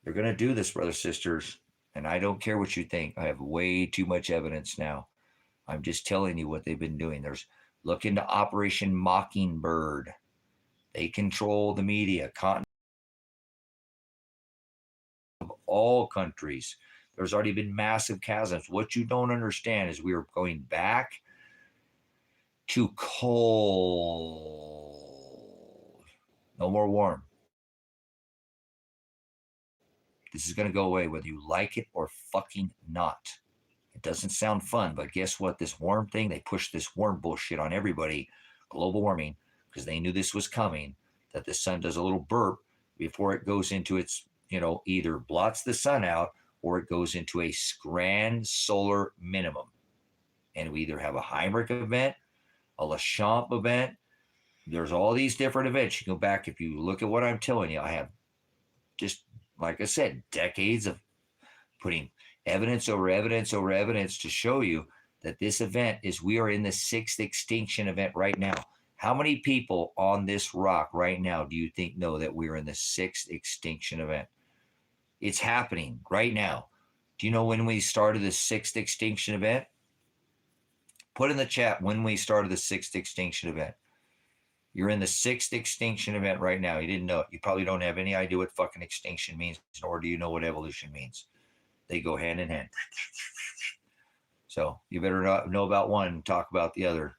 They're going to do this, brothers, sisters. And I don't care what you think. I have way too much evidence now. I'm just telling you what they've been doing. Look into Operation Mockingbird. They control the media. Of all countries. There's already been massive chasms. What you don't understand is we are going back to cold. No more warm. This is going to go away whether you like it or fucking not. It doesn't sound fun, but guess what? This warm thing, they pushed this warm bullshit on everybody, global warming, because they knew this was coming, that the sun does a little burp before it goes into its, either blots the sun out or it goes into a grand solar minimum. And we either have a Heinrich event, a Lachamp event. There's all these different events. You go back, if you look at what I'm telling you, I have just, like I said, decades of putting evidence over evidence over evidence to show you that this event we are in the 6th extinction event right now. How many people on this rock right now do you think know that we're in the 6th extinction event? It's happening right now. Do you know when we started the 6th extinction event? Put in the chat when we started the 6th extinction event. You're in the 6th extinction event right now. You didn't know it. You probably don't have any idea what fucking extinction means, nor do you know what evolution means. They go hand in hand. So you better not know about one and talk about the other.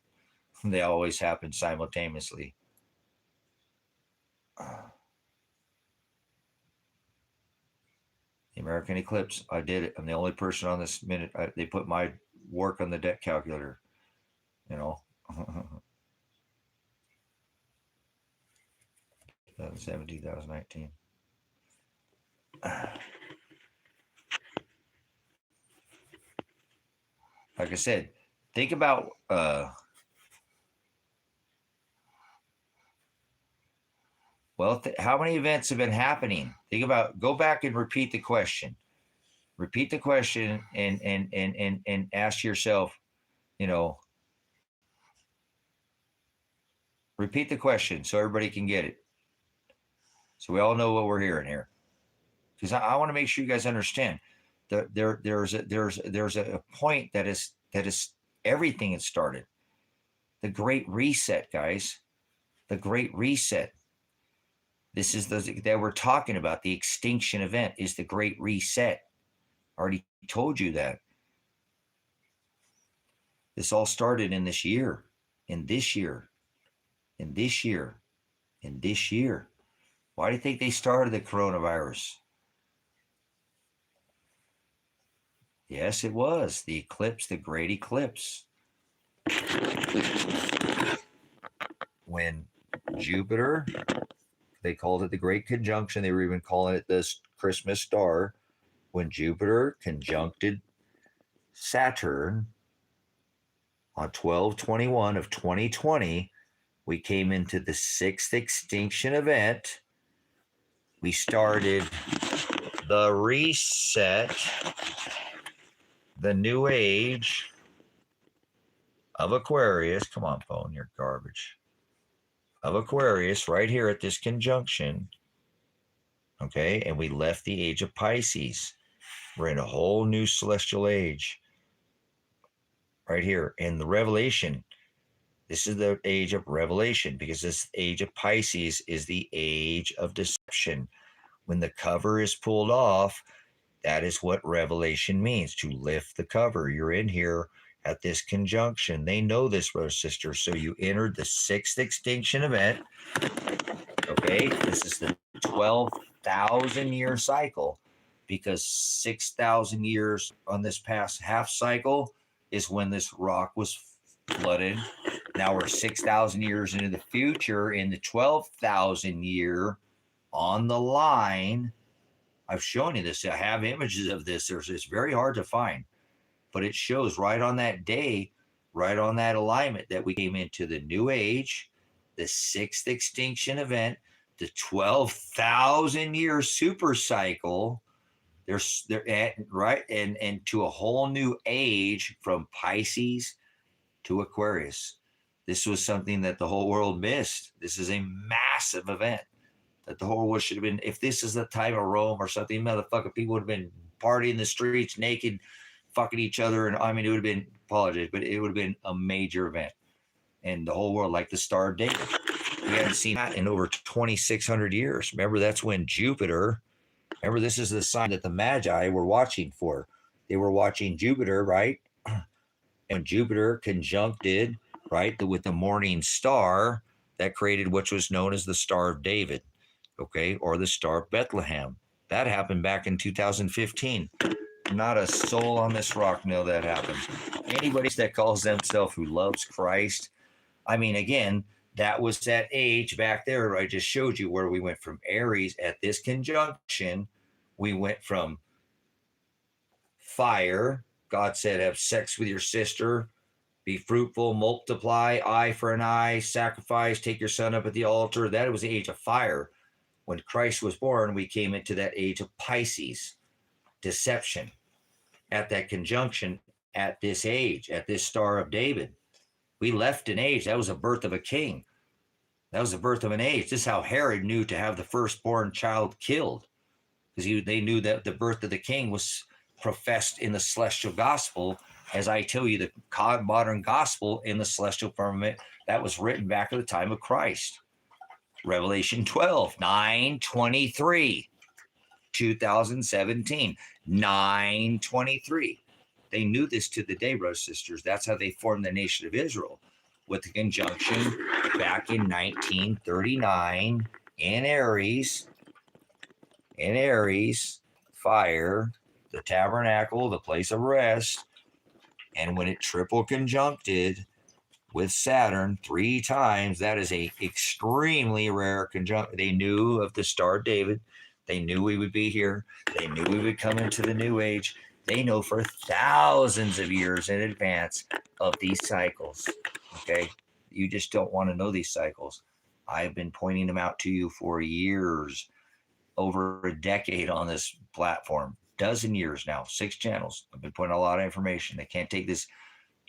They always happen simultaneously. The American eclipse. I did it. I'm the only person on this minute. They put my work on the deck calculator. You know. 2017, 2019. Like I said, think about how many events have been happening? Think about, go back and repeat the question. Repeat the question and ask yourself, you know, repeat the question so everybody can get it. So we all know what we're hearing here. Because I want to make sure you guys understand that there's a point that is everything has started. The Great Reset, guys. The Great Reset. This is that we're talking about. The extinction event is the Great Reset. I already told you that. This all started in this year, in this year, in this year, in this year. Why do you think they started the coronavirus? Yes, it was the eclipse, the great eclipse. When Jupiter, they called it the Great Conjunction. They were even calling it this Christmas star. When Jupiter conjuncted Saturn on 12/21 of 2020, we came into the 6th extinction event. We started the reset, the new age of Aquarius. Come on, phone, you're garbage. Of Aquarius right here at this conjunction. Okay, and we left the age of Pisces. We're in a whole new celestial age. Right here in the Revelation. This is the age of revelation, because this age of Pisces is the age of deception. When the cover is pulled off, that is what revelation means, to lift the cover. You're in here at this conjunction. They know this, brother, sister. So you entered the 6th extinction event. Okay, this is the 12,000 year cycle, because 6,000 years on this past half cycle is when this rock was flooded. Now we're 6,000 years into the future, in the 12,000 year on the line. I've shown you this. I have images of this. It's very hard to find, but it shows right on that day, right on that alignment, that we came into the new age, the 6th extinction event, the 12,000 year super cycle. They're at, right, and to a whole new age from Pisces to Aquarius. This was something that the whole world missed. This is a massive event that the whole world should have been. If this is the time of Rome or something, motherfucker, people would have been partying in the streets, naked, fucking each other. And I mean, it would have been, apologies, but it would have been a major event. And the whole world, like the Star of David. We hadn't seen that in over 2,600 years. Remember, that's when Jupiter, remember, this is the sign that the Magi were watching for. They were watching Jupiter, right? And Jupiter conjuncted, right, with the morning star, that created what was known as the Star of David, okay, or the Star of Bethlehem. That happened back in 2015. Not a soul on this rock know that happened. Anybody that calls themselves who loves Christ, I mean, again, that was that age back there. I just showed you where we went from Aries at this conjunction. We went from fire. God said, have sex with your sister, be fruitful, multiply, eye for an eye, sacrifice, take your son up at the altar. That was the age of fire. When Christ was born, we came into that age of Pisces, deception, at that conjunction, at this age, at this Star of David. We left an age. That was the birth of a king. That was the birth of an age. This is how Herod knew to have the firstborn child killed, because they knew that the birth of the king was professed in the celestial gospel as I tell you, the modern gospel in the celestial firmament that was written back at the time of Christ. Revelation 12, 9:23, 2017, 9:23. They knew this to the day, brothers and sisters. That's how they formed the nation of Israel, with the conjunction back in 1939 in Aries, fire, the tabernacle, the place of rest. And when it triple conjuncted with Saturn 3 times, that is a extremely rare conjunction. They knew of the Star of David. They knew we would be here. They knew we would come into the new age. They know for thousands of years in advance of these cycles. Okay? You just don't want to know these cycles. I've been pointing them out to you for years, over a decade on this platform, dozen years now, 6 channels. I've been putting a lot of information. They can't take this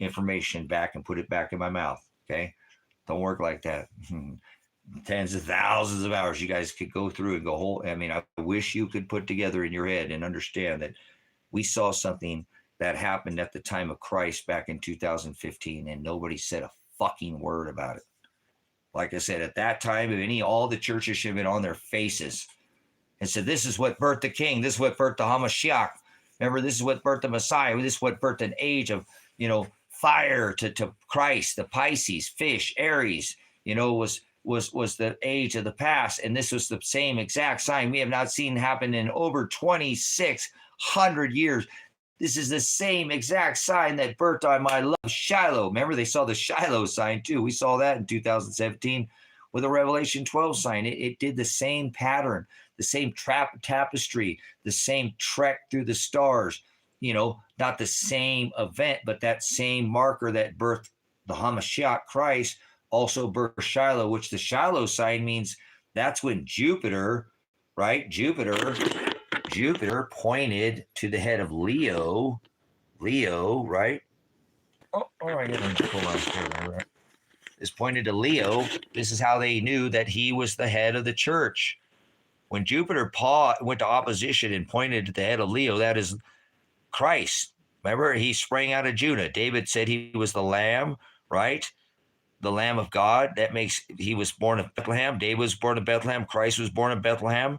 information back and put it back in my mouth. Okay? Don't work like that. Tens of thousands of hours you guys could go through and go whole. I mean, I wish you could put together in your head and understand that we saw something that happened at the time of Christ back in 2015 and nobody said a fucking word about it. Like I said, at that time, all the churches should have been on their faces and said, this is what birthed the king. This is what birthed the Hamashiach. Remember, this is what birthed the Messiah. This is what birthed an age of, fire to Christ. The Pisces, fish, Aries, was the age of the past. And this was the same exact sign we have not seen happen in over 2,600 years. This is the same exact sign that birthed on my love, Shiloh. Remember, they saw the Shiloh sign too. We saw that in 2017 with a Revelation 12 sign. It did the same pattern, the same tapestry, the same trek through the stars. Not the same event, but that same marker that birthed the Hamashiach Christ also birthed Shiloh, which the Shiloh sign means that's when Jupiter, right? Jupiter pointed to the head of Leo, right? Oh, I got to pull on here. This pointed to Leo. This is how they knew that he was the head of the church. When Jupiter went to opposition and pointed to the head of Leo, that is Christ. Remember, he sprang out of Judah. David said he was the lamb, right? The Lamb of God. He was born of Bethlehem. David was born of Bethlehem. Christ was born of Bethlehem.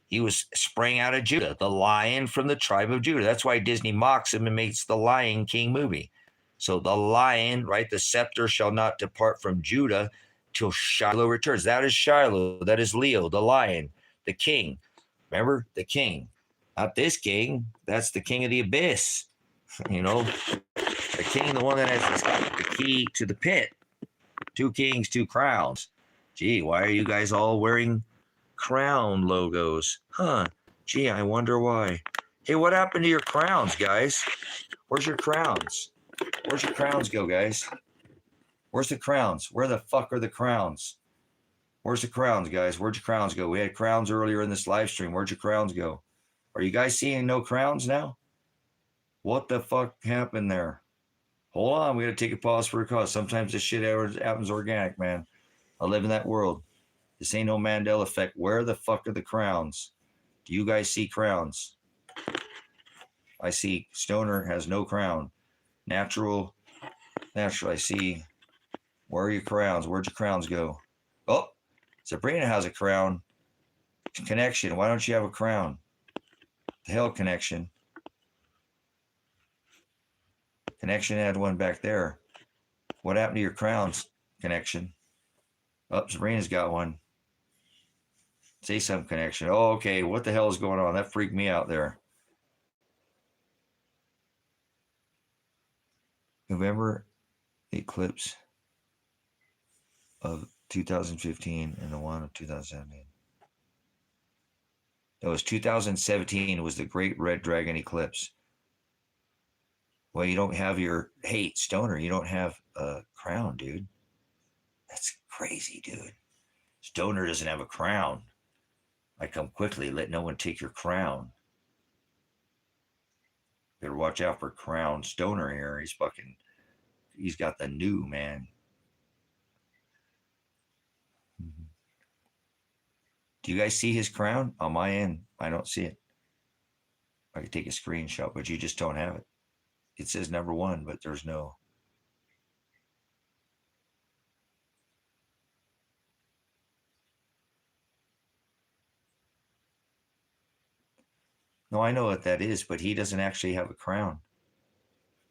He sprang out of Judah, the lion from the tribe of Judah. That's why Disney mocks him and makes the Lion King movie. So the lion, right? The scepter shall not depart from Judah till Shiloh returns. That is Shiloh. That is Leo, the lion, the king. Remember, the king. Not this king. That's the king of the abyss. The king, the one that has the key to the pit. 2 kings, 2 crowns. Gee, why are you guys all wearing crown logos? Gee, I wonder why. Hey, what happened to your crowns, guys? Where's your crowns? Where's your crowns go, guys? Where's the crowns? Where the fuck are the crowns? Where's the crowns, guys? Where'd your crowns go? We had crowns earlier in this live stream. Where'd your crowns go? Are you guys seeing no crowns now? What the fuck happened there? Hold on, we got to take a pause for a cause. Sometimes this shit happens organic, man. I live in that world. This ain't no Mandela effect. Where the fuck are the crowns? Do you guys see crowns? I see Stoner has no crown. Natural, I see. Where are your crowns? Where'd your crowns go? Oh, Sabrina has a crown. Connection. Why don't you have a crown? The hell, Connection. Connection had one back there. What happened to your crowns, Connection? Oh, Sabrina's got one. Say something, Connection. Oh, okay. What the hell is going on? That freaked me out there. November eclipse of 2015 and the one of 2017. It was 2017 was the Great Red Dragon eclipse. Well, you don't have hey, Stoner, you don't have a crown, dude. That's crazy, dude. Stoner doesn't have a crown. I come quickly, let no one take your crown. Better watch out for crown Stoner here. He's got the new, man. Do you guys see his crown? On my end, I don't see it. I could take a screenshot, but you just don't have it. it says number one, but there's no. No, I know what that is, but he doesn't actually have a crown.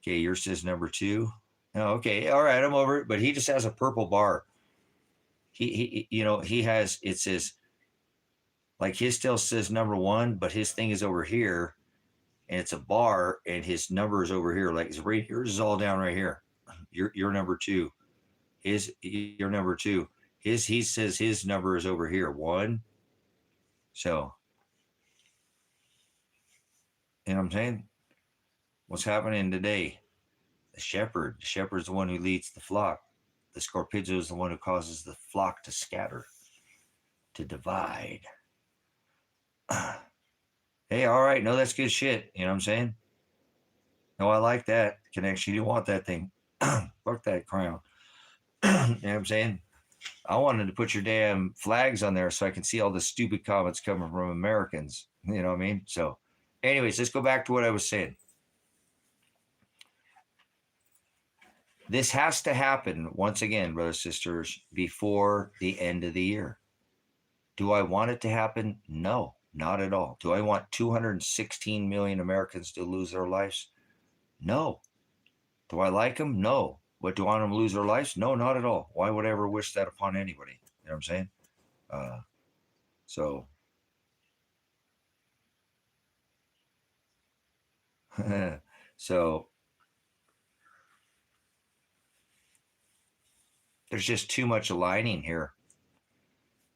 Okay, yours says number two. Oh, okay, all right, I'm over it. But he just has a purple bar. He has. It says like his still says number one, but his thing is over here, and it's a bar, and his number is over here. Like it's right, yours is all down right here. Your number two. Your number two. He says his number is over here. One. So, you know what I'm saying? What's happening today? The shepherd's the one who leads the flock. The scorpido is the one who causes the flock to scatter, to divide. Hey, all right, no, that's good shit. You know what I'm saying? No, I like that connection. You want that thing. Fuck that crown. You know what I'm saying? I wanted to put your damn flags on there so I can see all the stupid comments coming from Americans. You know what I mean? So, anyways, let's go back to what I was saying. This has to happen, once again, brothers and sisters, before the end of the year. Do I want it to happen? No, not at all. Do I want 216 million Americans to lose their lives? No. Do I like them? No. But do I want them to lose their lives? No, not at all. Why would I ever wish that upon anybody? You know what I'm saying? So, so there's just too much aligning here.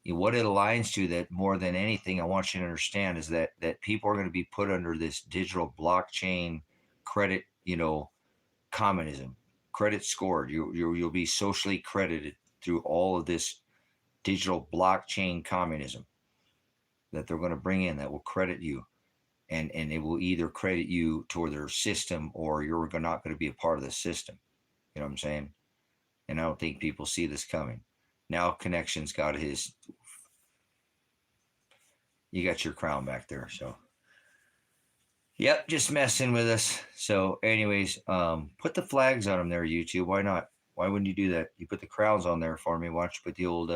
What it aligns to, that more than anything, I want you to understand, is that people are going to be put under this digital blockchain credit, communism, credit scored. You'll be socially credited through all of this digital blockchain communism that they're going to bring in that will credit you, and it will either credit you toward their system, or you're not going to be a part of the system. You know what I'm saying? And I don't think people see this coming. Now Connection's got his. You got your crown back there, so. Yep, just messing with us. So, anyways, put the flags on them there, YouTube. Why not? Why wouldn't you do that? You put the crowns on there for me. Why don't you put the old,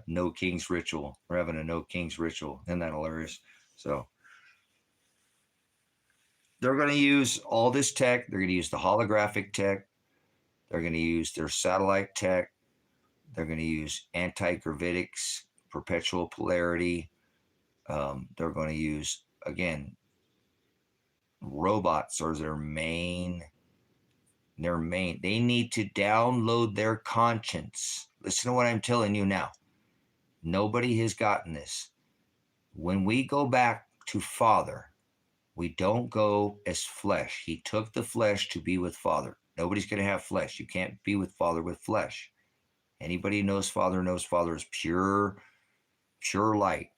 no king's ritual? We're having a no king's ritual. Isn't that hilarious? So, they're going to use all this tech. They're going to use the holographic tech. They're going to use their satellite tech. They're going to use anti-gravitics, perpetual polarity. They're going to use, again, robots are their main. They need to download their conscience. Listen to what I'm telling you now. Nobody has gotten this. When we go back to Father, we don't go as flesh. He took the flesh to be with Father. Nobody's going to have flesh. You can't be with Father with flesh. Anybody who knows Father is pure light.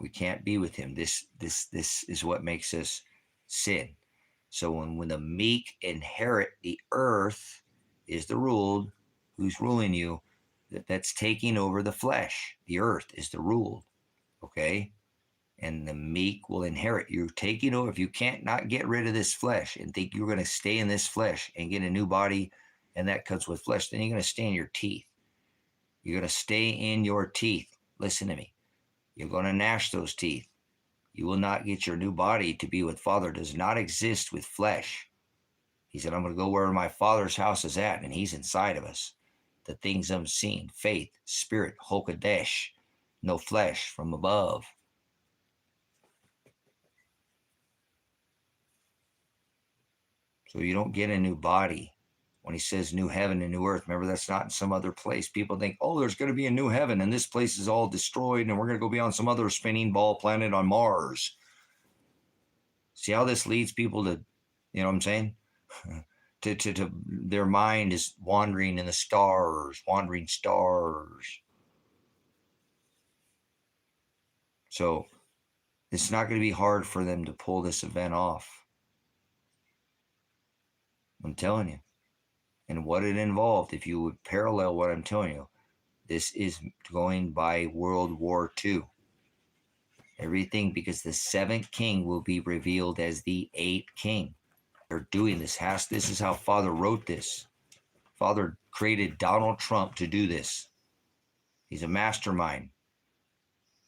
We can't be with him. This is what makes us sin. So when the meek inherit the earth, is the ruled. Who's ruling you? That's taking over the flesh. The earth is the ruled. Okay? And the meek will inherit. You're taking over. If you can't not get rid of this flesh and think you're going to stay in this flesh and get a new body, and that comes with flesh, then you're going to stay in your teeth. You're going to stay in your teeth. Listen to me. You're going to gnash those teeth. You will not get your new body to be with Father. It does not exist with flesh. He said, I'm going to go where my Father's house is at, and he's inside of us. The things unseen, faith, spirit, Hokadesh, no flesh from above. So you don't get a new body. When he says new heaven and new earth, remember, that's not in some other place. People think, oh, there's going to be a new heaven and this place is all destroyed and we're going to go be on some other spinning ball planet on Mars. See how this leads people to, you know what I'm saying? to their mind is wandering in the stars, wandering stars. So it's not going to be hard for them to pull this event off. I'm telling you. And what it involved, if you would parallel what I'm telling you, this is going by World War II. Everything, because the seventh king will be revealed as the eighth king. They're doing this. This is how Father wrote this. Father created Donald Trump to do this. He's a mastermind.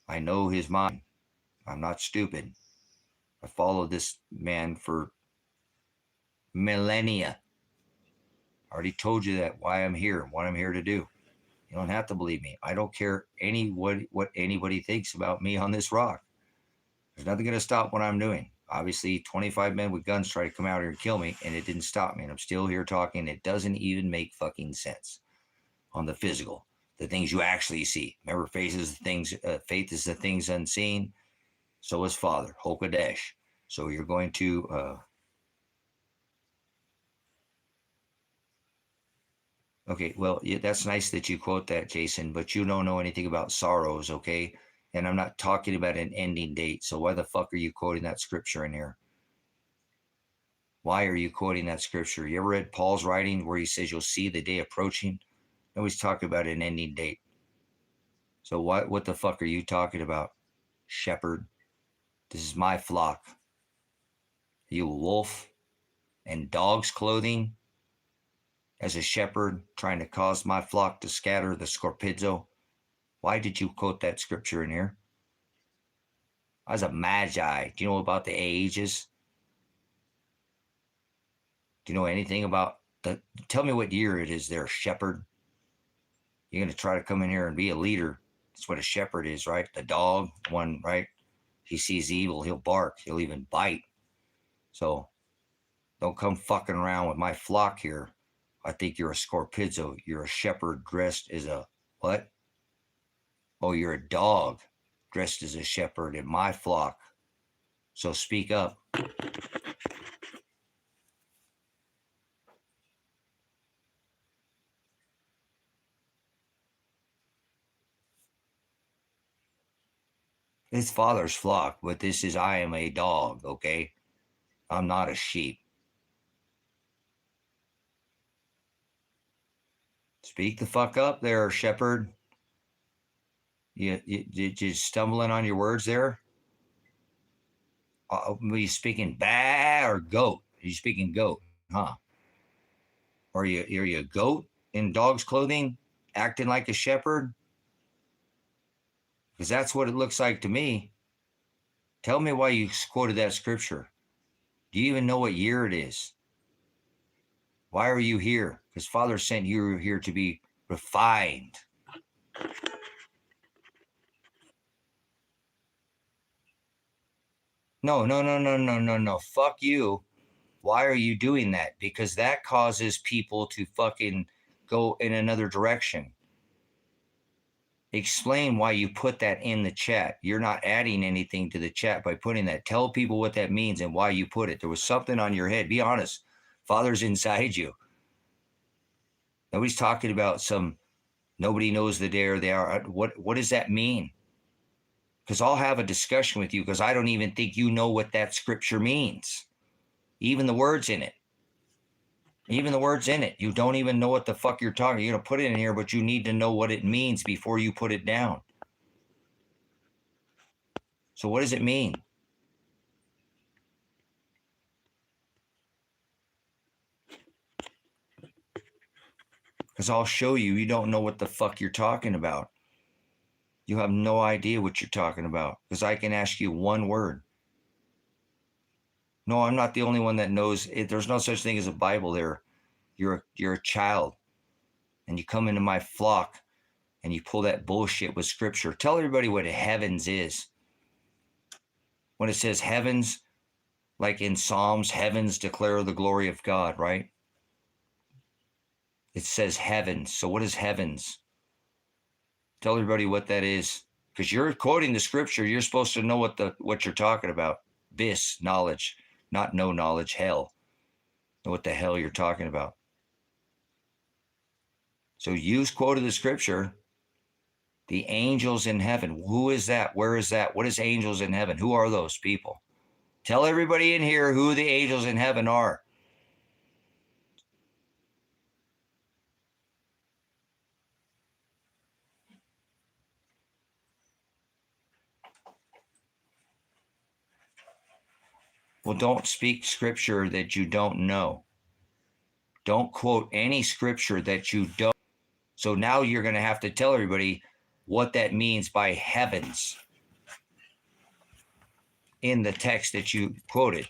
I know his mind. I'm not stupid. I followed this man for millennia. I already told you that, why I'm here, what I'm here to do. You don't have to believe me. I don't care what anybody thinks about me on this rock. There's nothing going to stop what I'm doing. Obviously, 25 men with guns try to come out here and kill me, and it didn't stop me. And I'm still here talking. It doesn't even make fucking sense on the physical, the things you actually see. Remember, faith is the things unseen. So is Father, Hokadesh. So you're going to... Okay, well, yeah, that's nice that you quote that, Jason, but you don't know anything about sorrows, okay? And I'm not talking about an ending date. So why the fuck are you quoting that scripture in here? Why are you quoting that scripture? You ever read Paul's writing where he says you'll see the day approaching? Nobody's talking about an ending date. So what the fuck are you talking about, shepherd? This is my flock. Are you a wolf in dog's clothing as a shepherd trying to cause my flock to scatter the scorpizzo? Why did you quote that scripture in here? I was a magi. Do you know about the ages? Do you know anything about tell me what year it is there, shepherd? You're going to try to come in here and be a leader. That's what a shepherd is, right? The dog, one, right? He sees evil, he'll bark, he'll even bite. So don't come fucking around with my flock here. I think you're a scorpizzo. You're a shepherd dressed as a what? Oh, you're a dog dressed as a shepherd in my flock. So speak up. It's Father's flock, but this is I am a dog, okay? I'm not a sheep. Speak the fuck up there, shepherd. You stumbling on your words there? Are you speaking bah or goat? Are you speaking goat, huh? Are you a goat in dog's clothing, acting like a shepherd? Because that's what it looks like to me. Tell me why you quoted that scripture. Do you even know what year it is? Why are you here? Because Father sent you here to be refined. No. Fuck you. Why are you doing that? Because that causes people to fucking go in another direction. Explain why you put that in the chat. You're not adding anything to the chat by putting that. Tell people what that means and why you put it. There was something on your head. Be honest. Father's inside you. Nobody's talking about nobody knows the day or the hour. What does that mean? Because I'll have a discussion with you because I don't even think you know what that scripture means. Even the words in it. You don't even know what the fuck you're talking. You're going to put it in here, but you need to know what it means before you put it down. So what does it mean? Because I'll show you, you don't know what the fuck you're talking about. You have no idea what you're talking about. Because I can ask you one word. No, I'm not the only one that knows it. There's no such thing as a Bible there. You're a child. And you come into my flock and you pull that bullshit with scripture. Tell everybody what heavens is. When it says heavens, like in Psalms, heavens declare the glory of God, right? It says heavens. So what is heavens? Tell everybody what that is. Because you're quoting the scripture. You're supposed to know what you're talking about. Bis, knowledge, not no knowledge, hell. Know what the hell you're talking about. So you quoted the scripture. The angels in heaven. Who is that? Where is that? What is angels in heaven? Who are those people? Tell everybody in here who the angels in heaven are. Well, don't speak scripture that you don't know. Don't quote any scripture that you don't. So now you're going to have to tell everybody what that means by heavens in the text that you quoted.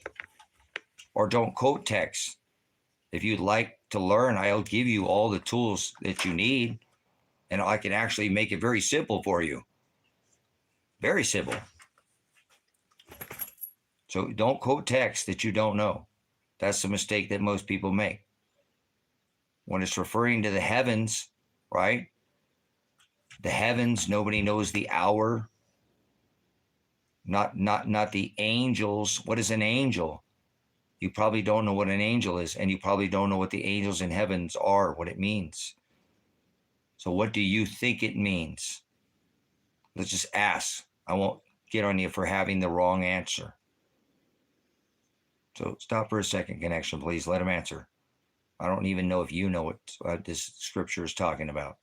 Or don't quote text. If you'd like to learn, I'll give you all the tools that you need, and I can actually make it very simple for you. Very simple. So don't quote text that you don't know. That's the mistake that most people make. When it's referring to the heavens, right? The heavens, nobody knows the hour. Not the angels. What is an angel? You probably don't know what an angel is, and you probably don't know what the angels in heavens are, what it means. So what do you think it means? Let's just ask. I won't get on you for having the wrong answer. So stop for a second, connection, please. Let him answer. I don't even know if you know what this scripture is talking about.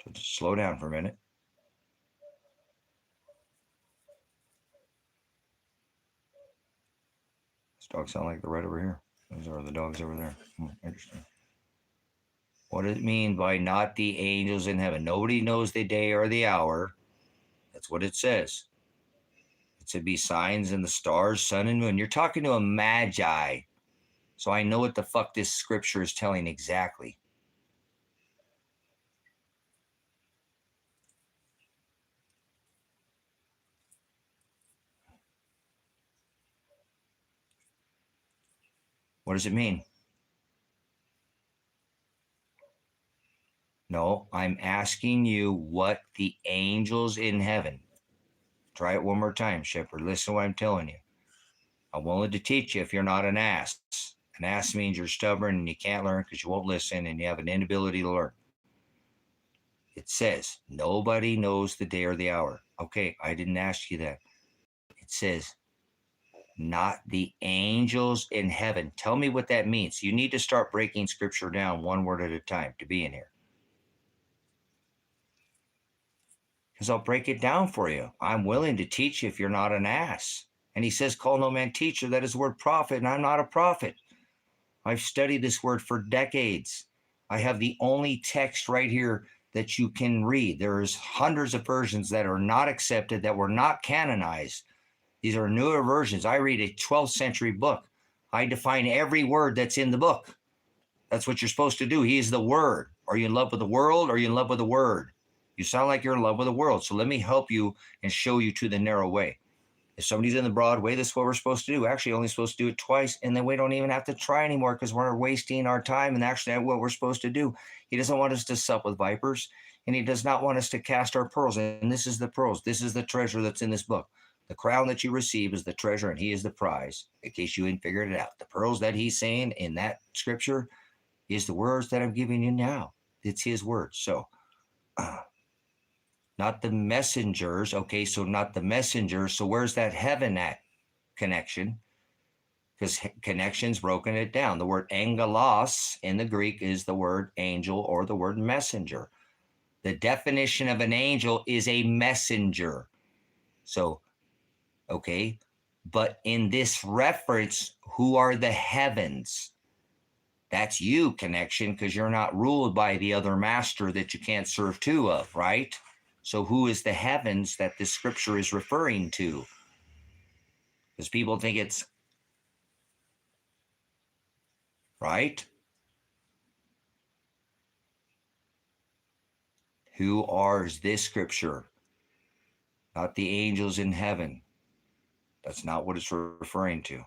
So just slow down for a minute. This dog sound like they're right over here. Those are the dogs over there. Interesting. What does it mean by not the angels in heaven? Nobody knows the day or the hour. That's what it says. It should be signs in the stars, sun, and moon. You're talking to a magi. So I know what the fuck this scripture is telling exactly. What does it mean? No, I'm asking you what the angels in heaven. Try it one more time, Shepherd. Listen to what I'm telling you. I'm willing to teach you if you're not an ass. An ass means you're stubborn and you can't learn because you won't listen and you have an inability to learn. It says, nobody knows the day or the hour. Okay, I didn't ask you that. It says, not the angels in heaven. Tell me what that means. You need to start breaking scripture down one word at a time to be in here. Because I'll break it down for you. I'm willing to teach you if you're not an ass. And he says, call no man teacher. That is the word prophet, and I'm not a prophet. I've studied this word for decades. I have the only text right here that you can read. There's hundreds of versions that are not accepted, that were not canonized. These are newer versions. I read a 12th century book. I define every word that's in the book. That's what you're supposed to do. He is the word. Are you in love with the world? Or are you in love with the word? You sound like you're in love with the world. So let me help you and show you to the narrow way. If somebody's in the broad way, this is what we're supposed to do. Actually, only supposed to do it twice, and then we don't even have to try anymore because we're wasting our time. And actually, what we're supposed to do. He doesn't want us to sup with vipers, and he does not want us to cast our pearls. And this is the pearls. This is the treasure that's in this book. The crown that you receive is the treasure, and he is the prize, in case you hadn't figured it out. The pearls that he's saying in that scripture is the words that I'm giving you now. It's his words. So, not the messengers. Okay, so not the messengers. So where's that heaven at connection? Because connection's broken it down. The word angelos in the Greek is the word angel or the word messenger. The definition of an angel is a messenger. So, okay, but in this reference, who are the heavens? That's you, connection, because you're not ruled by the other master that you can't serve two of, right? So who is the heavens that this scripture is referring to? Because people think it's right. Who are this scripture? Not the angels in heaven. That's not what it's referring to.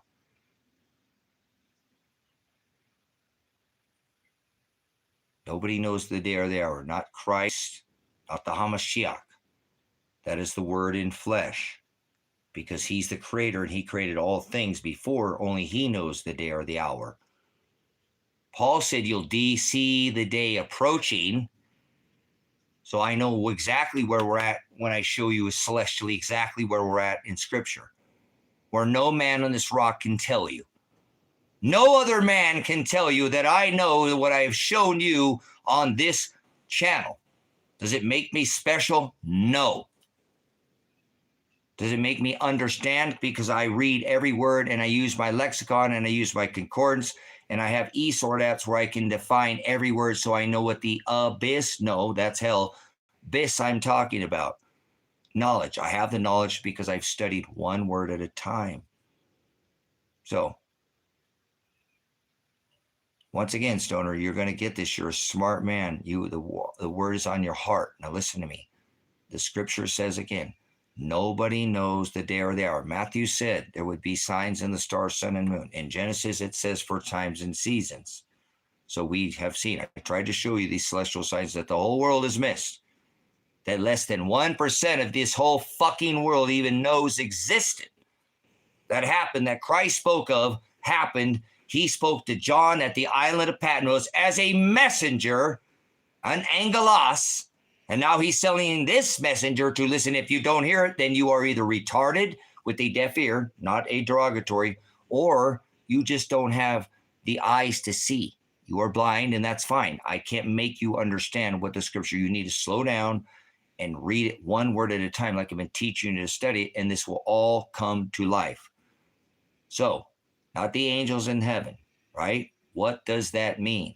Nobody knows the day or the hour. Not Christ, not the Hamashiach. That is the word in flesh. Because he's the creator and he created all things before. Only he knows the day or the hour. Paul said you'll see the day approaching. So I know exactly where we're at when I show you celestially exactly where we're at in scripture. Where no man on this rock can tell you. No other man can tell you that I know what I have shown you on this channel. Does it make me special? No. Does it make me understand? Because I read every word and I use my lexicon and I use my concordance and I have e-sortats where I can define every word so I know what the abyss, no, that's hell, abyss I'm talking about. Knowledge. I have the knowledge because I've studied one word at a time. So, once again, Stoner, you're going to get this. You're a smart man. The word is on your heart. Now listen to me. The scripture says again, nobody knows the day or the hour. Matthew said there would be signs in the stars, sun, and moon. In Genesis, it says for times and seasons. So we have seen, I tried to show you these celestial signs that the whole world has missed. That less than 1% of this whole fucking world even knows existed. That happened, that Christ spoke of, happened. He spoke to John at the island of Patmos as a messenger, an angelos, and now he's telling this messenger to listen. If you don't hear it, then you are either retarded with a deaf ear, not a derogatory, or you just don't have the eyes to see. You are blind, and that's fine. I can't make you understand what the scripture. You need to slow down and read it one word at a time, like I've been teaching you to study, and this will all come to life. So, not the angels in heaven, right? What does that mean?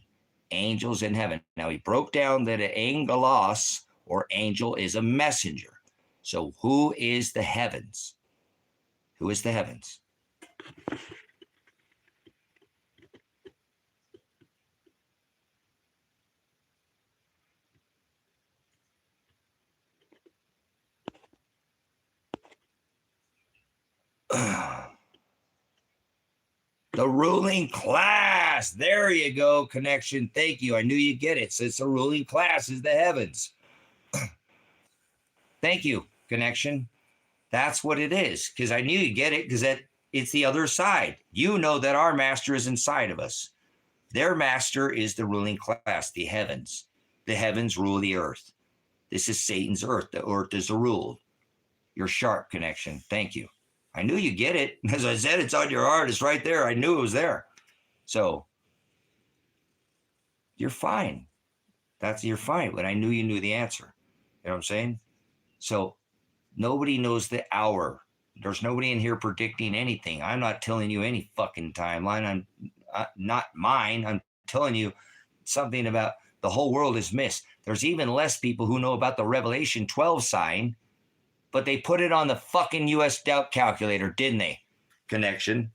Angels in heaven. Now, he broke down that an angelos or angel is a messenger. So, who is the heavens? Who is the heavens? The ruling class. There you go, connection. Thank you. I knew you'd get it. So it's the ruling class is the heavens. Thank you, connection. That's what it is. Because I knew you'd get it because it's the other side. You know that our master is inside of us. Their master is the ruling class, the heavens. The heavens rule the earth. This is Satan's earth. The earth is the rule. You're sharp, connection. Thank you. I knew you get it. As I said, it's on your heart. It's right there. I knew it was there. So you're fine. You're fine. But I knew you knew the answer. You know what I'm saying? So nobody knows the hour. There's nobody in here predicting anything. I'm not telling you any fucking timeline. I'm not mine. I'm telling you something about the whole world is missed. There's even less people who know about the Revelation 12 sign, but they put it on the fucking US doubt calculator, didn't they? Connection.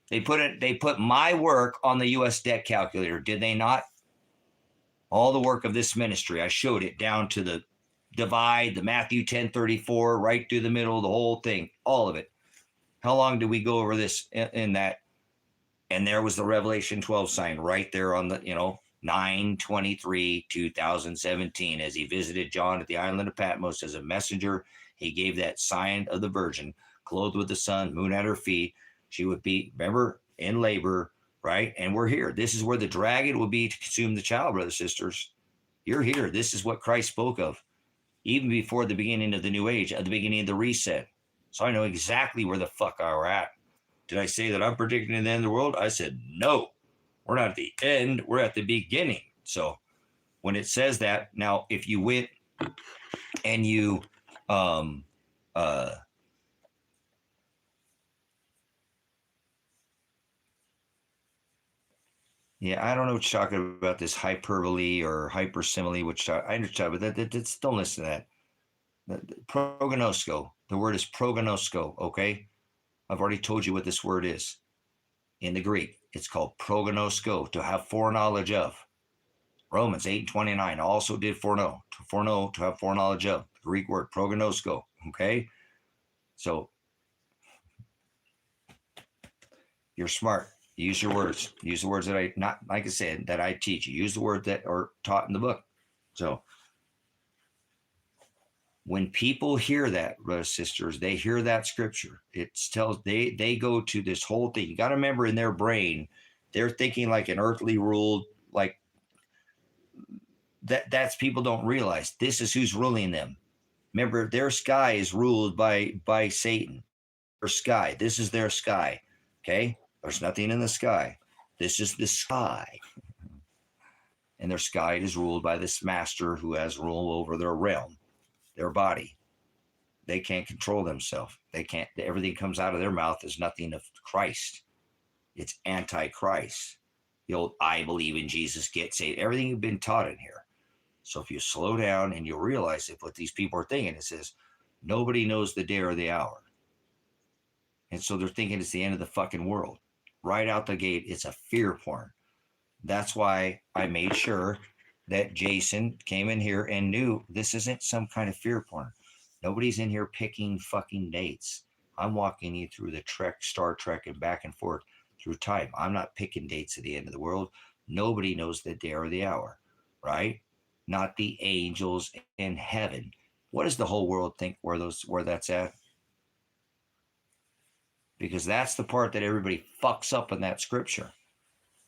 They put my work on the US debt calculator, did they not? All the work of this ministry. I showed it down to the divide, the Matthew 10:34, right through the middle, the whole thing, all of it. How long did we go over this in that? And there was the Revelation 12 sign right there on the, 9/23/2017, as he visited John at the island of Patmos as a messenger. He gave that sign of the virgin, clothed with the sun, moon at her feet. She would be, remember, in labor, right? And we're here. This is where the dragon will be to consume the child, brothers and sisters. You're here. This is what Christ spoke of, even before the beginning of the new age, at the beginning of the reset. So I know exactly where the fuck we're at. Did I say that I'm predicting the end of the world? I said, no, we're not at the end. We're at the beginning. So when it says that, now, if you went and you, yeah, I don't know what you're talking about, this hyperbole or hypersimile, which I understand, but that's, don't listen to that. Prognosco. The word is prognosco, okay? I've already told you what this word is. In the Greek, it's called prognosco, to have foreknowledge of. Romans 8:29 also did foreknow, to have foreknowledge of. The Greek word prognosco, okay? So you're smart. Use your words. Use the words that not like I said, that I teach you. Use the word that are taught in the book. So when people hear that, brothers, sisters, they hear that scripture. It tells they go to this whole thing. You got to remember, in their brain, they're thinking like an earthly ruled, like that's people don't realize this is who's ruling them. Remember, their sky is ruled by Satan. Their sky. This is their sky. Okay? There's nothing in the sky. This is the sky. And their sky is ruled by this master who has rule over their realm, their body. They can't control themselves. They can't. Everything comes out of their mouth is nothing of Christ. It's anti-Christ. The old "I believe in Jesus, get saved." Everything you've been taught in here. So if you slow down and you realize that what these people are thinking, it says nobody knows the day or the hour, and so they're thinking it's the end of the fucking world. Right out the gate, it's a fear porn. That's why I made sure that Jason came in here and knew this isn't some kind of fear porn. Nobody's in here picking fucking dates. I'm walking you through the Trek, Star Trek, and back and forth through time. I'm not picking dates at the end of the world. Nobody knows the day or the hour, right? Not the angels in heaven. What does the whole world think where that's at? Because that's the part that everybody fucks up in that scripture,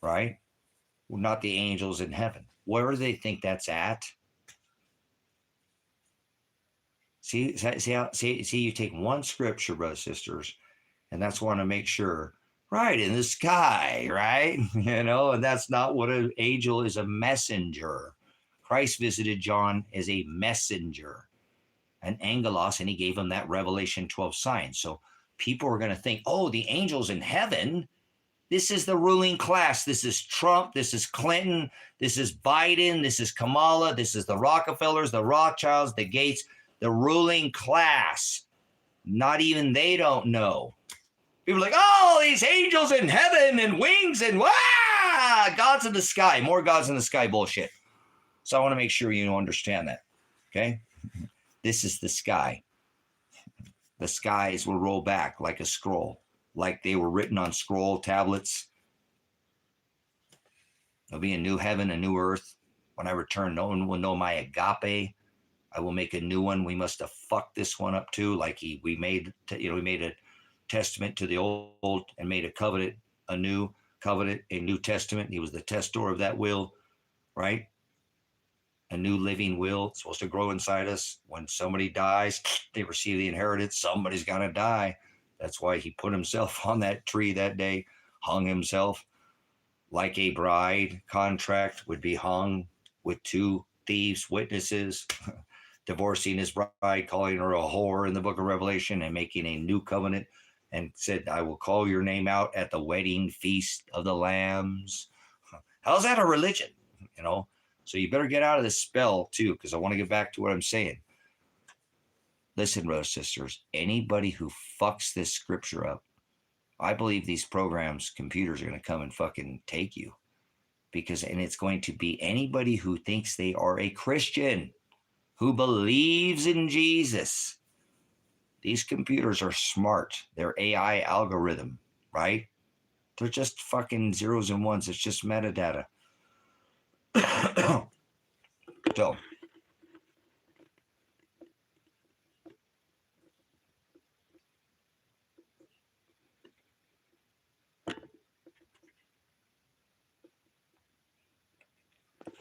right? Well, not the angels in heaven. Where do they think that's at? See, you take one scripture, brothers, sisters, and that's want to make sure, right, in the sky, right? And that's not what an angel is. A messenger. Christ visited John as a messenger, an angelos, and he gave him that Revelation 12 sign. So people are going to think, oh, the angels in heaven, this is the ruling class. This is Trump. This is Clinton. This is Biden. This is Kamala. This is the Rockefellers, the Rothschilds, the Gates, the ruling class. Not even they don't know. People are like, oh, these angels in heaven and wings and gods in the sky. More gods in the sky bullshit. So I want to make sure you understand that. Okay? This is the sky. The skies will roll back like a scroll, like they were written on scroll tablets. There'll be a new heaven, a new earth. When I return, no one will know my agape. I will make a new one. We must have fucked this one up too. Like we made a testament to the old and made a covenant, a new covenant, a new testament. He was the testor of that will, right? A new living will. It's supposed to grow inside us. When somebody dies, they receive the inheritance. Somebody's got to die. That's why he put himself on that tree that day, hung himself like a bride contract would be hung with two thieves, witnesses, divorcing his bride, calling her a whore in the book of Revelation and making a new covenant and said, I will call your name out at the wedding feast of the lambs. How's that a religion? So you better get out of this spell too, because I want to get back to what I'm saying. Listen, brothers, sisters, anybody who fucks this scripture up, I believe these programs, computers are going to come and fucking take you. And it's going to be anybody who thinks they are a Christian, who believes in Jesus. These computers are smart. They're AI algorithm, right? They're just fucking zeros and ones. It's just metadata. So,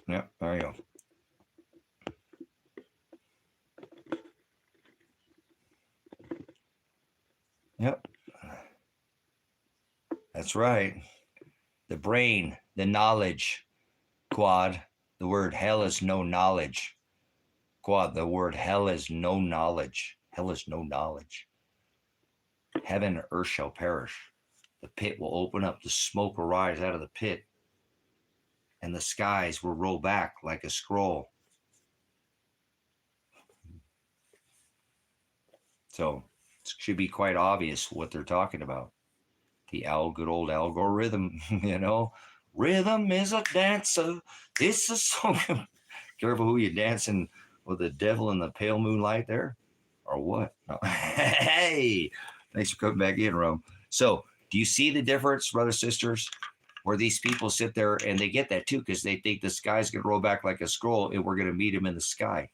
yep, there you go. Yep. That's right. The brain, the knowledge. Quad, the word hell is no knowledge. Quad, the word hell is no knowledge. Hell is no knowledge. Heaven and earth shall perish. The pit will open up. The smoke will rise out of the pit. And the skies will roll back like a scroll. So it should be quite obvious what they're talking about. The good old algorithm, Rhythm is a dancer. It's a song. Careful who you're dancing with, the devil in the pale moonlight there, or what? No. Hey, thanks for coming back in, Rome. So, do you see the difference, brothers, sisters? Where these people sit there and they get that too, because they think the sky's gonna roll back like a scroll and we're gonna meet him in the sky.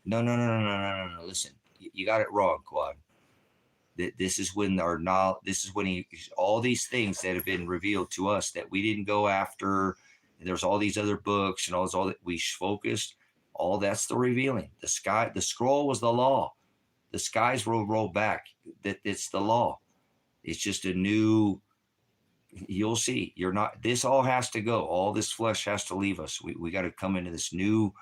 No. Listen, you got it wrong, Quad. This is when all these things that have been revealed to us that we didn't go after. There's all these other books and all that we focused. All that's the revealing. The scroll was the law. The skies will roll back. It's the law. It's just a new. You'll see. This all has to go. All this flesh has to leave us. We got to come into this new,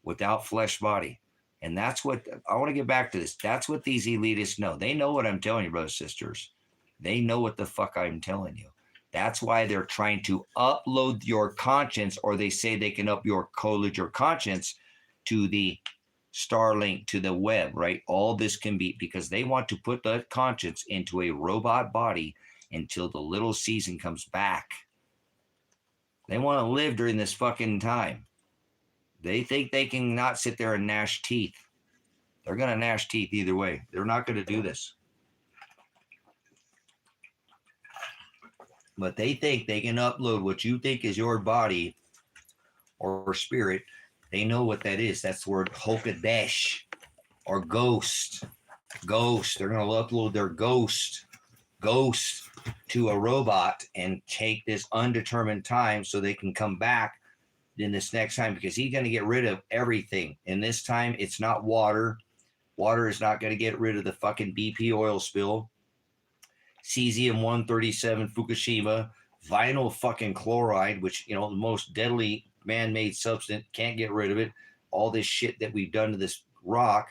without flesh body, And that's what I want to get back to this. That's what these elitists know. They know what I'm telling you, brothers and sisters. They know what the fuck I'm telling you. That's why they're trying to upload your conscience, or they say they can upload your conscience to the Starlink, to the web, right? All this can be because they want to put that conscience into a robot body until the little season comes back. They want to live during this fucking time. They think they can not sit there and gnash teeth. They're going to gnash teeth either way. They're not going to do this. But they think they can upload what you think is your body or spirit. They know what that is. That's the word Hokadesh or ghost. Ghost. They're going to upload their ghost to a robot and take this undetermined time so they can come back in this next time, because he's going to get rid of everything. And this time it's not water. Water is not going to get rid of the fucking BP oil spill. Cesium-137 Fukushima, vinyl fucking chloride, which, you know, the most deadly man-made substance, can't get rid of it. All this shit that we've done to this rock,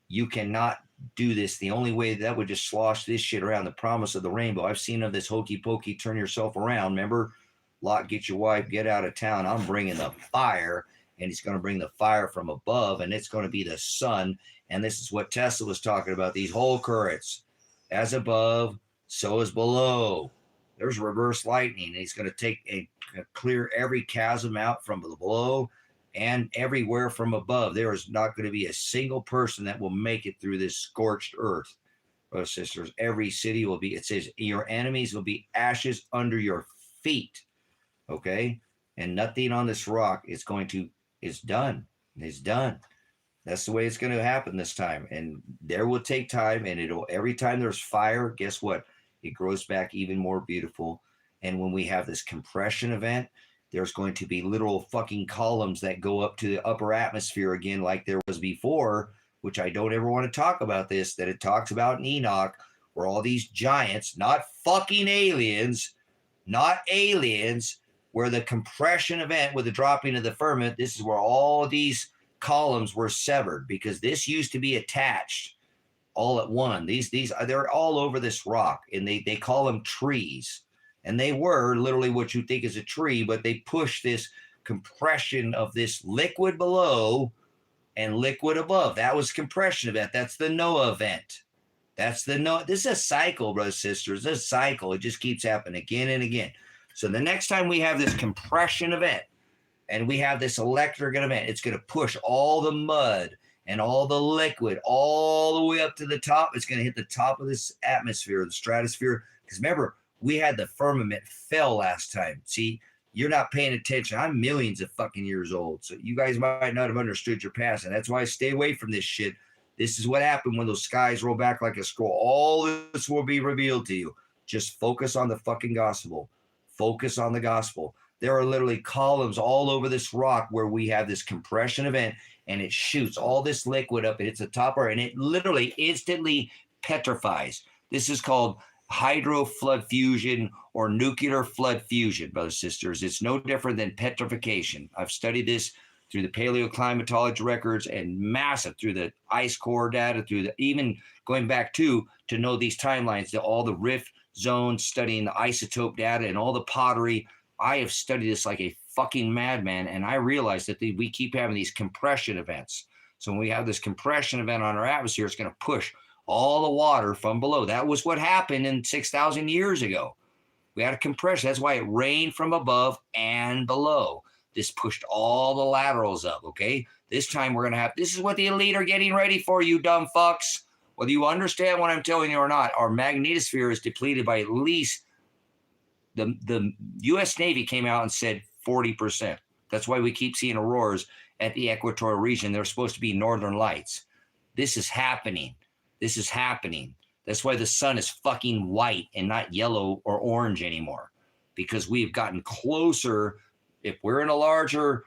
you cannot do this. The only way that would just slosh this shit around, the promise of the rainbow. I've seen of this hokey pokey, turn yourself around. Remember, Lot, get your wife, get out of town. I'm bringing the fire, and he's going to bring the fire from above, and it's going to be the sun. And this is what Tesla was talking about, these whole currents. As above, so is below. There's reverse lightning, and he's going to take and clear every chasm out from below and everywhere from above. There is not going to be a single person that will make it through this scorched earth. Brothers and sisters, every city will be, it says, your enemies will be ashes under your feet. Okay? And nothing on this rock is done. It's done. That's the way it's going to happen this time. And there will take time, and every time there's fire, guess what? It grows back even more beautiful. And when we have this compression event, there's going to be literal fucking columns that go up to the upper atmosphere again, like there was before, which I don't ever want to talk about this, that it talks about in Enoch, where all these giants, not fucking aliens, where the compression event with the dropping of the firmament, this is where all these columns were severed, because this used to be attached all at one. They're all over this rock, and they call them trees. And they were literally what you think is a tree, but they push this compression of this liquid below and liquid above. That was compression event. That's the Noah event. This is a cycle, brothers and sisters. This is a cycle. It just keeps happening again and again. So the next time we have this compression event and we have this electric event, it's going to push all the mud and all the liquid all the way up to the top. It's going to hit the top of this atmosphere, the stratosphere. Because remember, we had the firmament fell last time. See, you're not paying attention. I'm millions of fucking years old. So you guys might not have understood your past. And that's why I stay away from this shit. This is what happened when those skies roll back like a scroll. All this will be revealed to you. Just focus on the fucking gospel. Focus on the gospel. There are literally columns all over this rock where we have this compression event, and it shoots all this liquid up. It hits the top, and it literally instantly petrifies. This is called hydro flood fusion or nuclear flood fusion, brothers and sisters. It's no different than petrification. I've studied this through the paleoclimatology records and massive through the ice core data, even going back to know these timelines, all the rift zones, studying the isotope data and all the pottery. I have studied this like a fucking madman, and I realize that we keep having these compression events. So when we have this compression event on our atmosphere, it's going to push all the water from below. That was what happened in 6,000 years ago. We had a compression. That's why it rained from above and below. This pushed all the laterals up, okay? This time we're going to have, this is what the elite are getting ready for, you dumb fucks. Whether you understand what I'm telling you or not, our magnetosphere is depleted by at least, the U.S. Navy came out and said 40%. That's why we keep seeing auroras at the equatorial region. They're supposed to be northern lights. This is happening. This is happening. That's why the sun is fucking white and not yellow or orange anymore, because we've gotten closer. If we're in a larger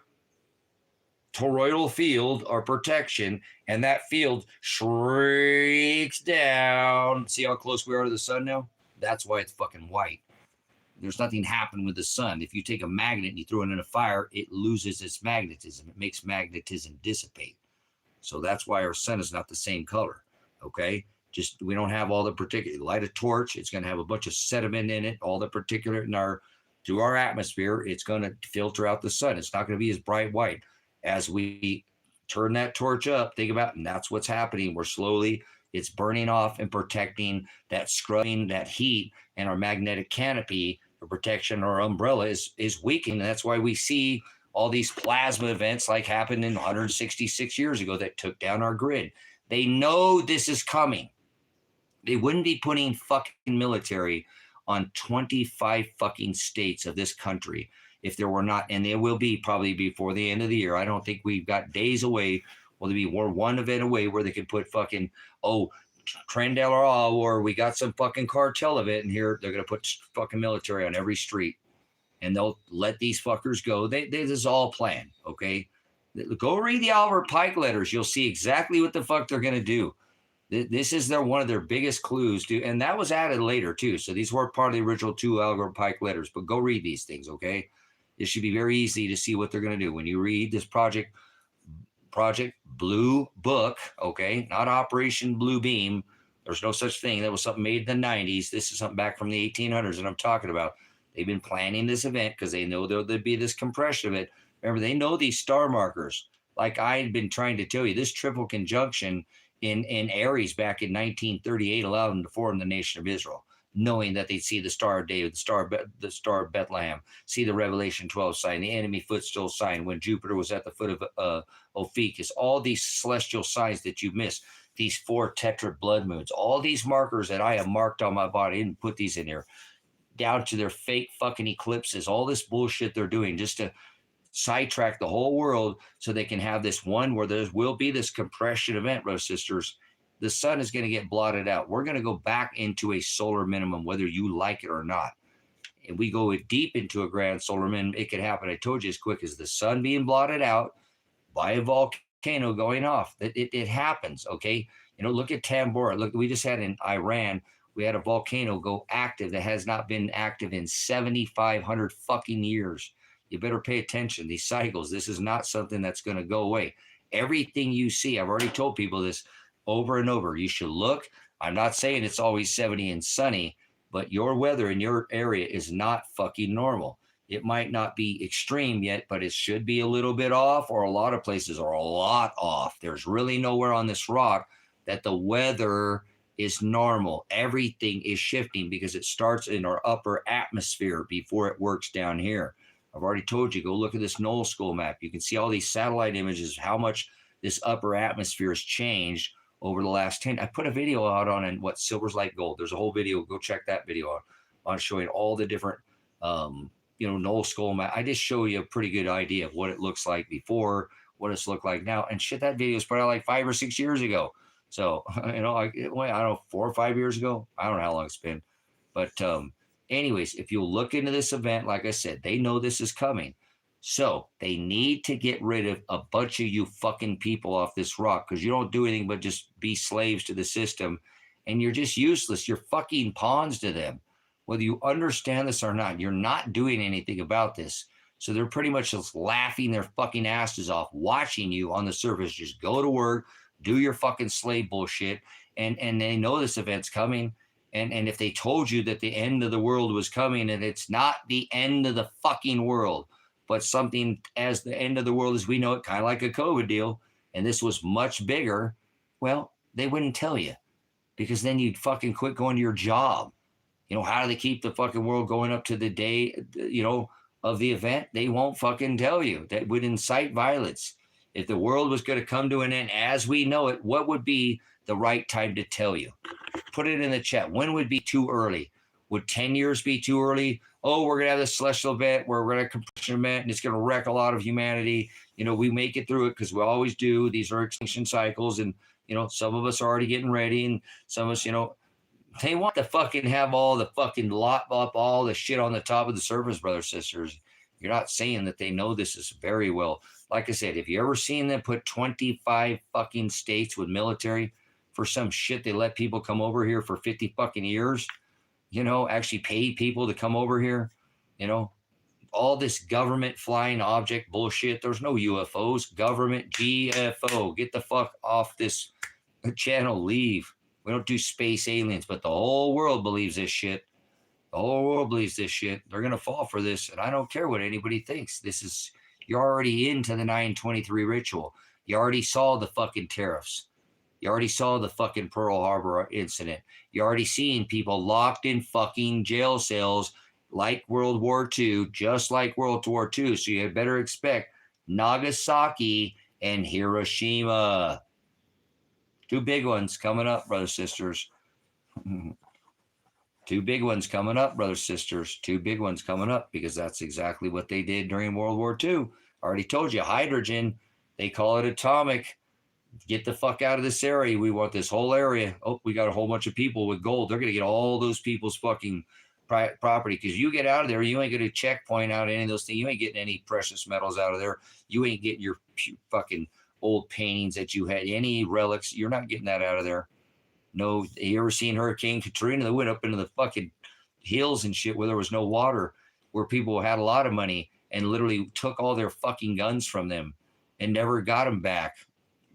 toroidal field or protection, and that field shrinks down, see how close we are to the sun now? That's why it's fucking white. There's nothing happening with the sun. If you take a magnet and you throw it in a fire, it loses its magnetism. It makes magnetism dissipate. So that's why our sun is not the same color. Okay. Just we don't have all the particular light a torch. It's going to have a bunch of sediment in it, all the particulate in our through our atmosphere. It's going to filter out the sun. It's not going to be as bright white as we turn that torch up. Think about, and that's what's happening. We're slowly it's burning off and protecting that scrubbing that heat, and our magnetic canopy for protection, our umbrella is weakening. And that's why we see all these plasma events like happened in 166 years ago that took down our grid. They know this is coming. They wouldn't be putting fucking military on 25 fucking states of this country if there were not, and there will be probably before the end of the year. I don't think we've got days away. Well, there'll be one event away where they can put fucking, Trendel, or we got some fucking cartel event in here. They're going to put fucking military on every street, and they'll let these fuckers go. This is all planned, okay? Go read the Albert Pike letters. You'll see exactly what the fuck they're going to do. This is one of their biggest clues, too. And that was added later, too. So these weren't part of the original 2 Albert Pike letters. But go read these things, okay? It should be very easy to see what they're going to do. When you read this Project Blue Book, okay? Not Operation Blue Beam. There's no such thing. That was something made in the 90s. This is something back from the 1800s that I'm talking about. They've been planning this event because they know there'll be this compression event. Remember, they know these star markers. Like I had been trying to tell you, this triple conjunction in Aries back in 1938 allowed them to form the nation of Israel, knowing that they'd see the Star of David, the star of Bethlehem, see the Revelation 12 sign, the enemy footstool sign when Jupiter was at the foot of Ophiuchus, all these celestial signs that you missed, these 4 tetrad blood moons, all these markers that I have marked on my body. I didn't put these in here, down to their fake fucking eclipses, all this bullshit they're doing just to sidetrack the whole world so they can have this one where there will be this compression event, bro, sisters. The sun is going to get blotted out. We're going to go back into a solar minimum, whether you like it or not. And we go deep into a grand solar minimum. It could happen, I told you, as quick as the sun being blotted out by a volcano going off. It happens, okay? Look at Tambora. Look, we just had in Iran, we had a volcano go active that has not been active in 7,500 fucking years. You better pay attention. These cycles, this is not something that's going to go away. Everything you see, I've already told people this over and over. You should look. I'm not saying it's always 70 and sunny, but your weather in your area is not fucking normal. It might not be extreme yet, but it should be a little bit off, or a lot of places are a lot off. There's really nowhere on this rock that the weather is normal. Everything is shifting because it starts in our upper atmosphere before it works down here. I've already told you, go look at this Knoll School map. You can see all these satellite images, how much this upper atmosphere has changed over the last 10. I put a video out on what silver's like gold. There's a whole video. Go check that video out on showing all the different, Knoll School map. I just show you a pretty good idea of what it looks like before, what it's looked like now. And shit, that video was put out like 5 or 6 years ago. So, I don't know, 4 or 5 years ago. I don't know how long it's been. But, anyways, if you look into this event, like I said, they know this is coming. So they need to get rid of a bunch of you fucking people off this rock, because you don't do anything but just be slaves to the system, and you're just useless. You're fucking pawns to them. Whether you understand this or not, you're not doing anything about this. So they're pretty much just laughing their fucking asses off, watching you on the surface. Just go to work, do your fucking slave bullshit, and they know this event's coming. And if they told you that the end of the world was coming, and it's not the end of the fucking world, but something as the end of the world as we know it, kind of like a COVID deal, and this was much bigger, well, they wouldn't tell you, because then you'd fucking quit going to your job. How do they keep the fucking world going up to the day, of the event? They won't fucking tell you. That would incite violence. If the world was going to come to an end as we know it, what would be the right time to tell you? Put it in the chat. When would be too early? Would 10 years be too early? Oh, we're going to have this celestial event where we're going to compression event and it's going to wreck a lot of humanity. We make it through it because we always do. These are extinction cycles, and, some of us are already getting ready, and some of us, they want to fucking have all the fucking lot up all the shit on the top of the surface, brothers, sisters. You're not saying that they know this is very well. Like I said, have you ever seen them put 25 fucking states with military for some shit they let people come over here for 50 fucking years? Actually pay people to come over here. all this government flying object bullshit. There's no UFOs. Government GFO. Get the fuck off this channel. Leave. We don't do space aliens, but the whole world believes this shit. The whole world believes this shit. They're gonna fall for this, and I don't care what anybody thinks. You're already into the 923 ritual. You already saw the fucking tariffs. You already saw the fucking Pearl Harbor incident. You already seen people locked in fucking jail cells like World War II, just like World War II. So you had better expect Nagasaki and Hiroshima. Two big ones coming up, brothers, sisters. Two big ones coming up, brothers, sisters. Two big ones coming up, because that's exactly what they did during World War II. I already told you, hydrogen, they call it atomic. Get the fuck out of this area. We want this whole area. Oh, we got a whole bunch of people with gold. They're going to get all those people's fucking property, because you get out of there, you ain't going to checkpoint out any of those things. You ain't getting any precious metals out of there. You ain't getting your fucking old paintings that you had, any relics. You're not getting that out of there. No, you ever seen Hurricane Katrina? They went up into the fucking hills and shit where there was no water, where people had a lot of money and literally took all their fucking guns from them and never got them back.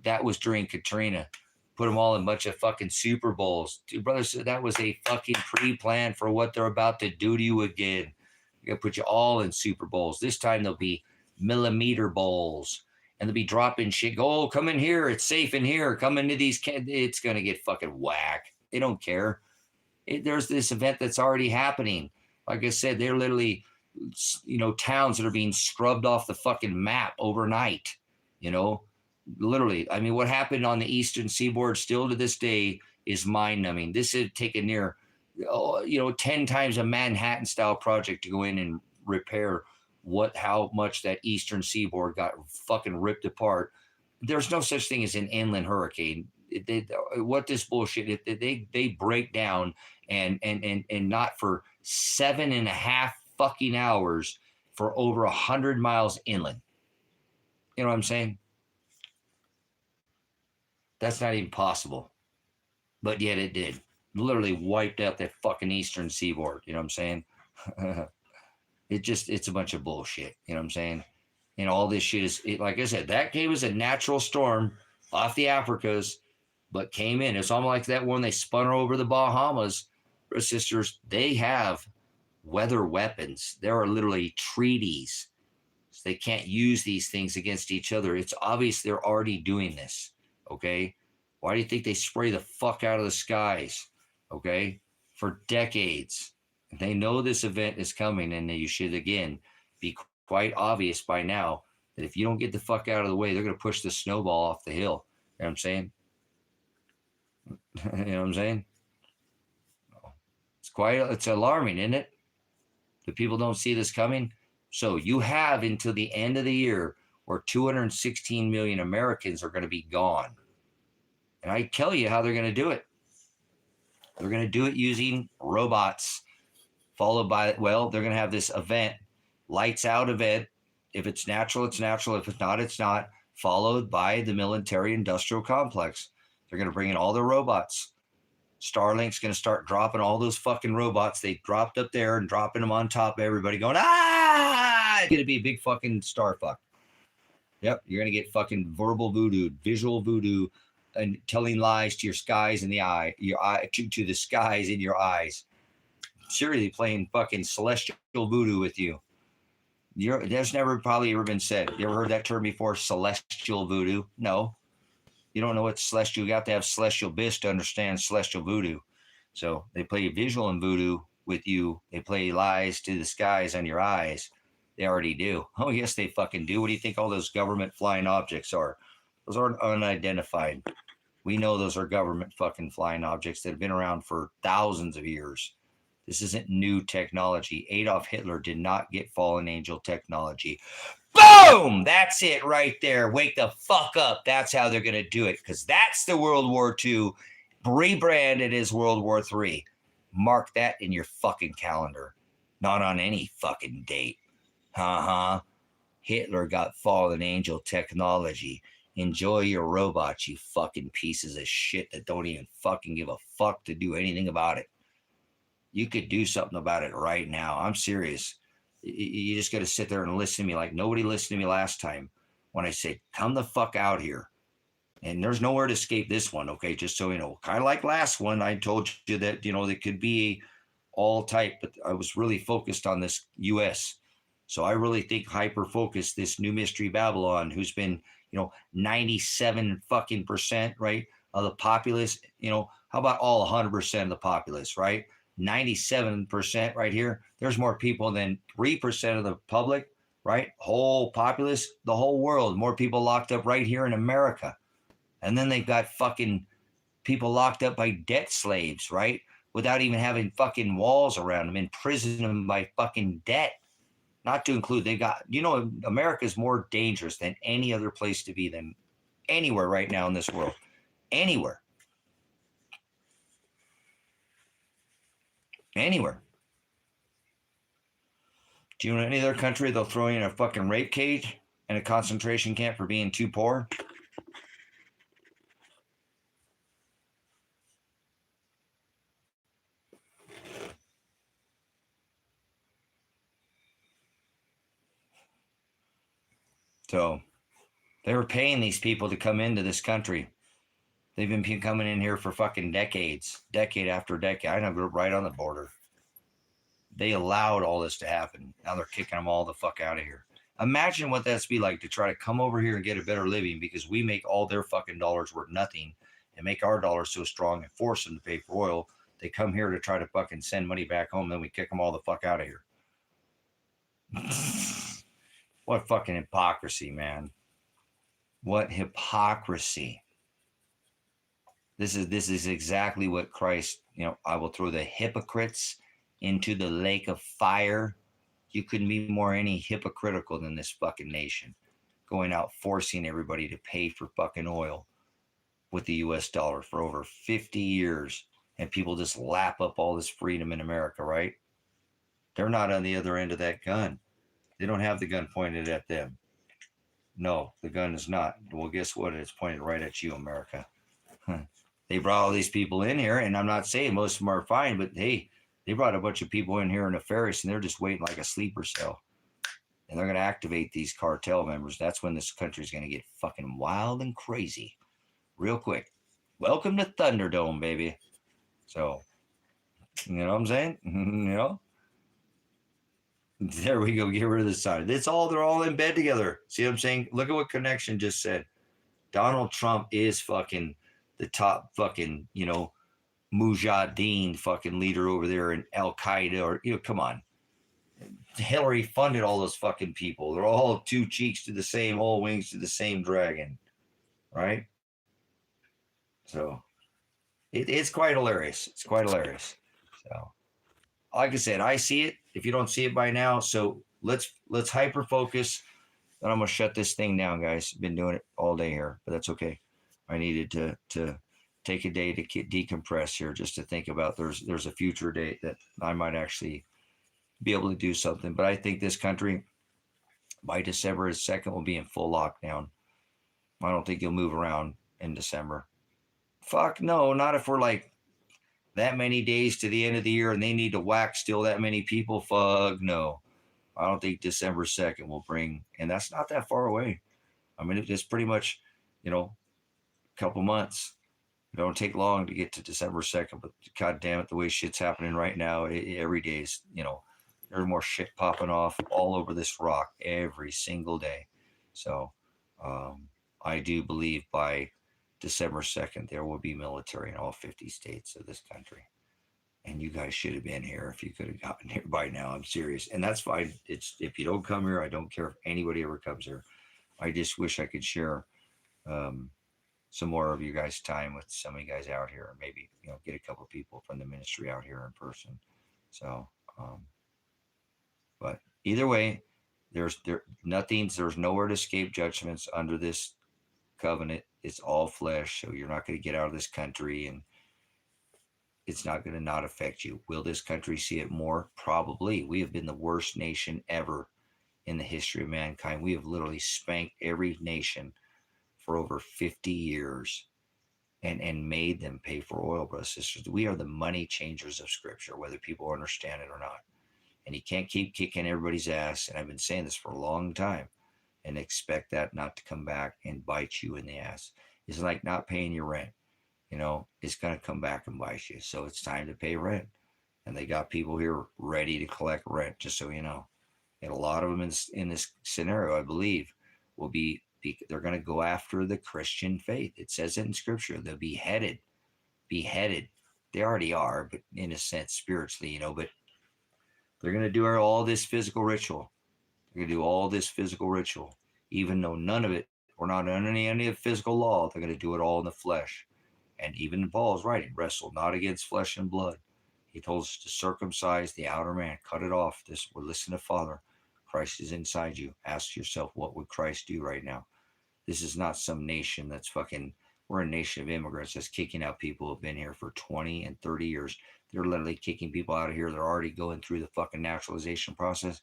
That was during Katrina. Put them all in a bunch of fucking Super Bowls. Dude, brothers, that was a fucking pre-plan for what they're about to do to you again. They're going to put you all in Super Bowls. This time they'll be millimeter bowls. And they'll be dropping shit. Go, oh, come in here. It's safe in here. Come into these. It's going to get fucking whack. They don't care. There's this event that's already happening. Like I said, they're literally, towns that are being scrubbed off the fucking map overnight. Literally. I mean, what happened on the eastern seaboard still to this day is mind-numbing. This had taken near, 10 times a Manhattan-style project to go in and repair how much that eastern seaboard got fucking ripped apart. There's no such thing as an inland hurricane. What this bullshit, they break down and not for 7.5 fucking hours for over 100 miles inland. You know what I'm saying? That's not even possible. But yet it did. Literally wiped out that fucking eastern seaboard. You know what I'm saying? It's a bunch of bullshit. You know what I'm saying? And all this shit is, like I said, that came as a natural storm off the Africas, but came in. It's almost like that one they spun over the Bahamas. Sisters, they have weather weapons. There are literally treaties. So they can't use these things against each other. It's obvious they're already doing this. Okay? Why do you think they spray the fuck out of the skies? Okay? For decades. They know this event is coming, and you should, again, be quite obvious by now that if you don't get the fuck out of the way, they're going to push the snowball off the hill. You know what I'm saying? You know what I'm saying? It's alarming, isn't it? The people don't see this coming. So you have until the end of the year where 216 million Americans are going to be gone. And I tell you how they're going to do it. They're going to do it using robots. Followed by, they're going to have this event, lights out event. If it's natural, it's natural. If it's not, it's not. Followed by the military industrial complex. They're going to bring in all their robots. Starlink's going to start dropping all those fucking robots they dropped up there and dropping them on top of everybody going, ah! It's going to be a big fucking star fuck. Yep, you're going to get fucking verbal voodoo, visual voodoo, and telling lies to your skies in the eye, to the skies in your eyes. Seriously, playing fucking celestial voodoo with you. There's never probably ever been said. You ever heard that term before? Celestial voodoo? No. You don't know what celestial. You got to have celestial bis to understand celestial voodoo. So they play visual and voodoo with you. They play lies to the skies on your eyes. They already do. Oh, yes, they fucking do. What do you think all those government flying objects are? Those aren't unidentified. We know those are government fucking flying objects that have been around for thousands of years. This isn't new technology. Adolf Hitler did not get fallen angel technology. Boom! That's it right there. Wake the fuck up. That's how they're going to do it, because that's the World War II rebranded as World War III. Mark that in your fucking calendar. Not on any fucking date. Hitler got fallen angel technology. Enjoy your robots, you fucking pieces of shit that don't even fucking give a fuck to do anything about it. You could do something about it right now. I'm serious. You just got to sit there and listen to me like nobody listened to me last time when I said, come the fuck out here. And there's nowhere to escape this one, okay? Just so you know, kind of like last one, I told you that, it could be all type, but I was really focused on this U.S. So I really think hyper-focused this new mystery Babylon, who's been, 97 fucking percent, right, of the populace, how about all 100% of the populace, right? 97% right here. There's more people than 3% of the public, right? Whole populace, the whole world, more people locked up right here in America. And then they've got fucking people locked up by debt slaves, right? Without even having fucking walls around them, imprison them by fucking debt. Not to include, they got, America's more dangerous than any other place to be than anywhere right now in this world. Anywhere. Anywhere. Do you know any other country they'll throw you in a fucking rape cage and a concentration camp for being too poor? So they were paying these people to come into this country. They've been coming in here for fucking decades, decade after decade. I know, right on the border. They allowed all this to happen. Now they're kicking them all the fuck out of here. Imagine what that's be like to try to come over here and get a better living because we make all their fucking dollars worth nothing and make our dollars so strong and force them to pay for oil. They come here to try to fucking send money back home. Then we kick them all the fuck out of here. What fucking hypocrisy, man. What hypocrisy. This is exactly what Christ, I will throw the hypocrites into the lake of fire. You couldn't be more any hypocritical than this fucking nation. Going out forcing everybody to pay for fucking oil with the US dollar for over 50 years. And people just lap up all this freedom in America, right? They're not on the other end of that gun. They don't have the gun pointed at them. No, the gun is not. Well, guess what? It's pointed right at you, America. They brought all these people in here, and I'm not saying most of them are fine, but hey, they brought a bunch of people in here in a Ferris, and they're just waiting like a sleeper cell. And they're going to activate these cartel members. That's when this country's going to get fucking wild and crazy real quick. Welcome to Thunderdome, baby. So, you know what I'm saying? There we go. Get rid of the sign. They're all in bed together. See what I'm saying? Look at what Connection just said. Donald Trump is fucking the top fucking, Mujahideen fucking leader over there in Al Qaeda, or, come on. Hillary funded all those fucking people. They're all two cheeks to the same, all wings to the same dragon. Right? So it's quite hilarious. It's quite hilarious. So, like I said, I see it. If you don't see it by now, so let's hyper focus. Then I'm gonna shut this thing down, guys. Been doing it all day here, but that's okay. I needed to take a day to decompress here, just to think about there's a future date that I might actually be able to do something. But I think this country by December 2nd will be in full lockdown. I don't think you'll move around in December. Fuck no, not if we're like that many days to the end of the year and they need to whack still that many people. Fuck no. I don't think December 2nd will bring, and that's not that far away. I mean, it's pretty much, a couple months. It don't take long to get to December 2nd, but God damn it, the way shit's happening right now, every day is, there's more shit popping off all over this rock every single day. So I do believe by December 2nd, there will be military in all 50 states of this country. And you guys should have been here if you could have gotten here by now. I'm serious. And that's fine. If you don't come here, I don't care if anybody ever comes here. I just wish I could share some more of you guys' time with some of you guys out here. Maybe, get a couple of people from the ministry out here in person. So, but either way, there's nowhere to escape judgments under this covenant. It's all flesh. So you're not going to get out of this country, and it's not going to not affect you. Will this country see it more? Probably. We have been the worst nation ever in the history of mankind. We have literally spanked every nation for over 50 years and made them pay for oil, brothers and sisters. We are the money changers of Scripture, whether people understand it or not. And you can't keep kicking everybody's ass. And I've been saying this for a long time, and expect that not to come back and bite you in the ass. It's like not paying your rent. It's going to come back and bite you. So it's time to pay rent. And they got people here ready to collect rent, just so you know. And a lot of them in this scenario, I believe, will be they're going to go after the Christian faith. It says it in Scripture. They'll be beheaded. They already are, but in a sense, spiritually, but they're going to do all this physical ritual. They're going to do all this physical ritual, even though none of it, we're not under any of physical law. They're going to do it all in the flesh. And even Paul's writing, wrestle not against flesh and blood. He told us to circumcise the outer man, cut it off. Listen to Father. Christ is inside you. Ask yourself, what would Christ do right now? This is not some nation that's we're a nation of immigrants that's kicking out people who have been here for 20 and 30 years. They're literally kicking people out of here. They're already going through the fucking naturalization process.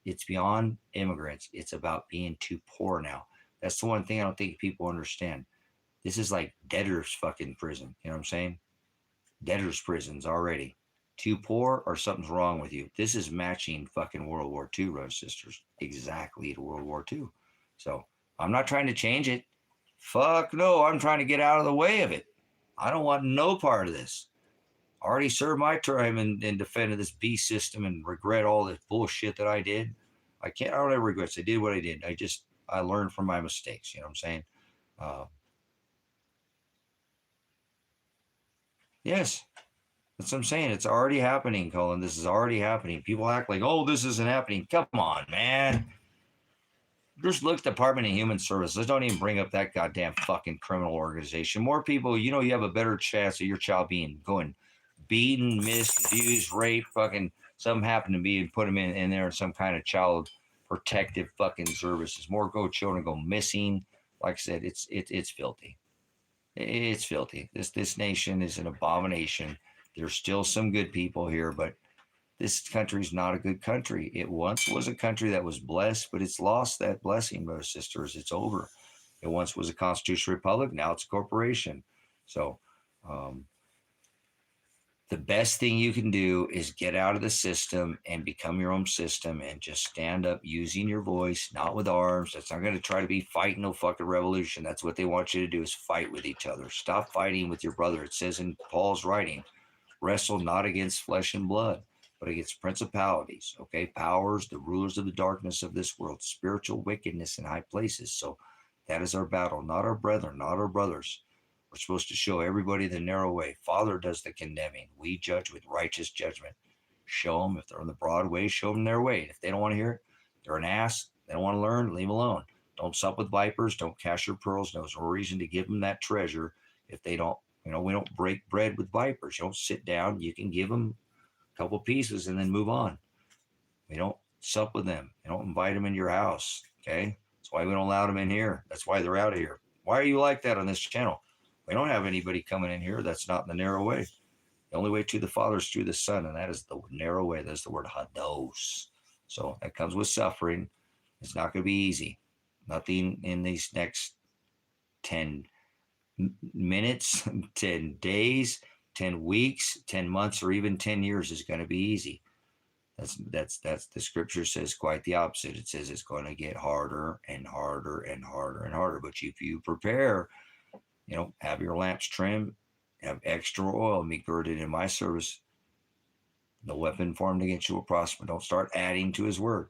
It's beyond immigrants. It's about being too poor now. That's the one thing I don't think people understand. This is like debtor's fucking prison. You know what I'm saying? Debtor's prisons already. Too poor or something's wrong with you. This is matching fucking World War II, brothers and sisters. Exactly to World War II. So I'm not trying to change it. Fuck no, I'm trying to get out of the way of it. I don't want no part of this. I already served my time in defending this beast system and regret all this bullshit that I did. I don't have regrets. I did what I did. I learned from my mistakes. You know what I'm saying? Yes. That's what I'm saying. It's already happening, Colin. This is already happening. People act like, oh, this isn't happening. Come on, man. Just look at the Department of Human Services. Don't even bring up that goddamn fucking criminal organization. More people, you have a better chance of your child going beaten, misused, raped, fucking something happened to be and put them in there in some kind of child protective fucking services. More children go missing. Like I said, it's filthy. It's filthy. This nation is an abomination. There's still some good people here, but this country's not a good country. It once was a country that was blessed, but it's lost that blessing, brothers and sisters. It's over. It once was a constitutional republic. Now it's a corporation. So the best thing you can do is get out of the system and become your own system and just stand up using your voice, not with arms. That's not going to try to be fighting no fucking revolution. That's what they want you to do, is fight with each other. Stop fighting with your brother. It says in Paul's writing, wrestle not against flesh and blood, but against principalities, okay, powers, the rulers of the darkness of this world, spiritual wickedness in high places. So that is our battle, not our brethren, not our brothers. We're supposed to show everybody the narrow way. Father does the condemning. We judge with righteous judgment. Show them if they're on the broad way, show them their way. If they don't want to hear it, they're an ass. They don't want to learn, leave them alone. Don't sup with vipers. Don't cast your pearls. There's no reason to give them that treasure if they don't. We don't break bread with vipers. You don't sit down. You can give them a couple pieces and then move on. We don't sup with them. You don't invite them in your house. Okay. That's why we don't allow them in here. That's why they're out of here. Why are you like that on this channel? We don't have anybody coming in here that's not in the narrow way. The only way to the Father is through the Son, and that is the narrow way. That's the word hados. So that comes with suffering. It's not going to be easy. Nothing in these next 10 minutes, 10 days, 10 weeks, 10 months, or even 10 years is going to be easy. That's the scripture says quite the opposite. It says it's going to get harder and harder and harder and harder. But if you prepare, have your lamps trimmed, have extra oil, and be girded in my service. No weapon formed against you will prosper. Don't start adding to his word.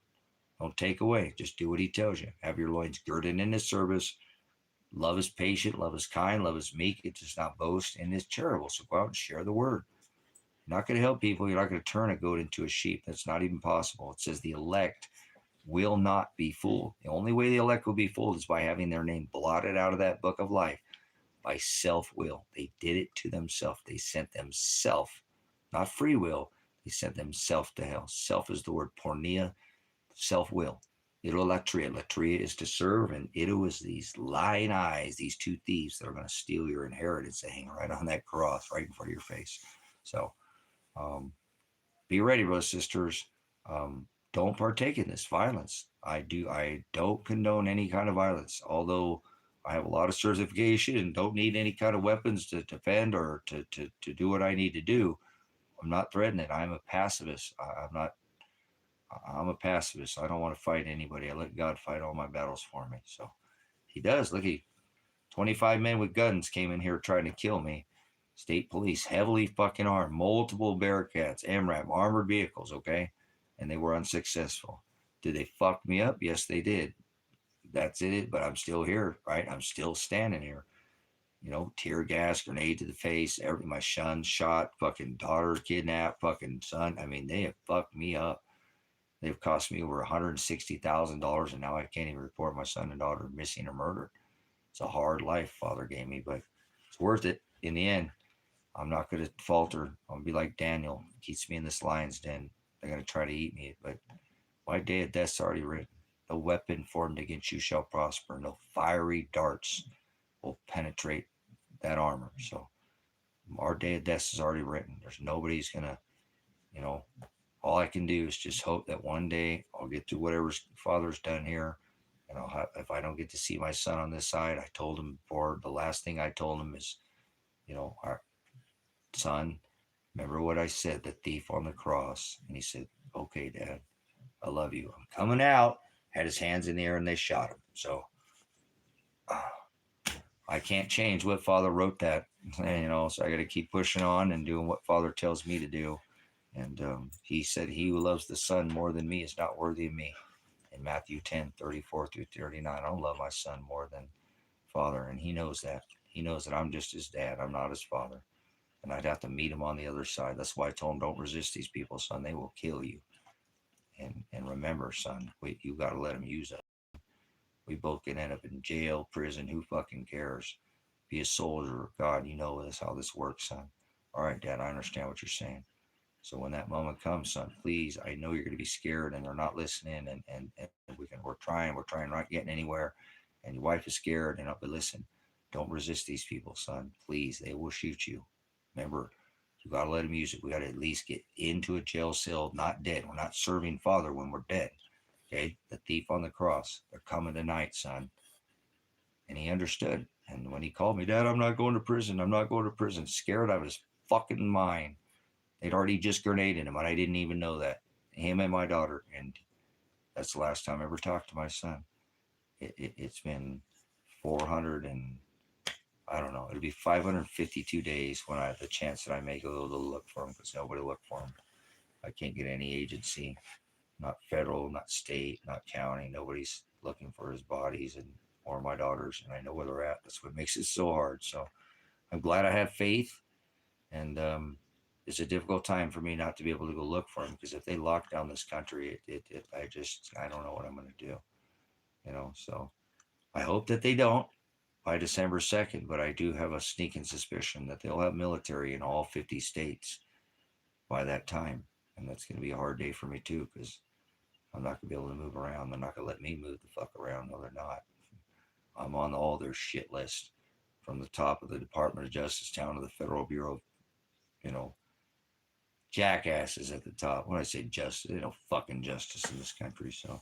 Don't take away. Just do what he tells you. Have your loins girded in his service. Love is patient. Love is kind. Love is meek. It does not boast and is charitable. So go out and share the word. You're not going to help people. You're not going to turn a goat into a sheep. That's not even possible. It says the elect will not be fooled. The only way the elect will be fooled is by having their name blotted out of that book of life. By self-will. They did it to themselves. They sent themselves, not free will. They sent themselves to hell. Self is the word pornea, self-will. Idolatria. Latria is to serve, and ido is these lying eyes, these two thieves that are going to steal your inheritance and hang right on that cross right in front of your face. So be ready, brothers and sisters. Don't partake in this violence. I don't condone any kind of violence, although I have a lot of certification and don't need any kind of weapons to defend or to do what I need to do. I'm not threatening it. I'm a pacifist. I'm not I'm a pacifist. I don't want to fight anybody. I let God fight all my battles for me. So he does. Look, 25 men with guns came in here trying to kill me. State police, heavily fucking armed, multiple Bearcats, MRAP, armored vehicles, okay? And they were unsuccessful. Did they fuck me up? Yes, they did. That's it, but I'm still here, right? I'm still standing here. You know, tear gas, grenade to the face, my son shot, fucking daughter kidnapped, fucking son. I mean, they have fucked me up. They've cost me over $160,000, and now I can't even report my son and daughter missing or murdered. It's a hard life Father gave me, but it's worth it in the end. I'm not going to falter. I'm going to be like Daniel. Keeps me in this lion's den. They're going to try to eat me, but my day of death's already written. No weapon formed against you shall prosper. No fiery darts will penetrate that armor. So our day of death is already written. There's nobody's going to, you know, all I can do is just hope that one day I'll get to whatever Father's done here. And if I don't get to see my son on this side, I told him before, the last thing I told him is, you know, our son, remember what I said, the thief on the cross. And he said, okay, Dad, I love you. I'm coming out. Had his hands in the air and they shot him. So I can't change what Father wrote that, you know, so I got to keep pushing on and doing what Father tells me to do. And he said, he who loves the Son more than me is not worthy of me. In Matthew 10:34-39, I don't love my son more than Father. And he knows that. He knows that I'm just his dad. I'm not his father. And I'd have to meet him on the other side. That's why I told him, don't resist these people, son. They will kill you. And remember, son, you got to let them use us. We both can end up in jail, prison. Who fucking cares? Be a soldier. God, you know this, how this works, son. All right, Dad, I understand what you're saying. So when that moment comes, son, please, I know you're going to be scared and they're not listening, and we're trying, not getting anywhere, and your wife is scared, but listen, don't resist these people, son. Please, they will shoot you. Remember, you got to let them use it. We got to at least get into a jail cell, not dead. We're not serving Father when we're dead. Okay, the thief on the cross, they're coming tonight, son. And he understood. And when he called me, Dad, I'm not going to prison. I'm not going to prison. Scared out of his fucking mind. They'd already just grenaded him, and I didn't even know that. Him and my daughter. And that's the last time I ever talked to my son. It's been 400 and, I don't know, it'll be 552 days when I have the chance that I may go to look for him, because nobody looked for him. I can't get any agency, not federal, not state, not county. Nobody's looking for his bodies or my daughters, and I know where they're at. That's what makes it so hard. So I'm glad I have faith, and it's a difficult time for me not to be able to go look for them, because if they lock down this country, I don't know what I'm going to do, you know. So I hope that they don't by December 2nd, but I do have a sneaking suspicion that they'll have military in all 50 states by that time, and that's going to be a hard day for me too, because I'm not going to be able to move around. They're not going to let me move the fuck around. No, they're not. I'm on all their shit list, from the top of the Department of Justice down to the Federal Bureau of, you know, jackasses at the top. When I say justice, they don't fucking justice in this country. So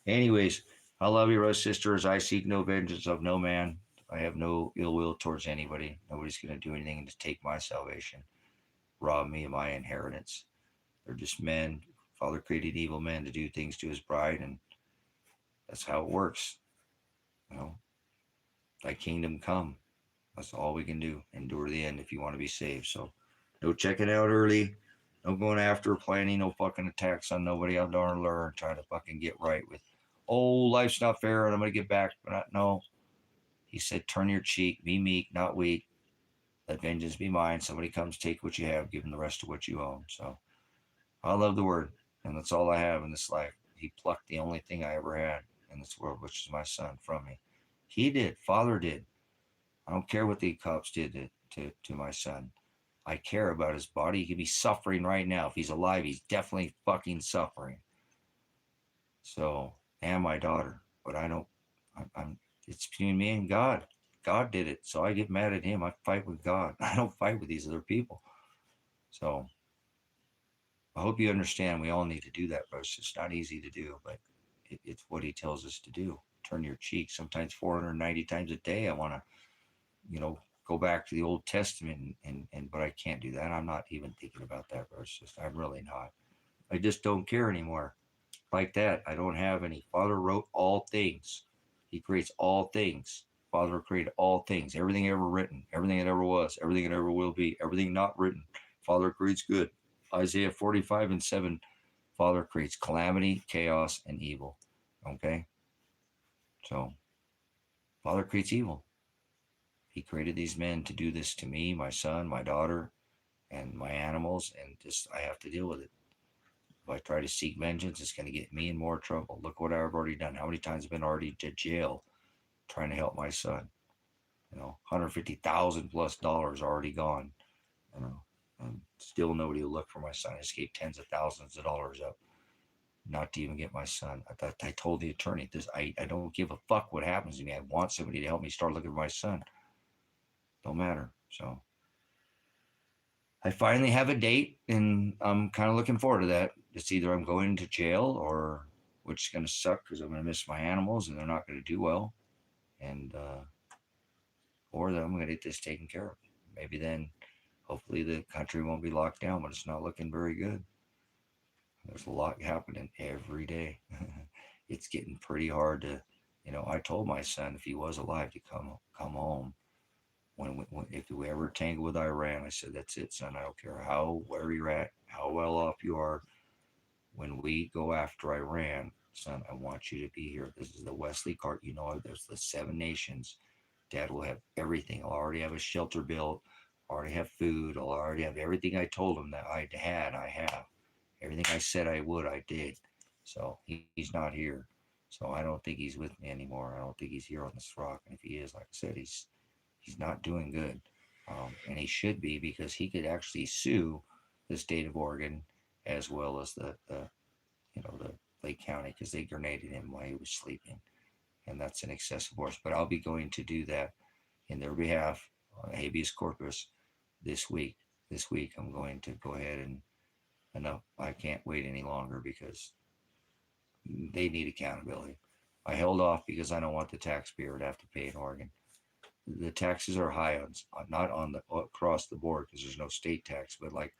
anyways, I love you, Rose sisters. I seek no vengeance of no man. I have no ill will towards anybody. Nobody's going to do anything to take my salvation, rob me of my inheritance. They're just men. Father created evil men to do things to his bride, and that's how it works. You know, thy kingdom come. That's all we can do. Endure to the end if you want to be saved. So no checking out early. No going after, planning no fucking attacks on nobody out there, learn, trying to fucking get right with, oh, life's not fair and I'm going to get back. But no. He said, turn your cheek, be meek, not weak. Let vengeance be mine. Somebody comes, take what you have, give them the rest of what you own. So I love the word, and that's all I have in this life. He plucked the only thing I ever had in this world, which is my son, from me. He did. Father did. I don't care what the cops did to my son. I care about his body. He could be suffering right now. If he's alive, he's definitely fucking suffering. So, and my daughter. But I don't, it's between me and God. God did it. So I get mad at him. I fight with God. I don't fight with these other people. So I hope you understand we all need to do that, bro. It's not easy to do, but it's what he tells us to do. Turn your cheek. Sometimes 490 times a day I want to, you know, go back to the Old Testament, but I can't do that. I'm not even thinking about that verse. I'm really not. I just don't care anymore. like that. I don't have any. Father wrote all things. He creates all things. Father created all things, everything ever written, everything that ever was, everything that ever will be, everything not written. Father creates good. Isaiah 45:7. Father creates calamity, chaos, and evil. Okay? So, Father creates evil. He created these men to do this to me, my son, my daughter, and my animals, and just I have to deal with it. If I try to seek vengeance, it's going to get me in more trouble. Look what I've already done. How many times I've been already to jail trying to help my son? 150,000 plus dollars already gone. And still nobody will look for my son. I just gave tens of thousands of dollars up, not to even get my son. I told the attorney this. I don't give a fuck what happens to me. I want somebody to help me start looking for my son. Don't matter. So I finally have a date, and I'm kind of looking forward to that. It's either I'm going to jail, or which is going to suck because I'm going to miss my animals and they're not going to do well, and or that I'm going to get this taken care of. Maybe then, hopefully, the country won't be locked down, but it's not looking very good. There's a lot happening every day. It's getting pretty hard to, I told my son if he was alive to come home. If we ever tangle with Iran, I said, that's it, son. I don't care where you're at, how well off you are. When we go after Iran, son, I want you to be here. This is the Wesley cart. There's the 7 nations. Dad will have everything. I'll already have a shelter built. I'll already have food. I'll already have everything I told him that I have. Everything I said I would, I did. So he's not here. So I don't think he's with me anymore. I don't think he's here on this rock. And if he is, like I said, he's not doing good. And he should be, because he could actually sue the state of Oregon as well as the Lake County, because they grenaded him while he was sleeping. And that's an excessive force. But I'll be going to do that in their behalf, habeas corpus, this week. This week I'm going to go ahead and enough. I can't wait any longer because they need accountability. I held off because I don't want the taxpayer to have to pay in Oregon. The taxes are high not on the across the board, because there's no state tax, but like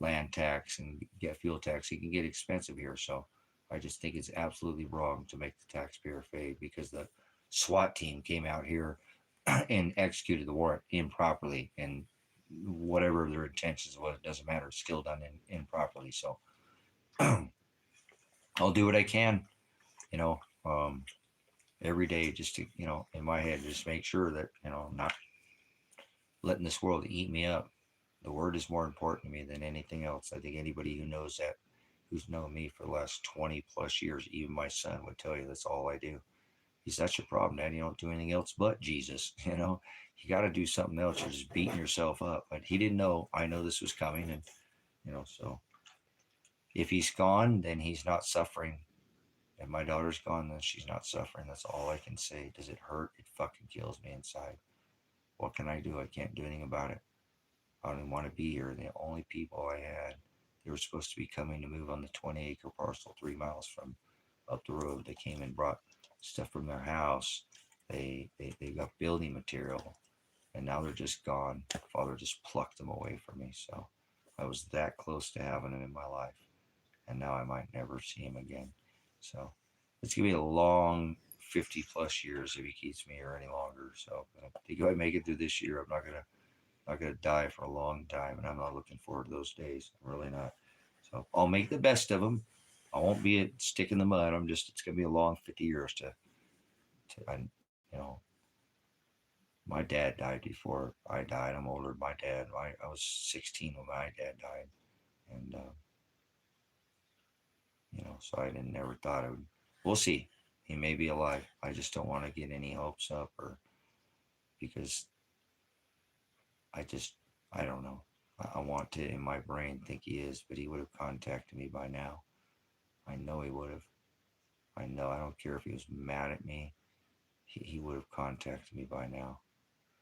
land tax and get fuel tax, it can get expensive here. So I just think it's absolutely wrong to make the taxpayer pay, because the SWAT team came out here and executed the warrant improperly, and whatever their intentions was, it doesn't matter. It's still done improperly. So I'll do what I can, you know, um, every day, just to, in my head, just make sure that, I'm not letting this world eat me up. The word is more important to me than anything else. I think anybody who knows that, who's known me for the last 20 plus years, even my son would tell you that's all I do. He's, that's your problem, Dad. You don't do anything else but Jesus. You got to do something else. You're just beating yourself up. But he didn't know. I know this was coming. And, so if he's gone, then he's not suffering. If my daughter's gone, then she's not suffering. That's all I can say. Does it hurt? It fucking kills me inside. What can I do? I can't do anything about it. I don't even want to be here. The only people I had, they were supposed to be coming to move on the 20-acre parcel 3 miles from up the road. They came and brought stuff from their house. They got building material, and now they're just gone. Father just plucked them away from me. So I was that close to having him in my life, and now I might never see him again. So it's gonna be a long 50 plus years if he keeps me here any longer. So I think if I make it through this year, I'm not gonna die for a long time, and I'm not looking forward to those days. I'm really not. So I'll make the best of them. I won't be a stick in the mud. It's gonna be a long 50 years you know, my dad died before I died. I'm older than my dad. I was 16 when my dad died, and so I never thought I would. We'll see. He may be alive. I just don't want to get any hopes up, or because I don't know. I want to, in my brain, think he is, but he would have contacted me by now. I know he would have. I know. I don't care if he was mad at me. He would have contacted me by now.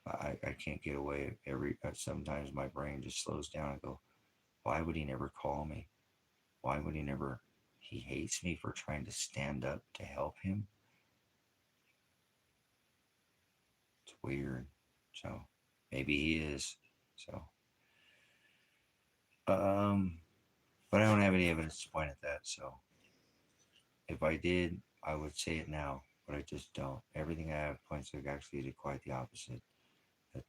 I can't get away. Sometimes my brain just slows down and go, why would he never call me? Why would he never? He hates me for trying to stand up to help him. It's weird. So maybe he is. So, but I don't have any evidence to point at that. So If I did, I would say it now, but I just don't. Everything I have points to actually to quite the opposite. That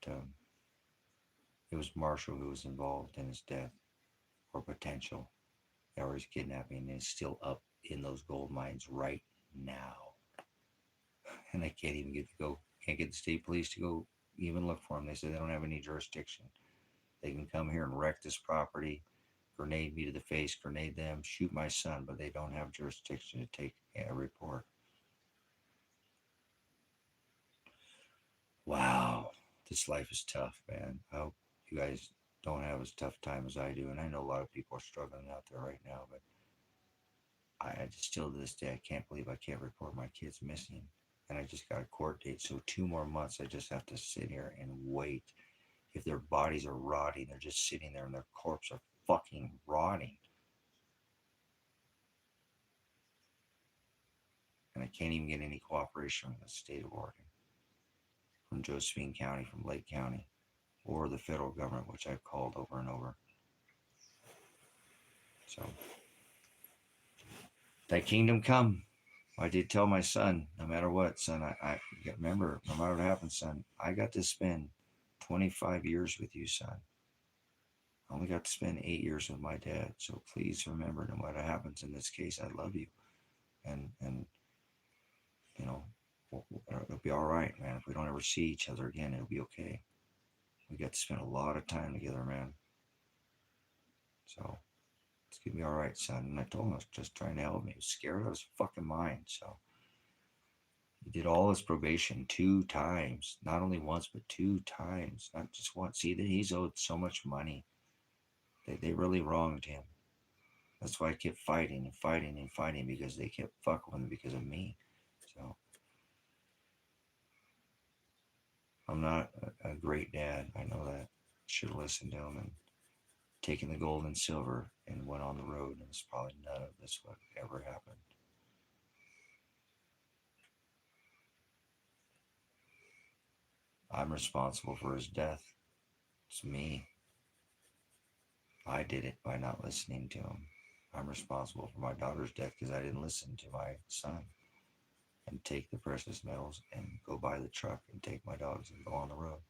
it was Marshall who was involved in his death, or potential, or his kidnapping, and is still up in those gold mines right now. And they can't even get to go. Can't get the state police to go even look for him. They say they don't have any jurisdiction. They can come here and wreck this property, grenade me to the face, grenade them, shoot my son, but they don't have jurisdiction to take a report. Wow, this life is tough, man. I hope you guys don't have as tough time as I do, and I know a lot of people are struggling out there right now, but I just still to this day I can't believe I can't report my kids missing, and I just got a court date, so 2 more months I just have to sit here and wait. If their bodies are rotting, they're just sitting there and their corpses are fucking rotting. And I can't even get any cooperation from the state of Oregon, from Josephine County, from Lake County, or the federal government, which I've called over and over. So, thy kingdom come. I did tell my son, no matter what, son, I remember, no matter what happens, son, I got to spend 25 years with you, son. I only got to spend 8 years with my dad. So please remember, no matter what happens in this case, I love you. And you know, it'll be all right, man. If we don't ever see each other again, it'll be okay. We got to spend a lot of time together, man. So it's gonna be all right, son. And I told him I was just trying to help me. He was scared out of his fucking mind. So he did all his probation 2 times, not only once but 2 times, not just once. See that he's owed so much money. They really wronged him. That's why I kept fighting and fighting and fighting, because they kept fucking with him because of me. So I'm not a great dad. I know that. Should have listened to him and taken the gold and silver and went on the road, and it's probably none of this would ever happen. I'm responsible for his death. It's me. I did it by not listening to him. I'm responsible for my daughter's death because I didn't listen to my son and take the precious metals and go buy the truck and take my dogs and go on the road.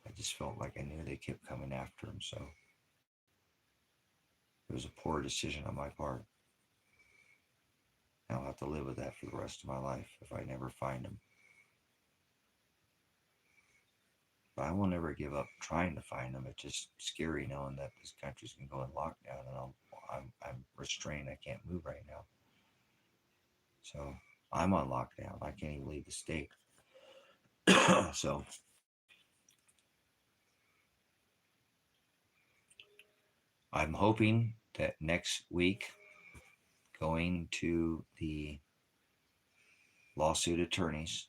I just felt like I knew they kept coming after him, so it was a poor decision on my part. I'll have to live with that for the rest of my life if I never find him. But I will never give up trying to find them. It's just scary knowing that this country's going to go in lockdown, and I'm restrained. I can't move right now. So I'm on lockdown. I can't even leave the state. So I'm hoping that next week, going to the lawsuit attorneys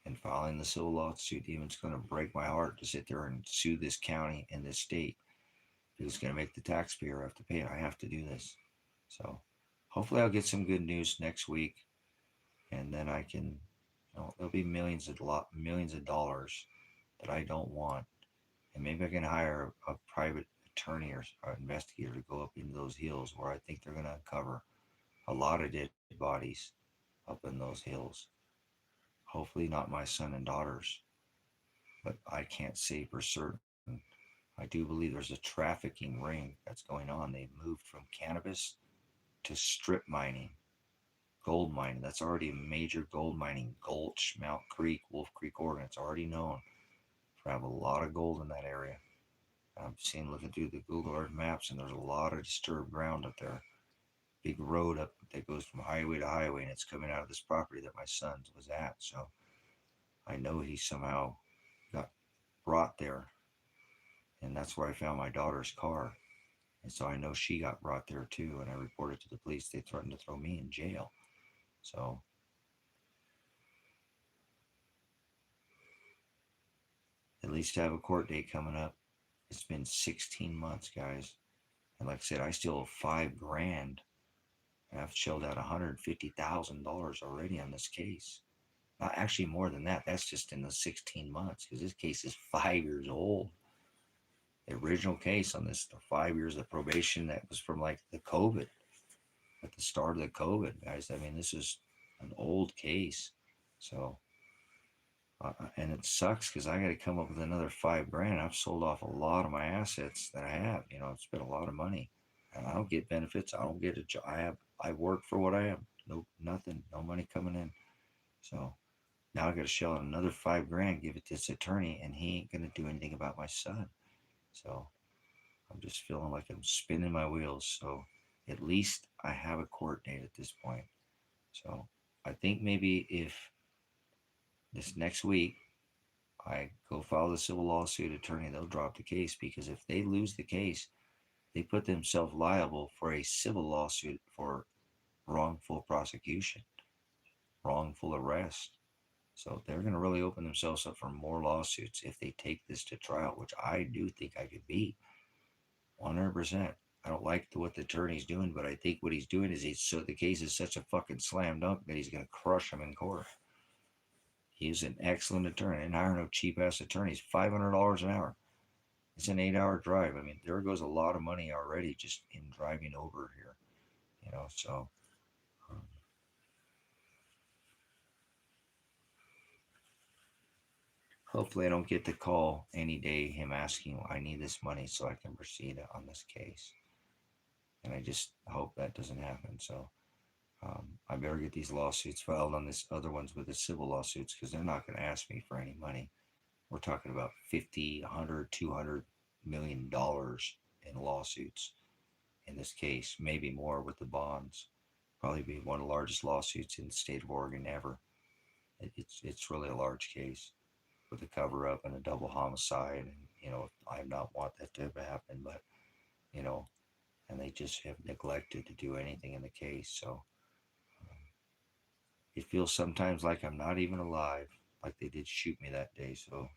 and filing the civil lawsuit, even it's going to break my heart to sit there and sue this county and this state. It's going to make the taxpayer have to pay it. I have to do this. So hopefully I'll get some good news next week, and then I can, there'll be millions of dollars that I don't want, and maybe I can hire a private attorney or investigator to go up into those hills where I think they're going to uncover a lot of dead bodies up in those hills. Hopefully not my son and daughters, but I can't say for certain. I do believe there's a trafficking ring that's going on. They've moved from cannabis to strip mining, gold mining. That's already a major gold mining gulch, Mount Creek, Wolf Creek, Oregon. It's already known for have a lot of gold in that area. I'm seeing, looking through the Google Earth maps, and there's a lot of disturbed ground up there. Big road up that goes from highway to highway, and it's coming out of this property that my son was at. So I know he somehow got brought there, and that's where I found my daughter's car. And so I know she got brought there too, and I reported to the police. They threatened to throw me in jail. So at least have a court date coming up. It's been 16 months, guys. And like I said, I still have $5,000. And I've shelled out $150,000 already on this case. Actually, more than that. That's just in the 16 months, because this case is 5 years old. The original case on this, the 5 years of probation, that was from like the COVID. at the start of the COVID, guys. I mean, this is an old case. So, and it sucks because I got to come up with another $5,000. I've sold off a lot of my assets that I have. It's been a lot of money, and I don't get benefits. I don't get a job. I work for what I am. No, nothing. No money coming in. So now I got to shell out another $5,000, give it to this attorney, and he ain't gonna do anything about my son. So I'm just feeling like I'm spinning my wheels. So at least I have a court date at this point. So I think maybe if this next week I go file the civil lawsuit, attorney, they'll drop the case, because if they lose the case, they put themselves liable for a civil lawsuit for wrongful prosecution, wrongful arrest. So they're going to really open themselves up for more lawsuits if they take this to trial, which I do think I could beat 100%. I don't like what the attorney's doing, but I think what he's doing is the case is such a fucking slam dunk that he's going to crush him in court. He's an excellent attorney. I didn't hire no cheap ass attorneys. $500 an hour. It's an 8-hour drive. I mean, there goes a lot of money already just in driving over here. So hopefully I don't get the call any day, him asking, I need this money so I can proceed on this case. And I just hope that doesn't happen. So I better get these lawsuits filed on this other ones with the civil lawsuits, because they're not going to ask me for any money. We're talking about $50, $100, $200 million in lawsuits in this case, maybe more with the bonds. Probably be one of the largest lawsuits in the state of Oregon ever. It's really a large case with a cover up and a double homicide. And, I not want that to have happened, but, and they just have neglected to do anything in the case. So it feels sometimes like I'm not even alive, like they did shoot me that day. So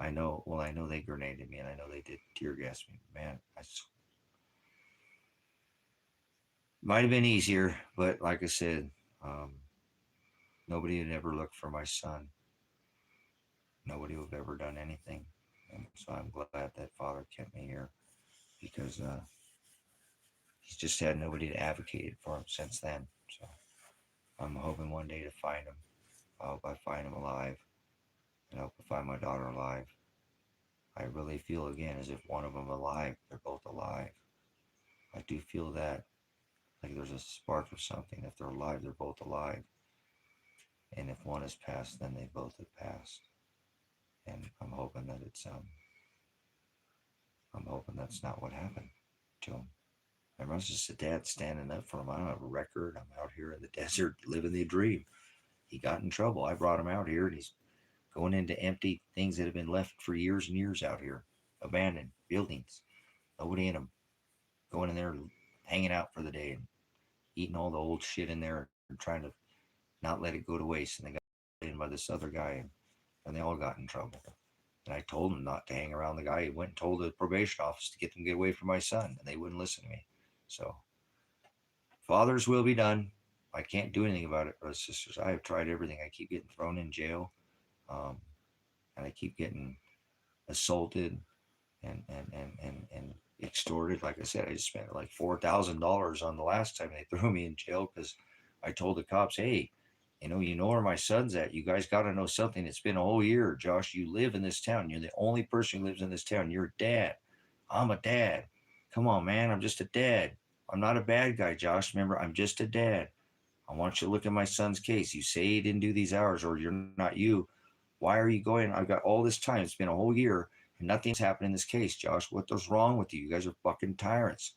I know they grenaded me, and I know they did tear gas me. Man, might have been easier, but like I said, nobody had ever looked for my son. Nobody would have ever done anything. And so I'm glad that father kept me here, because he's just had nobody to advocate for him since then. So I'm hoping one day to find him. I hope I find him alive, and I hope I find my daughter alive. I really feel again as if one of them alive, they're both alive. I do feel that, like there's a spark of something. If they're alive, they're both alive. And if one has passed, then they both have passed. And I'm hoping that I'm hoping that's not what happened to him. I was just a dad standing up for him. I don't have a record. I'm out here in the desert living the dream. He got in trouble. I brought him out here, and he's going into empty things that have been left for years and years out here. Abandoned buildings. Nobody in them. Going in there, hanging out for the day, and eating all the old shit in there, and trying to not let it go to waste. And they got in by this other guy, and they all got in trouble. And I told them not to hang around the guy. He went and told the probation office to get away from my son, and they wouldn't listen to me. So, Father's will be done. I can't do anything about it, brothers and sisters. I have tried everything. I keep getting thrown in jail, and I keep getting assaulted and extorted. Like I said, I just spent like $4,000 on the last time they threw me in jail, because I told the cops, hey, you know where my son's at. You guys got to know something. It's been a whole year. Josh, you live in this town. You're the only person who lives in this town. You're a dad. I'm a dad. Come on, man. I'm just a dad. I'm not a bad guy, Josh. Remember, I'm just a dad. I want you to look at my son's case. You say he didn't do these hours, or you're not you. Why are you going? I've got all this time. It's been a whole year, and nothing's happened in this case, Josh. What's wrong with you? You guys are fucking tyrants.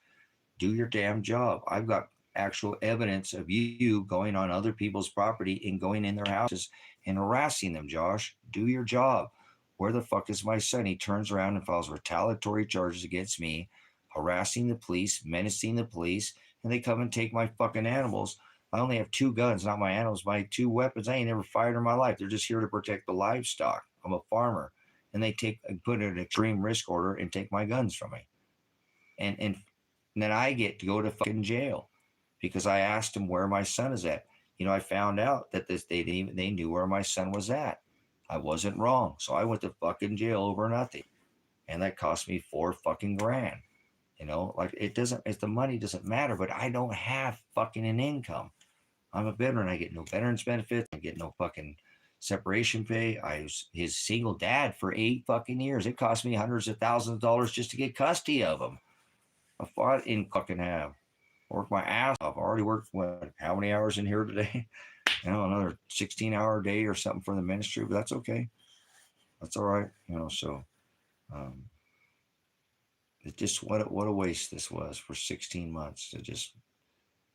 Do your damn job. I've got actual evidence of you going on other people's property and going in their houses and harassing them, Josh. Do your job. Where the fuck is my son? He turns around and files retaliatory charges against me, harassing the police, menacing the police, and they come and take my fucking animals. I only have 2 guns, not my animals, my 2 weapons. I ain't never fired in my life. They're just here to protect the livestock. I'm a farmer. And they put an extreme risk order and take my guns from me. And then I get to go to fucking jail because I asked them where my son is at. I found out that they knew where my son was at. I wasn't wrong. So I went to fucking jail over nothing. And that cost me $4 fucking grand. You know, like if the money doesn't matter, but I don't have fucking an income. I'm a veteran. I get no veterans benefits. I get no fucking separation pay. I was his single dad for 8 fucking years. It cost me hundreds of thousands of dollars just to get custody of him. I didn't fucking have. Worked my ass off. I already worked how many hours in here today? You know, another 16-hour day or something for the ministry, but that's okay. That's all right. You know, so it just what a waste this was for 16 months to just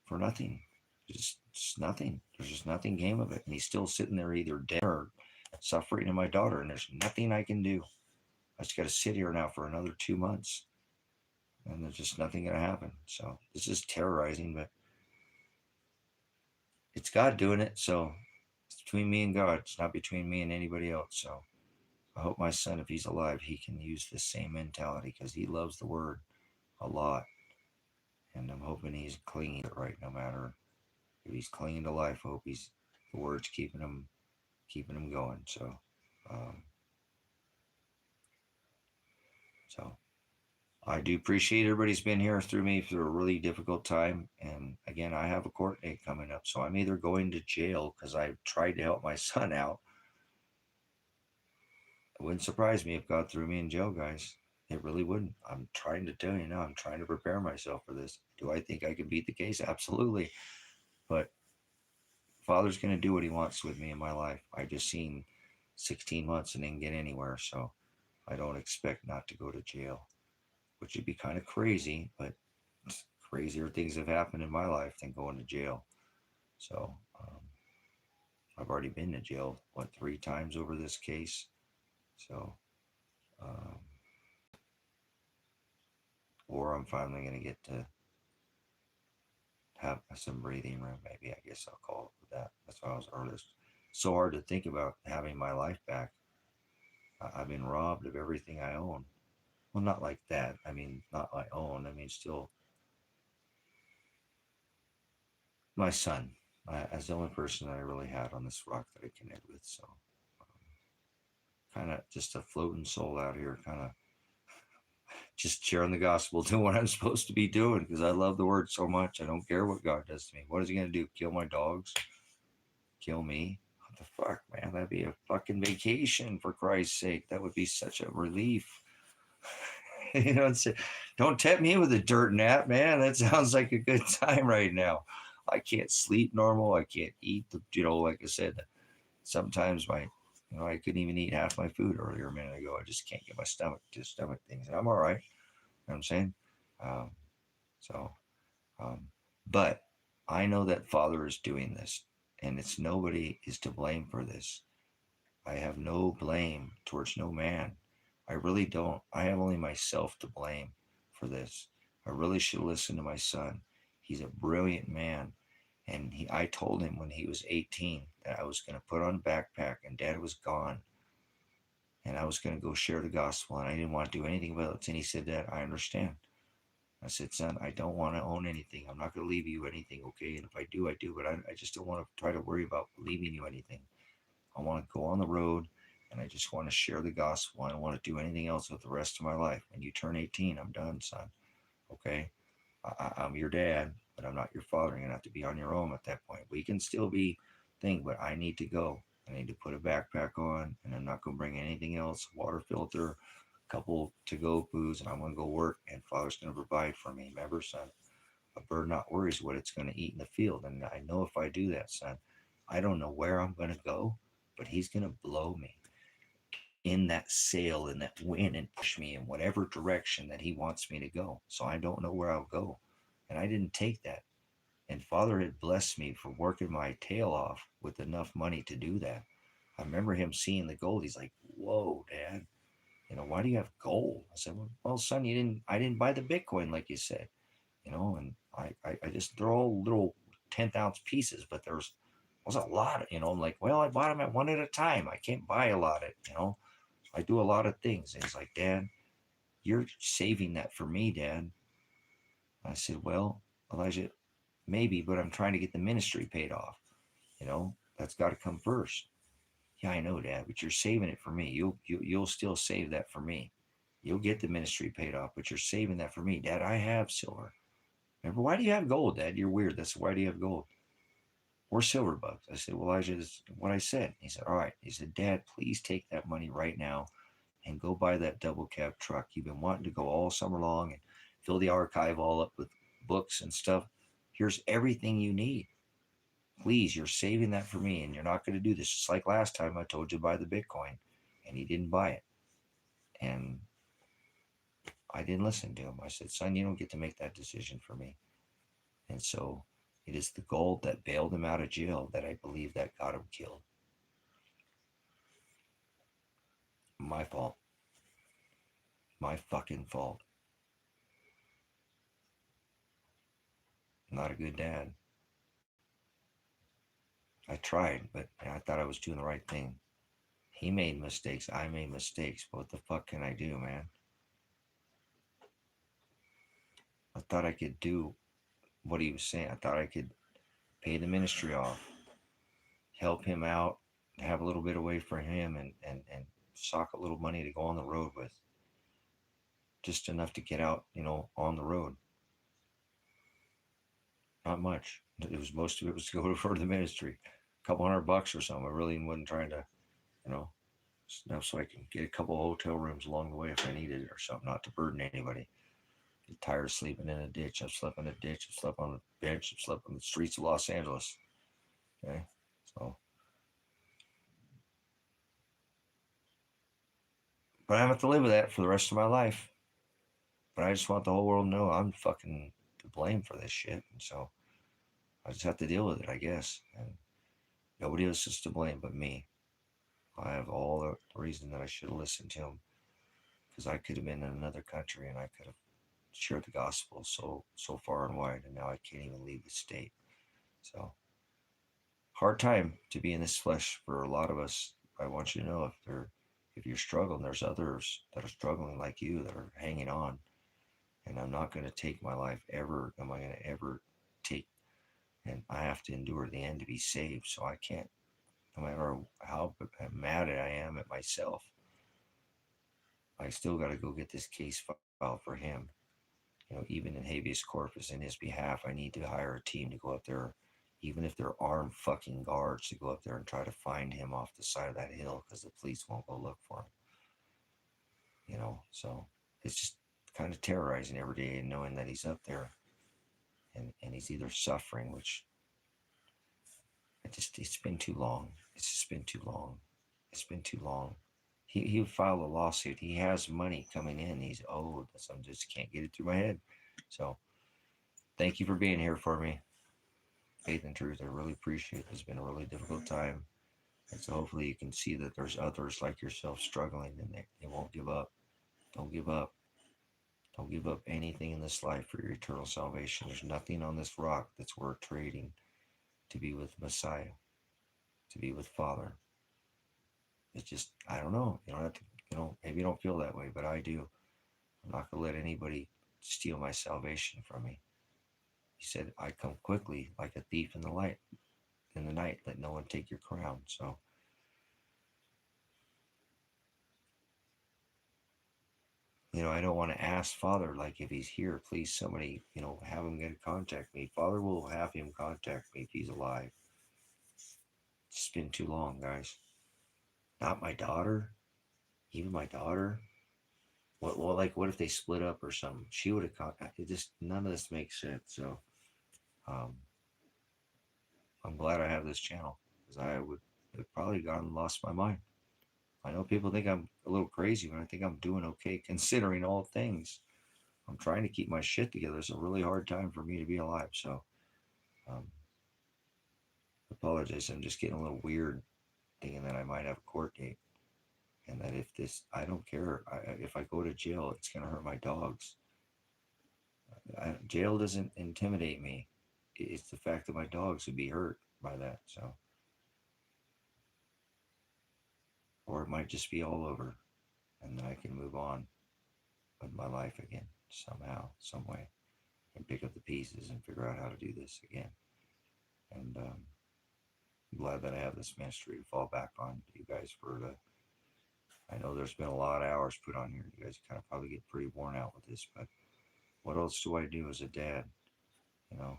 for nothing. Just nothing. There's just nothing came of it. And he's still sitting there either dead or suffering to my daughter, and there's nothing I can do. I just got to sit here now for another 2 months, and there's just nothing going to happen. So this is terrorizing, but it's God doing it. So it's between me and God. It's not between me and anybody else. So I hope my son, if he's alive, he can use the same mentality because he loves the word a lot. And I'm hoping he's clinging to it right no matter if he's clinging to life. I hope the word's keeping him going. So, so I do appreciate everybody's been here through me through a really difficult time. And again, I have a court date coming up. So I'm either going to jail because I tried to help my son out. It wouldn't surprise me if God threw me in jail, guys. It really wouldn't. I'm trying to tell you now, I'm trying to prepare myself for this. Do I think I can beat the case? Absolutely. But Father's going to do what he wants with me in my life. I just seen 16 months and didn't get anywhere. So I don't expect not to go to jail, which would be kind of crazy, but crazier things have happened in my life than going to jail. So I've already been to jail, 3 times over this case. So, or I'm finally going to get to have some breathing room. Maybe I guess I'll call it that. That's why I was earlier. So hard to think about having my life back. I've been robbed of everything I own. Well, not like that. I mean, not my own. I mean, still my son. As the only person that I really had on this rock that I connected with. So kind of just a floating soul out here, kind of just sharing the gospel, doing what I'm supposed to be doing because I love the word so much. I don't care what God does to me. What is he going to do? Kill my dogs? Kill me? What the fuck, man? That'd be a fucking vacation, for Christ's sake. That would be such a relief. You know, don't tempt me with a dirt nap, man. That sounds like a good time right now. I can't sleep normal. I can't eat. Like I said, sometimes I couldn't even eat half my food earlier a minute ago. I just can't get my stomach to stomach things. I'm all right. You know what I'm saying? But I know that Father is doing this, and nobody is to blame for this. I have no blame towards no man. I really don't. I have only myself to blame for this. I really should listen to my son. He's a brilliant man. And I told him when he was 18 that I was going to put on a backpack and Dad was gone. And I was going to go share the gospel. And I didn't want to do anything about it. And he said, Dad, I understand. I said, son, I don't want to own anything. I'm not going to leave you anything, okay? And if I do, I do. But I just don't want to try to worry about leaving you anything. I want to go on the road, and I just want to share the gospel. I don't want to do anything else with the rest of my life. When you turn 18, I'm done, son. Okay? I'm your dad, but I'm not your father. You're going to have to be on your own at that point. We can still be thing, but I need to go. I need to put a backpack on, and I'm not going to bring anything else, water filter, a couple to-go foods, and I'm going to go work, and Father's going to provide for me. Remember, son, a bird not worries what it's going to eat in the field, and I know if I do that, son, I don't know where I'm going to go, but he's going to blow me in that sail, in that wind, and push me in whatever direction that he wants me to go. So I don't know where I'll go. And I didn't take that. And Father had blessed me for working my tail off with enough money to do that. I remember him seeing the gold. He's like, whoa, Dad, why do you have gold? I said, well, son, I didn't buy the Bitcoin like you said, and I just, they're all little 10th ounce pieces, but there was a lot, I'm like, well, I bought them at one at a time. I can't buy a lot of, I do a lot of things. And he's like, Dad, you're saving that for me, Dad. I said, well, Elijah, maybe, but I'm trying to get the ministry paid off. That's got to come first. Yeah, I know, Dad, but you're saving it for me. You'll still save that for me. You'll get the ministry paid off, but you're saving that for me. Dad, I have silver. Remember, why do you have gold, Dad? You're weird. That's why do you have gold? Or silver bucks. I said, well, Elijah, this is what I said. He said, all right. He said, Dad, please take that money right now and go buy that double cab truck. You've been wanting to go all summer long and fill the archive all up with books and stuff. Here's everything you need. Please, you're saving that for me, and you're not going to do this. Just like last time I told you to buy the Bitcoin, and he didn't buy it. And I didn't listen to him. I said, son, you don't get to make that decision for me. And so it is the gold that bailed him out of jail that I believe that got him killed. My fault. My fucking fault. Not a good dad. I tried, but I thought I was doing the right thing. He made mistakes. I made mistakes. But what the fuck can I do, man? I thought I could do what he was saying. I thought I could pay the ministry off, help him out, have a little bit away for him, and sock a little money to go on the road with. Just enough to get out, on the road. Not much. It was most of it was to go for the ministry. A couple $100 or something. I really wasn't trying to, enough so I can get a couple of hotel rooms along the way if I needed it or something, not to burden anybody. Get tired of sleeping in a ditch. I've slept in a ditch. I've slept on a bench. I've slept on the streets of Los Angeles. Okay, so. But I have to live with that for the rest of my life. But I just want the whole world to know I'm fucking to blame for this shit. And so I just have to deal with it, I guess. And nobody else is to blame but me. I have all the reason that I should have listened to him, because I could have been in another country and I could have shared the gospel so far and wide, and now I can't even leave the state. So hard time to be in this flesh for a lot of us. I want you to know if you're struggling, there's others that are struggling like you that are hanging on. And I'm not going to take my life ever. Am I going to ever take? And I have to endure the end to be saved. So I can't, no matter how mad I am at myself, I still got to go get this case filed for him. Even in habeas corpus in his behalf, I need to hire a team to go up there, even if they're armed fucking guards, to go up there and try to find him off the side of that hill because the police won't go look for him. So it's just kind of terrorizing every day and knowing that he's up there and he's either suffering, which it's been too long. It's just been too long. It's been too long. He filed a lawsuit. He has money coming in. He's owed. So I just can't get it through my head. So thank you for being here for me. Faith and Truth, I really appreciate it. It's been a really difficult time. And so hopefully you can see that there's others like yourself struggling and they won't give up. Don't give up. Don't give up anything in this life for your eternal salvation. There's nothing on this rock that's worth trading to be with Messiah, to be with Father. It's just, I don't know. You don't have to, maybe you don't feel that way, but I do. I'm not going to let anybody steal my salvation from me. He said, I come quickly like a thief in the night. Let no one take your crown. So I don't want to ask Father, like, if he's here, please somebody, have him get in contact me. Father will have him contact me if he's alive. It's been too long, guys. Not my daughter. Even my daughter. What if they split up or something? She would have contacted. None of this makes sense. So I'm glad I have this channel, because I would have probably gone and lost my mind. I know people think I'm a little crazy, but I think I'm doing okay considering all things. I'm trying to keep my shit together. It's a really hard time for me to be alive. So apologize. I'm just getting a little weird thinking that I might have a court date. And that I don't care. If I go to jail, it's going to hurt my dogs. Jail doesn't intimidate me. It's the fact that my dogs would be hurt by that. So, or it might just be all over, and then I can move on with my life again somehow, some way, and pick up the pieces and figure out how to do this again. And I'm glad that I have this ministry to fall back on. You guys for I know there's been a lot of hours put on here. You guys kind of probably get pretty worn out with this, but what else do I do as a dad? You know,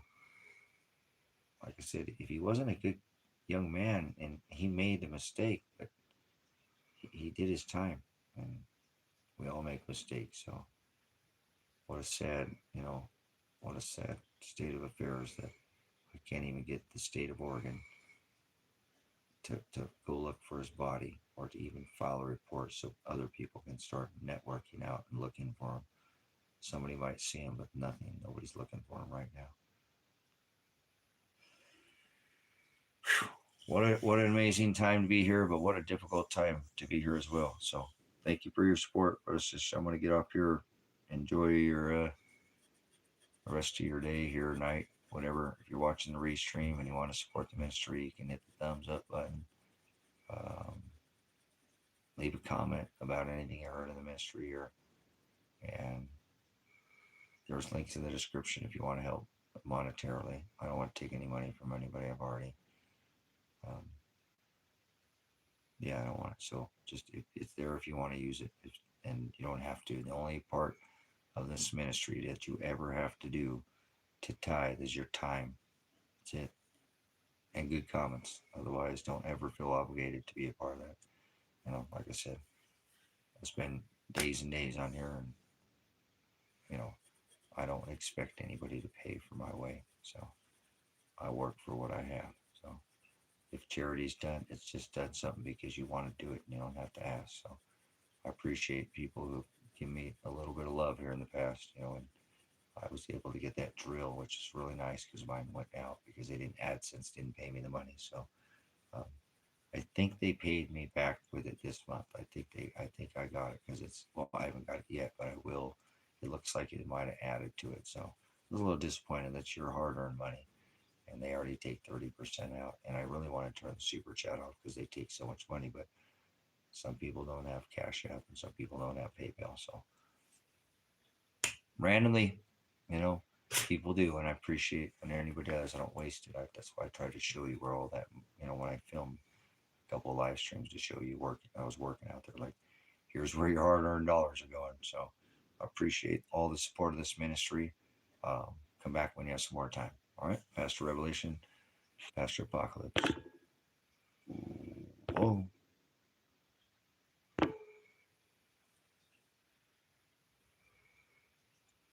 like I said, if he wasn't a good young man and he made a mistake, but he did his time, and we all make mistakes. So what a sad, what a sad state of affairs that we can't even get the state of Oregon to go look for his body or to even file a report so other people can start networking out and looking for him. Somebody might see him, but nothing. Nobody's looking for him right now. What an amazing time to be here, but what a difficult time to be here as well. So thank you for your support. I'm going to get off here. Enjoy your the rest of your day, here, night, whatever. If you're watching the restream and you want to support the ministry, you can hit the thumbs up button. Leave a comment about anything you heard in the ministry here. And there's links in the description if you want to help monetarily. I don't want to take any money from anybody. I've already, I don't want it. So just, it's there if you want to use it. And you don't have to. The only part of this ministry that you ever have to do to tithe is your time. That's it. And good comments. Otherwise, don't ever feel obligated to be a part of that. Like I said, I spend days and days on here, and I don't expect anybody to pay for my way. So I work for what I have. So if charity's done, it's just done something because you want to do it and you don't have to ask. So I appreciate people who give me a little bit of love here in the past, and I was able to get that drill, which is really nice because mine went out because they didn't, AdSense didn't pay me the money. So I think they paid me back with it this month. I think I got it because I haven't got it yet, but I will. It looks like it might have added to it. So I was a little disappointed. That's your hard-earned money, and they already take 30% out. And I really want to turn the super chat off because they take so much money, but some people don't have CashApp and some people don't have PayPal. So randomly, people do, and I appreciate when anybody does. I don't waste it. That's why I try to show you where all that, when I film a couple of live streams to show you I was working out there. Like, here's where your hard-earned dollars are going. So I appreciate all the support of this ministry. Come back when you have some more time. All right, Pastor Revelation, Pastor Apocalypse. Whoa.